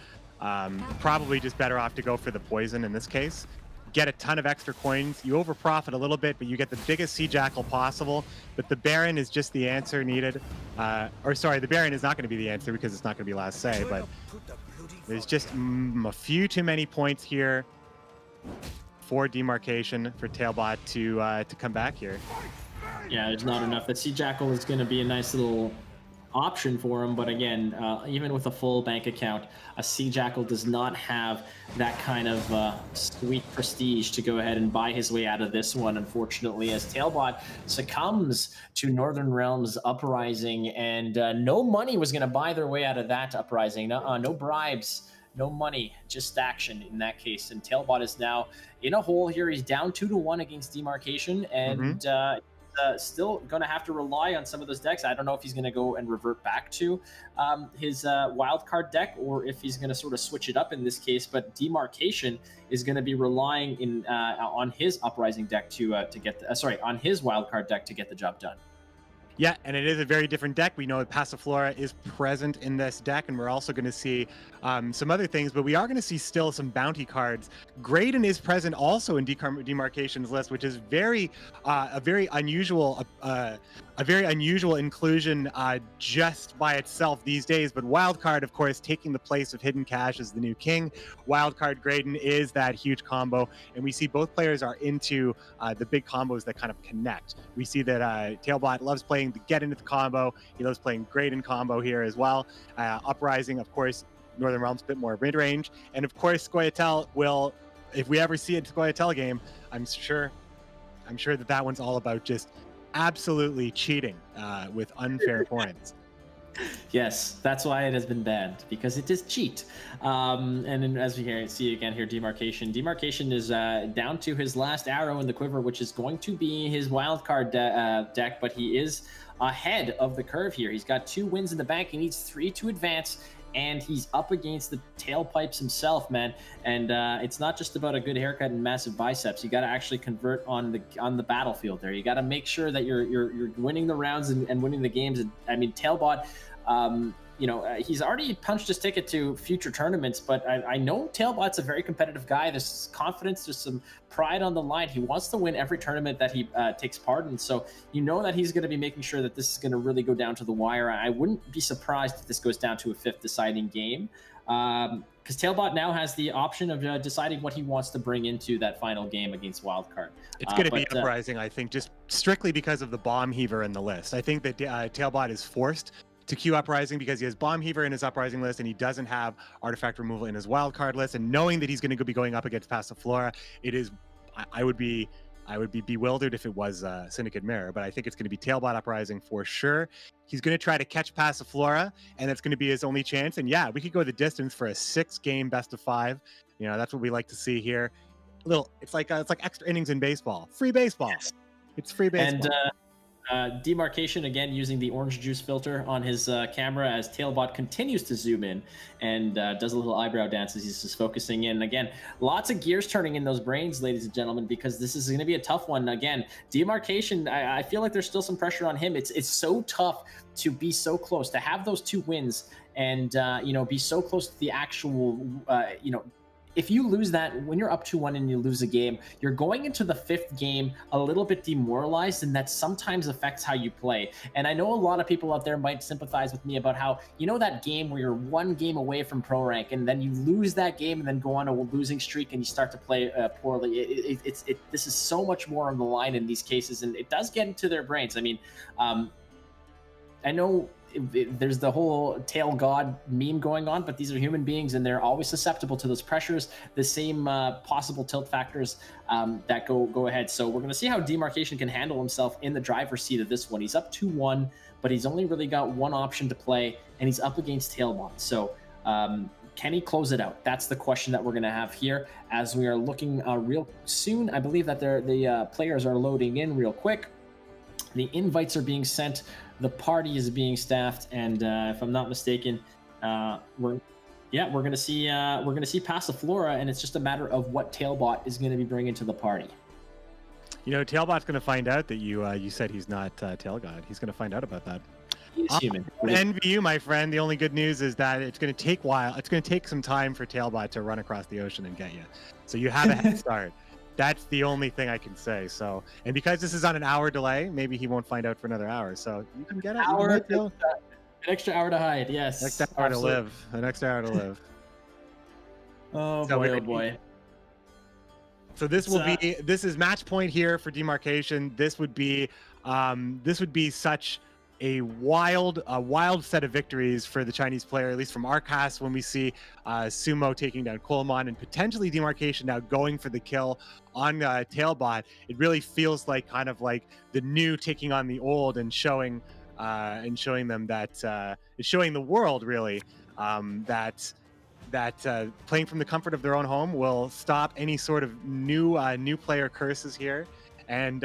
Speaker 2: probably just better off to go for the poison in this case. Get a ton of extra coins. You over profit a little bit, but you get the biggest Sea Jackal possible. But the Baron is just the answer needed. Or sorry, the Baron is not going to be the answer because it's not going to be last say, but there's just a few too many points here for demarcation for Tailbot to come back here.
Speaker 6: Yeah, there's not enough. That Sea Jackal is going to be a nice little option for him, but again, even with a full bank account, a Sea Jackal does not have that kind of sweet prestige to go ahead and buy his way out of this one, unfortunately, as Tailbot succumbs to Northern Realms Uprising, and no money was going to buy their way out of that Uprising. No bribes, no money, just action in that case. And Tailbot is now in a hole here. He's down 2-1 against Demarcation, and still going to have to rely on some of those decks. I don't know if he's going to go and revert back to his wildcard deck, or if he's going to sort of switch it up in this case. But Demarcation is going to be relying on his Uprising deck to get on his wildcard deck to get the job done.
Speaker 2: Yeah, and it is a very different deck. We know that Passiflora is present in this deck, and we're also going to see some other things, but we are going to see still some bounty cards. Graydon is present also in Demarcation's list, which is a very unusual inclusion just by itself these days. But Wildcard, of course, taking the place of Hidden Cash as the new king. Wildcard Graydon is that huge combo, and we see both players are into the big combos that kind of connect. We see that Tailbot loves playing the get into the combo. He loves playing Graydon combo here as well. Uprising, of course, Northern Realms a bit more mid-range, and of course Scoia'tael will, if we ever see a Scoia'tael game, I'm sure that one's all about just absolutely cheating with unfair points.
Speaker 6: Yes, that's why it has been banned, because it is cheat. And then, as we see again here, Demarcation. Demarcation is down to his last arrow in the quiver, which is going to be his wildcard deck, but he is ahead of the curve here. He's got 2 wins in the bank. He needs 3 to advance, and he's up against the tailpipes himself, man. And it's not just about a good haircut and massive biceps. You got to actually convert on the battlefield there. You got to make sure that you're winning the rounds and winning the games. And I mean, Tailbot, he's already punched his ticket to future tournaments, but I know Tailbot's a very competitive guy. There's confidence, there's some pride on the line. He wants to win every tournament that he takes part in. So you know that he's going to be making sure that this is going to really go down to the wire. I wouldn't be surprised if this goes down to a 5th deciding game, because Tailbot now has the option of deciding what he wants to bring into that final game against Wildcard.
Speaker 2: It's going to be Uprising, I think, just strictly because of the Bomb Heaver in the list. I think that Tailbot is forced to queue Uprising because he has Bomb Heaver in his Uprising list and he doesn't have Artifact Removal in his wildcard list. And knowing that he's going to be going up against Passiflora, I would be bewildered if it was Syndicate Mirror, but I think it's going to be Tailbot Uprising for sure. He's going to try to catch Passiflora, and that's going to be his only chance. And yeah, we could go the distance for a 6-game best of 5. You know, that's what we like to see here. It's like extra innings in baseball. Free baseball.
Speaker 6: Yes.
Speaker 2: It's free baseball.
Speaker 6: And demarcation again using the orange juice filter on his camera as Tailbot continues to zoom in and does a little eyebrow dance as he's just focusing in. Again, lots of gears turning in those brains, ladies and gentlemen, because this is going to be a tough one. Again, demarcation, I feel like there's still some pressure on him. It's so tough to be so close, to have those 2 wins and be so close to the actual if you lose that, when you're up 2-1 and you lose a game, you're going into the 5th game a little bit demoralized, and that sometimes affects how you play. And I know a lot of people out there might sympathize with me about how, that game where you're 1 game away from pro rank, and then you lose that game and then go on a losing streak and you start to play poorly. This is so much more on the line in these cases, and it does get into their brains. I mean, I know there's the whole tail god meme going on, but these are human beings and they're always susceptible to those pressures, the same possible tilt factors that go ahead. So we're going to see how demarcation can handle himself in the driver's seat of this one. He's up 2-1, but he's only really got 1 option to play, and he's up against Tailbot. So can he close it out? That's the question that we're going to have here as we are looking real soon. I believe that the players are loading in real quick. The invites are being sent. The party is being staffed, and if I'm not mistaken, we're gonna see Passiflora, and it's just a matter of what Tailbot is going to be bringing to the party.
Speaker 2: Tailbot's going to find out that you said he's not Tail God. He's going to find out about that.
Speaker 6: He's human.
Speaker 2: Envy you, my friend. The only good news is that it's going to take It's going to take some time for Tailbot to run across the ocean and get you. So you have a head start. That's the only thing I can say. So, and because this is on an hour delay, maybe he won't find out for another hour. So you can get it.
Speaker 6: An extra hour to hide. Yes.
Speaker 2: Next hour to live. An extra hour to live.
Speaker 6: Oh boy.
Speaker 2: So this is match point here for demarcation. This would be such a wild set of victories for the Chinese player, at least from our cast, when we see Sumo taking down Coleman and potentially demarcation now going for the kill on Tailbot. It really feels like kind of like the new taking on the old and showing them that showing the world really that playing from the comfort of their own home will stop any sort of new player curses here. And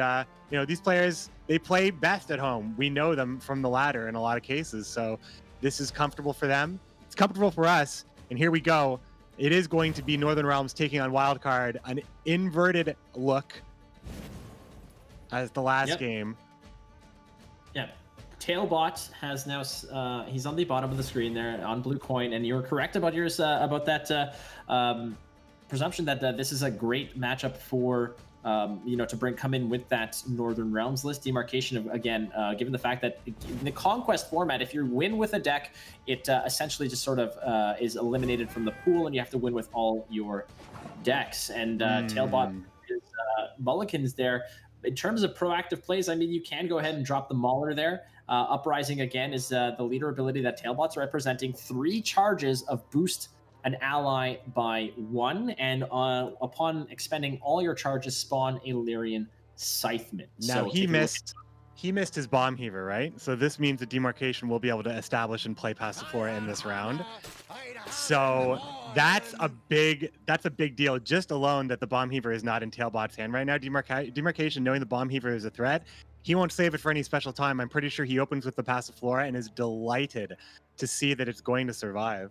Speaker 2: these players, they play best at home. We know them from the ladder in a lot of cases. So this is comfortable for them. It's comfortable for us. And here we go. It is going to be Northern Realms taking on Wildcard, an inverted look as the last game.
Speaker 6: Yeah. Tailbot has now, he's on the bottom of the screen there on blue coin. And you were correct about yours, about that presumption that this is a great matchup for to come in with that Northern Realms list. Demarcation, again, given the fact that in the Conquest format, if you win with a deck, it essentially just sort of is eliminated from the pool, and you have to win with all your decks. And Tailbot is mulligans there. In terms of proactive plays, I mean, you can go ahead and drop the Mauler there. Uprising, again, is the leader ability that Tailbot's representing. 3 charges of boost an ally by 1, and upon expending all your charges, spawn a Lyrian Scytheman.
Speaker 2: Now he missed his Bomb Heaver, right? So this means that demarcation will be able to establish and play Passiflora in this round. So that's a big deal. Just alone that the Bomb Heaver is not in Tailbot's hand right now. Demarcation, knowing the Bomb Heaver is a threat, he won't save it for any special time. I'm pretty sure he opens with the Passiflora and is delighted to see that it's going to survive.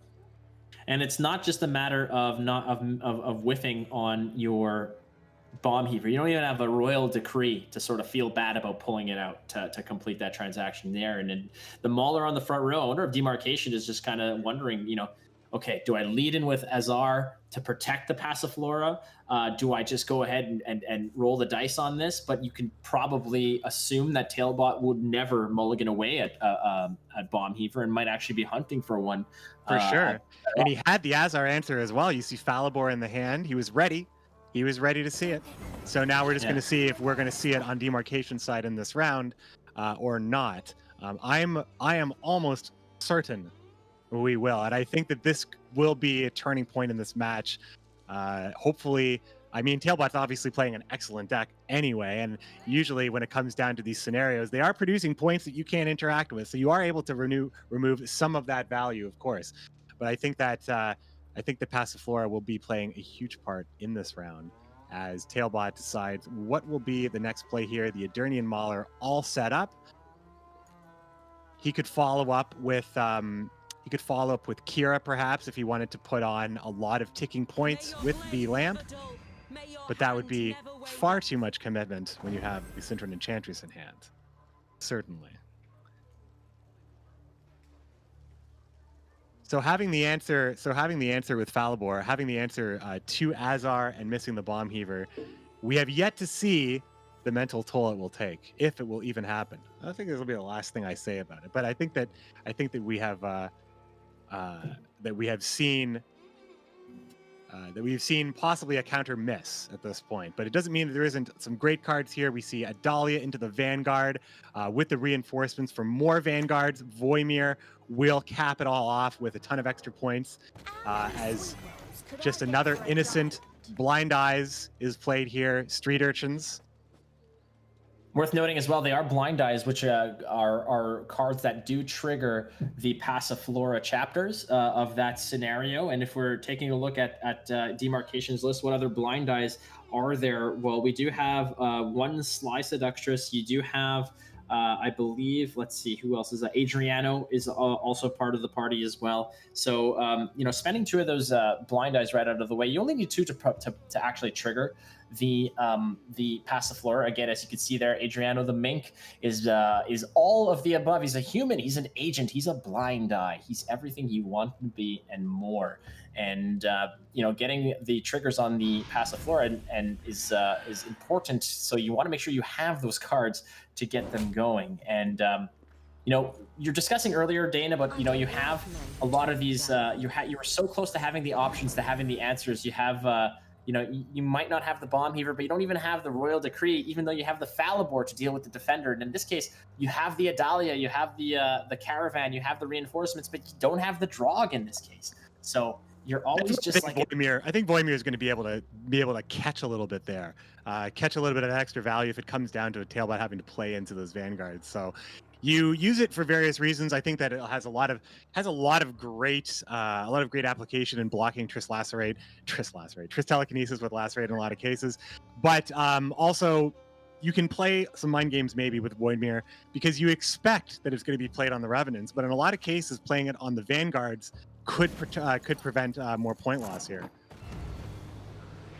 Speaker 6: And it's not just a matter of whiffing on your Bomb Heaver. You don't even have a royal decree to sort of feel bad about pulling it out to complete that transaction there. And then the Mauler on the front row, owner of demarcation, is just kind of wondering, okay, do I lead in with Azar to protect the Passiflora? Do I just go ahead and roll the dice on this? But you can probably assume that Tailbot would never mulligan away at Bomb Heaver and might actually be hunting for one.
Speaker 2: For sure. And he had the Azar answer as well. You see Falibor in the hand. He was ready. He was ready to see it. So now we're just going to see if we're going to see it on demarcation side in this round or not. I am almost certain we will. And I think that this will be a turning point in this match. Hopefully, I mean, Tailbot's obviously playing an excellent deck anyway. And usually when it comes down to these scenarios, they are producing points that you can't interact with. So you are able to remove some of that value, of course. But I think that the Passiflora will be playing a huge part in this round. as Tailbot decides what will be the next play here. The Eternian Mauler all set up. He could follow up with Kira, perhaps, if he wanted to put on a lot of ticking points with the lamp. But that would be far too much commitment when you have the Syntron Enchantress in hand. Certainly. So having the answer with Falibor, having the answer to Azar and missing the Bomb Heaver, we have yet to see the mental toll it will take, if it will even happen. I think this will be the last thing I say about it. But I think that we have seen possibly a counter miss at this point. But it doesn't mean that there isn't some great cards here. We see Adalia into the Vanguard with the reinforcements for more Vanguards. Voimir will cap it all off with a ton of extra points as just another innocent Blind Eyes is played here. Street Urchins.
Speaker 6: Worth noting as well, they are Blind Eyes, which are cards that do trigger the Passiflora chapters of that scenario. And if we're taking a look at Demarcation's list, what other Blind Eyes are there? Well, we do have one Sly Seductress. You do have, I believe, let's see, who else is that? Adriano is also part of the party as well. So, spending two of those Blind Eyes right out of the way, you only need two to actually trigger the Passiflora. Again, as you can see there, Adriano the Mink is all of the above. He's a human, he's an agent, he's a Blind Eye, he's everything you want to be and more. And getting the triggers on the Passiflora and is important. So you want to make sure you have those cards to get them going. And you're discussing earlier, Dane, about you have a lot of these. You were so close to having the options, to having the answers. You have. You might not have the Bomb Heaver, but you don't even have the Royal Decree, even though you have the Falibor to deal with the Defender. And in this case, you have the Adalia, you have the Caravan, you have the reinforcements, but you don't have the Drog in this case. So you're always just like
Speaker 2: Voimir. I think Voimir is going to be able to catch a little bit there, catch a little bit of extra value if it comes down to a Tailbot having to play into those Vanguards. So you use it for various reasons. I think that it has a lot of great application in blocking Triss Telekinesis with Lacerate in a lot of cases. But also, you can play some mind games maybe with Voidmere because you expect that it's going to be played on the Revenants, but in a lot of cases, playing it on the Vanguards could prevent more point loss here.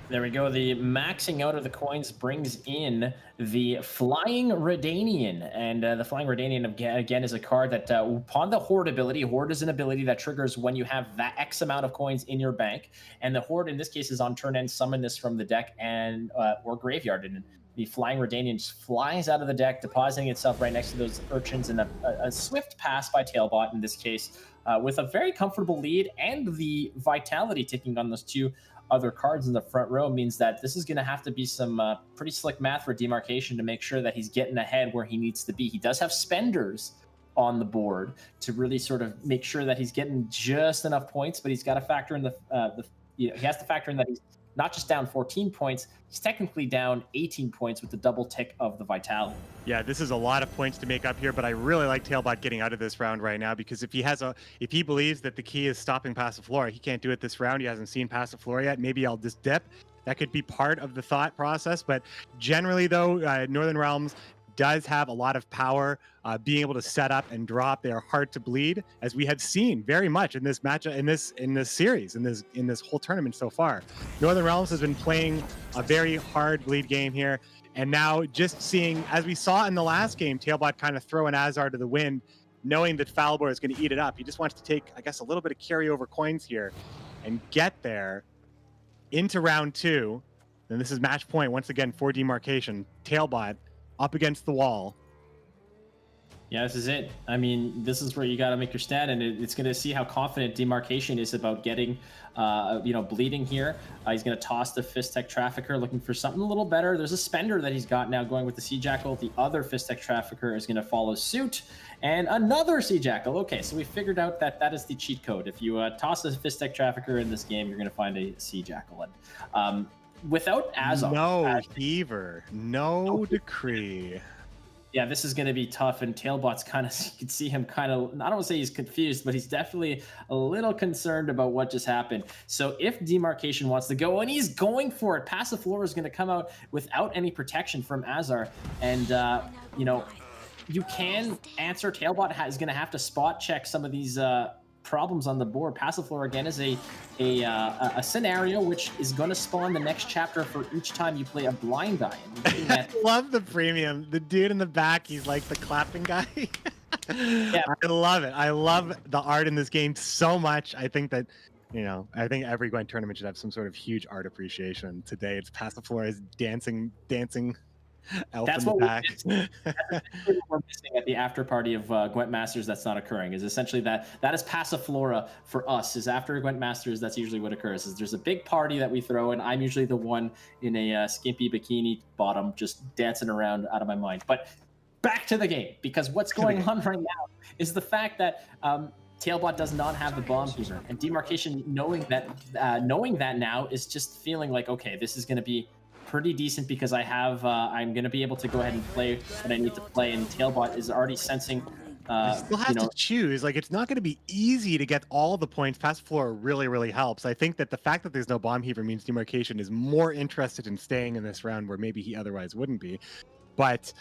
Speaker 6: There we go. The maxing out of the coins brings in the Flying Redanian. And the Flying Redanian, again, is a card that, upon the Horde ability, Horde is an ability that triggers when you have that X amount of coins in your bank. And the Horde, in this case, is on turn end, summon this from the deck and or graveyard. And the Flying Redanian just flies out of the deck, depositing itself right next to those Urchins, and a swift pass by Tailbot, in this case, with a very comfortable lead, and the Vitality ticking on those two other cards in the front row means that this is going to have to be some pretty slick math for Demarcation to make sure that he's getting ahead where he needs to be. He does have spenders on the board to really sort of make sure that he's getting just enough points, but he's got to factor in he has to factor in that he's not just down 14 points, he's technically down 18 points with the double tick of the Vitality.
Speaker 2: Yeah, this is a lot of points to make up here, but I really like Tailbot getting out of this round right now, because if he believes that the key is stopping Passiflora, he can't do it this round. He hasn't seen Passiflora yet. Maybe I'll just dip. That could be part of the thought process, but generally though, Northern Realms does have a lot of power, being able to set up and drop. They are hard to bleed, as we have seen very much in this match, in this series, in this whole tournament so far. Northern Realms has been playing a very hard bleed game here, and now just seeing, as we saw in the last game, Tailbot kind of throw an Azar to the wind, knowing that Falibor is going to eat it up. He just wants to take, I guess, a little bit of carryover coins here and get there into round two. And this is match point once again for Demarcation. Tailbot up against the wall.
Speaker 6: Yeah, this is it. I mean, this is where you got to make your stand, and it's going to see how confident Demarcation is about getting, bleeding here. He's going to toss the Fist-Tech Trafficker, looking for something a little better. There's a spender that he's got now going with the Sea Jackal. The other Fist-Tech Trafficker is going to follow suit, and another Sea Jackal. Okay, so we figured out that is the cheat code. If you toss a Fist-Tech Trafficker in this game, you're going to find a Sea Jackal. And without Azar,
Speaker 2: no Heaver, no Decree.
Speaker 6: yeah, this is going to be tough. And Tailbot's kind of, you can see him kind of, I don't want to say he's confused, but he's definitely a little concerned about what just happened. So if Demarcation wants to go, and he's going for it, Passiflora is going to come out without any protection from Azar. And, you know, you can answer. Tailbot is going to have to spot check some of these problems on the board. Passiflora again is a scenario which is going to spawn the next chapter for each time you play a blind eye.
Speaker 2: I love the premium. The dude in the back, he's like the clapping guy. Yeah. I love it. I love the art in this game so much. I think that, you know, I think every Gwent tournament should have some sort of huge art appreciation. Today it's Passiflora's dancing elf
Speaker 6: That's
Speaker 2: in the
Speaker 6: what
Speaker 2: back.
Speaker 6: we're missing at the after party of Gwent Masters. That's not occurring. Is essentially that is Passiflora for us. Is after Gwent Masters, that's usually what occurs. Is there's a big party that we throw, and I'm usually the one in a skimpy bikini bottom, just dancing around out of my mind. But back to the game, because what's going on right now is the fact that Tailbot does not have the bomb heater, and Demarcation knowing that now is just feeling like, okay, this is going to be pretty decent because I have I'm going to be able to go ahead and play what I need to play, and Tailbot is already sensing.
Speaker 2: He still has to choose. Like, it's not going to be easy to get all the points. Passiflora really helps. I think that the fact that there's no bomb heaver means Demarcation is more interested in staying in this round where maybe he otherwise wouldn't be. But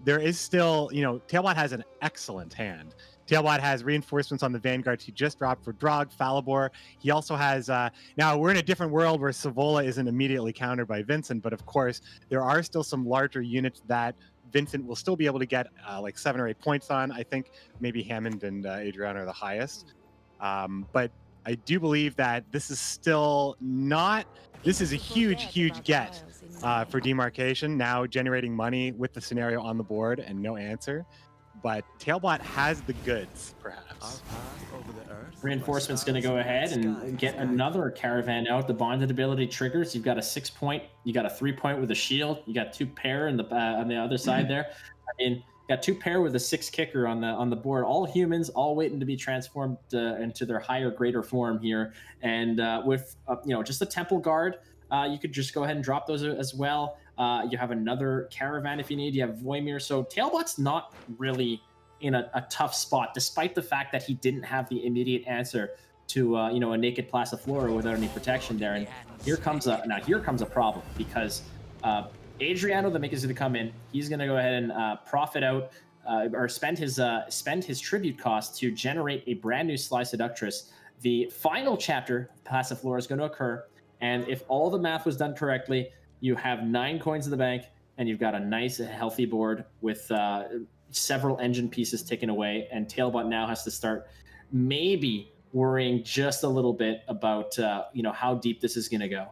Speaker 2: there is still, you know, Tailbot has an excellent hand. Tailbot has reinforcements on the vanguards he just dropped for Drog, Falibor. He also has, now we're in a different world where Savola isn't immediately countered by Vincent, but of course, there are still some larger units that Vincent will still be able to get like 7 or 8 points on. I think maybe Hammond and Adrian are the highest. But I do believe that this is still not, this is a huge get for Demarcation, now generating money with the scenario on the board and no answer. But Tailbot has the goods, perhaps.
Speaker 6: Reinforcement's going to go ahead and get another caravan out. The bonded ability triggers. You've got a 6 point. You got a 3 point with a shield. You got 2 pair in the on the other side there. I mean, got 2 pair with a 6 kicker on the board. All humans, all waiting to be transformed into their higher, greater form here. And with you know, just the Temple Guard, you could just go ahead and drop those as well. You have another caravan if you need. You have Voimir. So Tailbot's not really in a tough spot, despite the fact that he didn't have the immediate answer to you know, a naked Passiflora without any protection there. And here comes a problem, because Adriano, the maker, is going to come in. He's going to go ahead and profit out or spend his tribute cost to generate a brand new Sly Seductress. The final chapter of Passiflora is going to occur, and if all the math was done correctly, you have 9 coins in the bank, and you've got a nice, healthy board with several engine pieces taken away. And Tailbot now has to start maybe worrying just a little bit about you know, how deep this is going to go.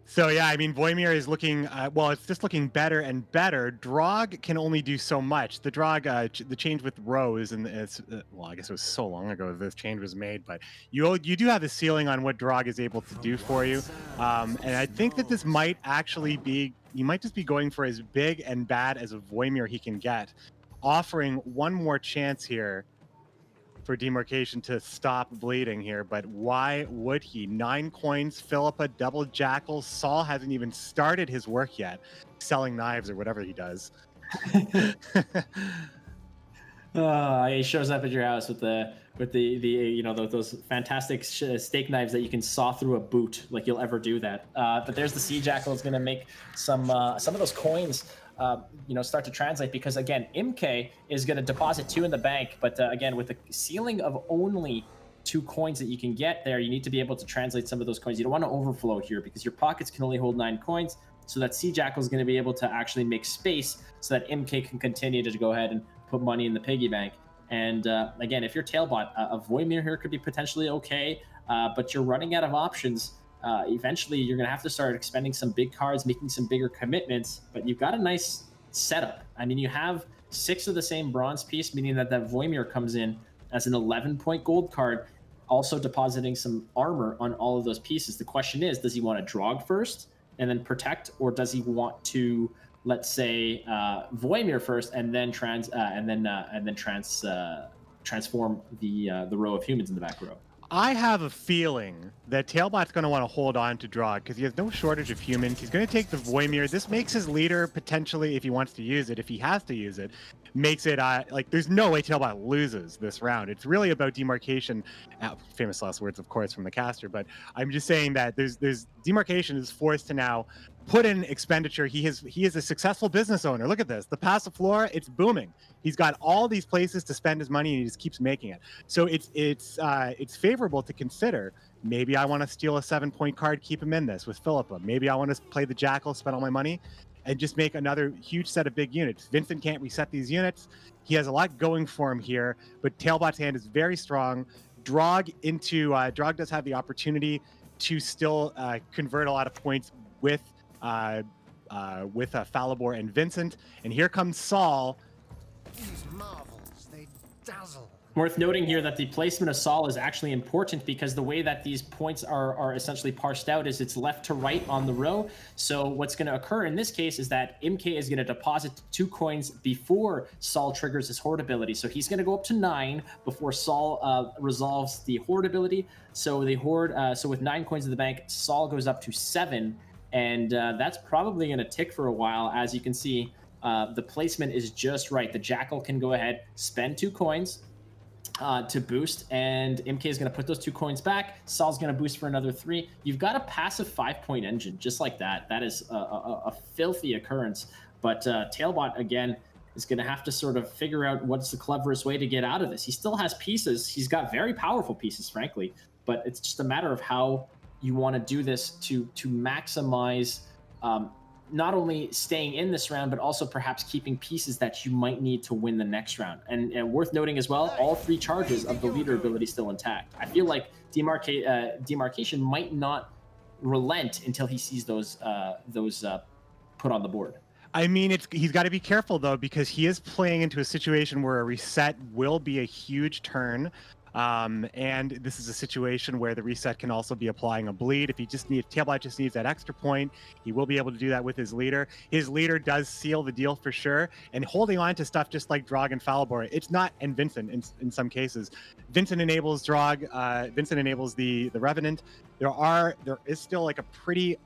Speaker 2: So yeah, I mean, Voimir is looking, well, it's just looking better and better. Drog can only do so much. The Drog, the change with Rose, and it's, well, I guess it was so long ago this change was made, but you do have a ceiling on what Drog is able to do for you. And I think that this might actually be, you might just be going for as big and bad as a Voimir he can get, offering one more chance here for Demarcation to stop bleeding here, but why would he? 9 coins, Philippa, double Jackal. Saul hasn't even started his work yet, selling knives or whatever he does.
Speaker 6: He shows up at your house with the you know, those fantastic steak knives that you can saw through a boot, like you'll ever do that. But there's the Sea Jackal is going to make some of those coins you know, start to translate, because again, Imke is going to deposit 2 in the bank, but again, with a ceiling of only 2 coins that you can get there, you need to be able to translate some of those coins. You don't want to overflow here because your pockets can only hold 9 coins, so that Sea Jackal is going to be able to actually make space so that Imke can continue to go ahead and put money in the piggy bank. And again, if you're Tailbot, a Voimir here could be potentially okay, but you're running out of options. Eventually, you're going to have to start expending some big cards, making some bigger commitments, but you've got a nice setup. I mean, you have 6 of the same bronze piece, meaning that Voimir comes in as an 11-point gold card, also depositing some armor on all of those pieces. The question is, does he want to Drog first and then protect, or does he want to, let's say, Voimir first and then transform the row of humans in the back row?
Speaker 2: I have a feeling that Tailbot's going to want to hold on to Drog because he has no shortage of humans. He's going to take the Voimir. This makes his leader potentially, if he wants to use it, if he has to use it, makes it like there's no way Tailbot loses this round. It's really about demarcation. Famous last words, of course, from the caster. But I'm just saying that there's demarcation is forced to now put in expenditure. He is a successful business owner. Look at this. The passive floor, it's booming. He's got all these places to spend his money, and he just keeps making it. So it's favorable to consider. Maybe I want to steal a 7-point card, keep him in this with Philippa. Maybe I want to play the Jackal, spend all my money, and just make another huge set of big units. Vincent can't reset these units. He has a lot going for him here, but Tailbot's hand is very strong. Drog does have the opportunity to still convert a lot of points with Falibor and Vincent. And here comes Saul.
Speaker 7: These marvels, they dazzle.
Speaker 6: Worth noting here that the placement of Saul is actually important because the way that these points are essentially parsed out is it's left to right on the row. So what's going to occur in this case is that MK is going to deposit 2 coins before Saul triggers his Horde ability. So he's going to go up to 9 before Saul resolves the Horde ability. So the Horde, so with 9 coins in the bank, Saul goes up to 7. And that's probably going to tick for a while. As you can see, the placement is just right. The Jackal can go ahead, spend 2 coins to boost, and MK is going to put those 2 coins back. Saul's going to boost for another 3. You've got a passive 5-point engine just like that. That is a filthy occurrence. But Tailbot, again, is going to have to sort of figure out what's the cleverest way to get out of this. He still has pieces. He's got very powerful pieces, frankly, but it's just a matter of how you want to do this to maximize not only staying in this round, but also perhaps keeping pieces that you might need to win the next round. And worth noting as well, all 3 charges of the leader ability still intact. I feel like demarcation might not relent until he sees those put on the board.
Speaker 2: I mean, he's got to be careful though, because he is playing into a situation where a reset will be a huge turn. And this is a situation where the reset can also be applying a bleed. If Tailbot just needs that extra point, he will be able to do that with his leader. His leader does seal the deal for sure. And holding on to stuff just like Drog and Falibor, it's not, and Vincent in some cases. Vincent enables Drog, Vincent enables the Revenant. There is still like a pretty,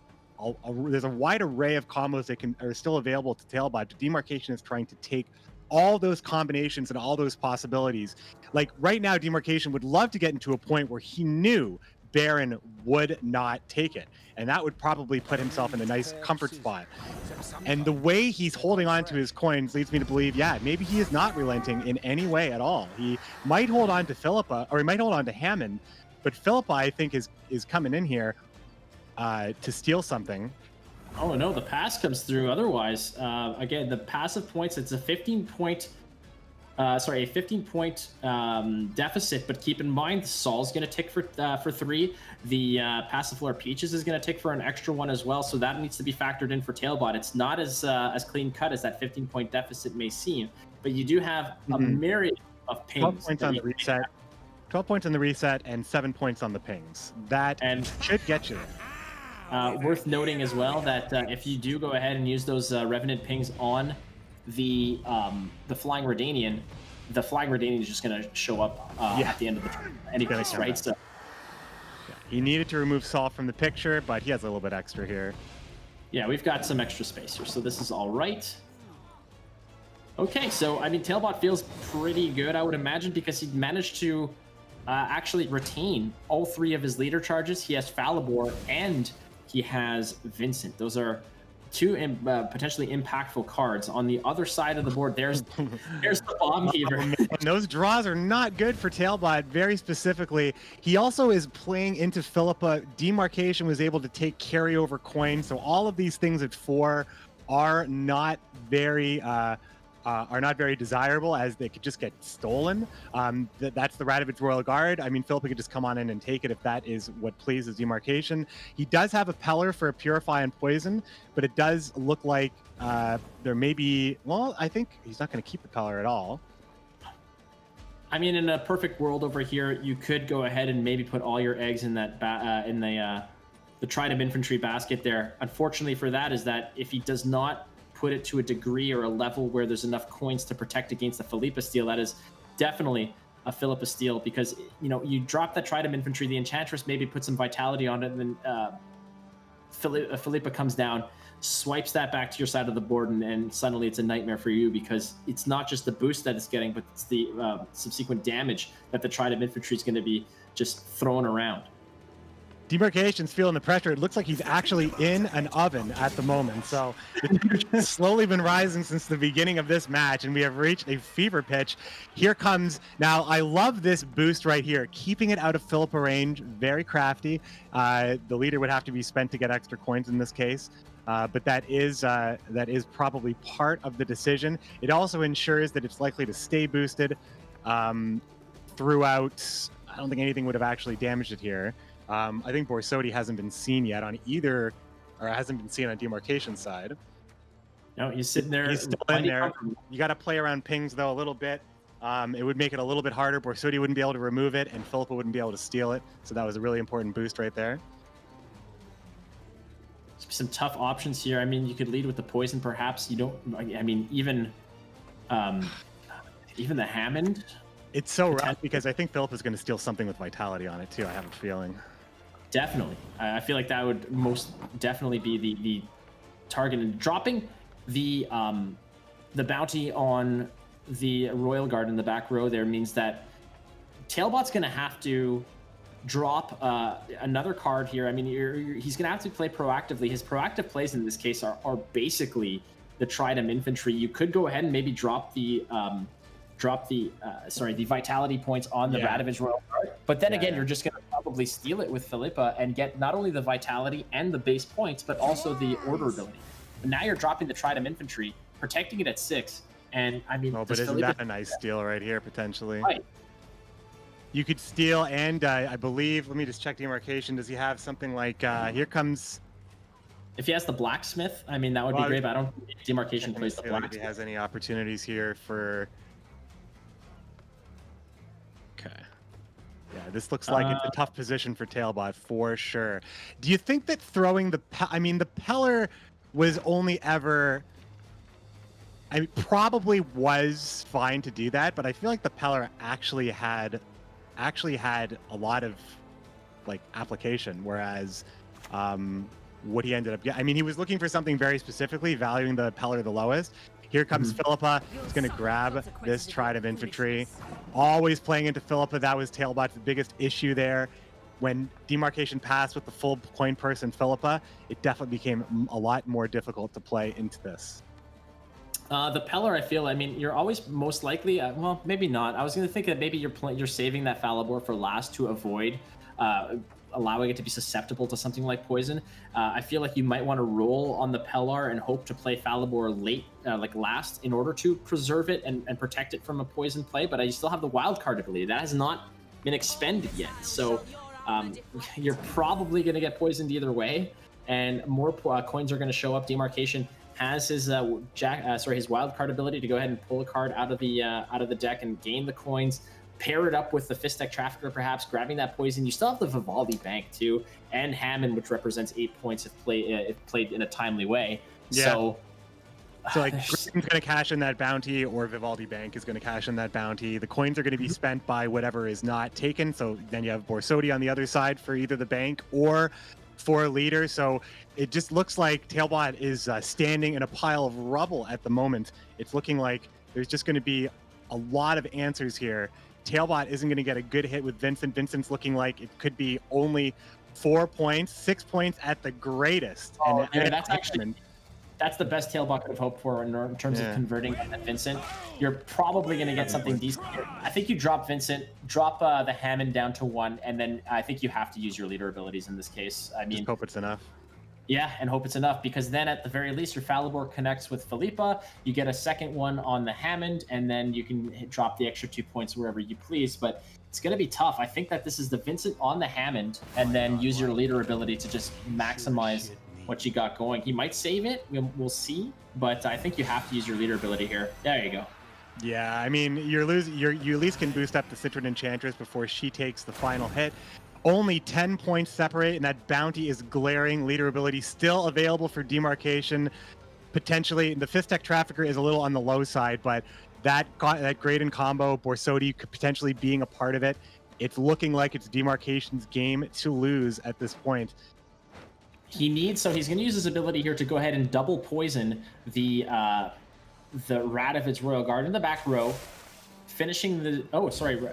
Speaker 2: there's a wide array of combos that are still available to Tailbot. Demarcation is trying to take all those combinations and all those possibilities. Like right now, Demarcation would love to get into a point where he knew Baron would not take it, and that would probably put himself in a nice comfort spot. And the way he's holding on to his coins leads me to believe, yeah, maybe he is not relenting in any way at all. He might hold on to Philippa, or he might hold on to Hammond, but Philippa, I think, is coming in here to steal something.
Speaker 6: Oh no, the pass comes through otherwise. Again, the passive points, it's a 15-point deficit, but keep in mind, Saul's going to tick for 3. The passive floor Peaches is going to tick for an extra 1 as well, so that needs to be factored in for Tailbot. It's not as clean cut as that 15-point deficit may seem, but you do have a myriad of pings.
Speaker 2: 12 points on the reset. 12 points on the reset and 7 points on the pings. That should get you.
Speaker 6: Worth noting as well that if you do go ahead and use those Revenant pings on the Flying Redanian, the Flying Redanian is just going to show up at the end of the turn. Anyways, right? So
Speaker 2: he needed to remove Saul from the picture, but he has a little bit extra here.
Speaker 6: Yeah, we've got some extra space here, so this is all right. Okay, so I mean, Tailbot feels pretty good, I would imagine, because he managed to actually retain all 3 of his leader charges. He has Falibor and he has Vincent. Those are 2 potentially impactful cards. On the other side of the board, there's the Bomb Heaver.
Speaker 2: Those draws are not good for Tailbot, very specifically. He also is playing into Philippa. Demarcation was able to take carryover coins, so all of these things at 4 are not very desirable, as they could just get stolen. That's the Radovid's Royal Guard. I mean, Philippa could just come on in and take it if that is what pleases Demarcation. He does have a Peller for a Purify and Poison, but it does look like there may be, well, I think he's not going to keep the Peller at all.
Speaker 6: I mean, in a perfect world over here, you could go ahead and maybe put all your eggs in that the Trident Infantry basket there. Unfortunately for that is that if he does not put it to a degree or a level where there's enough coins to protect against the Philippa steal, that is definitely a Philippa steal, because you drop that Trident Infantry, the Enchantress maybe put some vitality on it, and then Philippa comes down, swipes that back to your side of the board, and suddenly it's a nightmare for you, because it's not just the boost that it's getting, but it's the subsequent damage that the Trident Infantry is going to be just thrown around.
Speaker 2: Demarcation's feeling the pressure. It looks like he's actually in an oven at the moment. So the temperature's slowly been rising since the beginning of this match, and we have reached a fever pitch. Here comes, now I love this boost right here, keeping it out of Philippa range, very crafty. The leader would have to be spent to get extra coins in this case. But that is probably part of the decision. It also ensures that it's likely to stay boosted throughout. I don't think anything would have actually damaged it here. I think Borsodi hasn't been seen yet on either, or hasn't been seen on Demarcation side.
Speaker 6: No, he's sitting there.
Speaker 2: He's still in there. You got to play around pings though a little bit. It would make it a little bit harder. Borsodi wouldn't be able to remove it, and Philippa wouldn't be able to steal it. So that was a really important boost right there.
Speaker 6: Some tough options here. I mean, you could lead with the poison, perhaps. You don't. I mean, even the Hammond.
Speaker 2: It's so rough because I think Philippa's going to steal something with vitality on it too. I have a feeling.
Speaker 6: Definitely, I feel like that would most definitely be the target. And dropping the bounty on the Royal Guard in the back row there means that Tailbot's going to have to drop another card here. I mean, he's going to have to play proactively. His proactive plays in this case are basically the Trident Infantry. You could go ahead and maybe drop the vitality points on the Radovid Royal Guard, but then again, you're just going to probably steal it with Philippa and get not only the vitality and the base points, but also the order ability. And now you're dropping the Trident Infantry, protecting it at 6, and I mean,
Speaker 2: but isn't that a nice steal right here potentially?
Speaker 6: Right.
Speaker 2: You could steal, and I believe, let me just check Demarcation. Does he have something like, here comes...
Speaker 6: If he has the Blacksmith, I mean, that would be great, but I don't think Demarcation plays the Blacksmith.
Speaker 2: If he has any opportunities here for... Okay. Yeah, this looks like it's a tough position for Tailbot for sure. Do you think that throwing the... I mean, the Peller was only ever... I mean, probably was fine to do that, but I feel like the Peller actually had a lot of like application, whereas what he ended up getting, I mean, he was looking for something very specifically, valuing the Peller the lowest. Here comes Philippa. He's going to grab this Trident Infantry. Always playing into Philippa. That was Tailbot's biggest issue there. When Demarcation passed with the full coin purse and Philippa, it definitely became a lot more difficult to play into this.
Speaker 6: The Peller, I feel, I mean, you're always most likely, well, maybe not. I was going to think that maybe you're saving that Falibor for last to avoid allowing it to be susceptible to something like poison. I feel like you might want to roll on the Peller and hope to play Falibor late, like last, in order to preserve it and protect it from a poison play. But you still have the wild card ability. That has not been expended yet. So you're probably going to get poisoned either way. And more coins are going to show up. Demarcation has his his wild card ability to go ahead and pull a card out of the deck and gain the coins. Pair it up with the Fistek Trafficker, perhaps grabbing that poison. You still have the Vivaldi Bank too, and Hammond, which represents 8 points if played in a timely way.
Speaker 2: Yeah.
Speaker 6: So
Speaker 2: like Green's going to cash in that bounty, or Vivaldi Bank is going to cash in that bounty. The coins are going to be spent by whatever is not taken. So then you have Borsodi on the other side for either the bank or for leader. So it just looks like Tailbot is standing in a pile of rubble at the moment. It's looking like there's just going to be a lot of answers here. Tailbot isn't going to get a good hit with Vincent. Vincent's looking like it could be only 4 points, 6 points at the greatest.
Speaker 6: Oh, and that's the best Tailbot could have hoped for in terms of converting Vincent. You're probably going to get something decent here. I think you drop Vincent, drop the Hammond down to 1, and then I think you have to use your leader abilities in this case. I mean,
Speaker 2: just hope it's enough.
Speaker 6: Yeah, and hope it's enough, because then at the very least your Falibor connects with Philippa, you get a second one on the Hammond, and then you can drop the extra 2 points wherever you please. But it's going to be tough. I think that this is the Vincent on the Hammond, and then use your leader ability to just maximize what you got going. He might save it, we'll see, but I think you have to use your leader ability here. There you go.
Speaker 2: Yeah, I mean, you at least can boost up the Citron Enchantress before she takes the final hit. Only 10 points separate, and that bounty is glaring. Leader ability still available for Demarcation. Potentially, the Fistek Trafficker is a little on the low side, but that Graydon combo, Borsodi could potentially being a part of it. It's looking like it's Demarcation's game to lose at this point.
Speaker 6: He's going to use his ability here to go ahead and double poison the Rat of its Royal Guard in the back row, finishing the,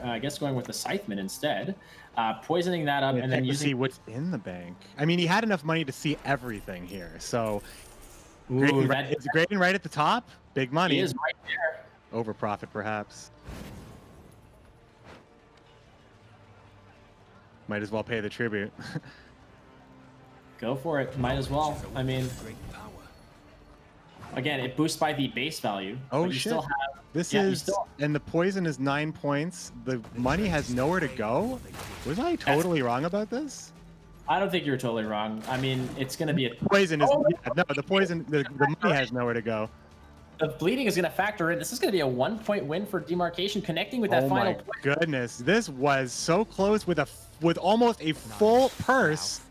Speaker 6: I guess going with the Scytheman instead, poisoning that up, and then using...
Speaker 2: see what's in the bank. I mean, he had enough money to see everything here, so...
Speaker 6: Ooh,
Speaker 2: is Graydon right at the top? Big money.
Speaker 6: He is right there.
Speaker 2: Over profit, perhaps. Might as well pay the tribute.
Speaker 6: Go for it. Might as well. I mean, again, it boosts by the base value.
Speaker 2: Oh,
Speaker 6: but you
Speaker 2: shit.
Speaker 6: Still have,
Speaker 2: this
Speaker 6: yeah,
Speaker 2: is... And the poison is 9 points. The money has nowhere to go? Was I totally wrong about this?
Speaker 6: I don't think you're totally wrong. I mean, it's going to be a...
Speaker 2: Poison is... no, the poison... The money has nowhere to go.
Speaker 6: The bleeding is going to factor in. This is going to be a 1-point win for Demarcation, connecting with that final point.
Speaker 2: Oh my goodness. This was so close with almost a full purse.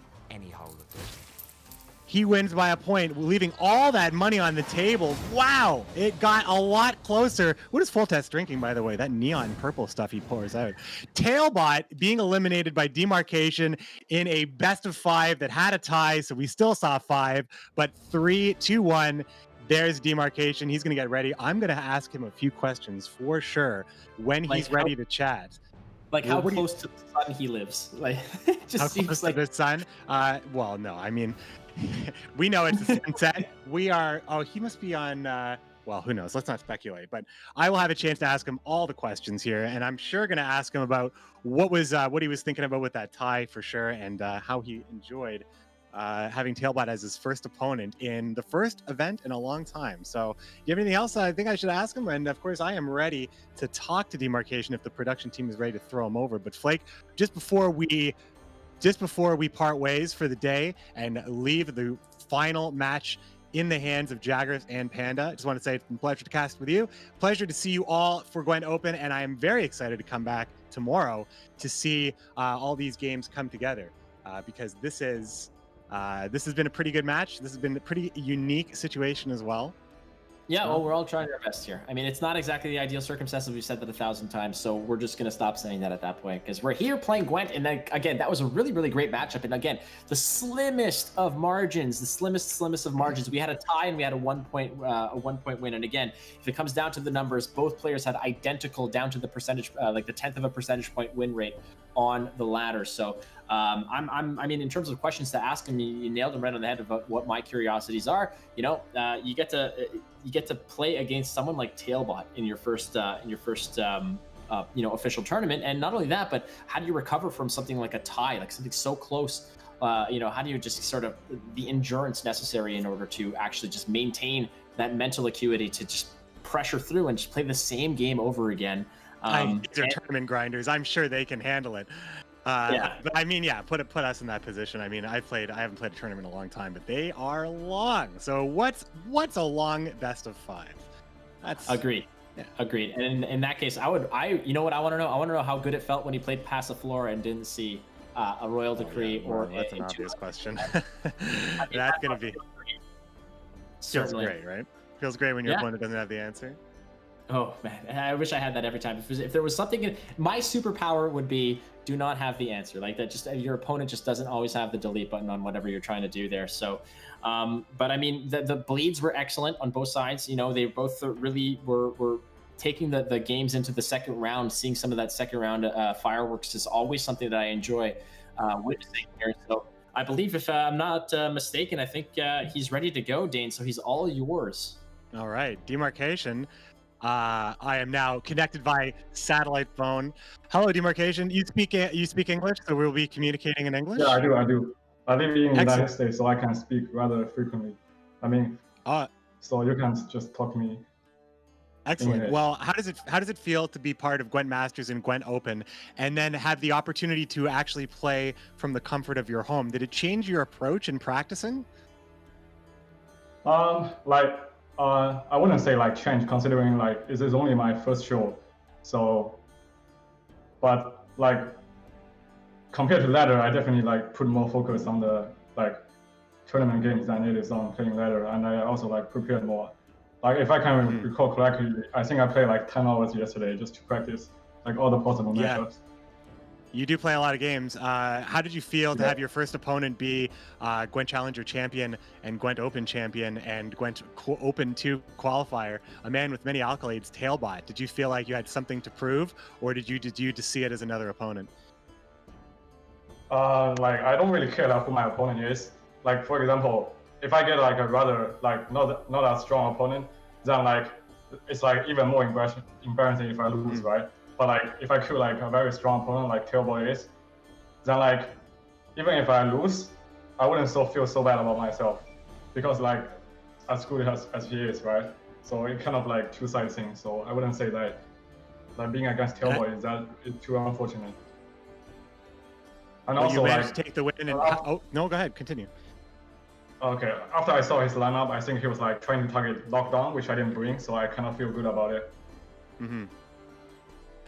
Speaker 2: He wins by a point, leaving all that money on the table. Wow, it got a lot closer. What is Full Test drinking, by the way? That neon purple stuff he pours out. Tailbot being eliminated by Demarcation in a best of 5 that had a tie, so we still saw 5, but 3-2-1. There's Demarcation. He's going to get ready. I'm going to ask him a few questions for sure when he's ready to chat.
Speaker 6: Like how close to the sun he lives. Like, it just seems like
Speaker 2: the sun. Well, no, I mean, we know it's a sunset. We are. Oh, he must be on. Well, who knows? Let's not speculate. But I will have a chance to ask him all the questions here, and I'm sure going to ask him about what he was thinking about with that tie for sure, and how he enjoyed having Tailbot as his first opponent in the first event in a long time. So, do you have anything else I think I should ask him? And of course, I am ready to talk to Demarcation if the production team is ready to throw him over. But Flake, just before we part ways for the day and leave the final match in the hands of Jaggers and Panda, I just want to say it's been a pleasure to cast with you. Pleasure to see you all for GWENT Open, and I am very excited to come back tomorrow to see all these games come together because this has been a pretty good match. This has been a pretty unique situation as well.
Speaker 6: Yeah, well, we're all trying our best here. I mean, it's not exactly the ideal circumstances. We've said that 1,000 times, so we're just going to stop saying that at that point because we're here playing Gwent, and then, again, that was a really, really great matchup. And again, the slimmest of margins, the slimmest of margins. We had a tie and we had a 1-point win. And again, if it comes down to the numbers, both players had identical down to the percentage, like the 10th of a percentage point win rate on the ladder. So I mean, in terms of questions to ask him, you nailed him right on the head about what my curiosities are. You know, you get to play against someone like Tailbot in your first official tournament, and not only that, but how do you recover from something like a tie, like something so close? How do you just sort of the endurance necessary in order to actually just maintain that mental acuity to just pressure through and just play the same game over again?
Speaker 2: These are tournament grinders. I'm sure they can handle it. But I mean, put us in that position. I mean, I haven't played a tournament in a long time, but they are long. So what's a long best of 5? That's
Speaker 6: agreed. Yeah. Agreed. And in that case, you know what I want to know? I want to know how good it felt when he played Passiflora and didn't see a Royal Decree
Speaker 2: that's an obvious question. That's gonna be
Speaker 6: certainly
Speaker 2: feels great, right? Feels great when your opponent doesn't have the answer.
Speaker 6: Oh man, I wish I had that every time. If there was something, my superpower would be do not have the answer. Like that, just your opponent just doesn't always have the delete button on whatever you're trying to do there. So, but I mean, the bleeds were excellent on both sides. You know, they both really were taking the games into the second round. Seeing some of that second round fireworks is always something that I enjoy witnessing here. So I believe, if I'm not mistaken, I think he's ready to go, Dane. So he's all yours.
Speaker 2: All right, Demarcation. I am now connected by satellite phone. Hello, Demarcation. You speak English, so we'll be communicating in English?
Speaker 16: Yeah, I do. I live in the United States, so I can speak rather frequently. I mean, so you can just talk to me.
Speaker 2: Excellent.
Speaker 16: English.
Speaker 2: Well, how does it feel to be part of GWENT Masters and GWENT Open, and then have the opportunity to actually play from the comfort of your home? Did it change your approach in practicing?
Speaker 16: I wouldn't say like change, considering like this is only my first show, so. But like compared to ladder, I definitely like put more focus on the like tournament games than it is on playing ladder, and I also like prepared more. Like if I can recall correctly, I think I played like 10 hours yesterday just to practice like all the possible matchups.
Speaker 2: You do play a lot of games. How did you feel to have your first opponent be Gwent Challenger champion and Gwent Open champion and Gwent Open 2 qualifier, a man with many accolades, Tailbot? Did you feel like you had something to prove, or did you just see it as another opponent?
Speaker 16: Like I don't really care like who my opponent is. Like for example, if I get like a rather like not as strong opponent, then like it's like even more embarrassing if I lose, right? But like if I kill like a very strong opponent like Tailbot is, then like even if I lose, I wouldn't feel so bad about myself, because like as good as he is, right? So it kind of like two-sided thing. So I wouldn't say that like being against Tailbot is too unfortunate. And
Speaker 2: well,
Speaker 16: also
Speaker 2: you managed
Speaker 16: like
Speaker 2: to take the win. And no, go ahead, continue.
Speaker 16: Okay, after I saw his lineup, I think he was like trying to target lockdown, which I didn't bring, so I kind of feel good about it.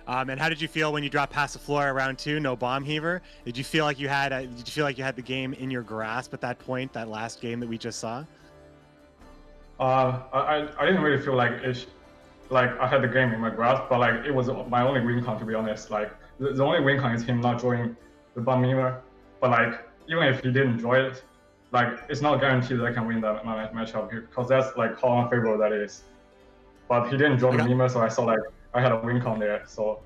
Speaker 2: And how did you feel when you dropped past the floor round 2, no bomb heaver? Did you feel like you had the game in your grasp at that point, that last game that we just saw?
Speaker 16: I didn't really feel like I had the game in my grasp, but like it was my only win con, to be honest. Like the only win con is him not drawing the bomb heaver, but like even if he didn't draw it, like it's not guaranteed that I can win that matchup here, because that's like how unfavorable that is. But he didn't draw the Mima, so I saw like I had a win con there. So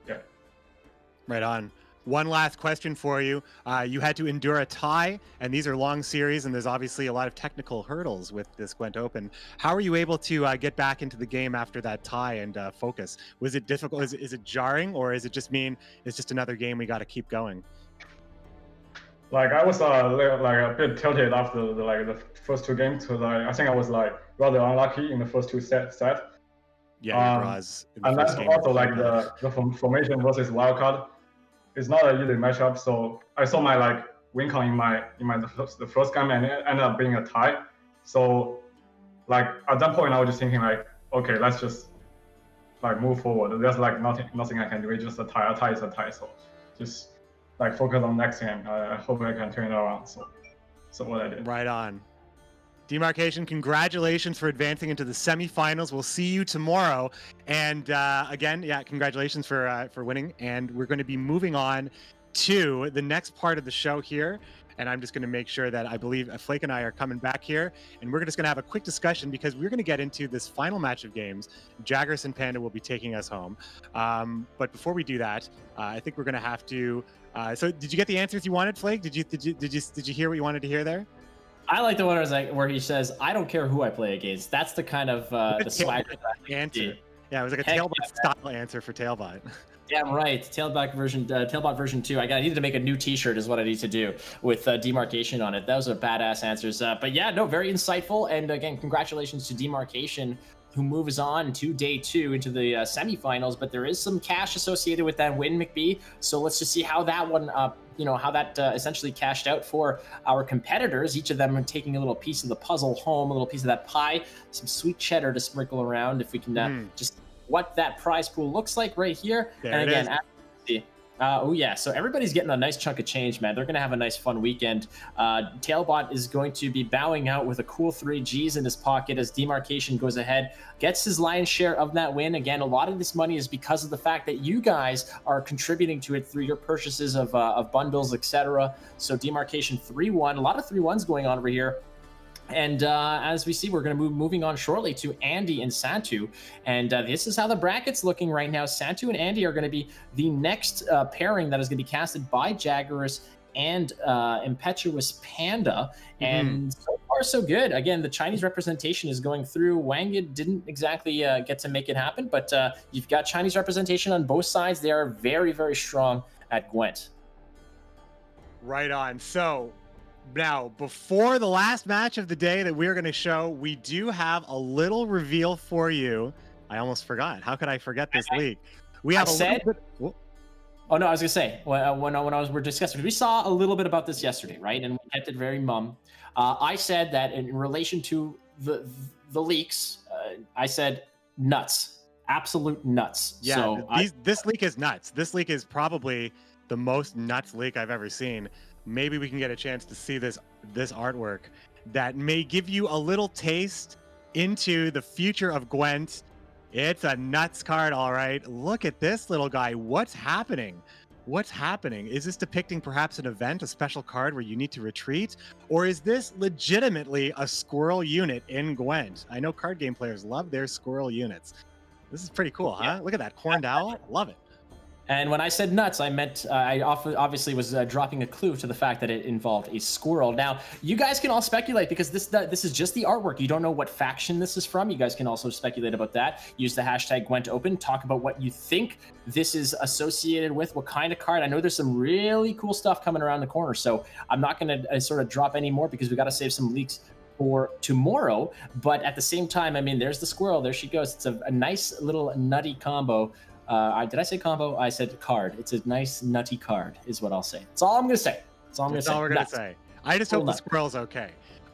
Speaker 16: yeah.
Speaker 2: Right on. One last question for you. You had to endure a tie, and these are long series, and there's obviously a lot of technical hurdles with this Gwent Open. How are you able to get back into the game after that tie and focus? Was it difficult? Is it jarring, or is it just mean it's just another game we got to keep going?
Speaker 16: Like I was like a bit tilted after the first 2 games, because I think I was like rather unlucky in the first 2 sets.
Speaker 2: Yeah, your draws.
Speaker 16: And that's also like the formation versus wildcard. It's not an easy matchup, so I saw my like win con in the first game, and it ended up being a tie. So like at that point, I was just thinking like, okay, let's just like move forward. There's like nothing I can do. It's just a tie. A tie is a tie. So just like focus on next game. I hope I can turn it around. So what I did.
Speaker 2: Right on. Demarcation, congratulations for advancing into the semifinals. We'll see you tomorrow. And again, yeah, congratulations for winning. And we're going to be moving on to the next part of the show here. And I'm just going to make sure that I believe Flake and I are coming back here. And we're just going to have a quick discussion, because we're going to get into this final match of games. Jagras and Panda will be taking us home. But before we do that, I think we're going to have to. So did you get the answers you wanted, Flake? Did you hear what you wanted to hear there?
Speaker 6: I like the one where he says, "I don't care who I play against." That's the kind of the swagger
Speaker 2: answer. Yeah, it was like a Tailbot style answer for Tailbot.
Speaker 6: Yeah, right. Tailbot version 2. I needed to make a new T-shirt is what I need to do with Demarcation on it. Those are badass answers. But yeah, no, very insightful. And again, congratulations to Demarcation, who moves on to day 2 into the semifinals. But there is some cash associated with that win, McBee. So let's just see how that one how that essentially cashed out for our competitors. Each of them are taking a little piece of the puzzle home, a little piece of that pie, some sweet cheddar to sprinkle around. If we can just what that prize pool looks like right here.
Speaker 2: There
Speaker 6: and again, oh yeah, so everybody's getting a nice chunk of change, man. They're gonna have a nice fun weekend. Tailbot is going to be bowing out with a cool 3 Gs in his pocket as Demarcation goes ahead, gets his lion's share of that win. Again, a lot of this money is because of the fact that you guys are contributing to it through your purchases of bundles, etc. So Demarcation 3-1, a lot of 3-1s going on over here. And as we see, we're going to be moving on shortly to Andy and Santu. And this is how the bracket's looking right now. Santu and Andy are going to be the next pairing that is going to be casted by Jagras and Impetuous Panda. And so far, so good. Again, the Chinese representation is going through. Wangid didn't exactly get to make it happen, but you've got Chinese representation on both sides. They are very, very strong at Gwent.
Speaker 2: Right on. So now, before the last match of the day that we're going to show, we do have a little reveal for you. I almost forgot. How could I forget this leak? We have little bit.
Speaker 6: Oh no, I was gonna say we're discussing. We saw a little bit about this yesterday, right? And we kept it very mum. I said that in relation to the leaks, I said nuts, absolute nuts.
Speaker 2: Yeah,
Speaker 6: so
Speaker 2: this leak is nuts. This leak is probably the most nuts leak I've ever seen. Maybe we can get a chance to see this artwork that may give you a little taste into the future of Gwent. It's a nuts card, all right. Look at this little guy. What's happening? What's happening? Is this depicting perhaps an event, a special card where you need to retreat? Or is this legitimately a squirrel unit in Gwent? I know card game players love their squirrel units. This is pretty cool, huh? Look at that horned owl. Love it.
Speaker 6: And when I said nuts, I meant I obviously was dropping a clue to the fact that it involved a squirrel. Now, you guys can all speculate because this is just the artwork. You don't know what faction this is from. You guys can also speculate about that. Use the hashtag Gwent Open. Talk about what you think this is associated with, what kind of card. I know there's some really cool stuff coming around the corner, so I'm not going to sort of drop any more because we got to save some leaks for tomorrow. But at the same time, I mean, there's the squirrel. There she goes. It's a nice little nutty combo. Did I say combo? I said card. It's a nice nutty card, is what I'll say. That's all I'm gonna say. That's all I'm gonna say.
Speaker 2: That's all we're gonna say. I just hope the squirrel's okay.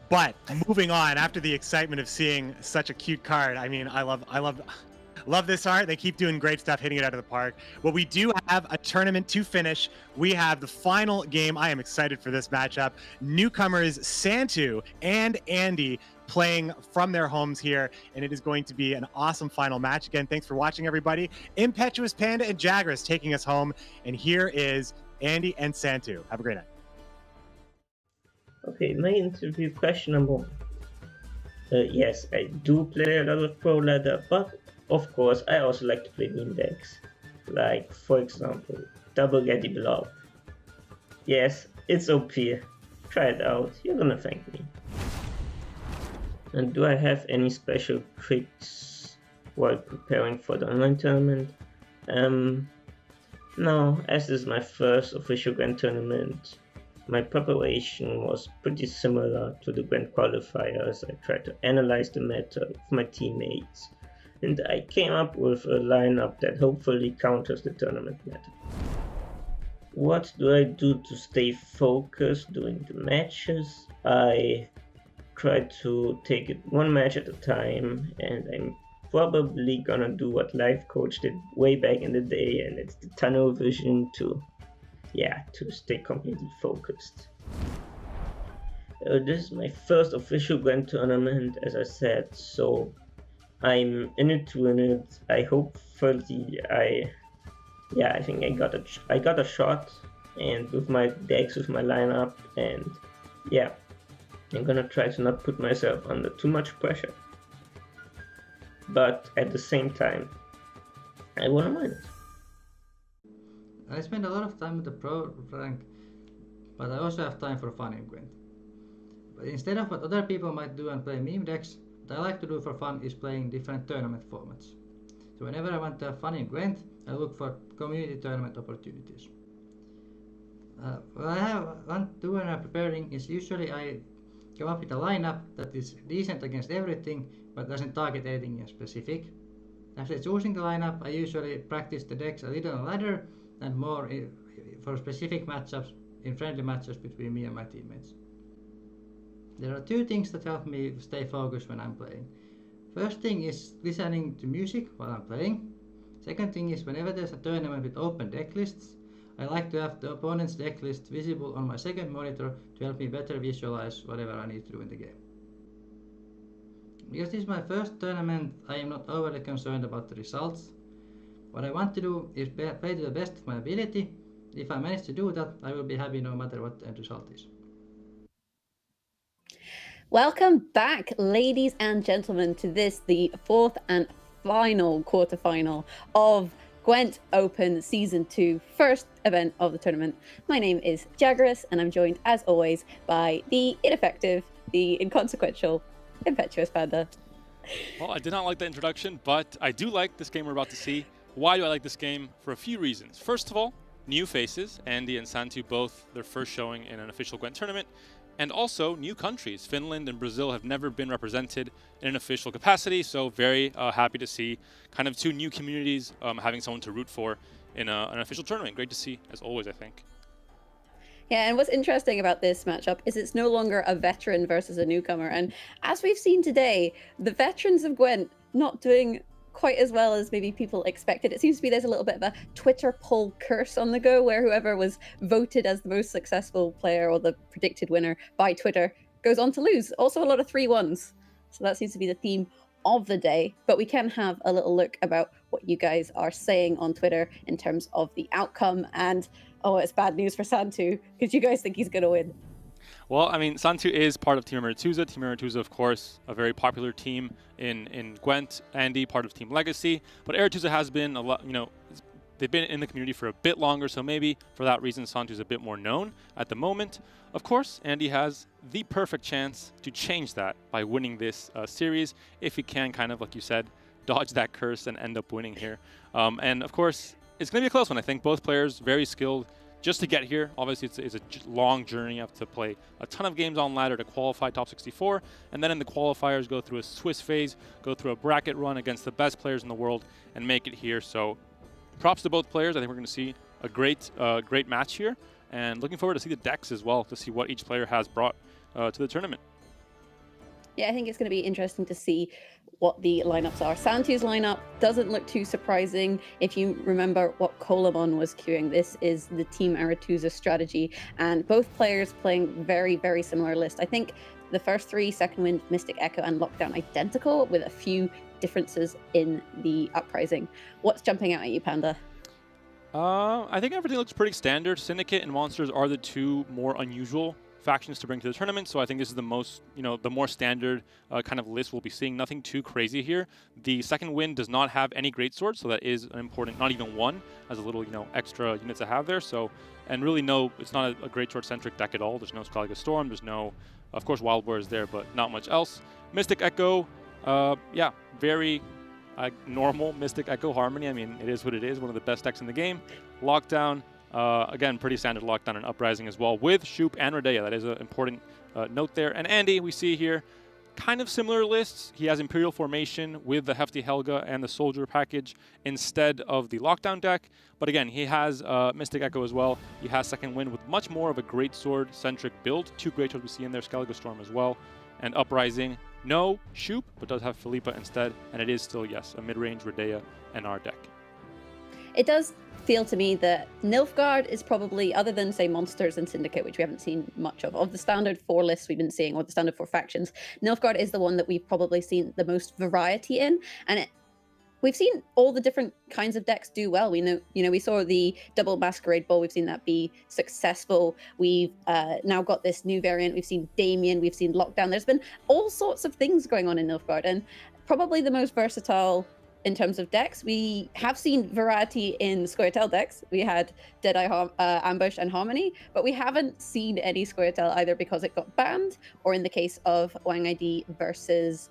Speaker 2: But moving on, after the excitement of seeing such a cute card, I mean, I love this art. They keep doing great stuff, hitting it out of the park. Well, we do have a tournament to finish. We have the final game. I am excited for this matchup. Newcomers Santu and Andy playing from their homes here, and it is going to be an awesome final match. Again, thanks for watching, everybody. Impetuous Panda and Jagras taking us home, and here is Andy and Santu. Have a great night.
Speaker 18: Okay, my interview question number one. Yes, I do play a lot of Pro Ladder, but of course I also like to play meme decks. Like, for example, Double Getty Blob. Yes, it's OP. Try it out, you're gonna thank me. And do I have any special tricks while preparing for the online tournament? No, as this is my first official Gwent tournament, my preparation was pretty similar to the Gwent qualifiers. I tried to analyze the meta with my teammates, and I came up with a lineup that hopefully counters the tournament meta. What do I do to stay focused during the matches? I try to take it one match at a time, and I'm probably gonna do what Life Coach did way back in the day, and it's the tunnel vision to stay completely focused. This is my first official Gwent tournament, as I said, so I'm in it to win it. I hopefully I think I got a shot, and with my decks, with my lineup, and yeah, I'm gonna try to not put myself under too much pressure. But at the same time, I wanna win it.
Speaker 19: I spend a lot of time with the pro rank, but I also have time for fun in Gwent. But instead of what other people might do and play meme decks, what I like to do for fun is playing different tournament formats. So whenever I want to have fun in Gwent, I look for community tournament opportunities. What I want to do when I'm preparing is usually I come up with a lineup that is decent against everything, but doesn't target anything in specific. After choosing the lineup, I usually practice the decks a little on ladder and more for specific matchups, in friendly matchups between me and my teammates. There are two things that help me stay focused when I'm playing. First thing is listening to music while I'm playing. Second thing is whenever there's a tournament with open deck lists, I like to have the opponent's deck list visible on my second monitor to help me better visualize whatever I need to do in the game. Because this is my first tournament, I am not overly concerned about the results. What I want to do is play to the best of my ability. If I manage to do that, I will be happy no matter what the end result is.
Speaker 11: Welcome back, ladies and gentlemen, to the fourth and final quarterfinal of Gwent Open Season 2, first event of the tournament. My name is Jagras, and I'm joined, as always, by the ineffective, the inconsequential, Impetuous Panda.
Speaker 12: Well, I did not like the introduction, but I do like this game we're about to see. Why do I like this game? For a few reasons. First of all, new faces, Andy and Santu, both their first showing in an official Gwent tournament. And also new countries. Finland and Brazil have never been represented in an official capacity, so very happy to see kind of two new communities having someone to root for in an official tournament. Great to see, as always, I think.
Speaker 11: Yeah, and what's interesting about this matchup is it's no longer a veteran versus a newcomer. And as we've seen today, the veterans of Gwent not doing quite as well as maybe people expected. It seems to be there's a little bit of a Twitter poll curse on the go, where whoever was voted as the most successful player or the predicted winner by Twitter goes on to lose. Also a lot of 3-1s. So that seems to be the theme of the day, but we can have a little look about what you guys are saying on Twitter in terms of the outcome. And oh, it's bad news for Santu because you guys think he's going to win.
Speaker 12: Well, I mean, Santu is part of Team Aretuza. Team Aretuza, of course, a very popular team in Gwent. Andy, part of Team Legacy. But Aretuza has been a lot, they've been in the community for a bit longer, so maybe for that reason, Santu is a bit more known at the moment. Of course, Andy has the perfect chance to change that by winning this series, if he can kind of, like you said, dodge that curse and end up winning here. And of course, it's going to be a close one. I think both players very skilled. Just to get here, obviously it's a long journey. You have to play a ton of games on ladder to qualify top 64, and then in the qualifiers go through a Swiss phase, go through a bracket run against the best players in the world, and make it here. So props to both players. I think we're going to see a great match here, and looking forward to see the decks as well, to see what each player has brought to the tournament.
Speaker 11: Yeah, I think it's going to be interesting to see what the lineups are. Santu's lineup doesn't look too surprising. If you remember what Colamon was queuing, this is the Team Aretuza strategy, and both players playing very, very similar list. I think the first three, Second Wind, Mystic Echo, and Lockdown, identical with a few differences in the uprising. What's jumping out at you, Panda?
Speaker 12: I think everything looks pretty standard. Syndicate and Monsters are the two more unusual factions to bring to the tournament, so I think this is the most, the more standard kind of list we'll be seeing. Nothing too crazy here. The Second Wind does not have any greatsword, so that is an important, not even one, as a little, extra unit to have there. So, and really it's not a greatsword centric deck at all. There's no Skalliga Storm, there's no, of course, Wild Boar is there, but not much else. Mystic Echo, yeah, very normal Mystic Echo Harmony. I mean, it is what it is, one of the best decks in the game. Lockdown, again, pretty standard Lockdown and Uprising as well, with Shoop and Redea. That is an important note there. And Andy, we see here, kind of similar lists. He has Imperial Formation with the Hefty Helga and the Soldier package instead of the Lockdown deck. But again, he has Mystic Echo as well. He has Second Wind with much more of a Greatsword-centric build. Two Greatswords we see in there, Skalliga Storm as well. And Uprising, no Shoop, but does have Philippa instead. And it is still, yes, a mid-range Redea NR deck.
Speaker 11: It does feel to me that Nilfgaard is probably, other than say Monsters and Syndicate, which we haven't seen much of the standard 4 lists we've been seeing, or the standard 4 factions, Nilfgaard is the one that we've probably seen the most variety in, and we've seen all the different kinds of decks do well. We know, we saw the double Masquerade Ball. We've seen that be successful. We've now got this new variant. We've seen Damien. We've seen Lockdown. There's been all sorts of things going on in Nilfgaard, and probably the most versatile in terms of decks. We have seen variety in Squirtel decks. We had Deadeye Ambush and Harmony, but we haven't seen any Squirtel either because it got banned, or in the case of Wang ID versus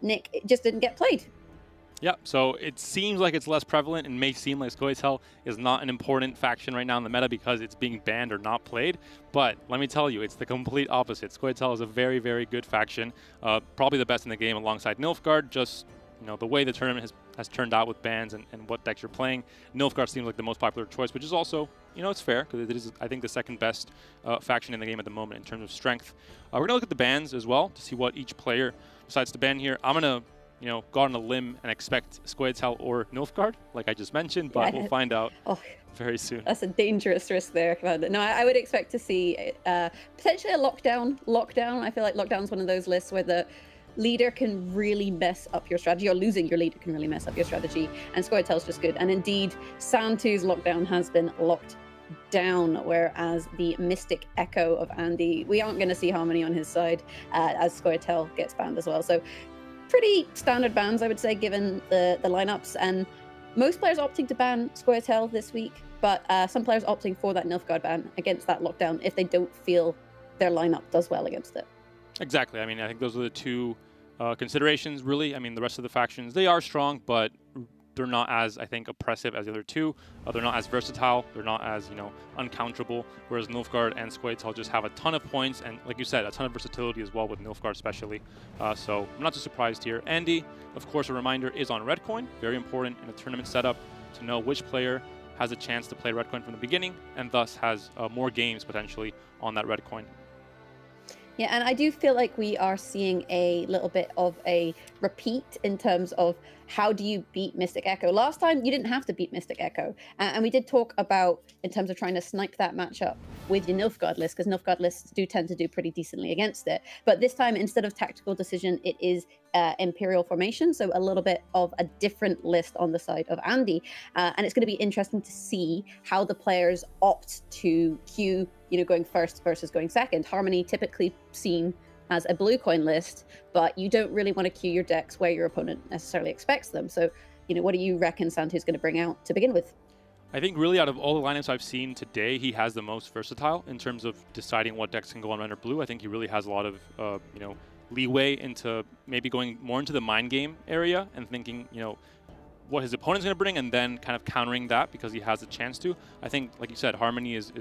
Speaker 11: Nick, it just didn't get played.
Speaker 12: Yeah, so it seems like it's less prevalent and may seem like Squirtel is not an important faction right now in the meta because it's being banned or not played. But let me tell you, it's the complete opposite. Squirtel is a very, very good faction, probably the best in the game alongside Nilfgaard. Just the way the tournament has turned out with bans and what decks you're playing, Nilfgaard seems like the most popular choice, which is also, it's fair, because it is, I think, the second best faction in the game at the moment in terms of strength. We're going to look at the bans as well to see what each player decides to ban here. I'm going to, go on a limb and expect Squirtel or Nilfgaard, like I just mentioned, but we'll find out very soon.
Speaker 11: That's a dangerous risk there. No, I would expect to see potentially a Lockdown. I feel like Lockdown's one of those lists where the leader can really mess up your strategy, or losing your leader can really mess up your strategy, and Squirtel's just good. And indeed, Santu's Lockdown has been locked down, whereas the Mystic Echo of Andy, we aren't going to see Harmony on his side as Squirtel gets banned as well. So pretty standard bans, I would say, given the lineups, and most players opting to ban Squirtel this week, but some players opting for that Nilfgaard ban against that Lockdown if they don't feel their lineup does well against it.
Speaker 12: Exactly. I mean, I think those are the two considerations, really. I mean, the rest of the factions, they are strong, but they're not as, I think, oppressive as the other two. They're not as versatile. They're not as, uncounterable, whereas Nilfgaard and Squirtel just have a ton of points, and like you said, a ton of versatility as well with Nilfgaard especially. So I'm not too surprised here. Andy, of course, a reminder, is on red coin. Very important in a tournament setup to know which player has a chance to play red coin from the beginning, and thus has more games potentially on that red coin.
Speaker 11: Yeah, and I do feel like we are seeing a little bit of a repeat in terms of how do you beat Mystic Echo. Last time, you didn't have to beat Mystic Echo. And we did talk about, in terms of trying to snipe that matchup with your Nilfgaard list, because Nilfgaard lists do tend to do pretty decently against it. But this time, instead of Tactical Decision, it is Imperial Formation, so a little bit of a different list on the side of Andy. And it's going to be interesting to see how the players opt to queue, going first versus going second. Harmony typically seen as a blue coin list, but you don't really want to queue your decks where your opponent necessarily expects them. So, what do you reckon Santu's going to bring out to begin with?
Speaker 12: I think really out of all the lineups I've seen today, he has the most versatile in terms of deciding what decks can go on red or blue. I think he really has a lot of, leeway into maybe going more into the mind game area and thinking, what his opponent's going to bring and then kind of countering that because he has a chance to. I think, like you said, Harmony is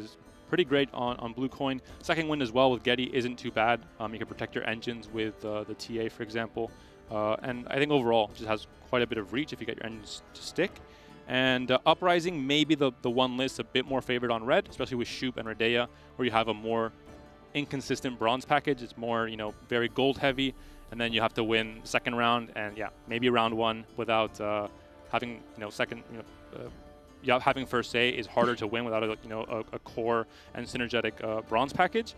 Speaker 12: pretty great on blue coin. Second wind as well with Getty isn't too bad. You can protect your engines with the TA, for example. And I think overall just has quite a bit of reach if you get your engines to stick. And Uprising, maybe the one list a bit more favored on red, especially with Shoop and Redea, where you have a more inconsistent bronze package. It's more, very gold heavy, and then you have to win second round, and yeah, maybe round one without having, having first say is harder to win without a core and synergetic bronze package.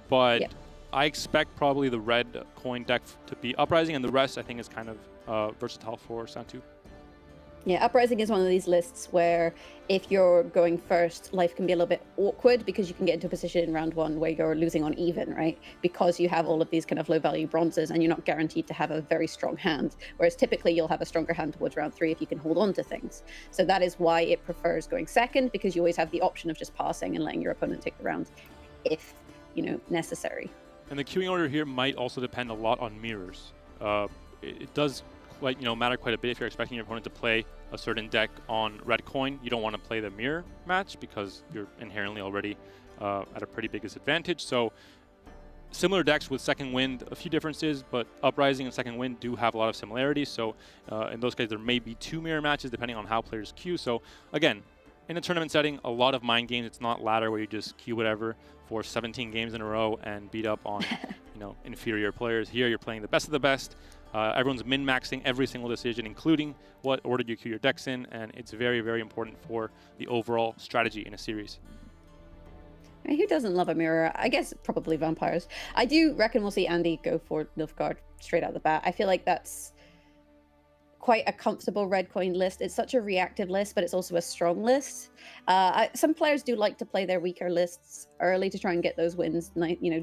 Speaker 12: But yep. I expect probably the red coin deck to be Uprising, and the rest I think is kind of versatile for Santu.
Speaker 11: Yeah, Uprising is one of these lists where if you're going first, life can be a little bit awkward because you can get into a position in round one where you're losing on even, right? Because you have all of these kind of low value bronzes and you're not guaranteed to have a very strong hand. Whereas typically you'll have a stronger hand towards round three if you can hold on to things. So that is why it prefers going second, because you always have the option of just passing and letting your opponent take the round if, necessary.
Speaker 12: And the queuing order here might also depend a lot on mirrors. It does matter quite a bit if you're expecting your opponent to play a certain deck on red coin. You don't want to play the mirror match because you're inherently already at a pretty big disadvantage. So similar decks with second wind, a few differences, but Uprising and second wind do have a lot of similarities. So in those cases, there may be two mirror matches depending on how players queue. So again, in a tournament setting, a lot of mind games. It's not ladder where you just queue whatever for 17 games in a row and beat up on inferior players. Here you're playing the best of the best. Everyone's min-maxing every single decision, including what order you queue your decks in, and it's very, very important for the overall strategy in a series.
Speaker 11: Who doesn't love a mirror? I guess probably vampires. I do reckon we'll see Andy go for Nilfgaard straight out the bat. I feel like that's quite a comfortable red coin list. It's such a reactive list, but it's also a strong list. Some players do like to play their weaker lists early to try and get those wins,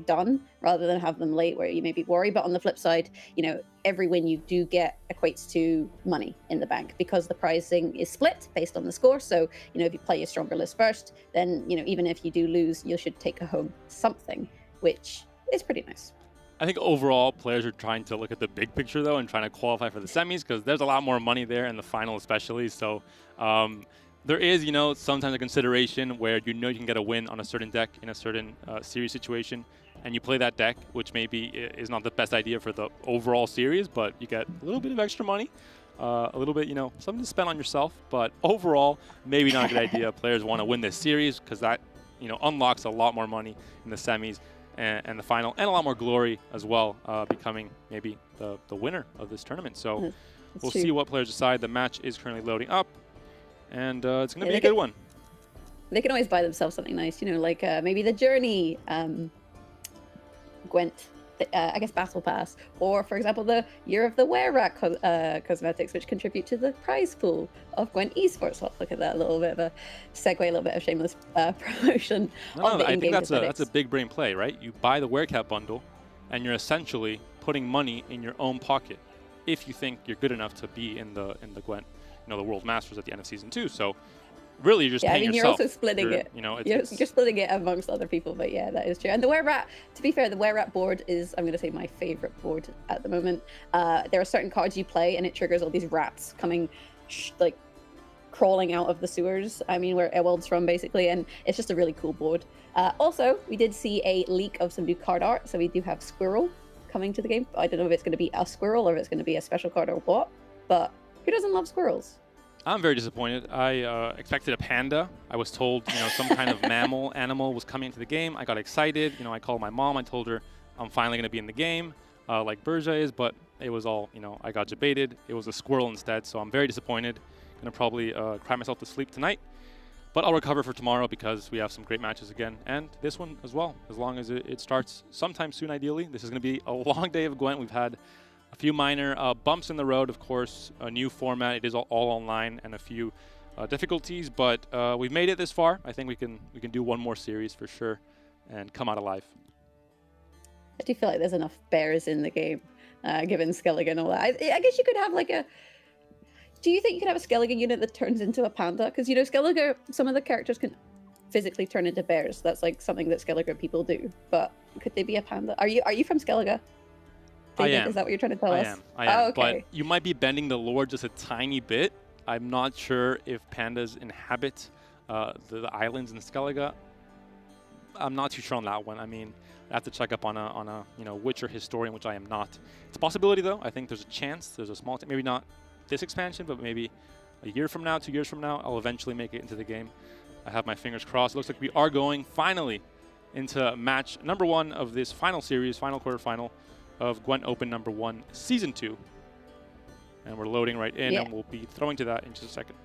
Speaker 11: done rather than have them late where you maybe worry. But on the flip side, every win you do get equates to money in the bank because the pricing is split based on the score. So, if you play a stronger list first, then, even if you do lose, you should take home something, which is pretty nice.
Speaker 12: I think overall players are trying to look at the big picture though and trying to qualify for the semis because there's a lot more money there in the final especially. So there is, sometimes a consideration where you can get a win on a certain deck in a certain series situation and you play that deck, which maybe is not the best idea for the overall series, but you get a little bit of extra money, a little bit, something to spend on yourself. But overall, maybe not a good idea. Players want to win this series because that, unlocks a lot more money in the semis and the final, and a lot more glory as well, becoming maybe the winner of this tournament. So we'll see what players decide. The match is currently loading up, and it's going to be a good one.
Speaker 11: They can always buy themselves something nice, like maybe the Journey Gwent, I guess Battle Pass, or for example the Year of the Were-Rat cosmetics, which contribute to the prize pool of Gwent esports. Well, look at that, a little bit of a segue, a little bit of shameless promotion.
Speaker 12: I think that's a big brain play, right? You buy the Werecat bundle, and you're essentially putting money in your own pocket if you think you're good enough to be in the Gwent, the World Masters at the end of season 2. So really, you're just paying yourself.
Speaker 11: You're also splitting it. You're splitting it amongst other people, but yeah, that is true. And the Were-Rat, to be fair, the Were-Rat board is, I'm going to say, my favorite board at the moment. There are certain cards you play, and it triggers all these rats coming, crawling out of the sewers. I mean, where Ewald's from, basically, and it's just a really cool board. Also, we did see a leak of some new card art, so we do have Squirrel coming to the game. I don't know if it's going to be a squirrel or if it's going to be a special card or what, but who doesn't love squirrels?
Speaker 12: I'm very disappointed. I expected a panda. I was told, some kind of animal was coming into the game. I got excited. I called my mom. I told her I'm finally going to be in the game like Berja is, but it was all, I got debated. It was a squirrel instead, so I'm very disappointed. Going to probably cry myself to sleep tonight. But I'll recover for tomorrow because we have some great matches again. And this one as well, as long as it starts sometime soon, ideally. This is going to be a long day of Gwent. We've had a few minor bumps in the road, of course, a new format. It is all online and a few difficulties, but we've made it this far. I think we can do one more series for sure and come out alive.
Speaker 11: I do feel like there's enough bears in the game, given Skellige and all that. I guess you could have like a... Do you think you could have a Skellige unit that turns into a panda? Because, Skellige, some of the characters can physically turn into bears. That's like something that Skellige people do. But could they be a panda? Are you from Skellige?
Speaker 12: I am.
Speaker 11: Is that what you're trying to tell us?
Speaker 12: I am.
Speaker 11: Oh, okay.
Speaker 12: But you might be bending the lore just a tiny bit. I'm not sure if pandas inhabit the islands in Skellige. I'm not too sure on that one. I mean, I have to check up on a Witcher historian, which I am not. It's a possibility, though. I think there's a chance. There's a small, maybe not this expansion, but maybe a year from now, 2 years from now, I'll eventually make it into the game. I have my fingers crossed. It looks like we are going finally into match number 1 of this final series, final quarterfinal of Gwent Open number 1, Season 2. And we're loading right in, and we'll be throwing to that in just a second.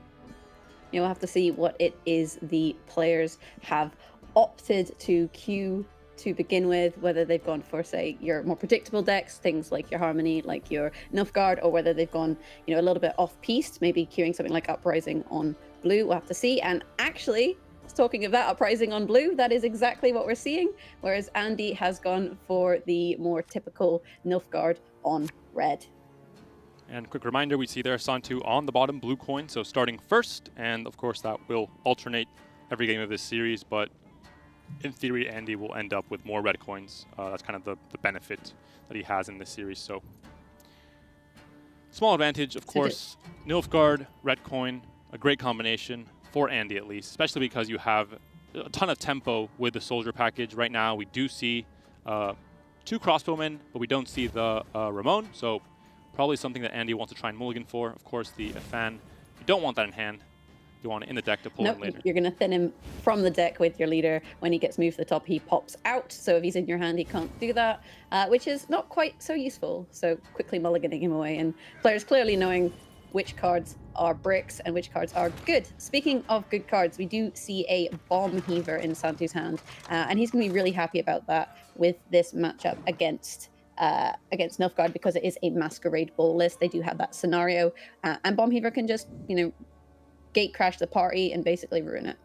Speaker 11: You'll have to see what it is the players have opted to queue to begin with, whether they've gone for, say, your more predictable decks, things like your Harmony, like your Nilfgaard, or whether they've gone, a little bit off-piste, maybe queuing something like Uprising on blue. We'll have to see. And actually, talking of that, Uprising on blue, that is exactly what we're seeing, whereas Andy has gone for the more typical Nilfgaard on red.
Speaker 12: And quick reminder, we see there Santu on the bottom, blue coin, so starting first, and of course that will alternate every game of this series, but in theory, Andy will end up with more red coins. That's kind of the benefit that he has in this series. So, small advantage, of course. Nilfgaard, red coin, a great combination for Andy at least, especially because you have a ton of tempo with the soldier package. Right now, we do see 2 crossbowmen, but we don't see the Ramon. So, probably something that Andy wants to try and mulligan for. Of course, the Afan, you don't want that in hand. You want it in the deck to pull him later.
Speaker 11: You're going to thin him from the deck with your leader. When he gets moved to the top, he pops out. So if he's in your hand, he can't do that, which is not quite so useful. So quickly mulliganing him away. And players clearly knowing which cards are bricks and which cards are good. Speaking of good cards, we do see a Bomb Heaver in Santu's hand. And he's going to be really happy about that with this matchup against Nilfgaard, because it is a Masquerade Ball list. They do have that scenario. And Bomb Heaver can just, gate crash the party and basically ruin it.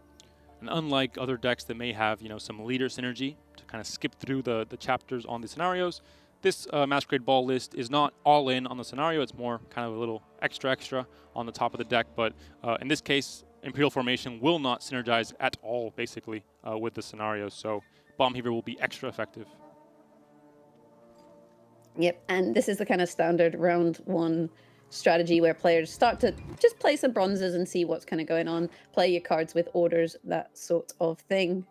Speaker 12: And unlike other decks that may have, some leader synergy to kind of skip through the chapters on the scenarios, this Masquerade Ball list is not all in on the scenario. It's more kind of a little extra on the top of the deck. But in this case, Imperial Formation will not synergize at all, basically, with the scenarios. So Bomb Heaver will be extra effective.
Speaker 11: Yep, and this is the kind of standard round 1 strategy where players start to just play some bronzes and see what's kind of going on, play your cards with orders, that sort of thing.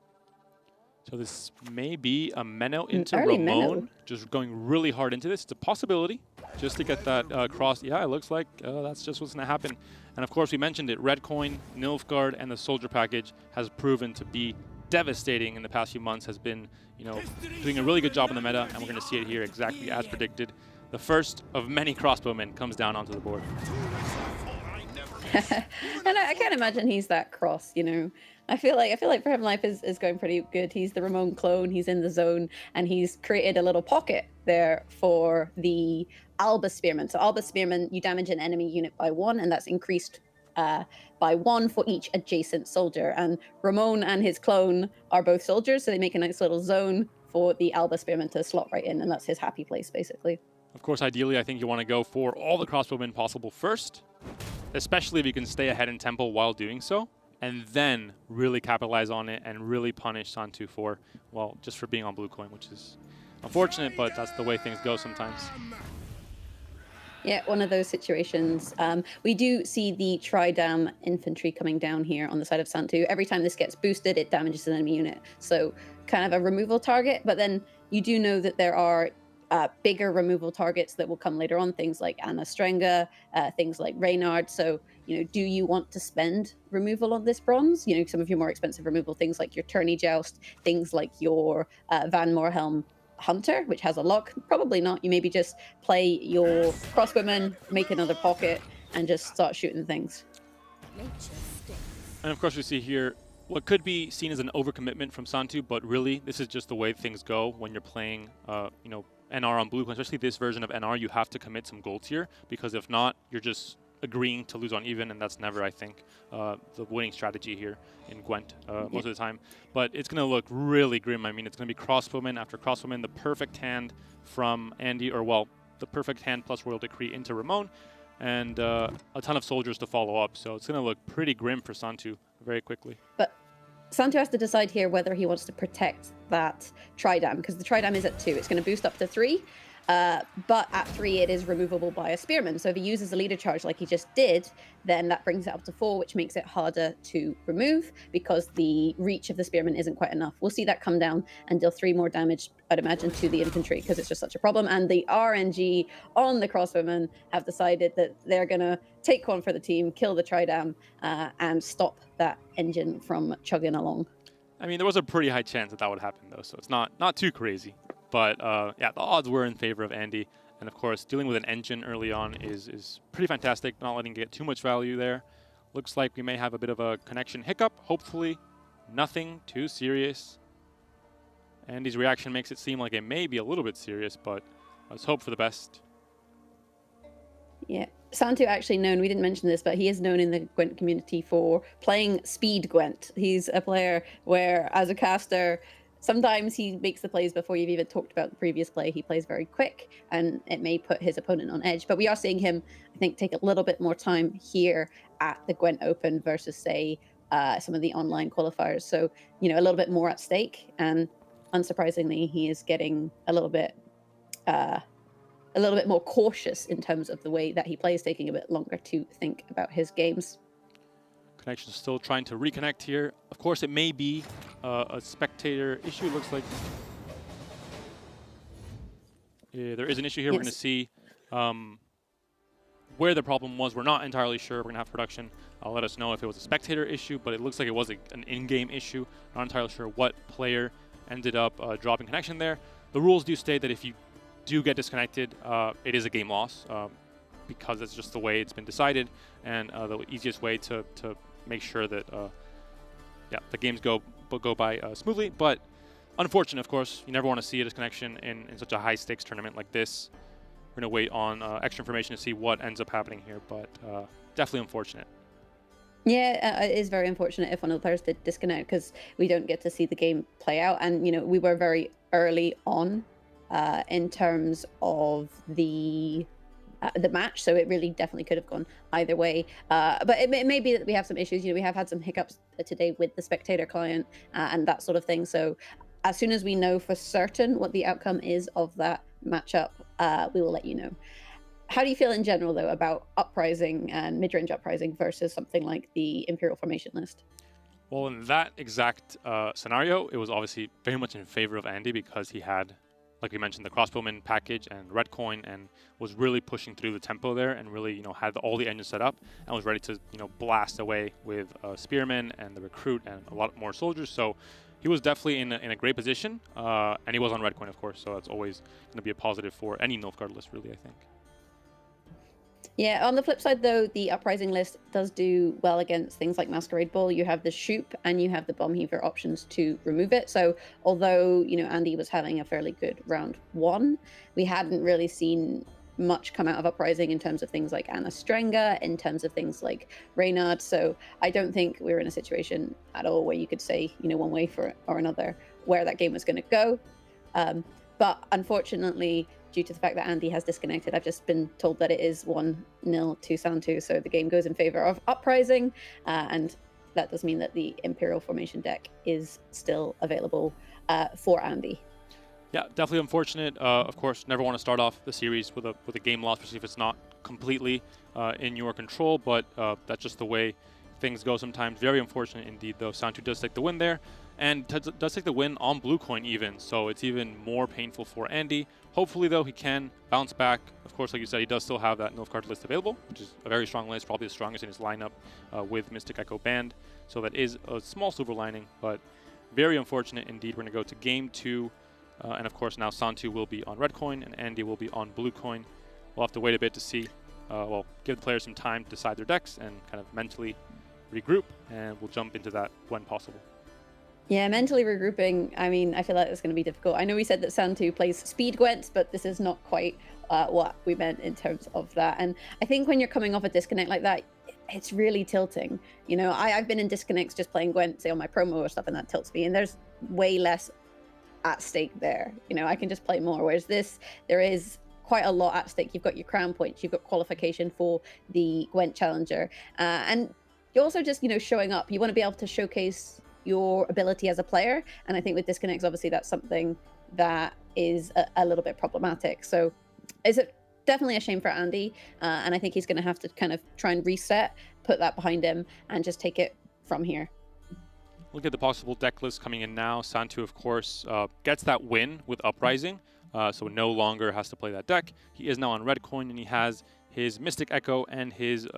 Speaker 12: So this may be a Menno into Ramon, just going really hard into this. It's a possibility just to get that cross. Yeah, it looks like that's just what's going to happen. And of course, we mentioned it, red coin, Nilfgaard, and the soldier package has proven to be devastating in the past few months, has been, doing a really good job in the meta, and we're going to see it here exactly as predicted. The first of many crossbowmen comes down onto the board.
Speaker 11: And I can't imagine he's that cross, I feel like for him life is going pretty good. He's the Ramon clone, he's in the zone, and he's created a little pocket there for the Alba Spearman. So Alba Spearman, you damage an enemy unit by 1, and that's increased by 1 for each adjacent soldier. And Ramon and his clone are both soldiers, so they make a nice little zone for the Alba Spearman to slot right in, and that's his happy place, basically.
Speaker 12: Of course, ideally, I think you want to go for all the crossbowmen possible first, especially if you can stay ahead in tempo while doing so, and then really capitalize on it and really punish Santu for, well, just for being on blue coin, which is unfortunate, but that's the way things go sometimes.
Speaker 11: Yeah, one of those situations. We do see the Tridam infantry coming down here on the side of Santu. Every time this gets boosted, it damages an enemy unit. So kind of a removal target, but then you do know that there are bigger removal targets that will come later on, things like Anna Strenga, things like Reynard. So, do you want to spend removal on this bronze? Some of your more expensive removal, things like your Tourney Joust, things like your Van Moorhelm Hunter, which has a lock. Probably not. You maybe just play your crossbowman, make another pocket, and just start shooting things.
Speaker 12: And of course, we see here what could be seen as an overcommitment from Santu, but really, this is just the way things go when you're playing, you know, NR on Blue, especially this version of NR. You have to commit some gold tier, because if not, you're just agreeing to lose on even, and that's never, I think, the winning strategy here in Gwent most of the time. But it's going to look really grim. I mean, it's going to be crossbowman after crossbowman, the perfect hand from Andy, or well, the perfect hand plus Royal Decree into Ramon, and a ton of soldiers to follow up. So it's going to look pretty grim for Santu very quickly.
Speaker 11: But Santu has to decide here whether he wants to protect that Tridam, because the Tridam is at 2. It's going to boost up to 3. But at 3, it is removable by a Spearman. So if he uses a leader charge like he just did, then that brings it up to 4, which makes it harder to remove because the reach of the Spearman isn't quite enough. We'll see that come down and deal 3 more damage, I'd imagine, to the infantry because it's just such a problem. And the RNG on the crossbowmen have decided that they're going to take one for the team, kill the Tridam, and stop that engine from chugging along.
Speaker 12: I mean, there was a pretty high chance that that would happen, though, so it's not too crazy. But yeah, the odds were in favor of Andy. And of course, dealing with an engine early on is pretty fantastic, not letting it get too much value there. Looks like we may have a bit of a connection hiccup. Hopefully, nothing too serious. Andy's reaction makes it seem like it may be a little bit serious, but let's hope for the best.
Speaker 11: Yeah, Santu actually known, we didn't mention this, but he is known in the Gwent community for playing speed Gwent. He's a player where, as a caster, sometimes he makes the plays before you've even talked about the previous play. He plays very quick, and it may put his opponent on edge. But we are seeing him, I think, take a little bit more time here at the Gwent Open versus, say, some of the online qualifiers. So, you know, a little bit more at stake. And unsurprisingly, he is getting a little bit more cautious in terms of the way that he plays, taking a bit longer to think about his games.
Speaker 12: Connection still trying to reconnect here. Of course, it may be a spectator issue. Looks like there is an issue here. Yes. We're going to see where the problem was. We're not entirely sure. We're going to have production let us know if it was a spectator issue, but it looks like it was an in-game issue. Not entirely sure what player ended up dropping connection there. The rules do state that if you do get disconnected, it is a game loss because it's just the way it's been decided, and the easiest way to make sure that yeah, the games go by smoothly. But unfortunate, of course, you never want to see a disconnection in such a high-stakes tournament like this. We're going to wait on extra information to see what ends up happening here, but definitely unfortunate.
Speaker 11: Yeah, it is very unfortunate if one of the players did disconnect because we don't get to see the game play out. And, you know, we were very early on in terms of the match, so it really definitely could have gone either way. But it may be that we have some issues. You know, we have had some hiccups today with the spectator client and that sort of thing. So as soon as we know for certain what the outcome is of that matchup, we will let you know. How do you feel in general, though, about Uprising and mid-range Uprising versus something like the Imperial Formation list?
Speaker 12: Well, in that exact scenario, it was obviously very much in favor of Andy because he had, like we mentioned, the crossbowman package and red coin, and was really pushing through the tempo there, and really, you know, had all the engines set up and was ready to, you know, blast away with spearmen and the recruit and a lot more soldiers. So he was definitely in a great position, and he was on red coin, of course. So that's always going to be a positive for any Nilfgaard list, really, I think.
Speaker 11: Yeah, on the flip side, though, the Uprising list does do well against things like Masquerade Ball. You have the Shoop and you have the Bomb Heaver options to remove it. So although, you know, Andy was having a fairly good round 1, we hadn't really seen much come out of Uprising in terms of things like Anna Strenga, in terms of things like Reynard. So I don't think we're in a situation at all where you could say, you know, one way or another where that game was going to go. But unfortunately, due to the fact that Andy has disconnected, I've just been told that it is 1-0 to Santu, so the game goes in favor of Uprising, and that does mean that the Imperial Formation deck is still available for Andy.
Speaker 12: Yeah, definitely unfortunate. Of course, never want to start off the series with a game loss, especially if it's not completely in your control, but that's just the way things go sometimes. Very unfortunate indeed, though. Santu does take the win there, and does take the win on blue coin even, so it's even more painful for Andy. Hopefully, though, he can bounce back. Of course, like you said, he does still have that Nilfgaard list available, which is a very strong list, probably the strongest in his lineup with Mystic Echo banned. So that is a small silver lining, but very unfortunate indeed. We're going to go to game 2 And of course, now Santu will be on red coin and Andy will be on blue coin. We'll have to wait a bit to see. Well, give the players some time to decide their decks and kind of mentally regroup, and we'll jump into that when possible.
Speaker 11: Yeah, mentally regrouping, I mean, I feel like it's going to be difficult. I know we said that Santu plays speed Gwent, but this is not quite what we meant in terms of that. And I think when you're coming off a disconnect like that, it's really tilting. You know, I've been in disconnects just playing Gwent, say on my promo or stuff, and that tilts me. And there's way less at stake there. You know, I can just play more. Whereas this, there is quite a lot at stake. You've got your crown points, you've got qualification for the Gwent Challenger. And you're also just, you know, showing up. You want to be able to showcase your ability as a player. And I think with disconnects, obviously that's something that is a little bit problematic. So is it definitely a shame for Andy. And I think he's going to have to kind of try and reset, put that behind him and just take it from here.
Speaker 12: Look at the possible deck list coming in now. Santu, of course, gets that win with Uprising, so no longer has to play that deck. He is now on red coin, and he has his Mystic Echo and his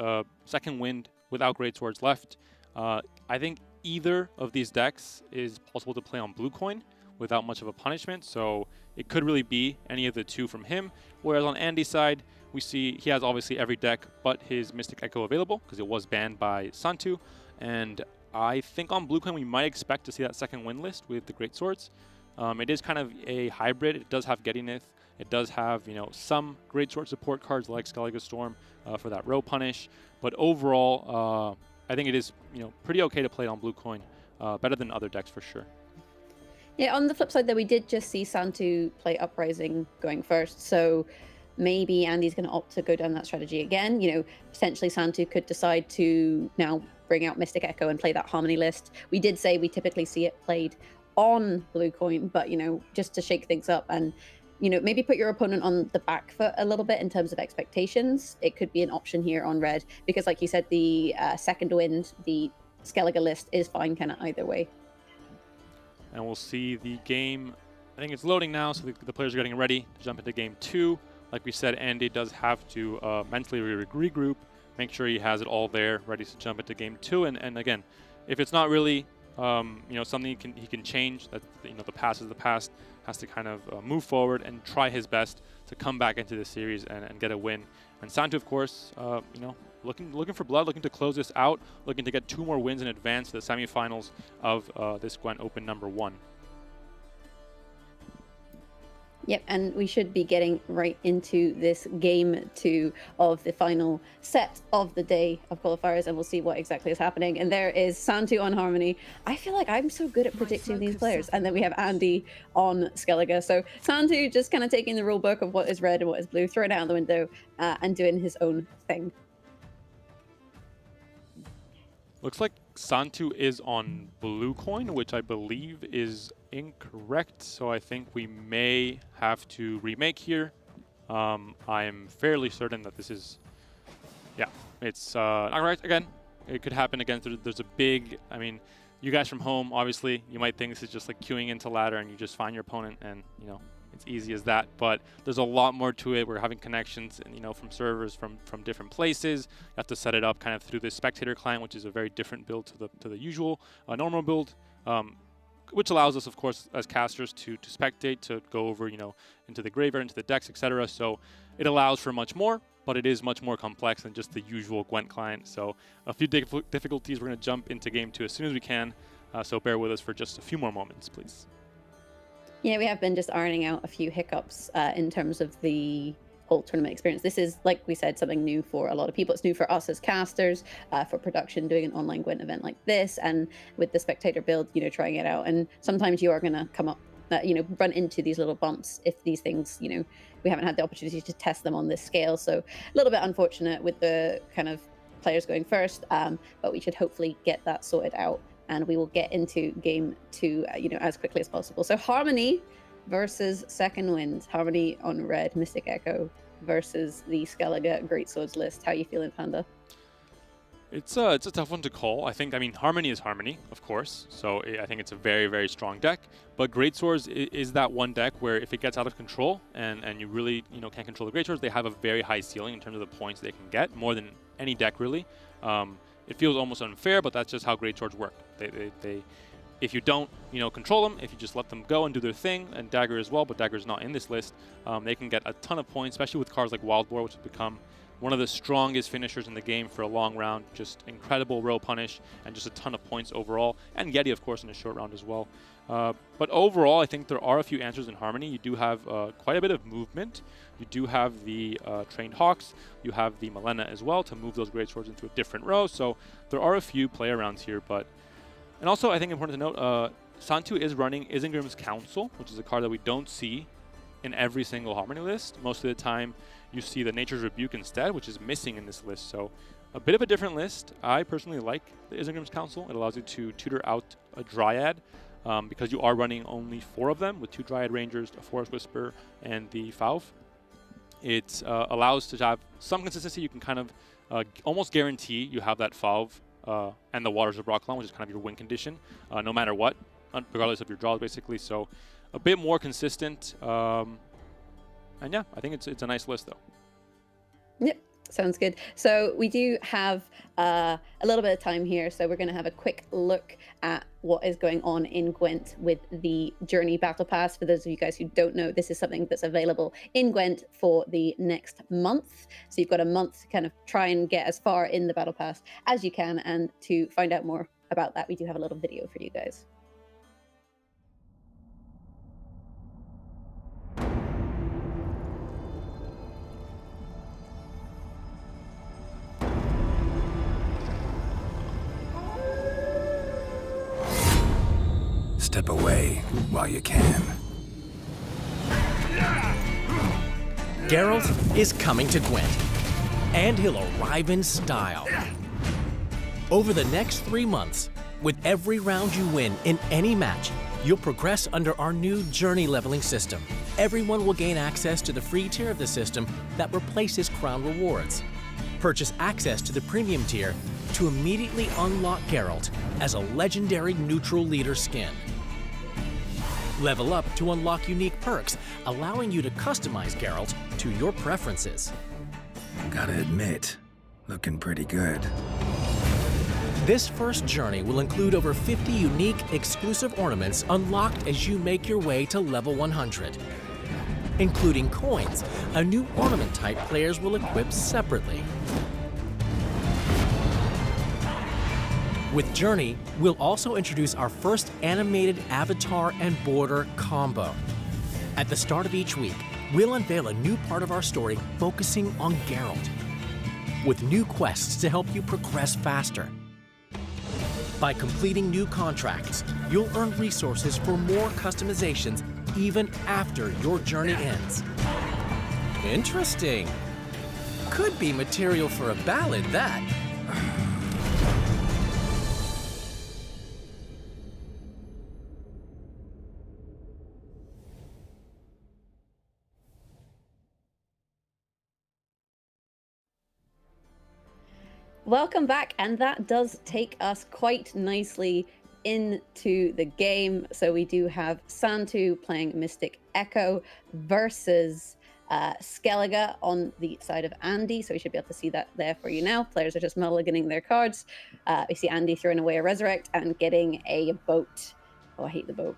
Speaker 12: Second Wind without Great Swords left. I think either of these decks is possible to play on blue coin without much of a punishment, so it could really be any of the two from him. Whereas on Andy's side, we see he has obviously every deck but his Mystic Echo available because it was banned by Santu, and I think on blue coin we might expect to see that Second Wind list with the Great Swords. It is kind of a hybrid. It does have Gettynith. It does have, you know, some Great Sword support cards like Skellige Storm for that row punish. But overall, I think it is, you know, pretty okay to play on blue coin. Better than other decks for sure.
Speaker 11: Yeah, on the flip side, though, we did just see Santu play Uprising going first. So maybe Andy's going to opt to go down that strategy again. You know, potentially Santu could decide to now bring out Mystic Echo and play that Harmony list. We did say we typically see it played on blue coin, but, you know, just to shake things up and, you know, maybe put your opponent on the back foot a little bit in terms of expectations. It could be an option here on red because, like you said, the Second Wind, the Skellige list is fine kind of either way.
Speaker 12: And we'll see the game. I think it's loading now, so the players are getting ready to jump into game 2. Like we said, Andy does have to mentally regroup, make sure he has it all there, ready to jump into game 2. And again, if it's not really you know, something he can change, that, you know, the past is the past, has to kind of move forward and try his best to come back into the series and get a win. And Santu, of course, you know, looking for blood, looking to close this out, looking to get 2 more wins in advance to the semifinals of this GWENT Open #1.
Speaker 11: Yep, and we should be getting right into this game 2 of the final set of the day of qualifiers, and we'll see what exactly is happening. And there is Santu on Harmony. I feel like I'm so good at predicting these players. And then we have Andy on Skellige. So Santu just kind of taking the rule book of what is red and what is blue, throwing it out the window, and doing his own thing.
Speaker 12: Looks like Santu is on blue coin, which I believe is incorrect. So I think we may have to remake here. I'm fairly certain that this is, yeah, it's not correct. Again, it could happen again. There's a big, I mean, you guys from home, obviously, you might think this is just like queuing into ladder and you just find your opponent and, you know, it's easy as that, but there's a lot more to it. We're having connections, and, you know, from servers from different places. You have to set it up kind of through the spectator client, which is a very different build to the usual normal build, which allows us, of course, as casters to spectate, to go over, you know, into the graveyard, into the decks, etc. So it allows for much more, but it is much more complex than just the usual Gwent client. So a few difficulties. We're going to jump into game 2 as soon as we can. So bear with us for just a few more moments, please.
Speaker 11: Yeah, we have been just ironing out a few hiccups in terms of the whole tournament experience. This is, like we said, something new for a lot of people. It's new for us as casters, for production, doing an online Gwent event like this, and with the spectator build, you know, trying it out. And sometimes you are going to come up, you know, run into these little bumps if these things, you know, we haven't had the opportunity to test them on this scale. So a little bit unfortunate with the kind of players going first, but we should hopefully get that sorted out. And we will get into game 2, you know, as quickly as possible. So Harmony versus Second Wind. Harmony on red, Mystic Echo versus the Skellige Great Swords list. How are you feeling, Panda?
Speaker 12: It's a tough one to call. I think, Harmony is Harmony, of course. So I think it's a very, very strong deck. But Great Swords is that one deck where if it gets out of control and you really, you know, can't control the Great Swords, they have a very high ceiling in terms of the points they can get, more than any deck really. It feels almost unfair, but that's just how Great Swords work. They if you don't, control them, if you just let them go and do their thing, and Dagger as well, but Dagger is not in this list, they can get a ton of points, especially with cards like Wild Boar, which has become one of the strongest finishers in the game for a long round. Just incredible row punish and just a ton of points overall. And Yeti, of course, in a short round as well. But overall, I think there are a few answers in Harmony. You do have quite a bit of movement. You do have the Trained Hawks. You have the Malena as well to move those Great Swords into a different row. So there are a few play arounds here. And also, I think important to note, Santu is running Isengrim's Council, which is a card that we don't see in every single Harmony list. Most of the time, you see the Nature's Rebuke instead, which is missing in this list. So a bit of a different list. I personally like the Isengrim's Council. It allows you to tutor out a Dryad because you are running only 4 of them with 2 Dryad Rangers, a Forest Whisper, and the Falv. It allows to have some consistency. You can kind of almost guarantee you have that Falv and the Waters of Rockland, which is kind of your win condition, no matter what, regardless of your draws, basically. So a bit more consistent. And yeah, I think it's a nice list, though.
Speaker 11: Yep, sounds good. So we do have a little bit of time here, so we're going to have a quick look at what is going on in Gwent with the Journey Battle Pass. For those of you guys who don't know, this is something that's available in Gwent for the next month. So you've got a month to kind of try and get as far in the Battle Pass as you can. And to find out more about that, we do have a little video for you guys.
Speaker 14: Step away while you can.
Speaker 15: Geralt is coming to Gwent, and he'll arrive in style. Over the next 3 months, with every round you win in any match, you'll progress under our new journey leveling system. Everyone will gain access to the free tier of the system that replaces Crown Rewards. Purchase access to the premium tier to immediately unlock Geralt as a legendary neutral leader skin. Level up to unlock unique perks, allowing you to customize Geralt to your preferences.
Speaker 14: Gotta admit, looking pretty good.
Speaker 15: This first journey will include over 50 unique exclusive ornaments unlocked as you make your way to level 100. Including coins, a new ornament type players will equip separately. With Journey, we'll also introduce our first animated avatar and border combo. At the start of each week, we'll unveil a new part of our story focusing on Geralt, with new quests to help you progress faster. By completing new contracts, you'll earn resources for more customizations even after your journey ends. Interesting. Could be material for a ballad, that.
Speaker 11: Welcome back, and that does take us quite nicely into the game. So we do have Santu playing Mystic Echo versus Skellige on the side of Andy. So we should be able to see that there for you now. Players are just mulliganing their cards. We see Andy throwing away a Resurrect and getting a boat. Oh, I hate the boat.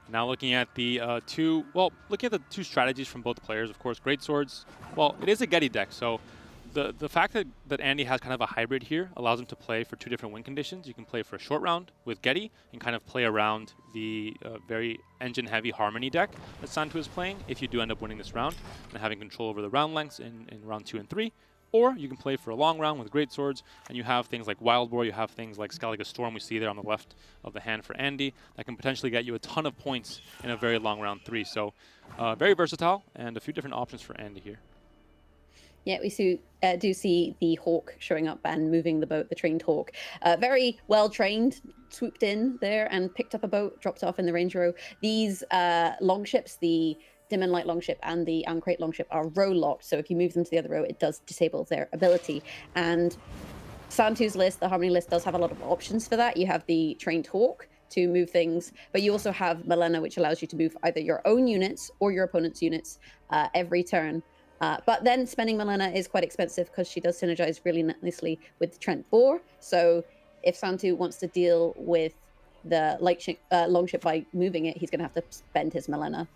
Speaker 12: Now looking at the looking at the two strategies from both players, of course, Great Swords, well, it is a Getty deck, so the fact that Andy has kind of a hybrid here allows him to play for two different win conditions. You can play for a short round with Getty and kind of play around the very engine-heavy Harmony deck that Santu is playing if you do end up winning this round and having control over the round lengths in round 2 and 3. Or you can play for a long round with Great Swords, and you have things like Wild Boar, you have things like Skellige Storm we see there on the left of the hand for Andy that can potentially get you a ton of points in a very long round 3. So very versatile and a few different options for Andy here.
Speaker 11: Yeah, we do see the Hawk showing up and moving the boat, the trained Hawk. Very well trained, swooped in there and picked up a boat, dropped off in the range row. These longships, the Dim and Light Longship and the Crate Longship, are row locked, so if you move them to the other row, it does disable their ability. And Santu's list, the Harmony list, does have a lot of options for that. You have the Trained Hawk to move things, but you also have Malena, which allows you to move either your own units or your opponent's units every turn. But then spending Milena is quite expensive because she does synergize really nicely with the Trent Boar. So if Santu wants to deal with the longship by moving it, he's going to have to spend his Milena.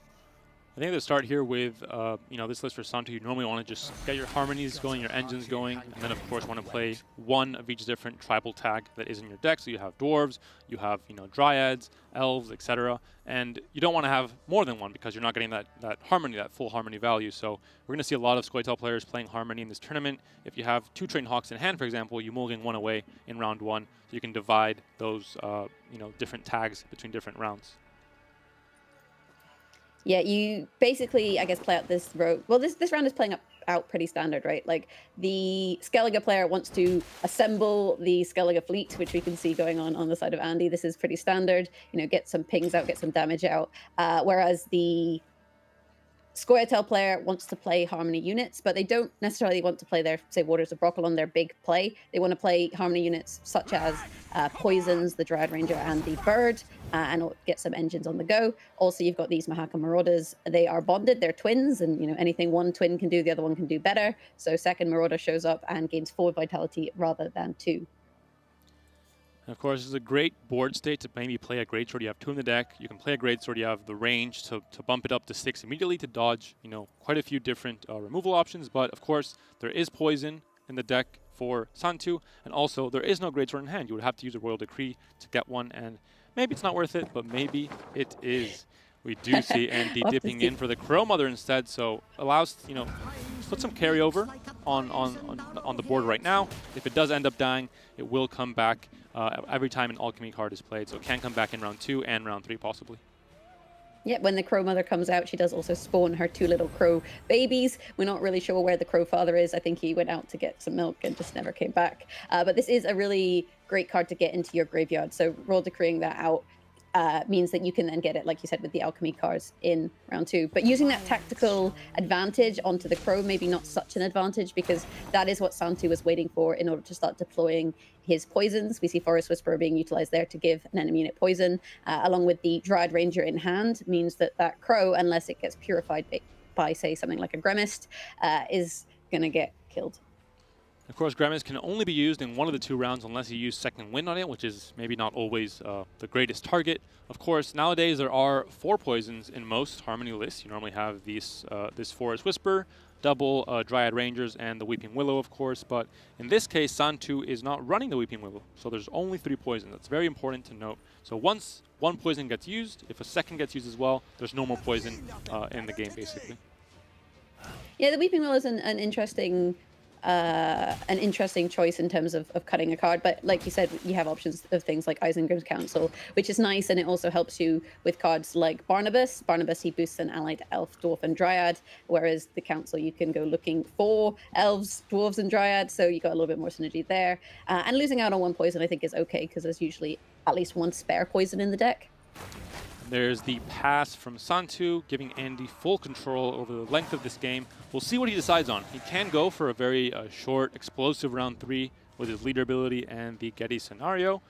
Speaker 12: I think the start here with this list for Santu, you normally want to just get your harmonies going, your engines going, and then of course want to play one of each different tribal tag that is in your deck. So you have dwarves, you have dryads, elves, etc. And you don't want to have more than one because you're not getting that harmony, that full harmony value. So we're going to see a lot of Scoia'tael players playing harmony in this tournament. If you have 2 Trained Hawks in hand, for example, you mulligan 1 away in round 1, so you can divide those different tags between different rounds.
Speaker 11: Yeah, you basically, I guess, play out this road. Well, this round is playing out pretty standard, right? Like, the Skellige player wants to assemble the Skellige fleet, which we can see going on the side of Andy. This is pretty standard. Get some pings out, get some damage out. Whereas the Scoia'tael player wants to play Harmony units, but they don't necessarily want to play their, say, Waters of Broccolon, their big play. They want to play Harmony units such as Poisons, the Dryad Ranger, and the Bird, and get some engines on the go. Also, you've got these Mahaka Marauders. They are bonded, they're twins, and anything one twin can do, the other one can do better. So second Marauder shows up and gains 4 vitality rather than 2.
Speaker 12: And of course, it's a great board state to maybe play a Greatsword. You have 2 in the deck. You can play a Greatsword. You have the range to bump it up to 6 immediately to dodge, quite a few different removal options. But of course, there is poison in the deck for Santu, and also there is no Greatsword in hand. You would have to use a Royal Decree to get one, and maybe it's not worth it, but maybe it is. We do see Andy dipping in for the Crow Mother instead, so allows, put some carryover on the board right now. If it does end up dying, it will come back every time an Alchemy card is played, so it can come back in round 2 and round 3 possibly.
Speaker 11: Yeah, when the Crow Mother comes out, she does also spawn her 2 little crow babies. We're not really sure where the Crow Father is. I think he went out to get some milk and just never came back. But this is a really great card to get into your graveyard, so Royal Decreeing that out means that you can then get it, like you said, with the Alchemy cards in round 2. But using that tactical advantage onto the Crow, maybe not such an advantage, because that is what Santu was waiting for in order to start deploying his poisons. We see Forest Whisperer being utilized there to give an enemy unit poison, along with the Dryad Ranger in hand, means that Crow, unless it gets purified by, say, something like a Gremist, is going to get killed.
Speaker 12: Of course, Gremist can only be used in one of the 2 rounds unless you use Second Wind on it, which is maybe not always the greatest target. Of course, nowadays there are 4 poisons in most Harmony lists. You normally have this Forest Whisper, double Dryad Rangers, and the Weeping Willow, of course. But in this case, Santu is not running the Weeping Willow, so there's only 3 poisons. That's very important to note. So once one poison gets used, if a second gets used as well, there's no more poison in the game, basically.
Speaker 11: Yeah, the Weeping Willow is an interesting choice in terms of cutting a card, but like you said, you have options of things like Isengrim's Council, which is nice, and it also helps you with cards like Barnabas. Barnabas, he boosts an allied elf, dwarf, and dryad, whereas the Council, you can go looking for elves, dwarves, and dryad, so you got a little bit more synergy there. And losing out on 1 poison, I think, is okay, because there's usually at least 1 spare poison in the deck.
Speaker 12: There's the pass from Santu, giving Andy full control over the length of this game. We'll see what he decides on. He can go for a very short, explosive round 3 with his leader ability and the Getty scenario,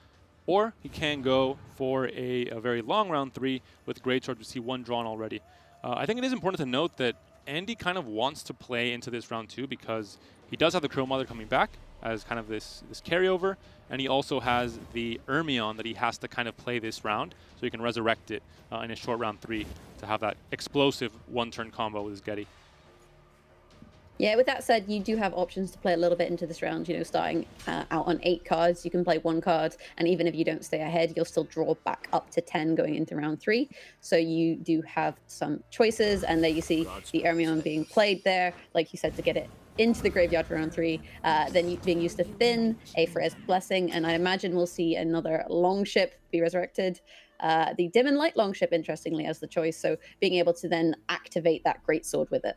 Speaker 12: or he can go for a very long round 3 with Greatsword. We see 1 drawn already. I think it is important to note that Andy kind of wants to play into this round 2 because he does have the Crow Mother coming back as kind of this carryover, and he also has the Ermion that he has to kind of play this round, so he can resurrect it in a short round 3 to have that explosive 1-turn combo with his Getty.
Speaker 11: Yeah, with that said, you do have options to play a little bit into this round, starting out on 8 cards. You can play 1 card, and even if you don't stay ahead, you'll still draw back up to 10 going into round 3. So you do have some choices, and there you see the Ermion being played there, like you said, to get it into the graveyard for round 3, then being used to thin a Frez Blessing, and I imagine we'll see another Longship be resurrected. The Dim and Light Longship, interestingly, as the choice, so being able to then activate that Greatsword with it.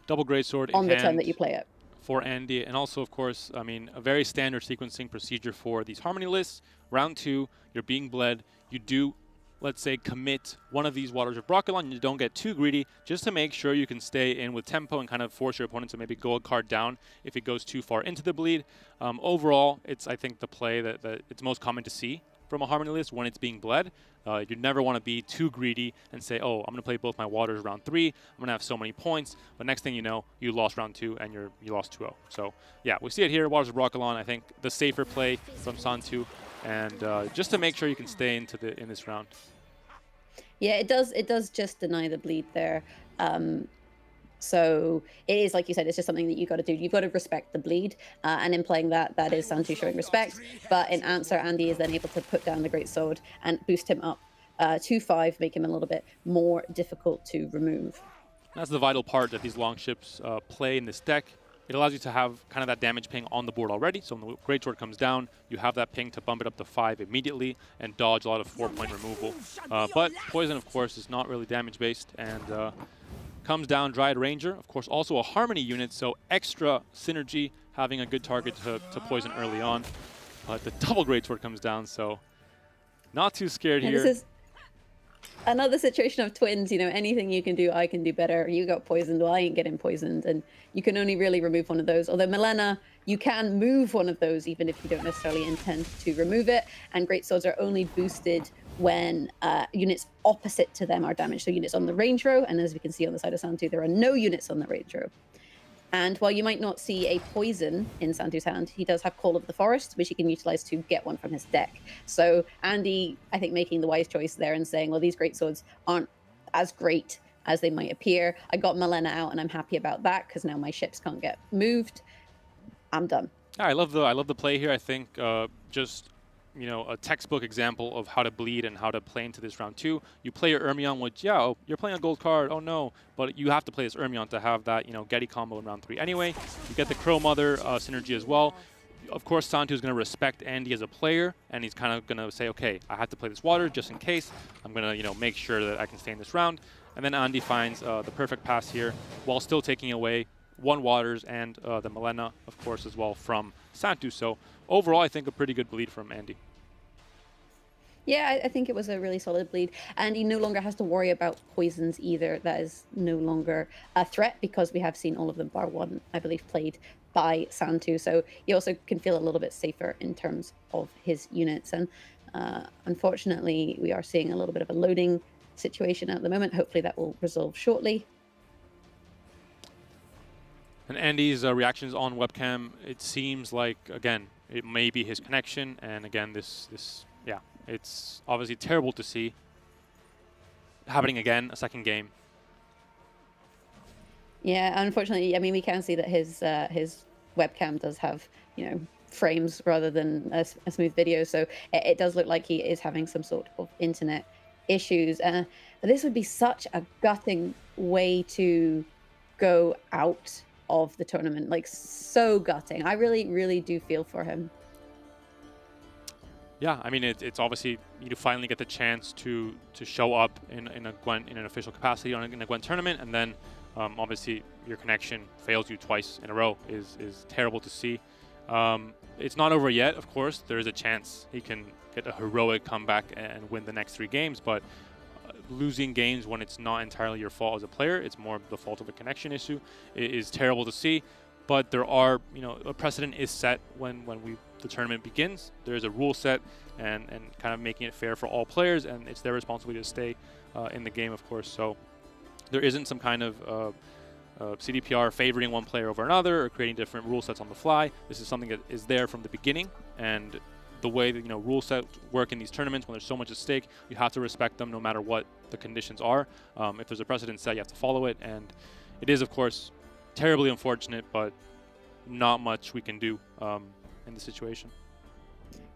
Speaker 12: Double Greatsword
Speaker 11: on the
Speaker 12: hand
Speaker 11: turn that you play it.
Speaker 12: For Andy, and also, of course, I mean, a very standard sequencing procedure for these Harmony lists. Round 2, you're being bled. You do, let's say, commit one of these Waters of Broccolon. You don't get too greedy, just to make sure you can stay in with tempo and kind of force your opponent to maybe go a card down if it goes too far into the bleed. Overall, it's, I think, the play that it's most common to see from a Harmony list when it's being bled. You never want to be too greedy and say, oh, I'm going to play both my waters round 3. I'm going to have so many points. But next thing you know, you lost round 2 and you lost 2-0. So yeah, we see it here. Waters of Broccolon, I think the safer play from Santu. And just to make sure you can stay in this round.
Speaker 11: Yeah, it does just deny the bleed there. So it is, like you said, it's just something that you got to do. You've got to respect the bleed, and in playing that is Santu showing respect. But in answer, Andy is then able to put down the Great Sword and boost him up to 5, make him a little bit more difficult to remove.
Speaker 12: That's the vital part that these long ships play in this deck. It allows you to have kind of that damage ping on the board already. So when the Great Sword comes down, you have that ping to bump it up to 5 immediately and dodge a lot of 4-point removal. But Poison, of course, is not really damage-based and comes down Dryad Ranger. Of course, also a Harmony unit, so extra synergy, having a good target to poison early on. But the double Great Sword comes down, so not too scared here.
Speaker 11: This is another situation of twins, you know, anything you can do, I can do better. You got poisoned, well, I ain't getting poisoned. And you can only really remove one of those. Although Milena, you can move one of those even if you don't necessarily intend to remove it. And Great Swords are only boosted when units opposite to them are damaged. So units on the range row, and as we can see on the side of Santu, there are no units on the range row. And while you might not see a poison in Santu's hand, he does have Call of the Forest, which he can utilize to get one from his deck. So Andy, I think, making the wise choice there and saying, well, these Great Swords aren't as great as they might appear. I got Milena out, and I'm happy about that because now my ships can't get moved. I'm done.
Speaker 12: Yeah, I love the play here. I think just, you know, a textbook example of how to bleed and how to play into this round 2. You play your Ermion, which, yeah, oh, you're playing a gold card, oh no, but you have to play this Ermion to have that, you know, Getty combo in round 3 anyway. You get the Crow Mother synergy as well. Of course, Santu is going to respect Andy as a player, and he's kind of going to say, okay, I have to play this water just in case. I'm going to, you know, make sure that I can stay in this round. And then Andy finds the perfect pass here while still taking away 1 waters and the Milena, of course, as well from Santu. So overall, I think a pretty good bleed from Andy.
Speaker 11: Yeah, I think it was a really solid bleed. And he no longer has to worry about poisons either. That is no longer a threat because we have seen all of them, bar 1, I believe, played by Santu. So he also can feel a little bit safer in terms of his units. And unfortunately, we are seeing a little bit of a loading situation at the moment. Hopefully that will resolve shortly.
Speaker 12: And Andy's reactions on webcam, it seems like, again, it may be his connection. And again, yeah, it's obviously terrible to see happening again, a second game.
Speaker 11: Yeah, unfortunately, I mean, we can see that his webcam does have, you know, frames rather than a smooth video. So it does look like he is having some sort of internet issues. But this would be such a gutting way to go out of the tournament, like so gutting. I really, really do feel for him.
Speaker 12: Yeah, I mean, it's obviously you finally get the chance to show up in a Gwent in an official capacity in a Gwent tournament, and then obviously your connection fails you twice in a row is terrible to see. It's not over yet, of course. There is a chance he can get a heroic comeback and win the next 3 games, but losing games when it's not entirely your fault as a player, it's more the fault of a connection issue, is terrible to see. But there are, you know, a precedent is set when the tournament begins. There is a rule set and kind of making it fair for all players, and it's their responsibility to stay in the game, of course. So there isn't some kind of CDPR favoring one player over another or creating different rule sets on the fly. This is something that is there from the beginning, and the way that, you know, rule sets work in these tournaments when there's so much at stake, you have to respect them no matter what the conditions are. If there's a precedent set, you have to follow it, and it is, of course, terribly unfortunate, but not much we can do in the situation.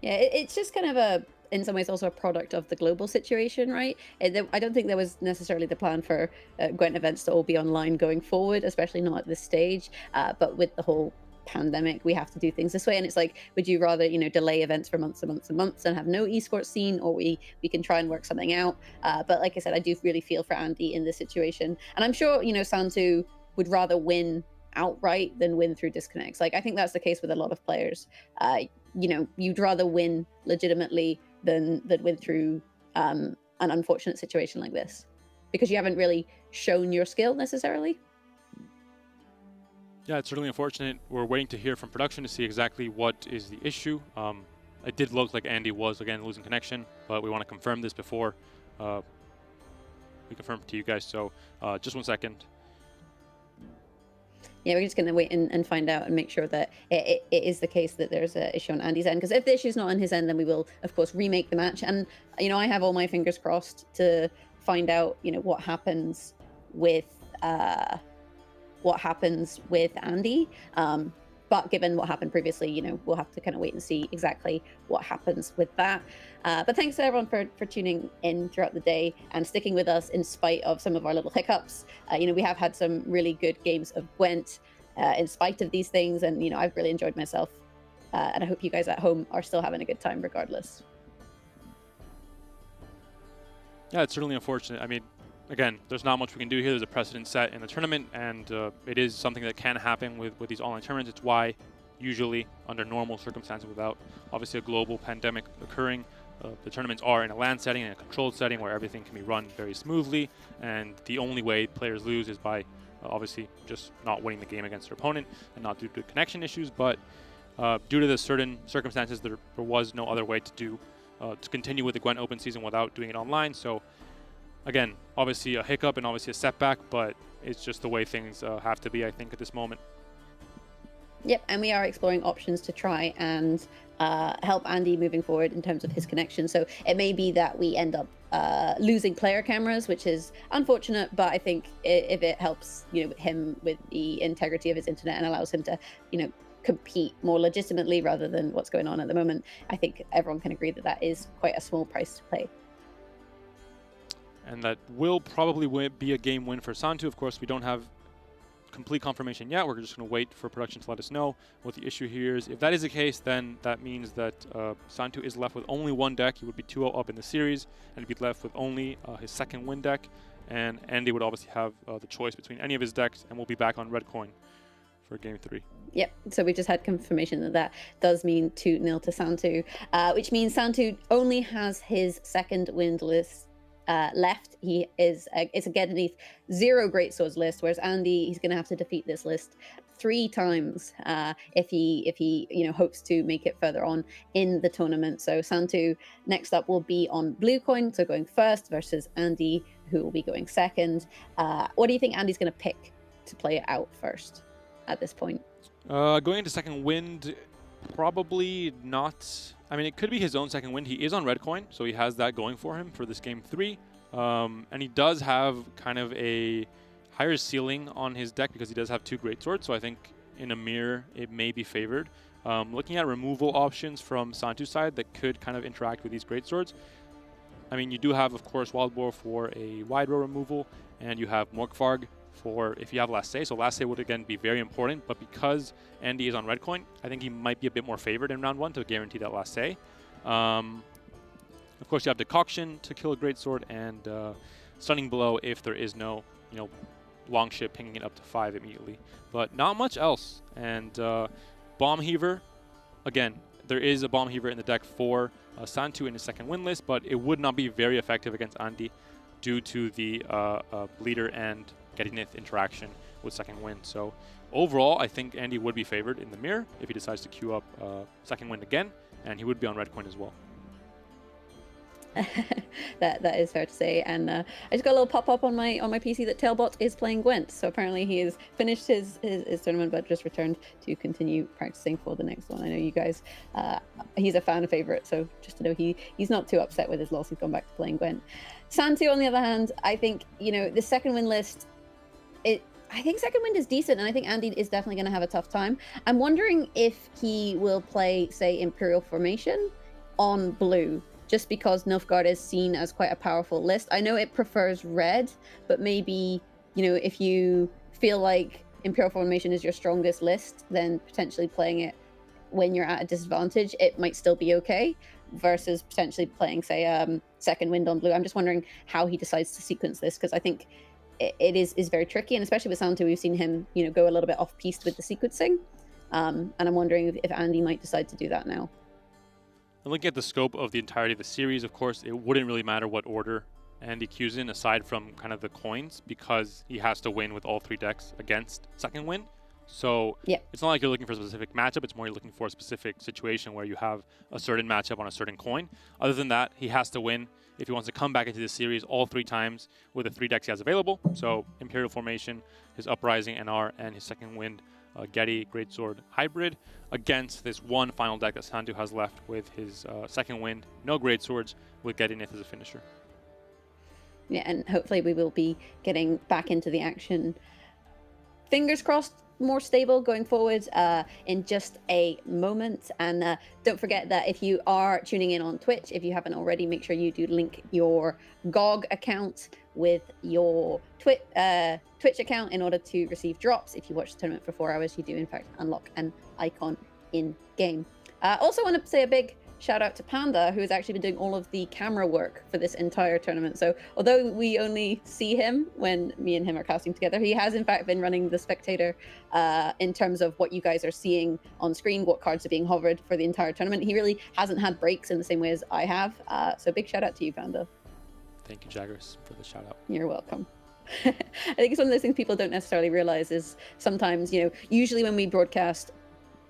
Speaker 11: Yeah, it's just kind of in some ways also a product of the global situation, right? I don't think there was necessarily the plan for Gwent events to all be online going forward, especially not at this stage. But with the whole pandemic, we have to do things this way, and it's like, would you rather, you know, delay events for months and months and months and have no esports scene, or we can try and work something out? But like I said, I do really feel for Andy in this situation, and I'm sure, you know, Santu would rather win outright than win through disconnects. Like, I think that's the case with a lot of players. You know, you'd rather win legitimately than win through an unfortunate situation like this, because you haven't really shown your skill necessarily.
Speaker 12: Yeah, it's certainly unfortunate. We're waiting to hear from production to see exactly what is the issue. it did look like Andy was, again, losing connection, but we want to confirm this before we confirm it to you guys. So just 1 second.
Speaker 11: Yeah, we're just going to wait and find out and make sure that it is the case that there's an issue on Andy's end. Because if the issue's not on his end, then we will, of course, remake the match. And, you know, I have all my fingers crossed to find out, you know, what happens with Andy. But given what happened previously, you know, we'll have to kind of wait and see exactly what happens with that. But thanks to everyone for tuning in throughout the day and sticking with us in spite of some of our little hiccups. You know, we have had some really good games of Gwent in spite of these things. And, you know, I've really enjoyed myself. And I hope you guys at home are still having a good time regardless.
Speaker 12: Yeah, it's certainly unfortunate. I mean, again, there's not much we can do here. There's a precedent set in the tournament, and it is something that can happen with these online tournaments. It's why, usually, under normal circumstances, without obviously a global pandemic occurring, the tournaments are in a LAN setting, in a controlled setting where everything can be run very smoothly, and the only way players lose is by obviously just not winning the game against their opponent, and not due to connection issues, but due to the certain circumstances, there was no other way to continue with the GWENT Open season without doing it online. So again, obviously a hiccup and obviously a setback, but it's just the way things have to be, I think, at this moment.
Speaker 11: Yep, and we are exploring options to try and help Andy moving forward in terms of his connection. So it may be that we end up losing player cameras, which is unfortunate, but I think if it helps, you know, him with the integrity of his internet and allows him to, you know, compete more legitimately rather than what's going on at the moment, I think everyone can agree that that is quite a small price to pay.
Speaker 12: And that will probably be a game win for Santu. Of course, we don't have complete confirmation yet. We're just going to wait for production to let us know what the issue here is. If that is the case, then that means that Santu is left with only one deck. He would be 2-0 up in the series, and he'd be left with only his second win deck. And Andy would obviously have the choice between any of his decks, and we'll be back on red coin for game 3.
Speaker 11: Yep, so we just had confirmation that that does mean 2-0 to Santu, which means Santu only has his second wind list left. He is it's a get underneath 0 greatswords list, whereas Andy, he's going to have to defeat this list 3 times if he you know, hopes to make it further on in the tournament. So Santu next up will be on blue coin, so going first, versus Andy, who will be going second. What do you think Andy's going to pick to play it out first at this point?
Speaker 12: Going into second wind, probably not. I mean, it could be his own second wind. He is on red coin, so he has that going for him for this game 3. And he does have kind of a higher ceiling on his deck because he does have 2 greatswords, so I think in a mirror it may be favored. Looking at removal options from Santu's side that could kind of interact with these greatswords, I mean, you do have, of course, Wild Boar for a wide row removal, and you have Morkvarg for if you have Last Say. So Last Say would again be very important, but because Andy is on red coin, I think he might be a bit more favored in round 1 to guarantee that Last Say. Of course, you have Decoction to kill a greatsword, and Stunning Blow if there is no, you know, long ship pinging it up to 5 immediately. But not much else. And Bomb Heaver, again, there is a Bomb Heaver in the deck for Santu in his second win list, but it would not be very effective against Andy due to the Bleeder and Gedinith interaction with second wind. So overall, I think Andy would be favored in the mirror if he decides to queue up second wind again, and he would be on red coin as well.
Speaker 11: that is fair to say. And I just got a little pop-up on my PC that Tailbot is playing Gwent, so apparently he has finished his tournament but just returned to continue practicing for the next one. I know you guys, he's a fan favorite, so just to know he's not too upset with his loss. He's gone back to playing Gwent. Santu, on the other hand, I think, you know, the second win list, I think second wind is decent, and I think Andy is definitely going to have a tough time. I'm wondering if he will play, say, Imperial Formation on blue, just because Nilfgaard is seen as quite a powerful list. I know it prefers red, but maybe, you know, if you feel like Imperial Formation is your strongest list, then potentially playing it when you're at a disadvantage, it might still be okay, versus potentially playing, say, second wind on blue. I'm just wondering how he decides to sequence this, because I think it is very tricky, and especially with Santu, we've seen him, you know, go a little bit off-piste with the sequencing, and I'm wondering if Andy might decide to do that now.
Speaker 12: And looking at the scope of the entirety of the series, of course, it wouldn't really matter what order Andy queues in, aside from kind of the coins, because he has to win with all 3 decks against second win. So
Speaker 11: Yeah.
Speaker 12: it's not like you're looking for a specific matchup. It's more you're looking for a specific situation where you have a certain matchup on a certain coin. Other than that, he has to win if he wants to come back into the series all 3 times with the 3 decks he has available. So Imperial Formation, his Uprising NR, and his Second Wind Getty Greatsword Hybrid against this one final deck that Santu has left with his Second Wind, no Greatswords, with Getty Nith as a finisher.
Speaker 11: Yeah, and hopefully we will be getting back into the action. Fingers crossed, more stable going forward in just a moment. And don't forget that if you are tuning in on Twitch, if you haven't already, make sure you do link your GOG account with your Twitch account in order to receive drops. If you watch the tournament for 4 hours, you do in fact unlock an icon in game. Also want to say a big shout out to Panda, who has actually been doing all of the camera work for this entire tournament. So although we only see him when me and him are casting together, he has in fact been running the spectator in terms of what you guys are seeing on screen, what cards are being hovered for the entire tournament. He really hasn't had breaks in the same way as I have. So big shout out to you, Panda.
Speaker 12: Thank you, Jaggers, for the shout out.
Speaker 11: You're welcome. I think it's one of those things people don't necessarily realize is sometimes, usually when we broadcast,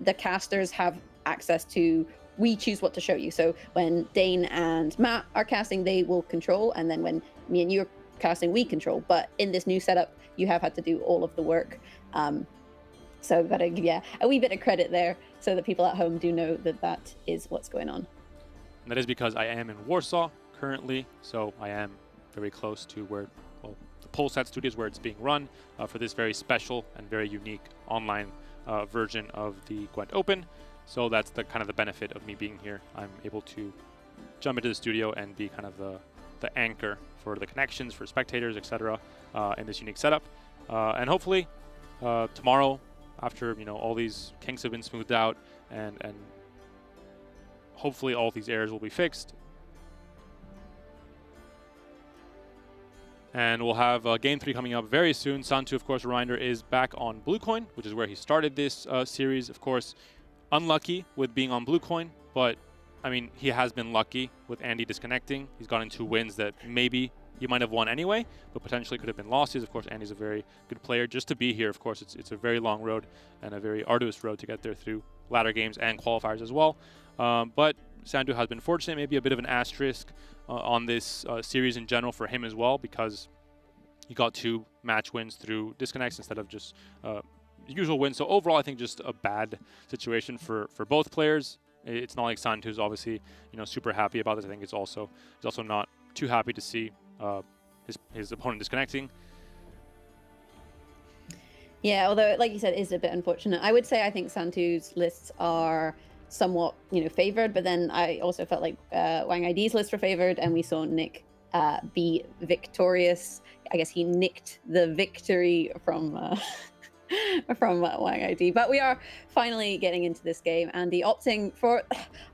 Speaker 11: the casters have access to, we choose what to show you. So when Dane and Matt are casting, they will control. And then when me and you are casting, we control. But in this new setup, you have had to do all of the work. So I've got to give you a wee bit of credit there so that people at home do know that that is what's going on.
Speaker 12: And that is because I am in Warsaw currently. So I am very close to where, well, the Polsat Studios where it's being run for this very special and very unique online version of the GWENT Open. So that's the kind of the benefit of me being here. I'm able to jump into the studio and be kind of the anchor for the connections, for spectators, etc. In this unique setup. And hopefully tomorrow, after all these kinks have been smoothed out, and hopefully all these errors will be fixed. And we'll have Game 3 coming up very soon. Santu, of course, reminder, is back on Bluecoin, which is where he started this series. Of course, unlucky with being on Bluecoin, but I mean, he has been lucky with Andy disconnecting. He's gotten 2 wins that maybe he might have won anyway, but potentially could have been losses. Of course, Andy's a very good player. Just to be here, of course, it's a very long road and a very arduous road to get there through ladder games and qualifiers as well. But Santu has been fortunate, maybe a bit of an asterisk on this series in general for him as well, because he got 2 match wins through disconnects instead of just usual wins. So overall, I think just a bad situation for both players. It's not like Santu's obviously super happy about this. I think he's also not too happy to see his opponent disconnecting.
Speaker 11: Yeah, although like you said, it is a bit unfortunate. I would say I think Santu's lists are somewhat favored, but then I also felt like Wang ID's lists were favored, and we saw Nick be victorious. I guess he nicked the victory from Wang ID. But we are finally getting into this game. Andy opting for,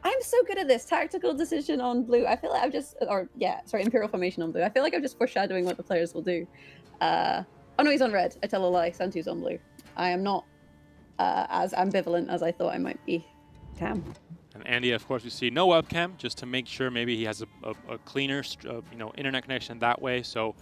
Speaker 11: I'm so good at this, tactical decision on blue. I feel like Imperial Formation on blue. I feel like I'm just foreshadowing what the players will do. Oh no, he's on red. I tell a lie. Santu's on blue. I am not as ambivalent as I thought I might be. Damn.
Speaker 12: And Andy, of course, we see no webcam, just to make sure maybe he has a cleaner, internet connection that way. So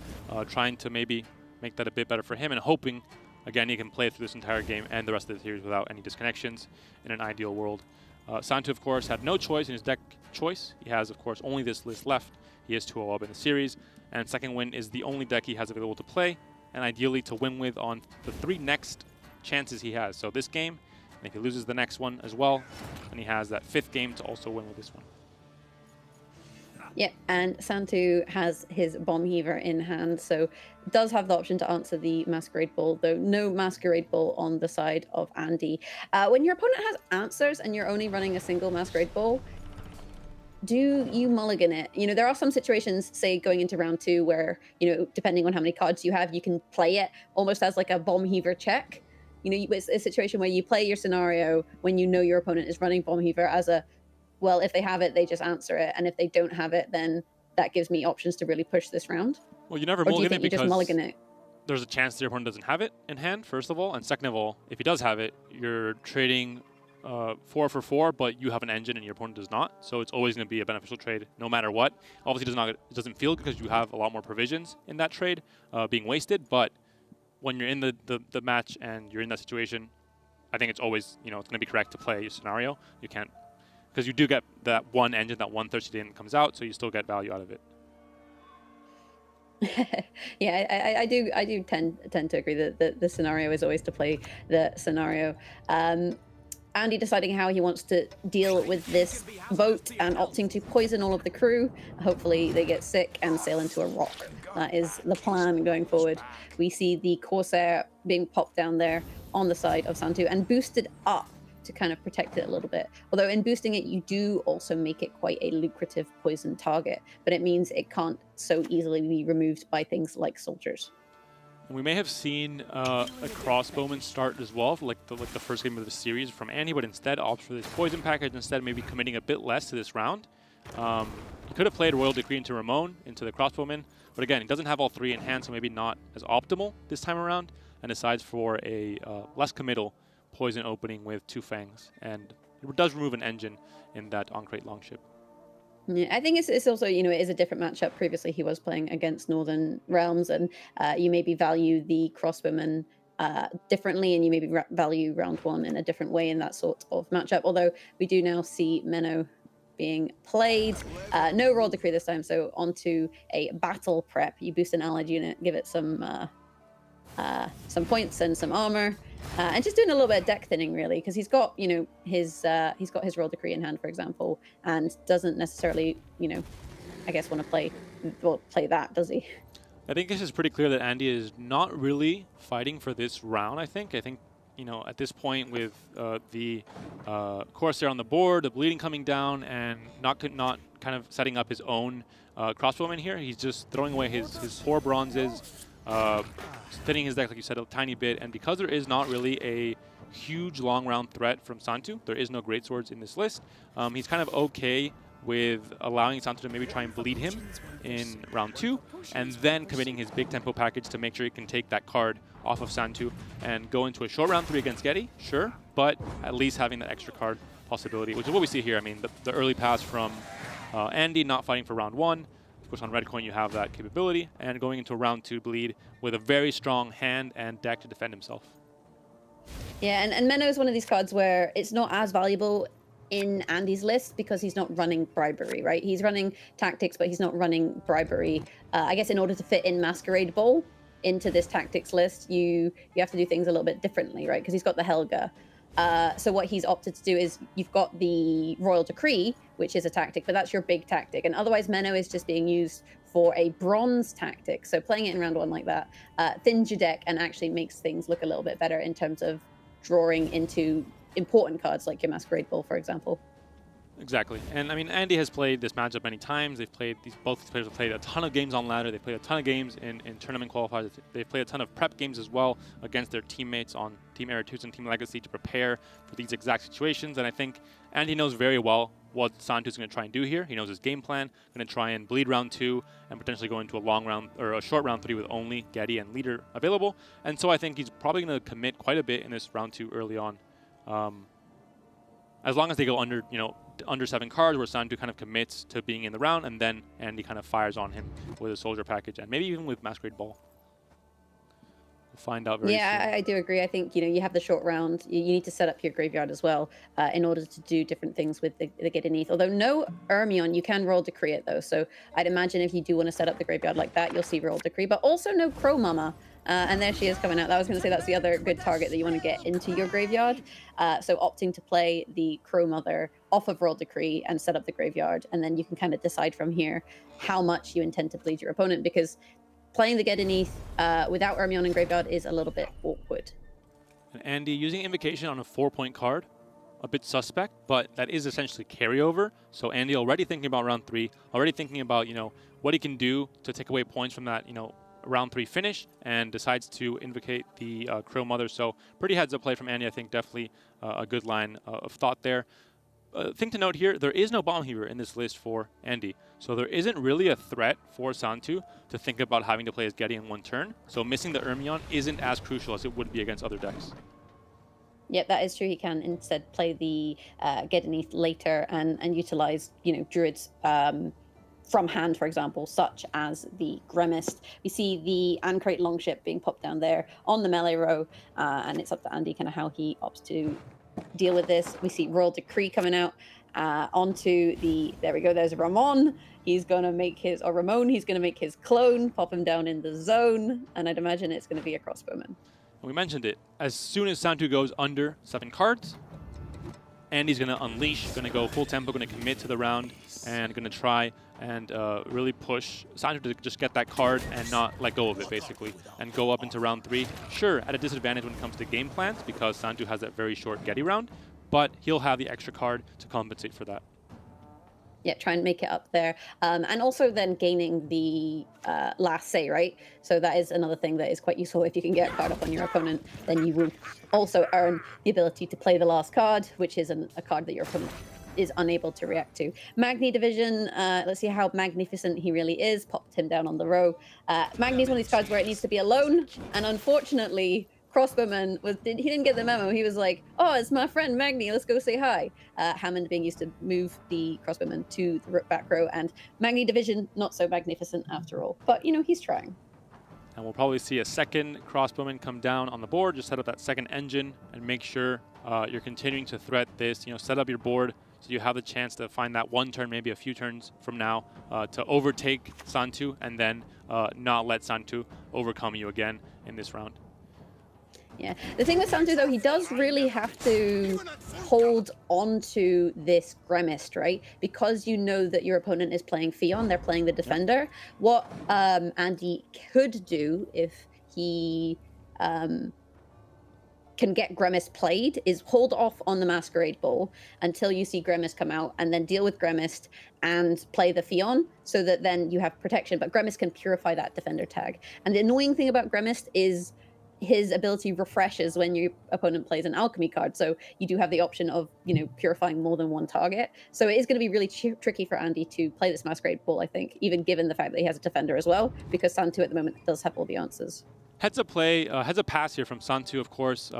Speaker 12: trying to maybe make that a bit better for him, and hoping, again, he can play through this entire game and the rest of the series without any disconnections in an ideal world. Santu, of course, had no choice in his deck choice. He has, of course, only this list left. He has 2-0 up in the series, and Second Wind is the only deck he has available to play, and ideally to win with on the 3 next chances he has. So this game, and if he loses the next one as well, then he has that 5th game to also win with this one.
Speaker 11: Yeah, and Santu has his Bomb Heaver in hand, so does have the option to answer the Masquerade Ball, though no Masquerade Ball on the side of Andy. When your opponent has answers and you're only running a single Masquerade Ball, do you mulligan it? There are some situations, say going into round 2, where, depending on how many cards you have, you can play it almost as like a Bomb Heaver check. It's a situation where you play your scenario when your opponent is running Bomb Heaver as a, well, if they have it, they just answer it. And if they don't have it, then that gives me options to really push this round.
Speaker 12: Well, you never
Speaker 11: or
Speaker 12: mulligan it
Speaker 11: because just mulligan it?
Speaker 12: There's a chance your opponent doesn't have it in hand, first of all. And second of all, if he does have it, you're trading 4 for 4, but you have an engine and your opponent does not. So it's always going to be a beneficial trade no matter what. Obviously, it doesn't feel good because you have a lot more provisions in that trade being wasted. But when you're in the match and you're in that situation, I think it's always, it's going to be correct to play your scenario. You can't, because you do get that one engine, that one thirsty din comes out, so you still get value out of it.
Speaker 11: Yeah, I do tend to agree that the scenario is always to play the scenario. Andy deciding how he wants to deal with this boat and opting to poison all of the crew. Hopefully they get sick and sail into a rock. That is the plan going forward. We see the Corsair being popped down there on the side of Santu and boosted up to kind of protect it a little bit. Although in boosting it, you do also make it quite a lucrative poison target, but it means it can't so easily be removed by things like soldiers.
Speaker 12: And we may have seen a crossbowman start as well, for like the first game of the series from Andy, but instead opts for this poison package, instead maybe committing a bit less to this round. He could have played Royal Decree into Ramon, into the crossbowman, but again, he doesn't have all three in hand, so maybe not as optimal this time around, and decides for a less committal poison opening with 2 fangs, and it does remove an engine in that on-crate longship.
Speaker 11: Yeah, I think it's also, it is a different matchup. Previously, he was playing against Northern Realms, and you maybe value the crossbowman differently, and you maybe value round 1 in a different way in that sort of matchup. Although we do now see Menno being played. No Royal Decree this time, so onto a battle prep. You boost an allied unit, give it some points and some armor. And just doing a little bit of deck thinning, really, because he's got, his Royal Decree in hand, for example, and doesn't necessarily, I guess want to play that, does he?
Speaker 12: I think this is pretty clear that Andy is not really fighting for this round. I think, at this point with the Corsair on the board, the bleeding coming down, and not kind of setting up his own crossbowman here. He's just throwing away his 4 bronzes. Thinning his deck, like you said, a tiny bit, and because there is not really a huge long round threat from Santu, there is no greatswords in this list, he's kind of okay with allowing Santu to maybe try and bleed him in round 2, and then committing his big tempo package to make sure he can take that card off of Santu and go into a short round 3 against Getty, sure, but at least having that extra card possibility, which is what we see here. I mean, the early pass from Andy, not fighting for round 1. Of course, on Red Coin, you have that capability, and going into round 2 bleed with a very strong hand and deck to defend himself.
Speaker 11: Yeah, and Menno is one of these cards where it's not as valuable in Andy's list because he's not running bribery, right? He's running tactics, but he's not running bribery. I guess in order to fit in Masquerade Ball into this tactics list, you have to do things a little bit differently, right? Because he's got the Helga. So what he's opted to do is you've got the Royal Decree, which is a tactic, but that's your big tactic. And otherwise, Menno is just being used for a bronze tactic. So playing it in round 1 like that thins your deck and actually makes things look a little bit better in terms of drawing into important cards like your Masquerade Ball, for example.
Speaker 12: Exactly. And I mean, Andy has played this matchup many times. Both these players have played a ton of games on ladder. They've played a ton of games in tournament qualifiers. They've played a ton of prep games as well against their teammates on Team Eretus and Team Legacy to prepare for these exact situations. And I think Andy knows very well what Santu's going to try and do here. He knows his game plan. Going to try and bleed round 2 and potentially go into a long round or a short round 3 with only Getty and Leader available. And so I think he's probably going to commit quite a bit in this round 2 early on. As long as they go under 7 cards, where Santu kind of commits to being in the round, and then Andy kind of fires on him with a soldier package, and maybe even with Masquerade Ball. We'll find out very soon.
Speaker 11: Yeah, I do agree. I think, you have the short round. You need to set up your graveyard as well in order to do different things with the Gedeneath. Although no Ermion, you can Royal Decree it, though. So I'd imagine if you do want to set up the graveyard like that, you'll see Royal Decree. But also no Crow Mama. And there she is coming out. I was going to say that's the other good target that you want to get into your graveyard. So opting to play the Crow Mother off of Royal Decree and set up the graveyard. And then you can kind of decide from here how much you intend to bleed your opponent, because playing the Gedeneath without Ermion in graveyard is a little bit awkward.
Speaker 12: And Andy using Invocation on a 4-point card, a bit suspect, but that is essentially carryover. So Andy already thinking about round 3, already thinking about, what he can do to take away points from that, round 3 finish, and decides to invocate the Crow Mother. So pretty heads up play from Andy. I think definitely a good line of thought there. Thing to note here, there is no Bomb Heaver in this list for Andy. So there isn't really a threat for Santu to think about having to play as Getty in 1 turn. So missing the Ermion isn't as crucial as it would be against other decks.
Speaker 11: Yep, that is true. He can instead play the Gedeneath later and utilize, Druid's from hand, for example, such as the Gremist. We see the Ancrate Longship being popped down there on the melee row, and it's up to Andy kind of how he opts to deal with this. We see Royal Decree coming out onto the, there we go, there's Ramon. He's going to make his, or Ramon, he's going to make his clone, pop him down in the zone, and I'd imagine it's going to be a crossbowman.
Speaker 12: We mentioned it. As soon as Santu goes under 7 cards, Andy's going to unleash, going to go full tempo, going to commit to the round, and going to try and really push Santu to just get that card and not let go of it, basically, and go up into round 3. Sure, at a disadvantage when it comes to game plans, because Santu has that very short Getty round, but he'll have the extra card to compensate for that.
Speaker 11: Yeah, try and make it up there. And also then gaining the last say, right? So that is another thing that is quite useful. If you can get a card up on your opponent, then you will also earn the ability to play the last card, which is a card that your opponent is unable to react to. Magni Division, let's see how magnificent he really is. Popped him down on the row. Magni is one of these cards where it needs to be alone, and unfortunately, Crossbowman he didn't get the memo. He was like, oh, it's my friend Magni, let's go say hi. Hammond being used to move the Crossbowman to the back row, and Magni Division, not so magnificent after all. But, you know, he's trying.
Speaker 12: And we'll probably see a second Crossbowman come down on the board, just set up that second engine and make sure you're continuing to threat this, set up your board so you have the chance to find that one turn, maybe a few turns from now, to overtake Santu and then not let Santu overcome you again in this round.
Speaker 11: Yeah, the thing with Santu though, he does really have to hold on to this Gremist, right? Because you know that your opponent is playing Fion, they're playing the Defender. What Andy could do if he can get Gremist played is hold off on the Masquerade Ball until you see Gremist come out, and then deal with Gremist and play the Fion so that then you have protection. But Gremist can purify that Defender tag. And the annoying thing about Gremist is his ability refreshes when your opponent plays an alchemy card, so you do have the option of purifying more than one target. So it is going to be really tricky for Andy to play this Masquerade Ball, I think, even given the fact that he has a defender as well, because Santu at the moment does have all the answers.
Speaker 12: Heads up play, heads up pass here from Santu, of course.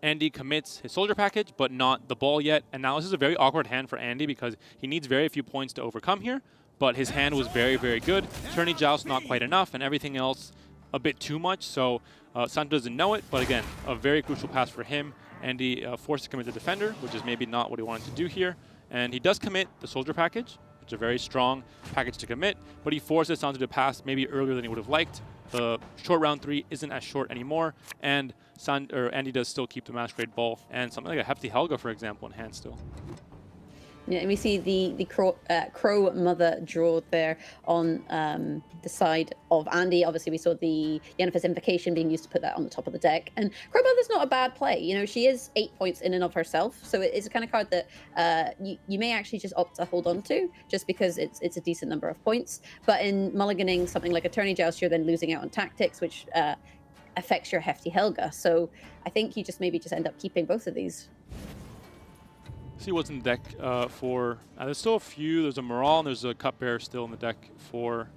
Speaker 12: Andy commits his soldier package, but not the ball yet. And now this is a very awkward hand for Andy because he needs very few points to overcome here, but his hand was very, very good. Tourney Joust not quite enough, and everything else a bit too much. So Santu doesn't know it, but again, a very crucial pass for him. Andy forced to commit the defender, which is maybe not what he wanted to do here. And he does commit the soldier package, which is a very strong package to commit, but he forces Santu to pass maybe earlier than he would have liked. The short round 3 isn't as short anymore, and Andy does still keep the Masquerade Ball and something like a Hefty Helga, for example, in hand still.
Speaker 11: Yeah, and we see the Crow Mother draw there on the side of Andy. Obviously, we saw the Yennefer's Invocation being used to put that on the top of the deck. And Crow Mother's not a bad play. She is 8 points in and of herself. So it's a kind of card that you may actually just opt to hold on to, just because it's a decent number of points. But in mulliganing something like a Tourney Joust, you're then losing out on tactics, which affects your Hefty Helga. So I think you maybe end up keeping both of these.
Speaker 12: See what's in the deck for... there's still a few. There's a Moral and there's a Cupbearer still in the deck for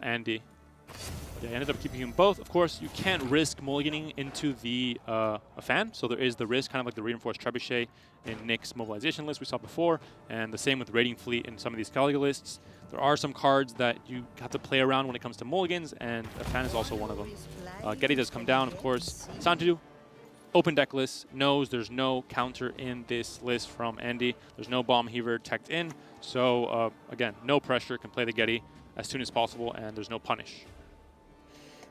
Speaker 12: Andy. Yeah, I ended up keeping him both. Of course, you can't risk mulliganing into the a fan, so there is the risk, kind of like the Reinforced Trebuchet in Nick's mobilization list we saw before, and the same with Raiding Fleet in some of these Caligula lists. There are some cards that you have to play around when it comes to mulligans, and a fan is also one of them. Getty does come down, of course. Santu, open deck list, knows there's no counter in this list from Andy. There's no Bomb Heaver teched in, so again, no pressure, can play the Getty as soon as possible, and there's no punish.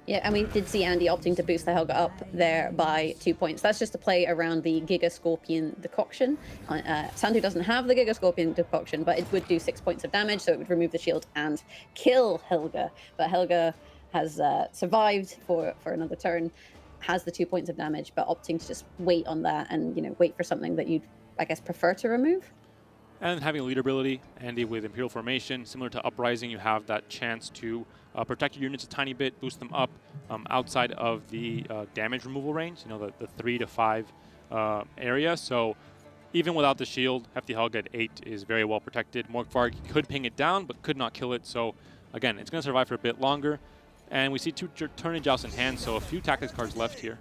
Speaker 11: Yeah, and we did see Andy opting to boost the Helga up there by 2 points. That's just to play around the Giga Scorpion Decoction. Santu doesn't have the Giga Scorpion Decoction, but it would do 6 points of damage, so it would remove the shield and kill Helga. But Helga has survived for another turn, has the 2 points of damage, but opting to just wait on that and wait for something that you'd, I guess, prefer to remove.
Speaker 12: And having a lead ability, Andy with Imperial Formation, similar to Uprising, you have that chance to protect your units a tiny bit, boost them up outside of the damage removal range, the 3 to 5 area. So even without the shield, Hefty Helga at 8 is very well protected. Morkvarg could ping it down, but could not kill it. So again, it's going to survive for a bit longer. And we see 2 Tourney Jousts in hand, so a few tactics cards left here.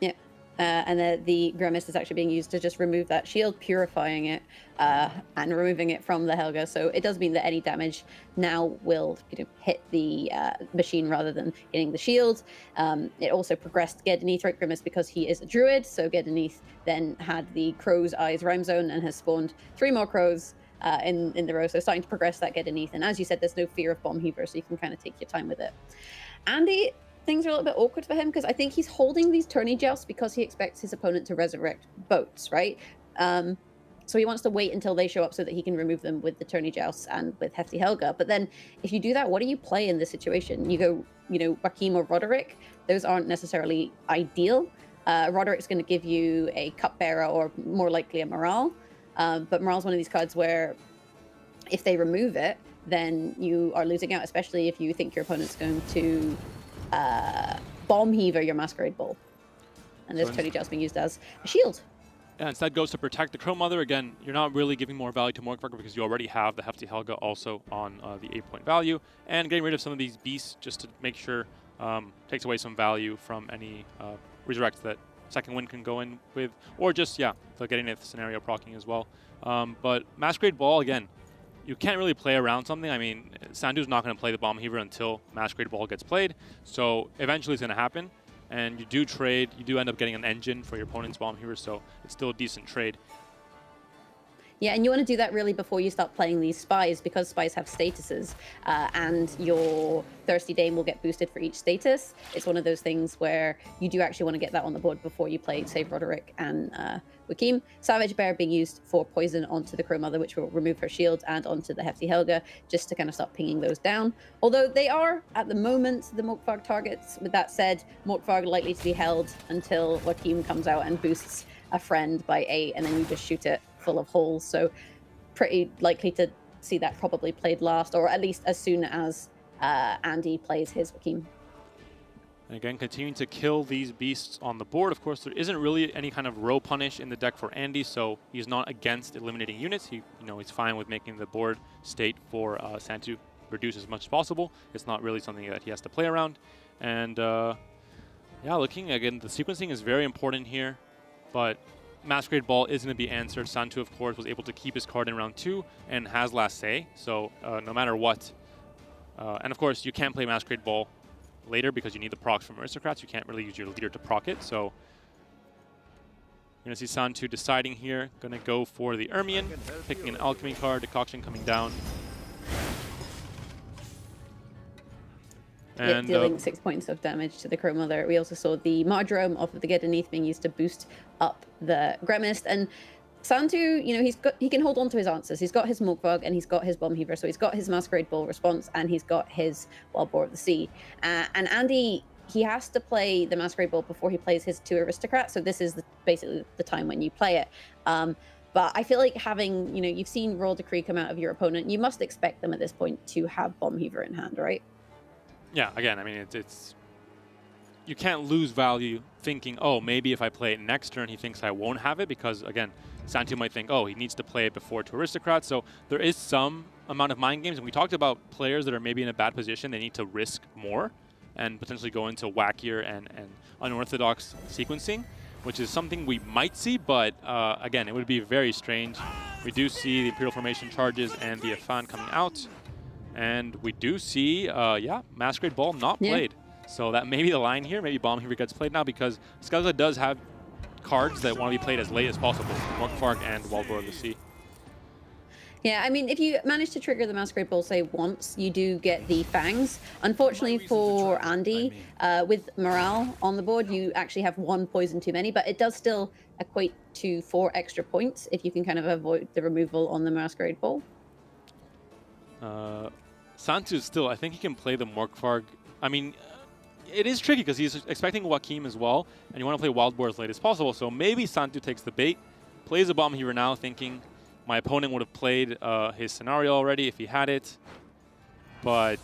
Speaker 11: Yeah. and the Grimace is actually being used to just remove that shield, purifying it, and removing it from the Helga. So it does mean that any damage now will hit the machine rather than hitting the shield. It also progressed Gedeneath, right, Grimace, because he is a druid. So Gedeneath then had the Crow's Eyes Rhyme Zone and has spawned 3 more crows in the row. So starting to progress that Gedeneath. And as you said, there's no fear of Bomb Heaver, so you can kind of take your time with it. Andy, things are a little bit awkward for him because I think he's holding these tourney jousts because he expects his opponent to resurrect boats, right? So he wants to wait until they show up so that he can remove them with the tourney jousts and with Hefty Helga. But then if you do that, what do you play in this situation? You go, Joachim or Roderick. Those aren't necessarily ideal. Roderick's going to give you a Cupbearer or more likely a Morale. But Morale's one of these cards where if they remove it, then you are losing out, especially if you think your opponent's going to Bomb Heaver your Masquerade Ball. And this tourney joust being used as a shield.
Speaker 12: Yeah, instead goes to protect the Crow Mother. Again, you're not really giving more value to Morkvark because you already have the Hefty Helga also on the 8-point value. And getting rid of some of these beasts just to make sure takes away some value from any resurrects that Second Wind can go in with. Or just, the getting it scenario proccing as well. But Masquerade Ball, again, you can't really play around something. I mean, Sandu's not going to play the Bomb Heaver until Masquerade Ball gets played. So eventually it's going to happen. And you do trade, you do end up getting an engine for your opponent's Bomb Heaver, so it's still a decent trade.
Speaker 11: Yeah, and you want to do that really before you start playing these spies, because spies have statuses, and your Thirsty Dame will get boosted for each status. It's one of those things where you do actually want to get that on the board before you play, say, Roderick and Joachim. Savage Bear being used for poison onto the Crow Mother, which will remove her shield, and onto the Hefty Helga, just to kind of start pinging those down. Although they are, at the moment, the Morkvarg targets. With that said, Morkvarg likely to be held until Joachim comes out and boosts a friend by 8, and then you just shoot it full of holes. So pretty likely to see that probably played last, or at least as soon as Andy plays his Joachim.
Speaker 12: And again, continuing to kill these beasts on the board. Of course, there isn't really any kind of row punish in the deck for Andy, so he's not against eliminating units. He's fine with making the board state for Santu reduce as much as possible. It's not really something that he has to play around. And looking again, the sequencing is very important here, but Masquerade Ball is going to be answered. Santu, of course, was able to keep his card in round 2 and has last say, so no matter what. And of course, you can't play Masquerade Ball later because you need the procs from Aristocrats. You can't really use your leader to proc it, so you're going to see Santu deciding here. Going to go for the Ermion, picking an Alchemy card, Decoction coming down. And
Speaker 11: dealing 6 points of damage to the Crow Mother. We also saw the Marjoram off of the Gedeneath being used to boost up the Gremist. And Santu, he can hold on to his answers. He's got his Morkvarg and he's got his Bomb Heaver, so he's got his Masquerade Ball response and he's got his Wild Boar of the Sea. And Andy, he has to play the Masquerade Ball before he plays his 2 Aristocrats, so this is basically the time when you play it. But I feel like having, you've seen Royal Decree come out of your opponent, you must expect them at this point to have Bomb Heaver in hand, right?
Speaker 12: Yeah, again, I mean, it's you can't lose value thinking, oh, maybe if I play it next turn, he thinks I won't have it, because, again, Santu might think, oh, he needs to play it before 2 Aristocrats. So there is some amount of mind games. And we talked about players that are maybe in a bad position. They need to risk more and potentially go into wackier and unorthodox sequencing, which is something we might see. But, again, it would be very strange. We do see the Imperial Formation charges and the Afan coming out. And we do see, Masquerade Ball not played. So that may be the line here. Maybe Bomb Heaver gets played now, because Skellige does have cards that want to be played as late as possible. Morkvarg and Wild Boar of the Sea.
Speaker 11: Yeah, I mean, if you manage to trigger the Masquerade Ball, say, once, you do get the Fangs. Unfortunately for Andy, with Morale on the board, you actually have 1 poison too many, but it does still equate to 4 extra points if you can kind of avoid the removal on the Masquerade Ball.
Speaker 12: Santu still, I think he can play the Morkvarg. I mean, it is tricky because he's expecting Joachim as well, and you want to play Wild Boar as late as possible. So maybe Santu takes the bait, plays a Bomb Heaver now, thinking my opponent would have played his scenario already if he had it. But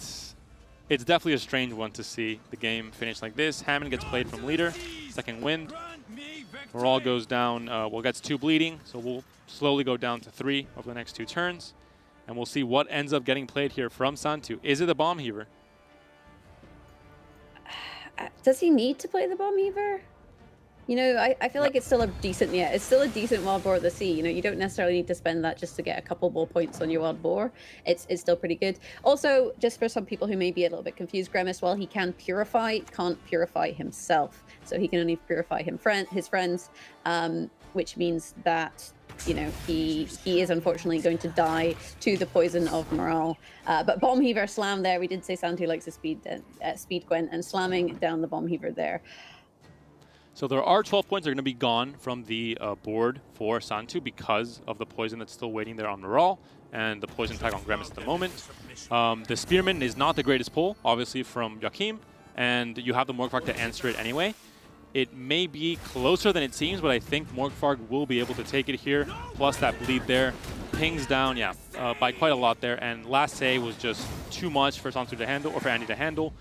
Speaker 12: it's definitely a strange one to see the game finish like this. Hammond gets played from leader, Second Wind. Moral goes down, gets 2 bleeding, so we'll slowly go down to 3 over the next 2 turns. And we'll see what ends up getting played here from Santu. Is it the Bomb Heaver?
Speaker 11: Does he need to play the Bomb Heaver? You know, I feel like it's still a decent, it's still a decent wild boar at the sea. You know, you don't necessarily need to spend that just to get a couple more points on your wild boar. It's still pretty good. Also, just for some people who may be a little bit confused, Grimace, while he can purify, can't purify himself. So he can only purify his friends, which means that, you know, he is unfortunately going to die to the poison of morale. But bomb heaver slam there. We did say Santu likes a speed Gwent, and slamming down the bomb heaver there.
Speaker 12: So there are 12 points that are going to be gone from the board for Santu because of the poison that's still waiting there on morale and the poison tag on Grimace at the moment. The Spearman is not the greatest pull, obviously, from Joachim, and you have the Morgvarg to answer it anyway. It may be closer than it seems, but I think Morgvarg will be able to take it here. Plus that bleed there pings down, by quite a lot there. And last say was just too much for Santu to handle, or for Andy to handle.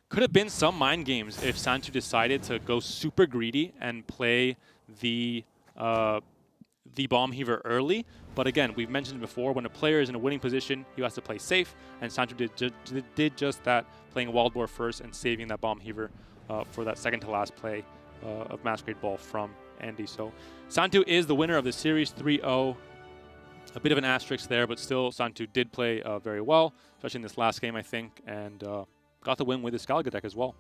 Speaker 12: Could have been some mind games if Santu decided to go super greedy and play the bomb heaver early. But again, we've mentioned before, when a player is in a winning position, he has to play safe. And Santu did just that, playing Wild Boar first and saving that bomb heaver for that second to last play of Masquerade Ball from Andy. So Santu is the winner of the series 3-0. A bit of an asterisk there, but still Santu did play very well, especially in this last game, I think, and got the win with his Galaga deck as well.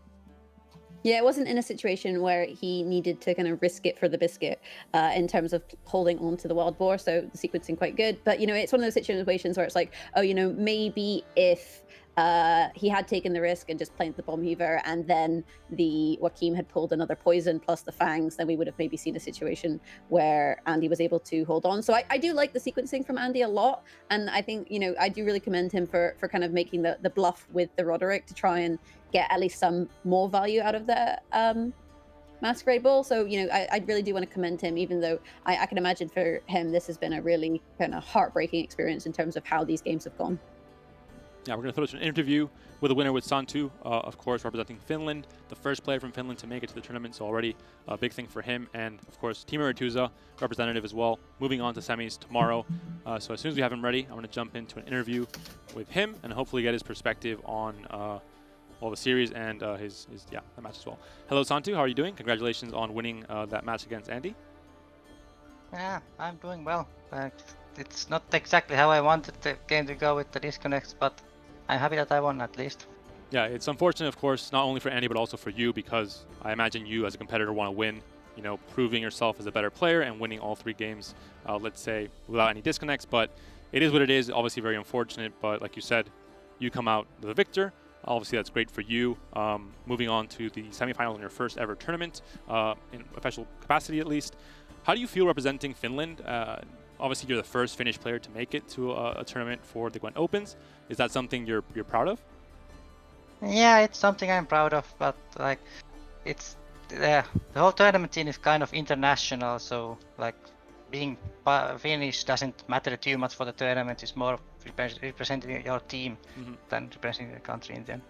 Speaker 11: Yeah, it wasn't in a situation where he needed to kind of risk it for the biscuit in terms of holding on to the wild boar, so the sequencing quite good. But, you know, it's one of those situations where it's like, oh, you know, maybe if he had taken the risk and just played the bomb heaver and then the Joachim had pulled another poison plus the fangs, then we would have maybe seen a situation where Andy was able to hold on. So I do like the sequencing from Andy a lot, and I think, you know, I do really commend him for kind of making the bluff with the Roderick to try and get at least some more value out of the Masquerade Ball. So, you know, I really do want to commend him, even though I can imagine for him this has been a really kind of heartbreaking experience in terms of how these games have gone.
Speaker 12: Yeah, we're going to throw to an interview with a winner with Santu, of course, representing Finland, the first player from Finland to make it to the tournament, so already a big thing for him. And, of course, Teemu Rätysä, representative as well, moving on to semis tomorrow. So as soon as we have him ready, I'm going to jump into an interview with him and hopefully get his perspective on the series and the match as well. Hello, Santu. How are you doing? Congratulations on winning that match against Andy.
Speaker 20: Yeah, I'm doing well. It's not exactly how I wanted the game to go with the disconnects, but I'm happy that I won at least.
Speaker 12: Yeah, it's unfortunate, of course, not only for Andy, but also for you, because I imagine you as a competitor want to win, you know, proving yourself as a better player and winning all 3 games, let's say, without any disconnects. But it is what it is, obviously very unfortunate, but like you said, you come out the victor. Obviously, that's great for you. Moving on to the semifinals in your first ever tournament, in official capacity at least. How do you feel representing Finland? Obviously, you're the first Finnish player to make it to a tournament for the GWENT Opens. Is that something you're proud of?
Speaker 20: Yeah, it's something I'm proud of, but like, it's the whole tournament scene is kind of international, so like being Finnish doesn't matter too much for the tournament. It's more representing your team than representing the country in the end.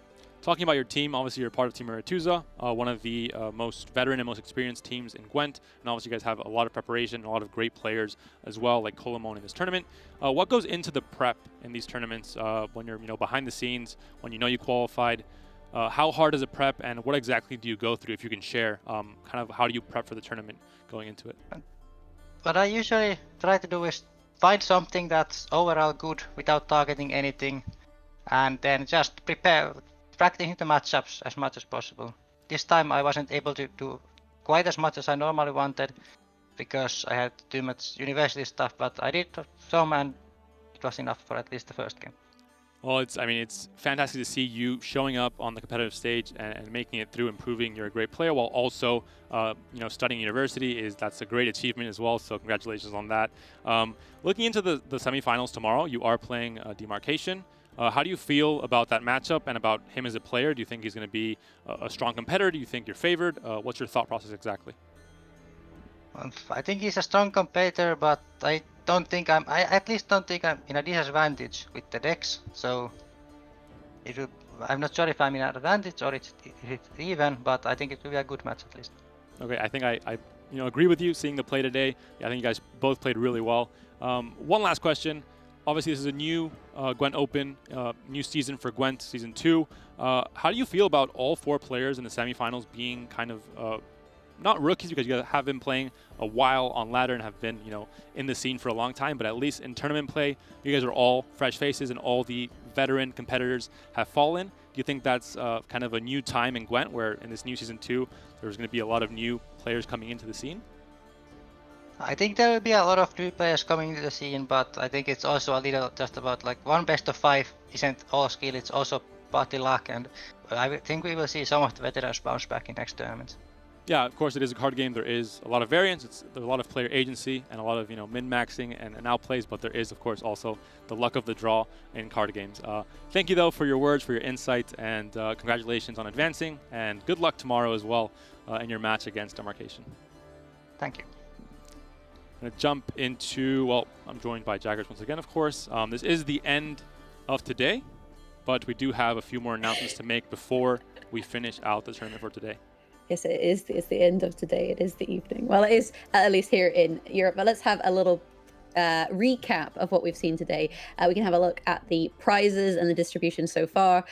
Speaker 12: Talking about your team, obviously you're part of Teemu Rätysä, one of the most veteran and most experienced teams in Gwent, and obviously you guys have a lot of preparation, a lot of great players as well, like Kolomon in this tournament. What goes into the prep in these tournaments when you're behind the scenes, when you qualified? How hard is it prep, and what exactly do you go through, if you can share? Kind of how do you prep for the tournament going into it?
Speaker 20: What I usually try to do is find something that's overall good without targeting anything, and then just practicing the matchups as much as possible. This time I wasn't able to do quite as much as I normally wanted because I had too much university stuff, but I did some and it was enough for at least the first game.
Speaker 12: Well, it's fantastic to see you showing up on the competitive stage and making it through, improving. You're a great player while also, studying university. That's a great achievement as well. So congratulations on that. Looking into the semifinals tomorrow, you are playing Demarcation. How do you feel about that matchup and about him as a player? Do you think he's going to be a strong competitor? Do you think you're favored? What's your thought process exactly?
Speaker 20: I think he's a strong competitor, but I at least don't think I'm in a disadvantage with the decks. So I'm not sure if I'm in an advantage or it's even, but I think it will be a good match at least.
Speaker 12: Okay, I think I agree with you seeing the play today. I think you guys both played really well. One last question. Obviously, this is a new GWENT Open, new season for GWENT, Season 2. How do you feel about all 4 players in the semifinals being kind of not rookies because you guys have been playing a while on ladder and have been, in the scene for a long time, but at least in tournament play, you guys are all fresh faces and all the veteran competitors have fallen. Do you think that's kind of a new time in Gwent where in this new Season 2, there's going to be a lot of new players coming into the scene?
Speaker 20: I think there will be a lot of new players coming to the scene, but I think it's also a little just about like one best of 5 isn't all skill, it's also partly luck, and I think we will see some of the veterans bounce back in next tournament.
Speaker 12: Yeah, of course it is a card game. There is a lot of variance. There's a lot of player agency and a lot of min-maxing and outplays, but there is of course also the luck of the draw in card games. Thank you though for your words, for your insight, and congratulations on advancing, and good luck tomorrow as well in your match against Demarcation.
Speaker 20: Thank you.
Speaker 12: I'm going to jump into, well, I'm joined by Jaggers once again, of course. This is the end of today, but we do have a few more announcements to make before we finish out the tournament for today.
Speaker 11: Yes, it is. It's the end of today. It is the evening. Well, it is at least here in Europe, but let's have a little recap of what we've seen today. We can have a look at the prizes and the distribution so far.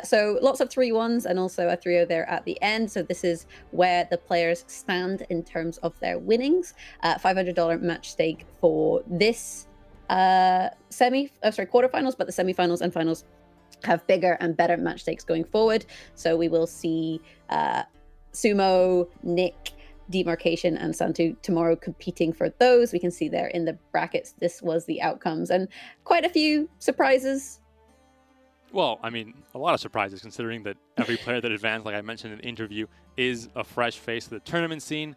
Speaker 11: So lots of 3-1s and also a 3-0 there at the end. So this is where the players stand in terms of their winnings. $500 match stake for this quarterfinals, but the semifinals and finals have bigger and better match stakes going forward. So we will see Sumo, Nick, Demarcation, and Santu tomorrow competing for those. We can see there in the brackets, this was the outcomes, and quite a few surprises.
Speaker 12: Well, I mean, a lot of surprises considering that every player that advanced, like I mentioned in the interview, is a fresh face to the tournament scene.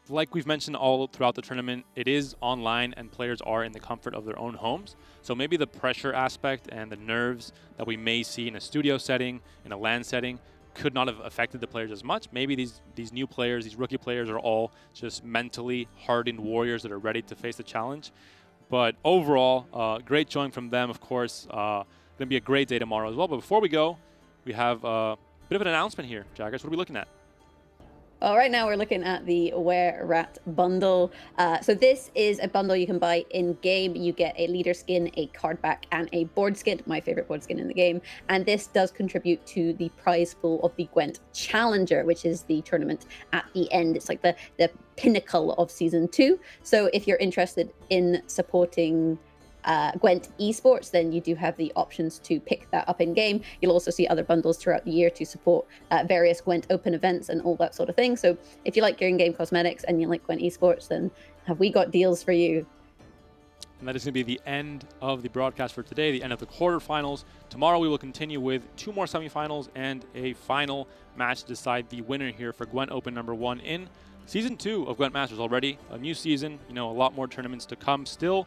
Speaker 12: Like we've mentioned all throughout the tournament, it is online and players are in the comfort of their own homes. So maybe the pressure aspect and the nerves that we may see in a studio setting, in a LAN setting, could not have affected the players as much. Maybe these new players, these rookie players are all just mentally hardened warriors that are ready to face the challenge. But overall, great showing from them, of course. Going to be a great day tomorrow as well. But before we go, we have a bit of an announcement here. Jaggers, what are we looking at?
Speaker 11: Well, right now we're looking at the Were Rat bundle. So this is a bundle you can buy in-game. You get a leader skin, a card back, and a board skin, my favorite board skin in the game. And this does contribute to the prize pool of the Gwent Challenger, which is the tournament at the end. It's like the pinnacle of Season 2. So if you're interested in supporting Gwent esports, then you do have the options to pick that up in game. You'll also see other bundles throughout the year to support various Gwent Open events and all that sort of thing. So if you like your in-game cosmetics and you like Gwent esports, then have we got deals for you?
Speaker 12: And that is going to be the end of the broadcast for today, the end of the quarterfinals. Tomorrow we will continue with 2 more semifinals and a final match to decide the winner here for Gwent Open #1 in Season 2 of Gwent Masters already. A new season, a lot more tournaments to come still.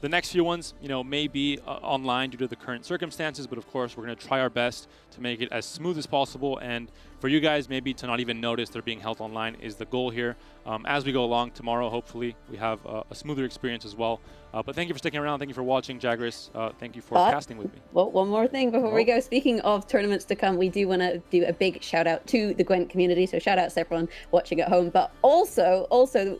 Speaker 12: The next few ones, may be online due to the current circumstances, but of course we're going to try our best to make it as smooth as possible, and for you guys maybe to not even notice they're being held online is the goal here. As we go along tomorrow, hopefully we have a smoother experience as well. But thank you for sticking around. Thank you for watching, Jaggers. Thank you for casting with me.
Speaker 11: Well, one more thing before we go. Speaking of tournaments to come, we do want to do a big shout out to the Gwent community. So shout out to everyone watching at home, but also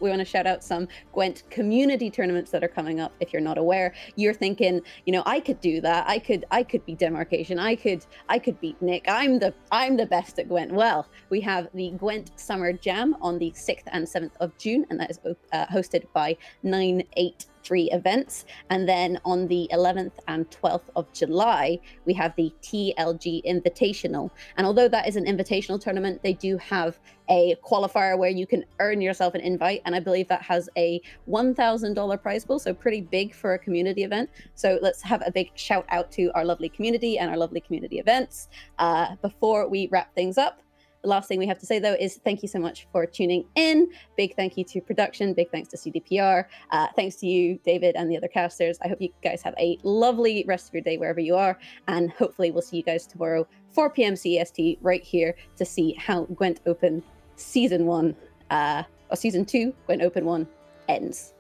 Speaker 11: we want to shout out some Gwent community tournaments that are coming up. If you're not aware, you're thinking, I could do that. I could be Demarcation. I could beat Nick. I'm the best at Gwent. Well, we have the Gwent Summer Jam on the 6th and 7th of June, and that is hosted by 983 Events. And then on the 11th and 12th of July, we have the TLG Invitational. And although that is an invitational tournament, they do have a qualifier where you can earn yourself an invite. And I believe that has a $1,000 prize pool, so pretty big for a community event. So let's have a big shout out to our lovely community and our lovely community events. Before we wrap things up, the last thing we have to say, though, is thank you so much for tuning in. Big thank you to production. Big thanks to CDPR. Thanks to you, David, and the other casters. I hope you guys have a lovely rest of your day wherever you are. And hopefully we'll see you guys tomorrow, 4 p.m. CEST, right here to see how Gwent Open Season 2, Gwent Open 1 ends.